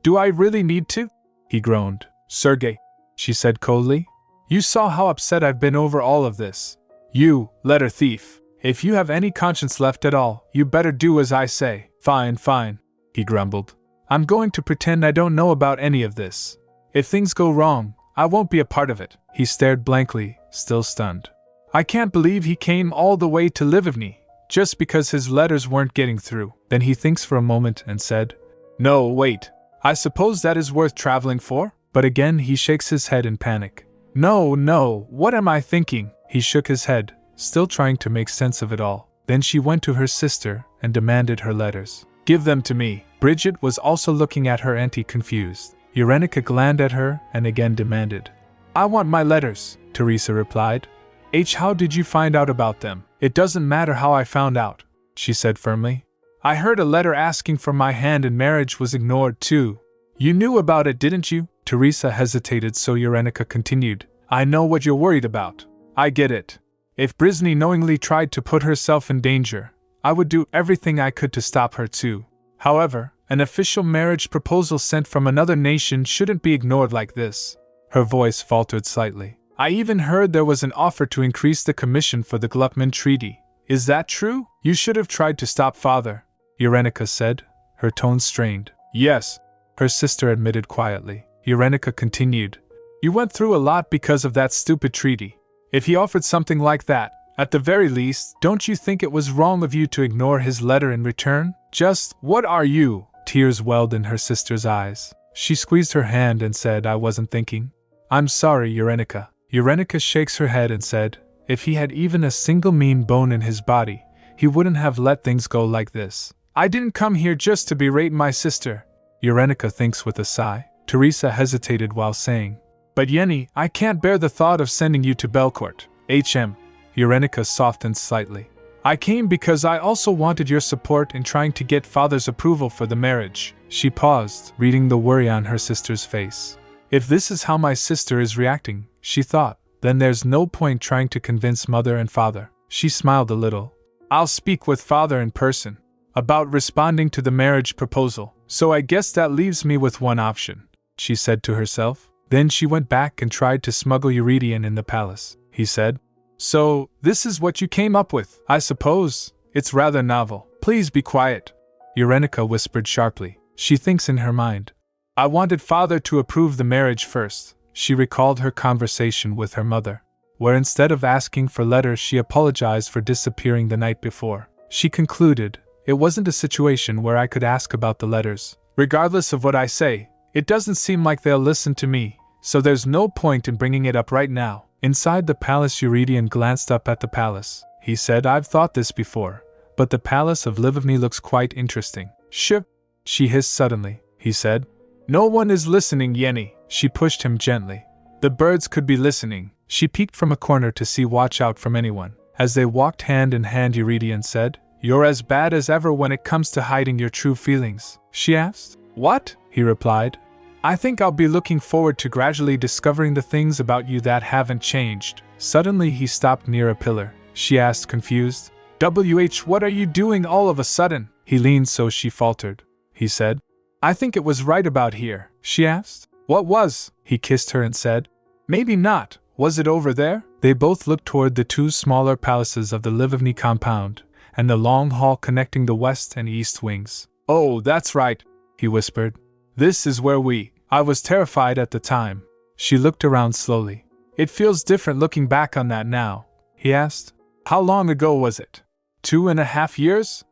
Do I really need to?" he groaned. "Sergei, she said coldly. You saw how upset I've been over all of this. You, letter thief. If you have any conscience left at all, you better do as I say. Fine, fine, he grumbled. I'm going to pretend I don't know about any of this. If things go wrong, I won't be a part of it. He stared blankly, still stunned. I can't believe he came all the way to Livivny, just because his letters weren't getting through. Then he thinks for a moment and said, No, wait. I suppose that is worth traveling for? But again he shakes his head in panic. No, what am I thinking? He shook his head, still trying to make sense of it all. Then she went to her sister and demanded her letters. Give them to me. Bridget was also looking at her auntie confused. Eurenica glanced at her and again demanded. I want my letters, Teresa replied. How did you find out about them? It doesn't matter how I found out, she said firmly. I heard a letter asking for my hand in marriage was ignored too. You knew about it, didn't you? Teresa hesitated, so Eurenica continued. I know what you're worried about. I get it. If Brisney knowingly tried to put herself in danger, I would do everything I could to stop her too. However, an official marriage proposal sent from another nation shouldn't be ignored like this. Her voice faltered slightly. I even heard there was an offer to increase the commission for the Gluckman Treaty. Is that true? You should have tried to stop father, Eurenica said, her tone strained. Yes, her sister admitted quietly. Eurenica continued. You went through a lot because of that stupid treaty. If he offered something like that, at the very least, don't you think it was wrong of you to ignore his letter in return? Just, what are you? Tears welled in her sister's eyes. She squeezed her hand and said, I wasn't thinking. I'm sorry, Eurenica. Eurenica shakes her head and said, if he had even a single mean bone in his body, he wouldn't have let things go like this. I didn't come here just to berate my sister. Eurenica thinks with a sigh. Teresa hesitated while saying, But Yenny, I can't bear the thought of sending you to Belcourt. Eurenica softened slightly. I came because I also wanted your support in trying to get father's approval for the marriage. She paused, reading the worry on her sister's face. If this is how my sister is reacting, she thought, then there's no point trying to convince mother and father. She smiled a little. I'll speak with father in person about responding to the marriage proposal, so I guess that leaves me with one option, she said to herself. Then she went back and tried to smuggle Eurydion in the palace. He said, So, this is what you came up with, I suppose. It's rather novel. Please be quiet. Eurenica whispered sharply. She thinks in her mind. I wanted father to approve the marriage first. She recalled her conversation with her mother, where instead of asking for letters she apologized for disappearing the night before. She concluded, it wasn't a situation where I could ask about the letters. Regardless of what I say, it doesn't seem like they'll listen to me, so there's no point in bringing it up right now. Inside the palace, Eurydion glanced up at the palace. He said, I've thought this before, but the palace of Livivny looks quite interesting. Shh! She hissed suddenly. He said, No one is listening, Yenny. She pushed him gently. The birds could be listening. She peeked from a corner to see watch out from anyone. As they walked hand in hand, Eurydion said, You're as bad as ever when it comes to hiding your true feelings. She asked. What? He replied. I think I'll be looking forward to gradually discovering the things about you that haven't changed. Suddenly he stopped near a pillar. She asked, confused. What are you doing all of a sudden? He leaned so she faltered. He said, I think it was right about here. She asked. What was? He kissed her and said, Maybe not. Was it over there? They both looked toward the two smaller palaces of the Livivny compound, and the long hall connecting the west and east wings. Oh, that's right, he whispered. This is where I was terrified at the time. She looked around slowly. It feels different looking back on that now, he asked. How long ago was it? 2.5 years?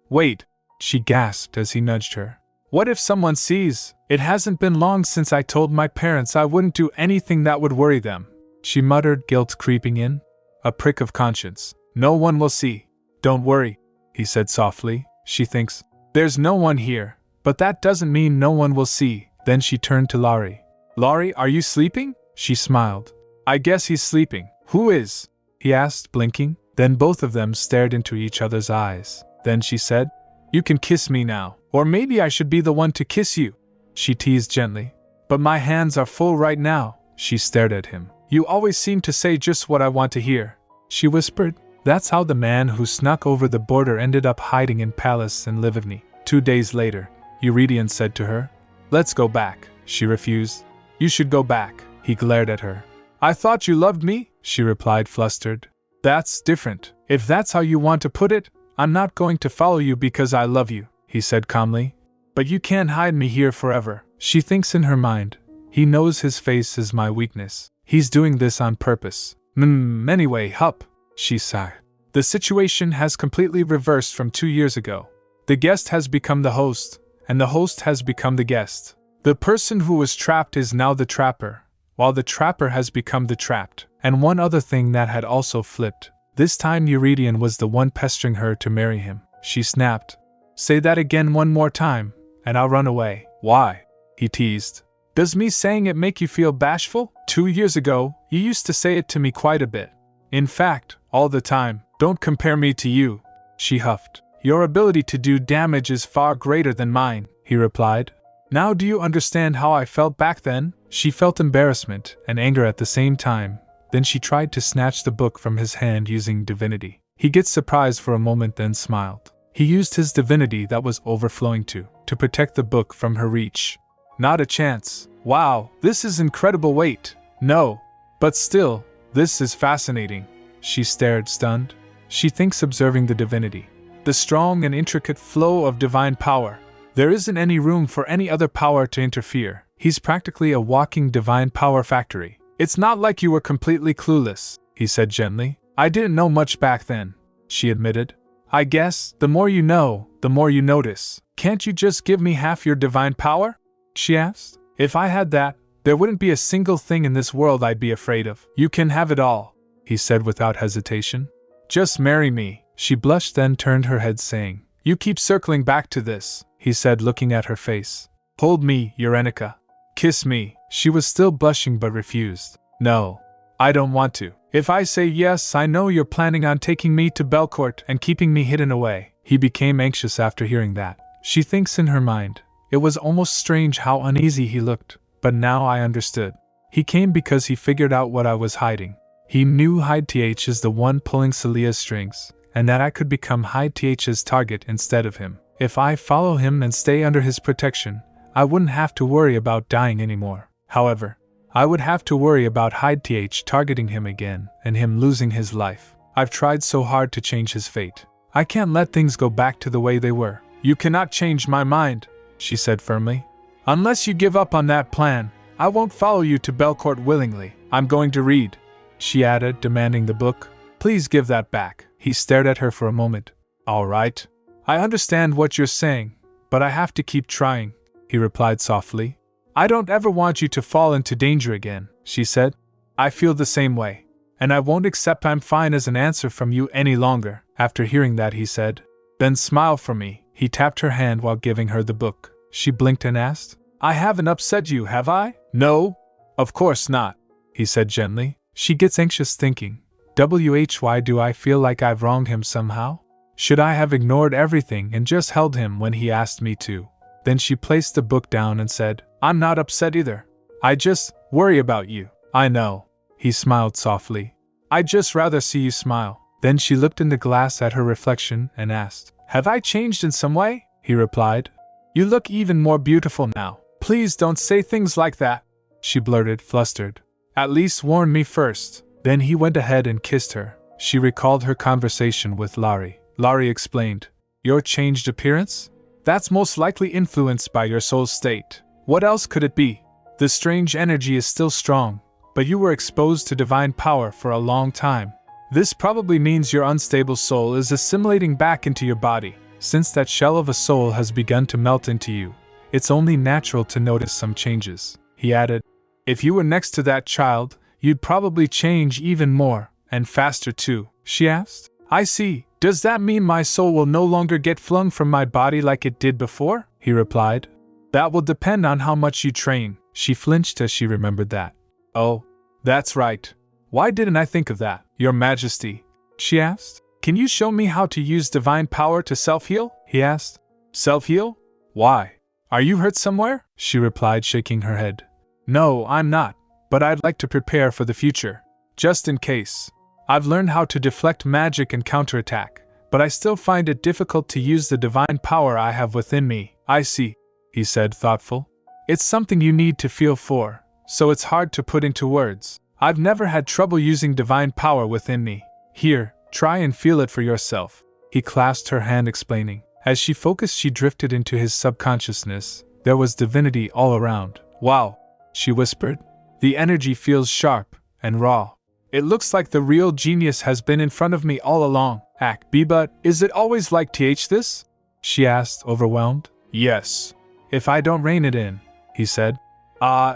Wait, she gasped as he nudged her. What if someone sees? It hasn't been long since I told my parents I wouldn't do anything that would worry them. She muttered, guilt creeping in. A prick of conscience. No one will see. Don't worry, he said softly. She thinks, there's no one here, but that doesn't mean no one will see. Then she turned to Laurie. Laurie, are you sleeping? She smiled. I guess he's sleeping. Who is? He asked, blinking. Then both of them stared into each other's eyes. Then she said, You can kiss me now. Or maybe I should be the one to kiss you. She teased gently. But my hands are full right now. She stared at him. You always seem to say just what I want to hear. She whispered. That's how the man who snuck over the border ended up hiding in palace in Livivny. 2 days later, Eurydion said to her, Let's go back. She refused. You should go back. He glared at her. I thought you loved me, she replied, flustered. That's different. If that's how you want to put it, I'm not going to follow you because I love you, he said calmly. But you can't hide me here forever. She thinks in her mind. He knows his face is my weakness. He's doing this on purpose. Anyway, hup, she sighed. The situation has completely reversed from 2 years ago. The guest has become the host, and the host has become the guest. The person who was trapped is now the trapper, while the trapper has become the trapped. And one other thing that had also flipped. This time Eurydion was the one pestering her to marry him. She snapped. Say that again one more time, and I'll run away. Why? He teased. Does me saying it make you feel bashful? 2 years ago, you used to say it to me quite a bit. In fact, all the time. Don't compare me to you, she huffed. Your ability to do damage is far greater than mine, he replied. Now do you understand how I felt back then? She felt embarrassment and anger at the same time. Then she tried to snatch the book from his hand using divinity. He gets surprised for a moment, then smiled. He used his divinity that was overflowing to protect the book from her reach. Not a chance. Wow, this is incredible. Wait. No. But still, this is fascinating. She stared, stunned. She thinks, observing the divinity. The strong and intricate flow of divine power. There isn't any room for any other power to interfere. He's practically a walking divine power factory. It's not like you were completely clueless, he said gently. I didn't know much back then, she admitted. I guess, the more you know, the more you notice. Can't you just give me half your divine power? She asked. If I had that, there wouldn't be a single thing in this world I'd be afraid of. You can have it all, he said without hesitation. Just marry me. She blushed, then turned her head, saying, You keep circling back to this, he said, looking at her face. Hold me, Eurenica. Kiss me. She was still blushing but refused. No, I don't want to. If I say yes, I know you're planning on taking me to Belcourt and keeping me hidden away. He became anxious after hearing that. She thinks in her mind. It was almost strange how uneasy he looked, but now I understood. He came because he figured out what I was hiding. He knew Hyde Th is the one pulling Celia's strings, and that I could become Hyde Th's target instead of him. If I follow him and stay under his protection, I wouldn't have to worry about dying anymore. However, I would have to worry about Hyde Th targeting him again and him losing his life. I've tried so hard to change his fate. I can't let things go back to the way they were. You cannot change my mind, she said firmly. Unless you give up on that plan, I won't follow you to Belcourt willingly. I'm going to read, she added, demanding the book. Please give that back. He stared at her for a moment. All right. I understand what you're saying, but I have to keep trying, he replied softly. I don't ever want you to fall into danger again, she said. I feel the same way, and I won't accept I'm fine as an answer from you any longer. After hearing that, he said, Then smile for me. He tapped her hand while giving her the book. She blinked and asked, I haven't upset you, have I? No, of course not, he said gently. She gets anxious thinking, why do I feel like I've wronged him somehow? Should I have ignored everything and just held him when he asked me to? Then she placed the book down and said, I'm not upset either. I just worry about you. I know. He smiled softly. I'd just rather see you smile. Then she looked in the glass at her reflection and asked, Have I changed in some way? He replied, You look even more beautiful now. Please don't say things like that, she blurted, flustered. At least warn me first. Then he went ahead and kissed her. She recalled her conversation with Laurie. Laurie explained, Your changed appearance? That's most likely influenced by your soul's state. What else could it be? The strange energy is still strong, but you were exposed to divine power for a long time. This probably means your unstable soul is assimilating back into your body. Since that shell of a soul has begun to melt into you, it's only natural to notice some changes. He added, If you were next to that child, you'd probably change even more, and faster too, she asked. I see. Does that mean my soul will no longer get flung from my body like it did before? He replied. That will depend on how much you train. She flinched as she remembered that. Oh, that's right. Why didn't I think of that, Your Majesty? She asked. Can you show me how to use divine power to self-heal? He asked. Self-heal? Why? Are you hurt somewhere? She replied, shaking her head. No, I'm not, but I'd like to prepare for the future. Just in case. I've learned how to deflect magic and counterattack, but I still find it difficult to use the divine power I have within me. I see, he said, thoughtful. It's something you need to feel for, so it's hard to put into words. I've never had trouble using divine power within me. Here, try and feel it for yourself. He clasped her hand, explaining. As she focused, she drifted into his subconsciousness. There was divinity all around. Wow, she whispered. The energy feels sharp and raw. It looks like the real genius has been in front of me all along. But is it always like this? She asked, overwhelmed. Yes. If I don't rein it in, he said.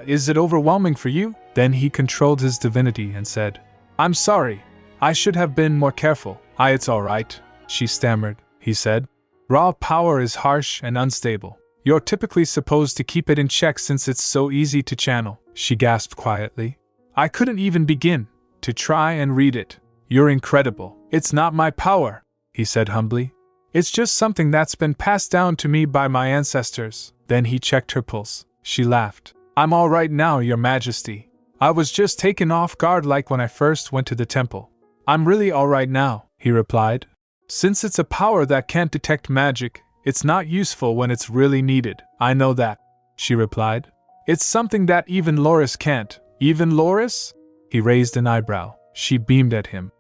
Is it overwhelming for you? Then he controlled his divinity and said, I'm sorry. I should have been more careful. It's all right, she stammered, he said. Raw power is harsh and unstable. You're typically supposed to keep it in check since it's so easy to channel, she gasped quietly. I couldn't even begin to try and read it. You're incredible. It's not my power, he said humbly. It's just something that's been passed down to me by my ancestors. Then he checked her pulse. She laughed. I'm all right now, Your Majesty. I was just taken off guard like when I first went to the temple. I'm really all right now, he replied. Since it's a power that can't detect magic, it's not useful when it's really needed. I know that, she replied. It's something that even Loris can't. Even Loris? He raised an eyebrow. She beamed at him.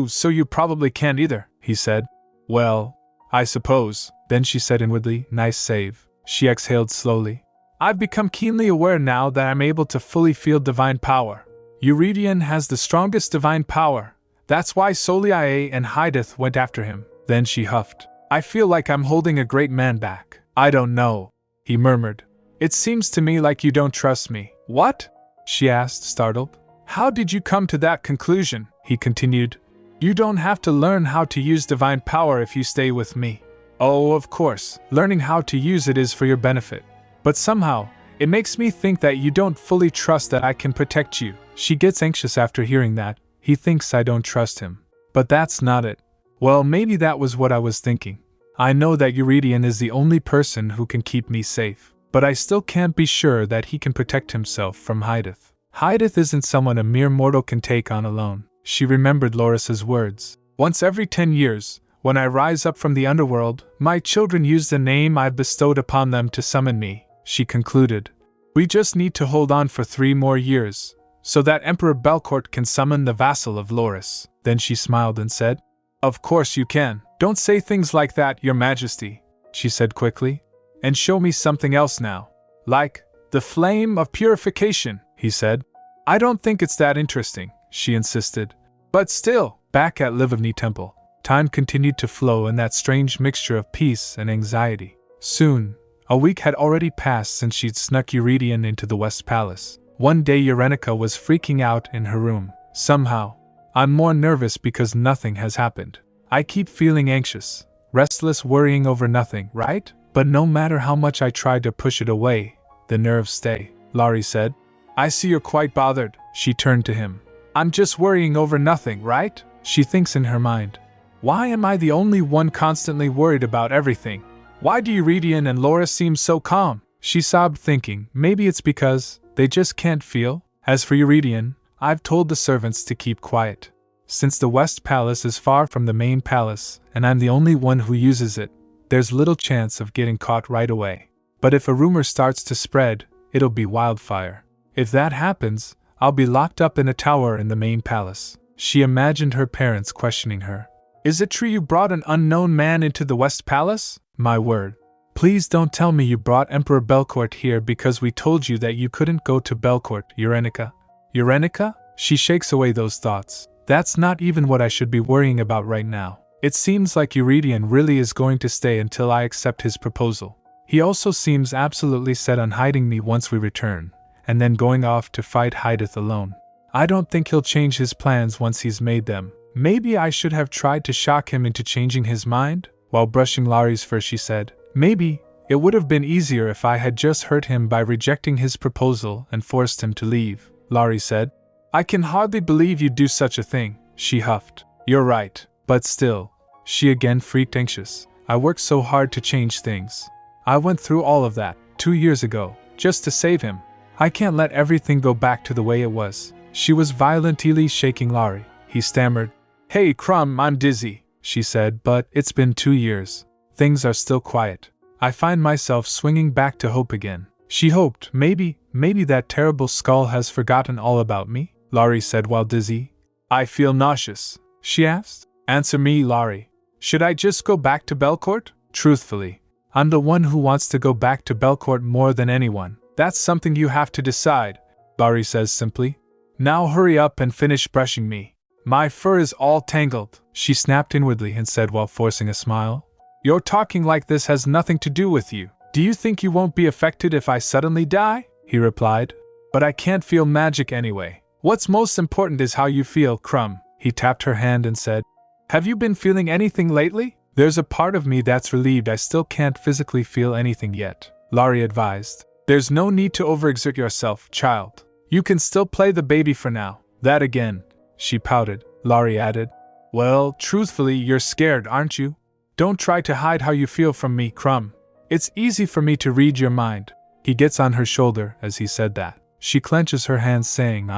So you probably can't either, he said. Well, I suppose. Then she said inwardly, nice save. She exhaled slowly. I've become keenly aware now that I'm able to fully feel divine power. Eurydion has the strongest divine power. That's why Soliae and Hydeth went after him. Then she huffed. I feel like I'm holding a great man back. I don't know, he murmured. It seems to me like you don't trust me. What? She asked, startled. How did you come to that conclusion? He continued. You don't have to learn how to use divine power if you stay with me. Oh, of course, learning how to use it is for your benefit. But somehow, it makes me think that you don't fully trust that I can protect you. She gets anxious after hearing that. He thinks I don't trust him. But that's not it. Well, maybe that was what I was thinking. I know that Eurydion is the only person who can keep me safe. But I still can't be sure that he can protect himself from Hydeth. Hydeth isn't someone a mere mortal can take on alone. She remembered Loris's words. Once every 10 years, when I rise up from the underworld, my children use the name I've bestowed upon them to summon me, she concluded. We just need to hold on for 3 more years, so that Emperor Belcourt can summon the vassal of Loris. Then she smiled and said, Of course you can. Don't say things like that, Your Majesty, she said quickly. And show me something else now. Like, the flame of purification, he said. I don't think it's that interesting, she insisted. But still, back at Livigny Temple, time continued to flow in that strange mixture of peace and anxiety. Soon, a week had already passed since she'd snuck Eurydion into the West Palace. One day Eurenica was freaking out in her room. Somehow, I'm more nervous because nothing has happened. I keep feeling anxious, restless, worrying over nothing, right? But no matter how much I try to push it away, the nerves stay, Laurie said. I see you're quite bothered, she turned to him. I'm just worrying over nothing, right? She thinks in her mind. Why am I the only one constantly worried about everything? Why do Eurydion and Loris seem so calm? She sobbed, thinking, maybe it's because they just can't feel. As for Eurydion, I've told the servants to keep quiet. Since the West Palace is far from the main palace, and I'm the only one who uses it, there's little chance of getting caught right away. But if a rumor starts to spread, it'll be wildfire. If that happens, I'll be locked up in a tower in the main palace. She imagined her parents questioning her. Is it true you brought an unknown man into the West Palace? My word. Please don't tell me you brought Emperor Belcourt here because we told you that you couldn't go to Belcourt, Eurenica. Eurenica? She shakes away those thoughts. That's not even what I should be worrying about right now. It seems like Eurydion really is going to stay until I accept his proposal. He also seems absolutely set on hiding me once we return, and then going off to fight Hydeth alone. I don't think he'll change his plans once he's made them. Maybe I should have tried to shock him into changing his mind? While brushing Laurie's fur, she said, maybe it would have been easier if I had just hurt him by rejecting his proposal and forced him to leave, Laurie said. I can hardly believe you'd do such a thing, she huffed. You're right. But still, she again freaked anxious. I worked so hard to change things. I went through all of that 2 years ago, just to save him. I can't let everything go back to the way it was. She was violently shaking Laurie. He stammered. Hey, Crumb, I'm dizzy, she said, but it's been 2 years. Things are still quiet. I find myself swinging back to hope again. She hoped, maybe that terrible skull has forgotten all about me, Laurie said while dizzy. I feel nauseous, she asked. Answer me, Laurie. Should I just go back to Belcourt? Truthfully, I'm the one who wants to go back to Belcourt more than anyone. That's something you have to decide, Laurie says simply. Now hurry up and finish brushing me. My fur is all tangled, she snapped inwardly and said while forcing a smile. Your talking like this has nothing to do with you. Do you think you won't be affected if I suddenly die? He replied. But I can't feel magic anyway. What's most important is how you feel, Crumb. He tapped her hand and said, Have you been feeling anything lately? There's a part of me that's relieved I still can't physically feel anything yet, Laurie advised. There's no need to overexert yourself, child. You can still play the baby for now. That again, she pouted. Laurie added, Well, truthfully, you're scared, aren't you? Don't try to hide how you feel from me, Crumb. It's easy for me to read your mind. He gets on her shoulder as he said that. She clenches her hands saying,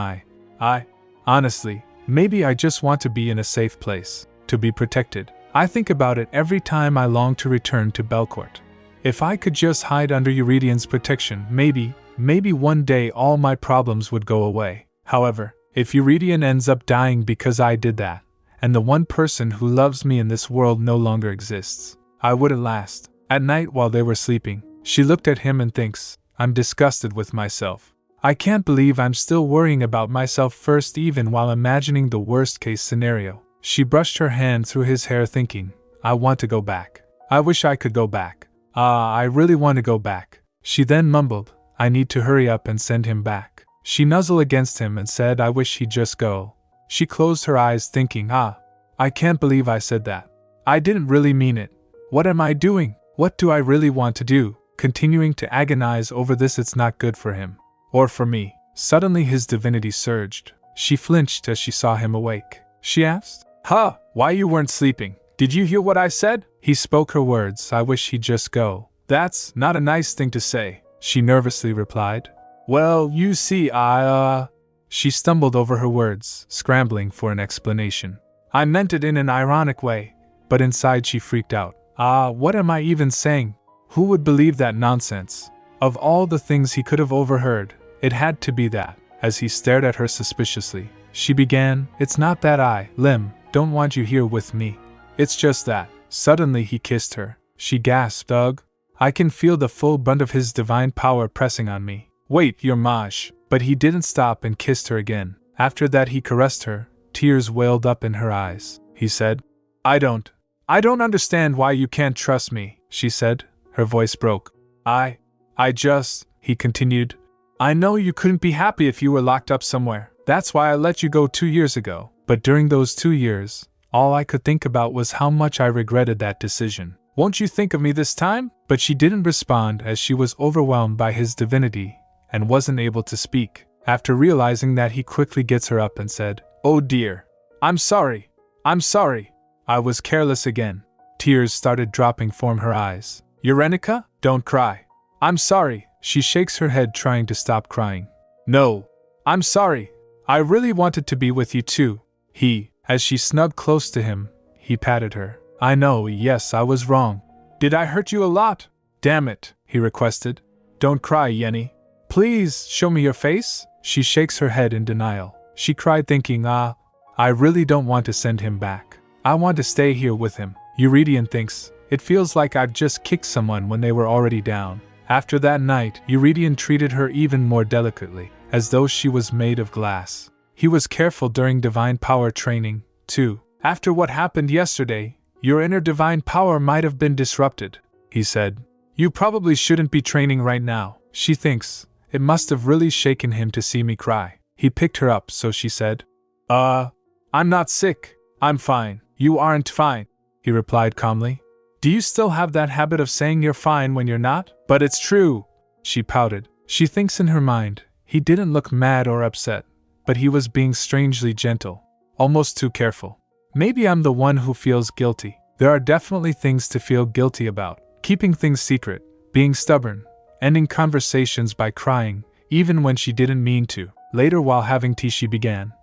Honestly, maybe I just want to be in a safe place, to be protected. I think about it every time I long to return to Belcourt. If I could just hide under Eurydian's protection, maybe one day all my problems would go away. However, if Eurydian ends up dying because I did that, and the one person who loves me in this world no longer exists, I wouldn't last. At night while they were sleeping, she looked at him and thinks, I'm disgusted with myself. I can't believe I'm still worrying about myself first even while imagining the worst-case scenario. She brushed her hand through his hair thinking, I want to go back. I wish I could go back. I really want to go back. She then mumbled, I need to hurry up and send him back. She nuzzled against him and said, I wish he'd just go. She closed her eyes thinking, I can't believe I said that. I didn't really mean it. What am I doing? What do I really want to do? Continuing to agonize over this, it's not good for him. Or for me. Suddenly his divinity surged. She flinched as she saw him awake. She asked, Why you weren't sleeping? Did you hear what I said? He spoke her words, I wish he'd just go. That's not a nice thing to say, she nervously replied. Well, you see, She stumbled over her words, scrambling for an explanation. I meant it in an ironic way, but inside she freaked out. What am I even saying? Who would believe that nonsense? Of all the things he could have overheard, it had to be that. As he stared at her suspiciously, she began, It's not that I, don't want you here with me. It's just that. Suddenly he kissed her. She gasped, Ugh. I can feel the full brunt of his divine power pressing on me. Wait, you're Maj. But he didn't stop and kissed her again. After that he caressed her. Tears welled up in her eyes. He said, I don't understand why you can't trust me, she said. Her voice broke. He continued, I know you couldn't be happy if you were locked up somewhere. That's why I let you go 2 years ago. But during those 2 years, all I could think about was how much I regretted that decision. Won't you think of me this time? But she didn't respond as she was overwhelmed by his divinity and wasn't able to speak. After realizing that, he quickly gets her up and said, Oh dear. I'm sorry. I was careless again. Tears started dropping from her eyes. Eurenica, don't cry. I'm sorry. She shakes her head trying to stop crying. No. I'm sorry. I really wanted to be with you too. As she snugged close to him, he patted her. I know, yes, I was wrong. Did I hurt you a lot? Damn it, he requested. Don't cry, Yenny. Please, show me your face. She shakes her head in denial. She cried thinking, I really don't want to send him back. I want to stay here with him. Eurydian thinks, it feels like I've just kicked someone when they were already down. After that night, Eurydian treated her even more delicately, as though she was made of glass. He was careful during divine power training, too. After what happened yesterday, your inner divine power might have been disrupted, he said. You probably shouldn't be training right now. She thinks, it must have really shaken him to see me cry. He picked her up, so she said, I'm not sick. I'm fine. You aren't fine, he replied calmly. Do you still have that habit of saying you're fine when you're not? But it's true, she pouted. She thinks in her mind, he didn't look mad or upset, but he was being strangely gentle, almost too careful. Maybe I'm the one who feels guilty. There are definitely things to feel guilty about. Keeping things secret, being stubborn, ending conversations by crying, even when she didn't mean to. Later while having tea she began.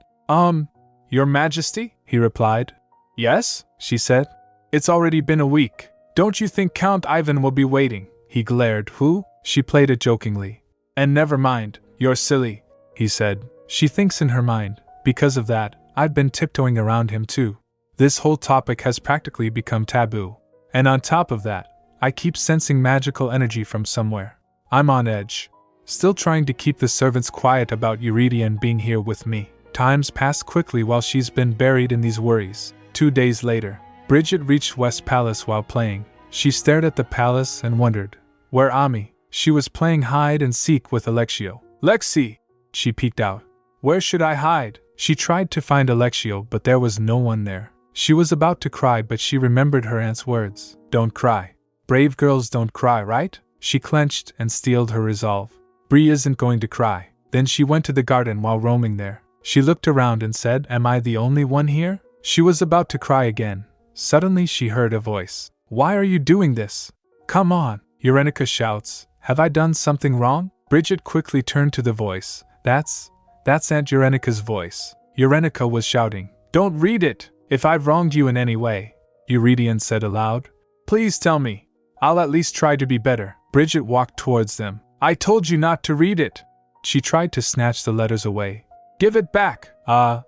Your Majesty? He replied. Yes, she said. It's already been a week. Don't you think Count Ivan will be waiting? He glared. Who? She played it jokingly. And never mind, you're silly, he said. She thinks in her mind, because of that, I've been tiptoeing around him too. This whole topic has practically become taboo. And on top of that, I keep sensing magical energy from somewhere. I'm on edge. Still trying to keep the servants quiet about Eurydion being here with me. Times pass quickly while she's been buried in these worries. 2 days later, Bridget reached West Palace while playing. She stared at the palace and wondered, where Ami? She was playing hide and seek with Alexio. Lexi! She peeked out. Where should I hide? She tried to find Alexio, but there was no one there. She was about to cry, but she remembered her aunt's words. Don't cry. Brave girls don't cry, right? She clenched and steeled her resolve. Bree isn't going to cry. Then she went to the garden while roaming there. She looked around and said, Am I the only one here? She was about to cry again. Suddenly she heard a voice. Why are you doing this? Come on, Eurenica shouts. Have I done something wrong? Bridget quickly turned to the voice. That's Aunt Eurenica's voice. Eurenica was shouting. Don't read it! If I've wronged you in any way, Eurydion said aloud. Please tell me. I'll at least try to be better. Bridget walked towards them. I told you not to read it. She tried to snatch the letters away. Give it back. I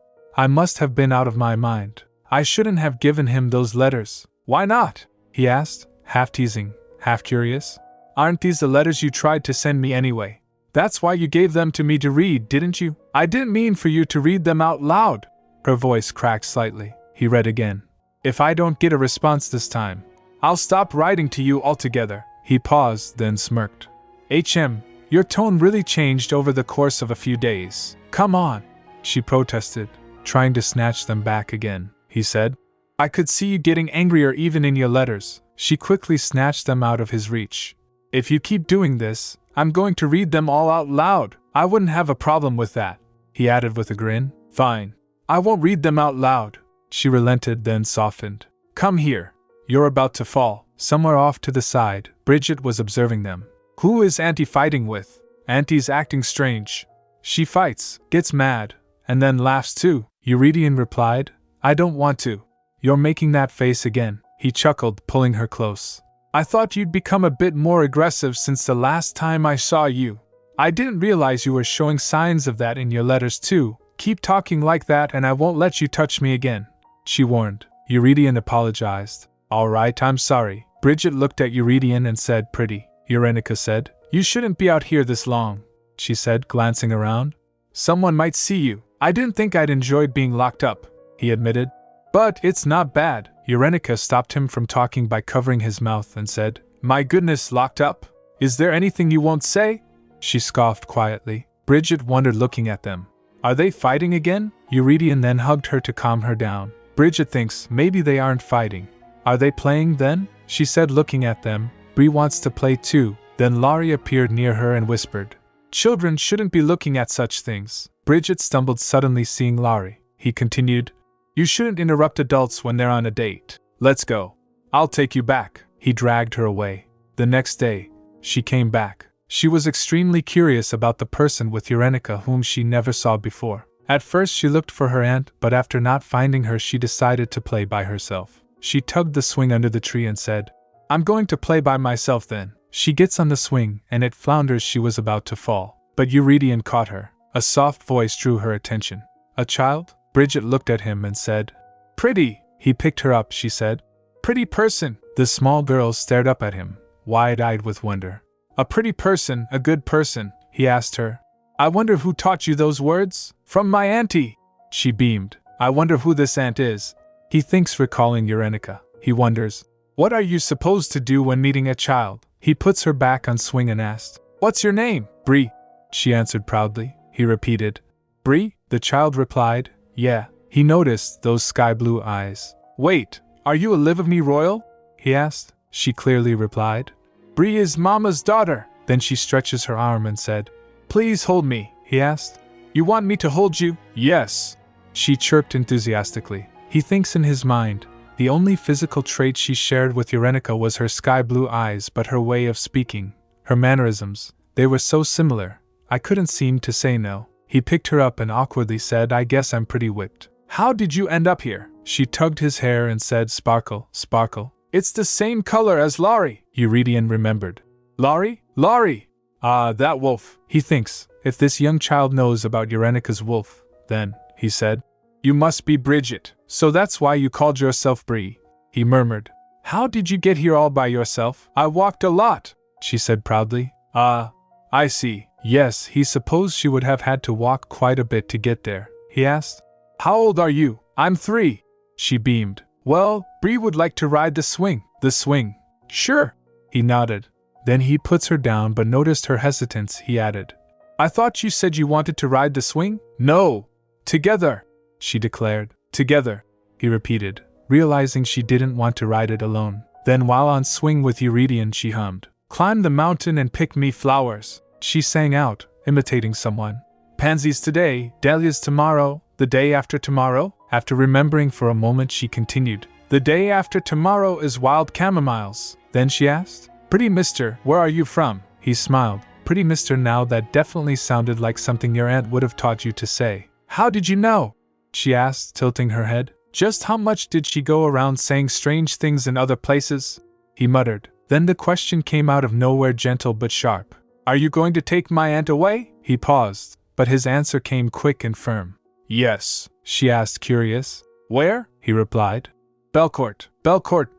must have been out of my mind. I shouldn't have given him those letters. Why not? He asked, half teasing, half curious. Aren't these the letters you tried to send me anyway? That's why you gave them to me to read, didn't you? I didn't mean for you to read them out loud. Her voice cracked slightly. He read again. If I don't get a response this time, I'll stop writing to you altogether. He paused, then smirked. Your tone really changed over the course of a few days. Come on, she protested, trying to snatch them back again. He said, I could see you getting angrier even in your letters. She quickly snatched them out of his reach. If you keep doing this, I'm going to read them all out loud. I wouldn't have a problem with that, he added with a grin. Fine. I won't read them out loud. She relented, then softened. Come here. You're about to fall. Somewhere off to the side, Bridget was observing them. Who is Auntie fighting with? Auntie's acting strange. She fights, gets mad, and then laughs too, Eurydion replied. I don't want to. You're making that face again, he chuckled, pulling her close. I thought you'd become a bit more aggressive since the last time I saw you. I didn't realize you were showing signs of that in your letters too. Keep talking like that and I won't let you touch me again, she warned. Eurydion apologized. All right, I'm sorry. Bridget looked at Eurydion and said, Pretty. Eurenica said. You shouldn't be out here this long, she said, glancing around. Someone might see you. I didn't think I'd enjoy being locked up, he admitted. But it's not bad. Eurenica stopped him from talking by covering his mouth and said, My goodness, locked up? Is there anything you won't say? She scoffed quietly. Bridget wondered, looking at them. Are they fighting again? Eurydion then hugged her to calm her down. Bridget thinks maybe they aren't fighting. Are they playing then? She said, looking at them. Bree wants to play too. Then Laurie appeared near her and whispered. Children shouldn't be looking at such things. Bridget stumbled, suddenly seeing Laurie. He continued. You shouldn't interrupt adults when they're on a date. Let's go. I'll take you back. He dragged her away. The next day, she came back. She was extremely curious about the person with Eurenica whom she never saw before. At first she looked for her aunt, but after not finding her she decided to play by herself. She tugged the swing under the tree and said, I'm going to play by myself then. She gets on the swing and it flounders. She was about to fall. But Eurydion caught her. A soft voice drew her attention. A child? Bridget looked at him and said, Pretty. He picked her up, she said. Pretty person. The small girl stared up at him, wide-eyed with wonder. A pretty person, a good person, he asked her. I wonder who taught you those words? From my auntie. She beamed. I wonder who this aunt is. He thinks, recalling Eurenica. He wonders, what are you supposed to do when meeting a child? He puts her back on swing and asked, What's your name? Bree. She answered proudly. He repeated, Bree? The child replied, Yeah. He noticed those sky blue eyes. Wait, are you a live-of-me royal? He asked. She clearly replied, Bree is Mama's daughter. Then she stretches her arm and said, Please hold me, he asked. You want me to hold you? Yes. She chirped enthusiastically. He thinks in his mind, the only physical trait she shared with Eurenica was her sky blue eyes, but her way of speaking, her mannerisms, they were so similar, I couldn't seem to say no. He picked her up and awkwardly said, I guess I'm pretty whipped. How did you end up here? She tugged his hair and said, Sparkle, sparkle. It's the same color as Laurie, Eurydion remembered. Laurie? Laurie! Ah, that wolf, he thinks. If this young child knows about Eurenika's wolf, then, he said, you must be Bridget, so that's why you called yourself Bree, he murmured. How did you get here all by yourself? I walked a lot, she said proudly. Ah, I see. Yes, he supposed she would have had to walk quite a bit to get there, he asked. How old are you? I'm 3, she beamed. Well, Bree would like to ride the swing. The swing? Sure, he nodded. Then he puts her down but noticed her hesitance, he added. I thought you said you wanted to ride the swing? No. Together, she declared. Together, he repeated, realizing she didn't want to ride it alone. Then while on swing with Eurydion she hummed. Climb the mountain and pick me flowers, she sang out, imitating someone. Pansies today, dahlias tomorrow, the day after tomorrow? After remembering for a moment she continued. The day after tomorrow is wild camomiles. Then she asked, Pretty mister, where are you from? He smiled. Pretty mister, now that definitely sounded like something your aunt would have taught you to say. How did you know? She asked, tilting her head. Just how much did she go around saying strange things in other places? He muttered. Then the question came out of nowhere, gentle but sharp. Are you going to take my aunt away? He paused, but his answer came quick and firm. Yes, she asked, curious. Where? He replied. Belcourt,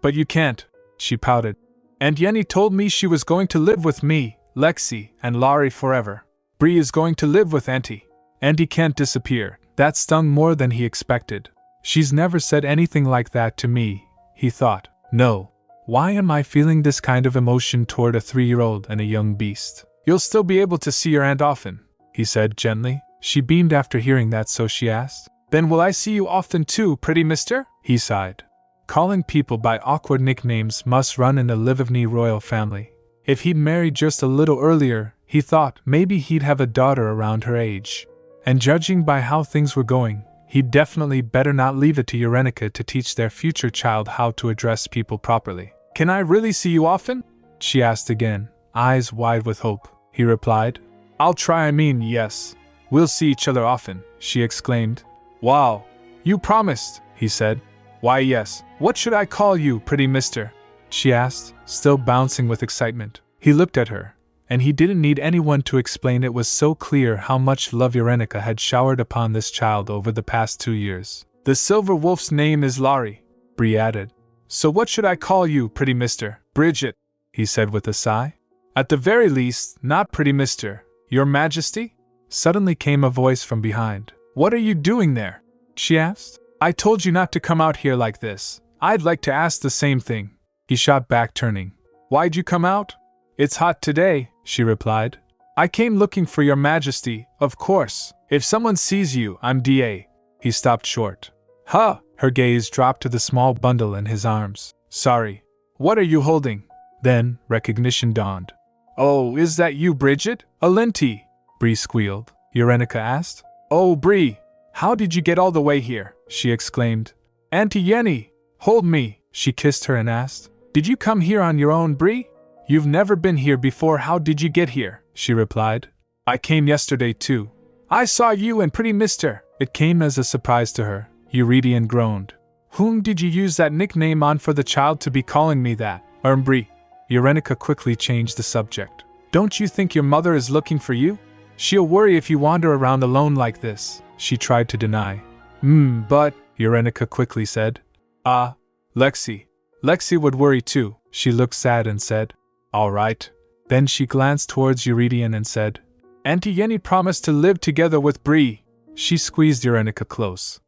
but you can't, she pouted. Aunt Yenny told me she was going to live with me, Lexi, and Laurie forever. Bree is going to live with Auntie. Auntie can't disappear. That stung more than he expected. She's never said anything like that to me, he thought. No. Why am I feeling this kind of emotion toward a 3-year-old and a young beast? You'll still be able to see your aunt often, he said gently. She beamed after hearing that, so she asked. Then will I see you often too, pretty mister? He sighed. Calling people by awkward nicknames must run in the Livevny royal family. If he'd married just a little earlier, he thought maybe he'd have a daughter around her age. And judging by how things were going, he'd definitely better not leave it to Eurenica to teach their future child how to address people properly. Can I really see you often? She asked again, eyes wide with hope. He replied. I'll try, yes. We'll see each other often, she exclaimed. Wow. You promised, he said. Why yes. What should I call you, pretty mister? She asked, still bouncing with excitement. He looked at her, and he didn't need anyone to explain. It was so clear how much love Eurenica had showered upon this child over the past 2 years. The silver wolf's name is Laurie, Bree added. So what should I call you, pretty mister? Bridget, he said with a sigh. At the very least, not pretty mister, your majesty? Suddenly came a voice from behind. What are you doing there? She asked. I told you not to come out here like this. I'd like to ask the same thing. He shot back, turning. Why'd you come out? It's hot today, she replied. I came looking for your majesty, of course. If someone sees you, I'm DA. He stopped short. Huh! Her gaze dropped to the small bundle in his arms. Sorry. What are you holding? Then, recognition dawned. Oh, is that you, Bridget? Alinti, Bree squealed. Eurenica asked. Oh, Bree! How did you get all the way here? She exclaimed. Auntie Yenny! Hold me! She kissed her and asked. Did you come here on your own, Bree? You've never been here before. How did you get here? She replied. I came yesterday too. I saw you and pretty mister. It came as a surprise to her. Eurydion groaned. Whom did you use that nickname on for the child to be calling me that? Bree. Eurenica quickly changed the subject. Don't you think your mother is looking for you? She'll worry if you wander around alone like this, she tried to deny. But, Eurenica quickly said. Lexi. Lexi would worry too. She looked sad and said, all right. Then she glanced towards Eurydion and said, Auntie Yenny promised to live together with Bree. She squeezed Eurenica close.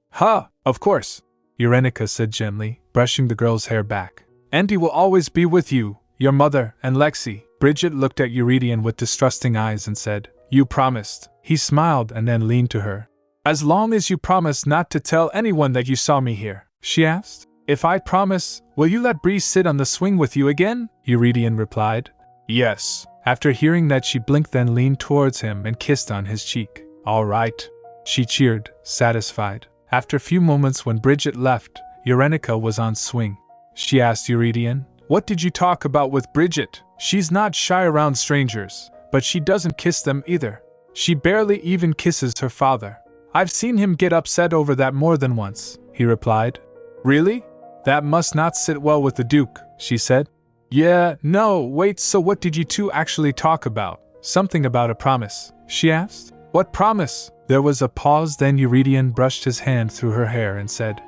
Of course, Eurenica said gently, brushing the girl's hair back. Auntie will always be with you, your mother, and Lexi. Bridget looked at Eurydion with distrusting eyes and said, You promised. He smiled and then leaned to her. As long as you promise not to tell anyone that you saw me here, she asked. If I promise, will you let Bree sit on the swing with you again? Eurydion replied. Yes. After hearing that, she blinked, then leaned towards him and kissed on his cheek. All right, she cheered, satisfied. After a few moments, when Bridget left, Eurenica was on swing. She asked Eurydion, What did you talk about with Bridget? She's not shy around strangers, but she doesn't kiss them either. She barely even kisses her father. I've seen him get upset over that more than once, he replied. Really? That must not sit well with the Duke, she said. Yeah, no, wait, so what did you two actually talk about? Something about a promise, she asked. What promise? There was a pause, then Eurydion brushed his hand through her hair and said,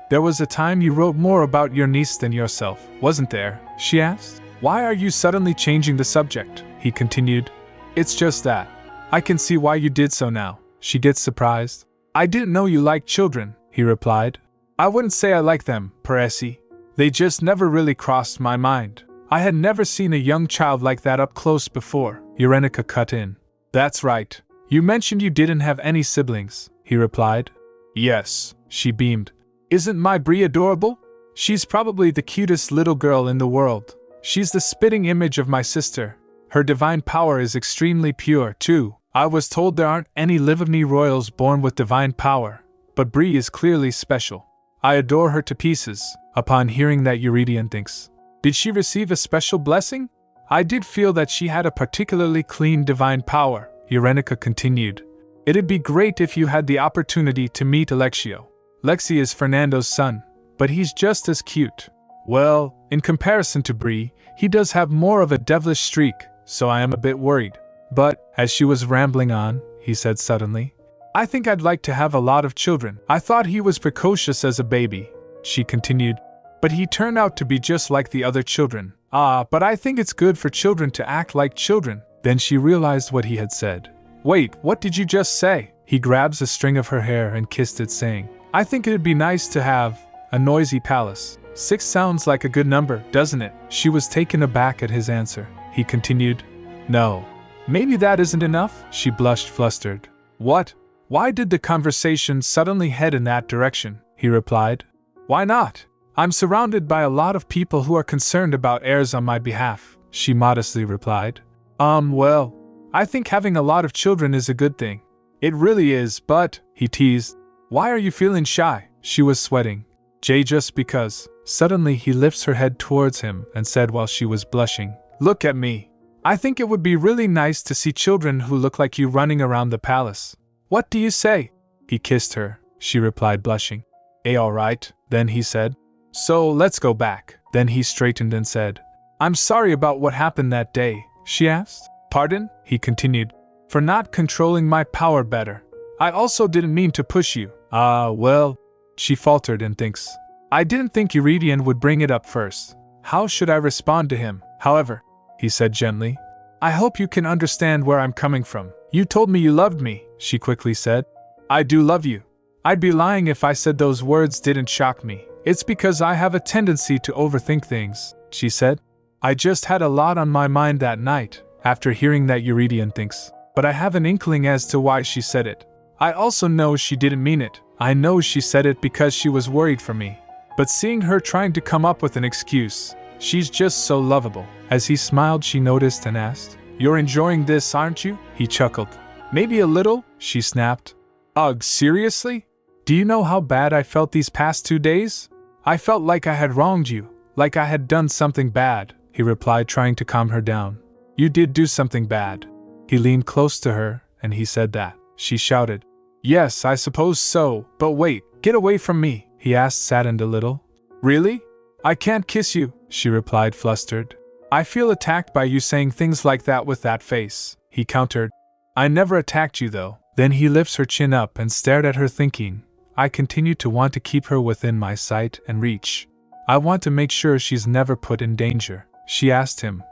there was a time you wrote more about your niece than yourself, wasn't there? She asked. Why are you suddenly changing the subject? He continued. It's just that. I can see why you did so now. She gets surprised. I didn't know you liked children, he replied. I wouldn't say I like them, Peresi. They just never really crossed my mind. I had never seen a young child like that up close before, Eurenica cut in. That's right. You mentioned you didn't have any siblings, he replied. Yes, she beamed. Isn't my Brie adorable? She's probably the cutest little girl in the world. She's the spitting image of my sister. Her divine power is extremely pure, too. I was told there aren't any Livevny royals born with divine power, but Brie is clearly special. I adore her to pieces. Upon hearing that, Eurydion thinks. Did she receive a special blessing? I did feel that she had a particularly clean divine power, Eurenica continued. It'd be great if you had the opportunity to meet Alexio. Lexi is Fernando's son, but he's just as cute. Well, in comparison to Brie, he does have more of a devilish streak, so I am a bit worried. But, as she was rambling on, he said suddenly, I think I'd like to have a lot of children. I thought he was precocious as a baby, she continued, but he turned out to be just like the other children. But I think it's good for children to act like children. Then she realized what he had said. Wait, what did you just say? He grabs a string of her hair and kissed it, saying, I think it'd be nice to have a noisy palace. 6 sounds like a good number, doesn't it? She was taken aback at his answer. He continued, No. Maybe that isn't enough? She blushed, flustered. What? Why did the conversation suddenly head in that direction? He replied. Why not? I'm surrounded by a lot of people who are concerned about heirs on my behalf, she modestly replied. Well, I think having a lot of children is a good thing. It really is, but, he teased, why are you feeling shy? She was sweating. Just because. Suddenly he lifts her head towards him and said while she was blushing, Look at me. I think it would be really nice to see children who look like you running around the palace. What do you say? He kissed her. She replied, blushing. Alright, then he said. So let's go back. Then he straightened and said, I'm sorry about what happened that day, she asked. Pardon? He continued. For not controlling my power better. I also didn't mean to push you. Well, she faltered and thinks. I didn't think Eurydion would bring it up first. How should I respond to him? However, he said gently, I hope you can understand where I'm coming from. You told me you loved me, she quickly said. I do love you. I'd be lying if I said those words didn't shock me. It's because I have a tendency to overthink things, she said. I just had a lot on my mind that night, after hearing that Eurydion thinks, but I have an inkling as to why she said it. I also know she didn't mean it. I know she said it because she was worried for me. But seeing her trying to come up with an excuse, she's just so lovable. As he smiled, she noticed and asked, You're enjoying this, aren't you? He chuckled. Maybe a little, she snapped. Ugh, seriously? Do you know how bad I felt these past 2 days? I felt like I had wronged you, like I had done something bad, he replied, trying to calm her down. You did do something bad. He leaned close to her, and he said that. She shouted, Yes, I suppose so, but wait, get away from me, he asked, saddened a little. Really? I can't kiss you, she replied, flustered. I feel attacked by you saying things like that with that face, he countered. I never attacked you though. Then he lifts her chin up and stared at her, thinking, I continue to want to keep her within my sight and reach. I want to make sure she's never put in danger. She asked him,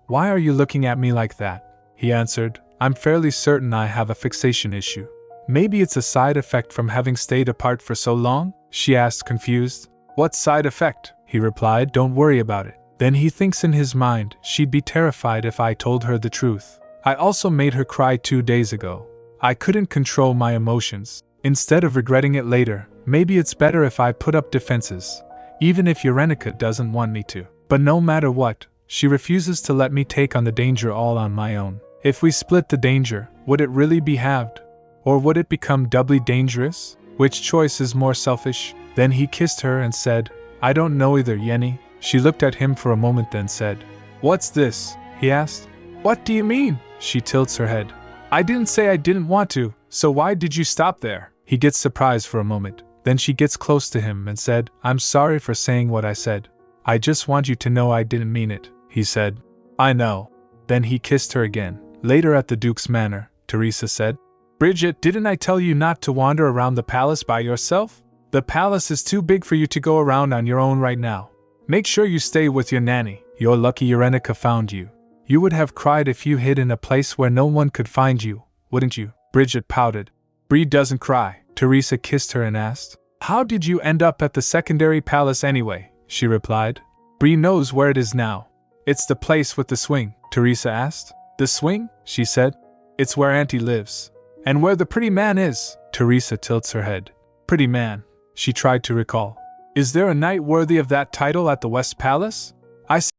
why are you looking at me like that? He answered, I'm fairly certain I have a fixation issue. Maybe it's a side effect from having stayed apart for so long? She asked, confused. What side effect? He replied, Don't worry about it. Then he thinks in his mind, she'd be terrified if I told her the truth. I also made her cry 2 days ago. I couldn't control my emotions. Instead of regretting it later, maybe it's better if I put up defenses, even if Eurenica doesn't want me to. But no matter what, she refuses to let me take on the danger all on my own. If we split the danger, would it really be halved? Or would it become doubly dangerous? Which choice is more selfish? Then he kissed her and said, I don't know either, Yenny. She looked at him for a moment, then said, What's this? He asked. What do you mean? She tilts her head. I didn't say I didn't want to, so why did you stop there? He gets surprised for a moment. Then she gets close to him and said, I'm sorry for saying what I said. I just want you to know I didn't mean it, he said. I know. Then he kissed her again. Later at the Duke's manor, Teresa said, Bridget, didn't I tell you not to wander around the palace by yourself? The palace is too big for you to go around on your own right now. Make sure you stay with your nanny. You're lucky Urenica found you. You would have cried if you hid in a place where no one could find you, wouldn't you? Bridget pouted. Bree doesn't cry. Teresa kissed her and asked, How did you end up at the secondary palace anyway? She replied. Bree knows where it is now. It's the place with the swing, Teresa asked. The swing? She said. It's where Auntie lives. And where the pretty man is? Teresa tilts her head. Pretty man. She tried to recall. Is there a knight worthy of that title at the West Palace? I see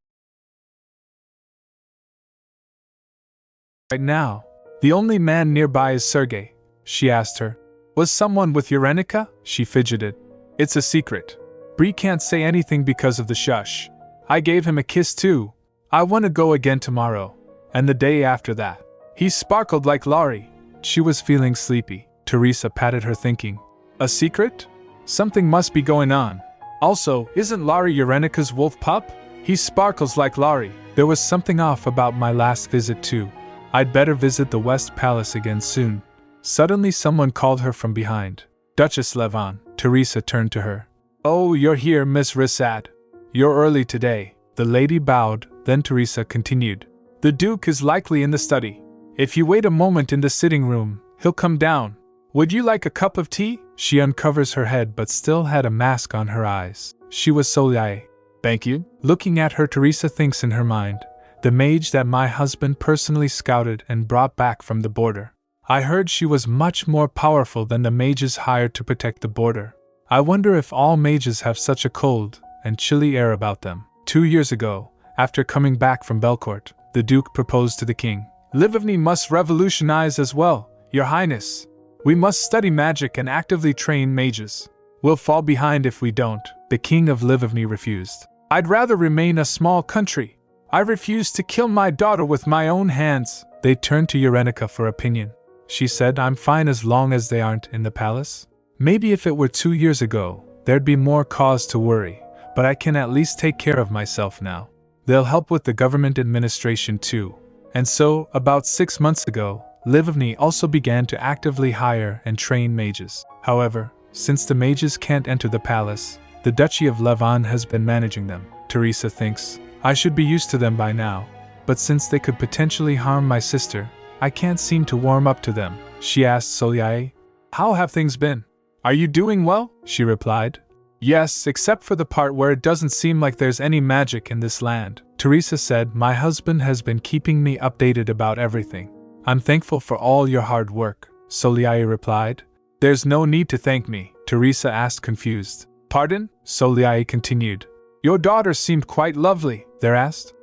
right now. The only man nearby is Sergei. She asked her. Was someone with Urenica? She fidgeted. It's a secret. Bree can't say anything because of the shush. I gave him a kiss too. I want to go again tomorrow. And the day after that. He sparkled like Laurie. She was feeling sleepy. Teresa patted her thinking. A secret? Something must be going on. Also, isn't Laurie Urenica's wolf pup? He sparkles like Laurie. There was something off about my last visit too. I'd better visit the West Palace again soon. Suddenly someone called her from behind. Duchess Levon. Teresa turned to her. Oh, you're here, Miss Rissad. You're early today. The lady bowed, then Teresa continued. The Duke is likely in the study. If you wait a moment in the sitting room, he'll come down. Would you like a cup of tea? She uncovers her head but still had a mask on her eyes. She was Soleil. Thank you. Looking at her, Teresa thinks in her mind. The mage that my husband personally scouted and brought back from the border. I heard she was much more powerful than the mages hired to protect the border. I wonder if all mages have such a cold and chilly air about them. 2 years ago, after coming back from Belcourt, the Duke proposed to the king. Livigny must revolutionize as well, Your Highness. We must study magic and actively train mages. We'll fall behind if we don't. The king of Livigny refused. I'd rather remain a small country. I refuse to kill my daughter with my own hands. They turned to Urenica for opinion. She said, I'm fine as long as they aren't in the palace. Maybe if it were 2 years ago, there'd be more cause to worry, but I can at least take care of myself now. They'll help with the government administration too. And so, about 6 months ago, Livigny also began to actively hire and train mages. However, since the mages can't enter the palace, the Duchy of Levon has been managing them. Teresa thinks, I should be used to them by now, but since they could potentially harm my sister, I can't seem to warm up to them. She asked Soleil, How have things been? Are you doing well? She replied. Yes, except for the part where it doesn't seem like there's any magic in this land. Teresa said, My husband has been keeping me updated about everything. I'm thankful for all your hard work, Soleil replied. There's no need to thank me, Teresa asked confused. Pardon? Soleil continued. Your daughter seemed quite lovely, they asked.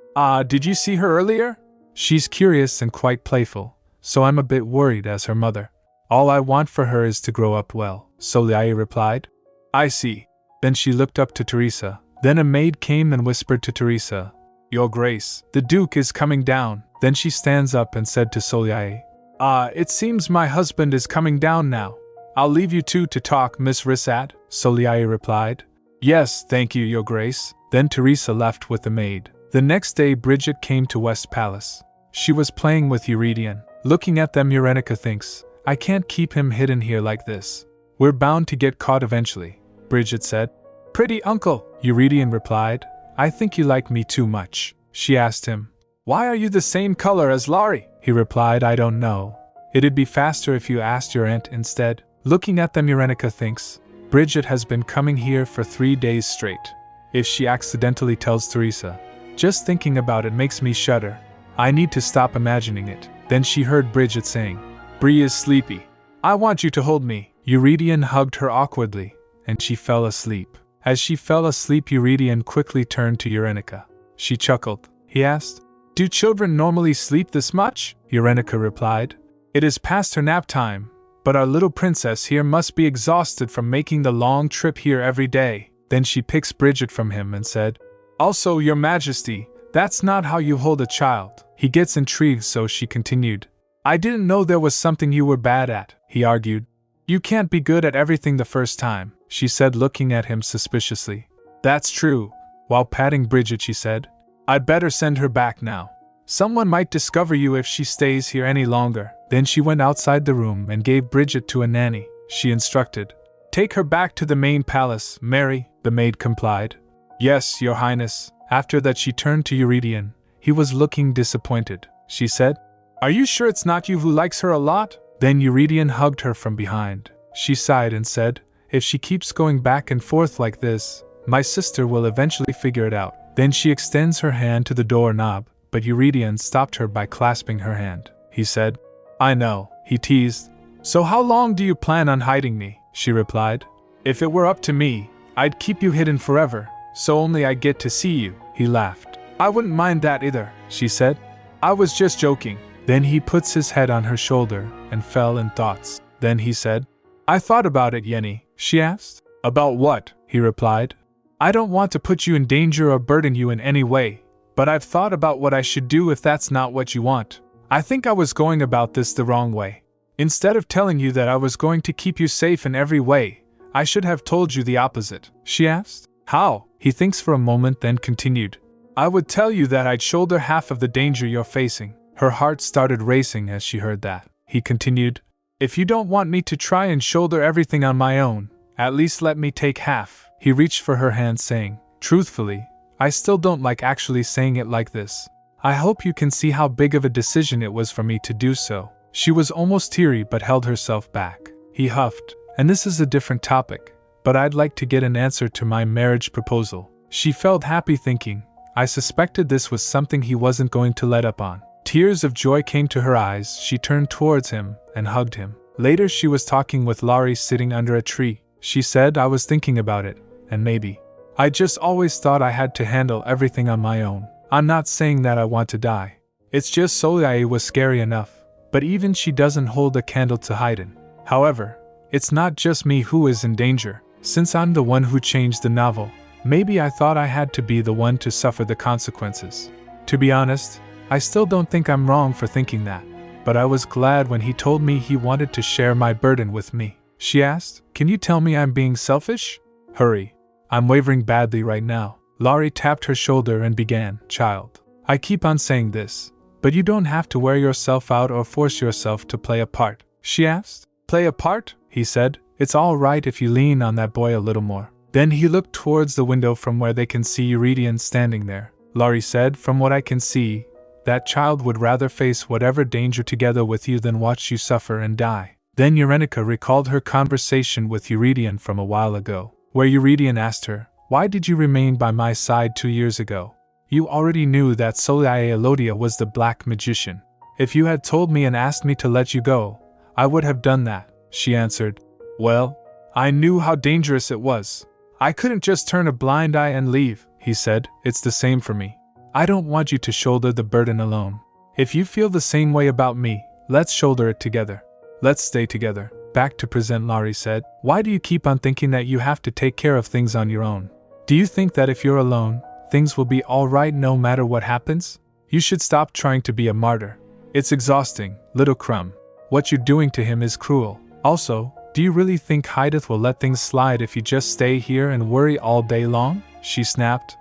Did you see her earlier? She's curious and quite playful, so I'm a bit worried as her mother. All I want for her is to grow up well, Soleil replied. I see. Then she looked up to Teresa. Then a maid came and whispered to Teresa, Your Grace, the Duke is coming down. Then she stands up and said to Soleil, It seems my husband is coming down now. I'll leave you two to talk, Miss Rissad, Soleil replied. Yes, thank you, Your Grace. Then Teresa left with the maid. The next day Bridget came to West Palace. She was playing with Eurydion. Looking at them, Urenica thinks, I can't keep him hidden here like this. We're bound to get caught eventually, Bridget said. Pretty uncle, Eurydion replied. I think you like me too much. She asked him, Why are you the same color as Laurie? He replied, I don't know. It'd be faster if you asked your aunt instead. Looking at them, Urenica thinks, Bridget has been coming here for 3 days straight. If she accidentally tells Teresa, just thinking about it makes me shudder. I need to stop imagining it. Then she heard Bridget saying, Bree is sleepy. I want you to hold me. Eurydion hugged her awkwardly, and she fell asleep. As she fell asleep, Eurydion quickly turned to Urenica. She chuckled. He asked, Do children normally sleep this much? Urenica replied, It is past her nap time, but our little princess here must be exhausted from making the long trip here every day. Then she picks Bridget from him and said, Also, Your Majesty, that's not how you hold a child. He gets intrigued, so she continued, I didn't know there was something you were bad at, he argued. You can't be good at everything the first time, she said, looking at him suspiciously. That's true. While patting Bridget, she said, I'd better send her back now. Someone might discover you if she stays here any longer. Then she went outside the room and gave Bridget to a nanny. She instructed, "Take her back to the main palace, Mary." The maid complied. "Yes, your highness." After that she turned to Eurydion. He was looking disappointed. She said, "Are you sure it's not you who likes her a lot?" Then Eurydion hugged her from behind. She sighed and said, "If she keeps going back and forth like this, my sister will eventually figure it out." Then she extends her hand to the doorknob, but Eurydion stopped her by clasping her hand. He said, "I know," he teased. "So how long do you plan on hiding me?" She replied, "If it were up to me, I'd keep you hidden forever, so only I get to see you." He laughed. "I wouldn't mind that either," she said. "I was just joking." Then he puts his head on her shoulder and fell in thoughts. Then he said, "I thought about it, Yenny." She asked. "About what?" he replied. "I don't want to put you in danger or burden you in any way, but I've thought about what I should do if that's not what you want. I think I was going about this the wrong way. Instead of telling you that I was going to keep you safe in every way, I should have told you the opposite." She asked. "How?" He thinks for a moment, then continued. "I would tell you that I'd shoulder half of the danger you're facing." Her heart started racing as she heard that. He continued, "If you don't want me to try and shoulder everything on my own, at least let me take half." He reached for her hand, saying, "Truthfully, I still don't like actually saying it like this. I hope you can see how big of a decision it was for me to do so." She was almost teary but held herself back. He huffed, "And this is a different topic, but I'd like to get an answer to my marriage proposal." She felt happy thinking, I suspected this was something he wasn't going to let up on. Tears of joy came to her eyes. She turned towards him and hugged him. Later she was talking with Laurie sitting under a tree. She said, "I was thinking about it, and maybe. I just always thought I had to handle everything on my own. I'm not saying that I want to die. It's just Soleil was scary enough, but even she doesn't hold a candle to hide in. However, it's not just me who is in danger. Since I'm the one who changed the novel, maybe I thought I had to be the one to suffer the consequences. To be honest, I still don't think I'm wrong for thinking that, but I was glad when he told me he wanted to share my burden with me." She asked, "Can you tell me I'm being selfish?" "Hurry. I'm wavering badly right now." Laurie tapped her shoulder and began, "Child, I keep on saying this, but you don't have to wear yourself out or force yourself to play a part." She asked. "Play a part?" he said. "It's all right if you lean on that boy a little more." Then he looked towards the window from where they can see Eurydion standing there. Laurie said, "From what I can see, that child would rather face whatever danger together with you than watch you suffer and die." Then Eurenica recalled her conversation with Eurydion from a while ago, where Eurydion asked her, "Why did you remain by my side 2 years ago? You already knew that Soleil Elodia was the black magician. If you had told me and asked me to let you go, I would have done that," she answered. "Well, I knew how dangerous it was. I couldn't just turn a blind eye and leave," he said. "It's the same for me. I don't want you to shoulder the burden alone. If you feel the same way about me, let's shoulder it together. Let's stay together." Back to present, Laurie said, "Why do you keep on thinking that you have to take care of things on your own? Do you think that if you're alone, things will be alright no matter what happens? You should stop trying to be a martyr. It's exhausting, little crumb. What you're doing to him is cruel. Also, do you really think Hydeth will let things slide if you just stay here and worry all day long?" She snapped.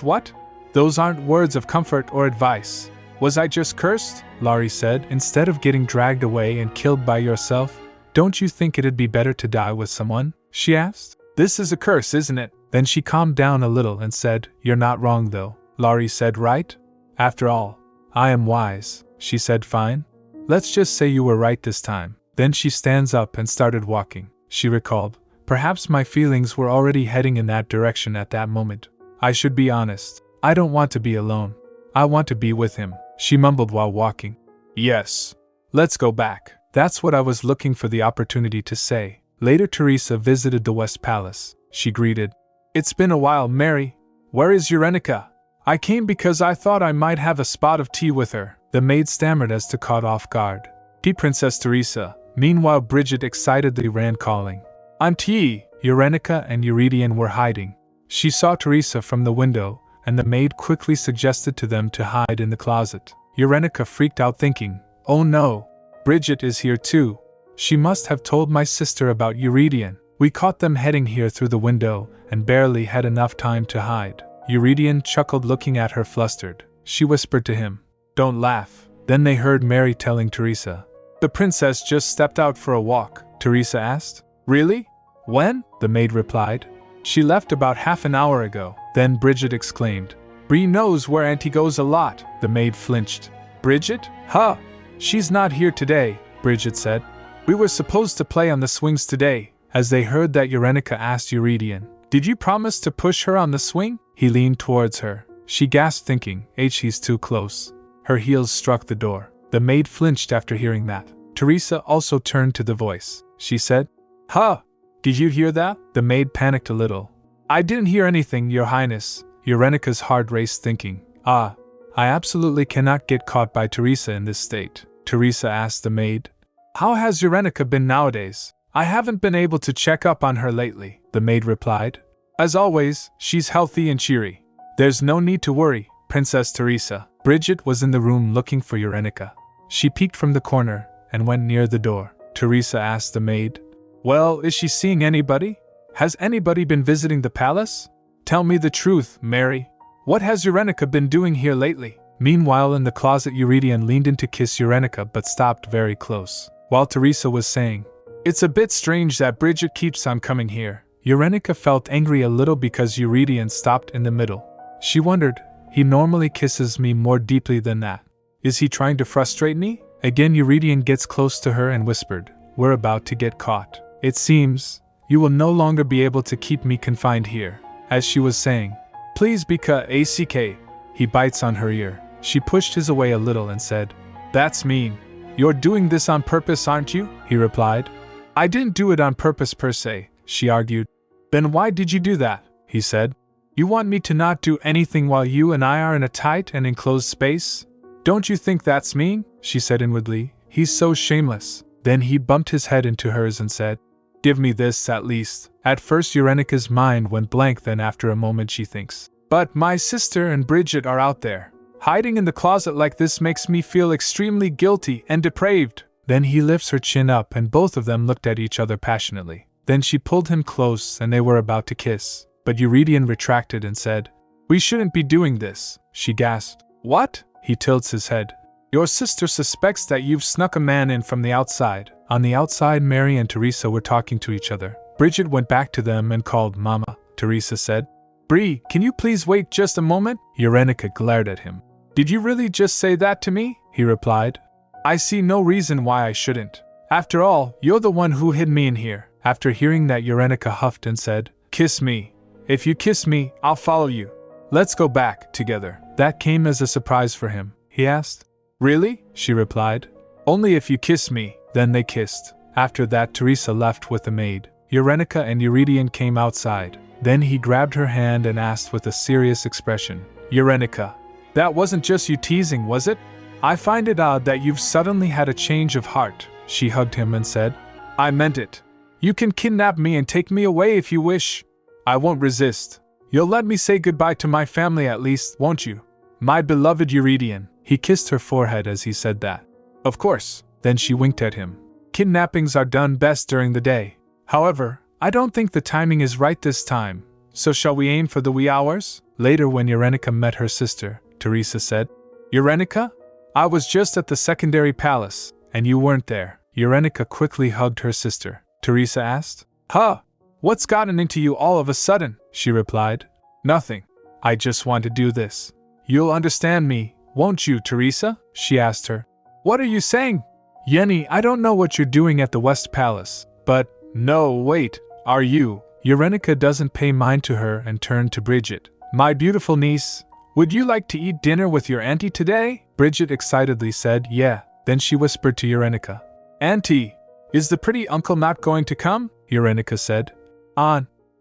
What? Those aren't words of comfort or advice. Was I just cursed?" Laurie said. "Instead of getting dragged away and killed by yourself, don't you think it'd be better to die with someone?" she asked. "This is a curse, isn't it?" Then she calmed down a little and said, "You're not wrong though," Laurie said, "right? After all, I am wise," she said. "Fine. Let's just say you were right this time." Then she stands up and started walking. She recalled, "Perhaps my feelings were already heading in that direction at that moment. I should be honest. I don't want to be alone. I want to be with him," she mumbled while walking. "Yes. Let's go back." That's what I was looking for the opportunity to say. Later Teresa visited the West Palace. She greeted, "It's been a while, Mary. Where is Eurenica?" "I came because I thought I might have a spot of tea with her," the maid stammered as to caught off guard. "Tea, Princess Teresa." Meanwhile Bridget excitedly ran calling, "I'm tea!" Eurenica and Eurydion were hiding. She saw Teresa from the window, and the maid quickly suggested to them to hide in the closet. Eurenica freaked out thinking, "Oh no! Bridget is here too. She must have told my sister about Eurydion. We caught them heading here through the window, and barely had enough time to hide." Eurydion chuckled looking at her flustered. she whispered to him. Don't laugh. Then they heard Mary telling Teresa. The princess just stepped out for a walk, Teresa asked. Really? When? The maid replied. She left about half an hour ago. Then Bridget exclaimed. Bree knows where Auntie goes a lot. The maid flinched. Bridget? Huh. She's not here today, Bridget said. We were supposed to play on the swings today. As they heard that, Eurenica asked Eurydion, Did you promise to push her on the swing? He leaned towards her. She gasped, thinking, he's too close. Her heels struck the door. The maid flinched after hearing that. Teresa also turned to the voice. She said, Huh! Did you hear that? The maid panicked a little. I didn't hear anything, Your Highness. Eurenica's heart raced, thinking, I absolutely cannot get caught by Teresa in this state. Teresa asked the maid. How has Eurenica been nowadays? I haven't been able to check up on her lately, the maid replied. As always, she's healthy and cheery. There's no need to worry, Princess Teresa. Bridget was in the room looking for Eurenica. She peeked from the corner and went near the door. Teresa asked the maid, Well, is she seeing anybody? Has anybody been visiting the palace? Tell me the truth, Mary. What has Eurenica been doing here lately? Meanwhile, in the closet, Eurydion leaned in to kiss Eurenica but stopped very close. While Teresa was saying, It's a bit strange that Bridget keeps on coming here. Eurenica felt angry a little because Eurydion stopped in the middle. She wondered, he normally kisses me more deeply than that. Is he trying to frustrate me? Again, Eurydion gets close to her and whispered, We're about to get caught. It seems, you will no longer be able to keep me confined here. As she was saying, Please ack. He bites on her ear. She pushed his away a little and said, That's mean. You're doing this on purpose, aren't you? He replied. I didn't do it on purpose per se, she argued. Then why did you do that? He said. You want me to not do anything while you and I are in a tight and enclosed space? Don't you think that's mean? She said inwardly. He's so shameless. Then he bumped his head into hers and said, Give me this at least. At first Eurenica's mind went blank, then after a moment she thinks, But my sister and Bridget are out there. Hiding in the closet like this makes me feel extremely guilty and depraved. Then he lifts her chin up and both of them looked at each other passionately. Then she pulled him close and they were about to kiss. But Eurydion retracted and said, We shouldn't be doing this, she gasped. What? He tilts his head. Your sister suspects that you've snuck a man in from the outside. On the outside, Mary and Teresa were talking to each other. Bridget went back to them and called Mama. Teresa said, Bree, can you please wait just a moment? Eurenica glared at him. Did you really just say that to me? He replied. I see no reason why I shouldn't. After all, you're the one who hid me in here. After hearing that, Eurenica huffed and said, Kiss me. If you kiss me, I'll follow you. Let's go back together. That came as a surprise for him. He asked. Really? She replied. Only if you kiss me. Then they kissed. After that, Teresa left with the maid. Eurenica and Eurydion came outside. Then he grabbed her hand and asked with a serious expression, Eurenica, that wasn't just you teasing, was it? I find it odd that you've suddenly had a change of heart. She hugged him and said, I meant it. You can kidnap me and take me away if you wish. I won't resist. You'll let me say goodbye to my family at least, won't you? My beloved Eurydion. He kissed her forehead as he said that. Of course. Then she winked at him. Kidnappings are done best during the day. However, I don't think the timing is right this time. So shall we aim for the wee hours? Later, when Eurenica met her sister, Teresa said, Eurenica? I was just at the secondary palace, and you weren't there. Eurenica quickly hugged her sister. Teresa asked, Huh? What's gotten into you all of a sudden? She replied, Nothing. I just want to do this. You'll understand me, won't you, Teresa? She asked her. What are you saying? Yenny, I don't know what you're doing at the West Palace, but, no, wait, are you? Eurenica doesn't pay mind to her and turned to Bridget. My beautiful niece, would you like to eat dinner with your auntie today? Bridget excitedly said, Yeah. Then she whispered to Eurenica. Auntie, is the pretty uncle not going to come? Eurenica said.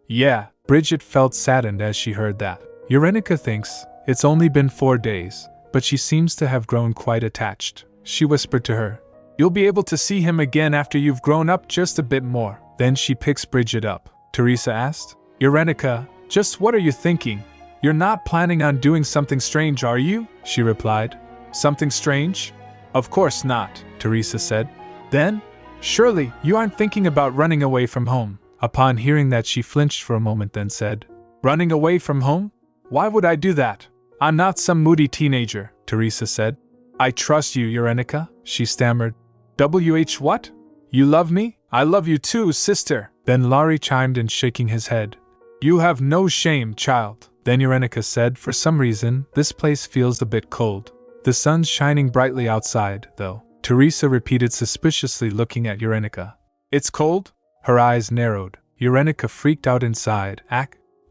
Yeah. Bridget felt saddened as she heard that. Eurenica thinks it's only been 4 days, but she seems to have grown quite attached. She whispered to her, You'll be able to see him again after you've grown up just a bit more. Then she picks Bridget up. Teresa asked, Eurenica, just what are you thinking? You're not planning on doing something strange, are you? She replied. Something strange? Of course not, Teresa said. Then? Surely, you aren't thinking about running away from home. Upon hearing that, she flinched for a moment, then said, Running away from home? Why would I do that? I'm not some moody teenager, Teresa said. I trust you, Eurenica, she stammered. What? You love me? I love you too, sister. Then Laurie chimed in, shaking his head. You have no shame, child. Then Eurenica said, for some reason, this place feels a bit cold. The sun's shining brightly outside, though. Teresa repeated suspiciously, looking at Eurenica. It's cold? Her eyes narrowed. Eurenica freaked out inside.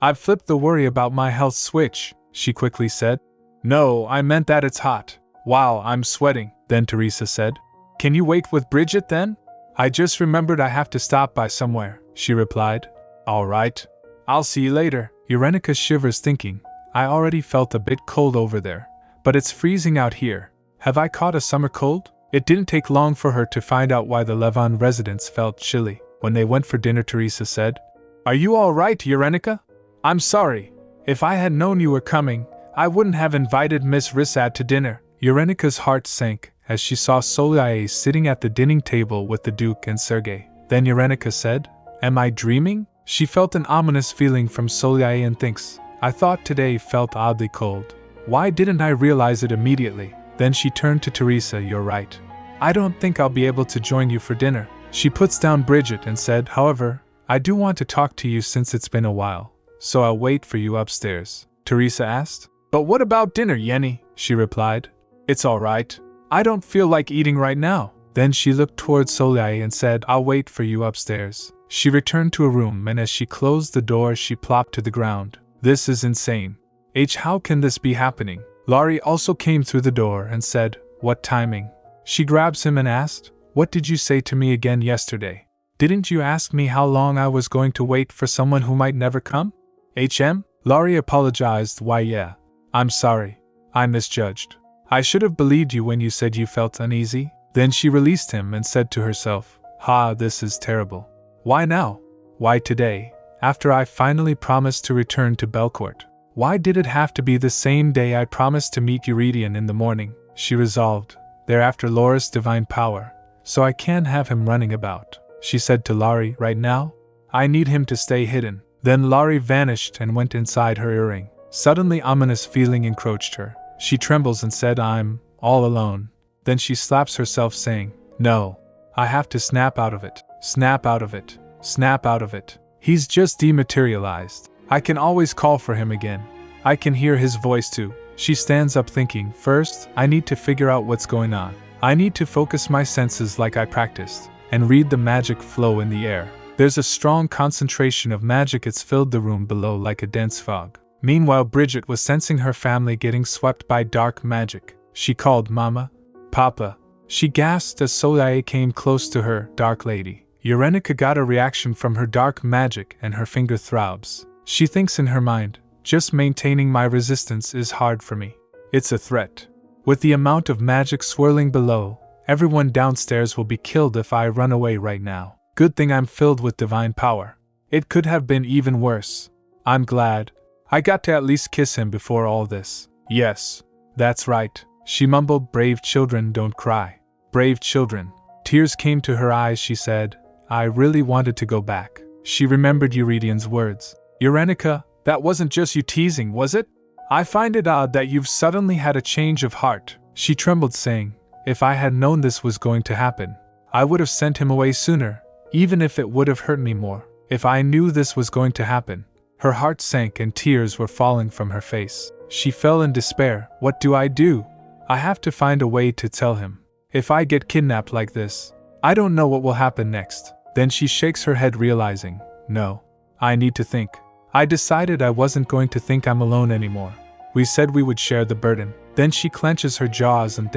I've flipped the worry about my health switch, she quickly said. No, I meant that it's hot. Wow, I'm sweating. Then Teresa said. Can you wait with Bridget then? I just remembered I have to stop by somewhere, she replied. All right. I'll see you later. Eurenica shivers, thinking, I already felt a bit cold over there, but it's freezing out here. Have I caught a summer cold? It didn't take long for her to find out why the Levon residents felt chilly. When they went for dinner, Teresa said, Are you all right, Eurenica? I'm sorry. If I had known you were coming, I wouldn't have invited Miss Rissad to dinner. Eurenica's heart sank as she saw Soleil sitting at the dining table with the Duke and Sergei. Then Eurenica said, Am I dreaming? She felt an ominous feeling from Soleil and thinks, I thought today felt oddly cold. Why didn't I realize it immediately? Then she turned to Teresa. You're right. I don't think I'll be able to join you for dinner. She puts down Bridget and said, However, I do want to talk to you since it's been a while, so I'll wait for you upstairs. Teresa asked. But what about dinner, Yenny? She replied. It's all right. I don't feel like eating right now. Then she looked towards Soleil and said, I'll wait for you upstairs. She returned to her room, and as she closed the door she plopped to the ground. This is insane. How can this be happening? Laurie also came through the door and said, What timing? She grabs him and asked, What did you say to me again yesterday? Didn't you ask me how long I was going to wait for someone who might never come? Laurie apologized. Why yeah. I'm sorry. I misjudged. I should have believed you when you said you felt uneasy. Then she released him and said to herself, this is terrible. Why now? Why today, after I finally promised to return to Belcourt? Why did it have to be the same day I promised to meet Eurydion in the morning? She resolved, thereafter Loris' divine power, so I can't have him running about. She said to Laurie, right now, I need him to stay hidden. Then Laurie vanished and went inside her earring. Suddenly ominous feeling encroached her. She trembles and said, I'm all alone. Then she slaps herself saying, no, I have to snap out of it. Snap out of it. Snap out of it. He's just dematerialized. I can always call for him again. I can hear his voice too. She stands up thinking, first, I need to figure out what's going on. I need to focus my senses like I practiced, and read the magic flow in the air. There's a strong concentration of magic. It's filled the room below like a dense fog. Meanwhile, Bridget was sensing her family getting swept by dark magic. She called, Mama, Papa. She gasped as Soleil came close to her, Dark Lady. Eurenica got a reaction from her dark magic and her finger throbs. She thinks in her mind, just maintaining my resistance is hard for me. It's a threat. With the amount of magic swirling below, everyone downstairs will be killed if I run away right now. Good thing I'm filled with divine power. It could have been even worse. I'm glad. I got to at least kiss him before all this. Yes, that's right. She mumbled, brave children don't cry. Brave children. Tears came to her eyes. She said, I really wanted to go back. She remembered Eurydion's words. Eurenica, that wasn't just you teasing, was it? I find it odd that you've suddenly had a change of heart. She trembled, saying, if I had known this was going to happen, I would have sent him away sooner, even if it would have hurt me more. If I knew this was going to happen. Her heart sank and tears were falling from her face. She fell in despair. What do I do? I have to find a way to tell him. If I get kidnapped like this, I don't know what will happen next. Then she shakes her head, realizing, no, I need to think. I decided I wasn't going to think I'm alone anymore. We said we would share the burden. Then she clenches her jaws and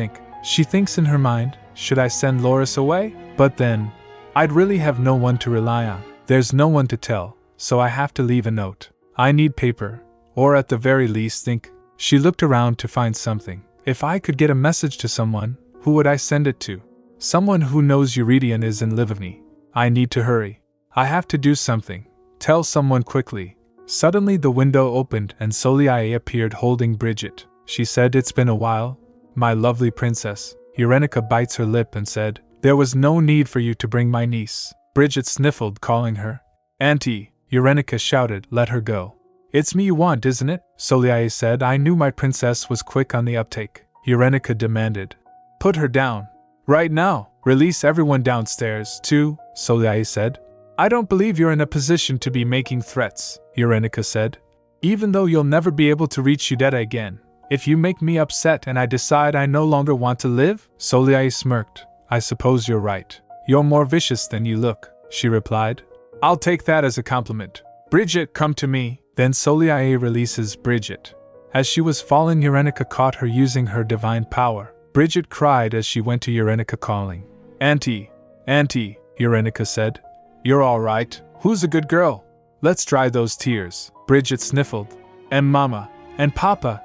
she thinks in her mind, should I send Loris away? But then, I'd really have no one to rely on. There's no one to tell, so I have to leave a note. I need paper, or at the very least She looked around to find something. If I could get a message to someone, who would I send it to? Someone who knows Eurydion is in Livigny. I need to hurry. I have to do something. Tell someone quickly. Suddenly the window opened and Soleil appeared holding Bridget. She said, it's been a while, my lovely princess. Eurenica bites her lip and said, there was no need for you to bring my niece. Bridget sniffled, calling her Auntie. Eurenica shouted, let her go. It's me you want, isn't it? Soliae said. I knew my princess was quick on the uptake. Eurenica demanded. Put her down. Right now. Release everyone downstairs, too, Soliae said. I don't believe you're in a position to be making threats, Eurenica said. Even though you'll never be able to reach Udetta again. If you make me upset and I decide I no longer want to live? Soliae smirked. I suppose you're right. You're more vicious than you look, she replied. I'll take that as a compliment. Bridget, come to me. Then Soliae releases Bridget. As she was falling, Eurenica caught her using her divine power. Bridget cried as she went to Eurenica, calling. Auntie, Auntie, Eurenica said. You're all right. Who's a good girl? Let's dry those tears. Bridget sniffled. And Mama, and Papa,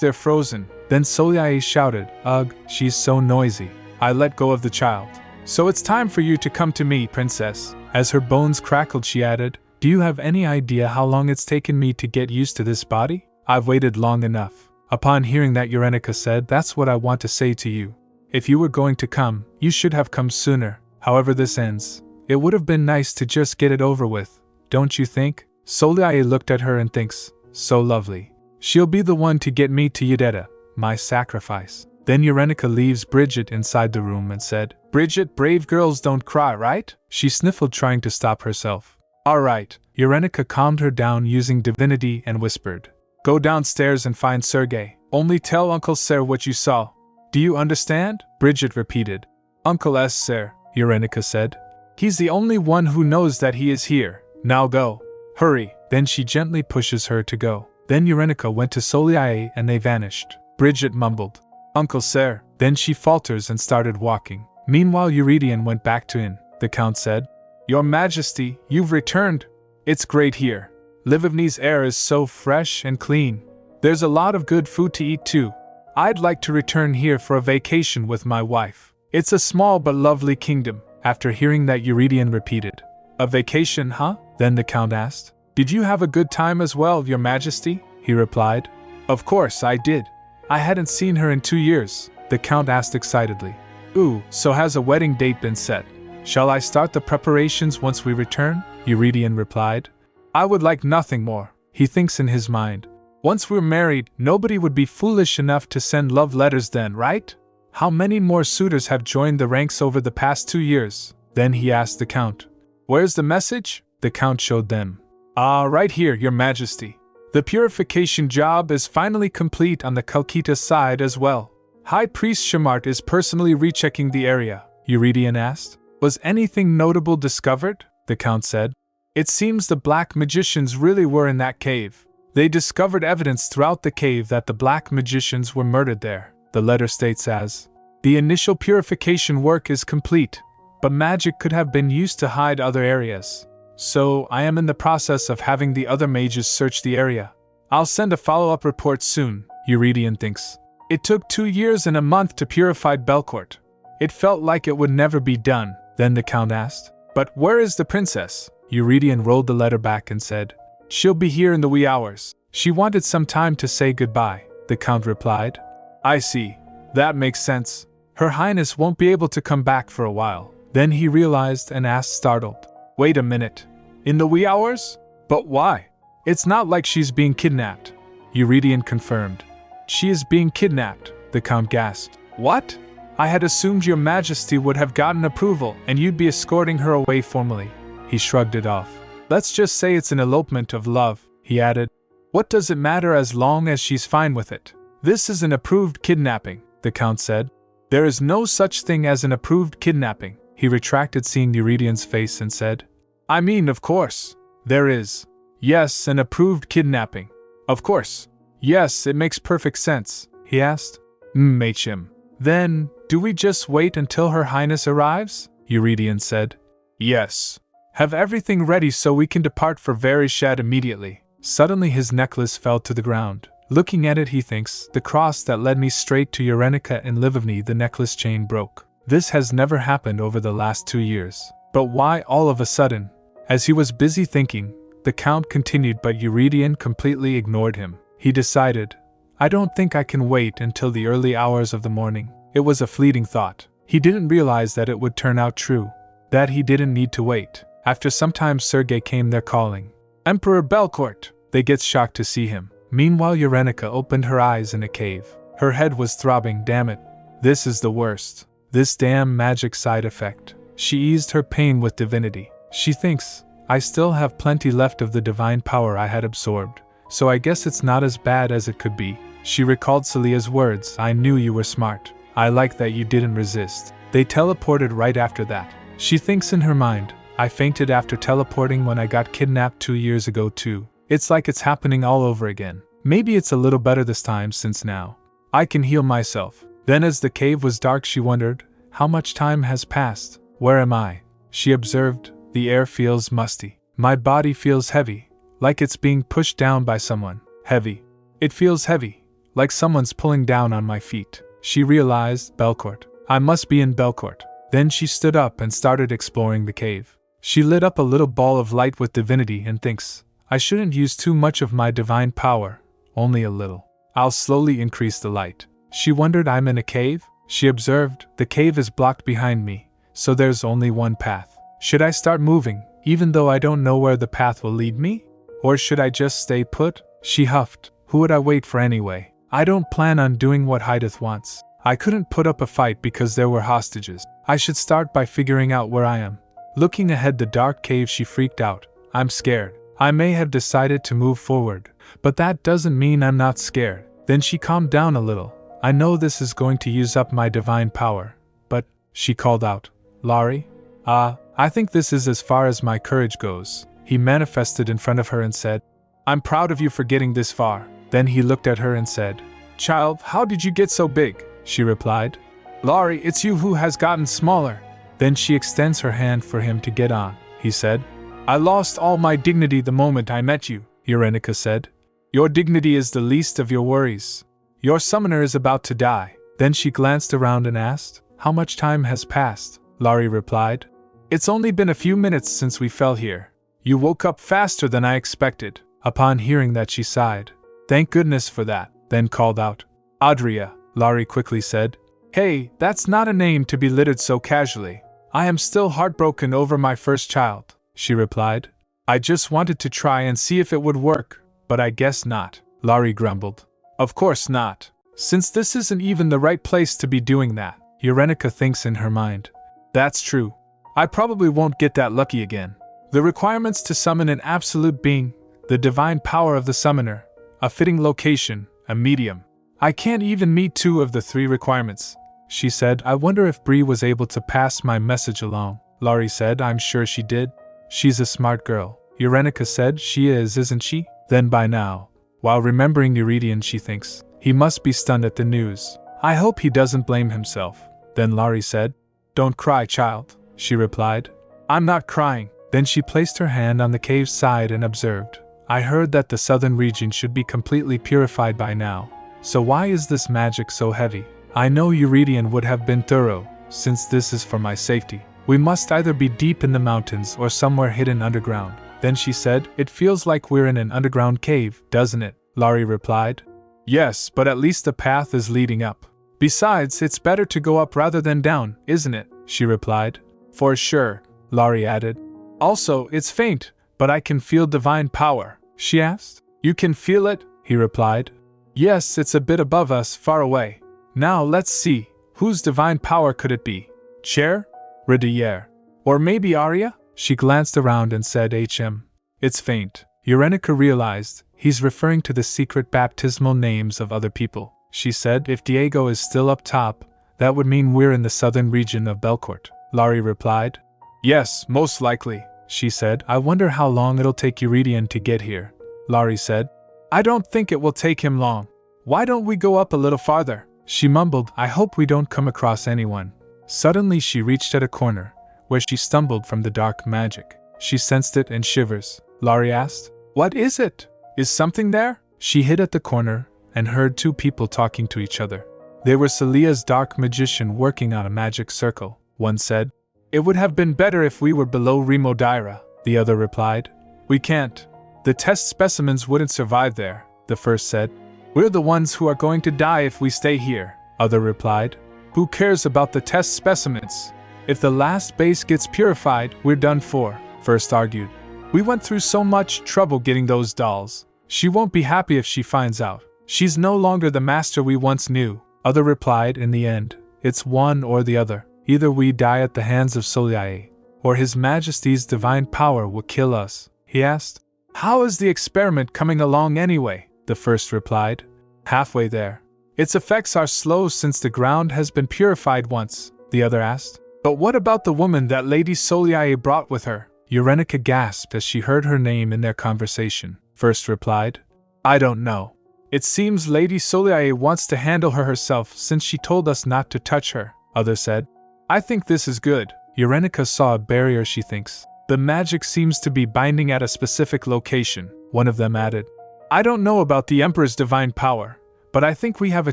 they're frozen. Then Soliae shouted, Ugh, she's so noisy. I let go of the child. So it's time for you to come to me, princess. As her bones crackled, she added, Do you have any idea how long it's taken me to get used to this body? I've waited long enough. Upon hearing that, Eurenica said, That's what I want to say to you. If you were going to come, you should have come sooner. However this ends, it would have been nice to just get it over with, don't you think? Soliae looked at her and thinks, So lovely. She'll be the one to get me to Udetta, my sacrifice. Then Eurenica leaves Bridget inside the room and said, Bridget, brave girls don't cry, right? She sniffled, trying to stop herself. All right. Eurenica calmed her down using divinity and whispered, Go downstairs and find Sergei. Only tell Uncle Sir what you saw. Do you understand? Bridget repeated. Uncle S. Sir, Eurenica said. He's the only one who knows that he is here. Now go. Hurry. Then she gently pushes her to go. Then Eurenica went to Soliae and they vanished. Bridget mumbled, Uncle Sir. Then she falters and started walking. Meanwhile, Eurydion went back to inn. The Count said, Your Majesty, you've returned. It's great here. Livigny's air is so fresh and clean. There's a lot of good food to eat too. I'd like to return here for a vacation with my wife. It's a small but lovely kingdom. After hearing that, Eurydion repeated, A vacation, huh? Then the Count asked, Did you have a good time as well, Your Majesty? He replied, Of course I did. I hadn't seen her in 2 years. The Count asked excitedly. Ooh, so has a wedding date been set? Shall I start the preparations once we return? Eurydion replied. I would like nothing more. He thinks in his mind. Once we're married, nobody would be foolish enough to send love letters then, right? How many more suitors have joined the ranks over the past 2 years? Then he asked the Count. Where's the message? The Count showed them. Right here, Your Majesty. The purification job is finally complete on the Kalkita side as well. High Priest Shamart is personally rechecking the area, Eurydion asked. Was anything notable discovered? The Count said. It seems the black magicians really were in that cave. They discovered evidence throughout the cave that the black magicians were murdered there. The letter states as, The initial purification work is complete, but magic could have been used to hide other areas. So, I am in the process of having the other mages search the area. I'll send a follow-up report soon, Eurydion thinks. It took 2 years and a month to purify Belcourt. It felt like it would never be done. Then the Count asked, But where is the princess? Eurydion rolled the letter back and said, She'll be here in the wee hours. She wanted some time to say goodbye, the Count replied. I see. That makes sense. Her Highness won't be able to come back for a while. Then he realized and asked, startled, Wait a minute. In the wee hours? But why? It's not like she's being kidnapped. Eurydion confirmed. She is being kidnapped, the Count gasped. What? I had assumed Your Majesty would have gotten approval and you'd be escorting her away formally. He shrugged it off. Let's just say it's an elopement of love, he added. What does it matter as long as she's fine with it? This is an approved kidnapping, the Count said. There is no such thing as an approved kidnapping, he retracted, seeing Eurydion's face, and said. I mean, of course. There is. Yes, an approved kidnapping. Of course. Yes, it makes perfect sense, he asked. HM. Then, do we just wait until Her Highness arrives? Eurydion said. Yes. Have everything ready so we can depart for Vereshad immediately. Suddenly his necklace fell to the ground. Looking at it, he thinks, the cross that led me straight to Eurenica and Livigny, the necklace chain broke. This has never happened over the last 2 years. But why all of a sudden? As he was busy thinking, the Count continued, but Eurydion completely ignored him. He decided, I don't think I can wait until the early hours of the morning. It was a fleeting thought. He didn't realize that it would turn out true. That he didn't need to wait. After some time, Sergei came there calling. Emperor Belcourt! They get shocked to see him. Meanwhile, Urenica opened her eyes in a cave. Her head was throbbing. Damn it. This is the worst. This damn magic side effect. She eased her pain with divinity. She thinks, I still have plenty left of the divine power I had absorbed, so I guess it's not as bad as it could be. She recalled Celia's words, I knew you were smart. I like that you didn't resist. They teleported right after that. She thinks in her mind, I fainted after teleporting when I got kidnapped 2 years ago too. It's like it's happening all over again. Maybe it's a little better this time since now I can heal myself. Then as the cave was dark she wondered, how much time has passed? Where am I? She observed, the air feels musty. My body feels heavy, like it's being pushed down by someone. Heavy. It feels heavy, like someone's pulling down on my feet. She realized, Belcourt. I must be in Belcourt. Then she stood up and started exploring the cave. She lit up a little ball of light with divinity and thinks, I shouldn't use too much of my divine power, only a little. I'll slowly increase the light. She wondered, I'm in a cave? She observed, the cave is blocked behind me, so there's only one path. Should I start moving, even though I don't know where the path will lead me? Or should I just stay put? She huffed, who would I wait for anyway? I don't plan on doing what Hydeth wants. I couldn't put up a fight because there were hostages. I should start by figuring out where I am. Looking ahead the dark cave she freaked out. I'm scared. I may have decided to move forward, but that doesn't mean I'm not scared. Then she calmed down a little. I know this is going to use up my divine power, but, she called out, Laurie? I think this is as far as my courage goes. He manifested in front of her and said, I'm proud of you for getting this far. Then he looked at her and said, Child, how did you get so big? She replied, Laurie, it's you who has gotten smaller. Then she extends her hand for him to get on. He said, I lost all my dignity the moment I met you, Urenica said. Your dignity is the least of your worries. Your summoner is about to die. Then she glanced around and asked, How much time has passed? Laurie replied, It's only been a few minutes since we fell here. You woke up faster than I expected. Upon hearing that she sighed. Thank goodness for that. Then called out, Adria. Laurie quickly said, Hey, that's not a name to be littered so casually. I am still heartbroken over my first child, she replied. I just wanted to try and see if it would work, but I guess not, Laurie grumbled. Of course not, since this isn't even the right place to be doing that, Urenica thinks in her mind. That's true. I probably won't get that lucky again. The requirements to summon an absolute being, the divine power of the summoner, a fitting location, a medium. I can't even meet 2 of the 3 requirements, she said. I wonder if Bree was able to pass my message along. Laurie said, I'm sure she did. She's a smart girl. Urenica said, she is, isn't she? Then by now, while remembering Eurydion, she thinks, he must be stunned at the news. I hope he doesn't blame himself. Then Laurie said, Don't cry, child, she replied. I'm not crying. Then she placed her hand on the cave's side and observed, I heard that the southern region should be completely purified by now. So why is this magic so heavy? I know Eurydion would have been thorough, since this is for my safety. We must either be deep in the mountains or somewhere hidden underground. Then she said, It feels like we're in an underground cave, doesn't it? Laurie replied. Yes, but at least the path is leading up. Besides, it's better to go up rather than down, isn't it? She replied. For sure, Laurie added. Also, it's faint, but I can feel divine power, she asked. You can feel it? He replied. Yes, it's a bit above us, far away. Now let's see, whose divine power could it be? Cher? Ridier? Or maybe Arya? She glanced around and said, It's faint. Urenica realized, he's referring to the secret baptismal names of other people. She said, If Diego is still up top, that would mean we're in the southern region of Belcourt. Laurie replied. Yes, most likely, she said. I wonder how long it'll take Eurydion to get here. Laurie said. I don't think it will take him long. Why don't we go up a little farther? She mumbled, I hope we don't come across anyone. Suddenly she reached at a corner, where she stumbled from the dark magic. She sensed it and shivers. Laurie asked, What is it? Is something there? She hid at the corner, and heard 2 people talking to each other. They were Celia's dark magician working on a magic circle. One said, It would have been better if we were below Remo Daira, the other replied. We can't. The test specimens wouldn't survive there, the first said. We're the ones who are going to die if we stay here, other replied. Who cares about the test specimens? If the last base gets purified, we're done for, first argued. We went through so much trouble getting those dolls. She won't be happy if she finds out. She's no longer the master we once knew. Other replied, in the end, it's one or the other. Either we die at the hands of Soliae, or His Majesty's divine power will kill us. He asked, how is the experiment coming along anyway? The first replied, halfway there. Its effects are slow since the ground has been purified once. The other asked, but what about the woman that Lady Soliae brought with her? Eurenica gasped as she heard her name in their conversation. First replied, I don't know. It seems Lady Soliae wants to handle her herself since she told us not to touch her. Other said, I think this is good. Eurenica saw a barrier, she thinks. The magic seems to be binding at a specific location. One of them added, I don't know about the Emperor's divine power, but I think we have a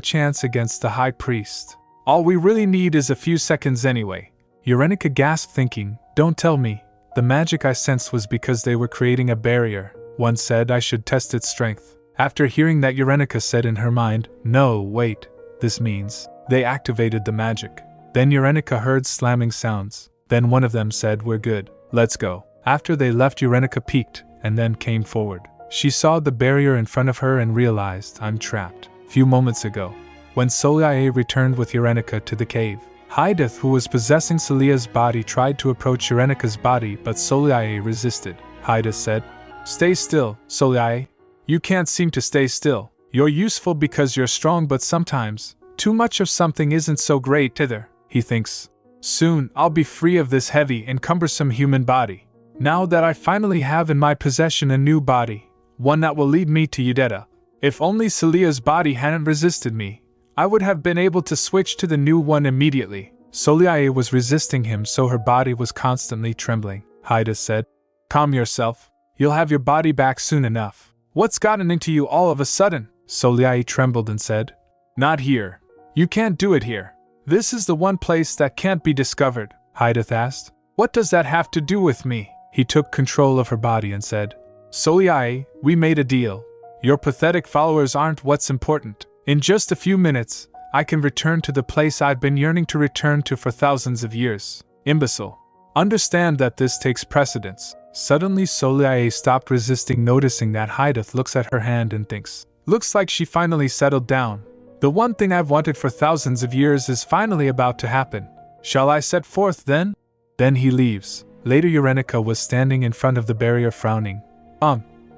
chance against the High Priest. All we really need is a few seconds anyway. Eurenica gasped, thinking, don't tell me. The magic I sensed was because they were creating a barrier. One said I should test its strength. After hearing that, Eurenica said in her mind, no, wait, this means they activated the magic. Then Eurenica heard slamming sounds. Then one of them said, we're good, let's go. After they left, Eurenica peeked and then came forward. She saw the barrier in front of her and realized, I'm trapped. Few moments ago, when Soliae returned with Eurenica to the cave, Hydeth, who was possessing Celia's body, tried to approach Eurenica's body, but Soliae resisted. Hydeth said, stay still, Soliae. You can't seem to stay still. You're useful because you're strong, but sometimes, too much of something isn't so great either, he thinks. Soon, I'll be free of this heavy and cumbersome human body. Now that I finally have in my possession a new body, one that will lead me to Udetta. If only Celia's body hadn't resisted me, I would have been able to switch to the new one immediately. Soliae was resisting him, so her body was constantly trembling. Haida said, calm yourself. You'll have your body back soon enough. What's gotten into you all of a sudden? Soliae trembled and said, not here. You can't do it here. This is the one place that can't be discovered. Hydeth asked, what does that have to do with me? He took control of her body and said, Soliae, we made a deal. Your pathetic followers aren't what's important. In just a few minutes, I can return to the place I've been yearning to return to for thousands of years. Imbecile. Understand that this takes precedence. Suddenly Soliae stopped resisting, noticing that Hydeth looks at her hand and thinks, looks like she finally settled down. The one thing I've wanted for thousands of years is finally about to happen. Shall I set forth then? Then he leaves. Later Eurenica was standing in front of the barrier frowning.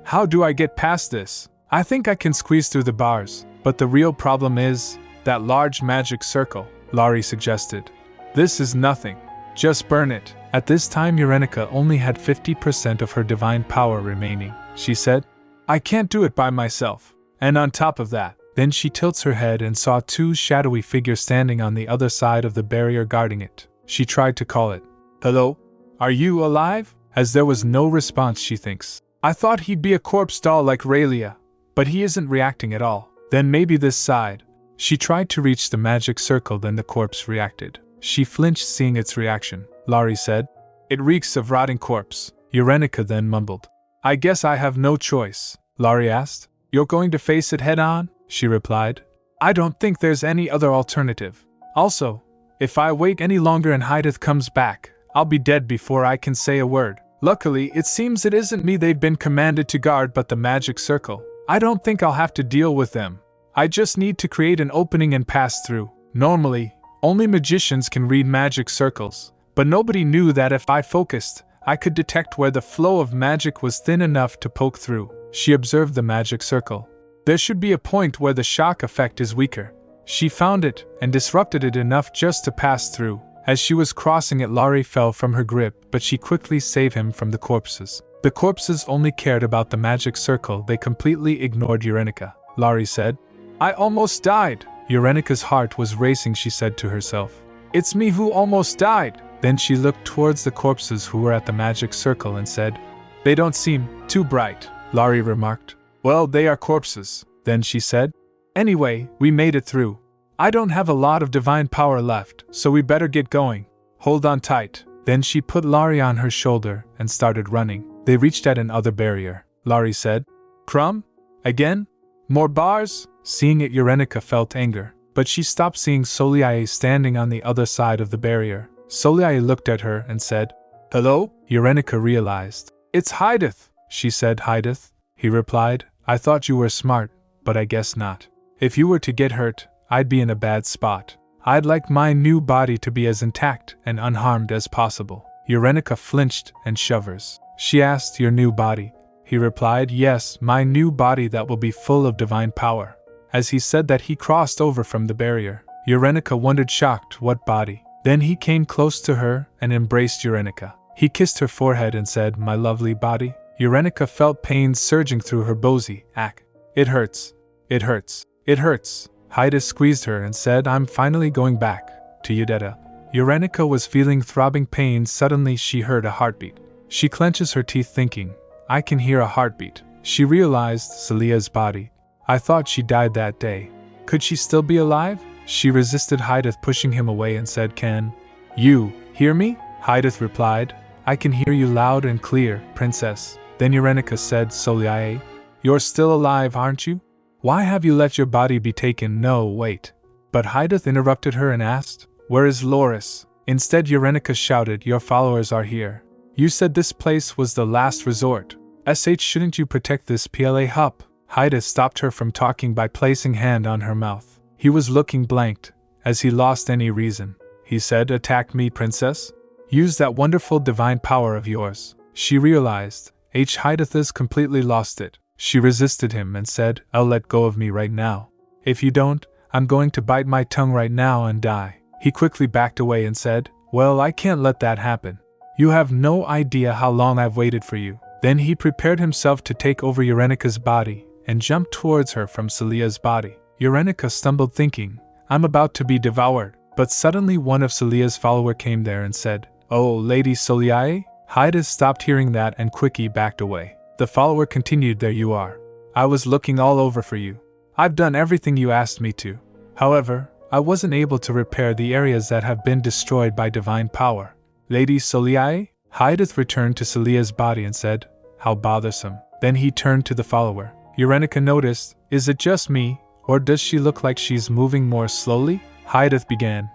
How do I get past this? I think I can squeeze through the bars, but the real problem is that large magic circle, Laurie suggested. This is nothing. Just burn it. At this time Eurenica only had 50% of her divine power remaining. She said, I can't do it by myself. And on top of that, then she tilts her head and saw two shadowy figures standing on the other side of the barrier guarding it. She tried to call it. Hello? Are you alive? As there was no response, she thinks. I thought he'd be a corpse doll like Raylia, but he isn't reacting at all. Then maybe this side. She tried to reach the magic circle, then the corpse reacted. She flinched seeing its reaction. Laurie said, it reeks of rotting corpse. Eurenica then mumbled, I guess I have no choice. Laurie asked, you're going to face it head on? She replied, I don't think there's any other alternative. Also, if I wait any longer and Hydeth comes back, I'll be dead before I can say a word. Luckily, it seems it isn't me they've been commanded to guard but the magic circle. I don't think I'll have to deal with them. I just need to create an opening and pass through. Normally, only magicians can read magic circles, but nobody knew that if I focused, I could detect where the flow of magic was thin enough to poke through. She observed the magic circle. There should be a point where the shock effect is weaker. She found it and disrupted it enough just to pass through. As she was crossing it, Laurie fell from her grip, but she quickly saved him from the corpses. The corpses only cared about the magic circle, they completely ignored Eurenica. Laurie said, I almost died. Eurenica's heart was racing, she said to herself. It's me who almost died. Then she looked towards the corpses who were at the magic circle and said, they don't seem too bright. Laurie remarked, well, they are corpses. Then she said, anyway, we made it through. I don't have a lot of divine power left, so we better get going. Hold on tight. Then she put Laurie on her shoulder and started running. They reached at another barrier. Laurie said, Crumb? Again? More bars? Seeing it, Eurenica felt anger, but she stopped seeing Soliae standing on the other side of the barrier. Soliae looked at her and said, hello? Eurenica realized. It's Hydeth. She said, Hydeth? He replied, I thought you were smart, but I guess not. If you were to get hurt, I'd be in a bad spot. I'd like my new body to be as intact and unharmed as possible. Urenica flinched and shivers. She asked, your new body? He replied, yes, my new body that will be full of divine power. As he said that, he crossed over from the barrier. Urenica wondered, shocked, what body? Then he came close to her and embraced Urenica. He kissed her forehead and said, my lovely body. Urenica felt pain surging through her bozy. It hurts. It hurts. It hurts. Haida squeezed her and said, I'm finally going back to Yudeta. Urenica was feeling throbbing pain. Suddenly she heard a heartbeat. She clenches her teeth thinking, I can hear a heartbeat. She realized Celia's body. I thought she died that day. Could she still be alive? She resisted Hydeth, pushing him away, and said, can you hear me? Hydeth replied, I can hear you loud and clear, princess. Then Urenica said, Soliae, you're still alive, aren't you? Why have you let your body be taken? No, wait. But Hydeth interrupted her and asked, where is Loris? Instead, Urenica shouted, your followers are here. You said this place was the last resort. Shouldn't you protect this PLA hup? Hydeth stopped her from talking by placing hand on her mouth. He was looking blanked, as he lost any reason. He said, attack me, princess? Use that wonderful divine power of yours. She realized, Hydeth has completely lost it. She resisted him and said, I'll let go of me right now. If you don't, I'm going to bite my tongue right now and die. He quickly backed away and said, well, I can't let that happen. You have no idea how long I've waited for you. Then he prepared himself to take over Urenica's body and jumped towards her from Celia's body. Urenica stumbled, thinking, I'm about to be devoured. But suddenly one of Celia's followers came there and said, oh, Lady Soliae? Hydeth stopped hearing that and quickly backed away. The follower continued, there you are. I was looking all over for you. I've done everything you asked me to. However, I wasn't able to repair the areas that have been destroyed by divine power. Lady Soliae? Hydeth returned to Celia's body and said, how bothersome. Then he turned to the follower. Urenica noticed, is it just me, or does she look like she's moving more slowly? Hydeth began,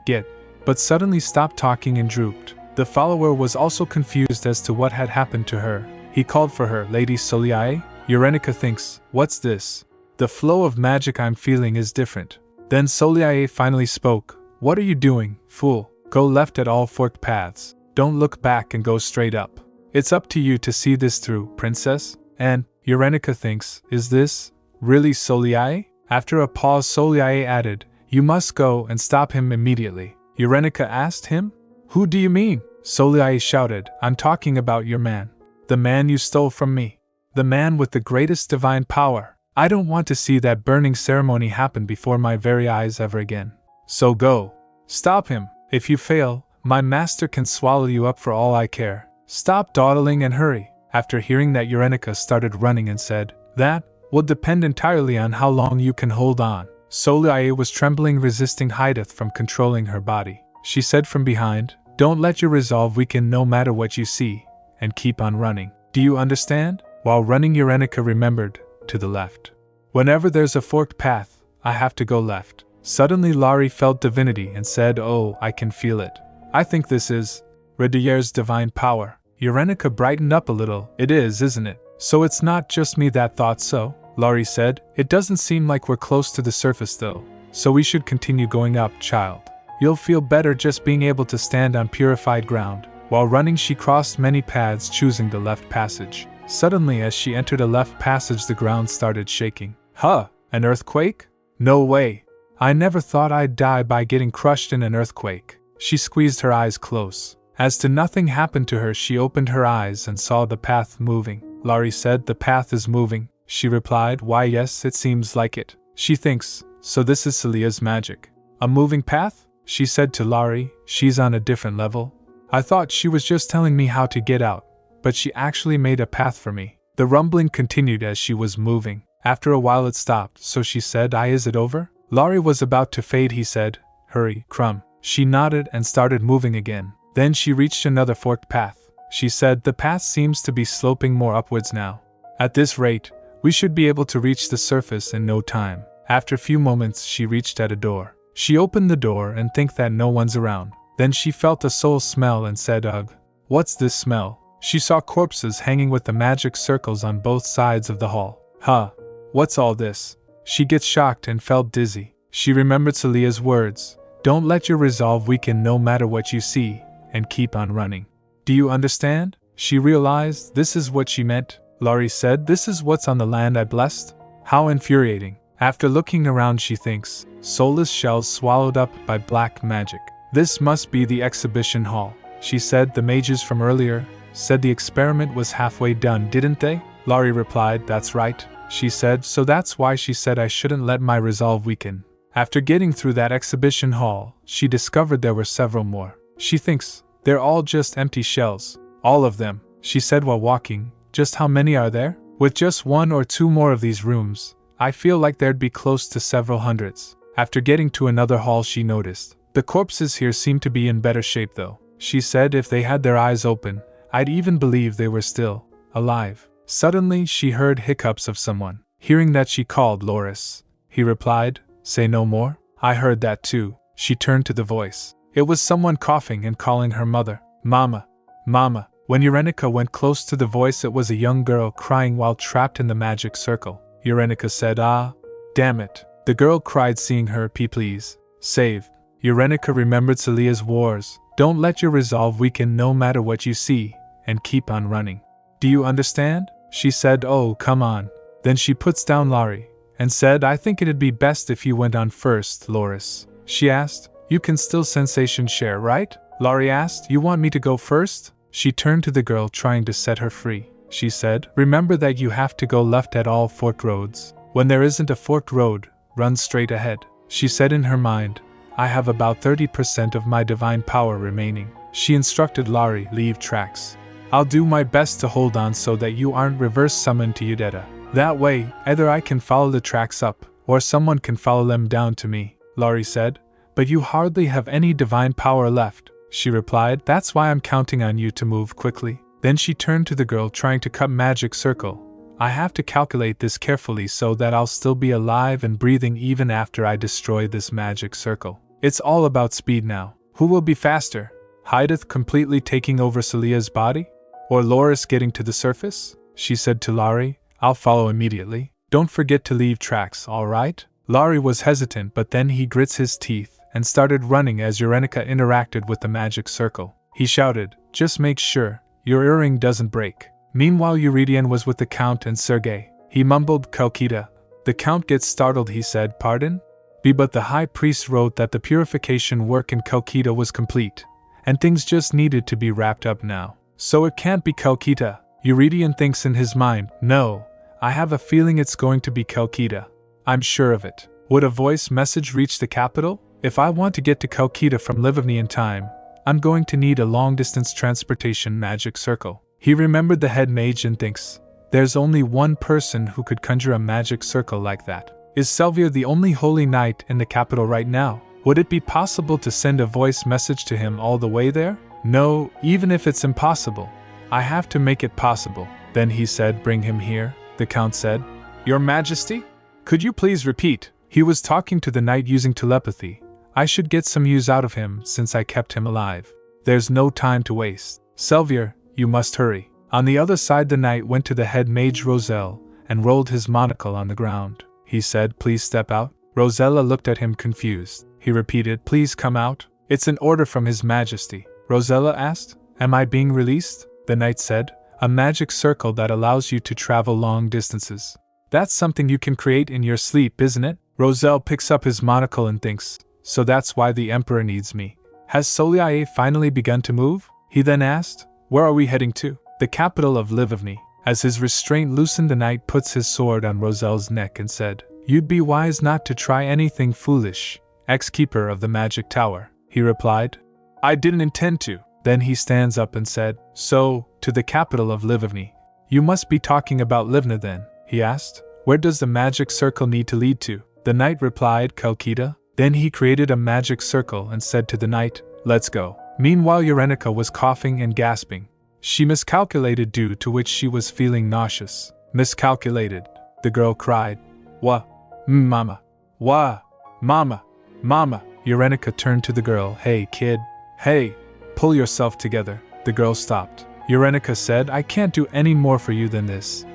but suddenly stopped talking and drooped. The follower was also confused as to what had happened to her. He called for her, Lady Soliae? Urenica thinks, what's this? The flow of magic I'm feeling is different. Then Soliae finally spoke, what are you doing, fool? Go left at all forked paths. Don't look back and go straight up. It's up to you to see this through, princess. And, Urenica thinks, is this really Soliae? After a pause, Soliae added, you must go and stop him immediately. Urenica asked him, who do you mean? Soliae shouted, I'm talking about your man. The man you stole from me. The man with the greatest divine power. I don't want to see that burning ceremony happen before my very eyes ever again. So go. Stop him. If you fail, my master can swallow you up for all I care. Stop dawdling and hurry. After hearing that, Urenica started running and said, that will depend entirely on how long you can hold on. Soliae was trembling, resisting Hydeth from controlling her body. She said from behind, don't let your resolve weaken no matter what you see, and keep on running. Do you understand? While running, Urenica remembered, to the left. Whenever there's a forked path, I have to go left. Suddenly Laurie felt divinity and said, oh, I can feel it. I think this is Redier's divine power. Urenica brightened up a little. It is, isn't it? So it's not just me that thought so, Laurie said. It doesn't seem like we're close to the surface though. So we should continue going up, child. You'll feel better just being able to stand on purified ground. While running, she crossed many paths, choosing the left passage. Suddenly, as she entered a left passage, the ground started shaking. Huh? An earthquake? No way. I never thought I'd die by getting crushed in an earthquake. She squeezed her eyes close. As to nothing happened to her, she opened her eyes and saw the path moving. Laurie said, the path is moving. She replied, why yes, it seems like it. She thinks, so this is Celia's magic. A moving path? She said to Laurie, she's on a different level. I thought she was just telling me how to get out, but she actually made a path for me. The rumbling continued as she was moving. After a while it stopped, so she said, is it over? Laurie was about to fade. He said, hurry, Crumb. She nodded and started moving again. Then she reached another forked path. She said, the path seems to be sloping more upwards now. At this rate, we should be able to reach the surface in no time. After a few moments, she reached at a door. She opened the door and think that no one's around. Then she felt a soul smell and said, ugh. What's this smell? She saw corpses hanging with the magic circles on both sides of the hall. Huh. What's all this? She gets shocked and felt dizzy. She remembered Celia's words. Don't let your resolve weaken no matter what you see, and keep on running. Do you understand? She realized this is what she meant. Laurie said, this is what's on the land I blessed? How infuriating. After looking around she thinks, soulless shells swallowed up by black magic. This must be the exhibition hall. She said the mages from earlier said the experiment was halfway done, didn't they? Laurie replied, that's right. She said, so that's why she said I shouldn't let my resolve weaken. After getting through that exhibition hall, she discovered there were several more. She thinks, they're all just empty shells. All of them, she said while walking. Just how many are there? With just 1 or 2 more of these rooms, I feel like there'd be close to several hundreds. After getting to another hall she noticed. The corpses here seem to be in better shape though. She said if they had their eyes open, I'd even believe they were still alive. Suddenly she heard hiccups of someone. Hearing that she called Loris. He replied, say no more? I heard that too. She turned to the voice. It was someone coughing and calling her mother. Mama. Mama. When Urenica went close to the voice it was a young girl crying while trapped in the magic circle. Urenica said, ah, damn it. The girl cried seeing her, please, save. Urenica remembered Celia's wars. Don't let your resolve weaken no matter what you see, and keep on running. Do you understand? She said, oh, come on. Then she puts down Laurie, and said, I think it'd be best if you went on first, Loris. She asked, you can still sensation share, right? Laurie asked, you want me to go first? She turned to the girl trying to set her free. She said, remember that you have to go left at all forked roads. When there isn't a forked road, run straight ahead. She said in her mind, I have about 30% of my divine power remaining. She instructed Laurie, leave tracks. I'll do my best to hold on so that you aren't reverse summoned to Udetta. That way, either I can follow the tracks up, or someone can follow them down to me, Laurie said. But you hardly have any divine power left. She replied, that's why I'm counting on you to move quickly. Then she turned to the girl trying to cut magic circle. I have to calculate this carefully so that I'll still be alive and breathing even after I destroy this magic circle. It's all about speed now. Who will be faster? Hydeth completely taking over Celia's body? Or Loris getting to the surface? She said to Laurie, I'll follow immediately. Don't forget to leave tracks, alright? Laurie was hesitant but then he grits his teeth and started running as Urenica interacted with the magic circle. He shouted, just make sure your earring doesn't break. Meanwhile Eurydion was with the Count and Sergei. He mumbled, Kalkita. The Count gets startled, he said, pardon? But the High Priest wrote that the purification work in Kalkita was complete, and things just needed to be wrapped up now. So it can't be Kalkita. Eurydion thinks in his mind, no, I have a feeling it's going to be Kalkita. I'm sure of it. Would a voice message reach the capital? If I want to get to Kalkita from Livovny in time, I'm going to need a long-distance transportation magic circle. He remembered the head mage and thinks, there's only one person who could conjure a magic circle like that. Is Selvia the only holy knight in the capital right now? Would it be possible to send a voice message to him all the way there? No, even if it's impossible, I have to make it possible. Then he said, bring him here, the Count said. Your Majesty? Could you please repeat? He was talking to the knight using telepathy. I should get some use out of him since I kept him alive. There's no time to waste. Selvia, you must hurry. On the other side the knight went to the head mage Roselle and rolled his monocle on the ground. He said, please step out. Rosella looked at him confused. He repeated, please come out. It's an order from His Majesty. Rosella asked, am I being released? The knight said, a magic circle that allows you to travel long distances. That's something you can create in your sleep, isn't it? Roselle picks up his monocle and thinks, so that's why the Emperor needs me. Has Soliae finally begun to move? He then asked, where are we heading to? The capital of Livovny. As his restraint loosened, the knight puts his sword on Roselle's neck and said, you'd be wise not to try anything foolish, ex-keeper of the magic tower. He replied, I didn't intend to. Then he stands up and said, so, to the capital of Livovny. You must be talking about Livna then, he asked. Where does the magic circle need to lead to? The knight replied, Kalkita. Then he created a magic circle and said to the knight, let's go. Meanwhile Urenica was coughing and gasping. She miscalculated, due to which she was feeling nauseous. Miscalculated, the girl cried. Wah, mama. Wah, mama, mama. Urenica turned to the girl. Hey, kid. Hey, pull yourself together. The girl stopped. Urenica said, I can't do any more for you than this.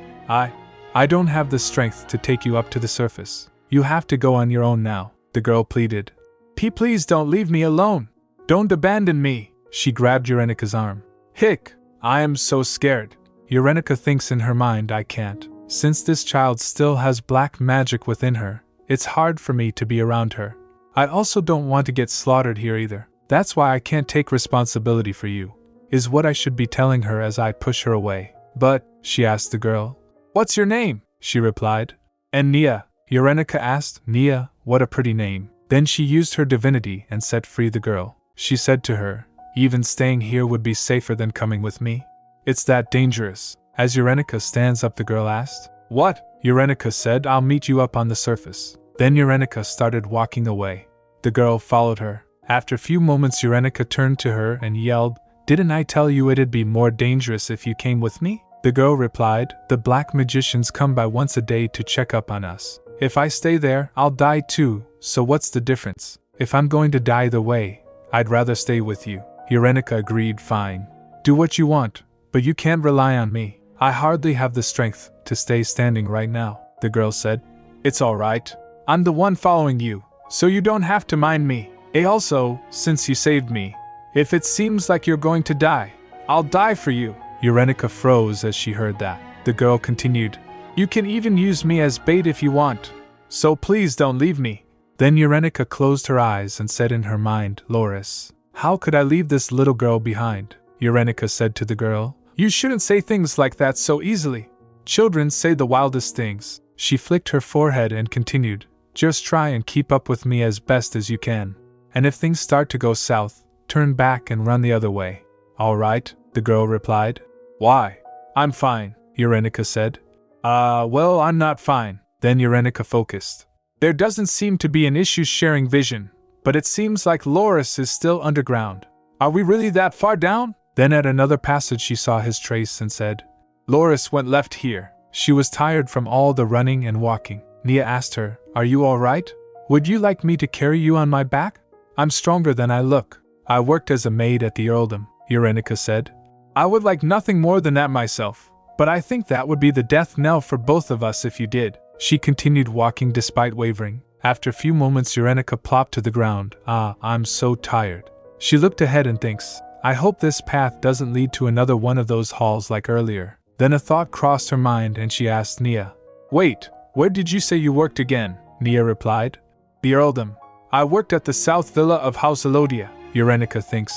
I don't have the strength to take you up to the surface. You have to go on your own now, the girl pleaded. Please don't leave me alone. Don't abandon me. She grabbed Eurenika's arm. Hick, I am so scared. Eurenika thinks in her mind, I can't. Since this child still has black magic within her, it's hard for me to be around her. I also don't want to get slaughtered here either. That's why I can't take responsibility for you, is what I should be telling her as I push her away. But, she asked the girl. What's your name? She replied. And Nia, Eurenika asked. Nia, what a pretty name. Then she used her divinity and set free the girl. She said to her, even staying here would be safer than coming with me. It's that dangerous. As Eurenika stands up, the girl asked. What? Eurenika said, I'll meet you up on the surface. Then Eurenika started walking away. The girl followed her. After a few moments, Eurenika turned to her and yelled, Didn't I tell you it'd be more dangerous if you came with me? The girl replied, The black magicians come by once a day to check up on us. If I stay there, I'll die too, so what's the difference? If I'm going to die either way, I'd rather stay with you. Eurenika agreed, fine. Do what you want, but you can't rely on me. I hardly have the strength to stay standing right now, the girl said. It's alright. I'm the one following you, so you don't have to mind me. Also, since you saved me, if it seems like you're going to die, I'll die for you. Eurenika froze as she heard that. The girl continued, You can even use me as bait if you want, so please don't leave me. Then Eurenika closed her eyes and said in her mind, Loris, how could I leave this little girl behind? Eurenika said to the girl, You shouldn't say things like that so easily. Children say the wildest things. She flicked her forehead and continued, Just try and keep up with me as best as you can. And if things start to go south, turn back and run the other way. All right, the girl replied. Why? I'm fine, Eurenika said. Well, I'm not fine. Then Eurenika focused. There doesn't seem to be an issue sharing vision, but it seems like Loris is still underground. Are we really that far down? Then at another passage she saw his trace and said, Loris went left here. She was tired from all the running and walking. Nia asked her, Are you all right? Would you like me to carry you on my back? I'm stronger than I look. I worked as a maid at the earldom, Eurenika said. I would like nothing more than that myself, but I think that would be the death knell for both of us if you did. She continued walking despite wavering. After a few moments, Eurenika plopped to the ground. I'm so tired. She looked ahead and thinks, I hope this path doesn't lead to another one of those halls like earlier. Then a thought crossed her mind and she asked Nia, Wait, where did you say you worked again? Nia replied, The earldom. I worked at the south villa of House Elodia. Eurenika thinks,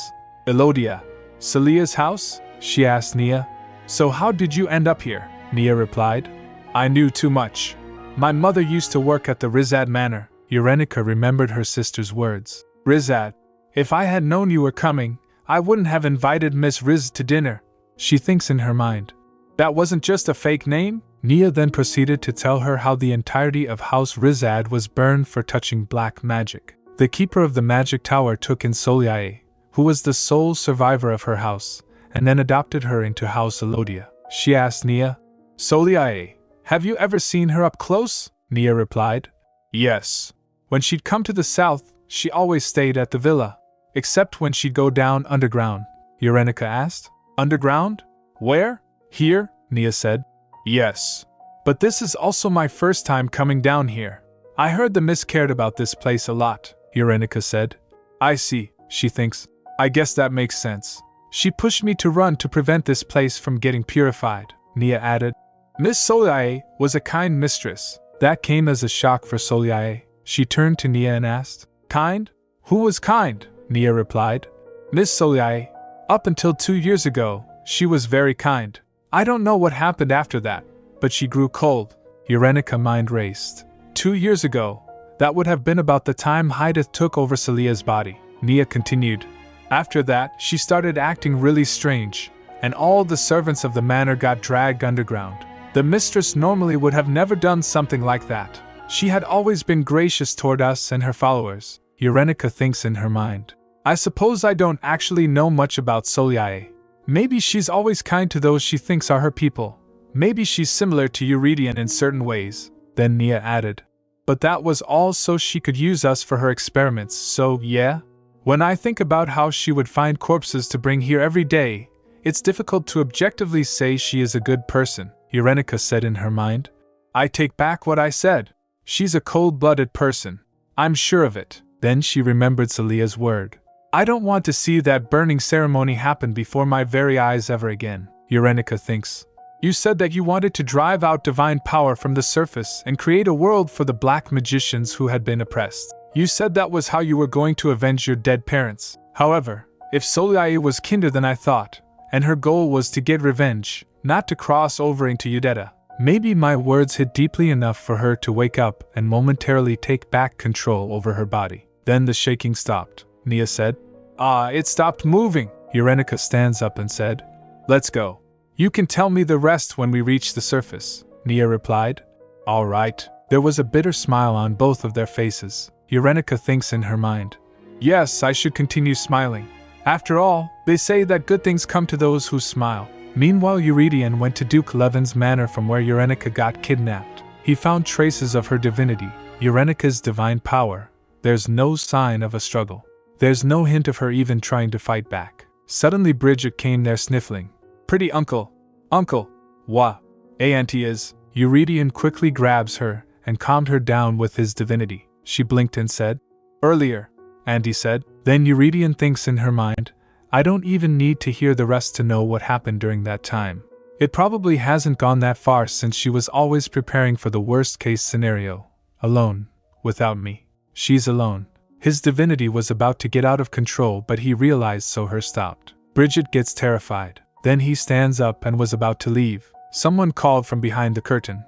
Elodia? Celia's house? She asked Nia. So how did you end up here? Nia replied, I knew too much. My mother used to work at the Rizad Manor. Eurenika remembered her sister's words. Rizad. If I had known you were coming, I wouldn't have invited Miss Riz to dinner. She thinks in her mind. That wasn't just a fake name? Nia then proceeded to tell her how the entirety of House Rizad was burned for touching black magic. The keeper of the magic tower took in Soliae, who was the sole survivor of her house, and then adopted her into House Elodia. She asked Nia, Soliae, have you ever seen her up close? Nia replied, Yes. When she'd come to the south, she always stayed at the villa, except when she'd go down underground. Eurenika asked, Underground? Where? Here? Nia said. Yes. But this is also my first time coming down here. I heard the miss cared about this place a lot, Eurenika said. I see, she thinks. I guess that makes sense. She pushed me to run to prevent this place from getting purified, Nia added. Miss Soliae was a kind mistress. That came as a shock for Soliae. She turned to Nia and asked, Kind? Who was kind? Nia replied. Miss Soliae. Up until 2 years ago, she was very kind. I don't know what happened after that, but she grew cold. Eurenika's mind raced. 2 years ago, that would have been about the time Hydeth took over Celia's body. Nia continued. After that, she started acting really strange, and all the servants of the manor got dragged underground. The mistress normally would have never done something like that. She had always been gracious toward us and her followers. Eurenika thinks in her mind. I suppose I don't actually know much about Soliae. Maybe she's always kind to those she thinks are her people. Maybe she's similar to Eurydian in certain ways. Then Nia added. But that was all so she could use us for her experiments, so yeah? When I think about how she would find corpses to bring here every day, it's difficult to objectively say she is a good person, Eurenika said in her mind. I take back what I said. She's a cold-blooded person. I'm sure of it. Then she remembered Celia's word. I don't want to see that burning ceremony happen before my very eyes ever again. Eurenica thinks. You said that you wanted to drive out divine power from the surface and create a world for the black magicians who had been oppressed. You said that was how you were going to avenge your dead parents. However, if Soliai was kinder than I thought, and her goal was to get revenge, not to cross over into Udetta, maybe my words hit deeply enough for her to wake up and momentarily take back control over her body. Then the shaking stopped. Nia said. It stopped moving. Eurenica stands up and said. Let's go. You can tell me the rest when we reach the surface, Nia replied. All right. There was a bitter smile on both of their faces. Eurenica thinks in her mind. Yes, I should continue smiling. After all, they say that good things come to those who smile. Meanwhile, Eurydion went to Duke Levin's manor from where Eurenica got kidnapped. He found traces of her divinity, Eurenica's divine power. There's no sign of a struggle. There's no hint of her even trying to fight back. Suddenly Bridget came there sniffling. Pretty uncle. Uncle. What? Auntie is. Eurydion quickly grabs her and calmed her down with his divinity. She blinked and said. Earlier. Auntie said. Then Eurydion thinks in her mind. I don't even need to hear the rest to know what happened during that time. It probably hasn't gone that far since she was always preparing for the worst case scenario. Alone. Without me. She's alone. His divinity was about to get out of control, but he realized, so her stopped. Bridget gets terrified. Then he stands up and was about to leave. Someone called from behind the curtain.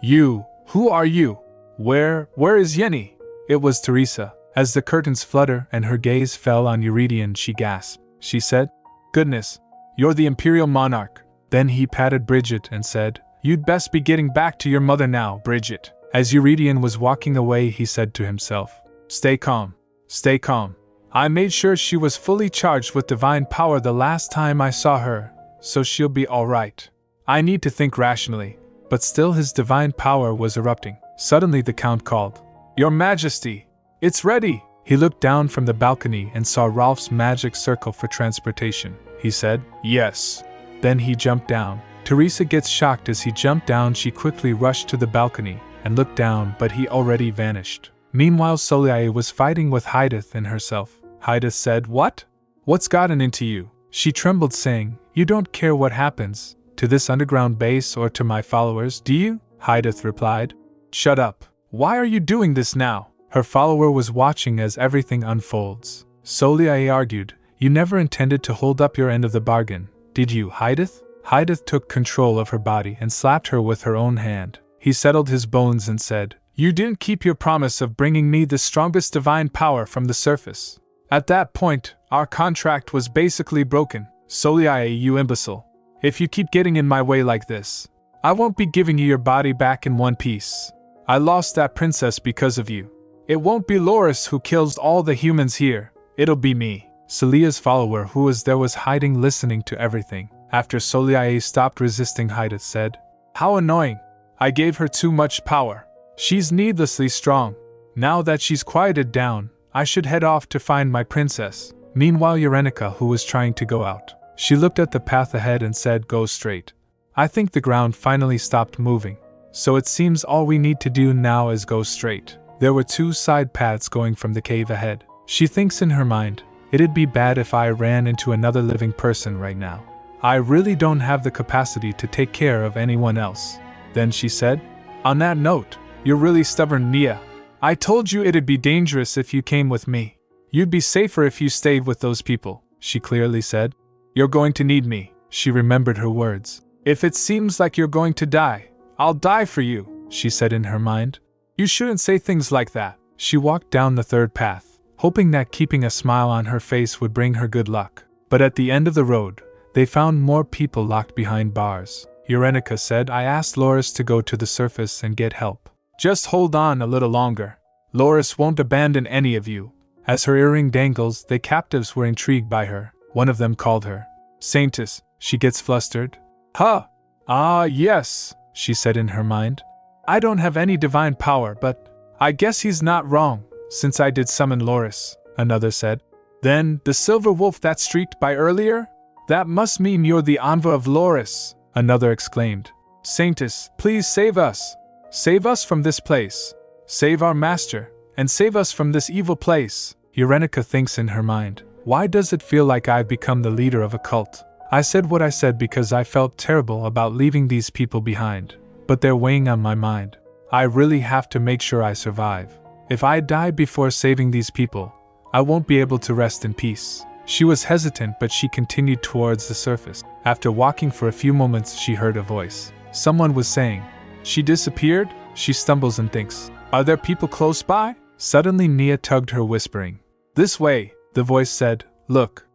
You, who are you? Where is Yenny? It was Teresa. As the curtains flutter and her gaze fell on Eurydion, she gasped. She said, Goodness, you're the Imperial Monarch. Then he patted Bridget and said, You'd best be getting back to your mother now, Bridget. As Eurydion was walking away, he said to himself, Stay calm. Stay calm. I made sure she was fully charged with divine power the last time I saw her, so she'll be alright. I need to think rationally. But still his divine power was erupting. Suddenly the Count called, Your Majesty! It's ready! He looked down from the balcony and saw Rolf's magic circle for transportation. He said, Yes. Then he jumped down. Teresa gets shocked as he jumped down. She quickly rushed to the balcony and looked down, but he already vanished. Meanwhile, Soliae was fighting with Hydeth and herself. Hydeth said, What? What's gotten into you? She trembled, saying, You don't care what happens to this underground base or to my followers, do you? Hydeth replied, Shut up. Why are you doing this now? Her follower was watching as everything unfolds. Soliae argued, You never intended to hold up your end of the bargain, did you, Hydeth? Hydeth took control of her body and slapped her with her own hand. He settled his bones and said, You didn't keep your promise of bringing me the strongest divine power from the surface. At that point, our contract was basically broken. Soliae, you imbecile. If you keep getting in my way like this, I won't be giving you your body back in one piece. I lost that princess because of you. It won't be Loris who kills all the humans here, it'll be me. Celia's follower, who was there, was hiding, listening to everything. After Soliae stopped resisting, Hydeth said, How annoying. I gave her too much power. She's needlessly strong. Now that she's quieted down, I should head off to find my princess. Meanwhile, Eurenica, who was trying to go out, she looked at the path ahead and said, Go straight. I think the ground finally stopped moving. So it seems all we need to do now is go straight. There were two side paths going from the cave ahead. She thinks in her mind, It'd be bad if I ran into another living person right now. I really don't have the capacity to take care of anyone else. Then she said, On that note, you're really stubborn, Nia. I told you it'd be dangerous if you came with me. You'd be safer if you stayed with those people, she clearly said. You're going to need me, she remembered her words. If it seems like you're going to die, I'll die for you, she said in her mind. You shouldn't say things like that. She walked down the third path, hoping that keeping a smile on her face would bring her good luck. But at the end of the road, they found more people locked behind bars. Eurenica said, I asked Loris to go to the surface and get help. Just hold on a little longer. Loris won't abandon any of you. As her earring dangles, the captives were intrigued by her. One of them called her Saintess. She gets flustered. Huh! Ah, yes, she said in her mind. I don't have any divine power, but I guess he's not wrong, since I did summon Loris, another said. Then, the silver wolf that streaked by earlier? That must mean you're the envoy of Loris, another exclaimed. Saintess, please save us! Save us from this place! Save our master, and save us from this evil place! Urenica thinks in her mind, why does it feel like I've become the leader of a cult? I said what I said because I felt terrible about leaving these people behind, but they're weighing on my mind. I really have to make sure I survive. If I die before saving these people, I won't be able to rest in peace. She was hesitant, but she continued towards the surface. After walking for a few moments, she heard a voice. Someone was saying, "She disappeared?" She stumbles and thinks, "Are there people close by?" Suddenly Nia tugged her, whispering, "This way," the voice said. Look,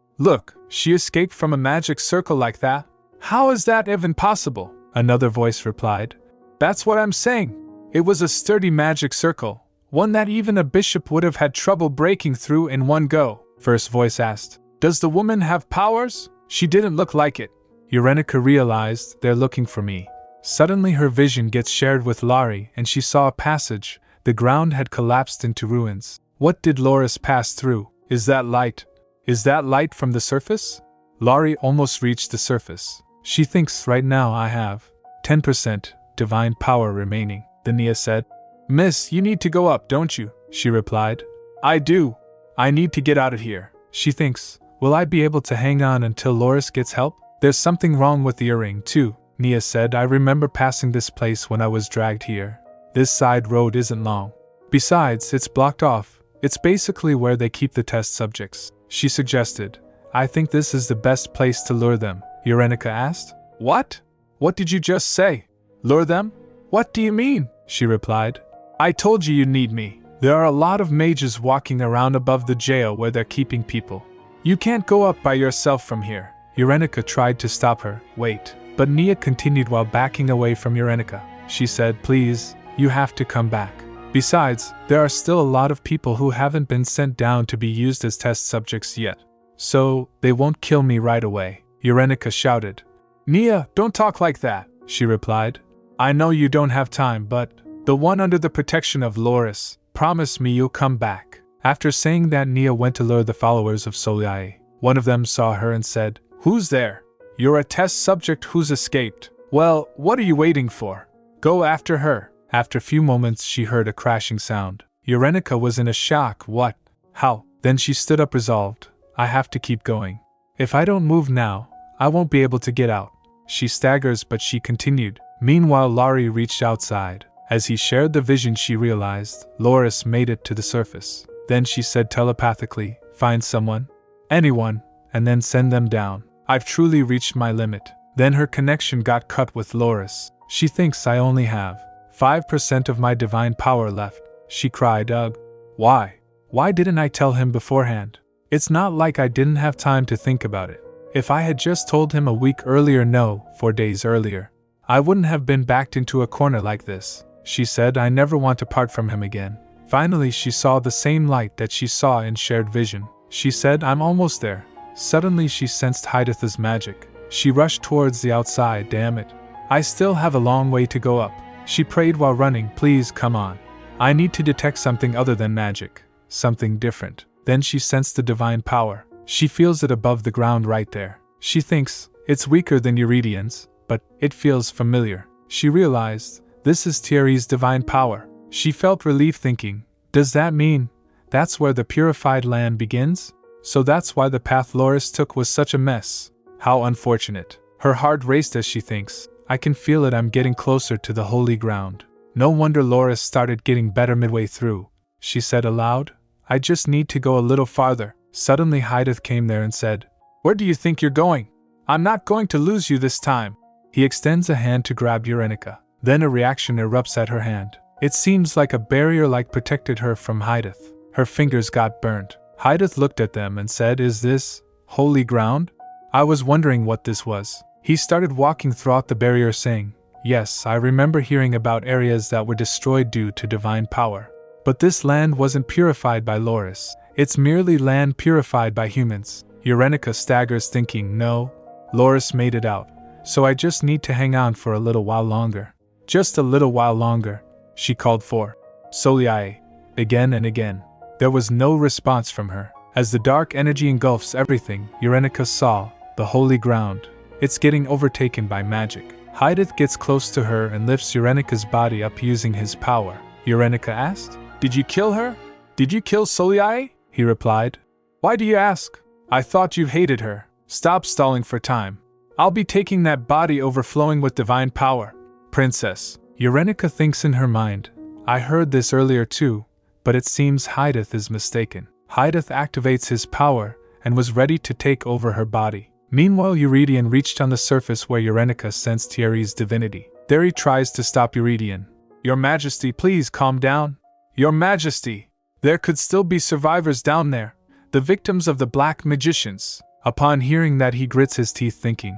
she escaped from a magic circle like that? How is that even possible?" Another voice replied, "That's what I'm saying. It was a sturdy magic circle, one that even a bishop would have had trouble breaking through in one go." First voice asked, "Does the woman have powers? She didn't look like it." Urenica realized, they're looking for me. Suddenly her vision gets shared with Laurie and she saw a passage. The ground had collapsed into ruins. What did Loris pass through? Is that light? Is that light from the surface? Laurie almost reached the surface. She thinks, right now I have 10% divine power remaining. Then Nia said, "Miss, you need to go up, don't you?" She replied, "I do. I need to get out of here." She thinks, will I be able to hang on until Loris gets help? There's something wrong with the earring too, Nia said. I remember passing this place when I was dragged here. This side road isn't long. Besides, it's blocked off. It's basically where they keep the test subjects. She suggested, "I think this is the best place to lure them." Urenica asked, "What? What did you just say? Lure them? What do you mean?" She replied, "I told you need me. There are a lot of mages walking around above the jail where they're keeping people. You can't go up by yourself from here." Urenica tried to stop her. "Wait." But Nia continued while backing away from Urenica. She said, "Please, you have to come back. Besides, there are still a lot of people who haven't been sent down to be used as test subjects yet. So, they won't kill me right away." Urenica shouted, "Nia, don't talk like that," she replied. "I know you don't have time, but the one under the protection of Loris, promise me you'll come back." After saying that, Nia went to lure the followers of Soliae. One of them saw her and said, "Who's there? You're a test subject who's escaped. Well, what are you waiting for? Go after her." After a few moments she heard a crashing sound. Urenica was in a shock. What? How? Then she stood up resolved. I have to keep going. If I don't move now, I won't be able to get out. She staggers, but she continued. Meanwhile, Laurie reached outside. As he shared the vision, she realized Loris made it to the surface. Then she said telepathically, "Find someone, anyone, and then send them down. I've truly reached my limit." Then her connection got cut with Loris. She thinks, I only have 5% of my divine power left. She cried, ugh. Why? Why didn't I tell him beforehand? It's not like I didn't have time to think about it. If I had just told him a week earlier, no, 4 days earlier, I wouldn't have been backed into a corner like this. She said, I never want to part from him again. Finally, she saw the same light that she saw in shared vision. She said, I'm almost there. Suddenly she sensed Hydatha's magic. She rushed towards the outside. Damn it. I still have a long way to go up. She prayed while running, please come on. I need to detect something other than magic. Something different. Then she sensed the divine power. She feels it above the ground right there. She thinks, it's weaker than Eurydian's, but it feels familiar. She realized, this is Thierry's divine power. She felt relief thinking, does that mean that's where the purified land begins? So that's why the path Loris took was such a mess. How unfortunate. Her heart raced as she thinks, I can feel it, I'm getting closer to the holy ground. No wonder Loris started getting better midway through. She said aloud, I just need to go a little farther. Suddenly Hydath came there and said, where do you think you're going? I'm not going to lose you this time. He extends a hand to grab Urenica. Then a reaction erupts at her hand. It seems like a barrier protected her from Hydath. Her fingers got burnt. Hydath looked at them and said, is this holy ground? I was wondering what this was. He started walking throughout the barrier saying, yes, I remember hearing about areas that were destroyed due to divine power. But this land wasn't purified by Loris. It's merely land purified by humans. Urenica staggers thinking, no, Loris made it out. So I just need to hang on for a little while longer. Just a little while longer. She called for Soliae again and again. There was no response from her. As the dark energy engulfs everything, Urenica saw the holy ground. It's getting overtaken by magic. Hydeth gets close to her and lifts Eurenika's body up using his power. Eurenika asked, "Did you kill her? Did you kill Soliae?" He replied, "Why do you ask? I thought you hated her. Stop stalling for time. I'll be taking that body overflowing with divine power." Princess, Eurenika thinks in her mind, I heard this earlier too, but it seems Hydeth is mistaken. Hydeth activates his power and was ready to take over her body. Meanwhile, Eurydion reached on the surface where Eurenika sensed Thierry's divinity. There he tries to stop Eurydion. "Your Majesty, please calm down. Your Majesty, there could still be survivors down there, the victims of the black magicians." Upon hearing that, he grits his teeth thinking,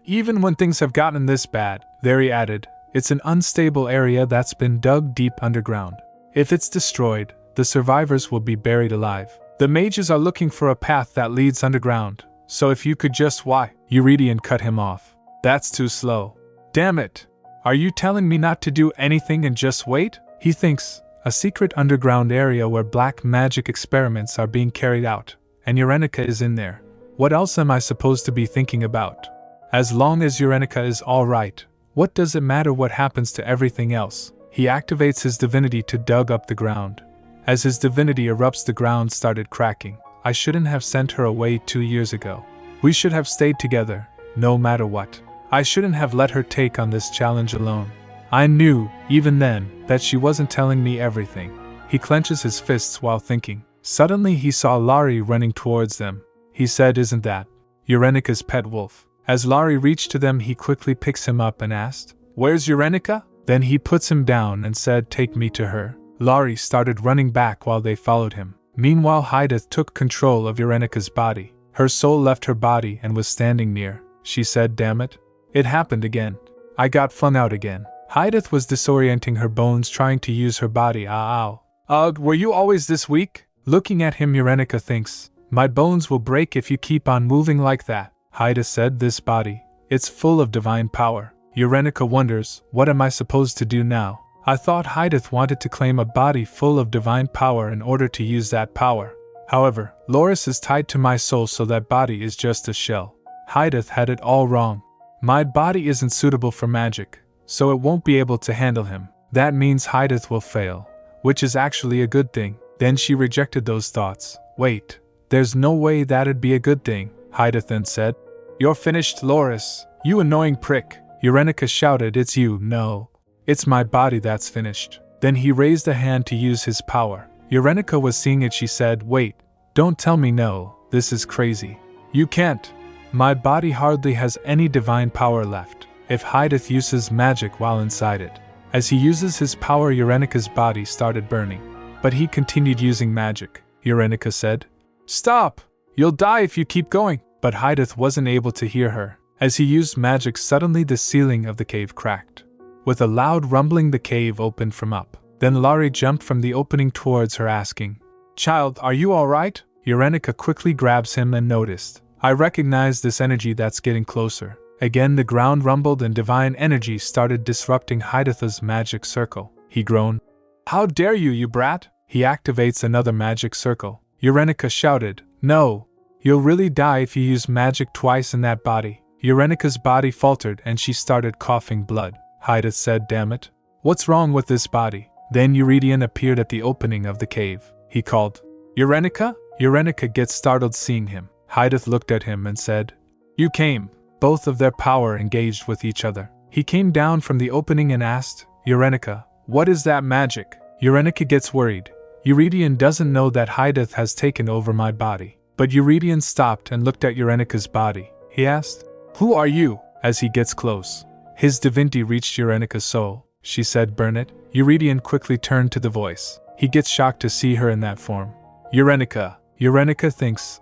even when things have gotten this bad, there he added, it's an unstable area that's been dug deep underground. If it's destroyed, the survivors will be buried alive. The mages are looking for a path that leads underground, so if you could just Eurydion cut him off. "That's too slow. Damn it. Are you telling me not to do anything and just wait?" He thinks, a secret underground area where black magic experiments are being carried out, and Eurenika is in there. What else am I supposed to be thinking about? As long as Eurenika is alright, what does it matter what happens to everything else? He activates his divinity to dug up the ground. As his divinity erupts, the ground started cracking. I shouldn't have sent her away 2 years ago. We should have stayed together, no matter what. I shouldn't have let her take on this challenge alone. I knew, even then, that she wasn't telling me everything. He clenches his fists while thinking. Suddenly he saw Laurie running towards them. He said, "Isn't that Eurenika's pet wolf?" As Laurie reached to them, he quickly picks him up and asked, "Where's Eurenika?" Then he puts him down and said, "Take me to her." Laurie started running back while they followed him. Meanwhile, Hydeth took control of Eurenika's body. Her soul left her body and was standing near. She said, "Damn it. It happened again. I got flung out again." Hydeth was disorienting her bones, trying to use her body. Ow. "Ugh, were you always this weak?" Looking at him, Eurenika thinks, "My bones will break if you keep on moving like that." Hydeth said, "This body, it's full of divine power." Eurenika wonders, what am I supposed to do now? I thought Hydeth wanted to claim a body full of divine power in order to use that power. However, Loris is tied to my soul, so that body is just a shell. Hydeth had it all wrong. My body isn't suitable for magic, so it won't be able to handle him. That means Hydeth will fail, which is actually a good thing. Then she rejected those thoughts. Wait, there's no way that'd be a good thing, Hydeth then said. "You're finished, Loris, you annoying prick." Eurenika shouted, "It's you, no. It's my body that's finished." Then he raised a hand to use his power. Eurenika was seeing it. She said, "Wait, don't tell me no, this is crazy. You can't. My body hardly has any divine power left if Hydeth uses magic while inside it." As he uses his power, Eurenika's body started burning. But he continued using magic. Eurenika said, "Stop! You'll die if you keep going." But Hydeth wasn't able to hear her. As he used magic, suddenly the ceiling of the cave cracked. With a loud rumbling, the cave opened from up. Then Laurie jumped from the opening towards her, asking, "Child, are you alright?" Eurenika quickly grabs him and noticed, "I recognize this energy that's getting closer." Again the ground rumbled and divine energy started disrupting Hydeth's magic circle. He groaned. "How dare you, you brat!" He activates another magic circle. Eurenika shouted, "No! You'll really die if you use magic twice in that body." Eurenika's body faltered and she started coughing blood. Hydeth said, "Damn it. What's wrong with this body?" Then Eurydion appeared at the opening of the cave. He called, "Eurenika?" Eurenika gets startled seeing him. Hydeth looked at him and said, "You came." Both of their power engaged with each other. He came down from the opening and asked, "Eurenika, what is that magic?" Eurenika gets worried. Eurydion doesn't know that Hydeth has taken over my body. But Eurydion stopped and looked at Eurenika's body. He asked, "Who are you?" As he gets close, his divinity reached Eurenika's soul. She said, "Burn it." Eurydion quickly turned to the voice. He gets shocked to see her in that form. "Eurenika." Eurenika thinks,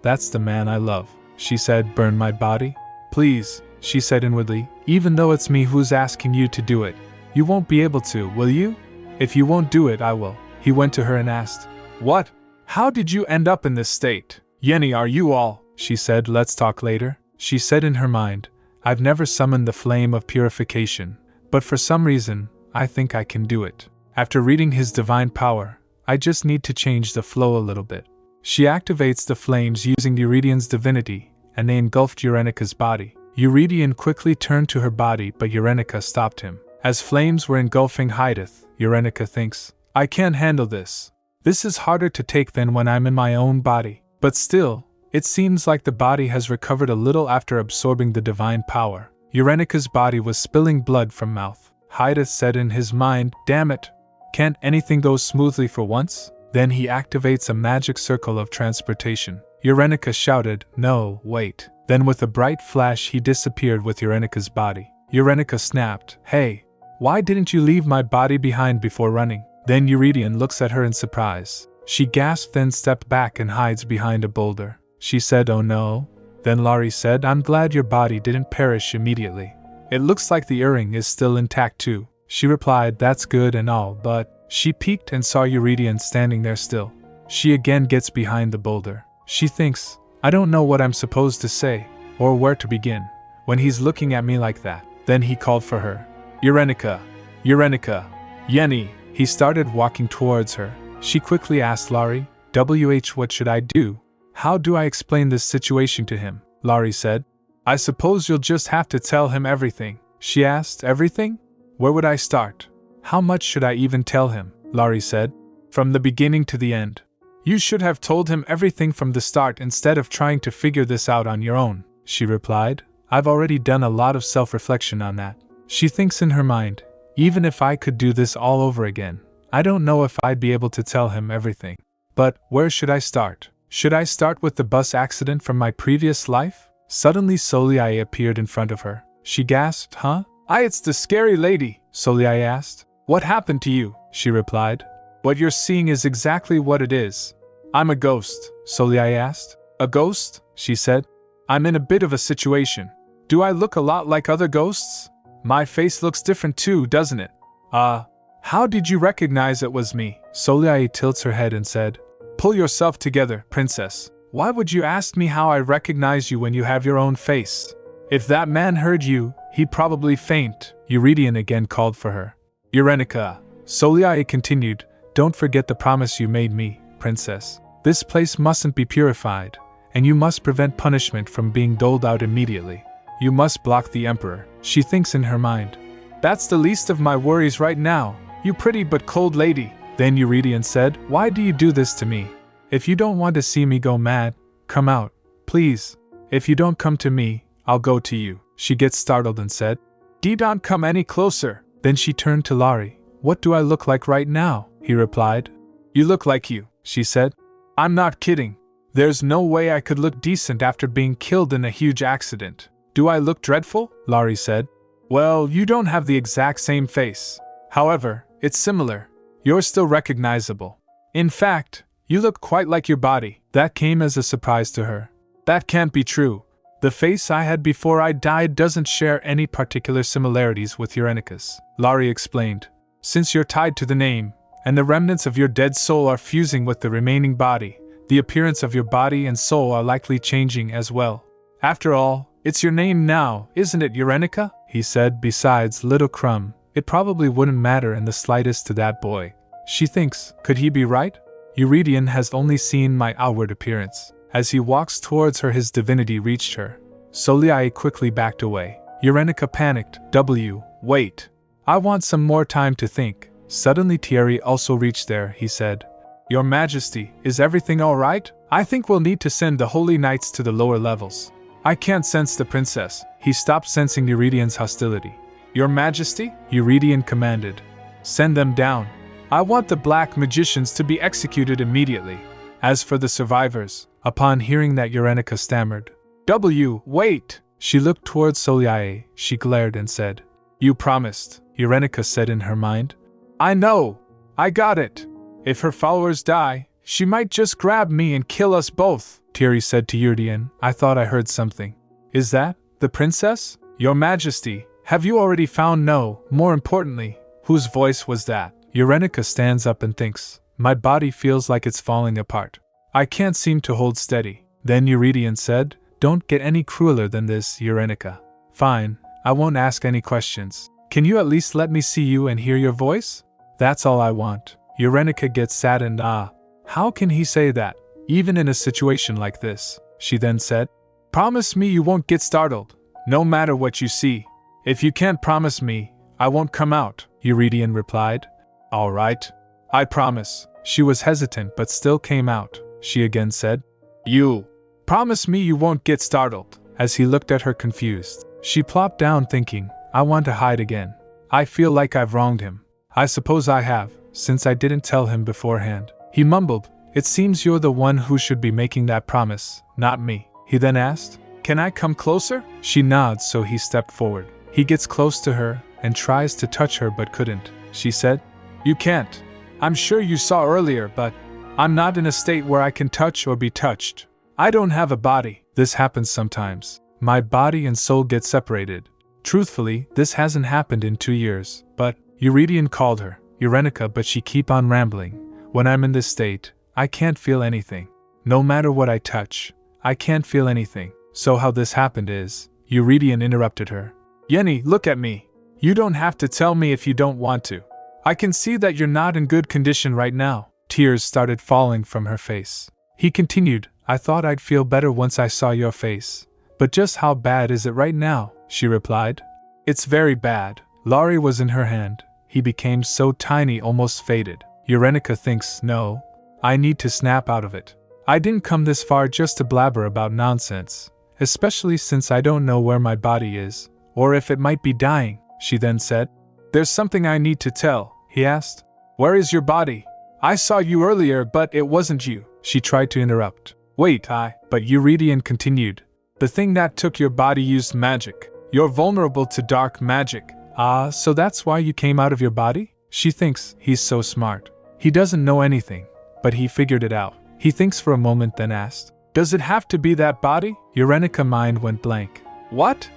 that's the man I love. She said, "Burn my body?" "Please," she said inwardly, "even though it's me who's asking you to do it. You won't be able to, will you?" "If you won't do it, I will." He went to her and asked, "What? How did you end up in this state?" "Yenny, are you all?" She said, "Let's talk later." She said in her mind, "I've never summoned the flame of purification, but for some reason, I think I can do it. After reading his divine power, I just need to change the flow a little bit." She activates the flames using Euridion's divinity, and they engulfed Eurenika's body. Eurydion quickly turned to her body, but Eurenica stopped him. As flames were engulfing Hydath, Eurenica thinks, I can't handle this. This is harder to take than when I'm in my own body. But still, it seems like the body has recovered a little after absorbing the divine power. Eurenica's body was spilling blood from mouth. Hydath said in his mind, damn it. Can't anything go smoothly for once? Then he activates a magic circle of transportation. Eurenica shouted, no, wait. Then with a bright flash he disappeared with Eurenica's body. Eurenica snapped, hey, why didn't you leave my body behind before running? Then Eurydion looks at her in surprise. She gasps, then stepped back and hides behind a boulder. She said, oh no. Then Laurie said, I'm glad your body didn't perish immediately. It looks like the earring is still intact too. She replied, that's good and all, but she peeked and saw Eurydion standing there still. She again gets behind the boulder. She thinks, I don't know what I'm supposed to say, or where to begin, when he's looking at me like that. Then he called for her. Eurenica! Eurenica! Yenny! He started walking towards her. She quickly asked Laurie, what should I do? How do I explain this situation to him? Laurie said. I suppose you'll just have to tell him everything. She asked, everything? Where would I start? How much should I even tell him? Laurie said. From the beginning to the end. You should have told him everything from the start instead of trying to figure this out on your own, she replied. I've already done a lot of self-reflection on that. She thinks in her mind, even if I could do this all over again, I don't know if I'd be able to tell him everything. But where should I start? Should I start with the bus accident from my previous life? Suddenly Soliai appeared in front of her. She gasped, huh? It's the scary lady, Soliai asked. What happened to you? She replied. What you're seeing is exactly what it is. I'm a ghost, Soliai asked. A ghost? She said. I'm in a bit of a situation. Do I look a lot like other ghosts? My face looks different too, doesn't it? How did you recognize it was me? Soliai tilts her head and said, pull yourself together, princess. Why would you ask me how I recognize you when you have your own face? If that man heard you, he'd probably faint. Eurydion again called for her. Eurenica. Soliai continued, don't forget the promise you made me, princess. This place mustn't be purified, and you must prevent punishment from being doled out immediately. You must block the emperor, she thinks in her mind. That's the least of my worries right now, you pretty but cold lady. Then Eurydion said, why do you do this to me? If you don't want to see me go mad, come out, please. If you don't come to me, I'll go to you. She gets startled and said, don't come any closer. Then she turned to Laurie. What do I look like right now? He replied. You look like you, she said. I'm not kidding. There's no way I could look decent after being killed in a huge accident. Do I look dreadful? Laurie said. Well, you don't have the exact same face. However, it's similar. You're still recognizable. In fact, you look quite like your body. That came as a surprise to her. That can't be true. The face I had before I died doesn't share any particular similarities with Eurenica's, Laurie explained. Since you're tied to the name, and the remnants of your dead soul are fusing with the remaining body, the appearance of your body and soul are likely changing as well. After all, it's your name now, isn't it, Eurenica? He said. Besides, little crumb, it probably wouldn't matter in the slightest to that boy. She thinks, could he be right? Eurydion has only seen my outward appearance. As he walks towards her, his divinity reached her. Soliai quickly backed away. Eurenica panicked. Wait. I want some more time to think. Suddenly Thierry also reached there. He said, Your Majesty, is everything all right? I think we'll need to send the holy knights to the lower levels. I can't sense the princess. He stopped sensing Eurydian's hostility. Your Majesty? Eurydion commanded. Send them down. I want the black magicians to be executed immediately. As for the survivors, upon hearing that, Eurenica stammered. Wait! She looked towards Soliai. She glared and said, You promised, Eurenica said in her mind. I know! I got it! If her followers die, she might just grab me and kill us both, Thierry said to Eurydion. I thought I heard something. Is that the princess? Your Majesty, have you already found? No, more importantly, whose voice was that? Eurenica stands up and thinks, my body feels like it's falling apart. I can't seem to hold steady. Then Eurydion said, Don't get any crueler than this, Eurenica. Fine, I won't ask any questions. Can you at least let me see you and hear your voice? That's all I want. Eurenica gets saddened. How can he say that, even in a situation like this? She then said, Promise me you won't get startled. No matter what you see. If you can't promise me, I won't come out, Eurydion replied. All right. I promise. She was hesitant but still came out. She again said, You promise me you won't get startled. As he looked at her confused, she plopped down thinking, I want to hide again. I feel like I've wronged him. I suppose I have, since I didn't tell him beforehand. He mumbled, It seems you're the one who should be making that promise, not me. He then asked, Can I come closer? She nods, so he stepped forward. He gets close to her and tries to touch her but couldn't. She said, You can't. I'm sure you saw earlier, but I'm not in a state where I can touch or be touched. I don't have a body. This happens sometimes. My body and soul get separated. Truthfully, this hasn't happened in 2 years, but Eurydion called her Eurenica, but she keep on rambling. When I'm in this state, I can't feel anything. No matter what I touch, I can't feel anything. So how this happened is, Eurydion interrupted her. Yenny, look at me. You don't have to tell me if you don't want to. I can see that you're not in good condition right now. Tears started falling from her face. He continued, I thought I'd feel better once I saw your face. But just how bad is it right now? She replied. It's very bad. Laurie was in her hand. He became so tiny, almost faded. Eurenica thinks, no. I need to snap out of it. I didn't come this far just to blabber about nonsense. Especially since I don't know where my body is, or if it might be dying, she then said. There's something I need to tell, he asked. Where is your body? I saw you earlier, but it wasn't you. She tried to interrupt. Wait, but Eurydion continued. The thing that took your body used magic. You're vulnerable to dark magic. So that's why you came out of your body? She thinks he's so smart. He doesn't know anything, but he figured it out. He thinks for a moment, then asked, Does it have to be that body? Eurenica's mind went blank. What?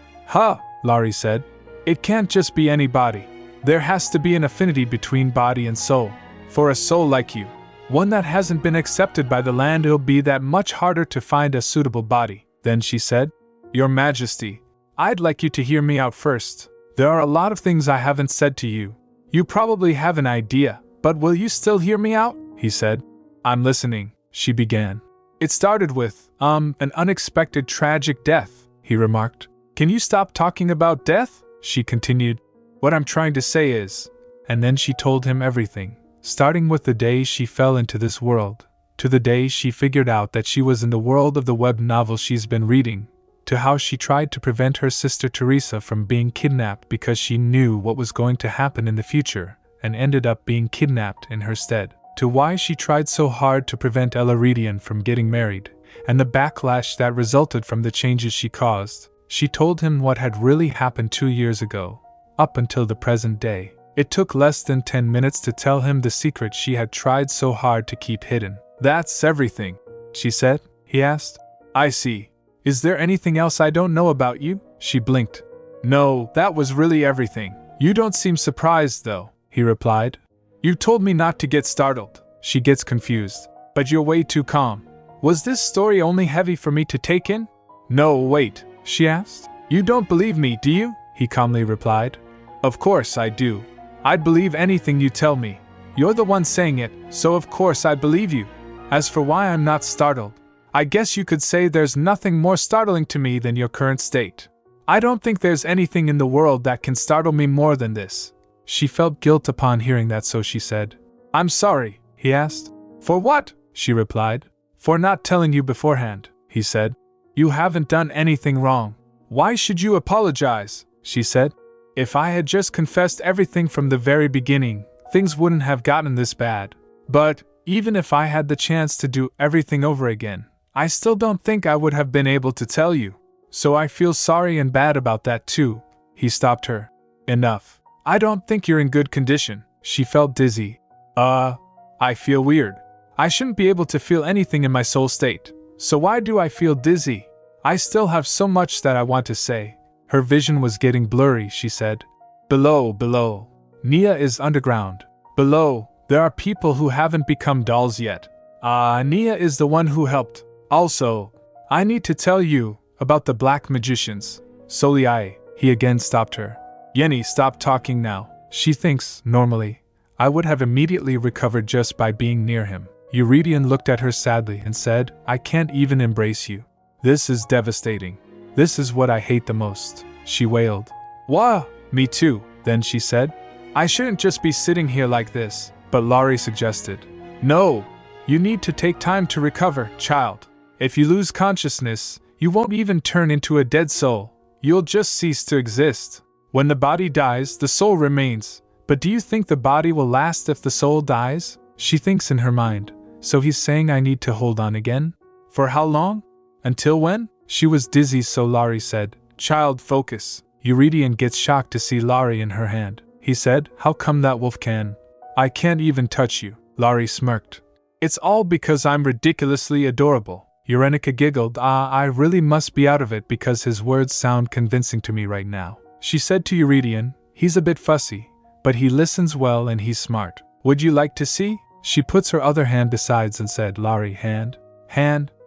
Laurie said. It can't just be any body. There has to be an affinity between body and soul. For a soul like you, one that hasn't been accepted by the land, it'll be that much harder to find a suitable body. Then she said, Your Majesty, I'd like you to hear me out first. There are a lot of things I haven't said to you. You probably have an idea, but will you still hear me out? He said. I'm listening, she began. It started with, an unexpected tragic death, he remarked. Can you stop talking about death? She continued. What I'm trying to say is, and then she told him everything, starting with the day she fell into this world, to the day she figured out that she was in the world of the web novel she's been reading, to how she tried to prevent her sister Teresa from being kidnapped because she knew what was going to happen in the future, and ended up being kidnapped in her stead, to why she tried so hard to prevent Eurydion from getting married, and the backlash that resulted from the changes she caused. She told him what had really happened 2 years ago, up until the present day. It took less than 10 minutes to tell him the secret she had tried so hard to keep hidden. That's everything, she said. He asked. I see. Is there anything else I don't know about you? She blinked. No, that was really everything. You don't seem surprised though, he replied. You told me not to get startled. She gets confused. But you're way too calm. Was this story only heavy for me to take in? No, wait, she asked. You don't believe me, do you? He calmly replied. Of course I do. I'd believe anything you tell me. You're the one saying it, so of course I believe you. As for why I'm not startled, I guess you could say there's nothing more startling to me than your current state. I don't think there's anything in the world that can startle me more than this. She felt guilt upon hearing that, so she said, I'm sorry, he asked. For what? She replied. For not telling you beforehand, he said. You haven't done anything wrong. Why should you apologize? She said. If I had just confessed everything from the very beginning, things wouldn't have gotten this bad. But, even if I had the chance to do everything over again, I still don't think I would have been able to tell you. So I feel sorry and bad about that too. He stopped her. Enough. I don't think you're in good condition. She felt dizzy. I feel weird. I shouldn't be able to feel anything in my soul state. So why do I feel dizzy? I still have so much that I want to say. Her vision was getting blurry, she said. Below. Nia is underground. Below, there are people who haven't become dolls yet. Nia is the one who helped. Also, I need to tell you about the black magicians. He again stopped her. Yenny, stop talking now. She thinks, normally, I would have immediately recovered just by being near him. Eurydion looked at her sadly and said, I can't even embrace you. This is devastating. This is what I hate the most, she wailed. Wah, me too, then she said. I shouldn't just be sitting here like this, but Laurie suggested. No, you need to take time to recover, child. If you lose consciousness, you won't even turn into a dead soul. You'll just cease to exist. When the body dies, the soul remains. But do you think the body will last if the soul dies? She thinks in her mind. So he's saying I need to hold on again? For how long? Until when? She was dizzy, so Laurie said, Child, focus. Eurydion gets shocked to see Laurie in her hand. He said, How come that wolf can? I can't even touch you. Laurie smirked. It's all because I'm ridiculously adorable. Eurenica giggled. I really must be out of it because his words sound convincing to me right now. She said to Eurydion, He's a bit fussy, but he listens well and he's smart. Would you like to see? She puts her other hand besides and said, Laurie, hand,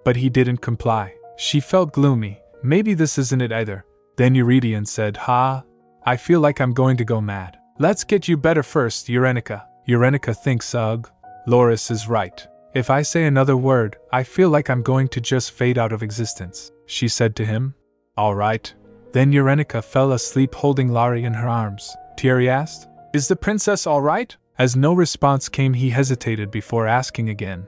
but he didn't comply. She felt gloomy. Maybe this isn't it either. Then Eurydion said, I feel like I'm going to go mad. Let's get you better first, Eurenica. Eurenica thinks, ugh. Loris is right. If I say another word, I feel like I'm going to just fade out of existence, she said to him. All right. Then Eurenica fell asleep holding Laurie in her arms. Thierry asked, Is the princess all right? As no response came, he hesitated before asking again.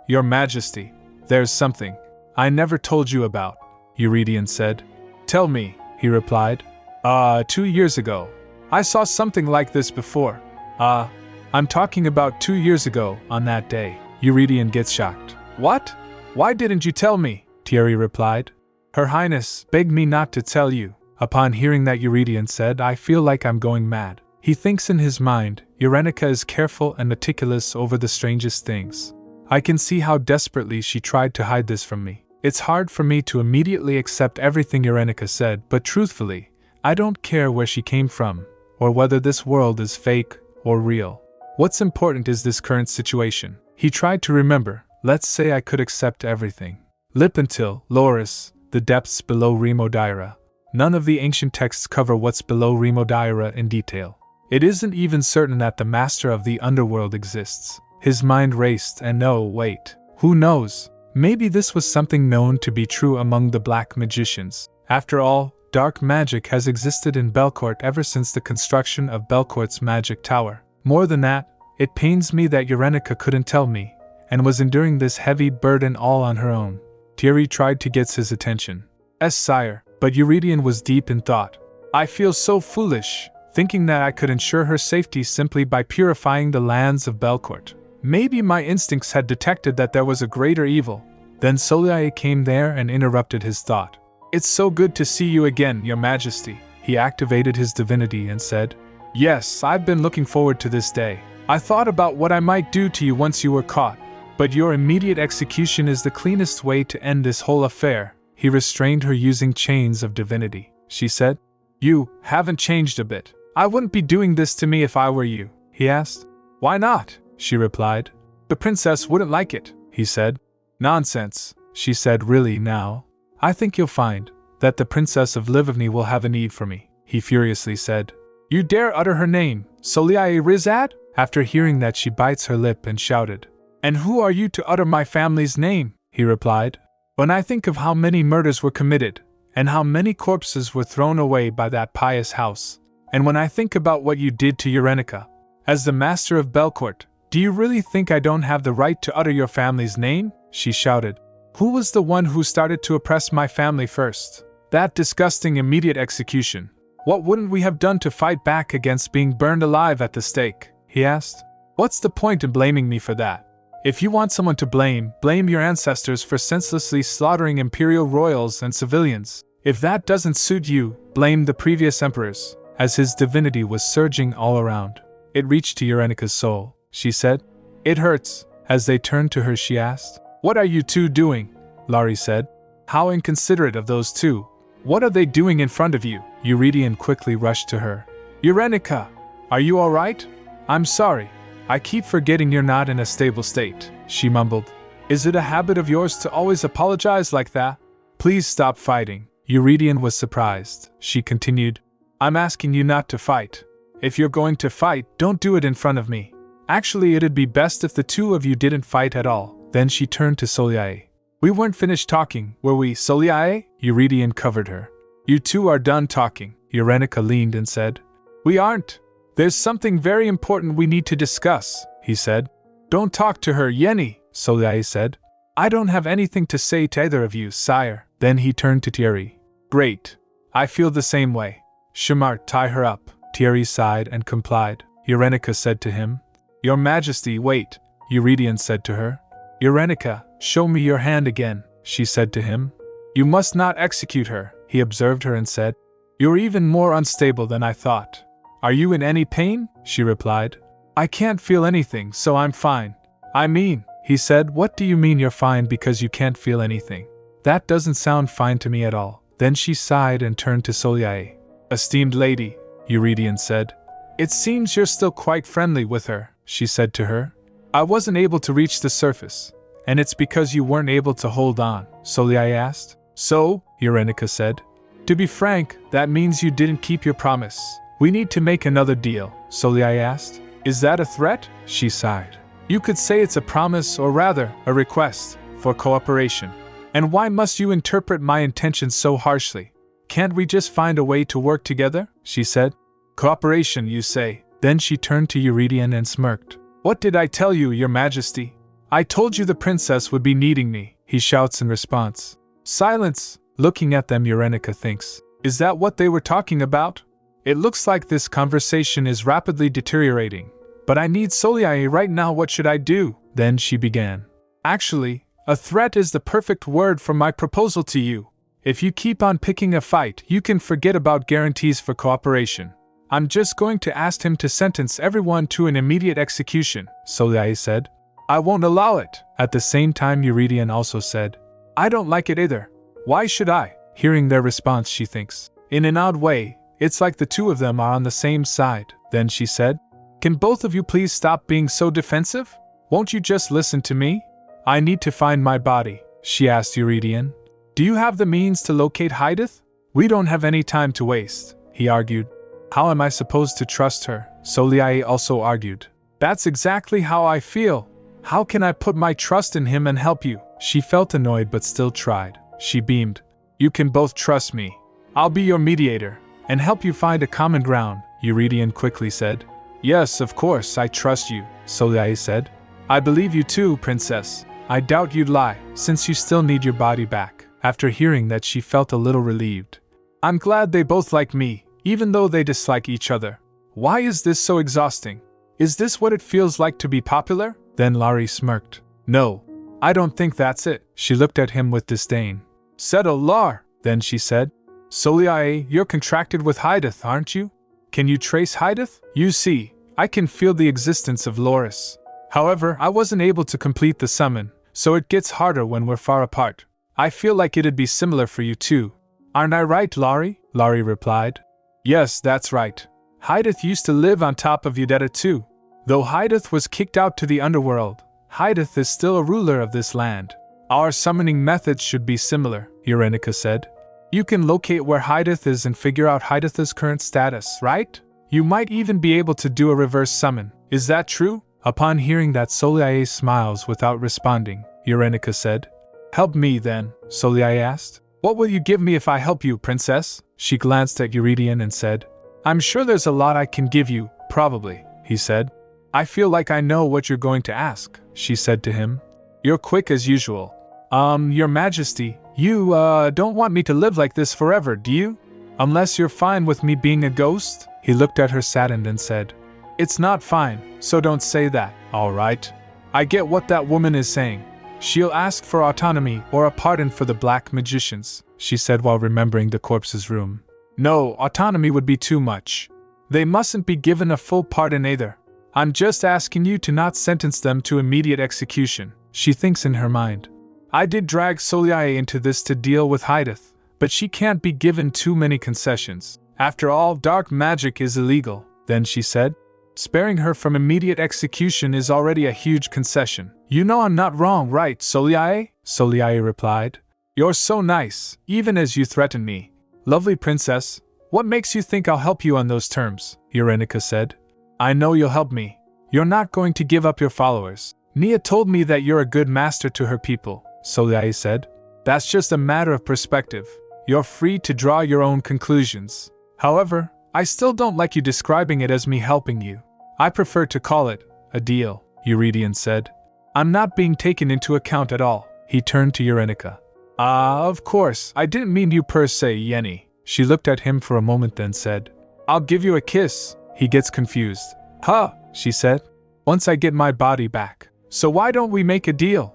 Your Majesty, there's something I never told you about, Eurydion said. Tell me, he replied. 2 years ago. I saw something like this before. I'm talking about 2 years ago, on that day. Eurydion gets shocked. What? Why didn't you tell me? Thierry replied. Her Highness begged me not to tell you. Upon hearing that, Eurydion said, I feel like I'm going mad. He thinks in his mind, Eurenica is careful and meticulous over the strangest things. I can see how desperately she tried to hide this from me. It's hard for me to immediately accept everything Eurenica said, but truthfully, I don't care where she came from, or whether this world is fake or real. What's important is this current situation. He tried to remember. Let's say I could accept everything. Lip until, Loris, the depths below Remo-Daira. None of the ancient texts cover what's below Remo-Daira in detail. It isn't even certain that the master of the underworld exists. His mind raced and no, wait. Who knows? Maybe this was something known to be true among the black magicians. After all, dark magic has existed in Belcourt ever since the construction of Belcourt's magic tower. More than that, it pains me that Eurenica couldn't tell me, and was enduring this heavy burden all on her own. Thierry tried to get his attention. Sire, but Eurydion was deep in thought. I feel so foolish, thinking that I could ensure her safety simply by purifying the lands of Belcourt. Maybe my instincts had detected that there was a greater evil. Then Soliae came there and interrupted his thought. It's so good to see you again, Your Majesty. He activated his divinity and said, Yes, I've been looking forward to this day. I thought about what I might do to you once you were caught, but your immediate execution is the cleanest way to end this whole affair. He restrained her using chains of divinity. She said, You haven't changed a bit. I wouldn't be doing this to me if I were you, he asked. Why not? She replied. The princess wouldn't like it, he said. Nonsense, she said. Really now? I think you'll find that the princess of Livigny will have a need for me, he furiously said. You dare utter her name, Soliae Rizad? After hearing that, she bites her lip and shouted. And who are you to utter my family's name? He replied. When I think of how many murders were committed, and how many corpses were thrown away by that pious house, and when I think about what you did to Eurenica, as the master of Belcourt, do you really think I don't have the right to utter your family's name? She shouted. Who was the one who started to oppress my family first? That disgusting immediate execution. What wouldn't we have done to fight back against being burned alive at the stake? He asked. What's the point in blaming me for that? If you want someone to blame, blame your ancestors for senselessly slaughtering imperial royals and civilians. If that doesn't suit you, blame the previous emperors. As his divinity was surging all around, it reached to Eurenica's soul. She said, It hurts. As they turned to her, she asked, What are you two doing? Laurie said, How inconsiderate of those two. What are they doing in front of you? Eurydion quickly rushed to her. Eurenica, are you all right? I'm sorry. I keep forgetting you're not in a stable state, she mumbled. Is it a habit of yours to always apologize like that? Please stop fighting. Eurydion was surprised. She continued, I'm asking you not to fight. If you're going to fight, don't do it in front of me. Actually, it'd be best if the two of you didn't fight at all. Then she turned to Soliae. We weren't finished talking, were we, Soliae? Eurydion covered her. You two are done talking, Eurenica leaned and said. We aren't. There's something very important we need to discuss, he said. Don't talk to her, Yenny, Soliae said. I don't have anything to say to either of you, sire. Then he turned to Thierry. Great. I feel the same way. Shamart, tie her up. Thierry sighed and complied. Eurenica said to him. Your Majesty, wait, Eurydion said to her. Eurenica, show me your hand again, she said to him. You must not execute her, he observed her and said. You're even more unstable than I thought. Are you in any pain? She replied. I can't feel anything, so I'm fine. I mean, he said, what do you mean you're fine because you can't feel anything? That doesn't sound fine to me at all. Then she sighed and turned to Soliae. Esteemed lady, Eurydion said. It seems you're still quite friendly with her, she said to her. I wasn't able to reach the surface. And it's because you weren't able to hold on, Soliae asked. So, Eurenica said. To be frank, that means you didn't keep your promise. We need to make another deal, Soliae asked. Is that a threat? She sighed. You could say it's a promise, or rather, a request, for cooperation. And why must you interpret my intentions so harshly? Can't we just find a way to work together? She said. Cooperation, you say? Then she turned to Eurydion and smirked. What did I tell you, Your Majesty? I told you the princess would be needing me, he shouts in response. Silence! Looking at them, Eurenica thinks. Is that what they were talking about? It looks like this conversation is rapidly deteriorating. But I need Soliae right now, what should I do? Then she began. Actually, a threat is the perfect word for my proposal to you. If you keep on picking a fight, you can forget about guarantees for cooperation. I'm just going to ask him to sentence everyone to an immediate execution, Soliae said. I won't allow it. At the same time, Eurydion also said. I don't like it either. Why should I? Hearing their response, she thinks. In an odd way, it's like the two of them are on the same side. Then she said. Can both of you please stop being so defensive? Won't you just listen to me? I need to find my body, she asked Eurydion. Do you have the means to locate Hydeth? We don't have any time to waste, he argued. How am I supposed to trust her? Soliae also argued. That's exactly how I feel. How can I put my trust in him and help you? She felt annoyed but still tried. She beamed. You can both trust me. I'll be your mediator and help you find a common ground, Eurydion quickly said. Yes, of course, I trust you, Soliae said. I believe you too, princess. I doubt you'd lie, since you still need your body back. After hearing that, she felt a little relieved. I'm glad they both like me, even though they dislike each other. Why is this so exhausting? Is this what it feels like to be popular? Then Laurie smirked. No, I don't think that's it. She looked at him with disdain. Settle, Lar, then she said. Soliae, you're contracted with Hydeth, aren't you? Can you trace Hydeth? You see, I can feel the existence of Loris. However, I wasn't able to complete the summon, so it gets harder when we're far apart. I feel like it'd be similar for you too. Aren't I right, Laurie? Laurie replied. Yes, that's right. Hydeth used to live on top of Udetta too. Though Hydeth was kicked out to the underworld, Hydeth is still a ruler of this land. Our summoning methods should be similar, Eurenica said. You can locate where Hydeth is and figure out Hydeth's current status, right? You might even be able to do a reverse summon. Is that true? Upon hearing that, Soliae smiles without responding. Eurenica said. Help me then, Soliae asked. What will you give me if I help you, princess? She glanced at Eurydion and said. I'm sure there's a lot I can give you, probably, he said. I feel like I know what you're going to ask, she said to him. You're quick as usual. Your Majesty, you, don't want me to live like this forever, do you? Unless you're fine with me being a ghost? He looked at her saddened and said. It's not fine, so don't say that, all right? I get what that woman is saying. She'll ask for autonomy or a pardon for the black magicians, she said while remembering the corpse's room. No, autonomy would be too much. They mustn't be given a full pardon either. I'm just asking you to not sentence them to immediate execution, she thinks in her mind. I did drag Soliae into this to deal with Hydeth, but she can't be given too many concessions. After all, dark magic is illegal, then she said. Sparing her from immediate execution is already a huge concession. You know I'm not wrong, right, Soliae? Soliae replied. You're so nice, even as you threaten me. Lovely princess, what makes you think I'll help you on those terms? Eurenica said. I know you'll help me. You're not going to give up your followers. Nia told me that you're a good master to her people. Soleil said. That's just a matter of perspective. You're free to draw your own conclusions. However, I still don't like you describing it as me helping you. I prefer to call it a deal, Eurydion said. I'm not being taken into account at all. He turned to Eurynica. Of course, I didn't mean you per se, Yenny. She looked at him for a moment then said, I'll give you a kiss. He gets confused. Huh, she said. Once I get my body back. So why don't we make a deal?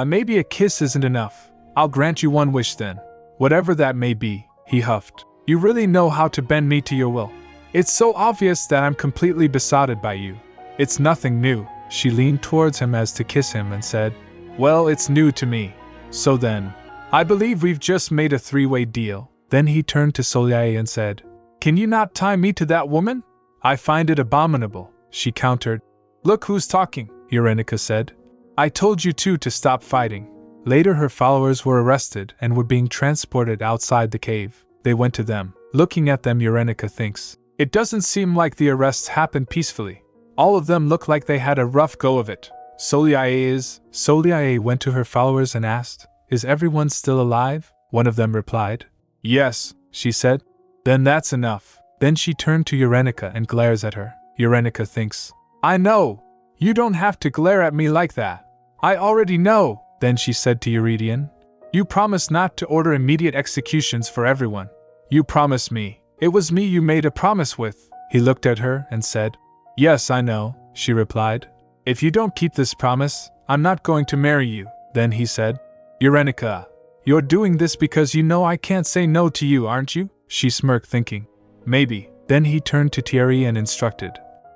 Maybe a kiss isn't enough. I'll grant you one wish then. Whatever that may be, he huffed. You really know how to bend me to your will. It's so obvious that I'm completely besotted by you. It's nothing new. She leaned towards him as to kiss him and said, Well, it's new to me. So then, I believe we've just made a three-way deal. Then he turned to Soleil and said, Can you not tie me to that woman? I find it abominable, she countered. Look who's talking, Eurynica said. I told you two to stop fighting. Later her followers were arrested and were being transported outside the cave. They went to them. Looking at them, Eurynica thinks, it doesn't seem like the arrests happened peacefully. All of them look like they had a rough go of it. Soleil went to her followers and asked, Is everyone still alive? One of them replied. Yes, she said. Then that's enough. Then she turned to Eurynica and glares at her. Eurynica thinks, I know. You don't have to glare at me like that. I already know. Then she said to Eurydion, You promised not to order immediate executions for everyone. You promised me. It was me you made a promise with. He looked at her and said, Yes, I know, she replied. If you don't keep this promise, I'm not going to marry you. Then he said, Eurynica, you're doing this because you know I can't say no to you, aren't you? She smirked thinking, Maybe. Then he turned to Thierry and instructed,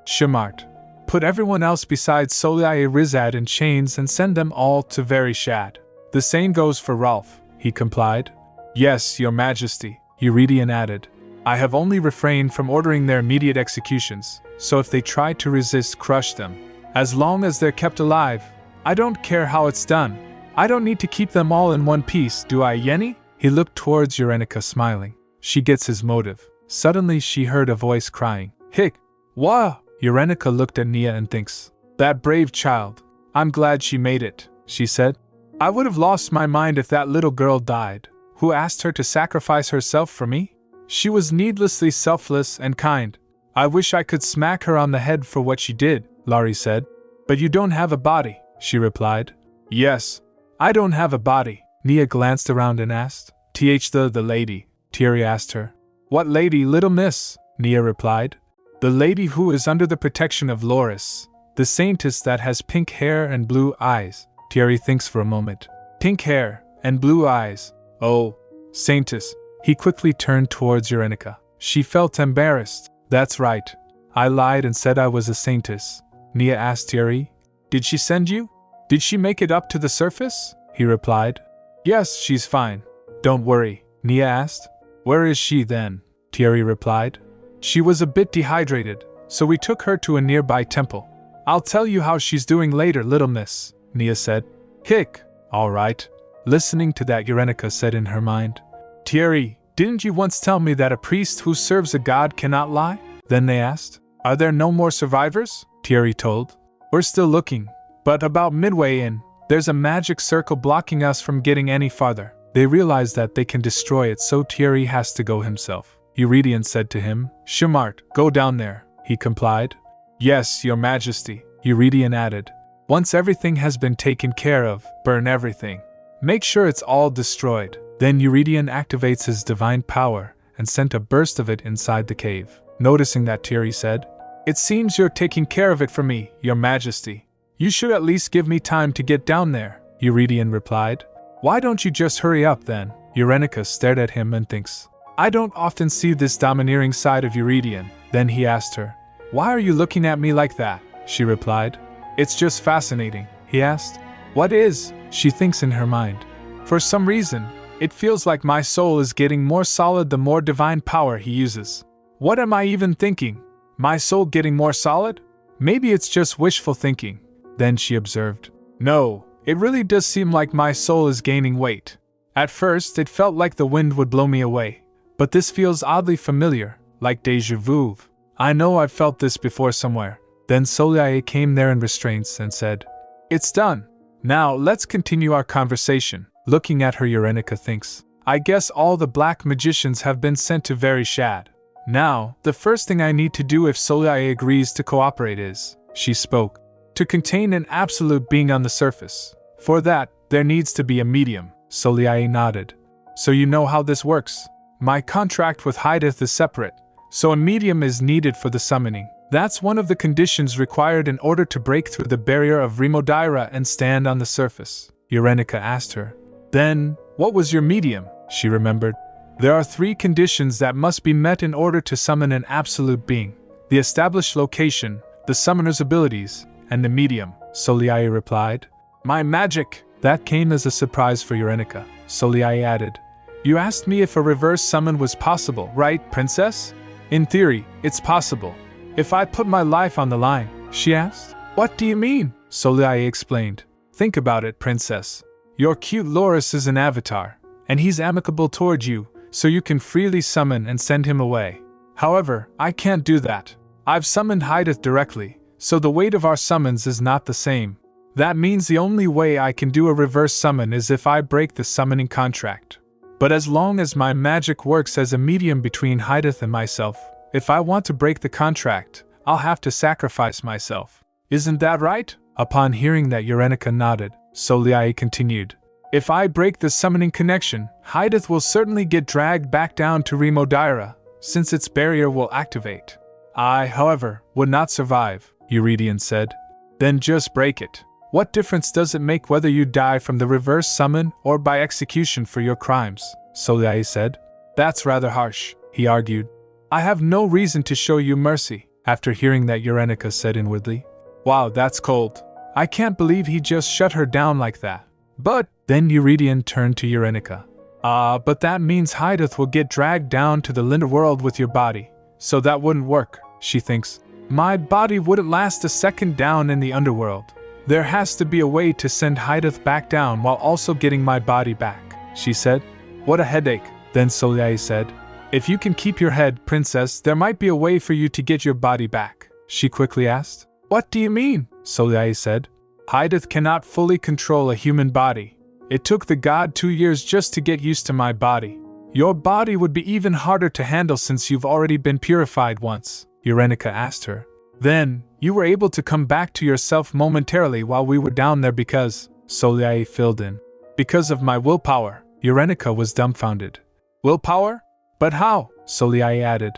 Shamart, put everyone else besides Soleil Rizad in chains and send them all to Verishad. The same goes for Rolf, he complied. Yes, your majesty, Eurydion added. I have only refrained from ordering their immediate executions, so if they try to resist, crush them. As long as they're kept alive, I don't care how it's done. I don't need to keep them all in one piece, do I, Yenny? He looked towards Eurynica smiling. She gets his motive. Suddenly she heard a voice crying, Hick! Wah! Eurynica looked at Nia and thinks, That brave child. I'm glad she made it, she said. I would have lost my mind if that little girl died. Who asked her to sacrifice herself for me? She was needlessly selfless and kind. I wish I could smack her on the head for what she did, Laurie said. But you don't have a body, she replied. Yes, I don't have a body. Nia glanced around and asked, the lady, Thierry asked her. What lady, little miss? Nia replied. The lady who is under the protection of Loris, the saintess that has pink hair and blue eyes. Thierry thinks for a moment. Pink hair and blue eyes. Oh, saintess. He quickly turned towards Eurynica. She felt embarrassed. That's right. I lied and said I was a saintess. Nia asked Thierry. Did she send you? Did she make it up to the surface? He replied. Yes, she's fine. Don't worry, Nia asked. Where is she then? Thierry replied. She was a bit dehydrated, so we took her to a nearby temple. I'll tell you how she's doing later, little miss, Nia said. Hick! All right. Listening to that, Eurynica said in her mind. Thierry, didn't you once tell me that a priest who serves a god cannot lie? Then they asked. Are there no more survivors? Thierry told. We're still looking, but about midway in, there's a magic circle blocking us from getting any farther. They realize that they can destroy it, so Thierry has to go himself. Eurydion said to him, Shamart, go down there. He complied. Yes, your majesty, Eurydion added. Once everything has been taken care of, burn everything. Make sure it's all destroyed. Then Eurydion activates his divine power and sent a burst of it inside the cave. Noticing that, Thierry said, It seems you're taking care of it for me, your majesty. You should at least give me time to get down there, Eurydion replied. Why don't you just hurry up then? Eurynica stared at him and thinks, I don't often see this domineering side of Eurydion. Then he asked her, Why are you looking at me like that? She replied, It's just fascinating, he asked. What is? She thinks in her mind. For some reason, it feels like my soul is getting more solid the more divine power he uses. What am I even thinking? My soul getting more solid? Maybe it's just wishful thinking. Then she observed, No, it really does seem like my soul is gaining weight. At first, it felt like the wind would blow me away. But this feels oddly familiar, like déjà vu. I know I've felt this before somewhere. Then Soleil came there in restraints and said, It's done. Now, let's continue our conversation. Looking at her, Eurenica thinks, I guess all the black magicians have been sent to Very Shad. Now, the first thing I need to do if Soliae agrees to cooperate is, she spoke, to contain an absolute being on the surface. For that, there needs to be a medium. Soliae nodded. So you know how this works. My contract with Hydeth is separate, so a medium is needed for the summoning. That's one of the conditions required in order to break through the barrier of Rimodaira and stand on the surface. Eurenica asked her. Then, what was your medium? She remembered. There are 3 conditions that must be met in order to summon an absolute being. The established location, the summoner's abilities, and the medium, Soliae replied. My magic! That came as a surprise for Eurenica. Soliae added. You asked me if a reverse summon was possible, right, princess? In theory, it's possible. If I put my life on the line, she asked. What do you mean? Soliae explained. Think about it, princess. Your cute Loris is an avatar, and he's amicable toward you, so you can freely summon and send him away. However, I can't do that. I've summoned Hydeth directly, so the weight of our summons is not the same. That means the only way I can do a reverse summon is if I break the summoning contract. But as long as my magic works as a medium between Hydeth and myself, if I want to break the contract, I'll have to sacrifice myself. Isn't that right? Upon hearing that, Eurenica nodded. Soliae continued. If I break the summoning connection, Hydeth will certainly get dragged back down to Rimodaira, since its barrier will activate. I, however, would not survive, Eurydion said. Then just break it. What difference does it make whether you die from the reverse summon or by execution for your crimes? Soliae said. That's rather harsh, he argued. I have no reason to show you mercy. After hearing that, Eurenica said inwardly. Wow, that's cold. I can't believe he just shut her down like that. But, then Eurydion turned to Eurenica. But that means Hydeth will get dragged down to the Linda world with your body, so that wouldn't work, she thinks. My body wouldn't last a second down in the underworld. There has to be a way to send Hydeth back down while also getting my body back, she said. What a headache, then Soliae said. If you can keep your head, princess, there might be a way for you to get your body back, she quickly asked. What do you mean? Soliae said. Hydeth cannot fully control a human body. It took the god 2 years just to get used to my body. Your body would be even harder to handle since you've already been purified once, Eurenica asked her. Then, you were able to come back to yourself momentarily while we were down there because, Soliae filled in. Because of my willpower, Eurenica was dumbfounded. Willpower? But how? Soliae added.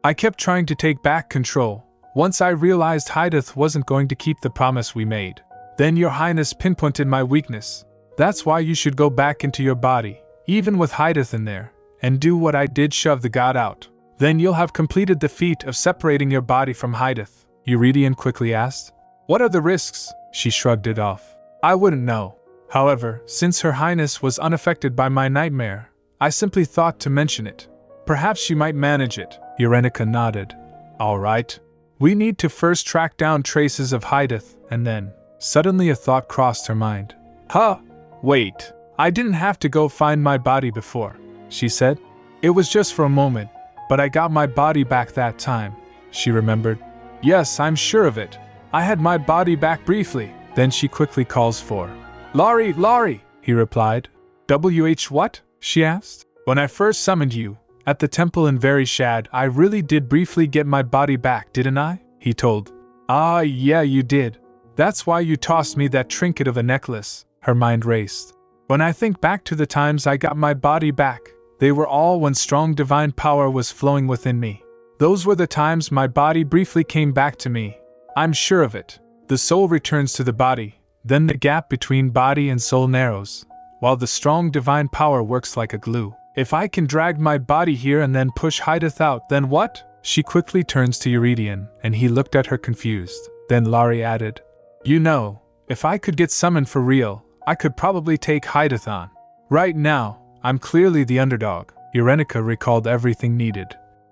I kept trying to take back control. Once I realized Hydeth wasn't going to keep the promise we made. Then your highness pinpointed my weakness. That's why you should go back into your body, even with Hydeth in there, and do what I did, shove the god out. Then you'll have completed the feat of separating your body from Hydeth, Eurydion quickly asked. What are the risks? She shrugged it off. I wouldn't know. However, since her highness was unaffected by my nightmare, I simply thought to mention it. Perhaps she might manage it. Eurenica nodded. All right. We need to first track down traces of Hydeth, and then, suddenly a thought crossed her mind. Huh! Wait, I didn't have to go find my body before, she said. It was just for a moment, but I got my body back that time, she remembered. Yes, I'm sure of it. I had my body back briefly. Then she quickly calls for Laurie, he replied. WH what? She asked. When I first summoned you, at the temple in Very Shad, I really did briefly get my body back, didn't I? He told. Ah, yeah, you did. That's why you tossed me that trinket of a necklace. Her mind raced. When I think back to the times I got my body back, they were all when strong divine power was flowing within me. Those were the times my body briefly came back to me. I'm sure of it. The soul returns to the body, then the gap between body and soul narrows, while the strong divine power works like a glue. If I can drag my body here and then push Hydeth out, then what? She quickly turns to Eurydion, and he looked at her confused. Then Laurie added, You know, if I could get summoned for real, I could probably take Hydeth on. Right now, I'm clearly the underdog. Eurenica recalled everything needed.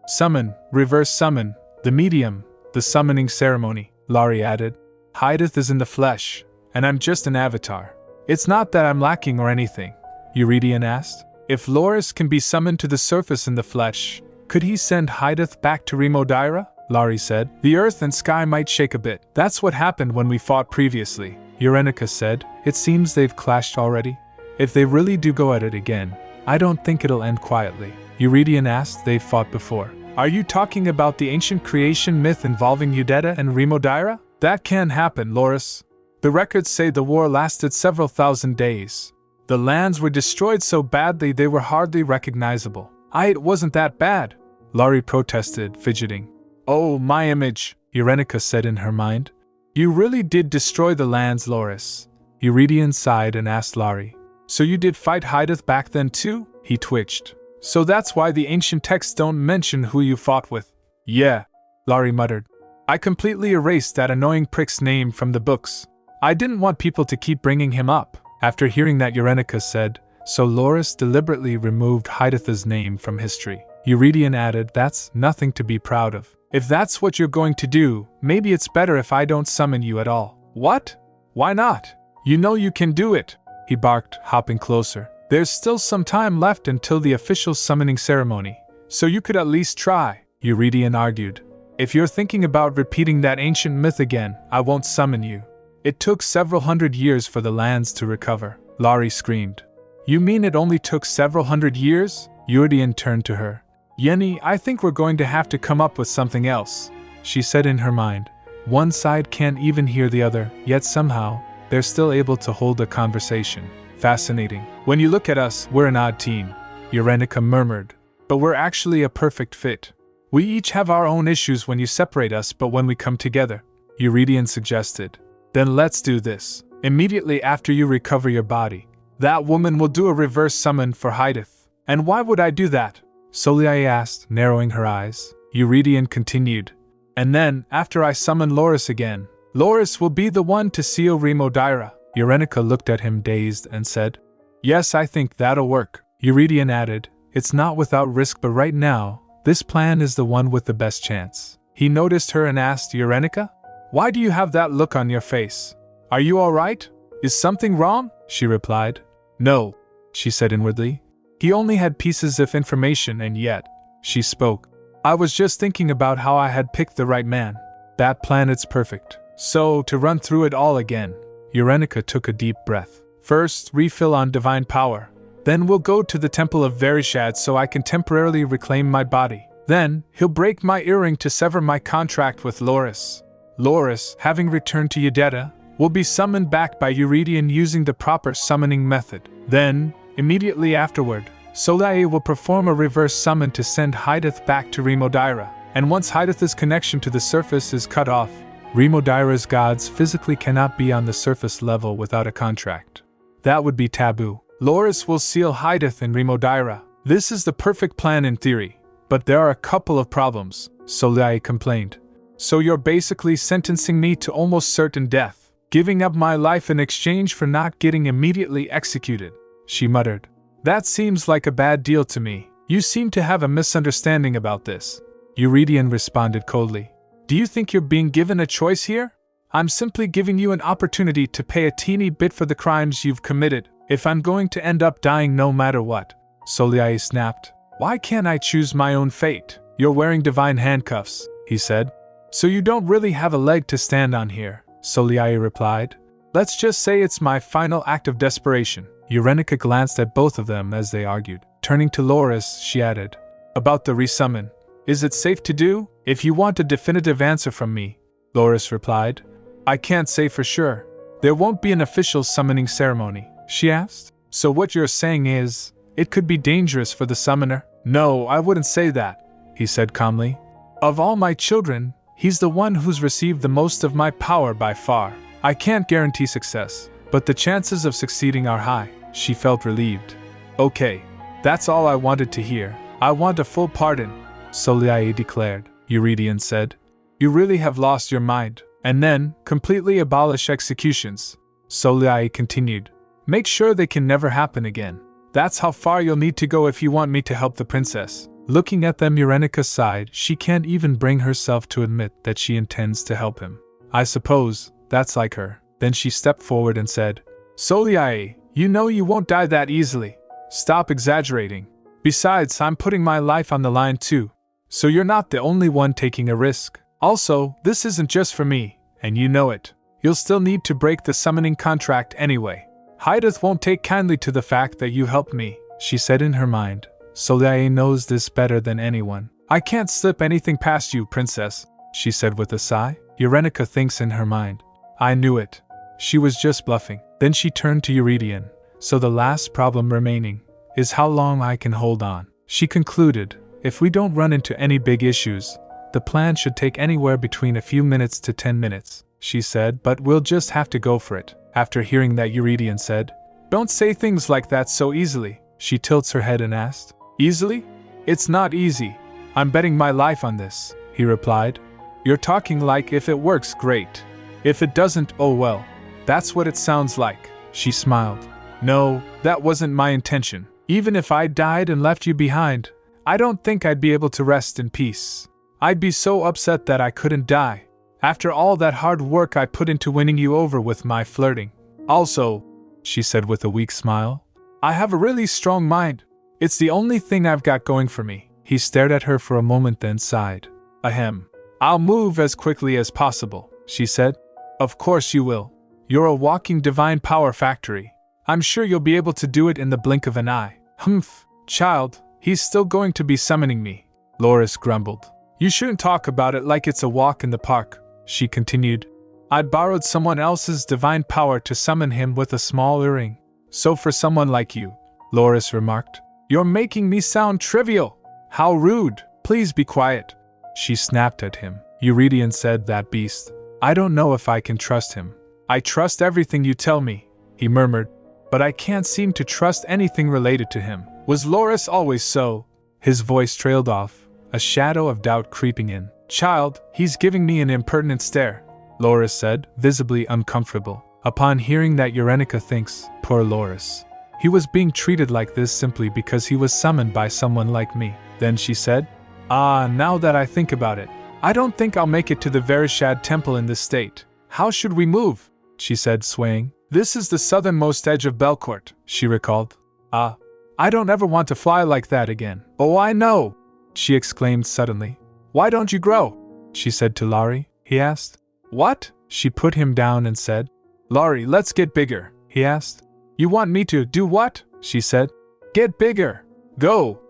Summon, reverse summon, the medium, the summoning ceremony, Laurie added. Hydeth is in the flesh, and I'm just an avatar. It's not that I'm lacking or anything, Eurydion asked. If Loris can be summoned to the surface in the flesh, could he send Hydeth back to Rimodaira? Laurie said. The earth and sky might shake a bit. That's what happened when we fought previously. Eurenica said. It seems they've clashed already. If they really do go at it again, I don't think it'll end quietly. Eurydion asked. They've fought before. Are you talking about the ancient creation myth involving Udetta and Remodira? That can't happen, Loris. The records say the war lasted several thousand days. The lands were destroyed so badly they were hardly recognizable. It wasn't that bad, Laurie protested, fidgeting. Oh, my image, Eurenica said in her mind. You really did destroy the lands, Loris. Eurydion sighed and asked Laurie. So you did fight Hydath back then too? He twitched. So that's why the ancient texts don't mention who you fought with. Yeah, Laurie muttered. I completely erased that annoying prick's name from the books. I didn't want people to keep bringing him up. After hearing that, Eurenica said, so Loris deliberately removed Hydath's name from history. Eurydion added, that's nothing to be proud of. If that's what you're going to do, maybe it's better if I don't summon you at all. What? Why not? You know you can do it, he barked, hopping closer. There's still some time left until the official summoning ceremony, so you could at least try, Eurydion argued. If you're thinking about repeating that ancient myth again, I won't summon you. It took several hundred years for the lands to recover, Laurie screamed. You mean it only took several hundred years? Eurydion turned to her. Yenny, I think we're going to have to come up with something else, she said in her mind. One side can't even hear the other, yet somehow, they're still able to hold a conversation. Fascinating. When you look at us, we're an odd team, Eurenica murmured. But we're actually a perfect fit. We each have our own issues when you separate us, but when we come together, Eurydion suggested. Then let's do this. Immediately after you recover your body, that woman will do a reverse summon for Hydath. And why would I do that? Soliai asked, narrowing her eyes. Eurydion continued. And then, after I summon Loris again, Loris will be the one to seal Remodira. Eurenica looked at him dazed and said, Yes, I think that'll work. Eurydion added, It's not without risk, but right now, this plan is the one with the best chance. He noticed her and asked, Eurenica? Why do you have that look on your face? Are you all right? Is something wrong? She replied. No, she said inwardly. He only had pieces of information, and yet, she spoke. I was just thinking about how I had picked the right man. That planet's perfect. So, to run through it all again, Eurenica took a deep breath. First, refill on divine power. Then we'll go to the Temple of Verishad so I can temporarily reclaim my body. Then, he'll break my earring to sever my contract with Loris. Loris, having returned to Udetta, will be summoned back by Eurydion using the proper summoning method. Then, immediately afterward, Soliai will perform a reverse summon to send Hydath back to Remodira. And once Hydath's connection to the surface is cut off, Remodira's gods physically cannot be on the surface level without a contract. That would be taboo. Loris will seal Hydath in Remodira. This is the perfect plan in theory, but there are a couple of problems, Soliai complained. So you're basically sentencing me to almost certain death, giving up my life in exchange for not getting immediately executed, she muttered. That seems like a bad deal to me. You seem to have a misunderstanding about this. Eurydion responded coldly. Do you think you're being given a choice here? I'm simply giving you an opportunity to pay a teeny bit for the crimes you've committed, if I'm going to end up dying no matter what. Soliai snapped. Why can't I choose my own fate? You're wearing divine handcuffs, he said. So you don't really have a leg to stand on here, Soliai replied. Let's just say it's my final act of desperation. Eurenica glanced at both of them as they argued. Turning to Loris, she added, About the resummon. Is it safe to do? If you want a definitive answer from me, Loris replied. I can't say for sure. There won't be an official summoning ceremony, she asked. So what you're saying is, it could be dangerous for the summoner? No, I wouldn't say that, he said calmly. Of all my children, he's the one who's received the most of my power by far. I can't guarantee success, but the chances of succeeding are high. She felt relieved. Okay, that's all I wanted to hear. I want a full pardon, Soliai declared. Eurydion said. You really have lost your mind. And then, completely abolish executions, Soliai continued. Make sure they can never happen again. That's how far you'll need to go if you want me to help the princess. Looking at them, Eurenica sighed. She can't even bring herself to admit that she intends to help him. I suppose that's like her. Then she stepped forward and said, Soliai, you know you won't die that easily. Stop exaggerating. Besides, I'm putting my life on the line too. So you're not the only one taking a risk. Also, this isn't just for me, and you know it. You'll still need to break the summoning contract anyway. Hydath won't take kindly to the fact that you helped me, she said in her mind. Soleil knows this better than anyone. I can't slip anything past you, princess, she said with a sigh. Eurenica thinks in her mind. I knew it. She was just bluffing. Then she turned to Eurydion. So the last problem remaining is how long I can hold on. She concluded, if we don't run into any big issues, the plan should take anywhere between a few minutes to 10 minutes, she said, but we'll just have to go for it. After hearing that, Eurydion said, Don't say things like that so easily. She tilts her head and asked, Easily? It's not easy. I'm betting my life on this, he replied. You're talking like if it works, great. If it doesn't, oh well. That's what it sounds like, she smiled. No, that wasn't my intention. Even if I died and left you behind, I don't think I'd be able to rest in peace. I'd be so upset that I couldn't die, after all that hard work I put into winning you over with my flirting. Also, she said with a weak smile, I have a really strong mind. It's the only thing I've got going for me. He stared at her for a moment, then sighed. Ahem. I'll move as quickly as possible, she said. Of course you will. You're a walking divine power factory. I'm sure you'll be able to do it in the blink of an eye. Humph, child, he's still going to be summoning me, Loris grumbled. You shouldn't talk about it like it's a walk in the park, she continued. I'd borrowed someone else's divine power to summon him with a small earring. So for someone like you, Loris remarked, you're making me sound trivial. How rude. Please be quiet. She snapped at him. Eurydion said, That beast. I don't know if I can trust him. I trust everything you tell me, he murmured, but I can't seem to trust anything related to him. Was Loris always so? His voice trailed off, a shadow of doubt creeping in. Child, he's giving me an impertinent stare, Loris said, visibly uncomfortable. Upon hearing that, Eurenica thinks, poor Loris. He was being treated like this simply because he was summoned by someone like me. Then she said, now that I think about it, I don't think I'll make it to the Vereshad temple in this state. How should we move? She said, swaying. This is the southernmost edge of Belcourt, she recalled. I don't ever want to fly like that again. Oh, I know, she exclaimed suddenly. Why don't you grow? She said to Laurie, he asked. What? She put him down and said. Laurie, let's get bigger, he asked. You want me to do what? She said. Get bigger. Go.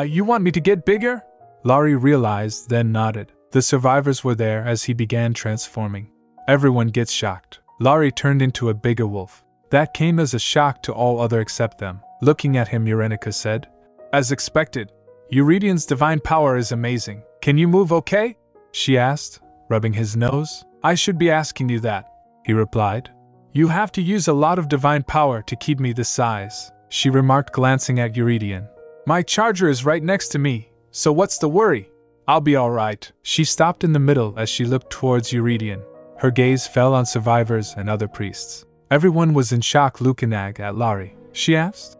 You want me to get bigger? Laurie realized, then nodded. The survivors were there as he began transforming. Everyone gets shocked. Laurie turned into a bigger wolf. That came as a shock to all other except them. Looking at him, Eurenica said, As expected, Euridion's divine power is amazing. Can you move okay? She asked, rubbing his nose. I should be asking you that, he replied. You have to use a lot of divine power to keep me this size, she remarked, glancing at Eurydion. My charger is right next to me, so what's the worry? I'll be all right. She stopped in the middle as she looked towards Eurydion. Her gaze fell on survivors and other priests. Everyone was in shock, looking at Laurie. She asked,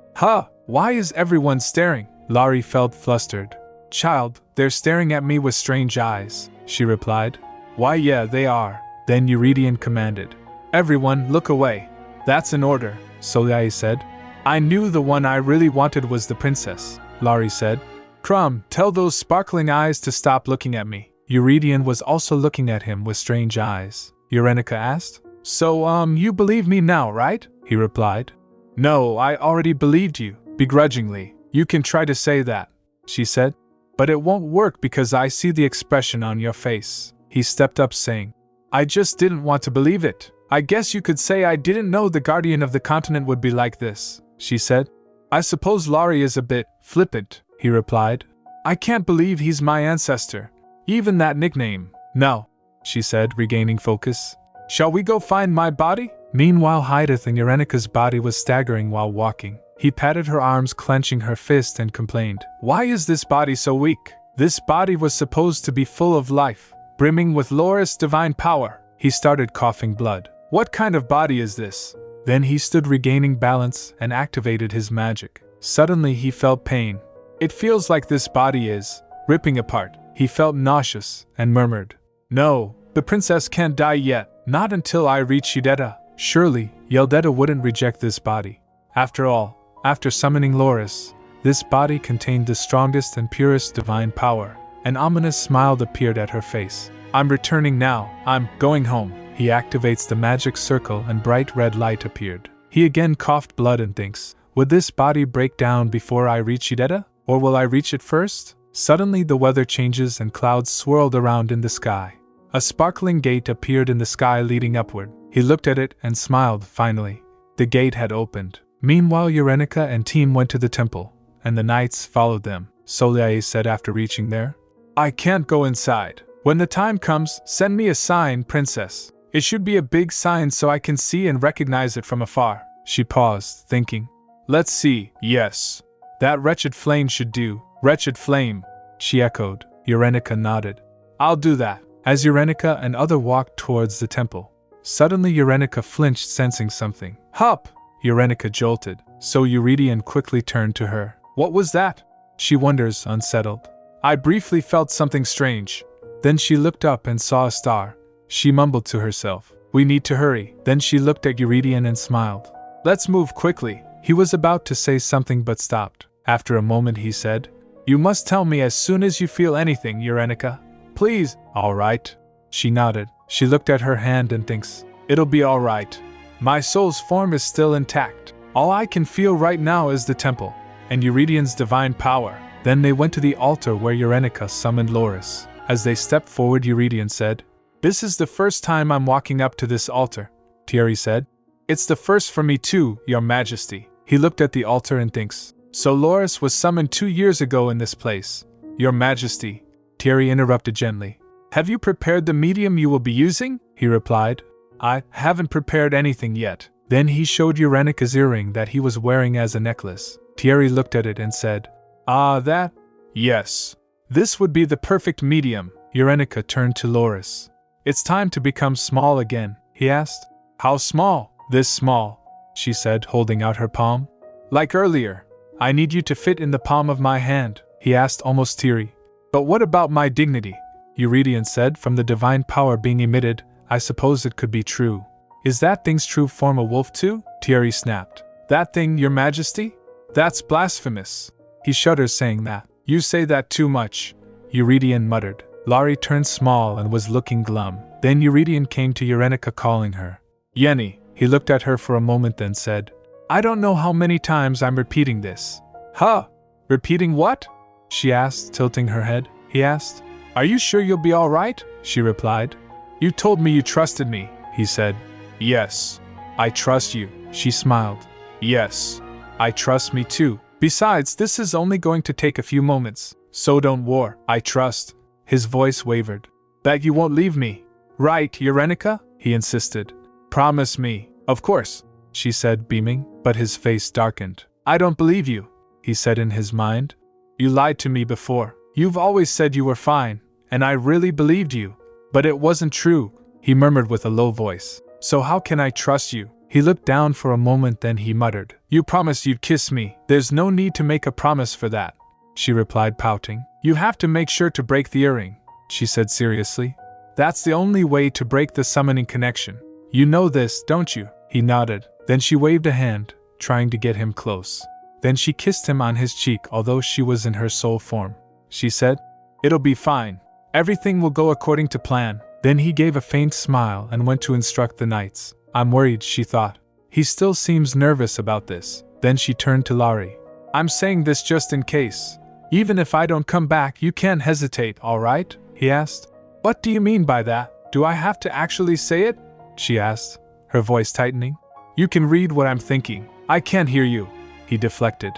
why is everyone staring? Laurie felt flustered. Child, they're staring at me with strange eyes, she replied. Why, yeah, they are. Then Eurydion commanded. Everyone, look away. That's an order, Soleil said. I knew the one I really wanted was the princess, Laurie said. Crumb, tell those sparkling eyes to stop looking at me. Eurydion was also looking at him with strange eyes. Eurenica asked. So, you believe me now, right? He replied. No, I already believed you, begrudgingly. You can try to say that, she said. But it won't work because I see the expression on your face. He stepped up, saying, I just didn't want to believe it. I guess you could say I didn't know the guardian of the continent would be like this, she said. I suppose Laurie is a bit flippant, he replied. I can't believe he's my ancestor. Even that nickname. No, she said, regaining focus. Shall we go find my body? Meanwhile, Hydath and Eurenica's body was staggering while walking. He patted her arms, clenching her fist, and complained. Why is this body so weak? This body was supposed to be full of life, brimming with Loris' divine power. He started coughing blood. What kind of body is this? Then he stood, regaining balance, and activated his magic. Suddenly he felt pain. It feels like this body is ripping apart. He felt nauseous and murmured, No, the princess can't die yet, not until I reach Yudeta. Surely, Yeldeta wouldn't reject this body. After all, after summoning Loris, this body contained the strongest and purest divine power. An ominous smile appeared at her face. I'm returning now. I'm going home. He activates the magic circle and bright red light appeared. He again coughed blood and thinks, would this body break down before I reach Ideta? Or will I reach it first? Suddenly the weather changes and clouds swirled around in the sky. A sparkling gate appeared in the sky leading upward. He looked at it and smiled finally. The gate had opened. Meanwhile Eurenica and team went to the temple, and the knights followed them. Soleil said after reaching there, I can't go inside. When the time comes, send me a sign, princess. It should be a big sign so I can see and recognize it from afar. She paused, thinking. Let's see, yes. That wretched flame should do. Wretched flame, she echoed. Eurenica nodded. I'll do that. As Eurenica and other walked towards the temple. Suddenly Eurenica flinched, sensing something. Hup! Eurenica jolted, so Eurydion quickly turned to her. What was that? She wonders, unsettled. I briefly felt something strange. Then she looked up and saw a star. She mumbled to herself. We need to hurry. Then she looked at Eurydion and smiled. Let's move quickly. He was about to say something but stopped. After a moment he said, You must tell me as soon as you feel anything, Eurenica. Please. All right. She nodded. She looked at her hand and thinks, It'll be all right. My soul's form is still intact. All I can feel right now is the temple, and Euridion's divine power. Then they went to the altar where Eurenica summoned Loris. As they stepped forward, Eurydion said, This is the first time I'm walking up to this altar, Thierry said. It's the first for me too, Your Majesty. He looked at the altar and thinks, So Loris was summoned 2 years ago in this place. Your Majesty, Thierry interrupted gently. Have you prepared the medium you will be using? He replied. I haven't prepared anything yet. Then he showed Eurenica's earring that he was wearing as a necklace. Thierry looked at it and said, Ah, that? Yes. This would be the perfect medium. Eurenica turned to Loris. It's time to become small again, he asked. How small? This small, she said, holding out her palm. Like earlier. I need you to fit in the palm of my hand, he asked, almost teary. But what about my dignity? Eurydion said, from the divine power being emitted, I suppose it could be true. Is that thing's true form a wolf too? Thierry snapped. That thing, Your Majesty? That's blasphemous. He shuddered saying that. You say that too much, Eurydion muttered. Laurie turned small and was looking glum. Then Eurydion came to Eurenica calling her. Yenny. He looked at her for a moment then said, I don't know how many times I'm repeating this. Huh? Repeating what? She asked, tilting her head. He asked. Are you sure you'll be all right? She replied. You told me you trusted me, he said. Yes. I trust you, she smiled. Yes. I trust me too. Besides, this is only going to take a few moments, so don't worry. I trust. His voice wavered. That you won't leave me. Right, Eurenica? He insisted. Promise me. Of course, she said, beaming, but his face darkened. I don't believe you, he said in his mind. You lied to me before. You've always said you were fine, and I really believed you. But it wasn't true, he murmured with a low voice. So how can I trust you? He looked down for a moment, then he muttered. You promised you'd kiss me. There's no need to make a promise for that, she replied, pouting. You have to make sure to break the earring, she said seriously. That's the only way to break the summoning connection. You know this, don't you? He nodded. Then she waved a hand, trying to get him close. Then she kissed him on his cheek, although she was in her soul form. She said, It'll be fine. Everything will go according to plan. Then he gave a faint smile and went to instruct the knights. I'm worried, she thought. He still seems nervous about this. Then she turned to Laurie. I'm saying this just in case. Even if I don't come back, you can't hesitate, all right? He asked. What do you mean by that? Do I have to actually say it? She asked, her voice tightening. You can read what I'm thinking. I can't hear you, he deflected.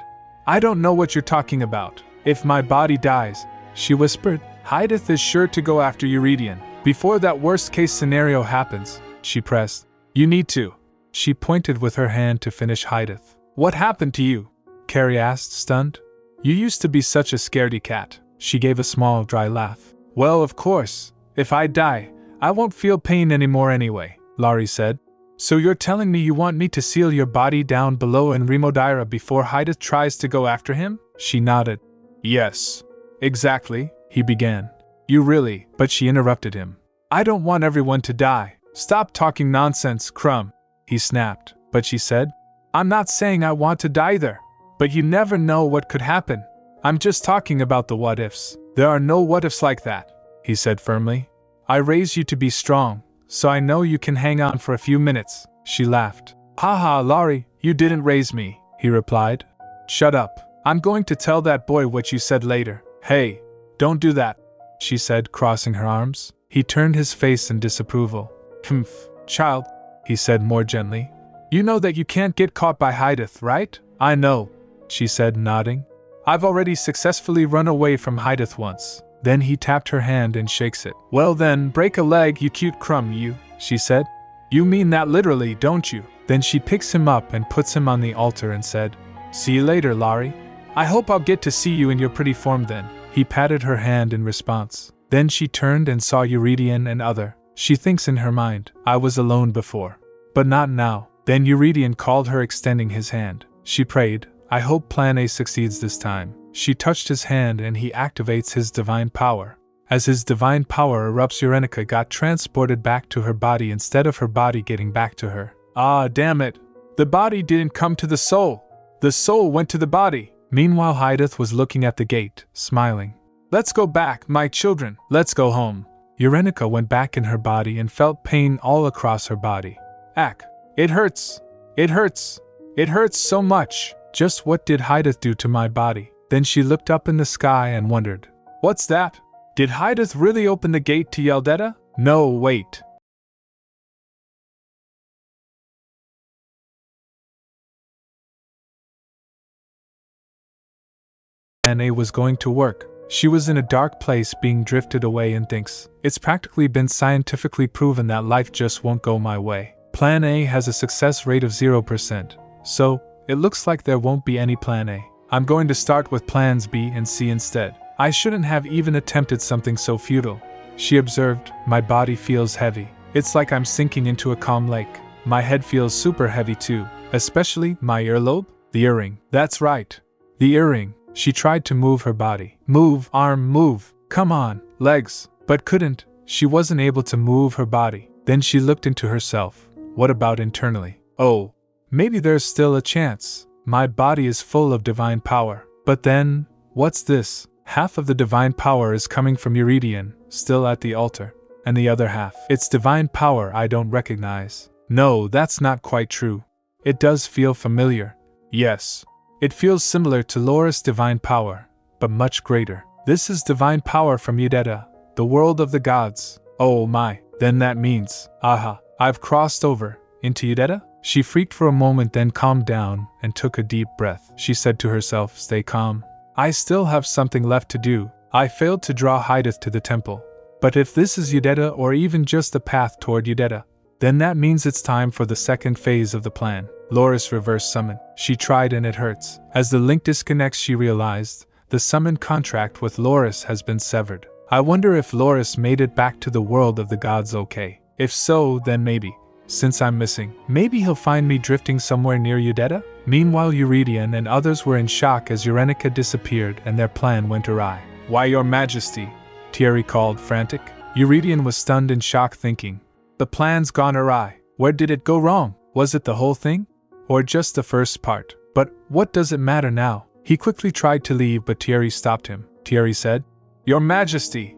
I don't know what you're talking about. If my body dies, she whispered, Hydeth is sure to go after Eurydion. Before that worst-case scenario happens, she pressed. You need to. She pointed with her hand to finish Hydeth. What happened to you? Carrie asked, stunned. You used to be such a scaredy cat. She gave a small, dry laugh. Well, of course. If I die, I won't feel pain anymore anyway, Laurie said. So you're telling me you want me to seal your body down below in Remodira before Hydeth tries to go after him? She nodded. Yes. Exactly, he began. You really, but she interrupted him. I don't want everyone to die. Stop talking nonsense, Crumb, he snapped. But she said, I'm not saying I want to die either. But you never know what could happen. I'm just talking about the what-ifs. There are no what-ifs like that, he said firmly. I raise you to be strong. so I know you can hang on for a few minutes, she laughed. Haha, Laurie, you didn't raise me, he replied. Shut up. I'm going to tell that boy what you said later. Hey, don't do that, she said, crossing her arms. He turned his face in disapproval. Humph, child, he said more gently. You know that you can't get caught by Hydeth, right? I know, she said, nodding. I've already successfully run away from Hydeth once. Then he tapped her hand and shakes it. Well then, break a leg, you cute crumb, you, she said. You mean that literally, don't you? Then she picks him up and puts him on the altar and said, See you later, Laurie. I hope I'll get to see you in your pretty form then. He patted her hand in response. Then she turned and saw Eurydion and other. She thinks in her mind, I was alone before. But not now. Then Eurydion called her, extending his hand. She prayed, I hope Plan A succeeds this time. She touched his hand and he activates his divine power. As his divine power erupts, Eurenica got transported back to her body instead of her body getting back to her. Ah, damn it. The body didn't come to the soul. The soul went to the body. Meanwhile, Hydeth was looking at the gate, smiling. Let's go back, my children. Let's go home. Eurenica went back in her body and felt pain all across her body. Ack. It hurts. It hurts. It hurts so much. Just what did Hydeth do to my body? Then she looked up in the sky and wondered. What's that? Did Hydeth really open the gate to Yeldetta? No, wait. Plan A was going to work. She was in a dark place being drifted away and thinks, it's practically been scientifically proven that life just won't go my way. Plan A has a success rate of 0%, so it looks like there won't be any Plan A. I'm going to start with Plans B and C instead. I shouldn't have even attempted something so futile. She observed, my body feels heavy. It's like I'm sinking into a calm lake. My head feels super heavy too, especially my earlobe. The earring. That's right. The earring. She tried to move her body. Move, arm, move. Come on, legs. But couldn't. She wasn't able to move her body. Then she looked into herself. What about internally? Oh, maybe there's still a chance. My body is full of divine power. But then, what's this? Half of the divine power is coming from Eurydion, still at the altar. And the other half, it's divine power I don't recognize. No, that's not quite true. It does feel familiar. Yes. It feels similar to Laura's divine power, but much greater. This is divine power from Yeldetta, the world of the gods. Oh my, then that means, aha, I've crossed over into Yeldetta? She freaked for a moment, then calmed down and took a deep breath. She said to herself, stay calm. I still have something left to do. I failed to draw Hydeth to the temple. But if this is Yeldetta or even just the path toward Yeldetta, then that means it's time for the second phase of the plan. Loris reverse summon. She tried and it hurts. As the link disconnects, she realized the summon contract with Loris has been severed. I wonder if Loris made it back to the world of the gods okay. If so, then maybe, since I'm missing, maybe he'll find me drifting somewhere near Yeldetta? Meanwhile, Eurydion and others were in shock as Eurenica disappeared and their plan went awry. Why, your majesty, Thierry called, frantic. Eurydion was stunned in shock, thinking, the plan's gone awry. Where did it go wrong? Was it the whole thing? Or just the first part? But what does it matter now? He quickly tried to leave, but Thierry stopped him. Thierry said, Your Majesty,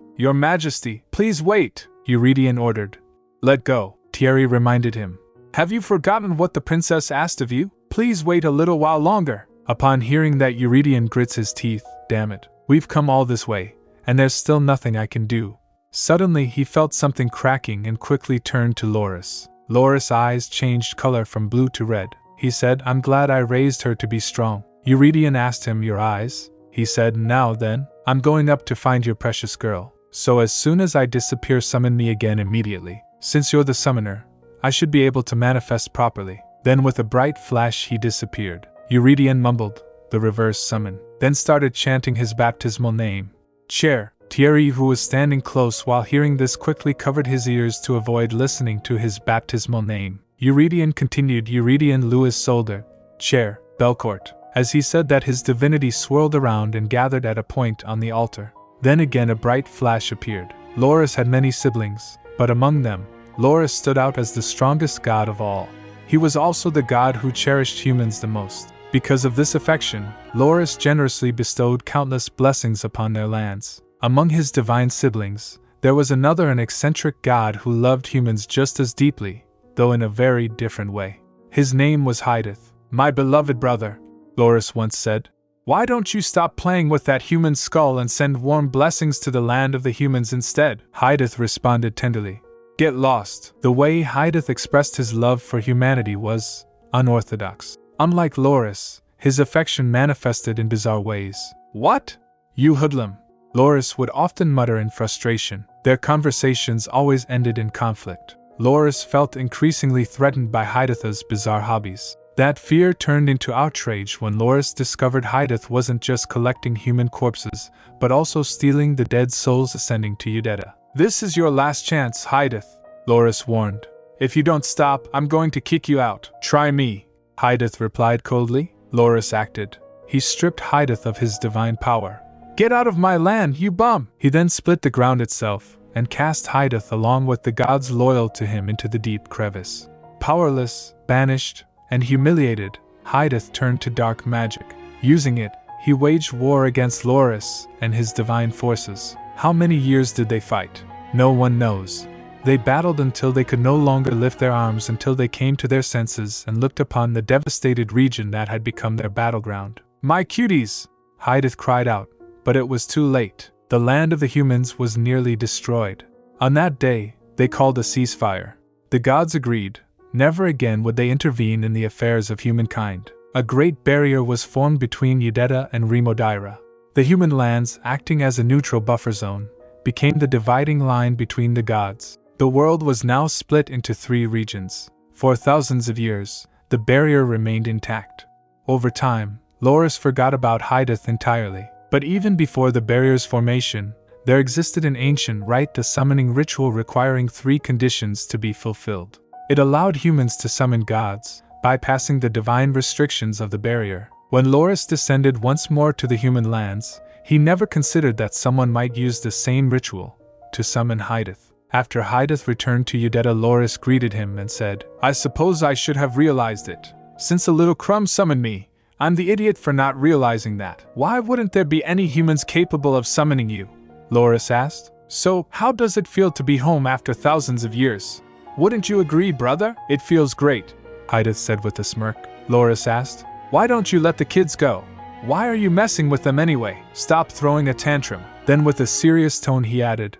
please wait, Eurydion ordered. Let go, Thierry reminded him. Have you forgotten what the princess asked of you? Please wait a little while longer. Upon hearing that, Eurydion grits his teeth. Damn it, we've come all this way, and there's still nothing I can do. Suddenly he felt something cracking and quickly turned to Loris. Loris' eyes changed color from blue to red. He said, I'm glad I raised her to be strong. Eurydion asked him, your eyes? He said, now then, I'm going up to find your precious girl. So as soon as I disappear, summon me again immediately. Since you're the summoner, I should be able to manifest properly. Then with a bright flash he disappeared. Eurydion mumbled the reverse summon, then started chanting his baptismal name. Chair. Thierry, who was standing close while hearing this, quickly covered his ears to avoid listening to his baptismal name. Eurydion continued. Eurydion Louis Solder, Chair, Belcourt. As he said that, his divinity swirled around and gathered at a point on the altar. Then again a bright flash appeared. Loris had many siblings, but among them, Loris stood out as the strongest god of all. He was also the god who cherished humans the most. Because of this affection, Loris generously bestowed countless blessings upon their lands. Among his divine siblings, there was another, an eccentric god who loved humans just as deeply, though in a very different way. His name was Hydeth. "My beloved brother," Loris once said, "why don't you stop playing with that human skull and send warm blessings to the land of the humans instead?" Hydeth responded tenderly. "Get lost." The way Hydeth expressed his love for humanity was unorthodox. Unlike Loris, his affection manifested in bizarre ways. "What? You hoodlum!" Loris would often mutter in frustration. Their conversations always ended in conflict. Loris felt increasingly threatened by Hydeth's bizarre hobbies. That fear turned into outrage when Loris discovered Hydeth wasn't just collecting human corpses, but also stealing the dead souls ascending to Udetta. "This is your last chance, Hydeth," Loris warned. "If you don't stop, I'm going to kick you out. Try me," Hydeth replied coldly. Loris acted. He stripped Hydeth of his divine power. "Get out of my land, you bum!" He then split the ground itself, and cast Hydeth along with the gods loyal to him into the deep crevice. Powerless, banished, and humiliated, Hydeth turned to dark magic. Using it, he waged war against Loris and his divine forces. How many years did they fight? No one knows. They battled until they could no longer lift their arms, until they came to their senses and looked upon the devastated region that had become their battleground. "My cuties!" Hydeth cried out, but it was too late. The land of the humans was nearly destroyed. On that day, they called a ceasefire. The gods agreed. Never again would they intervene in the affairs of humankind. A great barrier was formed between Udetta and Remodira. The human lands, acting as a neutral buffer zone, became the dividing line between the gods. The world was now split into 3 regions. For thousands of years, the barrier remained intact. Over time, Loris forgot about Hydeth entirely. But even before the barrier's formation, there existed an ancient rite, the summoning ritual requiring 3 conditions to be fulfilled. It allowed humans to summon gods, bypassing the divine restrictions of the barrier. When Loris descended once more to the human lands, he never considered that someone might use the same ritual to summon Hydeth. After Hydeth returned to Udetta, Loris greeted him and said, "I suppose I should have realized it. Since a little crumb summoned me, I'm the idiot for not realizing that. Why wouldn't there be any humans capable of summoning you?" Loris asked. "So, how does it feel to be home after thousands of years? Wouldn't you agree, brother?" "It feels great," Hydeth said with a smirk. Loris asked, "Why don't you let the kids go? Why are you messing with them anyway? Stop throwing a tantrum." Then with a serious tone he added,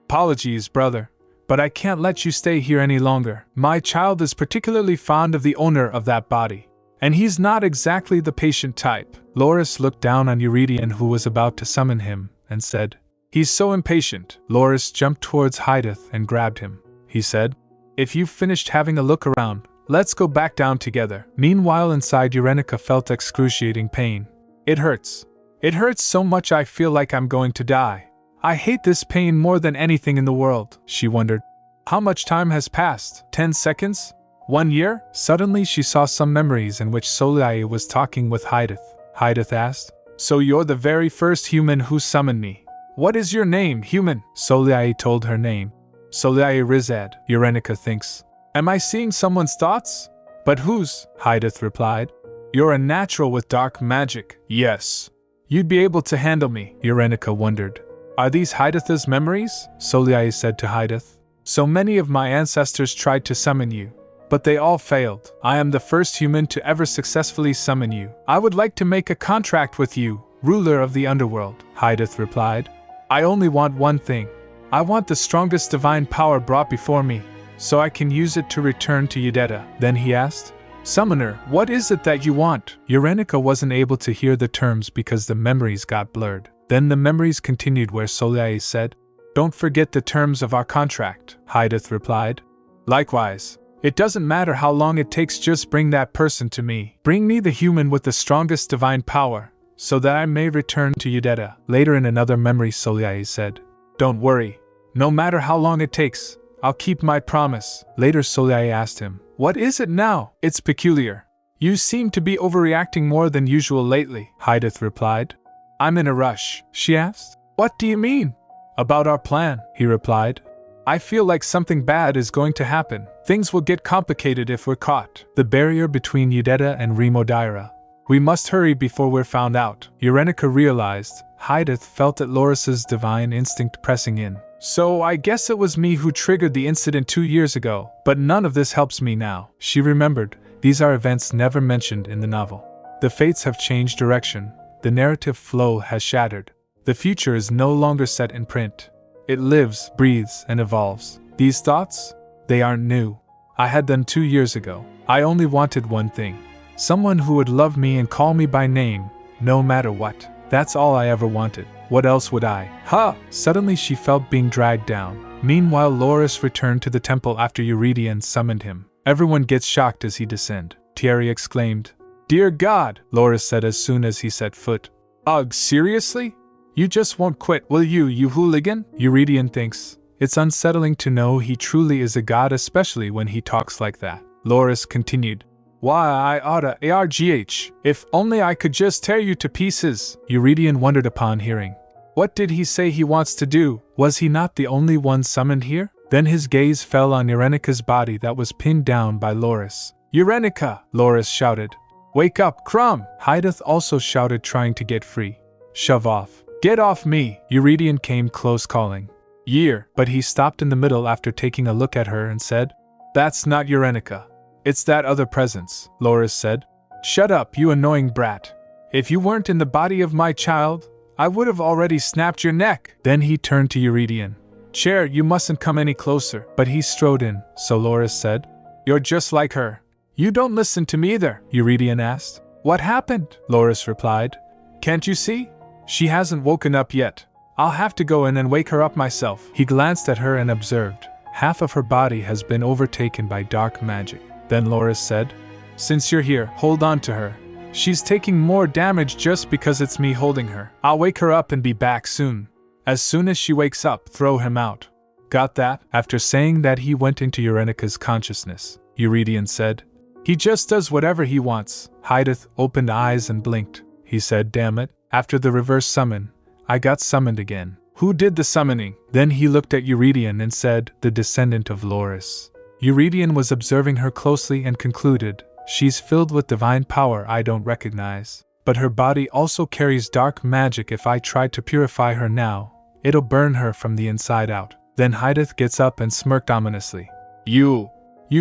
"Apologies, brother, but I can't let you stay here any longer. My child is particularly fond of the owner of that body, and he's not exactly the patient type." Loris looked down on Eurydion, who was about to summon him, and said, "He's so impatient." Loris jumped towards Hydeth and grabbed him. He said, "If you've finished having a look around, let's go back down together." Meanwhile, inside, Eurenica felt excruciating pain. "It hurts. It hurts so much I feel like I'm going to die. I hate this pain more than anything in the world," she wondered. How much time has passed? 10 seconds? 1 year? Suddenly she saw some memories in which Soliai was talking with Hydeth. Hydeth asked, "So you're the very first human who summoned me. What is your name, human?" Soliai told her name. Soliai Rizad, Eurenica thinks. "Am I seeing someone's thoughts?" "But whose?" Hydeth replied. "You're a natural with dark magic." "Yes. You'd be able to handle me," Eurenica wondered. "Are these Hydeth's memories?" Soliai said to Hydeth. "So many of my ancestors tried to summon you, but they all failed. I am the first human to ever successfully summon you. I would like to make a contract with you, ruler of the underworld," Hydeth replied. "I only want one thing. I want the strongest divine power brought before me, so I can use it to return to Udetta." Then he asked, "Summoner, what is it that you want?" Eurenica wasn't able to hear the terms because the memories got blurred. Then the memories continued where Soliai said, "Don't forget the terms of our contract," Hydeth replied. "Likewise. It doesn't matter how long it takes, just bring that person to me. Bring me the human with the strongest divine power, so that I may return to Udetta." Later in another memory, Soliai said, "Don't worry. No matter how long it takes, I'll keep my promise." Later Soliai asked him, "What is it now?" "It's peculiar. You seem to be overreacting more than usual lately," Hydeth replied. "I'm in a rush," she asked. "What do you mean?" "About our plan," he replied. "I feel like something bad is going to happen. Things will get complicated if we're caught. The barrier between Udetta and Remodira. We must hurry before we're found out." Eurenica realized. Hydeth felt at Loris's divine instinct pressing in. So I guess it was me who triggered the incident 2 years ago, but none of this helps me now. She remembered, these are events never mentioned in the novel. The fates have changed direction, the narrative flow has shattered. The future is no longer set in print. It lives, breathes, and evolves. These thoughts? They aren't new. I had them 2 years ago. I only wanted one thing. Someone who would love me and call me by name, no matter what. That's all I ever wanted. What else would I? Ha! Suddenly she felt being dragged down. Meanwhile, Loris returned to the temple after Eurydion summoned him. Everyone gets shocked as he descended. Thierry exclaimed, "Dear God!" Loris said as soon as he set foot. "Ugh, seriously? You just won't quit, will you, you hooligan?" Eurydion thinks, it's unsettling to know he truly is a god, especially when he talks like that. Loris continued, "Why, I oughta argh, if only I could just tear you to pieces." Eurydion wondered upon hearing. What did he say he wants to do? Was he not the only one summoned here? Then his gaze fell on Eurenika's body that was pinned down by Loris. "Eurenika!" Loris shouted. "Wake up, Crumb!" Hydath also shouted, trying to get free. "Shove off. Get off me!" Eurydion came close, calling, "Year!" But he stopped in the middle after taking a look at her and said, "That's not Eurenika. It's that other presence," Loris said. "Shut up, you annoying brat. If you weren't in the body of my child, I would have already snapped your neck." Then he turned to Eurydion. "Chair, you mustn't come any closer." But he strode in, so Loris said, "You're just like her." "You don't listen to me either," Eurydion asked. "What happened?" Loris replied. "Can't you see? She hasn't woken up yet. I'll have to go in and wake her up myself." He glanced at her and observed, half of her body has been overtaken by dark magic. Then Loris said, "Since you're here, hold on to her. She's taking more damage just because it's me holding her. I'll wake her up and be back soon. As soon as she wakes up, throw him out. Got that?" After saying that, he went into Eurenika's consciousness. Eurydion said, "He just does whatever he wants." Hydath opened eyes and blinked. He said, "Damn it, after the reverse summon, I got summoned again. Who did the summoning?" Then he looked at Eurydion and said, "The descendant of Loris." Eurydion was observing her closely and concluded, "She's filled with divine power I don't recognize. But her body also carries dark magic. If I try to purify her now, it'll burn her from the inside out." Then Hydath gets up and smirked ominously. You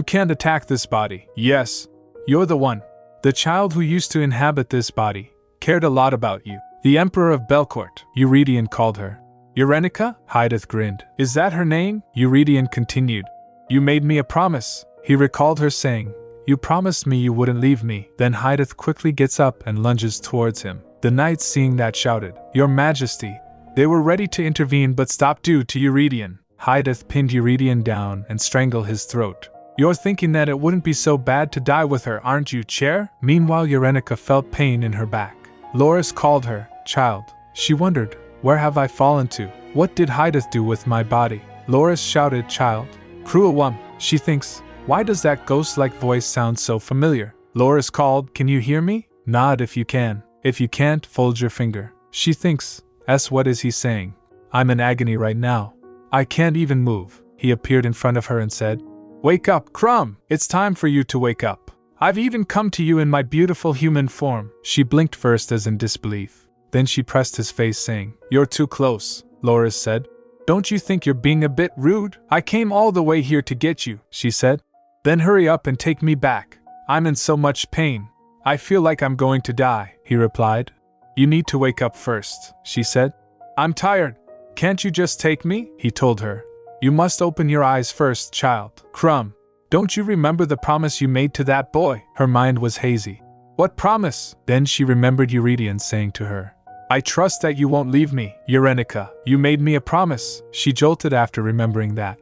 can't attack this body. Yes, you're the one. The child who used to inhabit this body cared a lot about you. The Emperor of Belcourt," Eurydion called her. "Eurenika?" Hydath grinned. "Is that her name?" Eurydion continued. "You made me a promise." He recalled her saying, "You promised me you wouldn't leave me." Then Hydath quickly gets up and lunges towards him. The knights, seeing that, shouted, "Your Majesty!" They were ready to intervene but stopped due to Eurydion. Hydath pinned Eurydion down and strangled his throat. "You're thinking that it wouldn't be so bad to die with her, aren't you, Chair?" Meanwhile, Eurenika felt pain in her back. Loris called her, "Child." She wondered, "Where have I fallen to? What did Hydath do with my body?" Loris shouted, "Child." "Cruel one," she thinks. "Why does that ghost-like voice sound so familiar?" Loris called, "Can you hear me? Nod if you can. If you can't, fold your finger." She thinks, What is he saying? I'm in agony right now. I can't even move." He appeared in front of her and said, "Wake up, Crumb! It's time for you to wake up. I've even come to you in my beautiful human form." She blinked first as in disbelief. Then she pressed his face, saying, "You're too close," Loris said. "Don't you think you're being a bit rude? I came all the way here to get you," she said. "Then hurry up and take me back. I'm in so much pain. I feel like I'm going to die," he replied. "You need to wake up first," she said. "I'm tired. Can't you just take me?" he told her. "You must open your eyes first, child." "Crumb, don't you remember the promise you made to that boy?" Her mind was hazy. "What promise?" Then she remembered Eurydion saying to her, "I trust that you won't leave me, Eurenika. You made me a promise." She jolted after remembering that.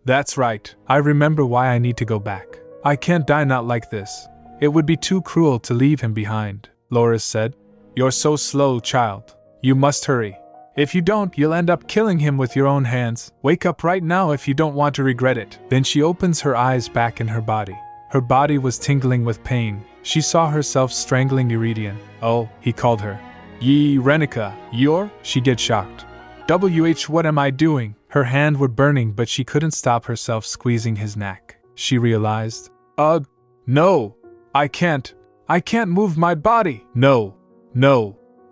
That's right. I remember why I need to go back. I can't die not like this. It would be too cruel to leave him behind," Loris said. "You're so slow, child. You must hurry. If you don't, you'll end up killing him with your own hands. Wake up right now if you don't want to regret it." Then she opens her eyes back in her body. Her body was tingling with pain. She saw herself strangling Eurydion. "Oh," he called her. "Eurenika, you're?" She get shocked. What am I doing?" Her hand were burning, but she couldn't stop herself squeezing his neck. She realized, "Ugh, no, I can't move my body. No,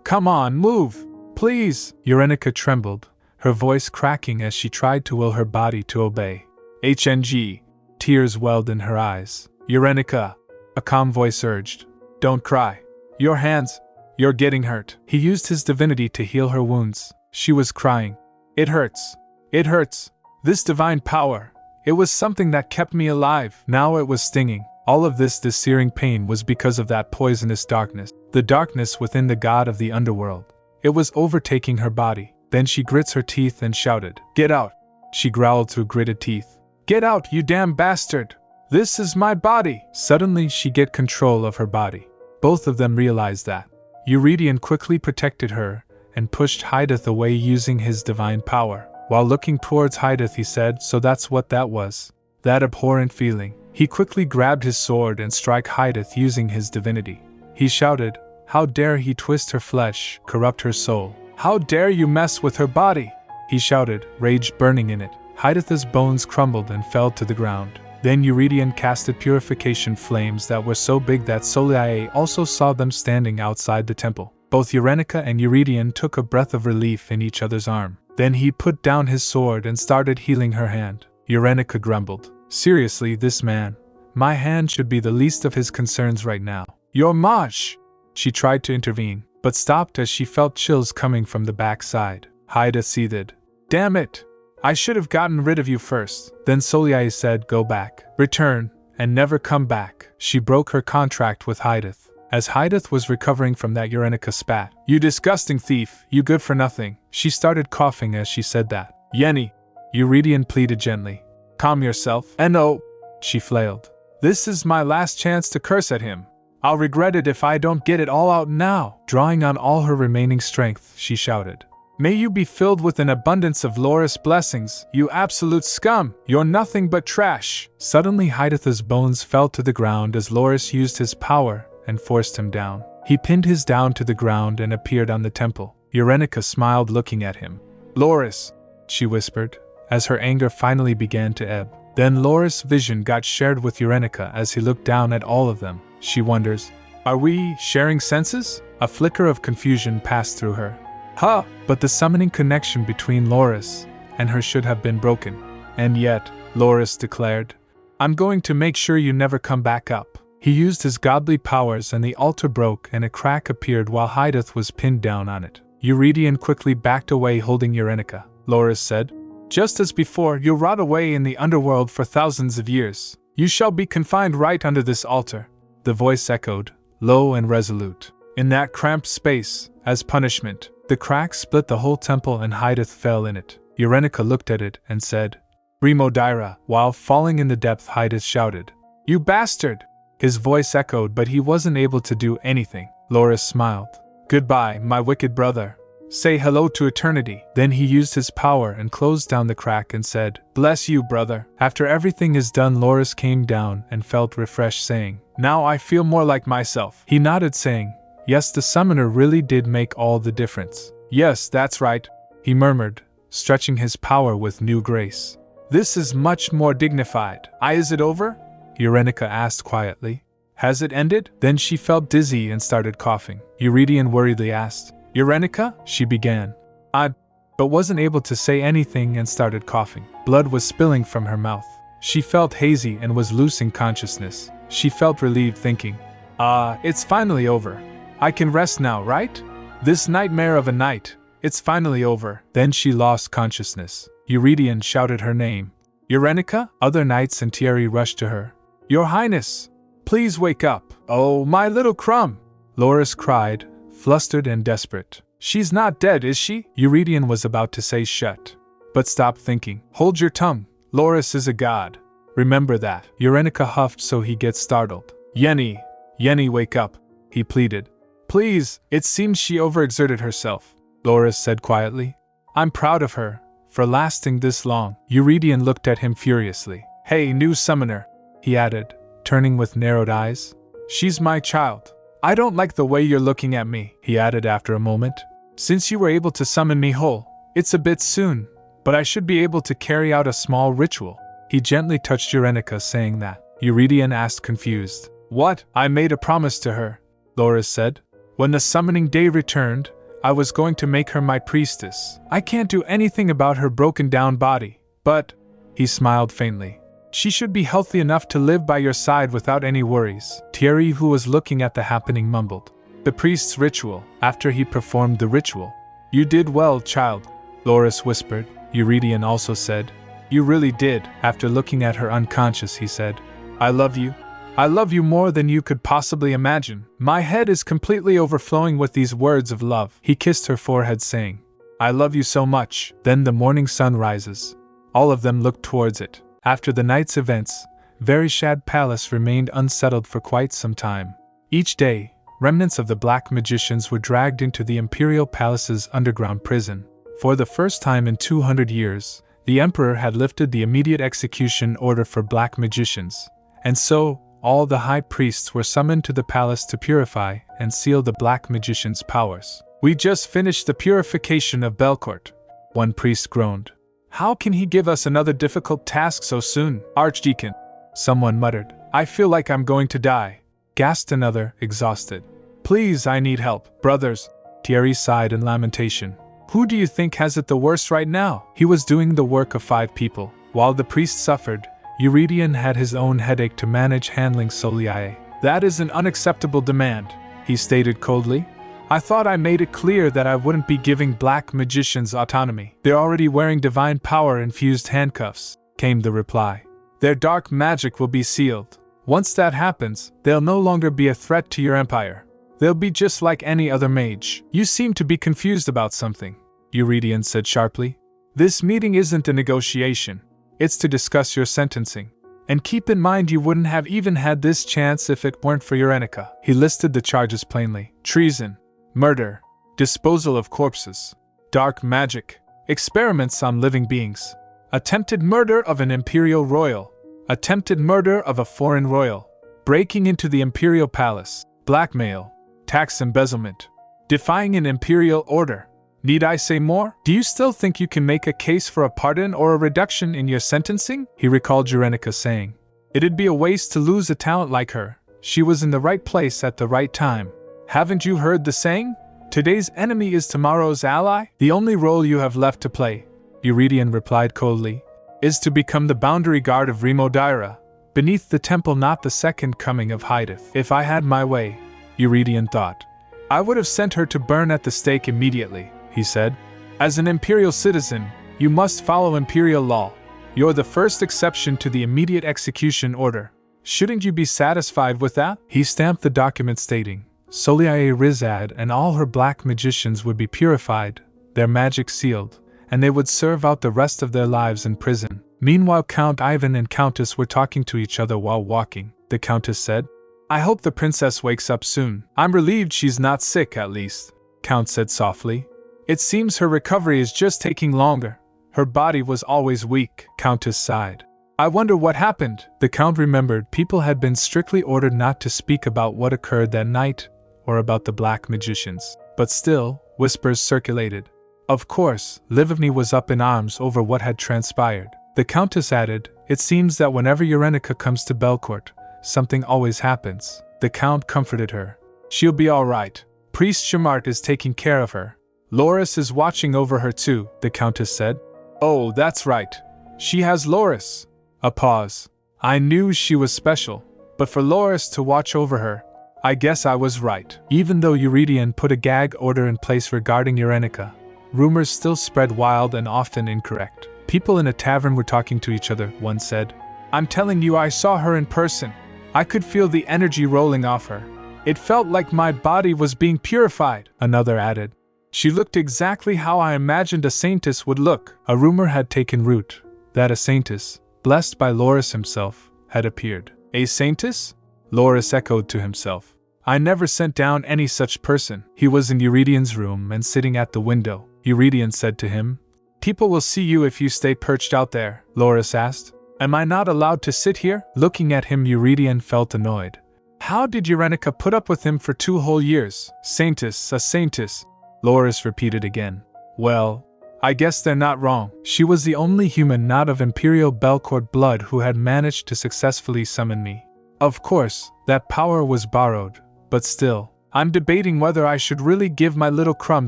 come on, move, please." Eurenika trembled. her voice cracking as she tried to will her body to obey. HNG. Tears welled in her eyes. Eurenica, a calm voice urged. Don't cry. Your hands. You're getting hurt. He used his divinity to heal her wounds. She was crying. It hurts. It hurts. This divine power. It was something that kept me alive. Now it was stinging. All of this searing pain was because of that poisonous darkness. The darkness within the god of the underworld. It was overtaking her body. Then she grits her teeth and shouted. Get out. She growled through gritted teeth. Get out, you damn bastard. This is my body. Suddenly she get control of her body. Both of them realized that. Eurydion quickly protected her and pushed Hydath away using his divine power. While looking towards Hydath he said, so that's what that was. That abhorrent feeling. He quickly grabbed his sword and struck Hydath using his divinity. He shouted, how dare he twist her flesh, corrupt her soul. How dare you mess with her body? He shouted, rage burning in it. Hydath's bones crumbled and fell to the ground. Then Eurydion casted purification flames that were so big that Soliae also saw them standing outside the temple. Both Eurenica and Eurydion took a breath of relief in each other's arm. Then he put down his sword and started healing her hand. Eurenica grumbled. Seriously, this man. My hand should be the least of his concerns right now. You're Maj! She tried to intervene, but stopped as she felt chills coming from the back side. Hydath seethed. Damn it! I should have gotten rid of you first. Then Soliae said, go back, return, and never come back. She broke her contract with Hydath. As Hydath was recovering from that, Eurenica spat. You disgusting thief, you good for nothing. She started coughing as she said that. Yenny, Eurydion pleaded gently. Calm yourself. No, she flailed. This is my last chance to curse at him. I'll regret it if I don't get it all out now. Drawing on all her remaining strength, she shouted. May you be filled with an abundance of Loris blessings, you absolute scum! You're nothing but trash! Suddenly Hydath's bones fell to the ground as Loris used his power and forced him down. He pinned his down to the ground and appeared on the temple. Eurenica smiled looking at him. Loris, she whispered, as her anger finally began to ebb. Then Loris' vision got shared with Eurenica as he looked down at all of them. She wonders, are we sharing senses? A flicker of confusion passed through her. Huh! But the summoning connection between Loris and her should have been broken. And yet, Loris declared, I'm going to make sure you never come back up. He used his godly powers and the altar broke and a crack appeared while Hydath was pinned down on it. Eurydion quickly backed away holding Eurenica. Loris said, just as before, you'll rot away in the underworld for thousands of years. You shall be confined right under this altar. The voice echoed, low and resolute. In that cramped space, as punishment, the crack split the whole temple and Hydath fell in it. Eurenica looked at it and said, Brimo Daira. While falling in the depth, Hydath shouted, You bastard! His voice echoed, but he wasn't able to do anything. Loris smiled. Goodbye, my wicked brother. Say hello to eternity. Then he used his power and closed down the crack and said, Bless you, brother. After everything is done, Loris came down and felt refreshed, saying, Now I feel more like myself. He nodded, saying, Yes, the summoner really did make all the difference. Yes, that's right, he murmured, stretching his power with new grace. This is much more dignified. Is it over? Eurenica asked quietly. Has it ended? Then she felt dizzy and started coughing. Eurydion worriedly asked, Eurenica? She began. But wasn't able to say anything and started coughing. Blood was spilling from her mouth. She felt hazy and was losing consciousness. She felt relieved, thinking, it's finally over. I can rest now, right? This nightmare of a night, it's finally over. Then she lost consciousness. Eurydion shouted her name. Eurenica? Other knights and Thierry rushed to her. Your Highness, please wake up. Oh, my little crumb! Loris cried, flustered and desperate. She's not dead, is she? Eurydion was about to say shut, but stopped, thinking. Hold your tongue. Loris is a god. Remember that. Eurenica huffed so he gets startled. Yenny, wake up, he pleaded. Please, it seems she overexerted herself, Loris said quietly. I'm proud of her, for lasting this long. Eurydion looked at him furiously. Hey, new summoner, he added, turning with narrowed eyes. She's my child. I don't like the way you're looking at me, he added after a moment. Since you were able to summon me whole, it's a bit soon, but I should be able to carry out a small ritual. He gently touched Eurenica, saying that. Eurydion asked, confused. What? I made a promise to her, Loris said. When the summoning day returned, I was going to make her my priestess. I can't do anything about her broken down body, but, he smiled faintly, she should be healthy enough to live by your side without any worries. Thierry, who was looking at the happening, mumbled. The priest's ritual. After he performed the ritual. You did well, child, Loris whispered. Eurydion also said. You really did. After looking at her unconscious, he said, I love you. I love you more than you could possibly imagine. My head is completely overflowing with these words of love. He kissed her forehead, saying, I love you so much. Then the morning sun rises. All of them looked towards it. After the night's events, Verishad Palace remained unsettled for quite some time. Each day, remnants of the black magicians were dragged into the imperial palace's underground prison. For the first time in 200 years, the emperor had lifted the immediate execution order for black magicians, and so, all the high priests were summoned to the palace to purify and seal the black magician's powers. We just finished the purification of Belcourt, one priest groaned. How can he give us another difficult task so soon, Archdeacon? Someone muttered. I feel like I'm going to die, gasped another, exhausted. Please, I need help, brothers. Thierry sighed in lamentation. Who do you think has it the worst right now? He was doing the work of 5 people. While the priest suffered, Eurydion had his own headache to manage handling Soliae. That is an unacceptable demand, he stated coldly. I thought I made it clear that I wouldn't be giving black magicians autonomy. They're already wearing divine power-infused handcuffs, came the reply. Their dark magic will be sealed. Once that happens, they'll no longer be a threat to your empire. They'll be just like any other mage. You seem to be confused about something, Eurydion said sharply. This meeting isn't a negotiation. It's to discuss your sentencing. And keep in mind you wouldn't have even had this chance if it weren't for Eurenica. He listed the charges plainly. Treason, murder, disposal of corpses, dark magic, experiments on living beings, attempted murder of an imperial royal, attempted murder of a foreign royal, breaking into the imperial palace, blackmail, tax embezzlement, defying an imperial order. Need I say more? Do you still think you can make a case for a pardon or a reduction in your sentencing? He recalled Eurenica saying. It'd be a waste to lose a talent like her. She was in the right place at the right time. Haven't you heard the saying? Today's enemy is tomorrow's ally? The only role you have left to play, Eurydion replied coldly, is to become the boundary guard of Remo Daira, beneath the temple, not the second coming of Hydeth. If I had my way, Eurydion thought, I would have sent her to burn at the stake immediately. He said. As an imperial citizen, you must follow imperial law. You're the first exception to the immediate execution order. Shouldn't you be satisfied with that? He stamped the document stating, Soliae Rizad and all her black magicians would be purified, their magic sealed, and they would serve out the rest of their lives in prison. Meanwhile, Count Ivan and Countess were talking to each other while walking. The Countess said, I hope the princess wakes up soon. I'm relieved she's not sick, at least, Count said softly. It seems her recovery is just taking longer. Her body was always weak, Countess sighed. I wonder what happened. The Count remembered people had been strictly ordered not to speak about what occurred that night, or about the black magicians. But still, whispers circulated. Of course, Livivny was up in arms over what had transpired. The Countess added, It seems that whenever Eurenica comes to Belcourt, something always happens. The Count comforted her. She'll be all right. Priest Chamart is taking care of her. Loris is watching over her too, the Countess said. Oh, that's right. She has Loris. A pause. I knew she was special, but for Loris to watch over her, I guess I was right. Even though Eurydion put a gag order in place regarding Eurenica, rumors still spread wild and often incorrect. People in a tavern were talking to each other, one said. I'm telling you, I saw her in person. I could feel the energy rolling off her. It felt like my body was being purified, another added. She looked exactly how I imagined a saintess would look. A rumor had taken root that a saintess, blessed by Loris himself, had appeared. A saintess? Loris echoed to himself. I never sent down any such person. He was in Euridion's room and sitting at the window. Eurydion said to him, People will see you if you stay perched out there, Loris asked. Am I not allowed to sit here? Looking at him, Eurydion felt annoyed. How did Eurenica put up with him for 2 whole years? Saintess, a saintess, Loris repeated again. Well, I guess they're not wrong. She was the only human not of Imperial Belcourt blood who had managed to successfully summon me. Of course, that power was borrowed, but still, I'm debating whether I should really give my little crumb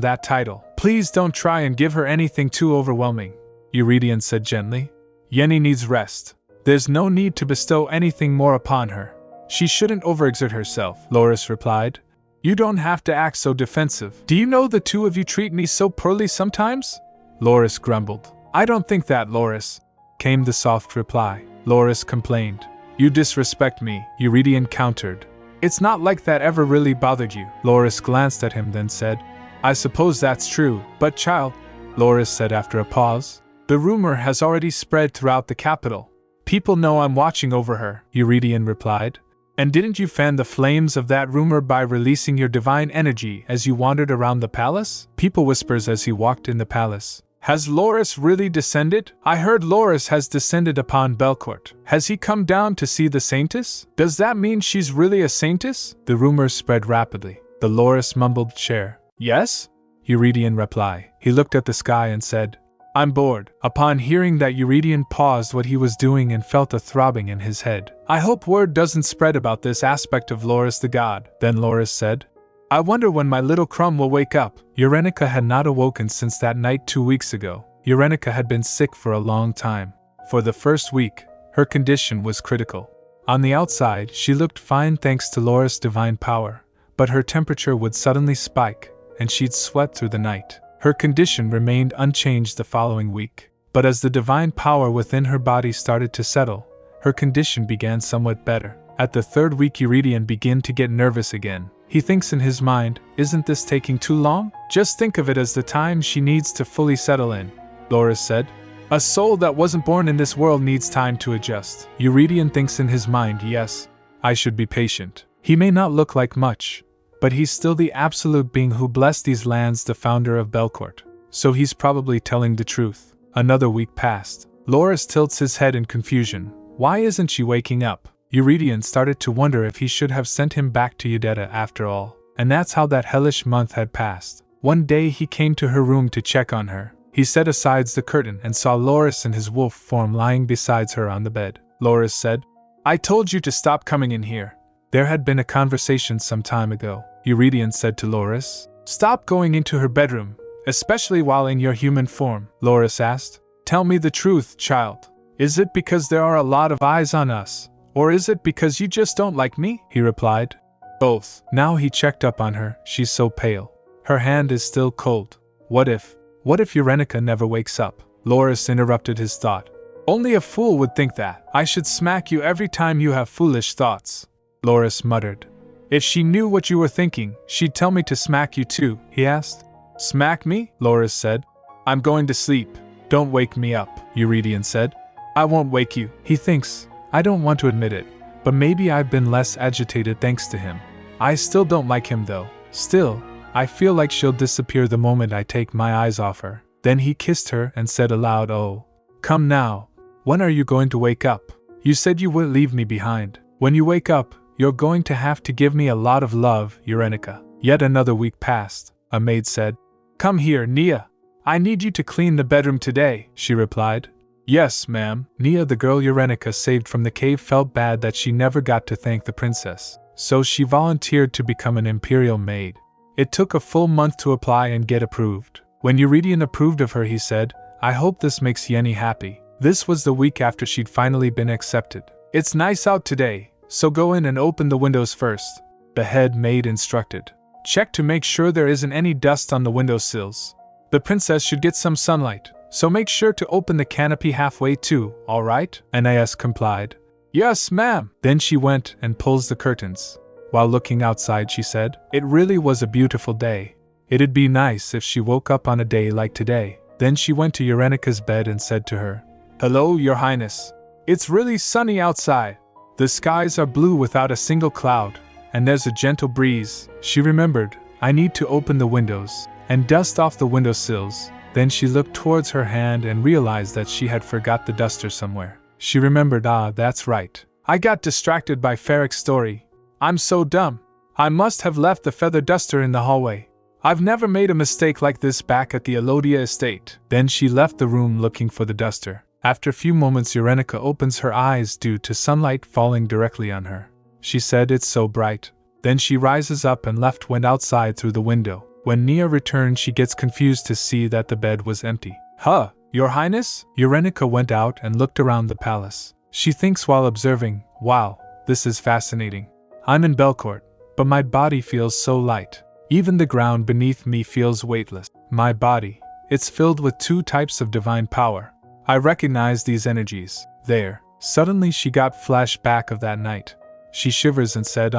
that title. Please don't try and give her anything too overwhelming, Eurydion said gently. Yenny needs rest. There's no need to bestow anything more upon her. She shouldn't overexert herself, Loris replied. You don't have to act so defensive. Do you know the two of you treat me so poorly sometimes? Loris grumbled. I don't think that, Loris, came the soft reply. Loris complained. You disrespect me, Eurydion countered. It's not like that ever really bothered you. Loris glanced at him then said, I suppose that's true, but child, Loris said after a pause, the rumor has already spread throughout the capital. People know I'm watching over her, Eurydion replied. And didn't you fan the flames of that rumor by releasing your divine energy as you wandered around the palace? People whispers as he walked in the palace. Has Loris really descended? I heard Loris has descended upon Belcourt. Has he come down to see the Saintess? Does that mean she's really a Saintess? The rumors spread rapidly. The Loris mumbled chair. Yes? Eurydion replied. He looked at the sky and said, I'm bored. Upon hearing that, Eurydion paused what he was doing and felt a throbbing in his head. I hope word doesn't spread about this aspect of Loris the god. Then Loris said, I wonder when my little crumb will wake up. Eurenica had not awoken since that night 2 weeks ago. Eurenica had been sick for a long time. For the first week, her condition was critical. On the outside, she looked fine thanks to Loris' divine power, but her temperature would suddenly spike, and she'd sweat through the night. Her condition remained unchanged the following week, but as the divine power within her body started to settle, her condition began somewhat better. At the 3rd week, Eurydion began to get nervous again. He thinks in his mind, isn't this taking too long? Just think of it as the time she needs to fully settle in, Loris said. A soul that wasn't born in this world needs time to adjust. Eurydion thinks in his mind, yes, I should be patient. He may not look like much, but he's still the absolute being who blessed these lands, the founder of Belcourt. So he's probably telling the truth. Another week passed. Loris tilts his head in confusion. Why isn't she waking up? Eurydion started to wonder if he should have sent him back to Udetta after all. And that's how that hellish month had passed. One day he came to her room to check on her. He set aside the curtain and saw Loris in his wolf form lying beside her on the bed. Loris said, I told you to stop coming in here. There had been a conversation some time ago. Eurydion said to Loris, stop going into her bedroom, especially while in your human form. Loris asked, tell me the truth, child. Is it because there are a lot of eyes on us? Or is it because you just don't like me? He replied. Both. Now he checked up on her. She's so pale. Her hand is still cold. What if Eurenica never wakes up? Loris interrupted his thought. Only a fool would think that. I should smack you every time you have foolish thoughts, Loris muttered. If she knew what you were thinking, she'd tell me to smack you too, he asked. Smack me? Loris said. I'm going to sleep. Don't wake me up, Eurydion said. I won't wake you. He thinks. I don't want to admit it, but maybe I've been less agitated thanks to him. I still don't like him though. Still, I feel like she'll disappear the moment I take my eyes off her. Then he kissed her and said aloud, oh, come now. When are you going to wake up? You said you would leave me behind. When you wake up, you're going to have to give me a lot of love, Eurenica. Yet another week passed. A maid said, come here, Nia. I need you to clean the bedroom today, she replied. Yes, ma'am. Nia, the girl Eurenica saved from the cave, felt bad that she never got to thank the princess, so she volunteered to become an imperial maid. It took a full month to apply and get approved. When Eurydion approved of her, he said, I hope this makes Yenny happy. This was the week after she'd finally been accepted. It's nice out today, so go in and open the windows first, the head maid instructed. Check to make sure there isn't any dust on the windowsills. The princess should get some sunlight, so make sure to open the canopy halfway too, alright? Anais complied. Yes, ma'am. Then she went and pulls the curtains. While looking outside, she said, it really was a beautiful day. It'd be nice if she woke up on a day like today. Then she went to Eurenica's bed and said to her, hello, your highness. It's really sunny outside. The skies are blue without a single cloud, and there's a gentle breeze. She remembered, I need to open the windows and dust off the windowsills. Then she looked towards her hand and realized that she had forgot the duster somewhere. She remembered, that's right. I got distracted by Ferric's story. I'm so dumb. I must have left the feather duster in the hallway. I've never made a mistake like this back at the Elodia estate. Then she left the room looking for the duster. After a few moments, Eurenica opens her eyes due to sunlight falling directly on her. She said, it's so bright. Then she rises up and went outside through the window. When Nia returns, she gets confused to see that the bed was empty. Huh, Your Highness? Urenica went out and looked around the palace. She thinks while observing, wow, this is fascinating. I'm in Belcourt, but my body feels so light. Even the ground beneath me feels weightless. My body, it's filled with 2 types of divine power. I recognize these energies. There. Suddenly she got flashback of that night. She shivers and said,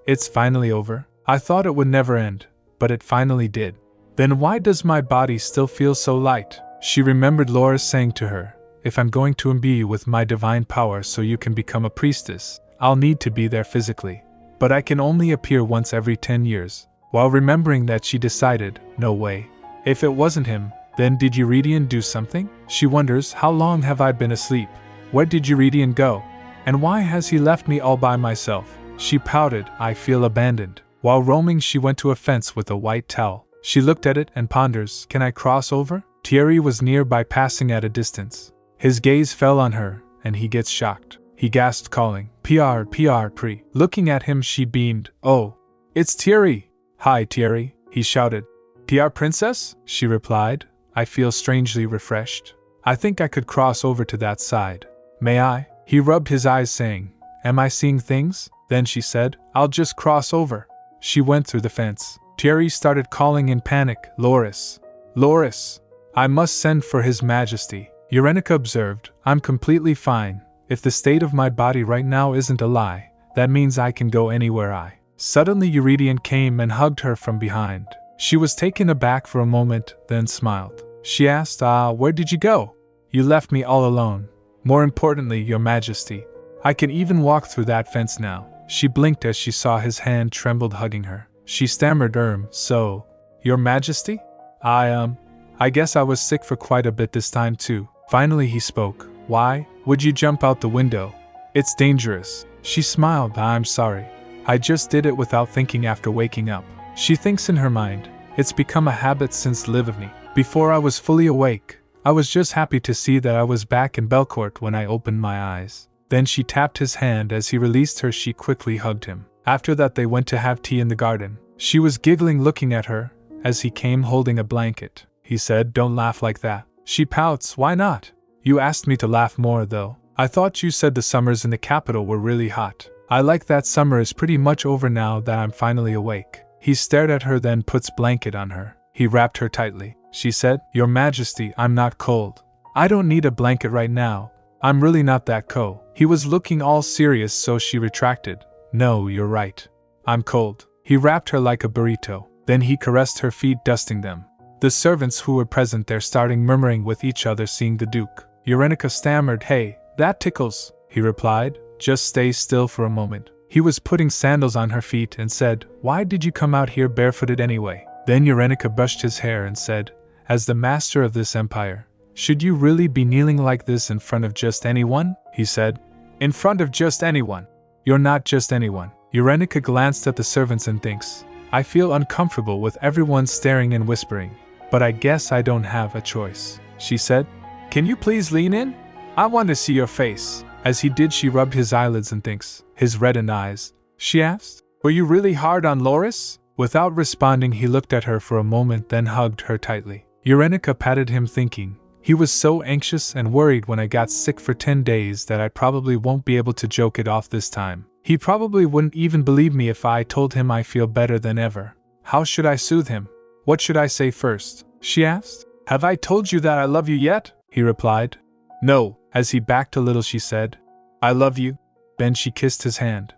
it's finally over. I thought it would never end, but it finally did. Then why does my body still feel so light? She remembered Laura saying to her, if I'm going to imbue you with my divine power so you can become a priestess, I'll need to be there physically. But I can only appear once every 10 years. While remembering that, she decided, no way. If it wasn't him, then did Eurydion do something? She wonders, how long have I been asleep? Where did Eurydion go? And why has he left me all by myself? She pouted, I feel abandoned. While roaming, she went to a fence with a white towel. She looked at it and ponders, can I cross over? Thierry was nearby, passing at a distance. His gaze fell on her, and he gets shocked. He gasped, calling, Pri. Looking at him, she beamed, oh, it's Thierry. Hi, Thierry, he shouted. Pri Princess? She replied, I feel strangely refreshed. I think I could cross over to that side. May I? He rubbed his eyes, saying, am I seeing things? Then she said, I'll just cross over. She went through the fence. Thierry started calling in panic, Loris. Loris! I must send for His Majesty. Urenica observed, I'm completely fine. If the state of my body right now isn't a lie, that means I can go anywhere Suddenly Eurydion came and hugged her from behind. She was taken aback for a moment, then smiled. She asked, where did you go? You left me all alone. More importantly, Your Majesty, I can even walk through that fence now. She blinked as she saw his hand trembled, hugging her. She stammered, so, Your Majesty? I guess I was sick for quite a bit this time too. Finally he spoke. Why would you jump out the window? It's dangerous. She smiled. I'm sorry. I just did it without thinking after waking up. She thinks in her mind, it's become a habit since Livni. Before I was fully awake, I was just happy to see that I was back in Belcourt when I opened my eyes. Then she tapped his hand as he released her. She quickly hugged him. After that they went to have tea in the garden. She was giggling looking at her, as he came holding a blanket. He said, don't laugh like that. She pouts, why not? You asked me to laugh more though. I thought you said the summers in the capital were really hot. I like that summer is pretty much over now that I'm finally awake. He stared at her, then puts blanket on her. He wrapped her tightly. She said, Your Majesty, I'm not cold. I don't need a blanket right now. I'm really not that cold. He was looking all serious, so she retracted. No, you're right. I'm cold. He wrapped her like a burrito. Then he caressed her feet, dusting them. The servants who were present there started murmuring with each other, seeing the Duke. Urenica stammered, Hey, that tickles. He replied, Just stay still for a moment. He was putting sandals on her feet and said, Why did you come out here barefooted anyway? Then Urenica brushed his hair and said, As the master of this empire, should you really be kneeling like this in front of just anyone? He said, In front of just anyone. You're not just anyone. Urenica glanced at the servants and thinks, I feel uncomfortable with everyone staring and whispering, but I guess I don't have a choice. She said, Can you please lean in? I want to see your face. As he did, she rubbed his eyelids and thinks, his reddened eyes. She asked, Were you really hard on Loris? Without responding, he looked at her for a moment, then hugged her tightly. Urenica patted him, thinking, He was so anxious and worried when I got sick for 10 days that I probably won't be able to joke it off this time. He probably wouldn't even believe me if I told him I feel better than ever. How should I soothe him? What should I say first? She asked. Have I told you that I love you yet? He replied. No. As he backed a little, she said, I love you. Then she kissed his hand.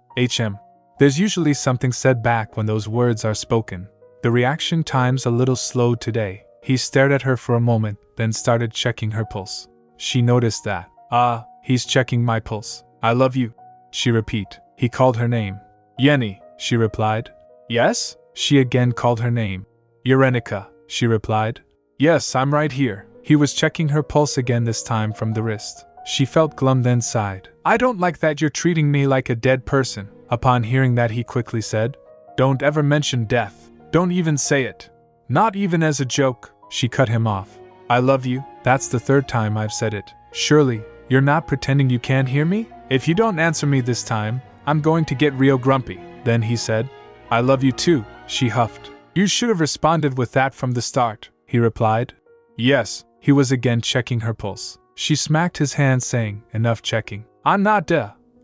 There's usually something said back when those words are spoken. The reaction time's a little slow today. He stared at her for a moment, then started checking her pulse. She noticed that. He's checking my pulse. I love you. She repeated. He called her name. Yenny, she replied. Yes? She again called her name. Urenica, she replied. Yes, I'm right here. He was checking her pulse again, this time from the wrist. She felt glum, then sighed. I don't like that you're treating me like a dead person. Upon hearing that, he quickly said, Don't ever mention death. Don't even say it. Not even as a joke. She cut him off. I love you. That's the 3rd time I've said it. Surely, you're not pretending you can't hear me? If you don't answer me this time, I'm going to get real grumpy. Then he said, I love you too, she huffed. You should have responded with that from the start, he replied. Yes, he was again checking her pulse. She smacked his hand saying, enough checking. I'm not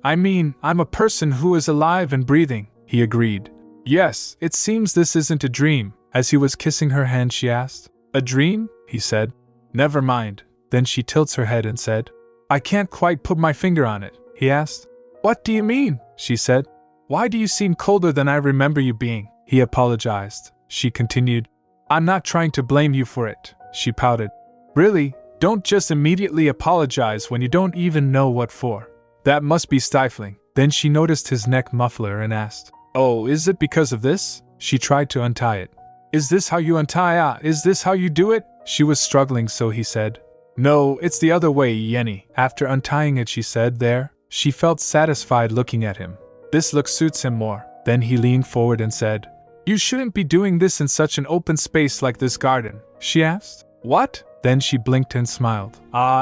I'm a person who is alive and breathing, he agreed. Yes, it seems this isn't a dream. As he was kissing her hand she asked. A dream? He said. Never mind. Then she tilts her head and said, I can't quite put my finger on it, he asked. What do you mean? She said. Why do you seem colder than I remember you being? He apologized. She continued. I'm not trying to blame you for it, she pouted. Really? Don't just immediately apologize when you don't even know what for. That must be stifling. Then she noticed his neck muffler and asked, Oh, is it because of this? She tried to untie it. Is this how you untie? Is this how you do it? She was struggling, so he said, No, it's the other way, Yenny. After untying it, she said, There. She felt satisfied looking at him. This look suits him more. Then he leaned forward and said, You shouldn't be doing this in such an open space like this garden, she asked. What? Then she blinked and smiled.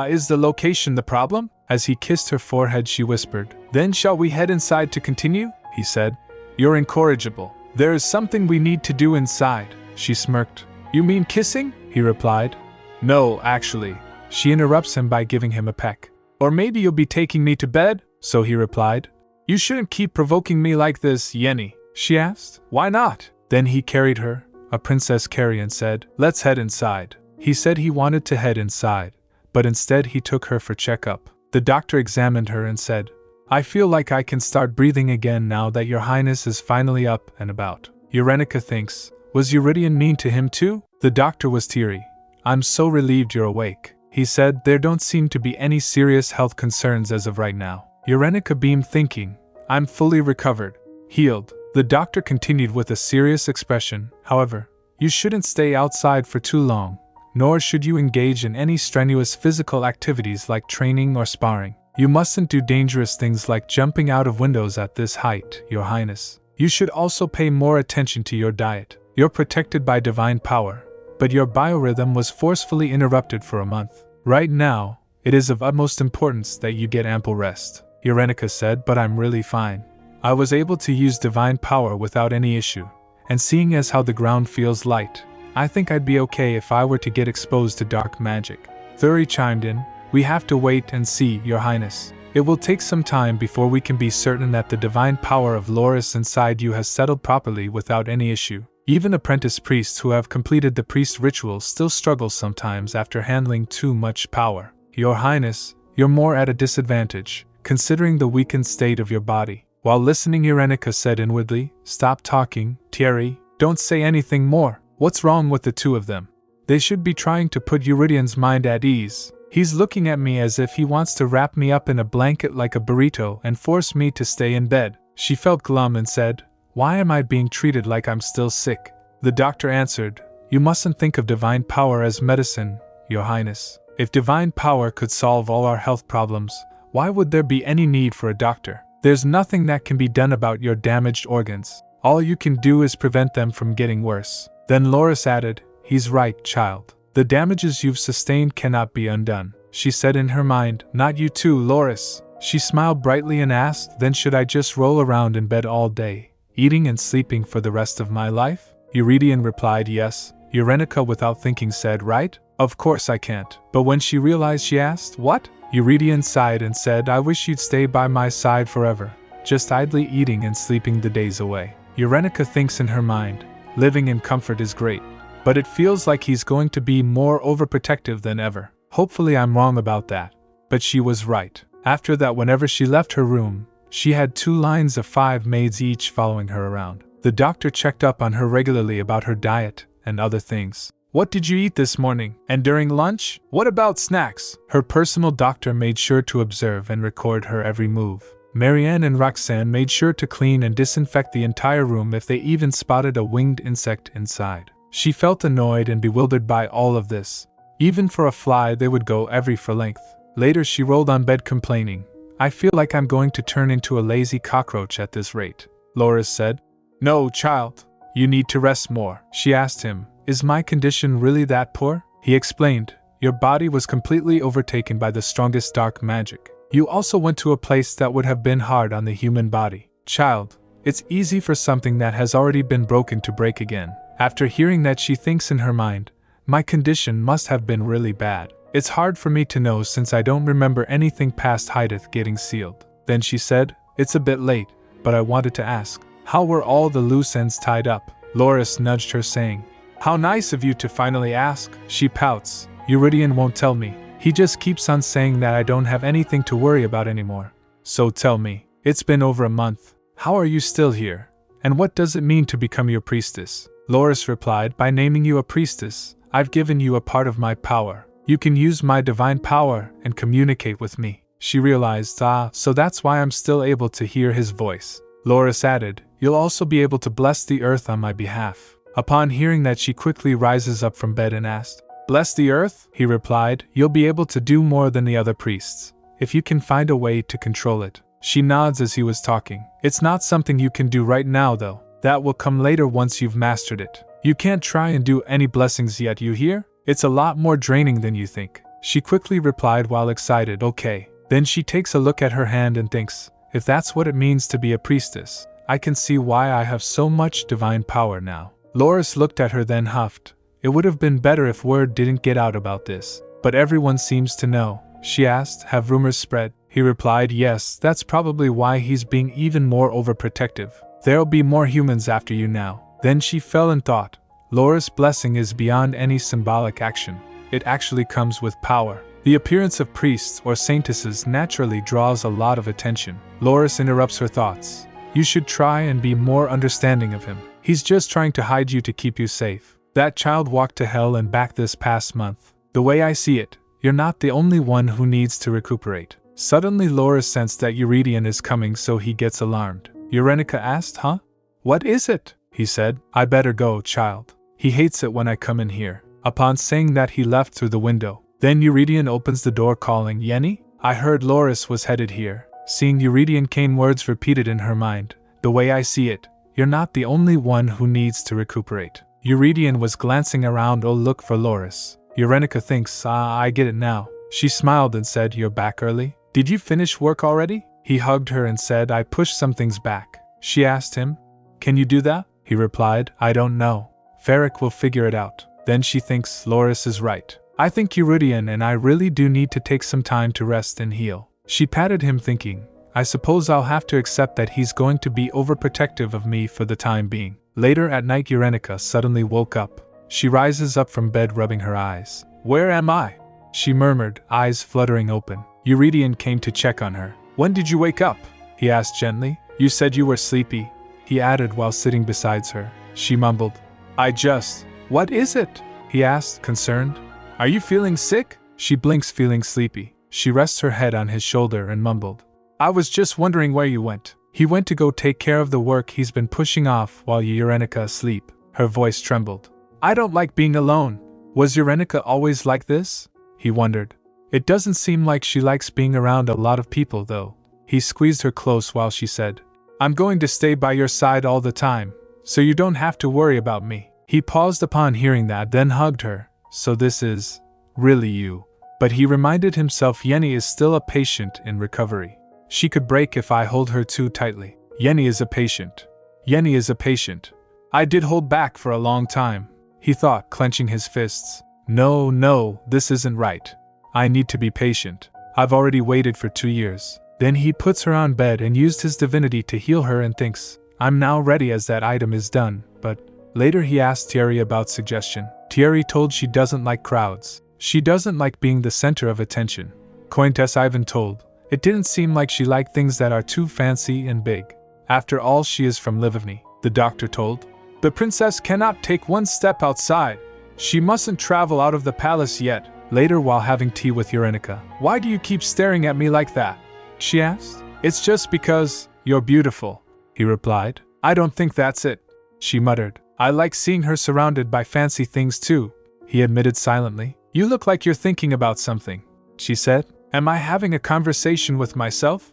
Is the location the problem? As he kissed her forehead, she whispered, Then shall we head inside to continue? He said. You're incorrigible. There is something we need to do inside, she smirked. You mean kissing? He replied. No, actually. She interrupts him by giving him a peck. Or maybe you'll be taking me to bed? So he replied. You shouldn't keep provoking me like this, Yenny, she asked. Why not? Then he carried her, a princess carry, and said, Let's head inside. He said he wanted to head inside, but instead he took her for checkup. The doctor examined her and said, I feel like I can start breathing again now that your highness is finally up and about. Eurenica thinks, was Eurydion mean to him too? The doctor was teary. I'm so relieved you're awake. He said there don't seem to be any serious health concerns as of right now. Eurenica beamed thinking, I'm fully recovered, healed. The doctor continued with a serious expression, however, you shouldn't stay outside for too long, nor should you engage in any strenuous physical activities like training or sparring. You mustn't do dangerous things like jumping out of windows at this height, Your Highness. You should also pay more attention to your diet. You're protected by divine power, but your biorhythm was forcefully interrupted for a month. Right now, it is of utmost importance that you get ample rest. Eurenica said, but I'm really fine. I was able to use divine power without any issue, and seeing as how the ground feels light, I think I'd be okay if I were to get exposed to dark magic. Thuri chimed in, We have to wait and see, Your Highness. It will take some time before we can be certain that the divine power of Loris inside you has settled properly without any issue. Even apprentice priests who have completed the priest ritual still struggle sometimes after handling too much power. Your Highness, you're more at a disadvantage, considering the weakened state of your body. While listening, Eurenica said inwardly, Stop talking, Thierry, don't say anything more. What's wrong with the two of them? They should be trying to put Euridion's mind at ease. He's looking at me as if he wants to wrap me up in a blanket like a burrito and force me to stay in bed. She felt glum and said, Why am I being treated like I'm still sick? The doctor answered, You mustn't think of divine power as medicine, Your Highness. If divine power could solve all our health problems, why would there be any need for a doctor? There's nothing that can be done about your damaged organs. All you can do is prevent them from getting worse. Then Loris added, He's right, child. The damages you've sustained cannot be undone. She said in her mind, Not you too, Loris. She smiled brightly and asked, Then should I just roll around in bed all day, eating and sleeping for the rest of my life? Eurydion replied yes. Eurenica without thinking said, Right? Of course I can't. But when she realized, she asked, What? Eurydion sighed and said, I wish you'd stay by my side forever, just idly eating and sleeping the days away. Eurenica thinks in her mind, living in comfort is great, but it feels like he's going to be more overprotective than ever. Hopefully I'm wrong about that. But she was right. After that, whenever she left her room, she had 2 lines of 5 maids each following her around. The doctor checked up on her regularly about her diet and other things. What did you eat this morning? And during lunch? What about snacks? Her personal doctor made sure to observe and record her every move. Marianne and Roxanne made sure to clean and disinfect the entire room if they even spotted a winged insect inside. She felt annoyed and bewildered by all of this. Even for a fly, they would go every for length. Later, she rolled on bed complaining, I feel like I'm going to turn into a lazy cockroach at this rate. Loris said, No, child. You need to rest more. She asked him, Is my condition really that poor? He explained, Your body was completely overtaken by the strongest dark magic. You also went to a place that would have been hard on the human body. Child, It's easy for something that has already been broken to break again. After hearing that, she thinks in her mind, my condition must have been really bad. It's hard for me to know since I don't remember anything past Hydeth getting sealed. Then she said, it's a bit late, but I wanted to ask, how were all the loose ends tied up? Loris nudged her saying, how nice of you to finally ask. She pouts, Eurydion won't tell me. He just keeps on saying that I don't have anything to worry about anymore. So tell me, it's been over a month. How are you still here? And what does it mean to become your priestess? Loris replied, by naming you a priestess, I've given you a part of my power. You can use my divine power and communicate with me. She realized, so that's why I'm still able to hear his voice. Loris added, you'll also be able to bless the earth on my behalf. Upon hearing that, she quickly rises up from bed and asked, bless the earth? He replied, you'll be able to do more than the other priests, if you can find a way to control it. She nods as he was talking. It's not something you can do right now though. That will come later once you've mastered it. You can't try and do any blessings yet, you hear? It's a lot more draining than you think. She quickly replied while excited, okay. Then she takes a look at her hand and thinks, if that's what it means to be a priestess, I can see why I have so much divine power now. Loris looked at her then huffed. It would have been better if word didn't get out about this. But everyone seems to know. She asked, have rumors spread? He replied, yes, that's probably why he's being even more overprotective. There'll be more humans after you now. Then she fell in thought. Loris' blessing is beyond any symbolic action. It actually comes with power. The appearance of priests or saintesses naturally draws a lot of attention. Loris interrupts her thoughts. You should try and be more understanding of him. He's just trying to hide you to keep you safe. That child walked to hell and back this past month. The way I see it, you're not the only one who needs to recuperate. Suddenly Loris sensed that Eurydion is coming, so he gets alarmed. Eurenica asked, huh? What is it? He said, I better go, child. He hates it when I come in here. Upon saying that, he left through the window. Then Eurydion opens the door calling, Yenny? I heard Loris was headed here. Seeing Eurydion, came words repeated in her mind. The way I see it, you're not the only one who needs to recuperate. Eurydion was glancing around, look for Loris. Eurenica thinks, I get it now. She smiled and said, you're back early? Did you finish work already? He hugged her and said, I pushed some things back. She asked him, can you do that? He replied, I don't know. Ferric will figure it out. Then she thinks, Loris is right. I think Eurydion and I really do need to take some time to rest and heal. She patted him thinking, I suppose I'll have to accept that he's going to be overprotective of me for the time being. Later at night, Eurenica suddenly woke up. She rises up from bed rubbing her eyes. Where am I? She murmured, eyes fluttering open. Eurydion came to check on her. When did you wake up? He asked gently. You said you were sleepy, he added while sitting beside her. She mumbled, What is it? He asked, concerned. Are you feeling sick? She blinks, feeling sleepy. She rests her head on his shoulder and mumbled, I was just wondering where you went. He went to go take care of the work he's been pushing off while Eurenica asleep. Her voice trembled. I don't like being alone. Was Eurenica always like this? He wondered. It doesn't seem like she likes being around a lot of people, though. He squeezed her close while she said, I'm going to stay by your side all the time, so you don't have to worry about me. He paused upon hearing that, then hugged her. So this is really you. But he reminded himself Yenny is still a patient in recovery. She could break if I hold her too tightly. Yenny is a patient. Yenny is a patient. I did hold back for a long time, he thought, clenching his fists. No, this isn't right. I need to be patient. I've already waited for 2 years. Then he puts her on bed and used his divinity to heal her and thinks, I'm now ready as that item is done. But later he asked Thierry about suggestion. Thierry told she doesn't like crowds. She doesn't like being the center of attention. Countess Ivan told, it didn't seem like she liked things that are too fancy and big. After all, she is from Livivny, the doctor told. The princess cannot take one step outside. She mustn't travel out of the palace yet. Later, while having tea with Eurenica, why do you keep staring at me like that? She asked. It's just because you're beautiful, he replied. I don't think that's it, she muttered. I like seeing her surrounded by fancy things too, he admitted silently. You look like you're thinking about something, she said. Am I having a conversation with myself?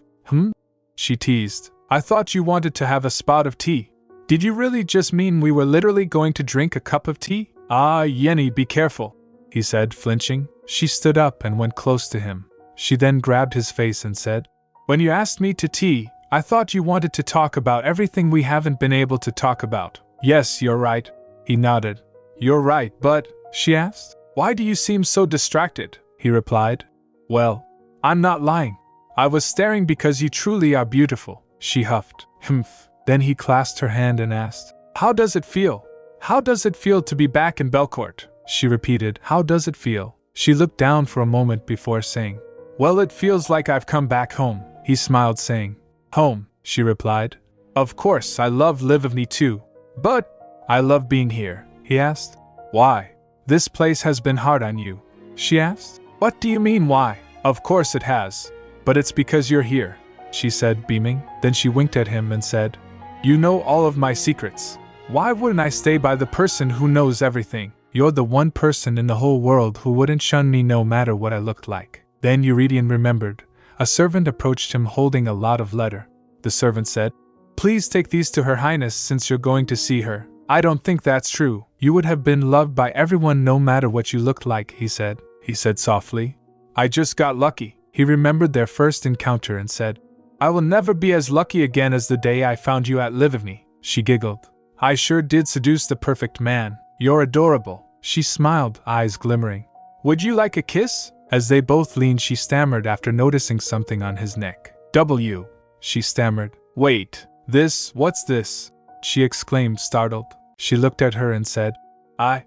She teased. I thought you wanted to have a spot of tea. Did you really just mean we were literally going to drink a cup of tea? Yenny, be careful, he said, flinching. She stood up and went close to him. She then grabbed his face and said, When you asked me to tea, I thought you wanted to talk about everything we haven't been able to talk about. Yes, you're right. He nodded. You're right, but, she asked. Why do you seem so distracted? He replied. Well, I'm not lying. I was staring because you truly are beautiful, she huffed. Humph. Then he clasped her hand and asked, How does it feel? How does it feel to be back in Belcourt? She repeated, How does it feel? She looked down for a moment before saying, Well, it feels like I've come back home. He smiled, saying, Home, she replied. Of course, I love Livivny too. But, I love being here, he asked. Why? This place has been hard on you, she asked. What do you mean why? Of course it has. But it's because you're here, she said, beaming. Then she winked at him and said, You know all of my secrets. Why wouldn't I stay by the person who knows everything? You're the one person in the whole world who wouldn't shun me no matter what I looked like. Then Eurydion remembered. A servant approached him holding a lot of letter. The servant said, Please take these to Her Highness since you're going to see her. I don't think that's true. You would have been loved by everyone no matter what you looked like, he said. He said softly. I just got lucky. He remembered their first encounter and said, I will never be as lucky again as the day I found you at Livivny. She giggled. I sure did seduce the perfect man. You're adorable. She smiled, eyes glimmering. Would you like a kiss? As they both leaned, she stammered after noticing something on his neck. W. She stammered. Wait, what's this? She exclaimed, startled. She looked at her and said, I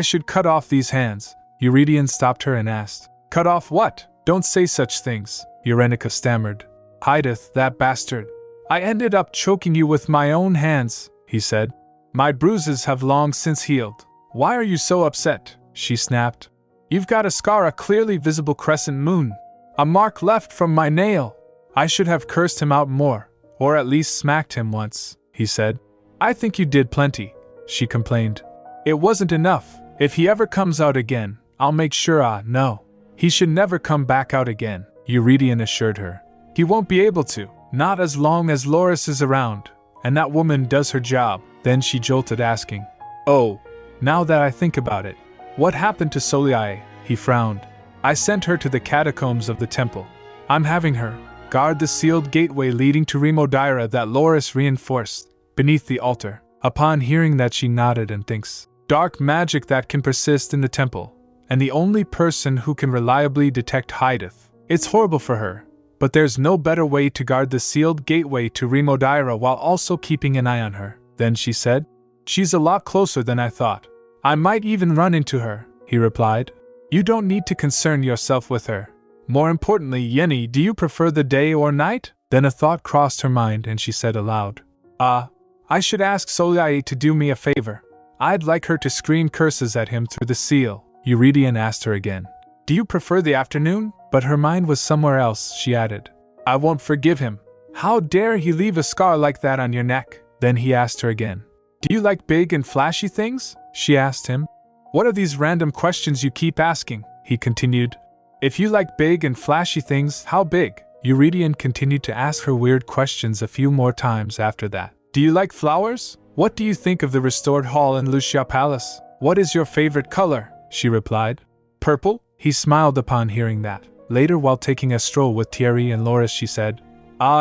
should cut off these hands. Eurydion stopped her and asked, Cut off what? Don't say such things, Eurenica stammered. Hideth, that bastard. I ended up choking you with my own hands, he said. My bruises have long since healed. Why are you so upset? She snapped. You've got a scar, a clearly visible crescent moon. A mark left from my nail. I should have cursed him out more, or at least smacked him once, he said. I think you did plenty, she complained. It wasn't enough. If he ever comes out again, I'll make sure no. He should never come back out again, Eurydion assured her. He won't be able to, not as long as Loris is around, and that woman does her job. Then she jolted, asking, Oh, now that I think about it, what happened to Soliae? He frowned. I sent her to the catacombs of the temple. I'm having her guard the sealed gateway leading to Remodira that Loris reinforced beneath the altar. Upon hearing that, she nodded and thinks, dark magic that can persist in the temple, and the only person who can reliably detect Hideth. It's horrible for her, but there's no better way to guard the sealed gateway to Remodira while also keeping an eye on her. Then she said, She's a lot closer than I thought. I might even run into her, he replied. You don't need to concern yourself with her. More importantly, Yenny, do you prefer the day or night? Then a thought crossed her mind and she said aloud, I should ask Soliae to do me a favor. I'd like her to scream curses at him through the seal. Eurydion asked her again, Do you prefer the afternoon? But her mind was somewhere else, she added. I won't forgive him. How dare he leave a scar like that on your neck? Then he asked her again, Do you like big and flashy things? She asked him. What are these random questions you keep asking? He continued. If you like big and flashy things, how big? Eurydion continued to ask her weird questions a few more times after that. Do you like flowers? What do you think of the restored hall in Lucia Palace? What is your favorite color? She replied. Purple? He smiled upon hearing that. Later, while taking a stroll with Thierry and Loris, she said,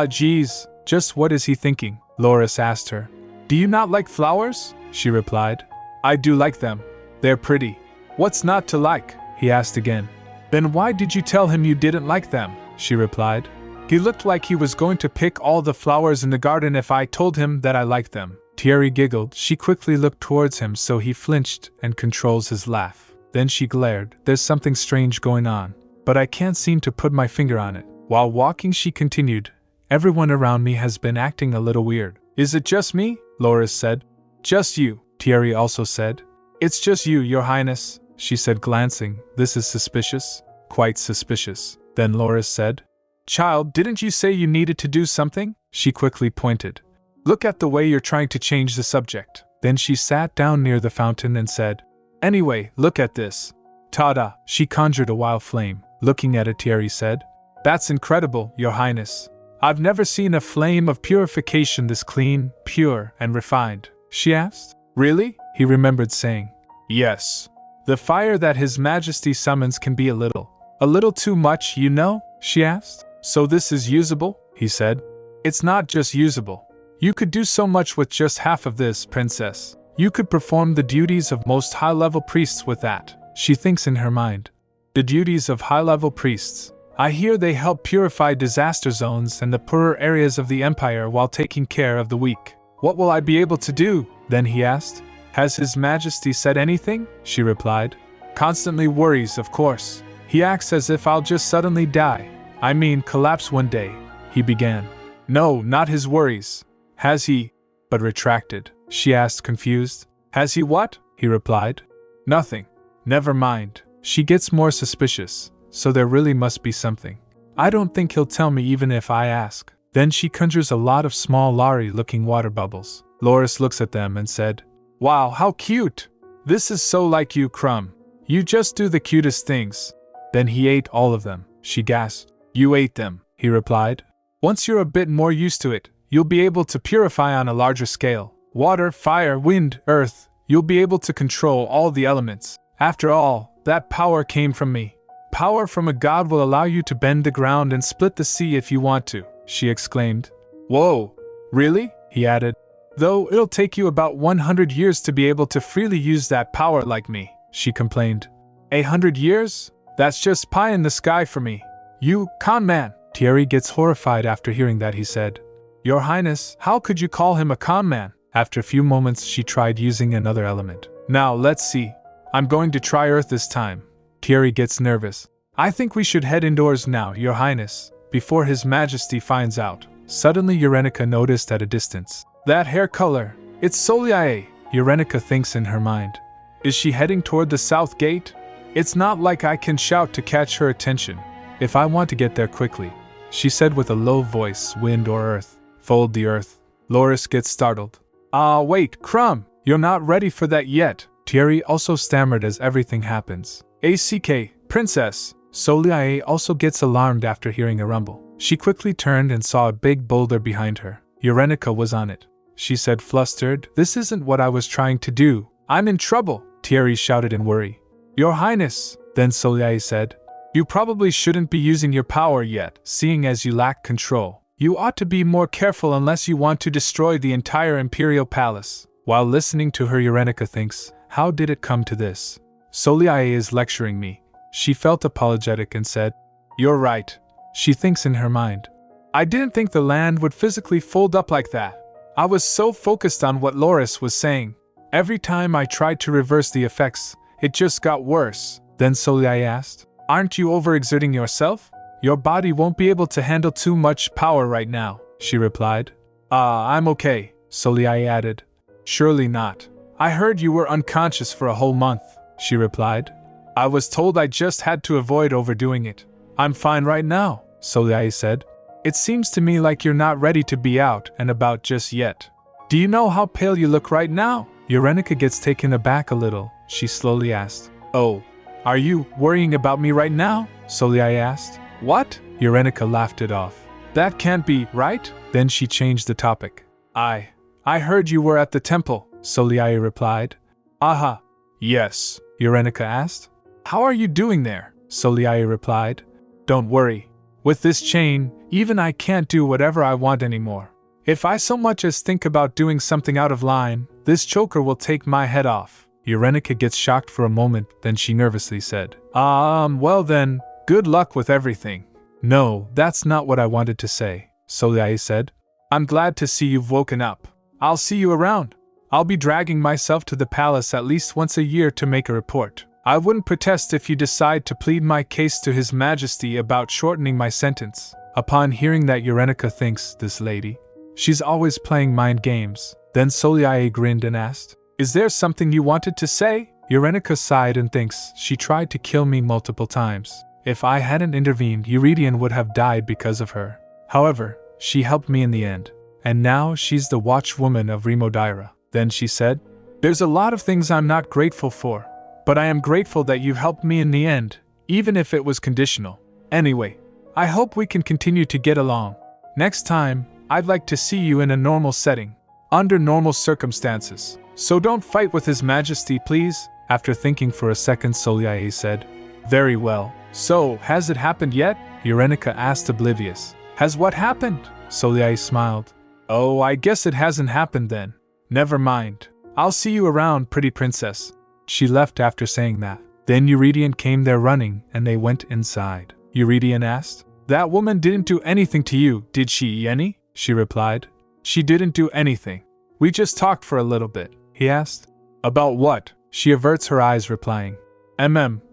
Geez, just what is he thinking? Loris asked her. Do you not like flowers? She replied. I do like them. They're pretty. What's not to like? He asked again. Then why did you tell him you didn't like them? She replied. He looked like he was going to pick all the flowers in the garden if I told him that I liked them. Thierry giggled. She quickly looked towards him, so he flinched and controls his laugh. Then she glared. There's something strange going on, but I can't seem to put my finger on it. While walking, she continued, Everyone around me has been acting a little weird. Is it just me? Loris said. Just you, Thierry also said. It's just you, Your Highness, she said, glancing. This is suspicious. Quite suspicious. Then Loris said, Child, didn't you say you needed to do something? She quickly pointed. Look at the way you're trying to change the subject. Then she sat down near the fountain and said, Anyway, look at this. Ta-da! She conjured a wild flame. Looking at it, Thierry said, That's incredible, Your Highness. I've never seen a flame of purification this clean, pure, and refined. She asked. Really? He remembered saying. Yes. The fire that His Majesty summons can be a little too much, you know? She asked. So this is usable? He said. It's not just usable. You could do so much with just half of this, princess. You could perform the duties of most high-level priests with that, she thinks in her mind. The duties of high-level priests. I hear they help purify disaster zones and the poorer areas of the empire while taking care of the weak. What will I be able to do? Then he asked. Has His Majesty said anything? She replied. Constantly worries, of course. He acts as if I'll just suddenly die. I mean, collapse one day, he began. No, not his worries. Has he? But retracted. She asked, confused. Has he what? He replied. Nothing. Never mind. She gets more suspicious, so there really must be something. I don't think he'll tell me even if I ask. Then she conjures a lot of small lorry-looking water bubbles. Loris looks at them and said, Wow, how cute! This is so like you, Crumb. You just do the cutest things. Then he ate all of them, she gasped. You ate them, he replied. Once you're a bit more used to it, you'll be able to purify on a larger scale. Water, fire, wind, earth, you'll be able to control all the elements. After all, that power came from me. Power from a god will allow you to bend the ground and split the sea if you want to, she exclaimed. Whoa, really? He added. Though it'll take you about 100 years to be able to freely use that power like me, she complained. 100 years? That's just pie in the sky for me. You, con man. Thierry gets horrified after hearing that, he said. Your Highness, how could you call him a con man? After a few moments she tried using another element. Now let's see. I'm going to try earth this time. Thierry gets nervous. I think we should head indoors now, Your Highness, before His Majesty finds out. Suddenly Eurenica noticed at a distance. That hair color, it's Soliae, Eurenica thinks in her mind. Is she heading toward the south gate? It's not like I can shout to catch her attention. If I want to get there quickly, she said with a low voice, wind or earth. Fold the earth. Loris gets startled. Wait, Crumb, you're not ready for that yet. Thierry also stammered as everything happens. ACK, princess. Soliae also gets alarmed after hearing a rumble. She quickly turned and saw a big boulder behind her. Eurenica was on it. She said, flustered, This isn't what I was trying to do. I'm in trouble. Thierry shouted in worry. Your Highness, then Soliae said. You probably shouldn't be using your power yet, seeing as you lack control. You ought to be more careful unless you want to destroy the entire Imperial Palace. While listening to her, Eurenica thinks, how did it come to this? Soliae is lecturing me. She felt apologetic and said, You're right. She thinks in her mind. I didn't think the land would physically fold up like that. I was so focused on what Loris was saying. Every time I tried to reverse the effects, it just got worse. Then Soliae asked, Aren't you overexerting yourself? Your body won't be able to handle too much power right now, she replied. I'm okay, Soliae added. Surely not. I heard you were unconscious for a whole month, she replied. I was told I just had to avoid overdoing it. I'm fine right now, Soliae said. It seems to me like you're not ready to be out and about just yet. Do you know how pale you look right now? Eurenica gets taken aback a little. She slowly asked. Oh, are you worrying about me right now? Soliae asked. What? Eurenica laughed it off. That can't be, right? Then she changed the topic. I heard you were at the temple, Soliae replied. Aha. Yes, Eurenica asked. How are you doing there? Soliae replied. Don't worry. With this chain, even I can't do whatever I want anymore. If I so much as think about doing something out of line, this choker will take my head off. Eurenica gets shocked for a moment, then she nervously said, well then, good luck with everything. No, that's not what I wanted to say, Soliae said. I'm glad to see you've woken up. I'll see you around. I'll be dragging myself to the palace at least once a year to make a report. I wouldn't protest if you decide to plead my case to His Majesty about shortening my sentence. Upon hearing that, Eurenica thinks, this lady, she's always playing mind games. Then Soliae grinned and asked, Is there something you wanted to say? Eurenica sighed and thinks, she tried to kill me multiple times. If I hadn't intervened, Eurydion would have died because of her. However, she helped me in the end. And now she's the watchwoman of Remodira. Then she said, There's a lot of things I'm not grateful for. But I am grateful that you've helped me in the end, even if it was conditional. Anyway, I hope we can continue to get along. Next time, I'd like to see you in a normal setting, under normal circumstances. So don't fight with His Majesty, please. After thinking for a second, Soliae said, Very well. So, has it happened yet? Eurenica asked, oblivious. Has what happened? So Liai smiled. Oh, I guess it hasn't happened then. Never mind. I'll see you around, pretty princess. She left after saying that. Then Eurydion came there running and they went inside. Eurydion asked, That woman didn't do anything to you, did she, Yenny? She replied. She didn't do anything. We just talked for a little bit, he asked. About what? She averts her eyes replying.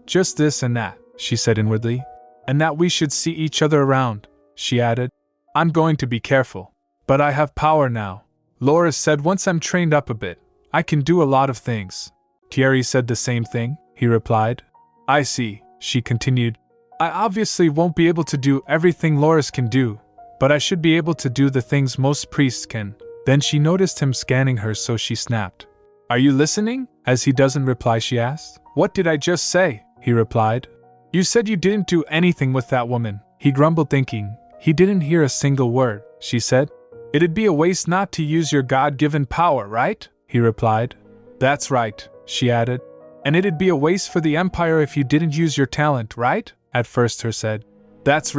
Just this and that, she said inwardly. And that we should see each other around, she added. I'm going to be careful. But I have power now. Loris said once I'm trained up a bit, I can do a lot of things. Thierry said the same thing, he replied. I see, she continued. I obviously won't be able to do everything Loris can do, but I should be able to do the things most priests can. Then she noticed him scanning her, so she snapped. Are you listening? As he doesn't reply, she asked. What did I just say? He replied. You said you didn't do anything with that woman. He grumbled, thinking. He didn't hear a single word. She said. It'd be a waste not to use your God-given power, right? He replied. That's right, she added. And it'd be a waste for the Empire if you didn't use your talent, right? At first her said. That's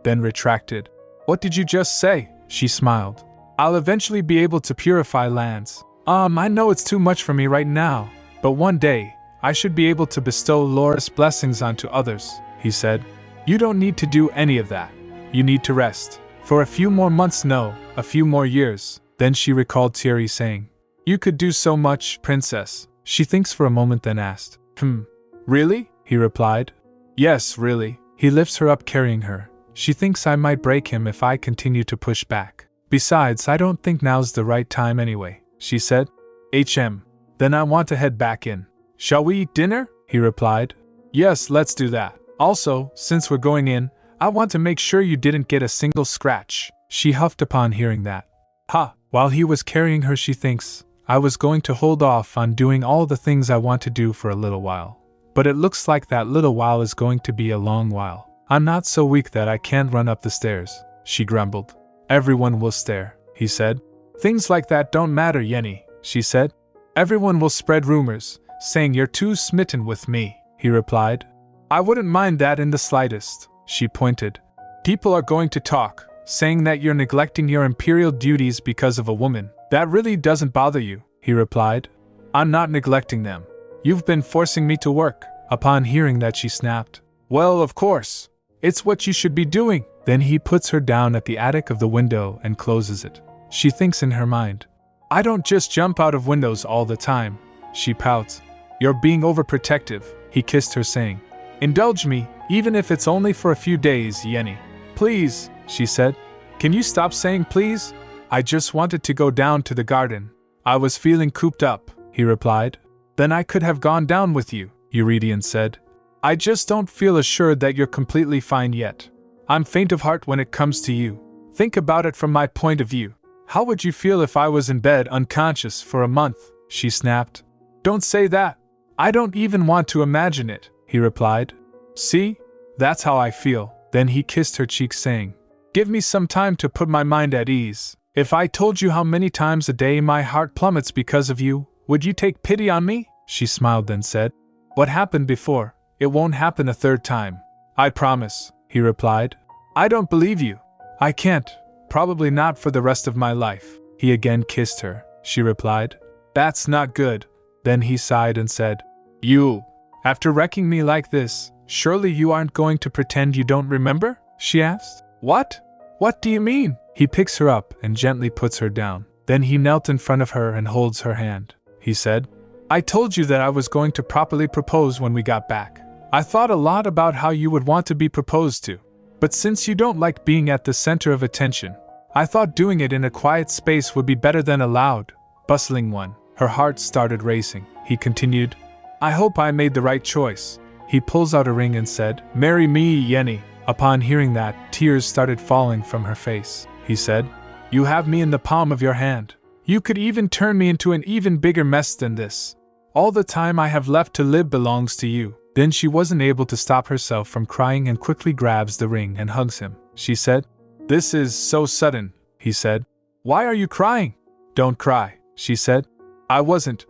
then retracted. What did you just say? She smiled. I'll eventually be able to purify lands. I know it's too much for me right now, but one day, I should be able to bestow Loris blessings onto others, he said. You don't need to do any of that. You need to rest. For a few more months, no, a few more years. Then she recalled Thierry saying, You could do so much, princess. She thinks for a moment, then asked, Really? He replied. Yes, really. He lifts her up, carrying her. She thinks I might break him if I continue to push back. Besides, I don't think now's the right time anyway, she said. Then I want to head back in. Shall we eat dinner? He replied. Yes, let's do that. Also, since we're going in, I want to make sure you didn't get a single scratch. She huffed upon hearing that. While he was carrying her, she thinks, I was going to hold off on doing all the things I want to do for a little while. But it looks like that little while is going to be a long while. I'm not so weak that I can't run up the stairs, she grumbled. Everyone will stare, he said. Things like that don't matter, Yenny, she said. Everyone will spread rumors, saying you're too smitten with me, he replied. I wouldn't mind that in the slightest, she pointed. People are going to talk, saying that you're neglecting your imperial duties because of a woman. That really doesn't bother you, he replied. I'm not neglecting them. You've been forcing me to work. Upon hearing that, she snapped. Well, of course. It's what you should be doing. Then he puts her down at the attic of the window and closes it. She thinks in her mind. I don't just jump out of windows all the time. She pouts. You're being overprotective, he kissed her, saying. Indulge me, even if it's only for a few days, Yenny. Please, she said. Can you stop saying please? I just wanted to go down to the garden. I was feeling cooped up, he replied. Then I could have gone down with you, Eurydion said. I just don't feel assured that you're completely fine yet. I'm faint of heart when it comes to you. Think about it from my point of view. How would you feel if I was in bed unconscious for a month? She snapped. Don't say that. I don't even want to imagine it, he replied. See? That's how I feel. Then he kissed her cheek, saying, Give me some time to put my mind at ease. If I told you how many times a day my heart plummets because of you, would you take pity on me? She smiled, then said, What happened before? It won't happen a third time. I promise, he replied. I don't believe you. I can't. Probably not for the rest of my life. He again kissed her. She replied, That's not good. Then he sighed and said, You, after wrecking me like this, surely you aren't going to pretend you don't remember? She asked. What? What do you mean? He picks her up and gently puts her down. Then he knelt in front of her and holds her hand. He said, I told you that I was going to properly propose when we got back. I thought a lot about how you would want to be proposed to. But since you don't like being at the center of attention, I thought doing it in a quiet space would be better than a loud, bustling one. Her heart started racing. He continued, I hope I made the right choice. He pulls out a ring and said, Marry me, Yenny. Upon hearing that, tears started falling from her face. He said, You have me in the palm of your hand. You could even turn me into an even bigger mess than this. All the time I have left to live belongs to you. Then she wasn't able to stop herself from crying and quickly grabs the ring and hugs him. She said, This is so sudden, he said. Why are you crying? Don't cry, she said. I wasn't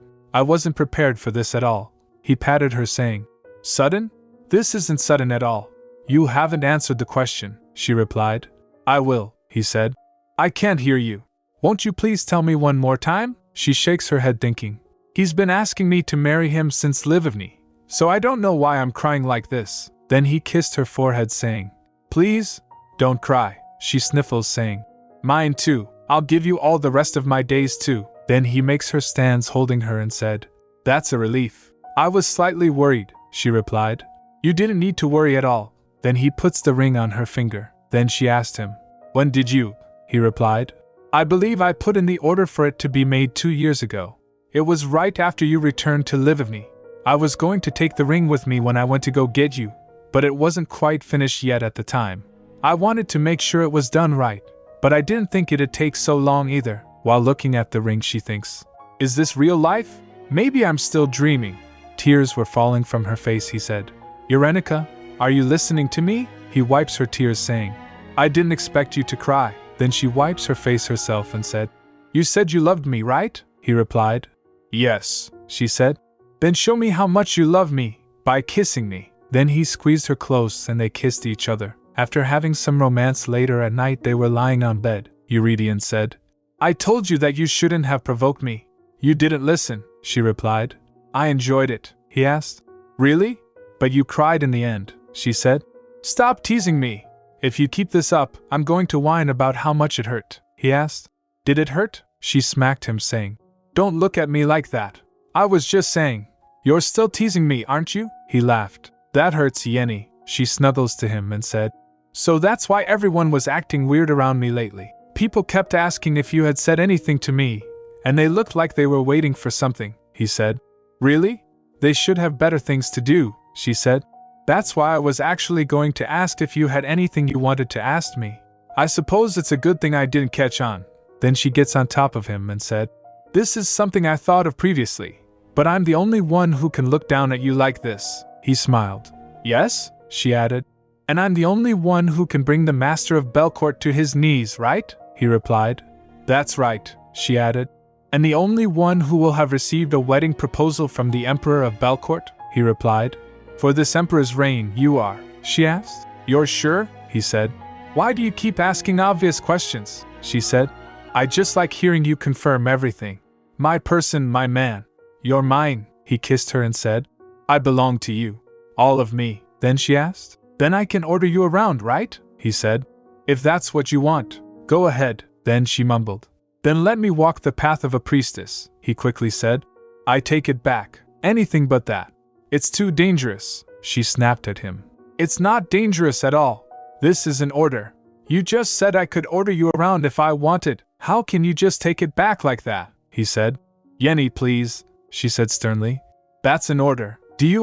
prepared for this at all. He patted her, saying, Sudden? This isn't sudden at all. You haven't answered the question, she replied. I will, he said. I can't hear you. Won't you please tell me one more time? She shakes her head thinking. He's been asking me to marry him since Livivny, so I don't know why I'm crying like this. Then he kissed her forehead saying, Please, don't cry. She sniffles saying, Mine too, I'll give you all the rest of my days too. Then he makes her stands holding her and said, That's a relief. I was slightly worried, she replied. You didn't need to worry at all. Then he puts the ring on her finger. Then she asked him, When did you? He replied, I believe I put in the order for it to be made 2 years ago. It was right after you returned to Livivny. I was going to take the ring with me when I went to go get you, but it wasn't quite finished yet at the time. I wanted to make sure it was done right, but I didn't think it'd take so long either. While looking at the ring, she thinks, Is this real life? Maybe I'm still dreaming. Tears were falling from her face, he said. Urenica, are you listening to me? He wipes her tears saying, I didn't expect you to cry. Then she wipes her face herself and said, You said you loved me, right? He replied. Yes, she said. Then show me how much you love me, by kissing me. Then he squeezed her close and they kissed each other. After having some romance later at night, they were lying on bed. Eurydion said, I told you that you shouldn't have provoked me. You didn't listen, she replied. I enjoyed it, he asked. Really? But you cried in the end, she said. Stop teasing me. If you keep this up, I'm going to whine about how much it hurt, he asked. Did it hurt? She smacked him saying, Don't look at me like that. I was just saying. You're still teasing me, aren't you? He laughed. That hurts, Yenny. She snuggles to him and said, So that's why everyone was acting weird around me lately. People kept asking if you had said anything to me, and they looked like they were waiting for something, he said. Really? They should have better things to do, she said. That's why I was actually going to ask if you had anything you wanted to ask me. I suppose it's a good thing I didn't catch on. Then she gets on top of him and said, This is something I thought of previously, but I'm the only one who can look down at you like this. He smiled. Yes? She added. And I'm the only one who can bring the master of Belcourt to his knees, right? He replied. That's right, she added. And the only one who will have received a wedding proposal from the Emperor of Belcourt? He replied. For this Emperor's reign, you are, she asked. You're sure? He said. Why do you keep asking obvious questions? She said. I just like hearing you confirm everything. My person, my man. You're mine, he kissed her and said. I belong to you. All of me. Then she asked. Then I can order you around, right? He said. If that's what you want, go ahead. Then she mumbled. Then let me walk the path of a priestess, he quickly said. I take it back. Anything but that. It's too dangerous, she snapped at him. It's not dangerous at all. This is an order. You just said I could order you around if I wanted. How can you just take it back like that? He said. Yenny, please, she said sternly. That's an order. Do you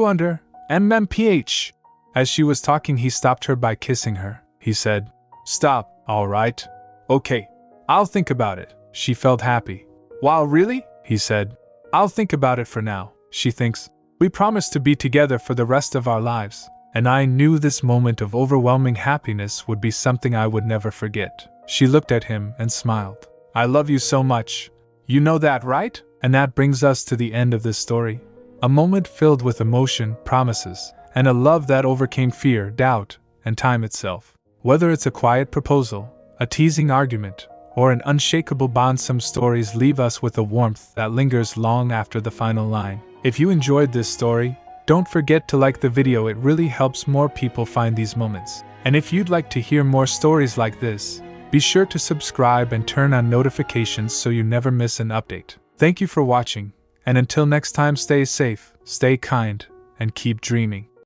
MMPH? As she was talking, he stopped her by kissing her. He said, Stop, all right. Okay, I'll think about it. She felt happy. Wow, really? He said. I'll think about it for now, she thinks. We promised to be together for the rest of our lives, and I knew this moment of overwhelming happiness would be something I would never forget. She looked at him and smiled. I love you so much. You know that, right? And that brings us to the end of this story. A moment filled with emotion, promises, and a love that overcame fear, doubt, and time itself. Whether it's a quiet proposal, a teasing argument, or an unshakable bond, some stories leave us with a warmth that lingers long after the final line. If you enjoyed this story, don't forget to like the video. It really helps more people find these moments. And if you'd like to hear more stories like this, be sure to subscribe and turn on notifications so you never miss an update. Thank you for watching, and until next time, stay safe, stay kind, and keep dreaming.